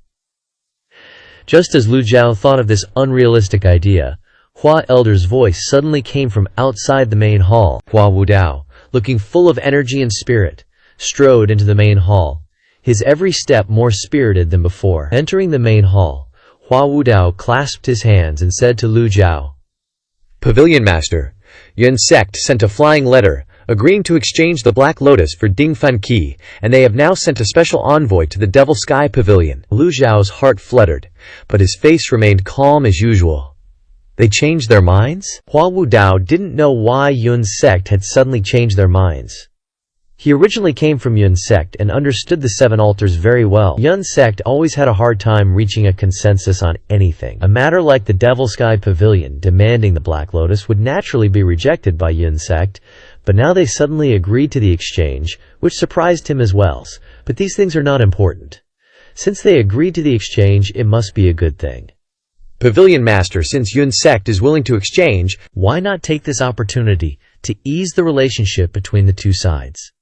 Just as Lu Jiao thought of this unrealistic idea, Hua Elder's voice suddenly came from outside the main hall. Hua Wudao, looking full of energy and spirit, strode into the main hall, his every step more spirited than before. Entering the main hall, Hua Wudao clasped his hands and said to Lu Jiao, Pavilion Master, Yun's sect sent a flying letter agreeing to exchange the Black Lotus for Ding Fan Qi, and they have now sent a special envoy to the Devil Sky Pavilion. Lu Jiao's heart fluttered, but his face remained calm as usual. They changed their minds? Hua Wudao didn't know why Yun's sect had suddenly changed their minds. He originally came from Yun's sect and understood the seven altars very well. Yun's sect always had a hard time reaching a consensus on anything. A matter like the Devil Sky Pavilion demanding the Black Lotus would naturally be rejected by Yun's sect, but now they suddenly agreed to the exchange, which surprised him as well. But these things are not important. Since they agreed to the exchange, it must be a good thing. Pavilion Master, since Yun's sect is willing to exchange, why not take this opportunity to ease the relationship between the two sides?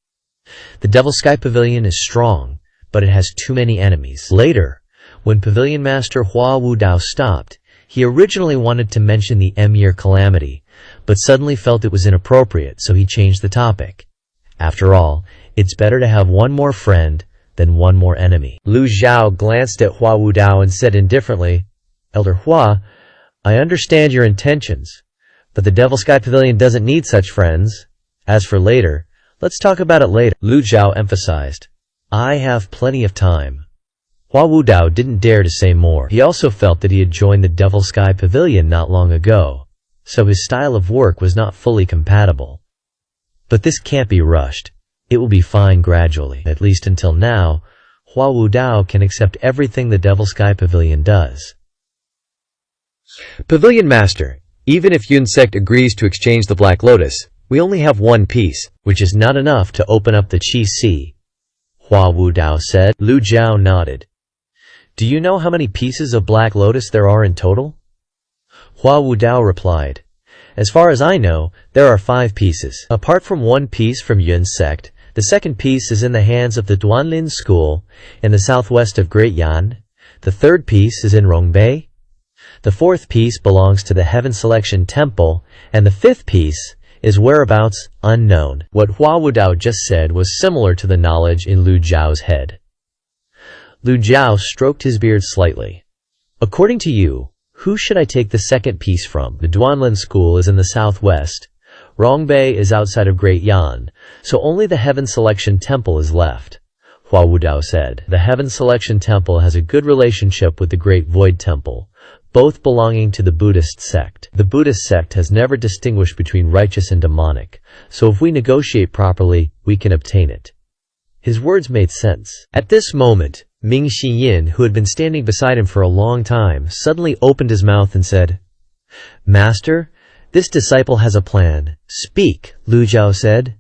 The Devil Sky Pavilion is strong, but it has too many enemies. Later, when Pavilion Master Hua Wudao stopped, he originally wanted to mention the Emir calamity, but suddenly felt it was inappropriate, so he changed the topic. After all, it's better to have one more friend than one more enemy. Lu Jiao glanced at Hua Wudao and said indifferently, Elder Hua, I understand your intentions, but the Devil Sky Pavilion doesn't need such friends. As for later, let's talk about it later. Lu Jiao emphasized, I have plenty of time. Hua Wudao didn't dare to say more. He also felt that he had joined the Devil Sky Pavilion not long ago, so his style of work was not fully compatible. But this can't be rushed. It will be fine gradually. At least until now, Hua Wudao can accept everything the Devil Sky Pavilion does. Pavilion Master, even if Yun's sect agrees to exchange the Black Lotus, we only have one piece, which is not enough to open up the Qi, Hua Wudao said. Lu Jiao nodded. Do you know how many pieces of Black Lotus there are in total? Hua Wudao replied, As far as I know, there are 5 pieces. Apart from one piece from Yun's sect, the second piece is in the hands of the Duanlin School in the southwest of Great Yan. The third piece is in Rongbei. The fourth piece belongs to the Heaven Selection Temple, and the fifth piece is whereabouts unknown. What Hua Wudao just said was similar to the knowledge in Lu Jiao's head. Lu Jiao stroked his beard slightly. According to you, who should I take the second piece from? The Duanlin School is in the southwest. Rongbei is outside of Great Yan, so only the Heaven Selection Temple is left, Hua Wudao said. The Heaven Selection Temple has a good relationship with the Great Void Temple, both belonging to the Buddhist sect. The Buddhist sect has never distinguished between righteous and demonic, so if we negotiate properly, we can obtain it. His words made sense. At this moment, Ming Xiyin, who had been standing beside him for a long time, suddenly opened his mouth and said, Master, this disciple has a plan. Speak, Lu Jiao said.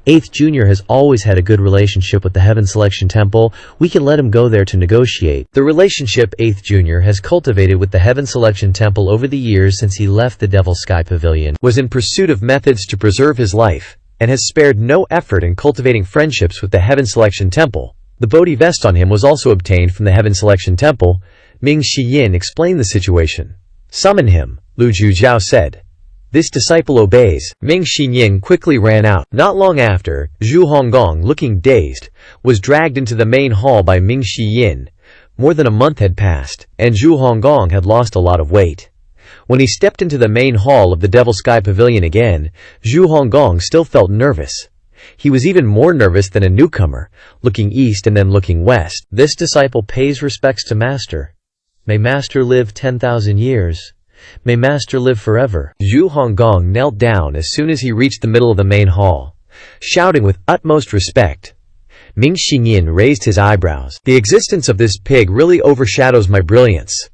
8th Junior has always had a good relationship with the Heaven Selection Temple. We can let him go there to negotiate. The relationship 8th Junior has cultivated with the Heaven Selection Temple over the years since he left the Devil Sky Pavilion was in pursuit of methods to preserve his life, and has spared no effort in cultivating friendships with the Heaven Selection Temple. The Bodhi vest on him was also obtained from the Heaven Selection Temple. Ming Xiyin explained the situation. Summon him, Lu Jiao said. This disciple obeys. Ming Xiyin quickly ran out. Not long after, Zhu Honggong, looking dazed, was dragged into the main hall by Ming Xiyin. More than a month had passed, and Zhu Honggong had lost a lot of weight. When he stepped into the main hall of the Devil Sky Pavilion again, Zhu Honggong still felt nervous. He was even more nervous than a newcomer, looking east and then looking west. This disciple pays respects to Master. May Master live 10,000 years. May Master live forever. Zhu Honggong knelt down as soon as he reached the middle of the main hall, shouting with utmost respect. Ming Xiyin raised his eyebrows. The existence of this pig really overshadows my brilliance.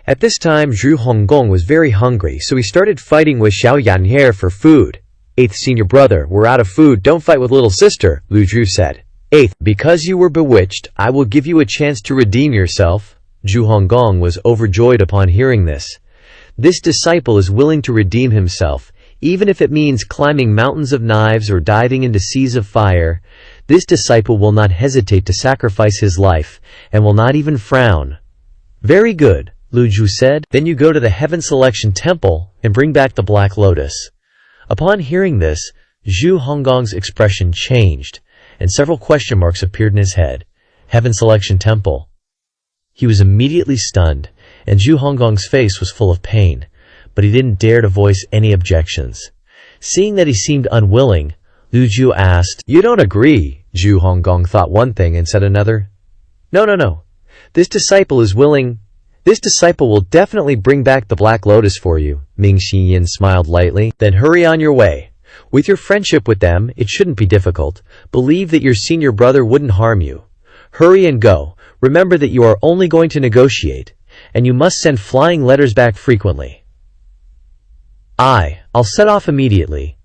At this time Zhu Honggong was very hungry, so he started fighting with Xiao Yanhe for food. 8th senior brother, we're out of food, don't fight with little sister, Lu Zhu said. 8th, because you were bewitched, I will give you a chance to redeem yourself. Zhu Honggong was overjoyed upon hearing this. This disciple is willing to redeem himself, even if it means climbing mountains of knives or diving into seas of fire. This disciple will not hesitate to sacrifice his life, and will not even frown. Very good, Lu Zhu said. Then you go to the Heaven Selection Temple and bring back the Black Lotus. Upon hearing this, Zhu Honggong's expression changed, and several question marks appeared in his head. Heaven Selection Temple. He was immediately stunned, and Zhu Honggong's face was full of pain, but he didn't dare to voice any objections. Seeing that he seemed unwilling, Lu Zhu asked, "You don't agree?" Zhu Honggong thought one thing and said another. No. This disciple is willing. This disciple will definitely bring back the Black Lotus for you. Ming Xinyin smiled lightly. Then hurry on your way. With your friendship with them, it shouldn't be difficult. Believe that your senior brother wouldn't harm you. Hurry and go. Remember that you are only going to negotiate, and you must send flying letters back frequently. I'll set off immediately.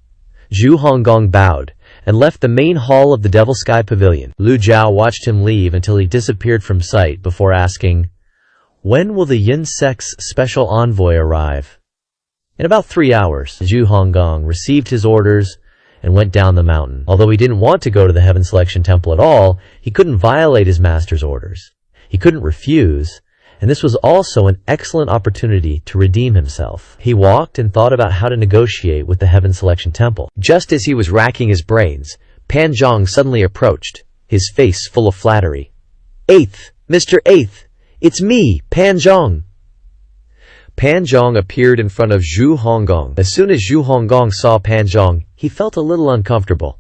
Zhu Honggong bowed and left the main hall of the Devil Sky Pavilion. Lu Zhao watched him leave until he disappeared from sight before asking, "When will the Yin sect's special envoy arrive?" In about 3 hours, Zhu Honggong received his orders and went down the mountain. Although he didn't want to go to the Heaven Selection Temple at all, he couldn't violate his master's orders. He couldn't refuse, and this was also an excellent opportunity to redeem himself. He walked and thought about how to negotiate with the Heaven Selection Temple. Just as he was racking his brains, Pan Zhang suddenly approached, his face full of flattery. "8th, Mr. 8th, it's me, Pan Zhang." Pan Zhang appeared in front of Zhu Honggong. As soon as Zhu Honggong saw Pan Zhang, he felt a little uncomfortable.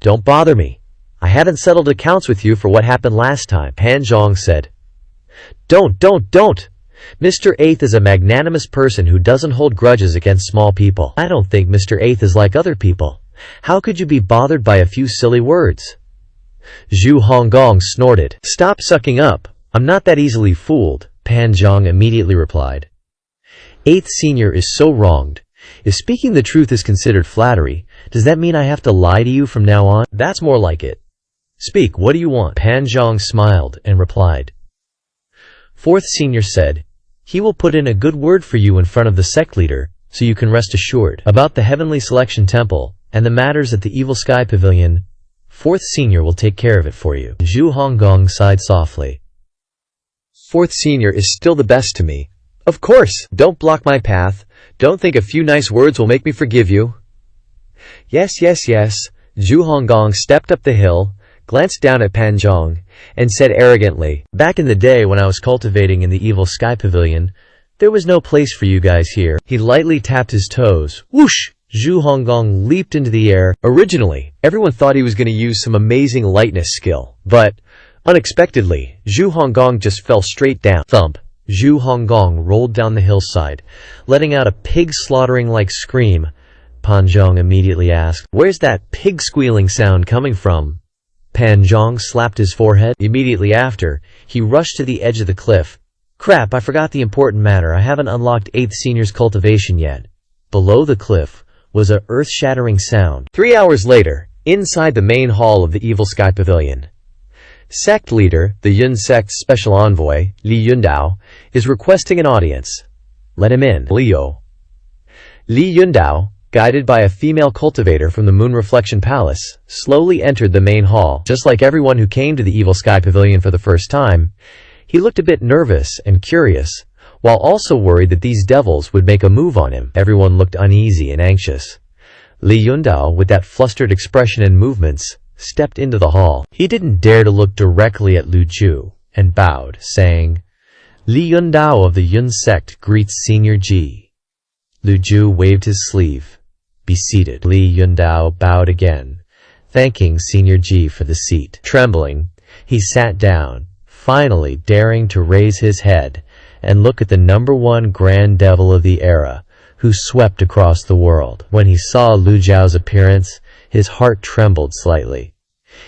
"Don't bother me. I haven't settled accounts with you for what happened last time," Pan Zhang said. Don't. Mr. 8th is a magnanimous person who doesn't hold grudges against small people. I don't think Mr. 8th is like other people. How could you be bothered by a few silly words?" Zhu Honggong snorted. "Stop sucking up. I'm not that easily fooled," Pan Zhang immediately replied. 8th senior is so wronged. If speaking the truth is considered flattery, does that mean I have to lie to you from now on? That's more like it. Speak, what do you want? Pan Zhang smiled and replied. 4th senior said, "He will put in a good word for you in front of the sect leader, so you can rest assured. About the Heavenly Selection Temple and the matters at the Evil Sky Pavilion, 4th senior will take care of it for you." Zhu Honggong sighed softly. 4th senior is still the best to me. Of course, don't block my path. Don't think a few nice words will make me forgive you. Yes. Zhu Honggong stepped up the hill, glanced down at Pan Zhang, and said arrogantly, "Back in the day when I was cultivating in the Evil Sky Pavilion, there was no place for you guys here." He lightly tapped his toes. Whoosh! Zhu Honggong leaped into the air. Originally, everyone thought he was going to use some amazing lightness skill, but unexpectedly, Zhu Honggong just fell straight down. Thump! Zhu Honggong rolled down the hillside, letting out a pig-slaughtering-like scream. Pan Zhang immediately asked, "Where's that pig-squealing sound coming from?" Pan Zhang slapped his forehead. Immediately after, he rushed to the edge of the cliff. "Crap, I forgot the important matter. I haven't unlocked 8th senior's cultivation yet." Below the cliff was a earth-shattering sound. 3 hours later, inside the main hall of the Evil Sky Pavilion. Sect leader, the Yun sect's special envoy, Li Yundao, is requesting an audience. Let him in. Leo. Li Yundao, guided by a female cultivator from the Moon Reflection Palace, slowly entered the main hall. Just like everyone who came to the Evil Sky Pavilion for the first time, he looked a bit nervous and curious, while also worried that these devils would make a move on him. Everyone looked uneasy and anxious. Li Yundao, with that flustered expression and movements, stepped into the hall. He didn't dare to look directly at Lu Zhu, and bowed, saying, "Li Yundao of the Yun sect greets Senior Ji." Lu Zhu waved his sleeve. "Be seated." Li Yundao bowed again, thanking Senior Ji for the seat. Trembling, he sat down, finally daring to raise his head and look at the #1 Grand Devil of the era, who swept across the world. When he saw Lu Zhao's appearance, his heart trembled slightly.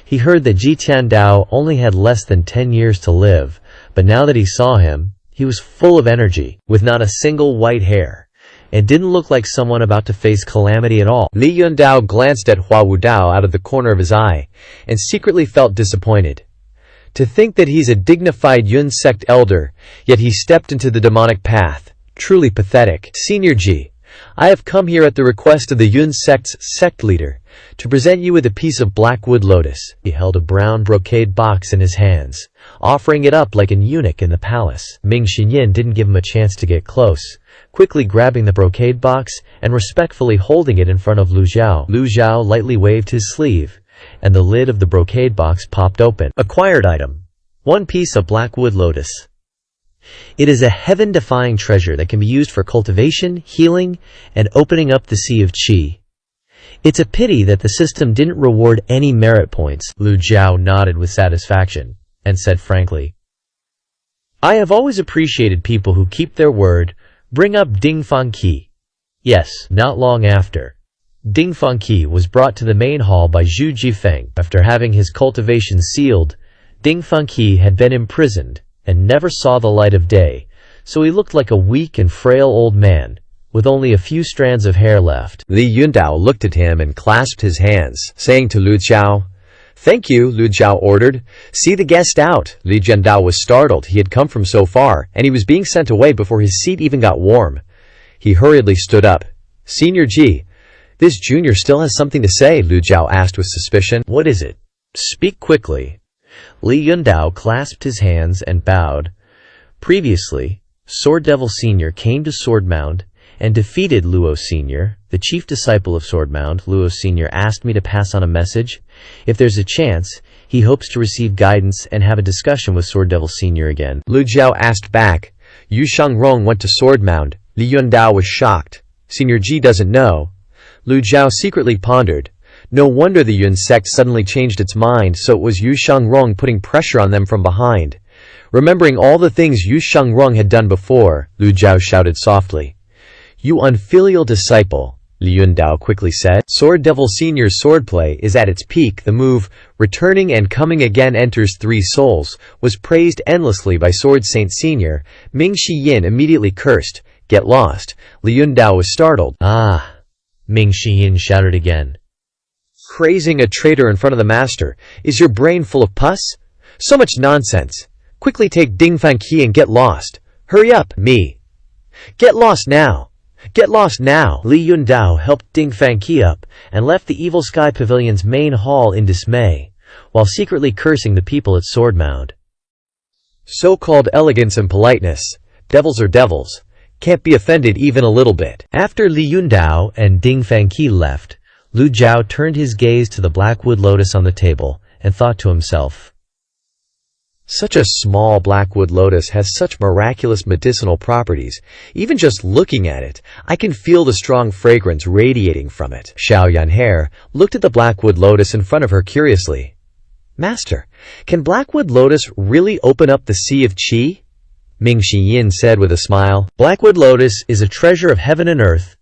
He heard that Ji Tiandao only had less than 10 years to live, but now that he saw him, he was full of energy, with not a single white hair, and didn't look like someone about to face calamity at all. Li Yundao glanced at Hua Wudao out of the corner of his eye, and secretly felt disappointed. To think that he's a dignified Yun sect elder, yet he stepped into the demonic path. Truly pathetic. Senior Ji, I have come here at the request of the Yun sect's sect leader, to present you with a piece of blackwood lotus. He held a brown brocade box in his hands, offering it up like an eunuch in the palace. Ming Xinyin didn't give him a chance to get close, quickly grabbing the brocade box and respectfully holding it in front of Lu Zhao. Lu Zhao lightly waved his sleeve, and the lid of the brocade box popped open. Acquired item: 1 piece of blackwood lotus. It is a heaven-defying treasure that can be used for cultivation, healing, and opening up the Sea of Qi. It's a pity that the system didn't reward any merit points. Lu Zhao nodded with satisfaction, and said frankly, I have always appreciated people who keep their word. Bring up Ding Fangqi. Yes, not long after, Ding Fangqi was brought to the main hall by Zhu Jifeng. After having his cultivation sealed, Ding Fangqi had been imprisoned and never saw the light of day, so he looked like a weak and frail old man, with only a few strands of hair left. Li Yundao looked at him and clasped his hands, saying to Lu Zhao, Thank you, Lu Zhao ordered. See the guest out. Li Yundao was startled. He had come from so far, and he was being sent away before his seat even got warm. He hurriedly stood up. Senior Ji, this junior still has something to say, Lu Zhao asked with suspicion. What is it? Speak quickly. Li Yundao clasped his hands and bowed. Previously, Sword Devil Senior came to Swordmound and defeated Luo Senior, the chief disciple of Swordmound. Luo Senior asked me to pass on a message. If there's a chance, he hopes to receive guidance and have a discussion with Sword Devil Senior again. Lu Zhao asked back. Yu Shangrong went to Swordmound. Li Yundao was shocked. Senior Ji doesn't know. Lu Zhao secretly pondered. No wonder the Yun sect suddenly changed its mind, so it was Yu Shangrong putting pressure on them from behind. Remembering all the things Yu Shangrong had done before, Lu Zhao shouted softly. You unfilial disciple, Li Yundao quickly said. Sword Devil Senior's swordplay is at its peak. The move, returning and coming again enters 3 souls, was praised endlessly by Sword Saint Senior. Ming Shiyin immediately cursed. Get lost. Li Yundao was startled. Ah! Ming Shiyin shouted again. Praising a traitor in front of the master. Is your brain full of pus? So much nonsense. Quickly take Ding Fangqi and get lost. Hurry up, me. Get lost now. Get lost now! Li Yundao helped Ding Fangqi up and left the Evil Sky Pavilion's main hall in dismay, while secretly cursing the people at Swordmound. So-called elegance and politeness. Devils are devils. Can't be offended even a little bit. After Li Yundao and Ding Fangqi left, Lu Zhao turned his gaze to the blackwood lotus on the table and thought to himself, Such a small blackwood lotus has such miraculous medicinal properties. Even just looking at it, I can feel the strong fragrance radiating from it. Xiao Yanhair looked at the blackwood lotus in front of her curiously. Master, can blackwood lotus really open up the Sea of Qi? Ming Shiyin said with a smile. Blackwood lotus is a treasure of heaven and earth.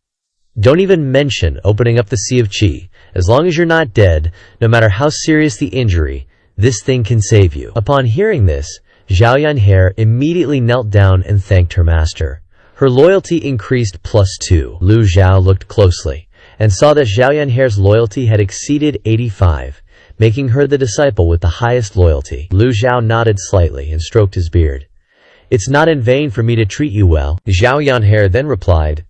Don't even mention opening up the Sea of Qi. As long as you're not dead, no matter how serious the injury, this thing can save you. Upon hearing this, Xiao Yanhair immediately knelt down and thanked her master. Her loyalty increased +2. Lu Zhao looked closely and saw that Xiao Yanhair's loyalty had exceeded 85, making her the disciple with the highest loyalty. Lu Zhao nodded slightly and stroked his beard. It's not in vain for me to treat you well. Xiao Yanhair then replied,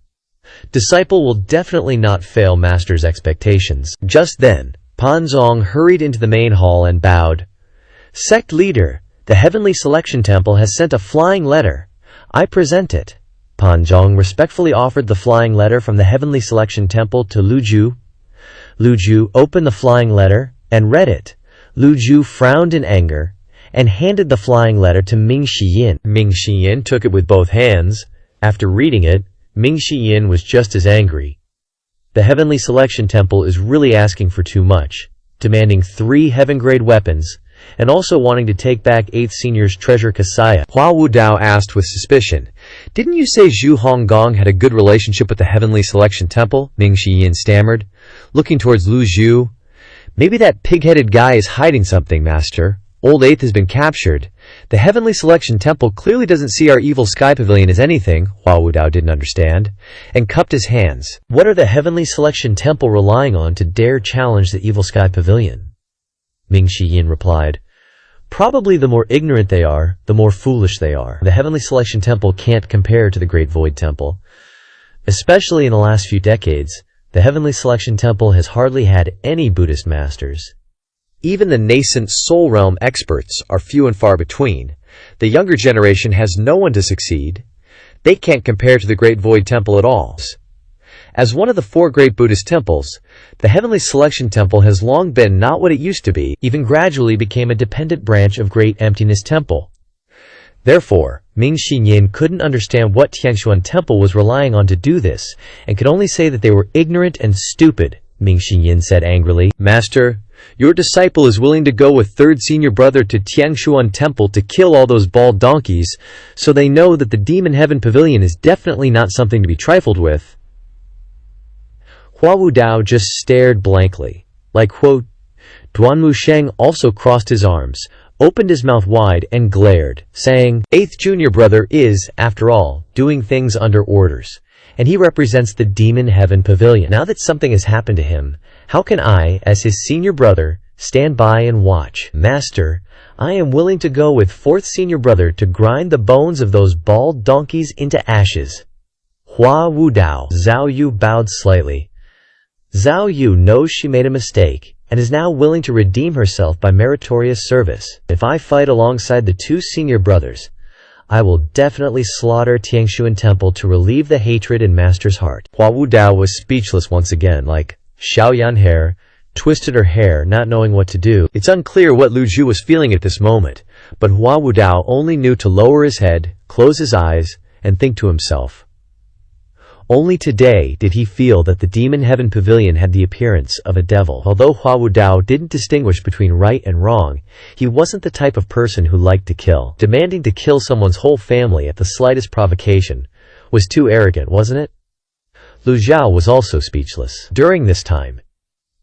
Disciple will definitely not fail master's expectations. Just then, Pan Zong hurried into the main hall and bowed. Sect leader, the Heavenly Selection Temple has sent a flying letter. I present it. Pan Zong respectfully offered the flying letter from the Heavenly Selection Temple to Lu Zhu. Lu Zhu opened the flying letter and read it. Lu Zhu frowned in anger and handed the flying letter to Ming Shiyin. Ming Shiyin took it with both hands. After reading it, Ming Shiyin was just as angry. The Heavenly Selection Temple is really asking for too much, demanding 3 heaven-grade weapons, and also wanting to take back 8th Senior's treasure Kasaya. Hua Wudao asked with suspicion, Didn't you say Zhu Honggong had a good relationship with the Heavenly Selection Temple? Ming Shiyin stammered, looking towards Lu Zhu. Maybe that pig-headed guy is hiding something, Master. Old 8th has been captured. The Heavenly Selection Temple clearly doesn't see our evil sky pavilion as anything, Hua Wudao didn't understand, and cupped his hands. What are the Heavenly Selection Temple relying on to dare challenge the evil sky pavilion? Ming Shi Yin replied. Probably the more ignorant they are, the more foolish they are. The Heavenly Selection Temple can't compare to the Great Void Temple. Especially in the last few decades, the Heavenly Selection Temple has hardly had any Buddhist masters. Even the nascent soul realm experts are few and far between. The younger generation has no one to succeed. They can't compare to the Great Void Temple at all. As one of the 4 great Buddhist temples, the Heavenly Selection Temple has long been not what it used to be, even gradually became a dependent branch of Great Emptiness Temple. Therefore, Ming Shi Yin couldn't understand what Tiangshuan Temple was relying on to do this, and could only say that they were ignorant and stupid. Ming Shi Yin said angrily, Master, your disciple is willing to go with 3rd senior brother to Tiangshuan Temple to kill all those bald donkeys, so they know that the Demon Heaven Pavilion is definitely not something to be trifled with. Hua Wudao just stared blankly. Like quote, Duanmu Sheng also crossed his arms, opened his mouth wide and glared, saying, 8th junior brother is, after all, doing things under orders, and he represents the Demon Heaven Pavilion. Now that something has happened to him, how can I, as his senior brother, stand by and watch? Master, I am willing to go with 4th senior brother to grind the bones of those bald donkeys into ashes. Hua Wudao. Zhao Yu bowed slightly. Zhao Yu knows she made a mistake, and is now willing to redeem herself by meritorious service. If I fight alongside the 2 senior brothers, I will definitely slaughter Tiangshuan Temple to relieve the hatred in Master's heart. Hua Wudao was speechless once again, like Xiao Yanhair twisted her hair, not knowing what to do. It's unclear what Lu Zhu was feeling at this moment, but Hua Wudao only knew to lower his head, close his eyes, and think to himself. Only today did he feel that the Demon Heaven Pavilion had the appearance of a devil. Although Hua Wudao didn't distinguish between right and wrong, he wasn't the type of person who liked to kill. Demanding to kill someone's whole family at the slightest provocation was too arrogant, wasn't it? Lu Zhao was also speechless. During this time,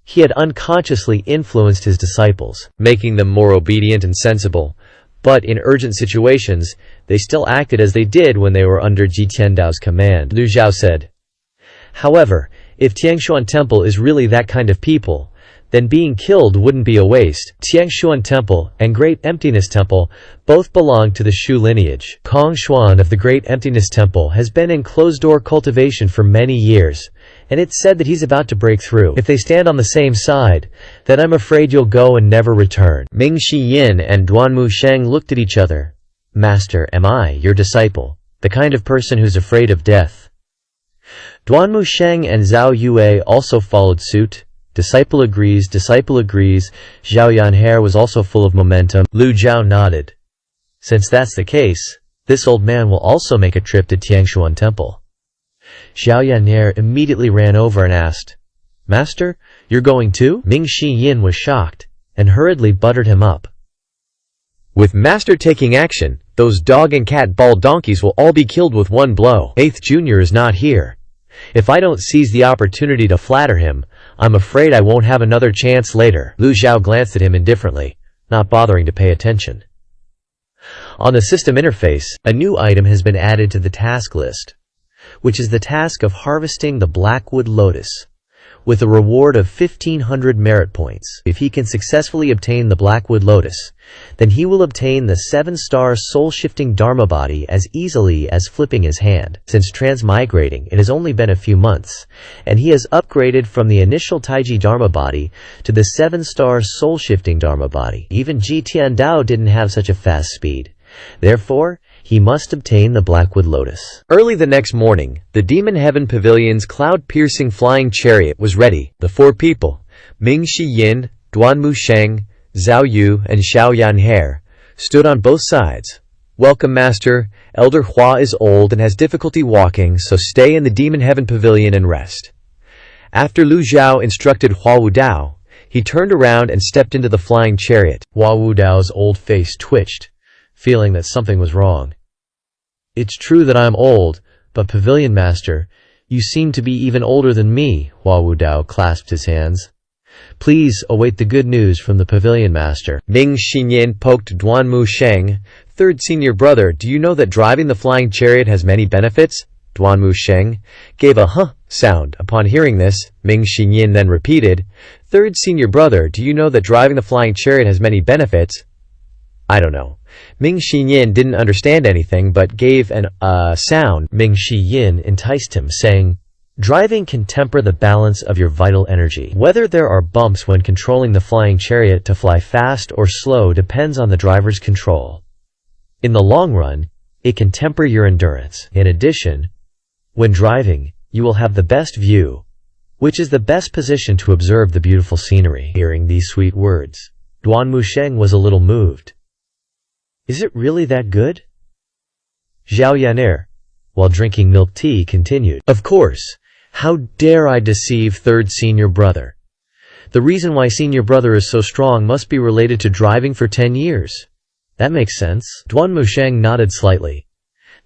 he had unconsciously influenced his disciples, making them more obedient and sensible, but in urgent situations, they still acted as they did when they were under Ji Tiandao's command. Lu Zhao said. However, if Tiangshuan Temple is really that kind of people, then being killed wouldn't be a waste. Tiangshuan Temple and Great Emptiness Temple both belong to the Shu lineage. Kong Xuan of the Great Emptiness Temple has been in closed-door cultivation for many years, and it's said that he's about to break through. If they stand on the same side, then I'm afraid you'll go and never return. Ming Shi Yin and Duanmu Sheng looked at each other. Master, am I, your disciple, the kind of person who's afraid of death? Duanmu Sheng and Zhao Yue also followed suit. Disciple agrees, Zhao Yanhair was also full of momentum. Lu Zhao nodded. Since that's the case, this old man will also make a trip to Tiangshuan Temple. Zhao Yanhair immediately ran over and asked, Master, you're going too? Ming Shi Yin was shocked, and hurriedly buttered him up. With Master taking action, those dog and cat bald donkeys will all be killed with one blow. 8th Junior is not here. If I don't seize the opportunity to flatter him, I'm afraid I won't have another chance later. Lu Zhao glanced at him indifferently, not bothering to pay attention. On the system interface, a new item has been added to the task list, which is the task of harvesting the Blackwood Lotus, with a reward of 1,500 merit points. If he can successfully obtain the Blackwood Lotus, then he will obtain the 7-star soul-shifting Dharma body as easily as flipping his hand. Since transmigrating, it has only been a few months, and he has upgraded from the initial Taiji Dharma body to the 7-star soul-shifting Dharma body. Even Ji Tiandao didn't have such a fast speed. Therefore, he must obtain the Blackwood Lotus. Early the next morning, the Demon Heaven Pavilion's cloud-piercing flying chariot was ready. The 4 people, Ming Shi Yin, Duanmu Sheng, Zhao Yu, and Xiao Yanhair, stood on both sides. Welcome, Master. Elder Hua is old and has difficulty walking, so stay in the Demon Heaven Pavilion and rest. After Lu Zhao instructed Hua Wudao, he turned around and stepped into the flying chariot. Hua Wudao's old face twitched, feeling that something was wrong. It's true that I'm old, but Pavilion Master, you seem to be even older than me. Hua Wudao clasped his hands. Please await the good news from the pavilion master. Ming Xinyan poked Duanmu Sheng. Third senior brother, do you know that driving the flying chariot has many benefits? Duanmu Sheng gave a huh sound. Upon hearing this, Ming Xinyan then repeated, Third senior brother, do you know that driving the flying chariot has many benefits? I don't know. Ming Xinyan didn't understand anything but gave an sound. Ming Xinyan enticed him, saying, Driving can temper the balance of your vital energy. Whether there are bumps when controlling the flying chariot to fly fast or slow depends on the driver's control. In the long run, it can temper your endurance. In addition, when driving, you will have the best view, which is the best position to observe the beautiful scenery. Hearing these sweet words, Duanmu Sheng was a little moved. Is it really that good? Zhao Yaner, while drinking milk tea, continued. Of course. How dare I deceive third senior brother? The reason why senior brother is so strong must be related to driving for 10 years. That makes sense. Duanmu Sheng nodded slightly,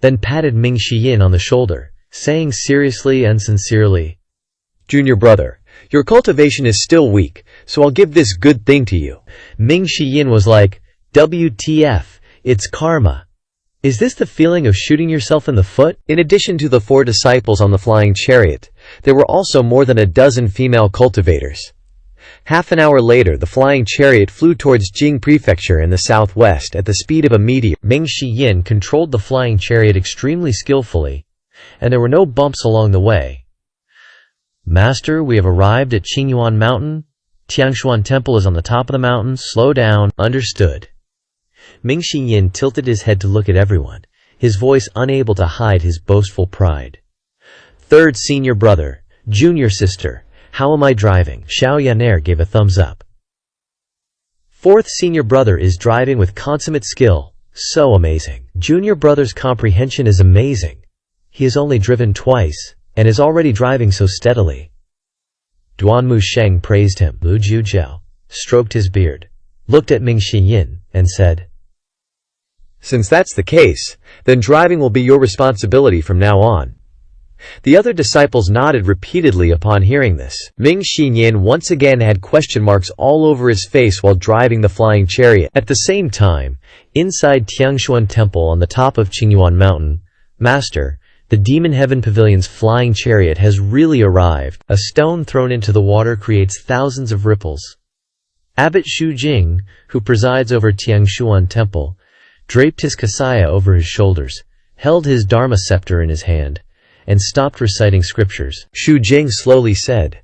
then patted Ming Xinyan on the shoulder, saying seriously and sincerely, Junior brother, your cultivation is still weak, so I'll give this good thing to you. Ming Xinyan was like, WTF, it's karma. Is this the feeling of shooting yourself in the foot? In addition to the 4 disciples on the flying chariot, there were also more than a dozen female cultivators. Half an hour later, the flying chariot flew towards Jing Prefecture in the southwest at the speed of a meteor. Ming Xinyan controlled the flying chariot extremely skillfully, and there were no bumps along the way. Master, we have arrived at Qingyuan Mountain. Tiangshuan Temple is on the top of the mountain. Slow down. Understood. Ming Xinyan tilted his head to look at everyone, his voice unable to hide his boastful pride. Third senior brother, junior sister, how am I driving? Zhao Yaner gave a thumbs up. Fourth senior brother is driving with consummate skill. So amazing. Junior brother's comprehension is amazing. He has only driven twice, and is already driving so steadily. Duanmu Sheng praised him. Lu Jiujiao stroked his beard, looked at Ming Xinyan, and said, Since that's the case, then driving will be your responsibility from now on. The other disciples nodded repeatedly upon hearing this. Ming Xinyan once again had question marks all over his face while driving the flying chariot. At the same time, inside Tiangshuan Temple on the top of Qingyuan Mountain, Master, the Demon Heaven Pavilion's flying chariot has really arrived. A stone thrown into the water creates thousands of ripples. Abbot Xu Jing, who presides over Tiangshuan Temple, draped his kasaya over his shoulders, held his dharma scepter in his hand, and stopped reciting scriptures. Xu Jing slowly said,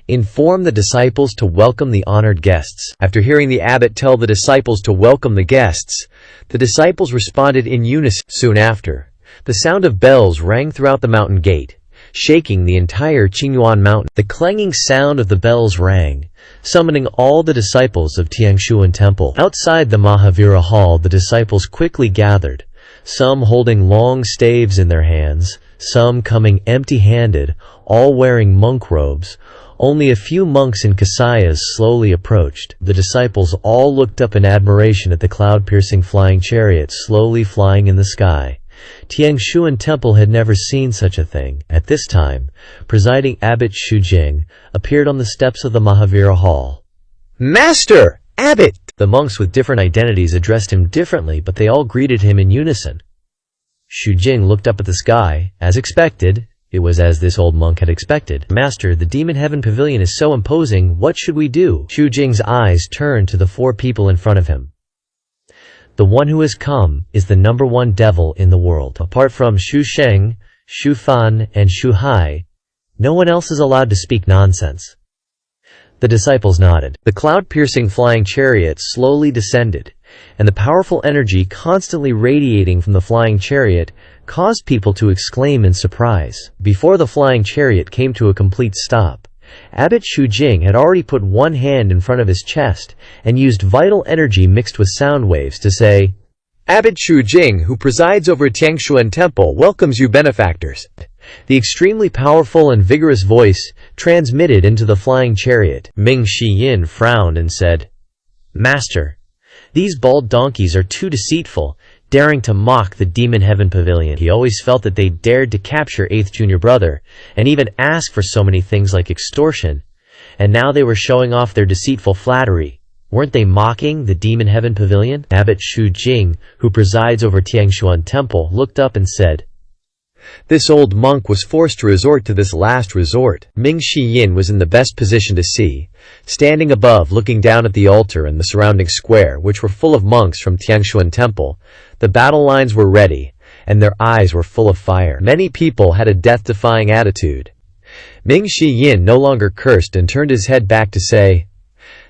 Inform the disciples to welcome the honored guests. After hearing the abbot tell the disciples to welcome the guests, the disciples responded in unison. Soon after, the sound of bells rang throughout the mountain gate, shaking the entire Qingyuan Mountain. The clanging sound of the bells rang, summoning all the disciples of Tiangshuan Temple. Outside the Mahavira Hall, the disciples quickly gathered, some holding long staves in their hands, some coming empty-handed, all wearing monk robes. Only a few monks in kasayas slowly approached. The disciples all looked up in admiration at the cloud-piercing flying chariot slowly flying in the sky. Tiangshuan Temple had never seen such a thing. At this time, presiding Abbot Xu Jing appeared on the steps of the Mahavira Hall. Master! Abbot! The monks with different identities addressed him differently, but they all greeted him in unison. Xu Jing looked up at the sky. As expected, it was as this old monk had expected. Master, the Demon Heaven Pavilion is so imposing, what should we do? Xu Jing's eyes turned to the 4 people in front of him. The one who has come is the #1 devil in the world. Apart from Xu Sheng, Xu Fan, and Xu Hai, no one else is allowed to speak nonsense. The disciples nodded. The cloud-piercing flying chariot slowly descended, and the powerful energy constantly radiating from the flying chariot caused people to exclaim in surprise. Before the flying chariot came to a complete stop, Abbot Xu Jing had already put one hand in front of his chest and used vital energy mixed with sound waves to say, Abbot Xu Jing, who presides over Tiangshuan Temple, welcomes you benefactors. The extremely powerful and vigorous voice transmitted into the flying chariot. Ming Xinyan frowned and said, Master, these bald donkeys are too deceitful, daring to mock the Demon Heaven Pavilion. He always felt that they dared to capture 8th junior brother, and even ask for so many things like extortion. And now they were showing off their deceitful flattery. Weren't they mocking the Demon Heaven Pavilion? Abbot Shu Jing, who presides over Tiangshuan Temple, looked up and said, "This old monk was forced to resort to this last resort." Ming Shi Yin was in the best position to see, standing above looking down at the altar and the surrounding square, which were full of monks from Tiangshuan Temple. The battle lines were ready, and their eyes were full of fire. Many people had a death-defying attitude. Ming Shi Yin no longer cursed and turned his head back to say,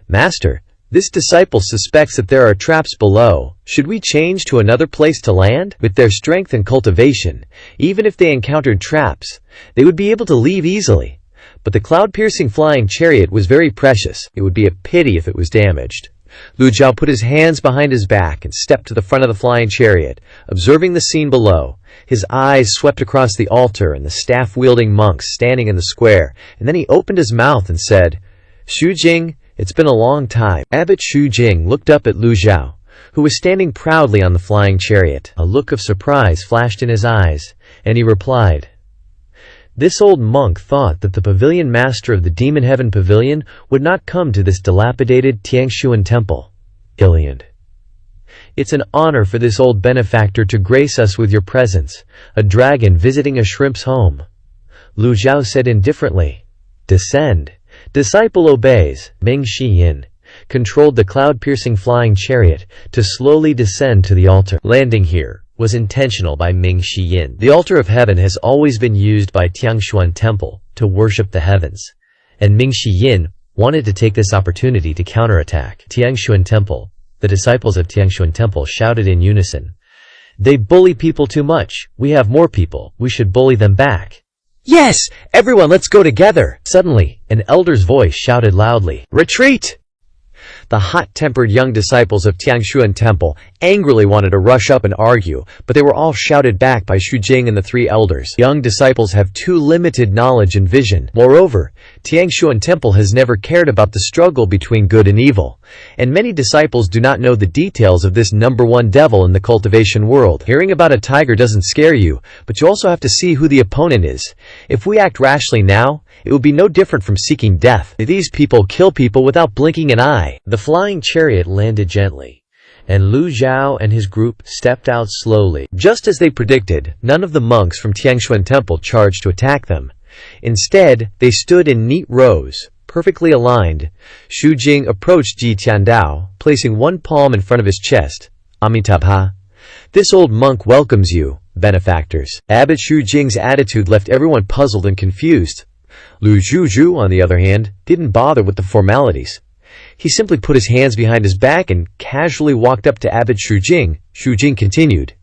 "Master, this disciple suspects that there are traps below. Should we change to another place to land?" With their strength and cultivation, even if they encountered traps, they would be able to leave easily. But the cloud-piercing flying chariot was very precious. It would be a pity if it was damaged. Lu Zhao put his hands behind his back and stepped to the front of the flying chariot, observing the scene below. His eyes swept across the altar and the staff-wielding monks standing in the square, and then he opened his mouth and said, "Shu Jing, it's been a long time." Abbot Shu Jing looked up at Lu Zhao, who was standing proudly on the flying chariot. A look of surprise flashed in his eyes, and he replied, "This old monk thought that the pavilion master of the Demon Heaven Pavilion would not come to this dilapidated Tiangshuan Temple. Iliand. It's an honor for this old benefactor to grace us with your presence, a dragon visiting a shrimp's home." Lu Zhao said indifferently, "Descend." Disciple obeys. Ming Shi Yin controlled the cloud-piercing flying chariot to slowly descend to the altar. Landing here was intentional by Ming Shi Yin. The altar of heaven has always been used by Tiangshuan Temple to worship the heavens, and Ming Shi Yin wanted to take this opportunity to counterattack. Tiangshuan Temple. The disciples of Tiangshuan Temple shouted in unison, "They bully people too much. We have more people. We should bully them back." "Yes! Everyone, let's go together!" Suddenly, an elder's voice shouted loudly, "Retreat!" The hot-tempered young disciples of Tiangshuan Temple angrily wanted to rush up and argue, but they were all shouted back by Shu Jing and the three elders. Young disciples have too limited knowledge and vision. Moreover, Tiangshuan Temple has never cared about the struggle between good and evil, and many disciples do not know the details of this number one devil in the cultivation world. Hearing about a tiger doesn't scare you, but you also have to see who the opponent is. If we act rashly now, it would be no different from seeking death. These people kill people without blinking an eye. The flying chariot landed gently, and Lu Zhao and his group stepped out slowly. Just as they predicted, none of the monks from Tiangshuan Temple charged to attack them. Instead, they stood in neat rows, perfectly aligned. Shu Jing approached Ji Tiandao, placing one palm in front of his chest. "Amitabha. This old monk welcomes you, benefactors." Abbot Shu Jing's attitude left everyone puzzled and confused. Lu Zhuju, on the other hand, didn't bother with the formalities. He simply put his hands behind his back and casually walked up to Abbot Shu Jing. Shu Jing continued,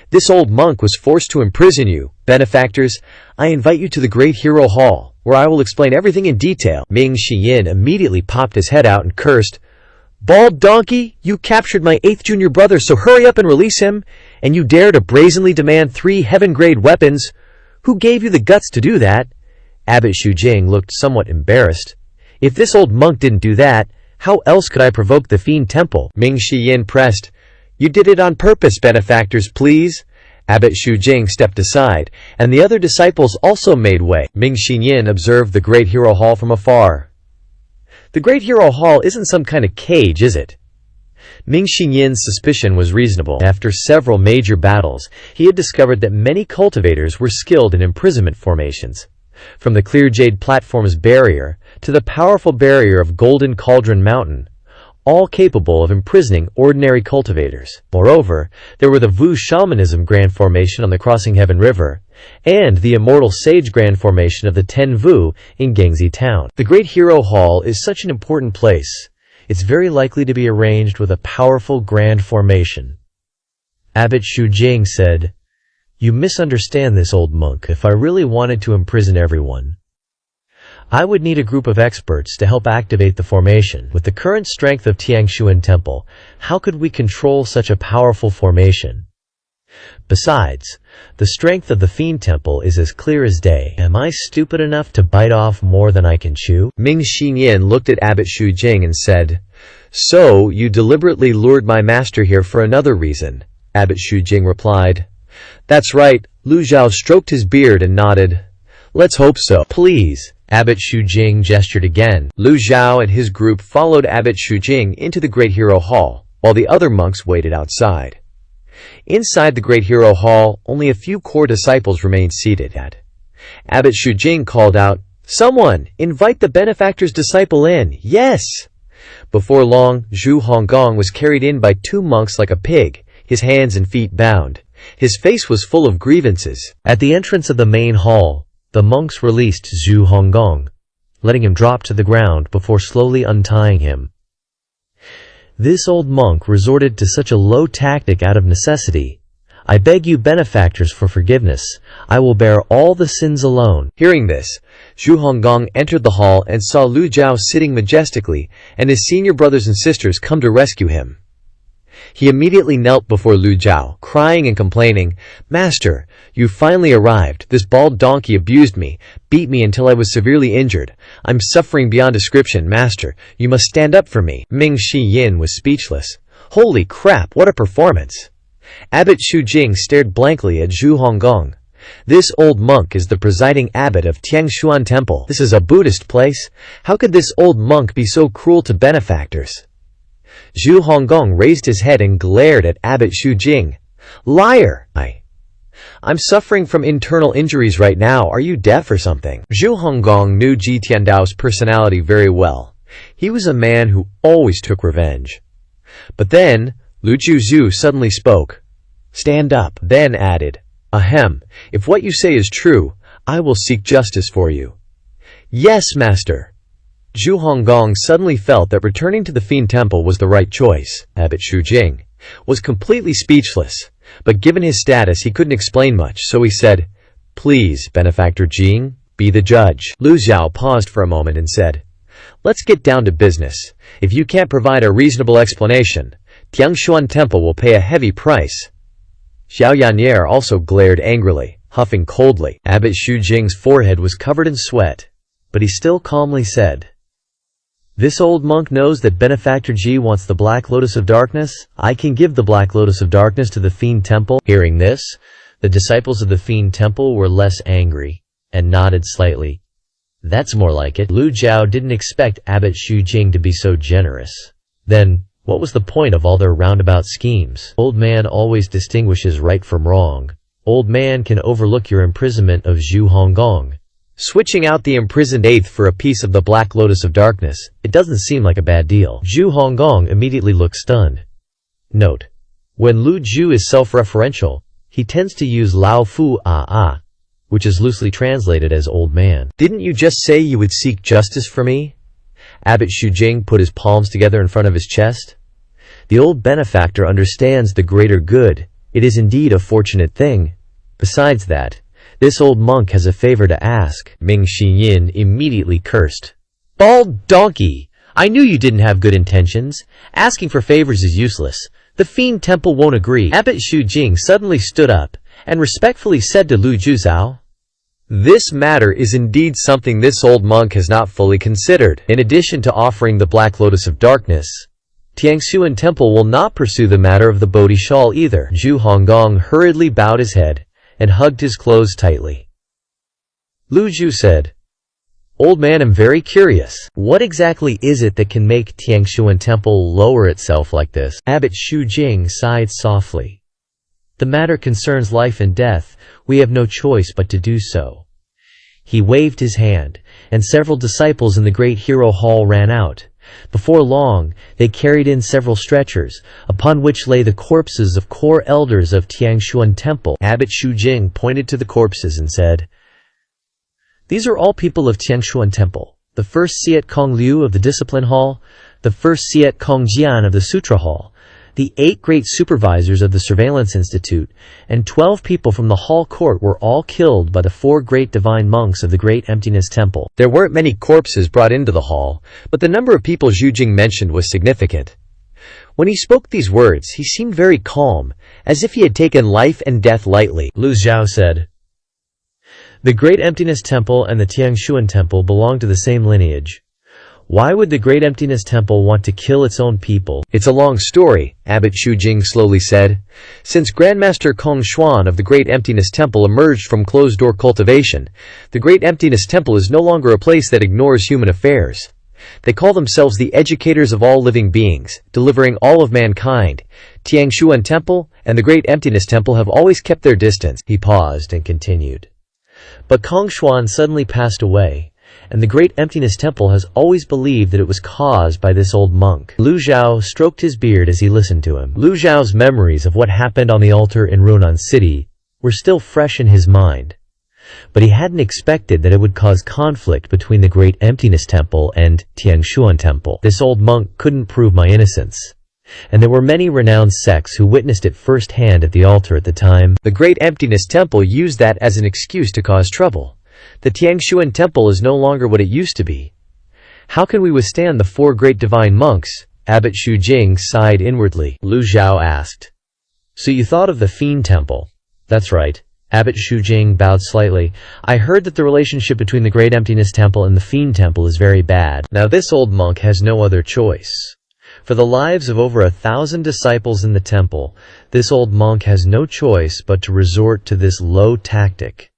"This old monk was forced to imprison you, benefactors. I invite you to the Great Hero Hall, where I will explain everything in detail." Ming Shi Yin immediately popped his head out and cursed, "Bald donkey, you captured my 8th junior brother, so hurry up and release him, and you dare to brazenly demand 3 heaven-grade weapons. Who gave you the guts to do that?" Abbot Shu Jing looked somewhat embarrassed. "If this old monk didn't do that, how else could I provoke the Fiend Temple?" Ming Shi Yin pressed, "You did it on purpose, benefactors, please." Abbot Shu Jing stepped aside, and the other disciples also made way. Ming Shi Yin observed the Great Hero Hall from afar. "The Great Hero Hall isn't some kind of cage, is it?" Ming Shi Yin's suspicion was reasonable. After several major battles, he had discovered that many cultivators were skilled in imprisonment formations. From the clear jade platform's barrier to the powerful barrier of Golden Cauldron Mountain, all capable of imprisoning ordinary cultivators. Moreover, there were the Wu Shamanism Grand Formation on the Crossing Heaven River, and the Immortal Sage Grand Formation of the Ten Wu in Gangxi Town. The Great Hero Hall is such an important place. It's very likely to be arranged with a powerful Grand Formation. Abbot Shu Jing said, "You misunderstand this old monk. If I really wanted to imprison everyone, I would need a group of experts to help activate the formation. With the current strength of Tiangshuan Temple, how could we control such a powerful formation? Besides, the strength of the Fiend Temple is as clear as day. Am I stupid enough to bite off more than I can chew?" Ming Shi Yin looked at Abbot Shu Jing and said, "So, you deliberately lured my master here for another reason?" Abbot Shu Jing replied, "That's right." Lu Zhao stroked his beard and nodded. "Let's hope so." "Please," Abbot Shujing gestured again. Lu Zhao and his group followed Abbot Shujing into the Great Hero Hall, while the other monks waited outside. Inside the Great Hero Hall, only a few core disciples remained seated. Abbot Shujing called out, "Someone, invite the benefactor's disciple in, yes!" Before long, Zhu Honggong was carried in by two monks like a pig, his hands and feet bound. His face was full of grievances. At the entrance of the main hall, the monks released Zhu Honggong, letting him drop to the ground before slowly untying him. This old monk resorted to such a low tactic out of necessity. "I beg you benefactors for forgiveness. I will bear all the sins alone." Hearing this, Zhu Honggong entered the hall and saw Lu Zhao sitting majestically and his senior brothers and sisters come to rescue him. He immediately knelt before Lu Zhao, crying and complaining, "Master, you finally arrived. This bald donkey abused me, beat me until I was severely injured. I'm suffering beyond description. Master, you must stand up for me." Ming Shi Yin was speechless. Holy crap, what a performance! Abbot Shujing stared blankly at Zhu Honggong. This old monk is the presiding abbot of Tiangshuan Temple. This is a Buddhist place. How could this old monk be so cruel to benefactors? Zhu Honggong raised his head and glared at Abbot Shujing. "Liar! I'm suffering from internal injuries right now. Are you deaf or something?" Zhu Honggong knew Ji Tiandao's personality very well. He was a man who always took revenge. But then, Lu Zhu suddenly spoke. "Stand up," then added, "Ahem, if what you say is true, I will seek justice for you." "Yes, master." Zhu Honggong suddenly felt that returning to the Fiend Temple was the right choice. Abbot Shujing was completely speechless, but given his status he couldn't explain much, so he said, "Please, Benefactor Jing, be the judge." Lu Zhao paused for a moment and said, "Let's get down to business. If you can't provide a reasonable explanation, Tiangshuan Temple will pay a heavy price." Xiao Yannier also glared angrily, huffing coldly. Abbot Shujing's forehead was covered in sweat, but he still calmly said, "This old monk knows that Benefactor Ji wants the Black Lotus of Darkness. I can give the Black Lotus of Darkness to the Fiend Temple." Hearing this, the disciples of the Fiend Temple were less angry, and nodded slightly. That's more like it. Lu Zhao didn't expect Abbot Shujing to be so generous. Then, what was the point of all their roundabout schemes? Old man always distinguishes right from wrong. Old man can overlook your imprisonment of Zhu Honggong. Switching out the imprisoned eighth for a piece of the Black Lotus of Darkness, it doesn't seem like a bad deal. Zhu Honggong immediately looked stunned. Note: when Lu Zhu is self-referential, he tends to use Lao Fu which is loosely translated as old man. "Didn't you just say you would seek justice for me?" Abbot Shujing put his palms together in front of his chest. "The old benefactor understands the greater good. It is indeed a fortunate thing. Besides that, this old monk has a favor to ask." Ming Shi Yin immediately cursed. "Bald donkey! I knew you didn't have good intentions. Asking for favors is useless. The Fiend Temple won't agree." Abbot Shujing suddenly stood up and respectfully said to Lu Zhao, "This matter is indeed something this old monk has not fully considered. In addition to offering the Black Lotus of Darkness, Tiangshuan Temple will not pursue the matter of the Bodhi shawl either." Zhu Honggong hurriedly bowed his head and hugged his clothes tightly. Lu Zhu said, "Old man, I'm very curious. What exactly is it that can make Tiangshuan Temple lower itself like this?" Abbot Shujing sighed softly. "The matter concerns life and death. We have no choice but to do so." He waved his hand, and several disciples in the Great Hero Hall ran out. Before long, they carried in several stretchers, upon which lay the corpses of core elders of Tiangshuan Temple. Abbot Shujing pointed to the corpses and said, "These are all people of Tiangshuan Temple. The first Siet Kong Liu of the Discipline Hall, the first Siet Kong Jian of the Sutra Hall, the 8 great supervisors of the Surveillance Institute, and 12 people from the Hall Court were all killed by the 4 great divine monks of the Great Emptiness Temple." There weren't many corpses brought into the hall, but the number of people Zhu mentioned was significant. When he spoke these words, he seemed very calm, as if he had taken life and death lightly. Lu Zhao said, "The Great Emptiness Temple and the Tiangshuan Temple belong to the same lineage. Why would the Great Emptiness Temple want to kill its own people? It's a long story, Abbot Shu Jing slowly said. Since Grandmaster Kong Xuan of the Great Emptiness Temple emerged from closed-door cultivation, the Great Emptiness Temple is no longer a place that ignores human affairs. They call themselves the educators of all living beings, delivering all of mankind. Tiangshuan Temple and the Great Emptiness Temple have always kept their distance. He paused and continued. But Kong Xuan suddenly passed away, and the Great Emptiness Temple has always believed that it was caused by this old monk. Lu Zhao stroked his beard as he listened to him. Lu Zhao's memories of what happened on the altar in Runan City were still fresh in his mind, but he hadn't expected that it would cause conflict between the Great Emptiness Temple and Tiangshuan Temple. This old monk couldn't prove my innocence, and there were many renowned sects who witnessed it firsthand at the altar at the time. The Great Emptiness Temple used that as an excuse to cause trouble. The Tiangshuan Temple is no longer what it used to be. How can we withstand the 4 great divine monks? Abbot Shu Jing sighed inwardly. Lu Zhao asked. So you thought of the Fiend Temple? That's right. Abbot Shu Jing bowed slightly. I heard that the relationship between the Great Emptiness Temple and the Fiend Temple is very bad. Now this old monk has no other choice. For the lives of over 1,000 disciples in the temple, this old monk has no choice but to resort to this low tactic.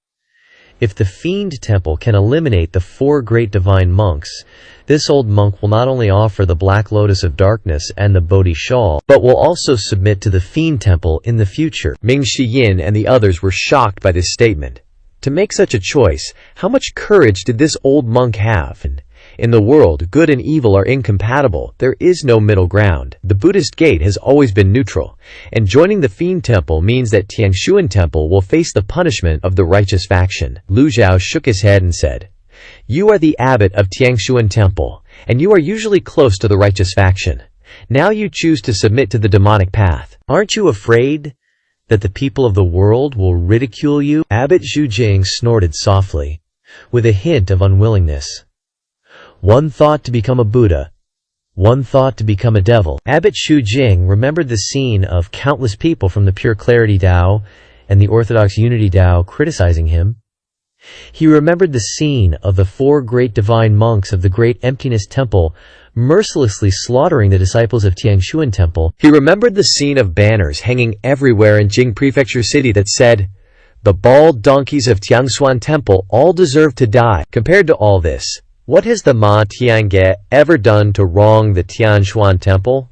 If the Fiend Temple can eliminate the 4 great divine monks, this old monk will not only offer the Black Lotus of Darkness and the Bodhi Shawl, but will also submit to the Fiend Temple in the future. Ming Shiyin and the others were shocked by this statement. To make such a choice, how much courage did this old monk have? In the world, good and evil are incompatible. There is no middle ground. The Buddhist gate has always been neutral, and joining the Fiend Temple means that Tiangshuan Temple will face the punishment of the righteous faction. Lu Zhao shook his head and said, "You are the abbot of Tiangshuan Temple, and you are usually close to the righteous faction. Now you choose to submit to the demonic path. Aren't you afraid that the people of the world will ridicule you?" Abbot Shu Jing snorted softly, with a hint of unwillingness. One thought to become a Buddha, one thought to become a devil. Abbot Shu Jing remembered the scene of countless people from the Pure Clarity Tao and the Orthodox Unity Tao criticizing him. He remembered the scene of the 4 great divine monks of the Great Emptiness Temple mercilessly slaughtering the disciples of Tiangshuan Temple. He remembered the scene of banners hanging everywhere in Jing Prefecture City that said, "The bald donkeys of Tiangshuan Temple all deserve to die." Compared to all this, what has the Ma Tiange ever done to wrong the Tianshuan Temple?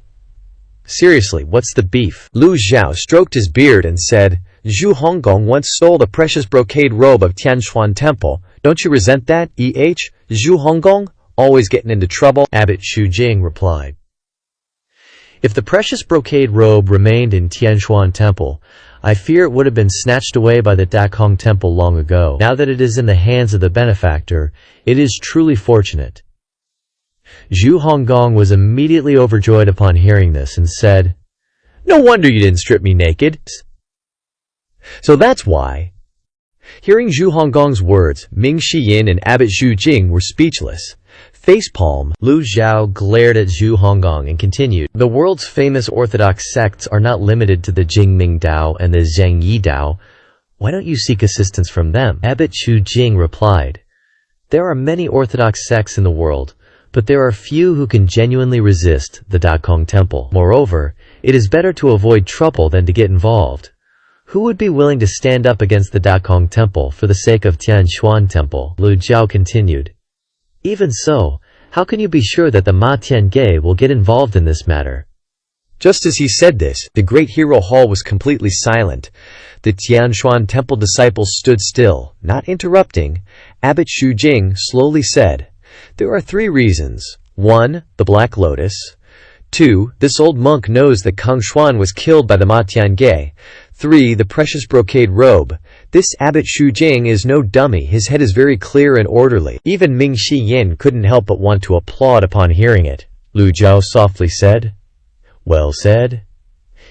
Seriously, what's the beef? Lu Zhao stroked his beard and said, "Zhu Honggong once stole the precious brocade robe of Tianshuan Temple. Don't you resent that, Zhu Honggong? Always getting into trouble?" Abbot Shu Jing replied. If the precious brocade robe remained in Tianshuan Temple, I fear it would have been snatched away by the Dakong Temple long ago. Now that it is in the hands of the benefactor, it is truly fortunate. Zhu Honggong was immediately overjoyed upon hearing this and said, "No wonder you didn't strip me naked. So that's why." Hearing Zhu Honggong's words, Ming Shiyin and Abbot Shu Jing were speechless. Facepalm. Lu Zhao glared at Zhu Honggong and continued, "The world's famous orthodox sects are not limited to the Jingming Dao and the Zhangyi Dao. Why don't you seek assistance from them?" Abbot Shu Jing replied, "There are many orthodox sects in the world, but there are few who can genuinely resist the Dakong Temple. Moreover, it is better to avoid trouble than to get involved. Who would be willing to stand up against the Dakong Temple for the sake of Tianshuan Temple?" Lu Zhao continued, "Even so, how can you be sure that the Ma Tiange will get involved in this matter?" Just as he said this, the great hero hall was completely silent. The Tianshuan Temple disciples stood still, not interrupting. Abbot Shu Jing slowly said, "There are 3 reasons. 1. The Black Lotus. 2. This old monk knows that Kong Xuan was killed by the Ma Tiange. 3. The precious brocade robe. This Abbot Shu Jing is no dummy. His head is very clear and orderly." Even Ming Shiyin couldn't help but want to applaud upon hearing it. Lu Zhao softly said, "Well said."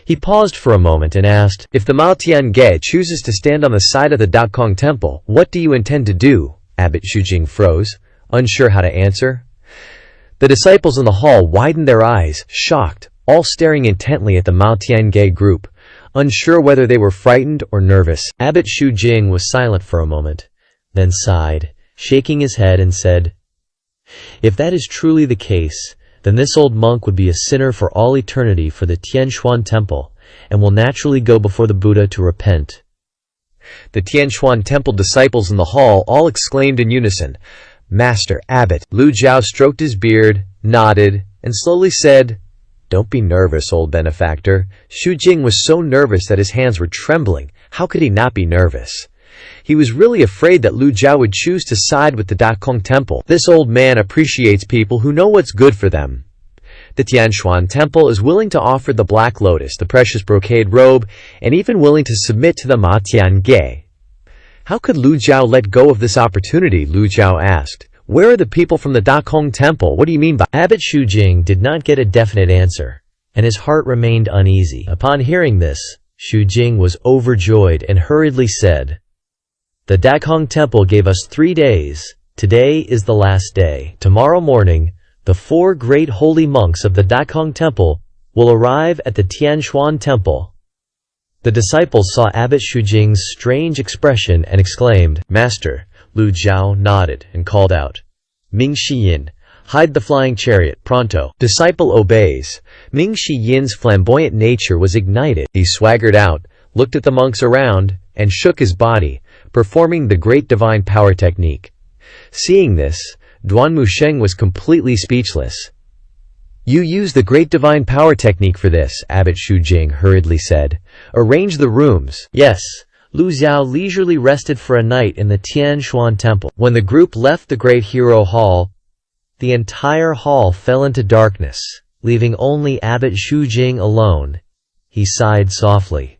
He paused for a moment and asked, "If the Mao Tiange chooses to stand on the side of the Dakong Temple, what do you intend to do?" Abbot Shu Jing froze, unsure how to answer. The disciples in the hall widened their eyes, shocked, all staring intently at the Mao Tiange group, unsure whether they were frightened or nervous. Abbot Shu Jing was silent for a moment, then sighed, shaking his head and said, If that is truly the case, then this old monk would be a sinner for all eternity for the Tianshuan Temple, and will naturally go before the Buddha to repent. The Tianshuan Temple disciples in the hall all exclaimed in unison, "Master, Abbot." Lu Jiao stroked his beard, nodded, and slowly said, "Don't be nervous, old benefactor." Xu Jing was so nervous that his hands were trembling. How could he not be nervous? He was really afraid that Lu Jiao would choose to side with the Dakong Temple. This old man appreciates people who know what's good for them. The Tianshuan Temple is willing to offer the Black Lotus, the precious brocade robe, and even willing to submit to the Ma Tiange. How could Lu Jiao let go of this opportunity? Lu Jiao asked. Where are the people from the Dakong Temple? What do you mean by— Abbot Xu Jing did not get a definite answer, and his heart remained uneasy. Upon hearing this, Xu Jing was overjoyed and hurriedly said, "The Dakong Temple gave us 3 days. Today is the last day. Tomorrow morning, the 4 great holy monks of the Dakong Temple will arrive at the Tianshuan Temple." The disciples saw Abbot Xu Jing's strange expression and exclaimed, "Master." Lu Jiao nodded and called out, "Ming Shiyin, hide the flying chariot, pronto." Disciple obeys. Ming Shiyin's flamboyant nature was ignited. He swaggered out, looked at the monks around, and shook his body, performing the great divine power technique. Seeing this, Duan Musheng was completely speechless. "You use the great divine power technique for this," Abbot Xu Jing hurriedly said. "Arrange the rooms." Yes. Lu Xiao leisurely rested for a night in the Tianshuan Temple. When the group left the Great Hero Hall, the entire hall fell into darkness, leaving only Abbot Xu Jing alone. He sighed softly.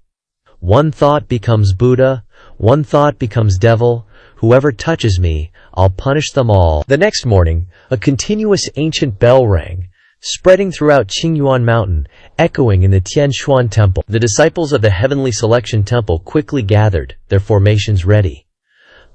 "One thought becomes Buddha, one thought becomes devil. Whoever touches me, I'll punish them all." The next morning, a continuous ancient bell rang, spreading throughout Qingyuan Mountain, echoing in the Tianshuan Temple. The disciples of the Heavenly Selection Temple quickly gathered, their formations ready.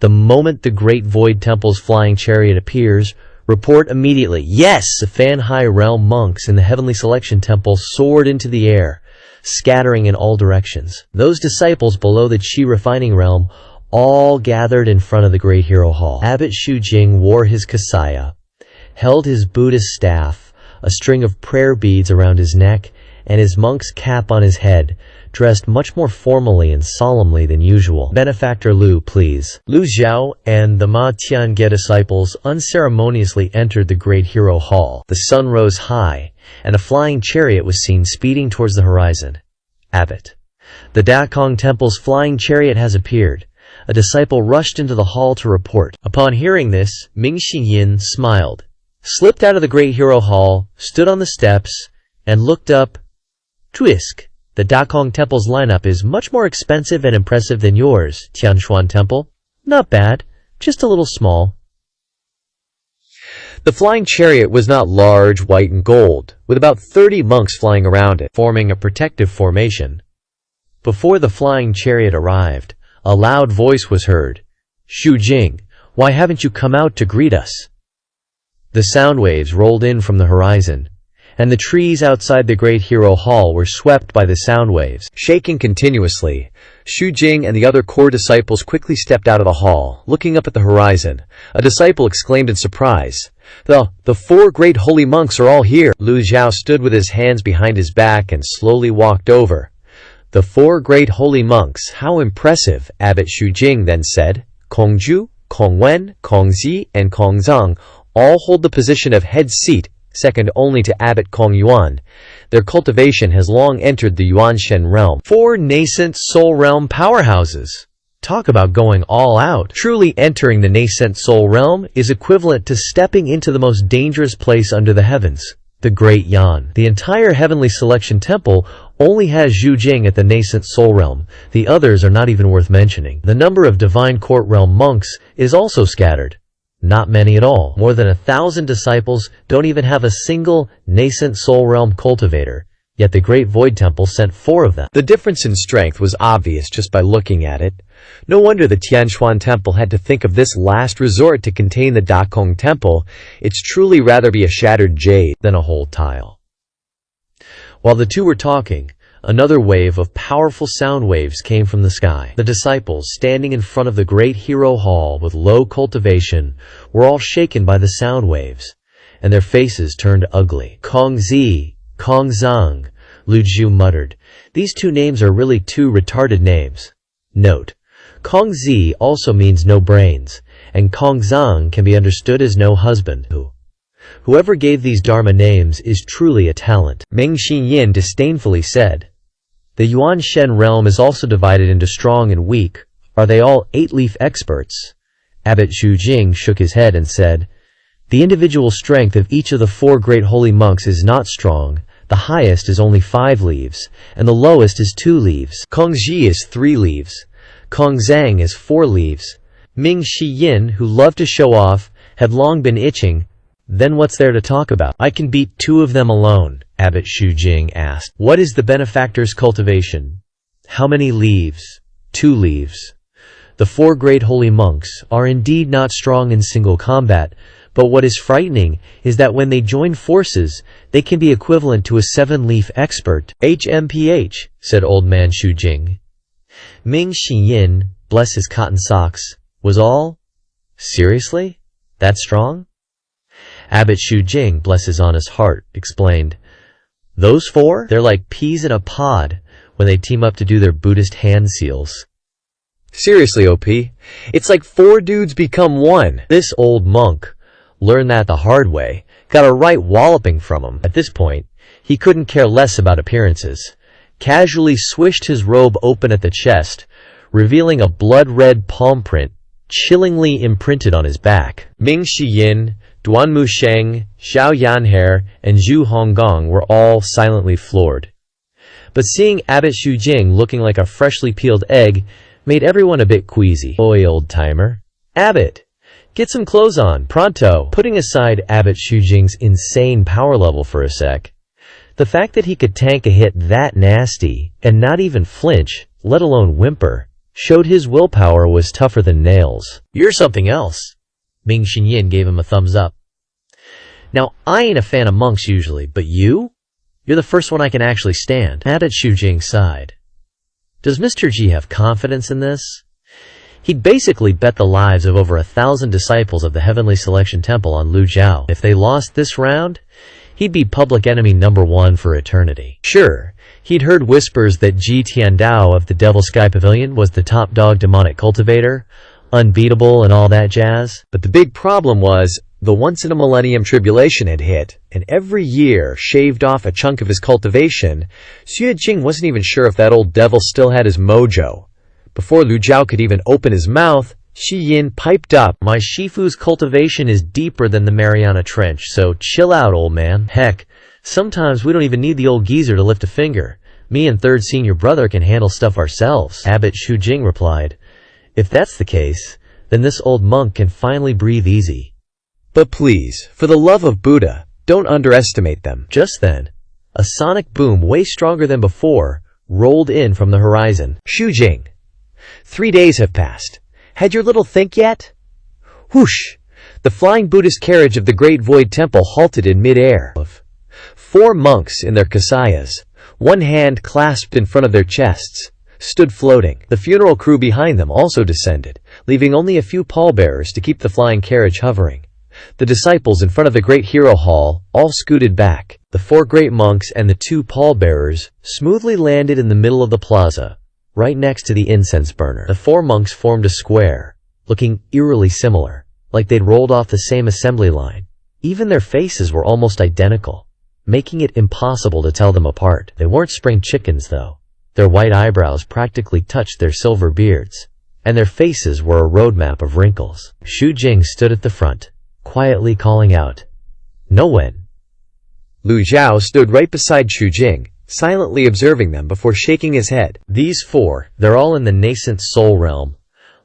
The moment the Great Void Temple's flying chariot appears, report immediately. Yes! The Fan-Hai Realm monks in the Heavenly Selection Temple soared into the air, scattering in all directions. Those disciples below the Qi Refining Realm all gathered in front of the Great Hero Hall. Abbot Xu Jing wore his kasaya, held his Buddhist staff, a string of prayer beads around his neck, and his monk's cap on his head, dressed much more formally and solemnly than usual. "Benefactor Lu, please." Lu Xiao and the Ma Tiange disciples unceremoniously entered the Great Hero Hall. The sun rose high, and a flying chariot was seen speeding towards the horizon. "Abbot, the Dakong Temple's flying chariot has appeared." A disciple rushed into the hall to report. Upon hearing this, Ming Xinyin smiled, slipped out of the Great Hero Hall, stood on the steps, and looked up. "Twisk, the Dakong Temple's lineup is much more expensive and impressive than yours, Tianshuan Temple. Not bad, just a little small." The flying chariot was not large, white, and gold, with about 30 monks flying around it, forming a protective formation. Before the flying chariot arrived, a loud voice was heard. "Xu Jing, why haven't you come out to greet us?" The sound waves rolled in from the horizon, and the trees outside the Great Hero Hall were swept by the sound waves. Shaking continuously, Xu Jing and the other core disciples quickly stepped out of the hall, looking up at the horizon. A disciple exclaimed in surprise, The 4 great holy monks are all here." Lu Xiao stood with his hands behind his back and slowly walked over. "The 4 great holy monks, how impressive," Abbot Xu Jing then said. "Kongju, Kongwen, Kongzi, and Kongzang all hold the position of head seat, second only to Abbot Kong Yuan. Their cultivation has long entered the Yuanshen realm. 4 nascent soul realm powerhouses. Talk about going all out. Truly entering the nascent soul realm is equivalent to stepping into the most dangerous place under the heavens, the Great Yan. The entire Heavenly Selection Temple only has Xu Jing at the nascent soul realm. The others are not even worth mentioning. The number of Divine Court realm monks is also scattered. Not many at all. More than 1,000 disciples don't even have a single nascent soul realm cultivator, yet the Great Void Temple sent 4 of them. The difference in strength was obvious just by looking at it. No wonder the Tianshuan Temple had to think of this last resort to contain the Dakong Temple. It's truly rather be a shattered jade than a whole tile. While the two were talking, Another wave of powerful sound waves came from the sky. The disciples, standing in front of the great hero hall with low cultivation, were all shaken by the sound waves, and their faces turned ugly. Kongzi, Kongzang, Lu Zhu muttered. These two names are really two retarded names. Note: Kongzi also means no brains, and Kongzang can be understood as no husband. Whoever gave these Dharma names is truly a talent. Ming Xinyin disdainfully said. The Yuan Shen realm is also divided into strong and weak. Are they all 8-leaf experts? Abbot Xu Jing shook his head and said, the individual strength of each of the 4 great holy monks is not strong. The highest is only 5 leaves, and the lowest is 2 leaves. Kongzi is 3 leaves. Kongzang is 4 leaves. Ming Xinyin, who loved to show off, had long been itching. Then what's there to talk about? I can beat 2 of them alone, Abbot Xu Jing asked. What is the benefactor's cultivation? How many leaves? 2 leaves. The 4 great holy monks are indeed not strong in single combat, but what is frightening is that when they join forces, they can be equivalent to a 7-leaf expert. HMPH, said old man Xu Jing. Ming Xinyin, bless his cotton socks, was all? Seriously? That strong? Abbot Xu Jing, bless his honest heart, explained. Those 4? They're like peas in a pod when they team up to do their Buddhist hand seals. Seriously, OP, it's like 4 dudes become 1. This old monk learned that the hard way, got a right walloping from him. At this point, he couldn't care less about appearances. Casually swished his robe open at the chest, revealing a blood-red palm print chillingly imprinted on his back. Ming Xinyin, Duan Musheng, Xiao Yanher, and Zhu Honggong were all silently floored. But seeing Abbot Xu Jing looking like a freshly peeled egg made everyone a bit queasy. Oi, old-timer. Abbot, get some clothes on, pronto. Putting aside Abbot Xu Jing's insane power level for a sec, the fact that he could tank a hit that nasty and not even flinch, let alone whimper, showed his willpower was tougher than nails. You're something else. Ming Xinyin gave him a thumbs up. Now, I ain't a fan of monks usually, but you? You're the first one I can actually stand. Abbot Xu Jing sighed. Does Mr. G have confidence in this? He'd basically bet the lives of over 1,000 disciples of the Heavenly Selection Temple on Lu Jiao. If they lost this round, he'd be public enemy number 1 for eternity. Sure, he'd heard whispers that Ji Tiandao of the Devil Sky Pavilion was the top dog demonic cultivator, unbeatable and all that jazz. But the big problem was, the once-in-a-millennium tribulation had hit, and every year shaved off a chunk of his cultivation. Xue Jing wasn't even sure if that old devil still had his mojo. Before Lu Jiao could even open his mouth, Shi Yin piped up. My Shifu's cultivation is deeper than the Mariana Trench, so chill out, old man. Heck, sometimes we don't even need the old geezer to lift a finger. Me and third senior brother can handle stuff ourselves. Abbot Xu Jing replied. If that's the case, then this old monk can finally breathe easy. But please, for the love of Buddha, don't underestimate them. Just then, a sonic boom way stronger than before rolled in from the horizon. Xu Jing, 3 days have passed. Had your little think yet? Whoosh! The flying Buddhist carriage of the Great Void Temple halted in mid-air. 4 monks in their kasayas, one hand clasped in front of their chests, stood floating. The funeral crew behind them also descended, leaving only a few pallbearers to keep the flying carriage hovering. The disciples in front of the great hero hall all scooted back. The 4 great monks and the 2 pallbearers smoothly landed in the middle of the plaza, right next to the incense burner. The 4 monks formed a square, looking eerily similar, like they'd rolled off the same assembly line. Even their faces were almost identical, making it impossible to tell them apart. They weren't spring chickens, though. Their white eyebrows practically touched their silver beards, and their faces were a roadmap of wrinkles. Xu Jing stood at the front, quietly calling out, "No one." Lu Jiao stood right beside Xu Jing, silently observing them before shaking his head. These 4, they're all in the nascent soul realm.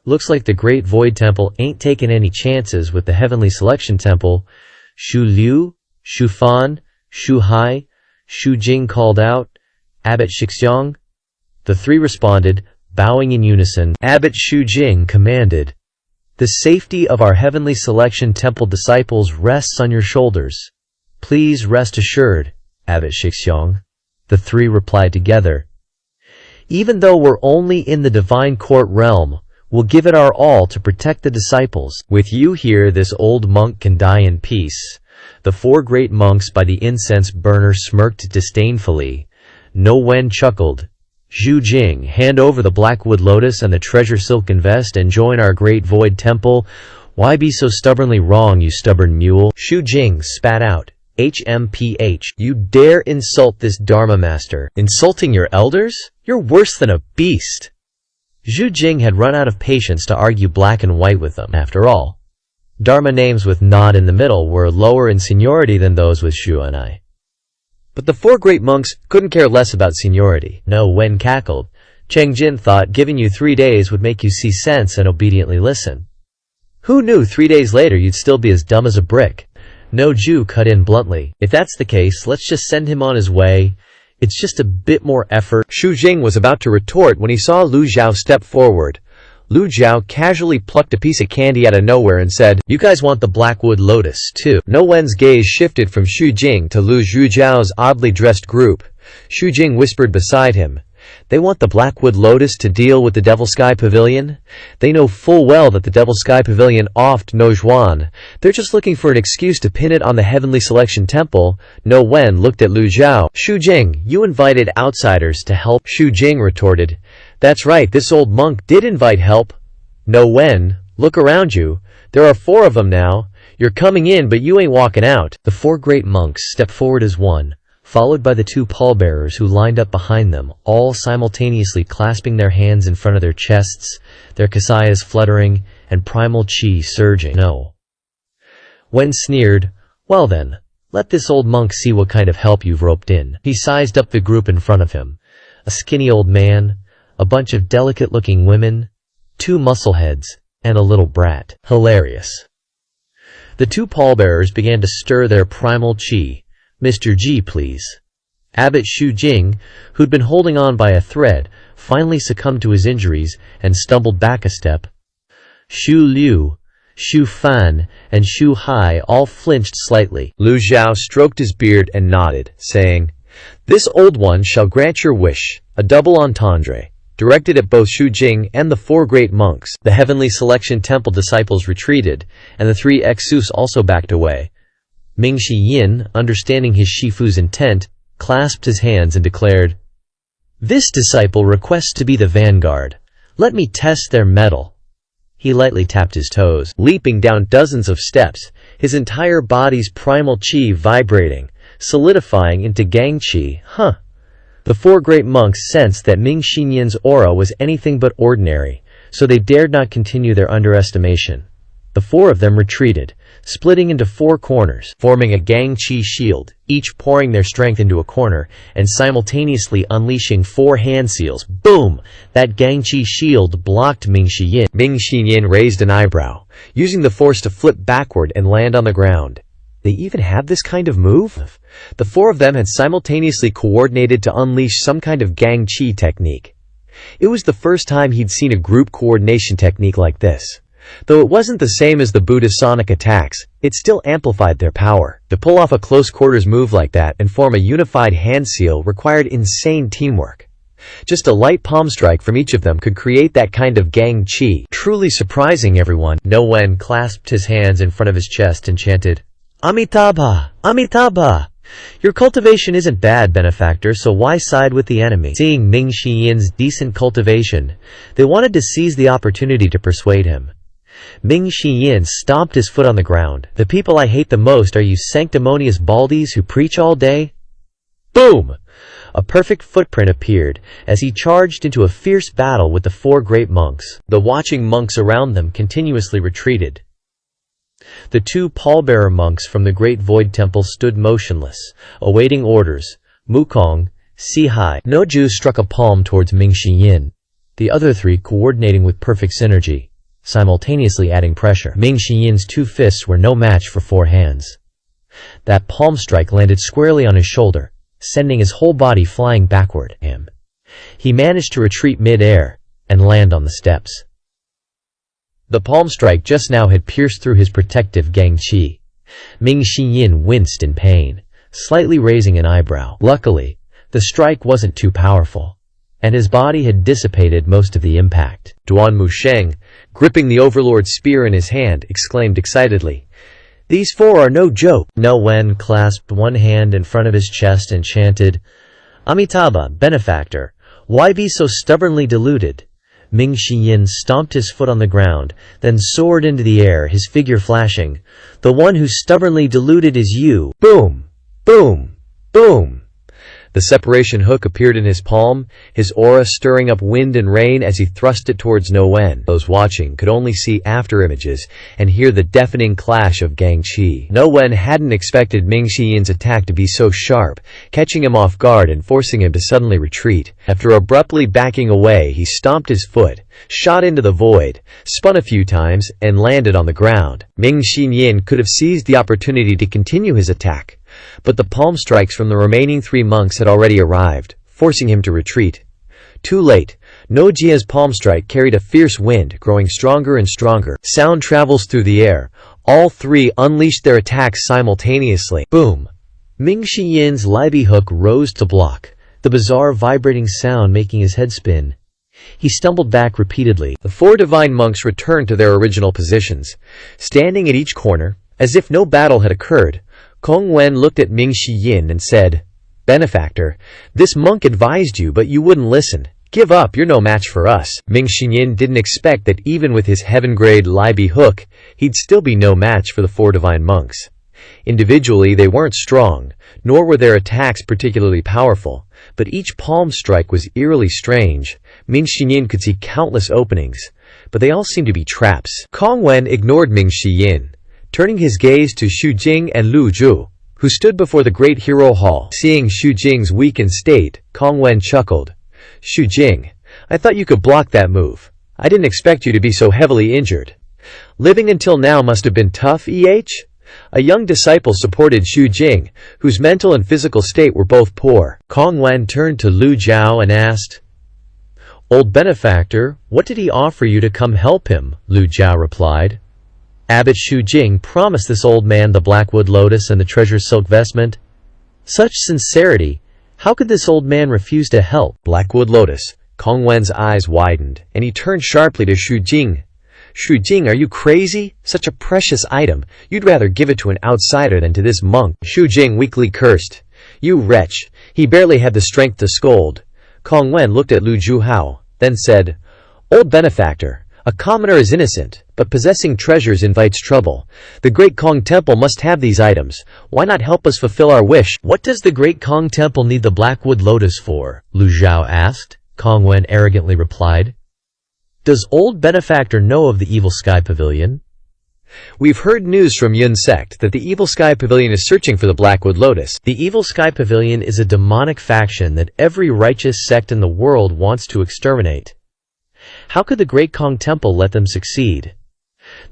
Looks like the Great Void Temple ain't taking any chances with the Heavenly Selection Temple. Xu Liu, Xu Fan, Xu Hai, Xu Jing called out, Abbot Shixiang. The 3 responded, bowing in unison. Abbot Xu Jing commanded, "The safety of our Heavenly Selection Temple disciples rests on your shoulders. Please rest assured, Abbot Shixiang, The three replied together. Even though we're only in the divine court realm, we'll give it our all to protect the disciples. With you here, this old monk can die in peace. The four great monks by the incense burner smirked disdainfully. No Wen chuckled. Zhu Jing, hand over the blackwood lotus and the treasure silken vest and join our great void temple. Why be so stubbornly wrong, you stubborn mule? Zhu Jing spat out. HMPH. You dare insult this Dharma master? Insulting your elders? You're worse than a beast. Zhu Jing had run out of patience to argue black and white with them. After all, Dharma names with nod in the middle were lower in seniority than those with Shu and I. But the four great monks couldn't care less about seniority. No, Wen cackled. Cheng Jin thought giving you 3 days would make you see sense and obediently listen. Who knew 3 days later you'd still be as dumb as a brick? No, Zhu cut in bluntly. If that's the case, let's just send him on his way. It's just a bit more effort. Zhu Jing was about to retort when he saw Lu Zhao step forward. Lu Zhao casually plucked a piece of candy out of nowhere and said, "You guys want the Blackwood Lotus, too?" No Wen's gaze shifted from Xu Jing to Lu Zhao's oddly dressed group. Xu Jing whispered beside him, "They want the Blackwood Lotus to deal with the Devil Sky Pavilion? They know full well that the Devil Sky Pavilion oft no Zhuan. They're just looking for an excuse to pin it on the Heavenly Selection Temple." No Wen looked at Lu Zhao. "Xu Jing, you invited outsiders to help." Xu Jing retorted, "That's right, this old monk did invite help." No Wen, look around you. There are 4 of them now. You're coming in, but you ain't walking out. The 4 great monks stepped forward as one, followed by the 2 pallbearers who lined up behind them, all simultaneously clasping their hands in front of their chests, their kasayas fluttering, and primal chi surging. No. Wen sneered, "Well then, let this old monk see what kind of help you've roped in." He sized up the group in front of him. A skinny old man, a bunch of delicate-looking women, 2 muscleheads, and a little brat. Hilarious. The 2 pallbearers began to stir their primal chi. "Mr. G, please." Abbot Xu Jing, who'd been holding on by a thread, finally succumbed to his injuries and stumbled back a step. Xu Liu, Xu Fan, and Xu Hai all flinched slightly. Lu Zhao stroked his beard and nodded, saying, "This old one shall grant your wish." A double entendre, directed at both Xu Jing and the 4 great monks. The Heavenly Selection Temple disciples retreated, and the 3 exus also backed away. Ming Shi Yin, understanding his Shifu's intent, clasped his hands and declared, "This disciple requests to be the vanguard. Let me test their mettle." He lightly tapped his toes, leaping down dozens of steps, his entire body's primal chi vibrating, solidifying into gang chi. The 4 great monks sensed that Ming Shi Yin's aura was anything but ordinary, so they dared not continue their underestimation. The 4 of them retreated, splitting into 4 corners, forming a gang chi shield, each pouring their strength into a corner and simultaneously unleashing 4 hand seals. Boom! That gang chi shield blocked Ming Shi Yin. Ming Shi Yin raised an eyebrow, using the force to flip backward and land on the ground. They even have this kind of move? The 4 of them had simultaneously coordinated to unleash some kind of gang chi technique. It was the first time he'd seen a group coordination technique like this. Though it wasn't the same as the Buddha's sonic attacks, it still amplified their power. To pull off a close-quarters move like that and form a unified hand seal required insane teamwork. Just a light palm strike from each of them could create that kind of gang chi. Truly surprising everyone. No Wen clasped his hands in front of his chest and chanted, "Amitabha! Amitabha! Your cultivation isn't bad, benefactor, so why side with the enemy?" Seeing Ming Shi Yin's decent cultivation, they wanted to seize the opportunity to persuade him. Ming Shi Yin stomped his foot on the ground. "The people I hate the most are you sanctimonious baldies who preach all day." Boom! A perfect footprint appeared as he charged into a fierce battle with the 4 great monks. The watching monks around them continuously retreated. The 2 pallbearer monks from the Great Void Temple stood motionless, awaiting orders. Mukong, Sihai, Noju struck a palm towards Ming Shi Yin, the other 3 coordinating with perfect synergy, simultaneously adding pressure. Ming Shi Yin's 2 fists were no match for 4 hands. That palm strike landed squarely on his shoulder, sending his whole body flying backward. He managed to retreat mid-air and land on the steps. The palm strike just now had pierced through his protective gang chi. Ming Shi Yin winced in pain, slightly raising an eyebrow. Luckily, The strike wasn't too powerful, and his body had dissipated most of the impact. Duan Musheng, gripping the Overlord's spear in his hand, exclaimed excitedly, "These four are no joke." No Wen clasped one hand in front of his chest and chanted, "Amitabha, benefactor, why be so stubbornly deluded?" Ming Shiyin stomped his foot on the ground, then soared into the air, his figure flashing. "The one who's stubbornly deluded is you." Boom! Boom! Boom! The separation hook appeared in his palm, his aura stirring up wind and rain as he thrust it towards No Wen. Those watching could only see afterimages and hear the deafening clash of Gang Qi. No Wen hadn't expected Ming Xiyin's attack to be so sharp, catching him off guard and forcing him to suddenly retreat. After abruptly backing away, he stomped his foot, shot into the void, spun a few times, and landed on the ground. Ming Xiyin could have seized the opportunity to continue his attack, but the palm strikes from the remaining 3 monks had already arrived, forcing him to retreat. Too late. No Jia's palm strike carried a fierce wind, growing stronger and stronger. Sound travels through the air. All 3 unleashed their attacks simultaneously. Boom! Ming Xiyin's Libby hook rose to block, the bizarre vibrating sound making his head spin. He stumbled back repeatedly. The 4 divine monks returned to their original positions, standing at each corner, as if no battle had occurred. Kong Wen looked at Ming Xiyin and said, "Benefactor, this monk advised you, but you wouldn't listen. Give up, you're no match for us." Ming Xiyin didn't expect that even with his heaven-grade Libby hook, he'd still be no match for the 4 divine monks. Individually, they weren't strong, nor were their attacks particularly powerful, but each palm strike was eerily strange. Ming Xiyin could see countless openings, but they all seemed to be traps. Kong Wen ignored Ming Xiyin, turning his gaze to Xu Jing and Lu Zhu, who stood before the Great Hero Hall. Seeing Xu Jing's weakened state, Kong Wen chuckled. "Xu Jing, I thought you could block that move. I didn't expect you to be so heavily injured. Living until now must have been tough, A young disciple supported Xu Jing, whose mental and physical state were both poor. Kong Wen turned to Lu Zhao and asked, "Old benefactor, what did he offer you to come help him?" Lu Zhao replied, "Abbot Xu Jing promised this old man the Blackwood Lotus and the treasure silk vestment." Such sincerity! How could this old man refuse to help? Blackwood Lotus. Kong Wen's eyes widened, and he turned sharply to Xu Jing. "Xu Jing, are you crazy? Such a precious item. You'd rather give it to an outsider than to this monk." Xu Jing weakly cursed. "You wretch." He barely had the strength to scold. Kong Wen looked at Lu Zhuhao, then said, "Old benefactor, a commoner is innocent, but possessing treasures invites trouble. The Great Kong Temple must have these items. Why not help us fulfill our wish?" "What does the Great Kong Temple need the Blackwood Lotus for?" Lu Zhao asked. Kong Wen arrogantly replied, "Does old benefactor know of the Evil Sky Pavilion?" "We've heard news from Yun sect that the Evil Sky Pavilion is searching for the Blackwood Lotus." The Evil Sky Pavilion is a demonic faction that every righteous sect in the world wants to exterminate. How could the Great Kong Temple let them succeed?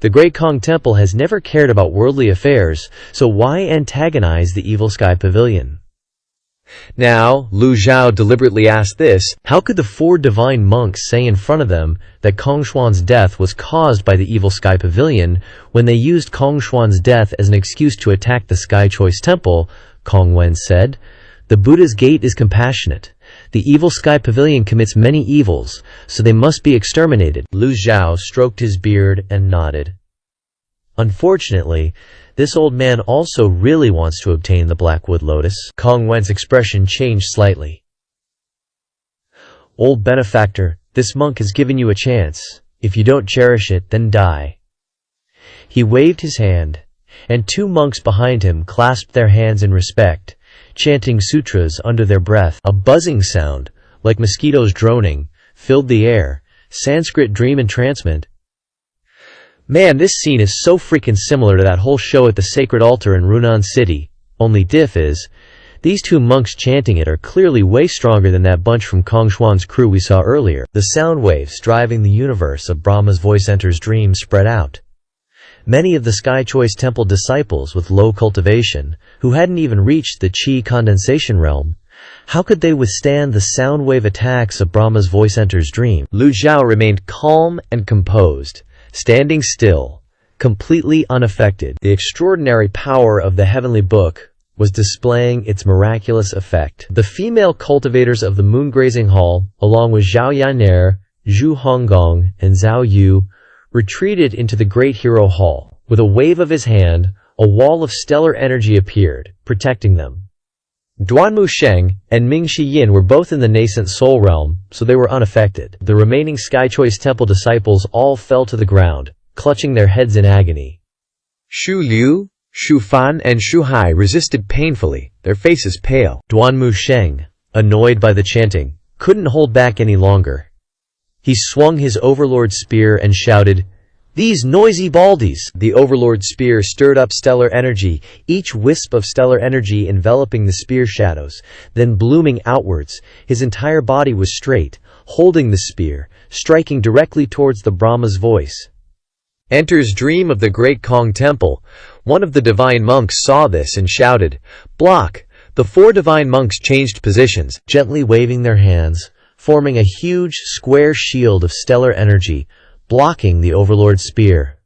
The Great Kong Temple has never cared about worldly affairs, so why antagonize the Evil Sky Pavilion? Now, Lu Zhao deliberately asked this. How could the 4 divine monks say in front of them that Kong Xuan's death was caused by the Evil Sky Pavilion when they used Kong Xuan's death as an excuse to attack the Sky Choice Temple? Kong Wen said, "The Buddha's gate is compassionate. The Evil Sky Pavilion commits many evils, so they must be exterminated." Lu Zhao stroked his beard and nodded. "Unfortunately, this old man also really wants to obtain the Blackwood Lotus." Kong Wen's expression changed slightly. "Old benefactor, this monk has given you a chance. If you don't cherish it, then die." He waved his hand, and 2 monks behind him clasped their hands in respect, chanting sutras under their breath. A buzzing sound, like mosquitoes droning, filled the air. Sanskrit dream entrancement. Man, this scene is so freaking similar to that whole show at the sacred altar in Runan City. Only diff is, these 2 monks chanting it are clearly way stronger than that bunch from Kong Xuan's crew we saw earlier. The sound waves driving the universe of Brahma's voice enters dream spread out. Many of the Sky Choice Temple disciples with low cultivation, who hadn't even reached the Qi condensation realm, how could they withstand the sound wave attacks of Brahma's voice enters dream? Lu Zhao remained calm and composed, standing still, completely unaffected. The extraordinary power of the heavenly book, was displaying its miraculous effect. The female cultivators of the moon-grazing hall, along with Zhao Yan'er, Zhu Honggong, and Zhao Yu, retreated into the great hero hall. With a wave of his hand, a wall of stellar energy appeared, protecting them. Duanmu Sheng and Ming Shi Yin were both in the nascent soul realm, so they were unaffected. The remaining Sky Choice Temple disciples all fell to the ground, clutching their heads in agony. Shu Liu, Shu Fan, and Shu Hai resisted painfully, their faces pale. Duanmu Sheng, annoyed by the chanting, couldn't hold back any longer. He swung his overlord spear and shouted, "These noisy baldies!" The overlord spear stirred up stellar energy, each wisp of stellar energy enveloping the spear shadows, then blooming outwards. His entire body was straight, holding the spear, striking directly towards the Brahma's voice. Enters dream of the great Kong temple. One of the divine monks saw this and shouted, "Block!" The 4 divine monks changed positions, gently waving their hands, forming a huge, square shield of stellar energy, blocking the Overlord spear.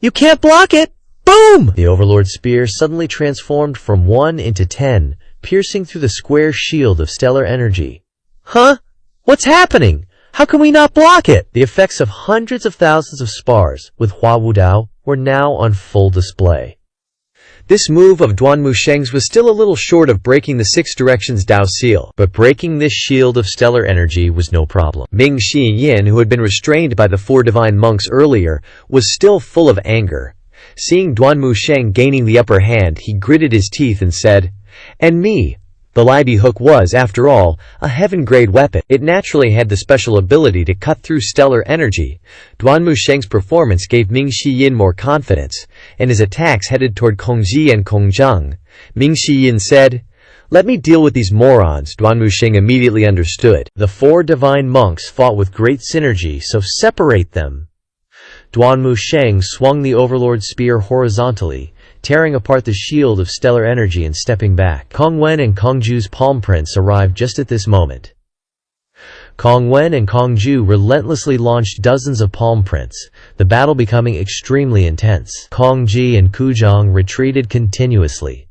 "You can't block it! Boom!" The Overlord spear suddenly transformed from 1 into 10, piercing through the square shield of stellar energy. Huh? What's happening? How can we not block it? The effects of hundreds of thousands of spars with Hua Wudao were now on full display. This move of Duanmu Sheng's was still a little short of breaking the 6 directions Dao seal, but breaking this shield of stellar energy was no problem. Ming Shi Yin, who had been restrained by the 4 divine monks earlier, was still full of anger. Seeing Duanmu Sheng gaining the upper hand, he gritted his teeth and said, "And me." The Libby hook was, after all, a heaven-grade weapon. It naturally had the special ability to cut through stellar energy. Duanmu Sheng's performance gave Ming Shi Yin more confidence, and his attacks headed toward Kongji and Kongzhang. Ming Shi Yin said, "Let me deal with these morons." Duanmu Sheng immediately understood. The 4 divine monks fought with great synergy, so separate them. Duanmu Sheng swung the Overlord spear horizontally, tearing apart the shield of stellar energy and stepping back. Kong Wen and Kong Ju's palm prints arrived just at this moment. Kong Wen and Kong Ju relentlessly launched dozens of palm prints, the battle becoming extremely intense. Kong Ji and Kuzhang retreated continuously,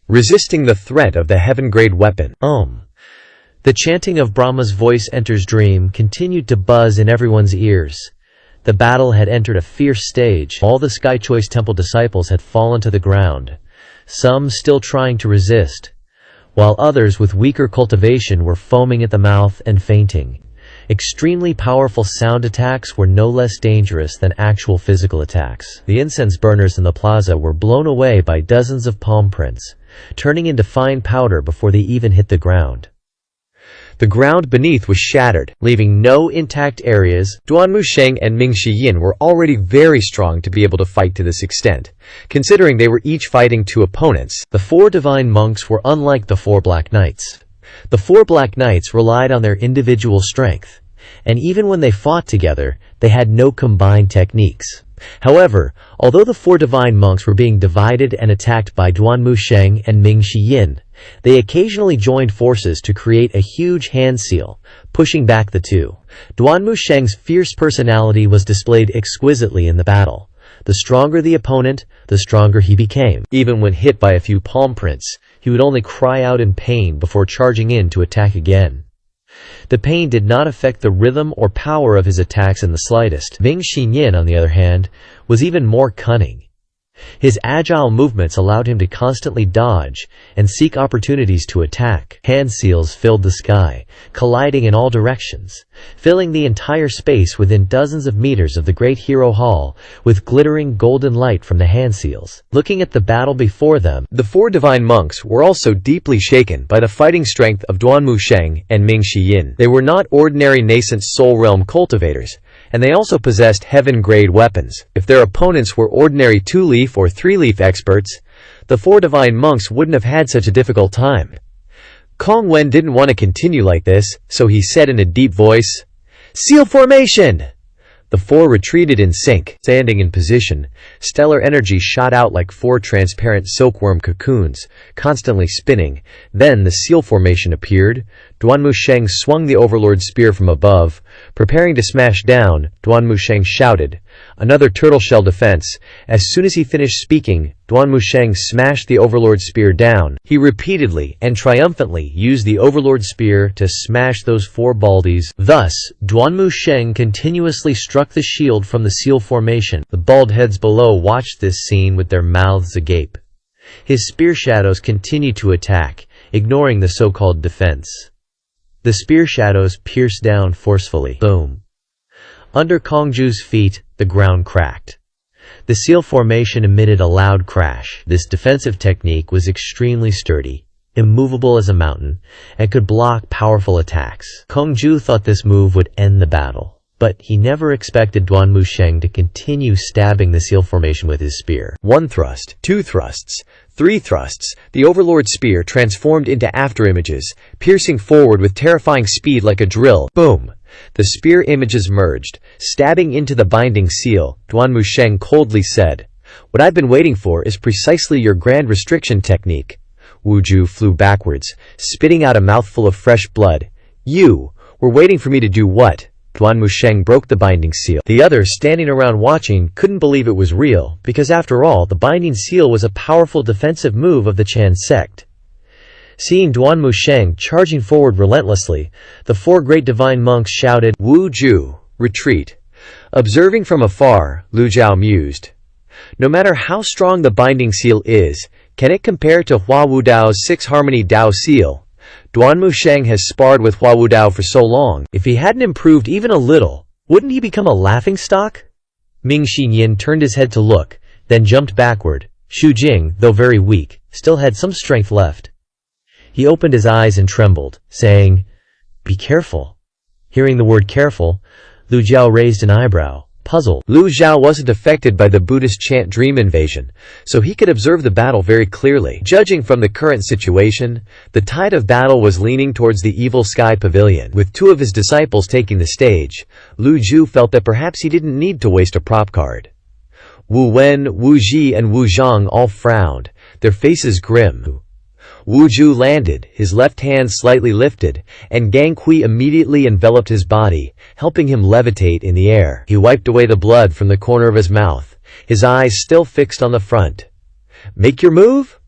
resisting the threat of the heaven-grade weapon. The chanting of Brahma's voice enters dream continued to buzz in everyone's ears. The battle had entered a fierce stage. All the Sky Choice Temple disciples had fallen to the ground, some still trying to resist, while others with weaker cultivation were foaming at the mouth and fainting. Extremely powerful sound attacks were no less dangerous than actual physical attacks. The incense burners in the plaza were blown away by dozens of palm prints, turning into fine powder before they even hit the ground. The ground beneath was shattered, leaving no intact areas. Duanmu Sheng and Ming Shi Yin were already very strong to be able to fight to this extent, considering they were each fighting 2 opponents. The 4 divine monks were unlike the 4 Black Knights. The 4 Black Knights relied on their individual strength, and even when they fought together, they had no combined techniques. However, although the 4 divine monks were being divided and attacked by Duanmu Sheng and Ming Shi Yin, they occasionally joined forces to create a huge hand seal, pushing back the 2. Duanmu Sheng's fierce personality was displayed exquisitely in the battle. The stronger the opponent, the stronger he became. Even when hit by a few palm prints, he would only cry out in pain before charging in to attack again. The pain did not affect the rhythm or power of his attacks in the slightest. Ming Shi Yin, on the other hand, was even more cunning. His agile movements allowed him to constantly dodge and seek opportunities to attack. Hand seals filled the sky, colliding in all directions, filling the entire space within dozens of meters of the Great Hero Hall with glittering golden light from the hand seals. Looking at the battle before them, the 4 divine monks were also deeply shaken by the fighting strength of Duanmu Sheng and Ming Shi Yin. They were not ordinary nascent soul realm cultivators, and they also possessed heaven-grade weapons. If their opponents were ordinary 2-leaf or 3-leaf experts, the 4 divine monks wouldn't have had such a difficult time. Kong Wen didn't want to continue like this, so he said in a deep voice, "Seal formation!" The 4 retreated in sync, standing in position. Stellar energy shot out like 4 transparent silkworm cocoons, constantly spinning. Then the seal formation appeared. Duanmu Sheng swung the Overlord spear from above. Preparing to smash down, Duanmu Sheng shouted, Another turtle shell defense. As soon as he finished speaking, Duan Musheng smashed the Overlord Spear down. He repeatedly and triumphantly used the Overlord Spear to smash those four baldies. Thus, Duan Musheng continuously struck the shield from the seal formation. The bald heads below watched this scene with their mouths agape. His spear shadows continued to attack, ignoring the so-called defense. The spear shadows pierced down forcefully. Boom. Under Kongju's feet, the ground cracked. The seal formation emitted a loud crash. This defensive technique was extremely sturdy, immovable as a mountain, and could block powerful attacks. Kongju thought this move would end the battle, but he never expected Duan Musheng to continue stabbing the seal formation with his spear. 1 thrust, 2 thrusts, 3 thrusts. The Overlord Spear transformed into afterimages, piercing forward with terrifying speed like a drill. Boom! The spear images merged, stabbing into the binding seal. Duan Musheng coldly said, "What I've been waiting for is precisely your grand restriction technique." Wu Ju flew backwards, spitting out a mouthful of fresh blood. "You were waiting for me to do what?" Duan Musheng broke the binding seal. The others standing around watching couldn't believe it was real, because after all, the binding seal was a powerful defensive move of the Chan sect. Seeing Duan Musheng charging forward relentlessly, the 4 great divine monks shouted, "Wu Ju, retreat." Observing from afar, Lu Zhao mused, "No matter how strong the binding seal is, can it compare to Hua Wudao's 6 Harmony Dao seal? Duan Musheng has sparred with Hua Wudao for so long. If he hadn't improved even a little, wouldn't he become a laughingstock?" Ming Xinyin turned his head to look, then jumped backward. Xu Jing, though very weak, still had some strength left. He opened his eyes and trembled, saying, "Be careful." Hearing the word careful, Lu Zhao raised an eyebrow, puzzled. Lu Zhao wasn't affected by the Buddhist chant dream invasion, so he could observe the battle very clearly. Judging from the current situation, the tide of battle was leaning towards the evil sky pavilion. With 2 of his disciples taking the stage, Lu Zhu felt that perhaps he didn't need to waste a prop card. Wu Wen, Wu Ji, and Wu Zhang all frowned, their faces grim. Wu Ju landed, his left hand slightly lifted, and Gang Kui immediately enveloped his body, helping him levitate in the air. He wiped away the blood from the corner of his mouth, his eyes still fixed on the front. "Make your move?"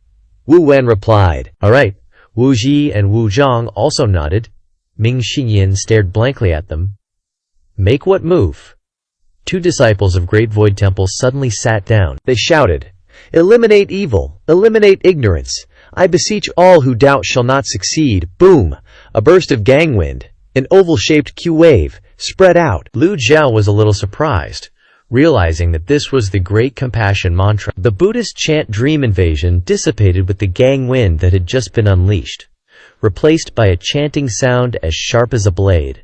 Wu Wen replied. "All right." Wu Ji and Wu Zhang also nodded. Ming Xinyin stared blankly at them. "Make what move?" 2 disciples of Great Void Temple suddenly sat down. They shouted, "Eliminate evil, eliminate ignorance. I beseech all who doubt shall not succeed." Boom! A burst of gang wind, an oval-shaped Q wave, spread out. Lu Zhao was a little surprised, realizing that this was the Great Compassion Mantra. The Buddhist chant dream invasion dissipated with the gang wind that had just been unleashed, replaced by a chanting sound as sharp as a blade.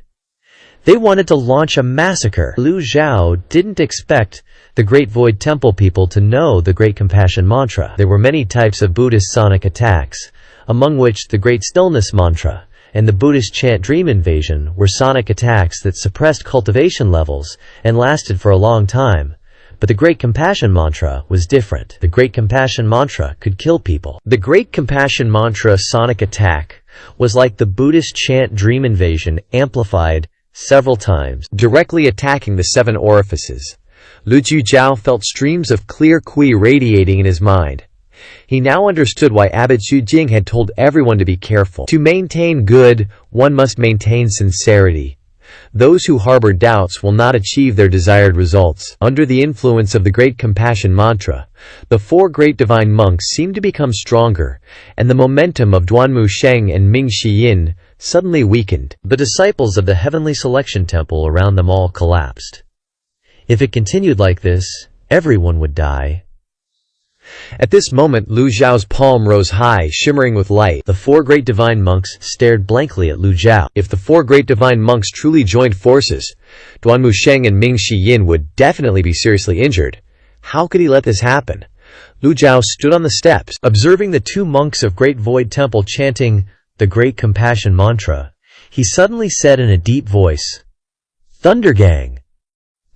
They wanted to launch a massacre. Lu Zhao didn't expect the Great Void Temple people to know the Great Compassion Mantra. There were many types of Buddhist sonic attacks, among which the Great Stillness Mantra and the Buddhist chant dream invasion were sonic attacks that suppressed cultivation levels and lasted for a long time. But the Great Compassion Mantra was different. The Great Compassion Mantra could kill people. The Great Compassion Mantra sonic attack was like the Buddhist chant dream invasion amplified several times, directly attacking the 7 orifices. Lu Zhao felt streams of clear Kui radiating in his mind. He now understood why Abbot Xu Jing had told everyone to be careful. To maintain good, one must maintain sincerity. Those who harbor doubts will not achieve their desired results. Under the influence of the Great Compassion Mantra, the 4 great divine monks seemed to become stronger, and the momentum of Duan Musheng and Ming Xinyin suddenly weakened. The disciples of the Heavenly Selection Temple around them all collapsed. If it continued like this, everyone would die. At this moment, Lu Zhao's palm rose high, shimmering with light. The 4 great divine monks stared blankly at Lu Zhao. If the 4 great divine monks truly joined forces, Duan Musheng and Ming Xinyin would definitely be seriously injured. How could he let this happen? Lu Zhao stood on the steps, observing the 2 monks of Great Void Temple chanting the Great Compassion Mantra. He suddenly said in a deep voice, "Thunder Gang!"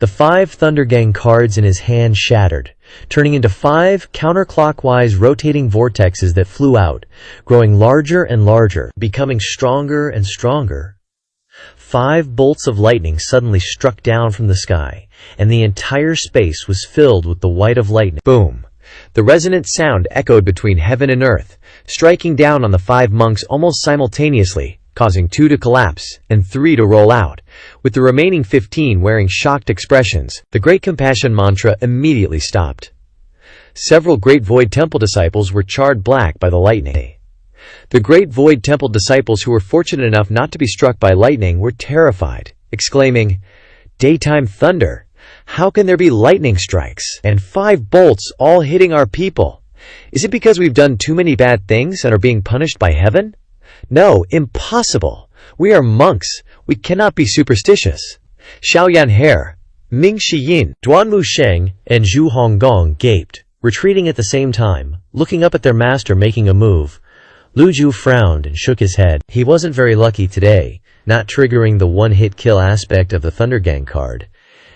The 5 Thunder Gang cards in his hand shattered, turning into 5 counterclockwise rotating vortexes that flew out, growing larger and larger, becoming stronger and stronger. 5 bolts of lightning suddenly struck down from the sky, and the entire space was filled with the white of lightning. Boom! The resonant sound echoed between heaven and earth, striking down on the 5 monks almost simultaneously, causing 2 to collapse and 3 to roll out, with the remaining 15 wearing shocked expressions. The Great Compassion mantra immediately stopped. Several Great Void Temple disciples were charred black by the lightning. The Great Void Temple disciples who were fortunate enough not to be struck by lightning were terrified, exclaiming, "Daytime thunder! How can there be lightning strikes and 5 bolts all hitting our people? Is it because we've done too many bad things and are being punished by heaven? No, impossible! We are monks. We cannot be superstitious." Xiaoyan He, Ming Shiyin, Duanmu Sheng, and Zhu Honggong gaped, retreating at the same time, looking up at their master making a move. Lu Zhu frowned and shook his head. He wasn't very lucky today, not triggering the one-hit kill aspect of the Thunder Gang card.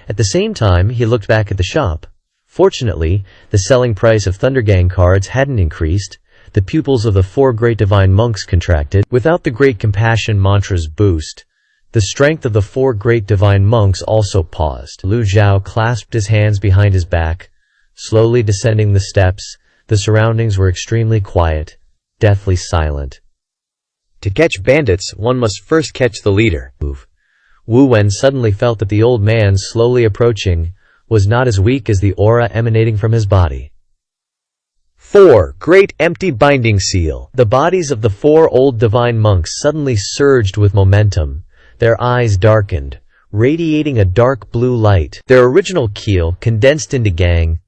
At the same time, he looked back at the shop. Fortunately, the selling price of Thunder Gang cards hadn't increased. The pupils of the 4 great divine monks contracted. Without the Great Compassion mantra's boost, the strength of the 4 great divine monks also paused. Lu Zhao clasped his hands behind his back, slowly descending the steps. The surroundings were extremely quiet, deathly silent. To catch bandits, one must first catch the leader. Wu Wen suddenly felt that the old man slowly approaching was not as weak as the aura emanating from his body. 4. Great Empty Binding Seal. The bodies of the 4 old divine monks suddenly surged with momentum. Their eyes darkened, radiating a dark blue light. Their original keel condensed into gang.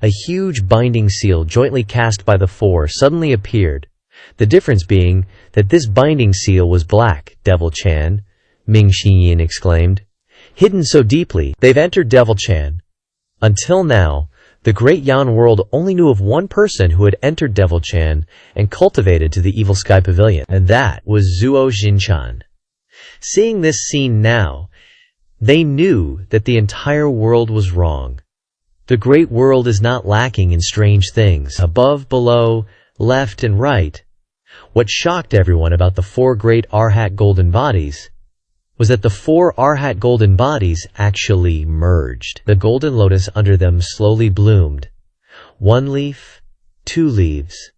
A huge binding seal jointly cast by the 4 suddenly appeared. The difference being that this binding seal was black. Devil Chan, Ming Xiyin exclaimed. Hidden so deeply, they've entered Devil Chan. Until now, the great Yan world only knew of one person who had entered Devil Chan and cultivated to the Evil Sky Pavilion, and that was Zuo Jinchan. Seeing this scene now, they knew that the entire world was wrong. The great world is not lacking in strange things, above, below, left, and right. What shocked everyone about the 4 great Arhat golden bodies was that the 4 Arhat golden bodies actually merged. The golden lotus under them slowly bloomed. 1 leaf, 2 leaves,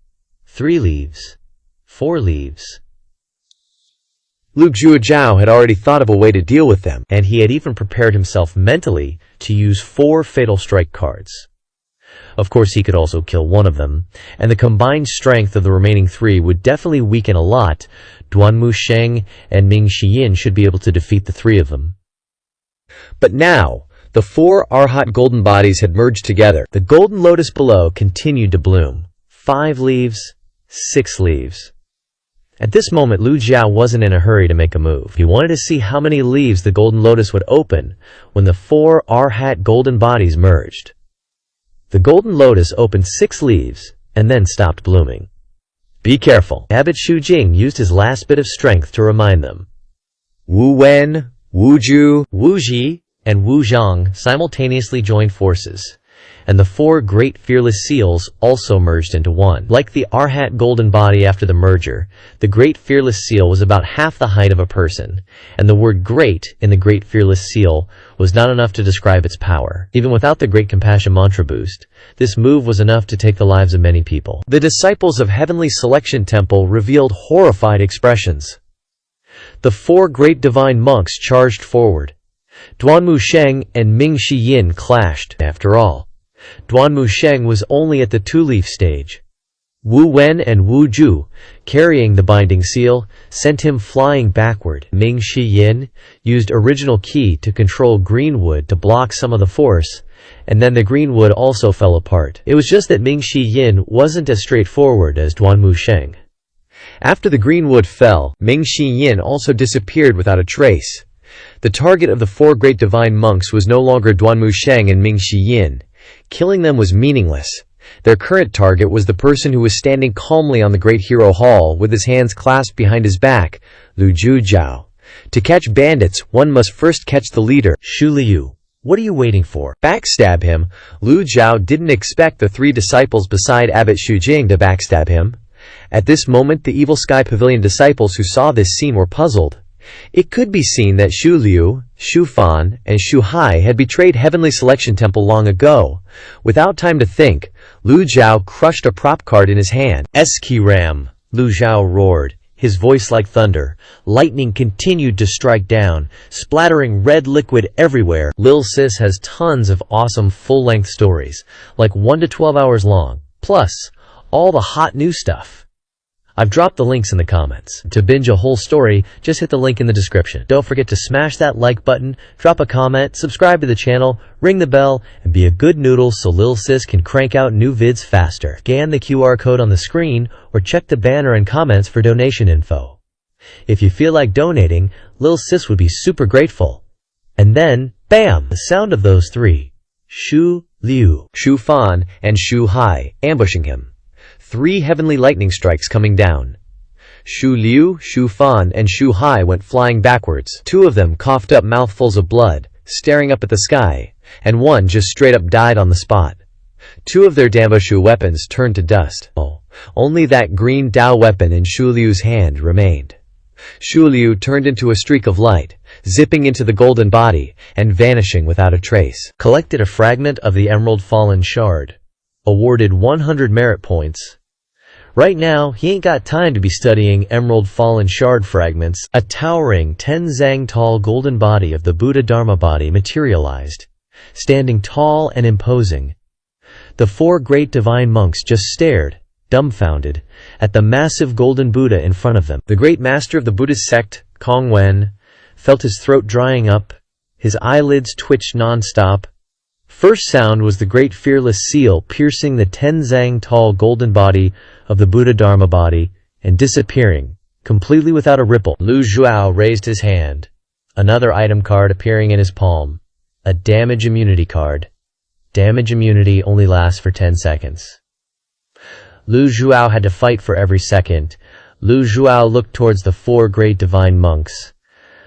3 leaves, 4 leaves. Lu Zhuozhao had already thought of a way to deal with them, and he had even prepared himself mentally to use 4 Fatal Strike cards. Of course, he could also kill one of them, and the combined strength of the remaining 3 would definitely weaken a lot. Duanmu Sheng and Ming Xiyin should be able to defeat the 3 of them. But now, the 4 Arhat golden bodies had merged together. The golden lotus below continued to bloom. 5 leaves, 6 leaves. At this moment, Lu Jiao wasn't in a hurry to make a move. He wanted to see how many leaves the golden lotus would open when the 4 Arhat golden bodies merged. The golden lotus opened 6 leaves and then stopped blooming. Be careful. Abbot Shu Jing used his last bit of strength to remind them. Wu Wen, Wu Zhu, Wu Ji, and Wu Zhang simultaneously joined forces, and the 4 great fearless seals also merged into one. Like the Arhat golden body after the merger, the great fearless seal was about half the height of a person, and the word great in the great fearless seal was not enough to describe its power. Even without the Great Compassion mantra boost, this move was enough to take the lives of many people. The disciples of Heavenly Selection Temple revealed horrified expressions. The 4 great divine monks charged forward. Duanmu Sheng and Ming Xiyin clashed. After all, Duanmu Sheng was only at the 2-leaf stage. Wu Wen and Wu Zhu, carrying the binding seal, sent him flying backward. Ming Xiyin used original ki to control greenwood to block some of the force, and then the greenwood also fell apart. It was just that Ming Xiyin wasn't as straightforward as Duanmu Sheng. After the greenwood fell, Ming Xiyin also disappeared without a trace. The target of the 4 great divine monks was no longer Duanmu Sheng and Ming Xiyin. Killing them was meaningless. Their current target was the person who was standing calmly on the Great Hero Hall with his hands clasped behind his back, Lu Zhuozhao. To catch bandits, one must first catch the leader. Shu Liu, what are you waiting for? Backstab him. Lu Zhao didn't expect the 3 disciples beside Abbot Shu Jing to backstab him. At this moment, the Evil Sky Pavilion disciples who saw this scene were puzzled. It could be seen that Xu Liu, Xu Fan, and Xu Hai had betrayed Heavenly Selection Temple long ago. Without time to think, Lu Zhao crushed a prop card in his hand. "Eski Ram!" Lu Zhao roared, his voice like thunder. Lightning continued to strike down, splattering red liquid everywhere. Lil Sis has tons of awesome full-length stories, like 1 to 12 hours long, plus all the hot new stuff. I've dropped the links in the comments. To binge a whole story, just hit the link in the description. Don't forget to smash that like button, drop a comment, subscribe to the channel, ring the bell, and be a good noodle so Lil Sis can crank out new vids faster. Scan the QR code on the screen or check the banner and comments for donation info. If you feel like donating, Lil Sis would be super grateful. And then, bam! The sound of those three. Xu Liu, Xu Fan, and Xu Hai, ambushing him. 3 heavenly lightning strikes coming down. Xu Liu, Xu Fan, and Xu Hai went flying backwards. 2 of them coughed up mouthfuls of blood, staring up at the sky, and 1 just straight up died on the spot. 2 of their Dambashu weapons turned to dust. Only that green Dao weapon in Xu Liu's hand remained. Xu Liu turned into a streak of light, zipping into the golden body, and vanishing without a trace. Collected a fragment of the Emerald Fallen Shard. Awarded 100 merit points. Right now, he ain't got time to be studying Emerald Fallen Shard fragments. A towering 10 zang tall golden body of the Buddha Dharma body materialized, standing tall and imposing. The 4 great divine monks just stared, dumbfounded, at the massive golden Buddha in front of them. The great master of the Buddhist sect, Kong Wen, felt his throat drying up, his eyelids twitched non-stop. First sound was the great fearless seal piercing the 10 zang tall golden body of the Buddha Dharma body and disappearing, completely without a ripple. Lu Zhao raised his hand. Another item card appearing in his palm. A damage immunity card. Damage immunity only lasts for 10 seconds. Lu Zhao had to fight for every second. Lu Zhao looked towards the 4 great divine monks.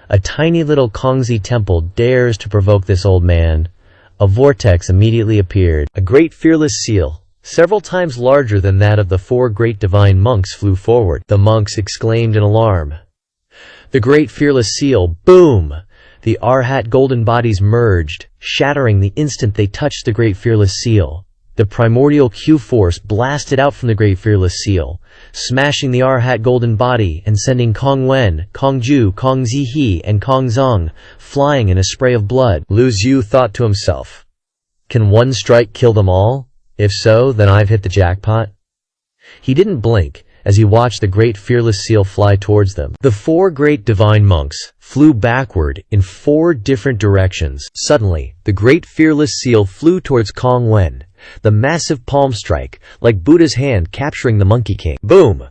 A tiny little Kongzi temple dares to provoke this old man. A vortex immediately appeared. A great fearless seal, several times larger than that of the 4 great divine monks, flew forward. The monks exclaimed in alarm. The great fearless seal, boom! The Arhat golden bodies merged, shattering the instant they touched the great fearless seal. The primordial Q force blasted out from the great fearless seal, smashing the Arhat golden body and sending Kong Wen, Kong Ju, Kong Zihe, and Kong Zong flying in a spray of blood. Lu Zhu thought to himself, "Can one strike kill them all? If so, then I've hit the jackpot." He didn't blink as he watched the great fearless seal fly towards them. The 4 great divine monks flew backward in 4 different directions. Suddenly, the great fearless seal flew towards Kong Wen. The massive palm strike, like Buddha's hand capturing the Monkey King. Boom!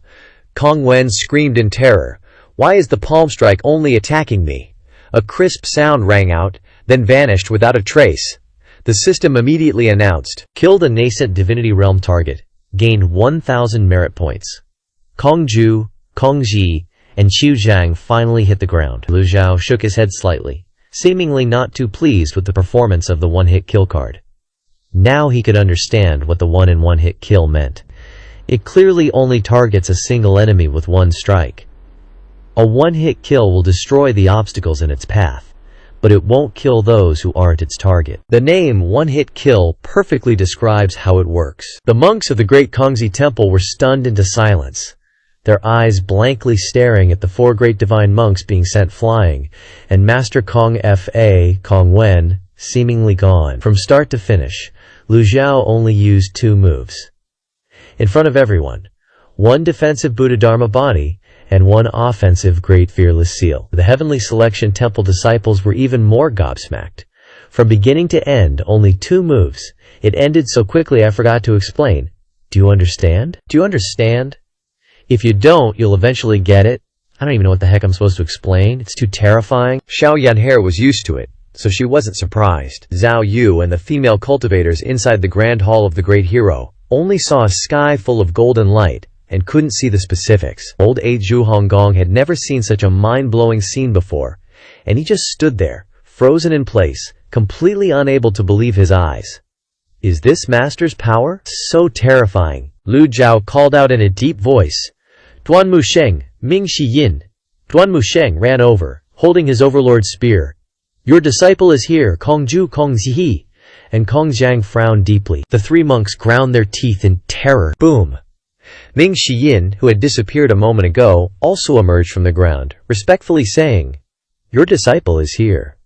Kong Wen screamed in terror. "Why is the palm strike only attacking me?" A crisp sound rang out, then vanished without a trace. The system immediately announced, "Killed a nascent divinity realm target. Gained 1,000 merit points." Kong Ju, Kong Ji, and Qiu Zhang finally hit the ground. Lu Zhao shook his head slightly, seemingly not too pleased with the performance of the one-hit kill card. Now he could understand what the 1-in-1 hit kill meant. It clearly only targets a single enemy with 1 strike. A one-hit kill will destroy the obstacles in its path, but it won't kill those who aren't its target. The name one-hit kill perfectly describes how it works. The monks of the Great Kongzi Temple were stunned into silence, their eyes blankly staring at the 4 great divine monks being sent flying, and Master Kong Fa, Kong Wen, seemingly gone. From start to finish, Lu Zhao only used 2 moves. In front of everyone, 1 defensive Buddha Dharma body, and 1 offensive Great Fearless Seal. The Heavenly Selection Temple disciples were even more gobsmacked. From beginning to end, only 2 moves. It ended so quickly I forgot to explain. Do you understand? Do you understand? If you don't, you'll eventually get it. I don't even know what the heck I'm supposed to explain. It's too terrifying. Xiao Yanhair was used to it, so she wasn't surprised. Zhao Yu and the female cultivators inside the Grand Hall of the Great Hero only saw a sky full of golden light and couldn't see the specifics. Old Zhu Honggong had never seen such a mind-blowing scene before, and he just stood there, frozen in place, completely unable to believe his eyes. Is this master's power? So terrifying. Lu Zhao called out in a deep voice, "Duan Musheng, Ming Shi Yin." Duan Musheng ran over, holding his overlord's spear. "Your disciple is here, Kongju Kongzihi." And Kongjiang frowned deeply. The three monks ground their teeth in terror. Boom! Ming Shiyin, who had disappeared a moment ago, also emerged from the ground, respectfully saying, "Your disciple is here."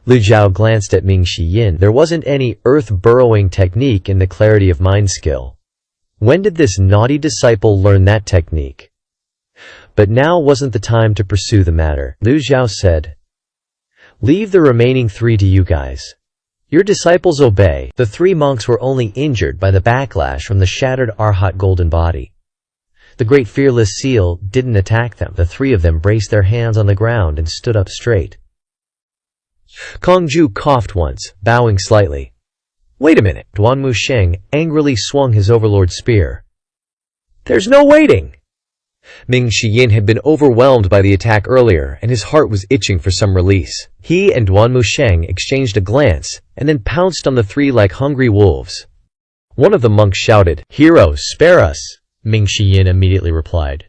Lu Zhao glanced at Ming Shiyin. There wasn't any earth-burrowing technique in the clarity of mind skill. When did this naughty disciple learn that technique? But now wasn't the time to pursue the matter. Lu Zhao said, "Leave the remaining three to you guys. Your disciples obey." The three monks were only injured by the backlash from the shattered Arhat golden body. The great fearless seal didn't attack them. The three of them braced their hands on the ground and stood up straight. Kongju coughed once, bowing slightly. "Wait a minute." Duanmu Sheng angrily swung his overlord's spear. "There's no waiting!" Ming Shiyin had been overwhelmed by the attack earlier, and his heart was itching for some release. He and Duanmu Sheng exchanged a glance, and then pounced on the three like hungry wolves. One of the monks shouted, "Heroes, spare us!" Ming Shiyin immediately replied,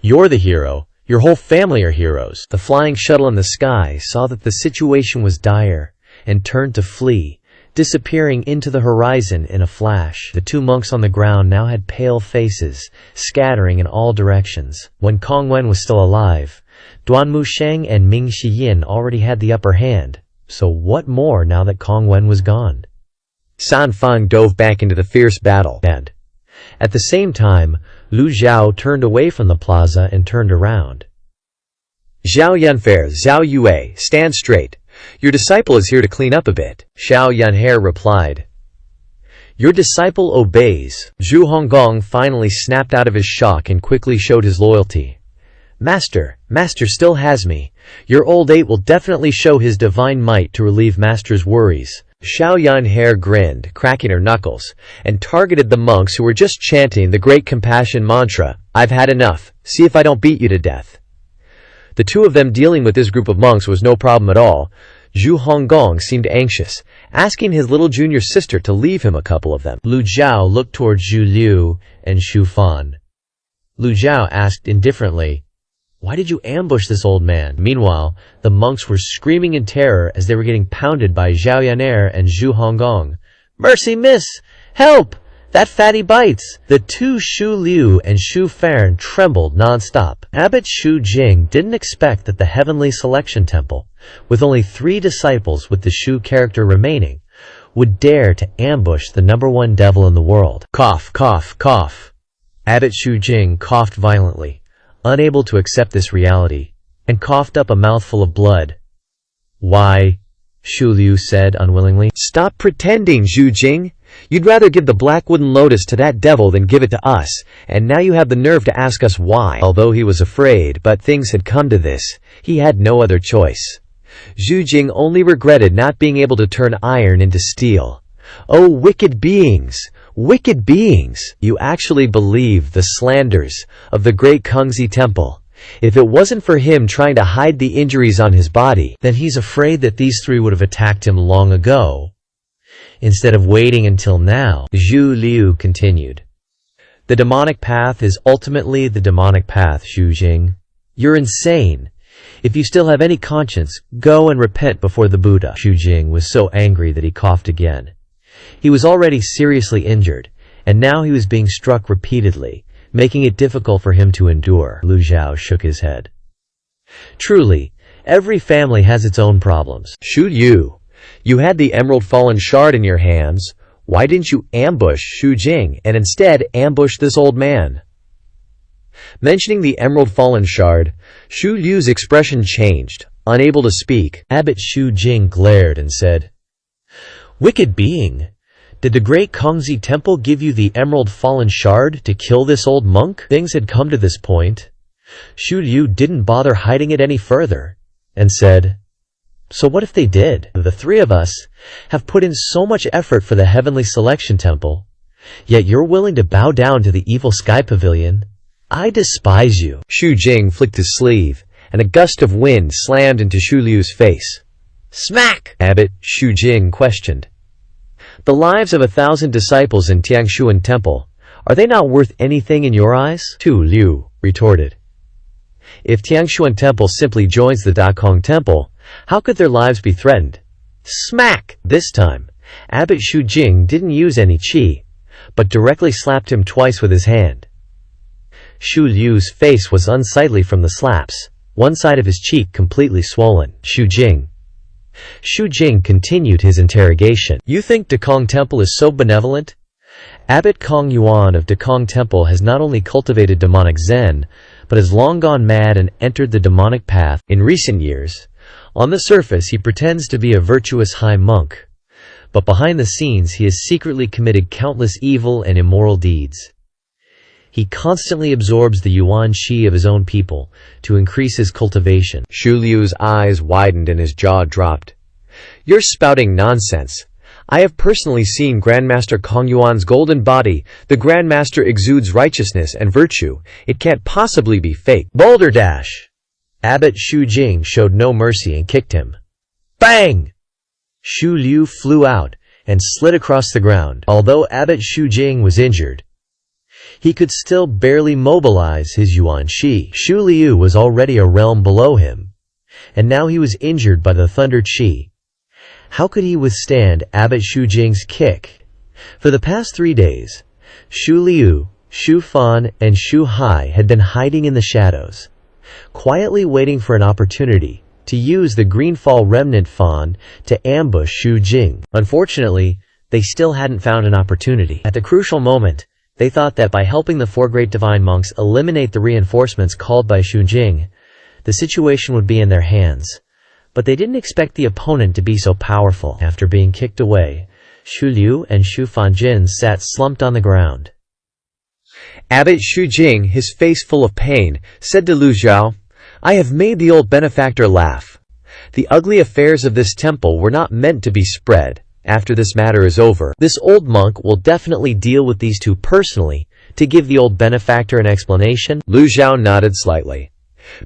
"You're the hero. Your whole family are heroes." The flying shuttle in the sky saw that the situation was dire, and turned to flee, disappearing into the horizon in a flash. The two monks on the ground now had pale faces, scattering in all directions. When Kong Wen was still alive, Duanmu Sheng and Ming Shiyin already had the upper hand, so what more now that Kong Wen was gone? San Feng dove back into the fierce battle, and at the same time, Lu Zhao turned away from the plaza and turned around. "Zhao Yunfer, Zhao Yue, stand straight. Your disciple is here to clean up a bit." Xiao Yunher replied. "Your disciple obeys." Zhu Honggong finally snapped out of his shock and quickly showed his loyalty. Master still has me. Your old eight will definitely show his divine might to relieve Master's worries." Xiao Yunher grinned, cracking her knuckles, and targeted the monks who were just chanting the Great Compassion mantra, "I've had enough. See if I don't beat you to death." The two of them dealing with this group of monks was no problem at all. Zhu Honggong seemed anxious, asking his little junior sister to leave him a couple of them. Lu Zhao looked towards Zhu Liu and Xu Fan. Lu Zhao asked indifferently, "Why did you ambush this old man?" Meanwhile, the monks were screaming in terror as they were getting pounded by Zhao Yaner and Zhu Honggong. "Mercy, miss! Help! That fatty bites!" The two Xu Liu and Xu Fan trembled non-stop. Abbot Xu Jing didn't expect that the Heavenly Selection Temple, with only 3 disciples with the Xu character remaining, would dare to ambush the #1 devil in the world. Cough, cough, cough. Abbot Xu Jing coughed violently, unable to accept this reality, and coughed up a mouthful of blood. "Why?" Xu Liu said unwillingly. "Stop pretending, Xu Jing. You'd rather give the black wooden lotus to that devil than give it to us, and now you have the nerve to ask us why." Although he was afraid, but things had come to this, he had no other choice. Xu Jing only regretted not being able to turn iron into steel. "Oh, wicked beings! Wicked beings! You actually believe the slanders of the great Kungzi temple. If it wasn't for him trying to hide the injuries on his body, then he's afraid that these 3 would have attacked him long ago, instead of waiting until now." Zhu Liu continued. "The demonic path is ultimately the demonic path, Xu Jing. You're insane. If you still have any conscience, go and repent before the Buddha." Xu Jing was so angry that he coughed again. He was already seriously injured, and now he was being struck repeatedly, making it difficult for him to endure. Lu Zhao shook his head. "Truly, every family has its own problems. Xu Yu, you had the Emerald Fallen Shard in your hands. Why didn't you ambush Xu Jing and instead ambush this old man?" Mentioning the Emerald Fallen Shard, Xu Liu's expression changed. Unable to speak, Abbot Xu Jing glared and said, "Wicked being, did the great Kongzi temple give you the Emerald Fallen Shard to kill this old monk?" Things had come to this point. Xu Liu didn't bother hiding it any further, and said, "So what if they did? The 3 of us have put in so much effort for the Heavenly Selection Temple, yet you're willing to bow down to the evil Sky Pavilion? I despise you." Xu Jing flicked his sleeve, and a gust of wind slammed into Xu Liu's face. "Smack!" Abbot Xu Jing questioned. "The lives of 1,000 disciples in Tiangshuan Temple, are they not worth anything in your eyes?" Tu Liu retorted. If Tiangshuan Temple simply joins the Dakong Temple, how could their lives be threatened? Smack! This time, Abbot Shu Jing didn't use any qi, but directly slapped him twice with his hand. Shu Liu's face was unsightly from the slaps, one side of his cheek completely swollen. Shu Jing continued his interrogation. You think Dakong Temple is so benevolent? Abbot Kong Yuan of Dakong Temple has not only cultivated demonic Zen, but has long gone mad and entered the demonic path. In recent years, on the surface he pretends to be a virtuous high monk, but behind the scenes he has secretly committed countless evil and immoral deeds. He constantly absorbs the yuan qi of his own people to increase his cultivation. Shu Liu's eyes widened and his jaw dropped. You're spouting nonsense. I have personally seen Grandmaster Kong Yuan's golden body. The Grandmaster exudes righteousness and virtue. It can't possibly be fake. Boulder Dash! Abbot Shu Jing showed no mercy and kicked him. Bang! Shu Liu flew out and slid across the ground. Although Abbot Shu Jing was injured, he could still barely mobilize his yuan qi. Shu Liu was already a realm below him, and now he was injured by the thunder qi. How could he withstand Abbot Shu Jing's kick? For the past 3 days, Shu Liu, Shu Fan, and Shu Hai had been hiding in the shadows, quietly waiting for an opportunity to use the Greenfall Remnant Fan to ambush Shu Jing. Unfortunately, they still hadn't found an opportunity. At the crucial moment, they thought that by helping the 4 great divine monks eliminate the reinforcements called by Shu Jing, the situation would be in their hands. But they didn't expect the opponent to be so powerful. After being kicked away, Shu Liu and Shu Fanjin sat slumped on the ground. Abbot Shu Jing, his face full of pain, said to Lu Zhao, I have made the old benefactor laugh. The ugly affairs of this temple were not meant to be spread. After this matter is over, this old monk will definitely deal with these two personally to give the old benefactor an explanation. Lu Zhao nodded slightly.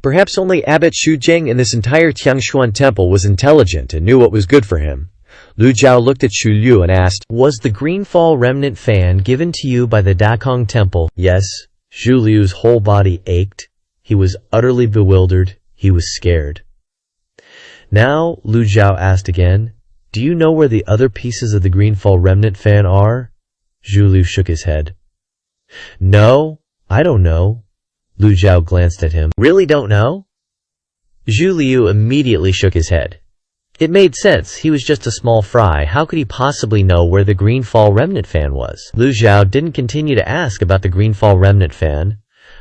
Perhaps only Abbot Shu Jing in this entire Tiangshuan temple was intelligent and knew what was good for him. Lu Zhao looked at Shu Liu and asked, Was the Greenfall Remnant Fan given to you by the Dakong Temple? Yes. Shu Liu's whole body ached. He was utterly bewildered. He was scared. Now, Lu Zhao asked again, Do you know where the other pieces of the Greenfall Remnant Fan are? Shu Liu shook his head. No, I don't know. Lu Zhao glanced at him. Really don't know? Zhu Liu immediately shook his head. It made sense. He was just a small fry. How could he possibly know where the Greenfall Remnant Fan was? Lu Zhao didn't continue to ask about the Greenfall Remnant Fan,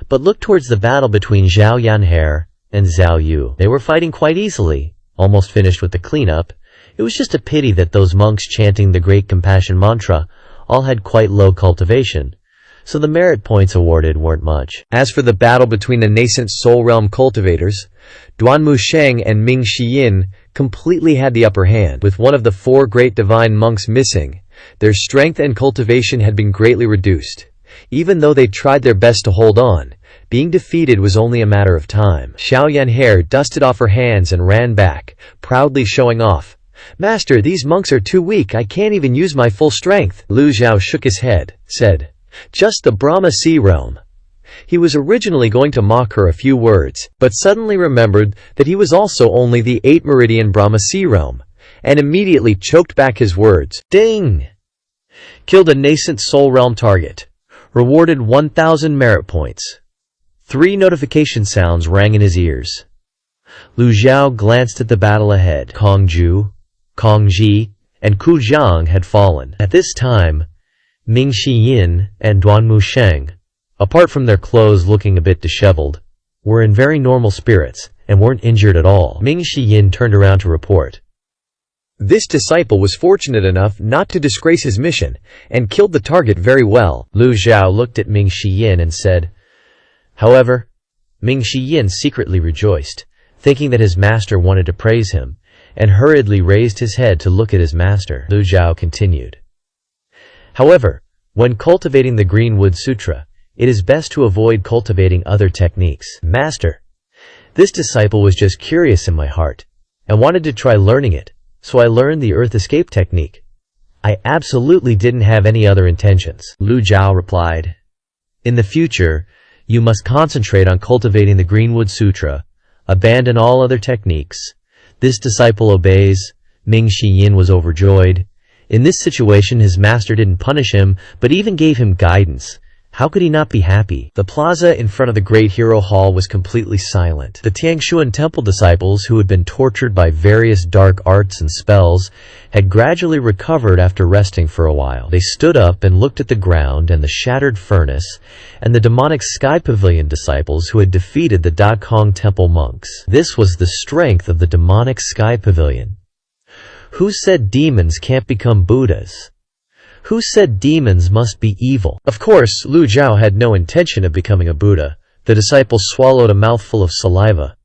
but looked towards the battle between Zhao Yanhe and Zhao Yu. They were fighting quite easily, almost finished with the cleanup. It was just a pity that those monks chanting the Great Compassion Mantra all had quite low cultivation, so the merit points awarded weren't much. As for the battle between the nascent Soul Realm cultivators, Duanmu Sheng and Ming Shiyin completely had the upper hand. With one of the 4 great divine monks missing, their strength and cultivation had been greatly reduced. Even though they tried their best to hold on, being defeated was only a matter of time. Xiao Yanhe dusted off her hands and ran back, proudly showing off. Master, these monks are too weak. I can't even use my full strength. Lu Zhao shook his head, said, Just the Brahma Sea Realm. He was originally going to mock her a few words, but suddenly remembered that he was also only the 8 Meridian Brahma Sea Realm, and immediately choked back his words. Ding! Killed a nascent Soul Realm target. Rewarded 1,000 merit points. 3 notification sounds rang in his ears. Lu Zhao glanced at the battle ahead. Kong Ju, Kong Ji, and Ku Zhang had fallen. At this time, Ming Shiyin and Duanmu Sheng, apart from their clothes looking a bit disheveled, were in very normal spirits and weren't injured at all. Ming Shiyin turned around to report. This disciple was fortunate enough not to disgrace his mission and killed the target very well. Lu Zhao looked at Ming Shiyin and said, However, Ming Shiyin secretly rejoiced, thinking that his master wanted to praise him, and hurriedly raised his head to look at his master. Lu Zhao continued. However, when cultivating the Greenwood Sutra, it is best to avoid cultivating other techniques. Master, this disciple was just curious in my heart, and wanted to try learning it, so I learned the Earth Escape technique. I absolutely didn't have any other intentions. Lu Zhao replied. In the future, You must concentrate on cultivating the Greenwood Sutra. Abandon all other techniques. This disciple obeys. Ming Shiyin was overjoyed. In this situation, his master didn't punish him, but even gave him guidance. How could he not be happy? The plaza in front of the Great Hero Hall was completely silent. The Tiangshuan Temple disciples, who had been tortured by various dark arts and spells, had gradually recovered after resting for a while. They stood up and looked at the ground and the shattered furnace, and the demonic Sky Pavilion disciples who had defeated the Dakong Temple monks. This was the strength of the demonic Sky Pavilion. Who said demons can't become Buddhas? Who said demons must be evil? Of course, Lu Zhao had no intention of becoming a Buddha. The disciples swallowed a mouthful of saliva.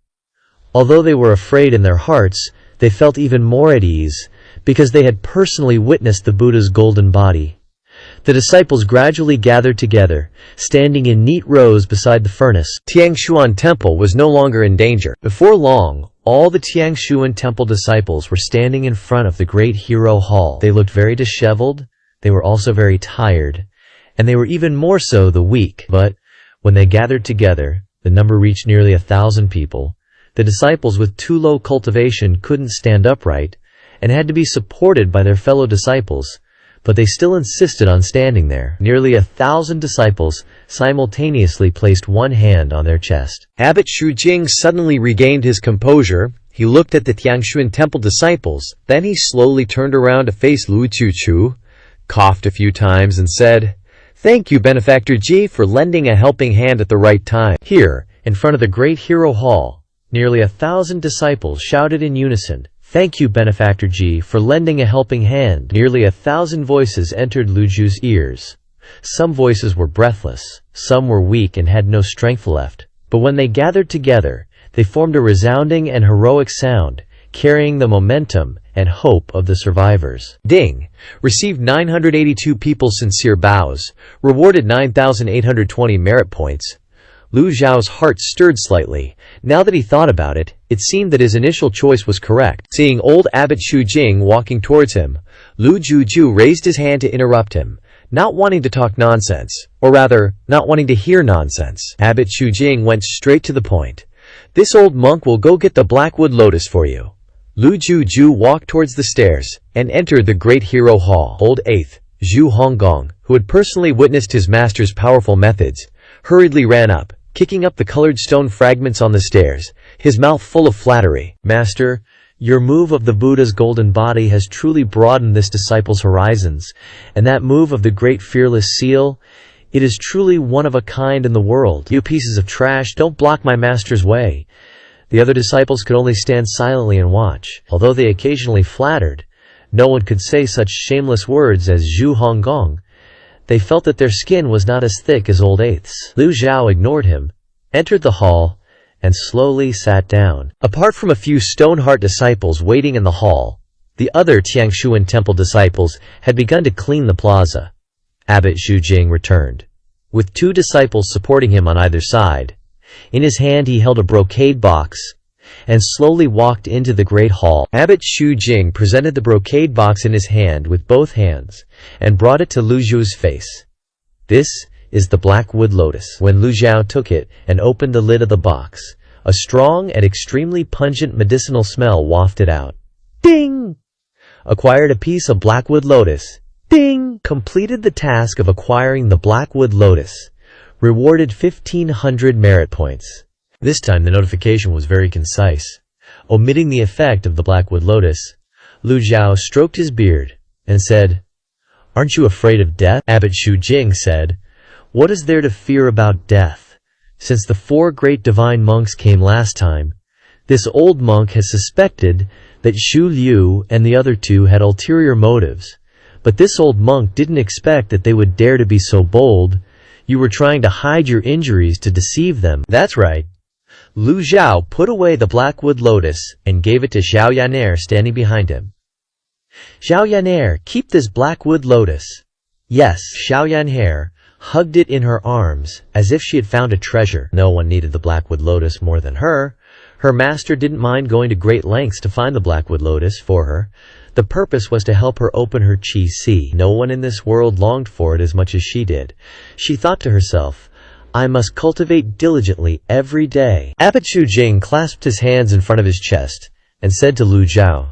Although they were afraid in their hearts, they felt even more at ease, because they had personally witnessed the Buddha's golden body. The disciples gradually gathered together, standing in neat rows beside the furnace. Tiangshuan Temple was no longer in danger. Before long, all the Tiangshuan Temple disciples were standing in front of the Great Hero Hall. They looked very disheveled. They were also very tired, and they were even more so the weak. But when they gathered together, the number reached nearly 1,000 people. The disciples with too low cultivation couldn't stand upright and had to be supported by their fellow disciples, but they still insisted on standing there. Nearly 1,000 disciples simultaneously placed one hand on their chest. Abbot Shujing suddenly regained his composure. He looked at the Tiangshuan Temple disciples, then he slowly turned around to face Lu Chuchu, coughed a few times and said, "Thank you, Benefactor Ji, for lending a helping hand at the right time." Here, in front of the Great Hero Hall, nearly 1,000 disciples shouted in unison, "Thank you, Benefactor Ji, for lending a helping hand." Nearly 1,000 voices entered Lu Zhu's ears. Some voices were breathless, some were weak and had no strength left. But when they gathered together, they formed a resounding and heroic sound, carrying the momentum and hope of the survivors. Ding! Received 982 people's sincere bows, rewarded 9,820 merit points. Lu Zhao's heart stirred slightly. Now that he thought about it, it seemed that his initial choice was correct. Seeing old Abbot Shujing walking towards him, Lu Juju raised his hand to interrupt him, not wanting to talk nonsense, or rather, not wanting to hear nonsense. Abbot Shujing went straight to the point. "This old monk will go get the Blackwood Lotus for you." Lu Juju walked towards the stairs and entered the Great Hero Hall. Old 8th, Zhu Honggong, who had personally witnessed his master's powerful methods, hurriedly ran up, kicking up the colored stone fragments on the stairs, his mouth full of flattery. "Master, your move of the Buddha's golden body has truly broadened this disciple's horizons, and that move of the Great Fearless Seal, it is truly one of a kind in the world. You pieces of trash, don't block my master's way." The other disciples could only stand silently and watch. Although they occasionally flattered, no one could say such shameless words as Zhu Honggong. They felt that their skin was not as thick as old 8th's. Lu Zhao ignored him, entered the hall, and slowly sat down. Apart from a few Stoneheart disciples waiting in the hall, the other Tiangshuan Temple disciples had begun to clean the plaza. Abbot Shujing returned, with 2 disciples supporting him on either side. In his hand he held a brocade box, and slowly walked into the great hall. Abbot Shujing presented the brocade box in his hand with both hands, and brought it to Lu Zhu's face. "This is the Blackwood Lotus." When Lu Zhao took it and opened the lid of the box, a strong and extremely pungent medicinal smell wafted out. Ding! Acquired a piece of Blackwood Lotus. Ding! Completed the task of acquiring the Blackwood Lotus. Rewarded 1,500 merit points. This time the notification was very concise. Omitting the effect of the Blackwood Lotus, Lu Zhao stroked his beard and said, "Aren't you afraid of death?" Abbot Shujing said, "What is there to fear about death? Since the 4 great divine monks came last time, this old monk has suspected that Xu Liu and the other 2 had ulterior motives. But this old monk didn't expect that they would dare to be so bold. You were trying to hide your injuries to deceive them." "That's right." Lu Zhao put away the Blackwood Lotus and gave it to Xiao Yaner standing behind him. "Xiao Yaner, keep this Blackwood Lotus." "Yes." Xiao Yaner hugged it in her arms as if she had found a treasure. No one needed the Blackwood Lotus more than her. Her master didn't mind going to great lengths to find the Blackwood Lotus for her. The purpose was to help her open her Qi Si. No one in this world longed for it as much as she did. She thought to herself, I must cultivate diligently every day. Abbot Shu Jing clasped his hands in front of his chest and said to Lu Zhao,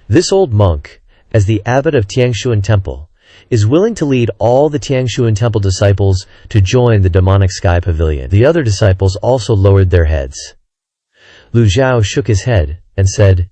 "This old monk, as the abbot of Tiangshuan Temple, is willing to lead all the Tiangshuan Temple disciples to join the demonic sky pavilion." The other disciples also lowered their heads. Lu Zhao shook his head and said,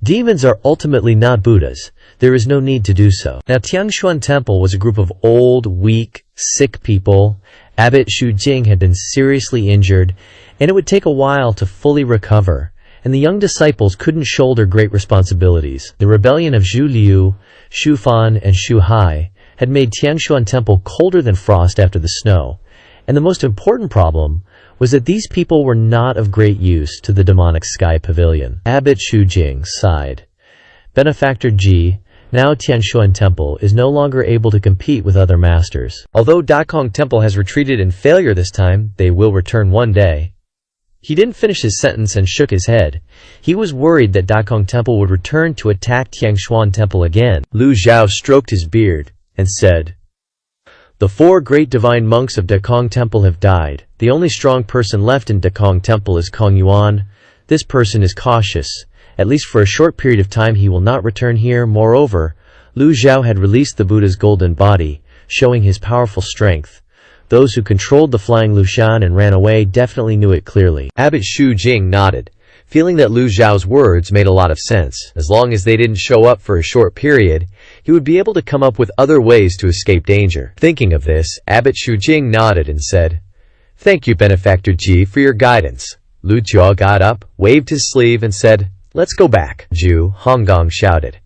"Demons are ultimately not Buddhas. There is no need to do so." Now, Tiangshuan Temple was a group of old, weak, sick people. Abbot Shu Jing had been seriously injured, and it would take a while to fully recover, and the young disciples couldn't shoulder great responsibilities. The rebellion of Zhu Liu, Shu Fan, and Shu Hai had made Tiangshuan Temple colder than frost after the snow, and the most important problem was that these people were not of great use to the demonic sky pavilion. Abbot Shu Jing sighed. Benefactor Ji, now Tianshuan Temple is no longer able to compete with other masters. Although Dakong Temple has retreated in failure this time, they will return one day. He didn't finish his sentence and shook his head. He was worried that Dakong Temple would return to attack Tiangshuan Temple again. Lu Zhao stroked his beard and said, "The 4 great divine monks of Dakong Temple have died. The only strong person left in Dakong Temple is Kong Yuan. This person is cautious. At least for a short period of time he will not return here." Moreover, Lu Zhao had released the Buddha's golden body, showing his powerful strength. Those who controlled the flying Lushan and ran away definitely knew it clearly. Abbot Shu Jing nodded, feeling that Lu Zhao's words made a lot of sense. As long as they didn't show up for a short period, he would be able to come up with other ways to escape danger. Thinking of this, Abbot Shu Jing nodded and said, "Thank you, Benefactor Ji, for your guidance." Lu Zhao got up, waved his sleeve, and said, "Let's go back." Ju Honggong shouted,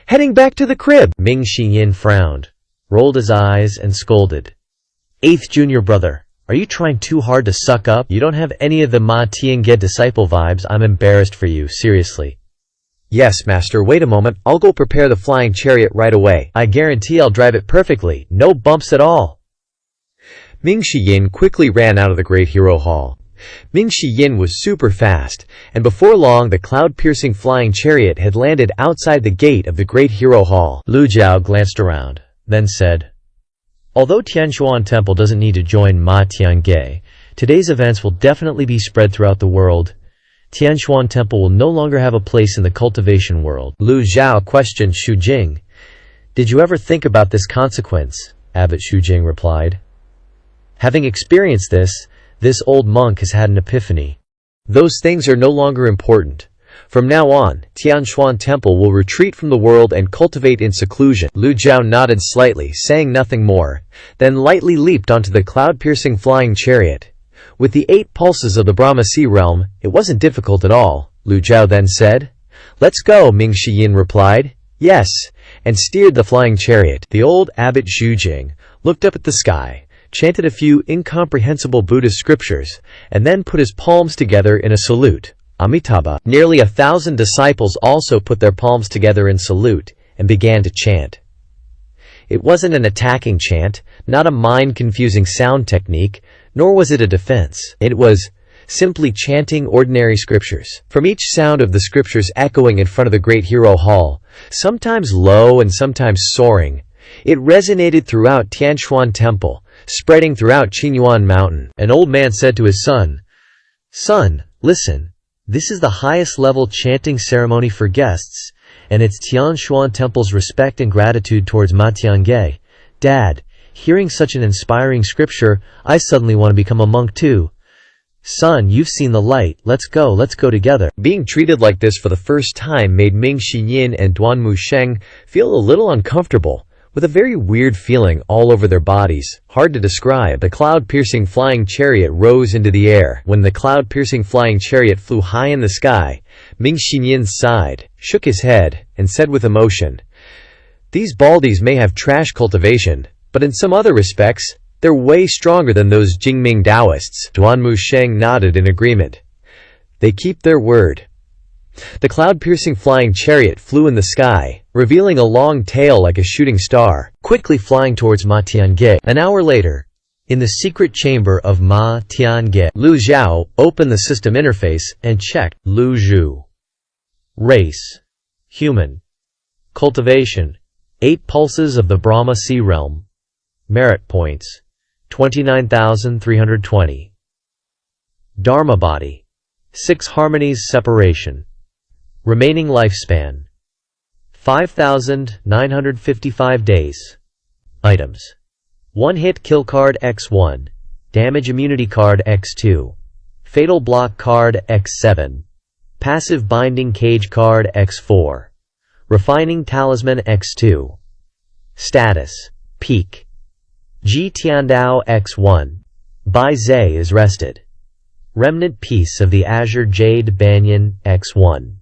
"Heading back to the crib!" Ming Xiyin frowned, rolled his eyes, and scolded, "Eighth junior brother, are you trying too hard to suck up? You don't have any of the Ma Tiange disciple vibes. I'm embarrassed for you, seriously." "Yes, master, wait a moment. I'll go prepare the flying chariot right away. I guarantee I'll drive it perfectly. No bumps at all." Ming Xiyin quickly ran out of the Great Hero Hall. Ming Xiyin was super fast, and before long the cloud-piercing flying chariot had landed outside the gate of the Great Hero Hall. Lu Zhao glanced around, then said, "Although Tianshuan Temple doesn't need to join Ma Tiange, today's events will definitely be spread throughout the world. Tianshuan Temple will no longer have a place in the cultivation world." Lu Zhao questioned Shu Jing. "Did you ever think about this consequence?" Abbot Shu Jing replied. "Having experienced this old monk has had an epiphany. Those things are no longer important. From now on, Tianshuan Temple will retreat from the world and cultivate in seclusion." Lu Zhao nodded slightly, saying nothing more, then lightly leaped onto the cloud-piercing flying chariot. With the 8 pulses of the Brahma Sea realm, it wasn't difficult at all. Lu Zhao then said, "Let's go," Ming Xiyin replied. "Yes," and steered the flying chariot. The old Abbot Shu Jing looked up at the sky, chanted a few incomprehensible Buddhist scriptures, and then put his palms together in a salute. Amitabha. Nearly 1,000 disciples also put their palms together in salute and began to chant. It wasn't an attacking chant, not a mind-confusing sound technique, nor was it a defense. It was simply chanting ordinary scriptures. From each sound of the scriptures echoing in front of the Great Hero Hall, sometimes low and sometimes soaring, it resonated throughout Tianshuan Temple, spreading throughout Qinyuan Mountain. An old man said to his son, "Son, listen. This is the highest level chanting ceremony for guests, and it's Tianshuan Temple's respect and gratitude towards Ma Tiange. Dad, hearing such an inspiring scripture, I suddenly want to become a monk too. Son, you've seen the light. Let's go together." Being treated like this for the first time made Ming Xiyin and Duanmu Sheng feel a little uncomfortable, with a very weird feeling all over their bodies. Hard to describe. The cloud-piercing flying chariot rose into the air. When the cloud-piercing flying chariot flew high in the sky, Ming Xiyin sighed, shook his head, and said with emotion, "These baldies may have trash cultivation, but in some other respects, they're way stronger than those Jingming Taoists." Duanmu Sheng nodded in agreement. They keep their word. The cloud-piercing flying chariot flew in the sky, revealing a long tail like a shooting star, quickly flying towards Ma Tiange. An hour later, in the secret chamber of Ma Tiange, Lu Zhao opened the system interface and checked. Lu Zhu. Race. Human. Cultivation. 8 pulses of the Brahma Sea realm. Merit points. 29,320. Dharma body. 6 harmonies separation. Remaining lifespan. 5,955 days. Items. 1 hit kill card X1. Damage immunity card X2. Fatal block card X7. Passive binding cage card X4. Refining talisman X2. Status. Peak. Ji Tiandao X1. Bai Zhe is rested. Remnant piece of the Azure Jade Banyan X1.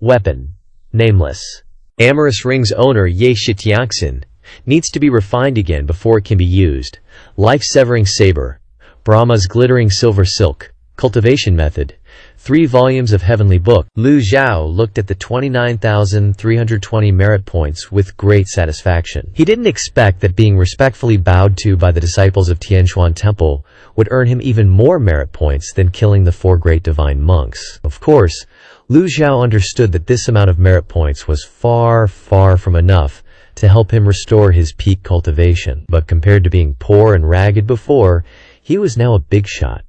Weapon. Nameless. Amorous Ring's owner Ye Shitiaxin needs to be refined again before it can be used. Life-severing saber. Brahma's glittering silver silk. Cultivation method. 3 volumes of Heavenly Book. Lu Zhao looked at the 29,320 merit points with great satisfaction. He didn't expect that being respectfully bowed to by the disciples of Tianquan Temple would earn him even more merit points than killing the 4 great divine monks. Of course, Lu Zhao understood that this amount of merit points was far, far from enough to help him restore his peak cultivation. But compared to being poor and ragged before, he was now a big shot.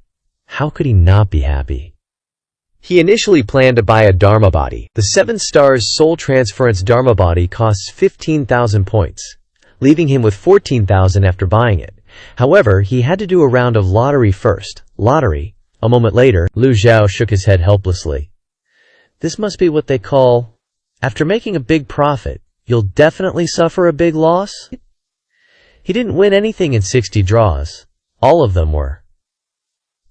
How could he not be happy? He initially planned to buy a Dharma body. The 7 stars soul transference Dharma body costs 15,000 points, leaving him with 14,000 after buying it. However, he had to do a round of lottery first. Lottery? A moment later, Lu Zhao shook his head helplessly. This must be what they call, after making a big profit, you'll definitely suffer a big loss? He didn't win anything in 60 draws. All of them were.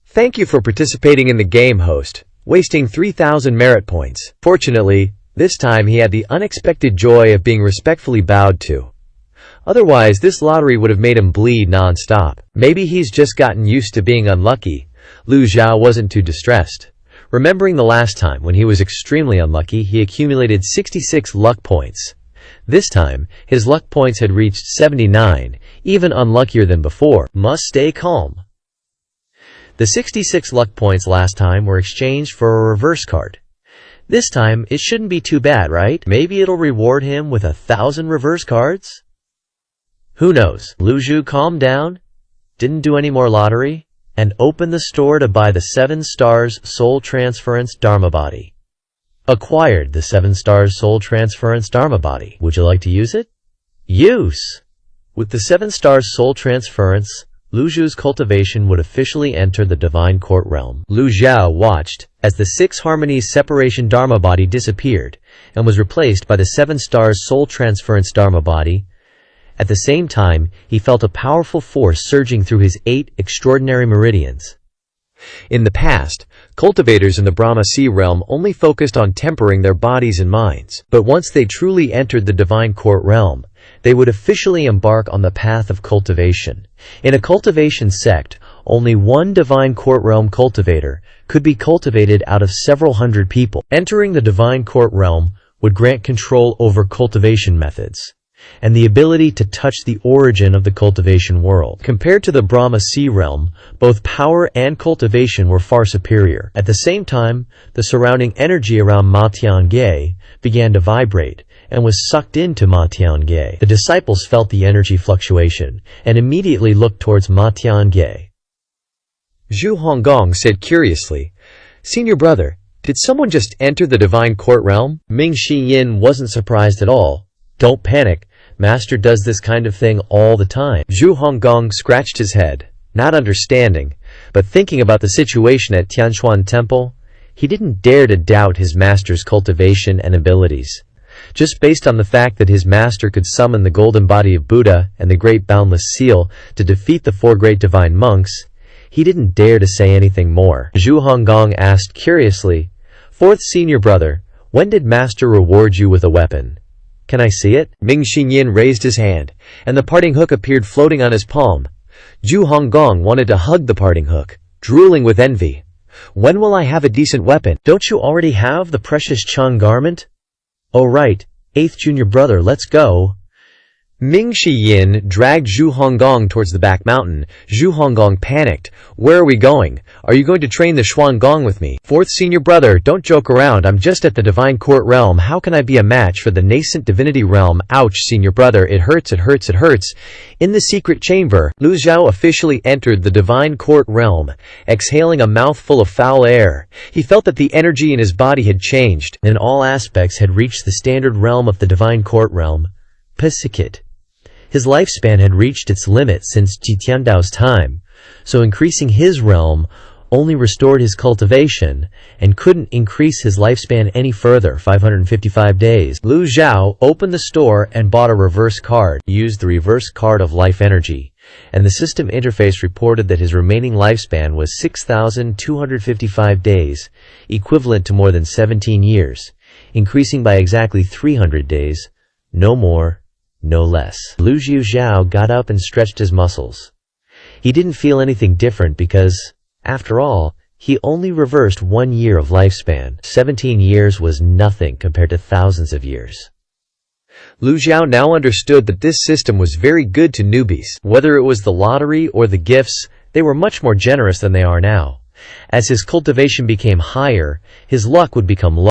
Thank you for participating in the game, host, wasting 3,000 merit points. Fortunately, this time he had the unexpected joy of being respectfully bowed to. Otherwise, this lottery would have made him bleed non-stop. Maybe he's just gotten used to being unlucky. Lu Zhao wasn't too distressed. Remembering the last time when he was extremely unlucky, he accumulated 66 luck points. This time, his luck points had reached 79, even unluckier than before. Must stay calm. The 66 luck points last time were exchanged for a reverse card. This time, it shouldn't be too bad, right? Maybe it'll reward him with 1,000 reverse cards? Who knows? Lu Zhu calmed down, didn't do any more lottery, and opened the store to buy the 7 stars soul transference Dharma body. Acquired the 7 stars soul transference Dharma body. Would you like to use it? Use! With the 7 stars soul transference, Lu Zhu's cultivation would officially enter the divine court realm. Lu Zhao watched as the 6 harmonies separation Dharma body disappeared and was replaced by the 7 stars soul transference Dharma body. At the same time, he felt a powerful force surging through his 8 extraordinary meridians. In the past, cultivators in the Brahma Sea realm only focused on tempering their bodies and minds. But once they truly entered the divine court realm, they would officially embark on the path of cultivation. In a cultivation sect, only one divine court realm cultivator could be cultivated out of several hundred people. Entering the divine court realm would grant control over cultivation methods and the ability to touch the origin of the cultivation world. Compared to the Brahma Sea realm, both power and cultivation were far superior. At the same time, the surrounding energy around Ma Tiange began to vibrate and was sucked into Ma Tiange. The disciples felt the energy fluctuation and immediately looked towards Ma Tiange. Zhu Honggong said curiously, "Senior brother, did someone just enter the divine court realm?" Ming Yin wasn't surprised at all. "Don't panic. Master does this kind of thing all the time." Zhu Honggong scratched his head, not understanding, but thinking about the situation at Tianquan Temple, he didn't dare to doubt his master's cultivation and abilities. Just based on the fact that his master could summon the golden body of Buddha and the great boundless seal to defeat the 4 great divine monks, he didn't dare to say anything more. Zhu Honggong asked curiously, "Fourth senior brother, when did master reward you with a weapon? Can I see it?" Ming Yin raised his hand, and the parting hook appeared floating on his palm. Zhu Honggong wanted to hug the parting hook, drooling with envy. "When will I have a decent weapon?" "Don't you already have the precious Chang garment?" "Oh right, 8th junior brother, let's go." Ming Shiyin dragged Zhu Honggong towards the back mountain. Zhu Honggong panicked. Where are we going? Are you going to train the Xuan Gong with me? Fourth senior brother, don't joke around. I'm just at the divine court realm. How can I be a match for the nascent divinity realm? Ouch, senior brother. It hurts, it hurts, it hurts. In the secret chamber, Lu Xiao officially entered the divine court realm, exhaling a mouthful of foul air. He felt that the energy in his body had changed, and in all aspects had reached the standard realm of the divine court realm, Psychic. His lifespan had reached its limit since Jitiandao's time, so increasing his realm only restored his cultivation and couldn't increase his lifespan any further, 555 days. Lu Xiao opened the store and bought a reverse card. He used the reverse card of life energy, and the system interface reported that his remaining lifespan was 6,255 days, equivalent to more than 17 years, increasing by exactly 300 days, no more, no less. Lu Xiao got up and stretched his muscles. He didn't feel anything different because, after all, he only reversed 1 year of lifespan. 17 years was nothing compared to thousands of years. Lu Xiao now understood that this system was very good to newbies. Whether it was the lottery or the gifts, they were much more generous than they are now. As his cultivation became higher, his luck would become lower.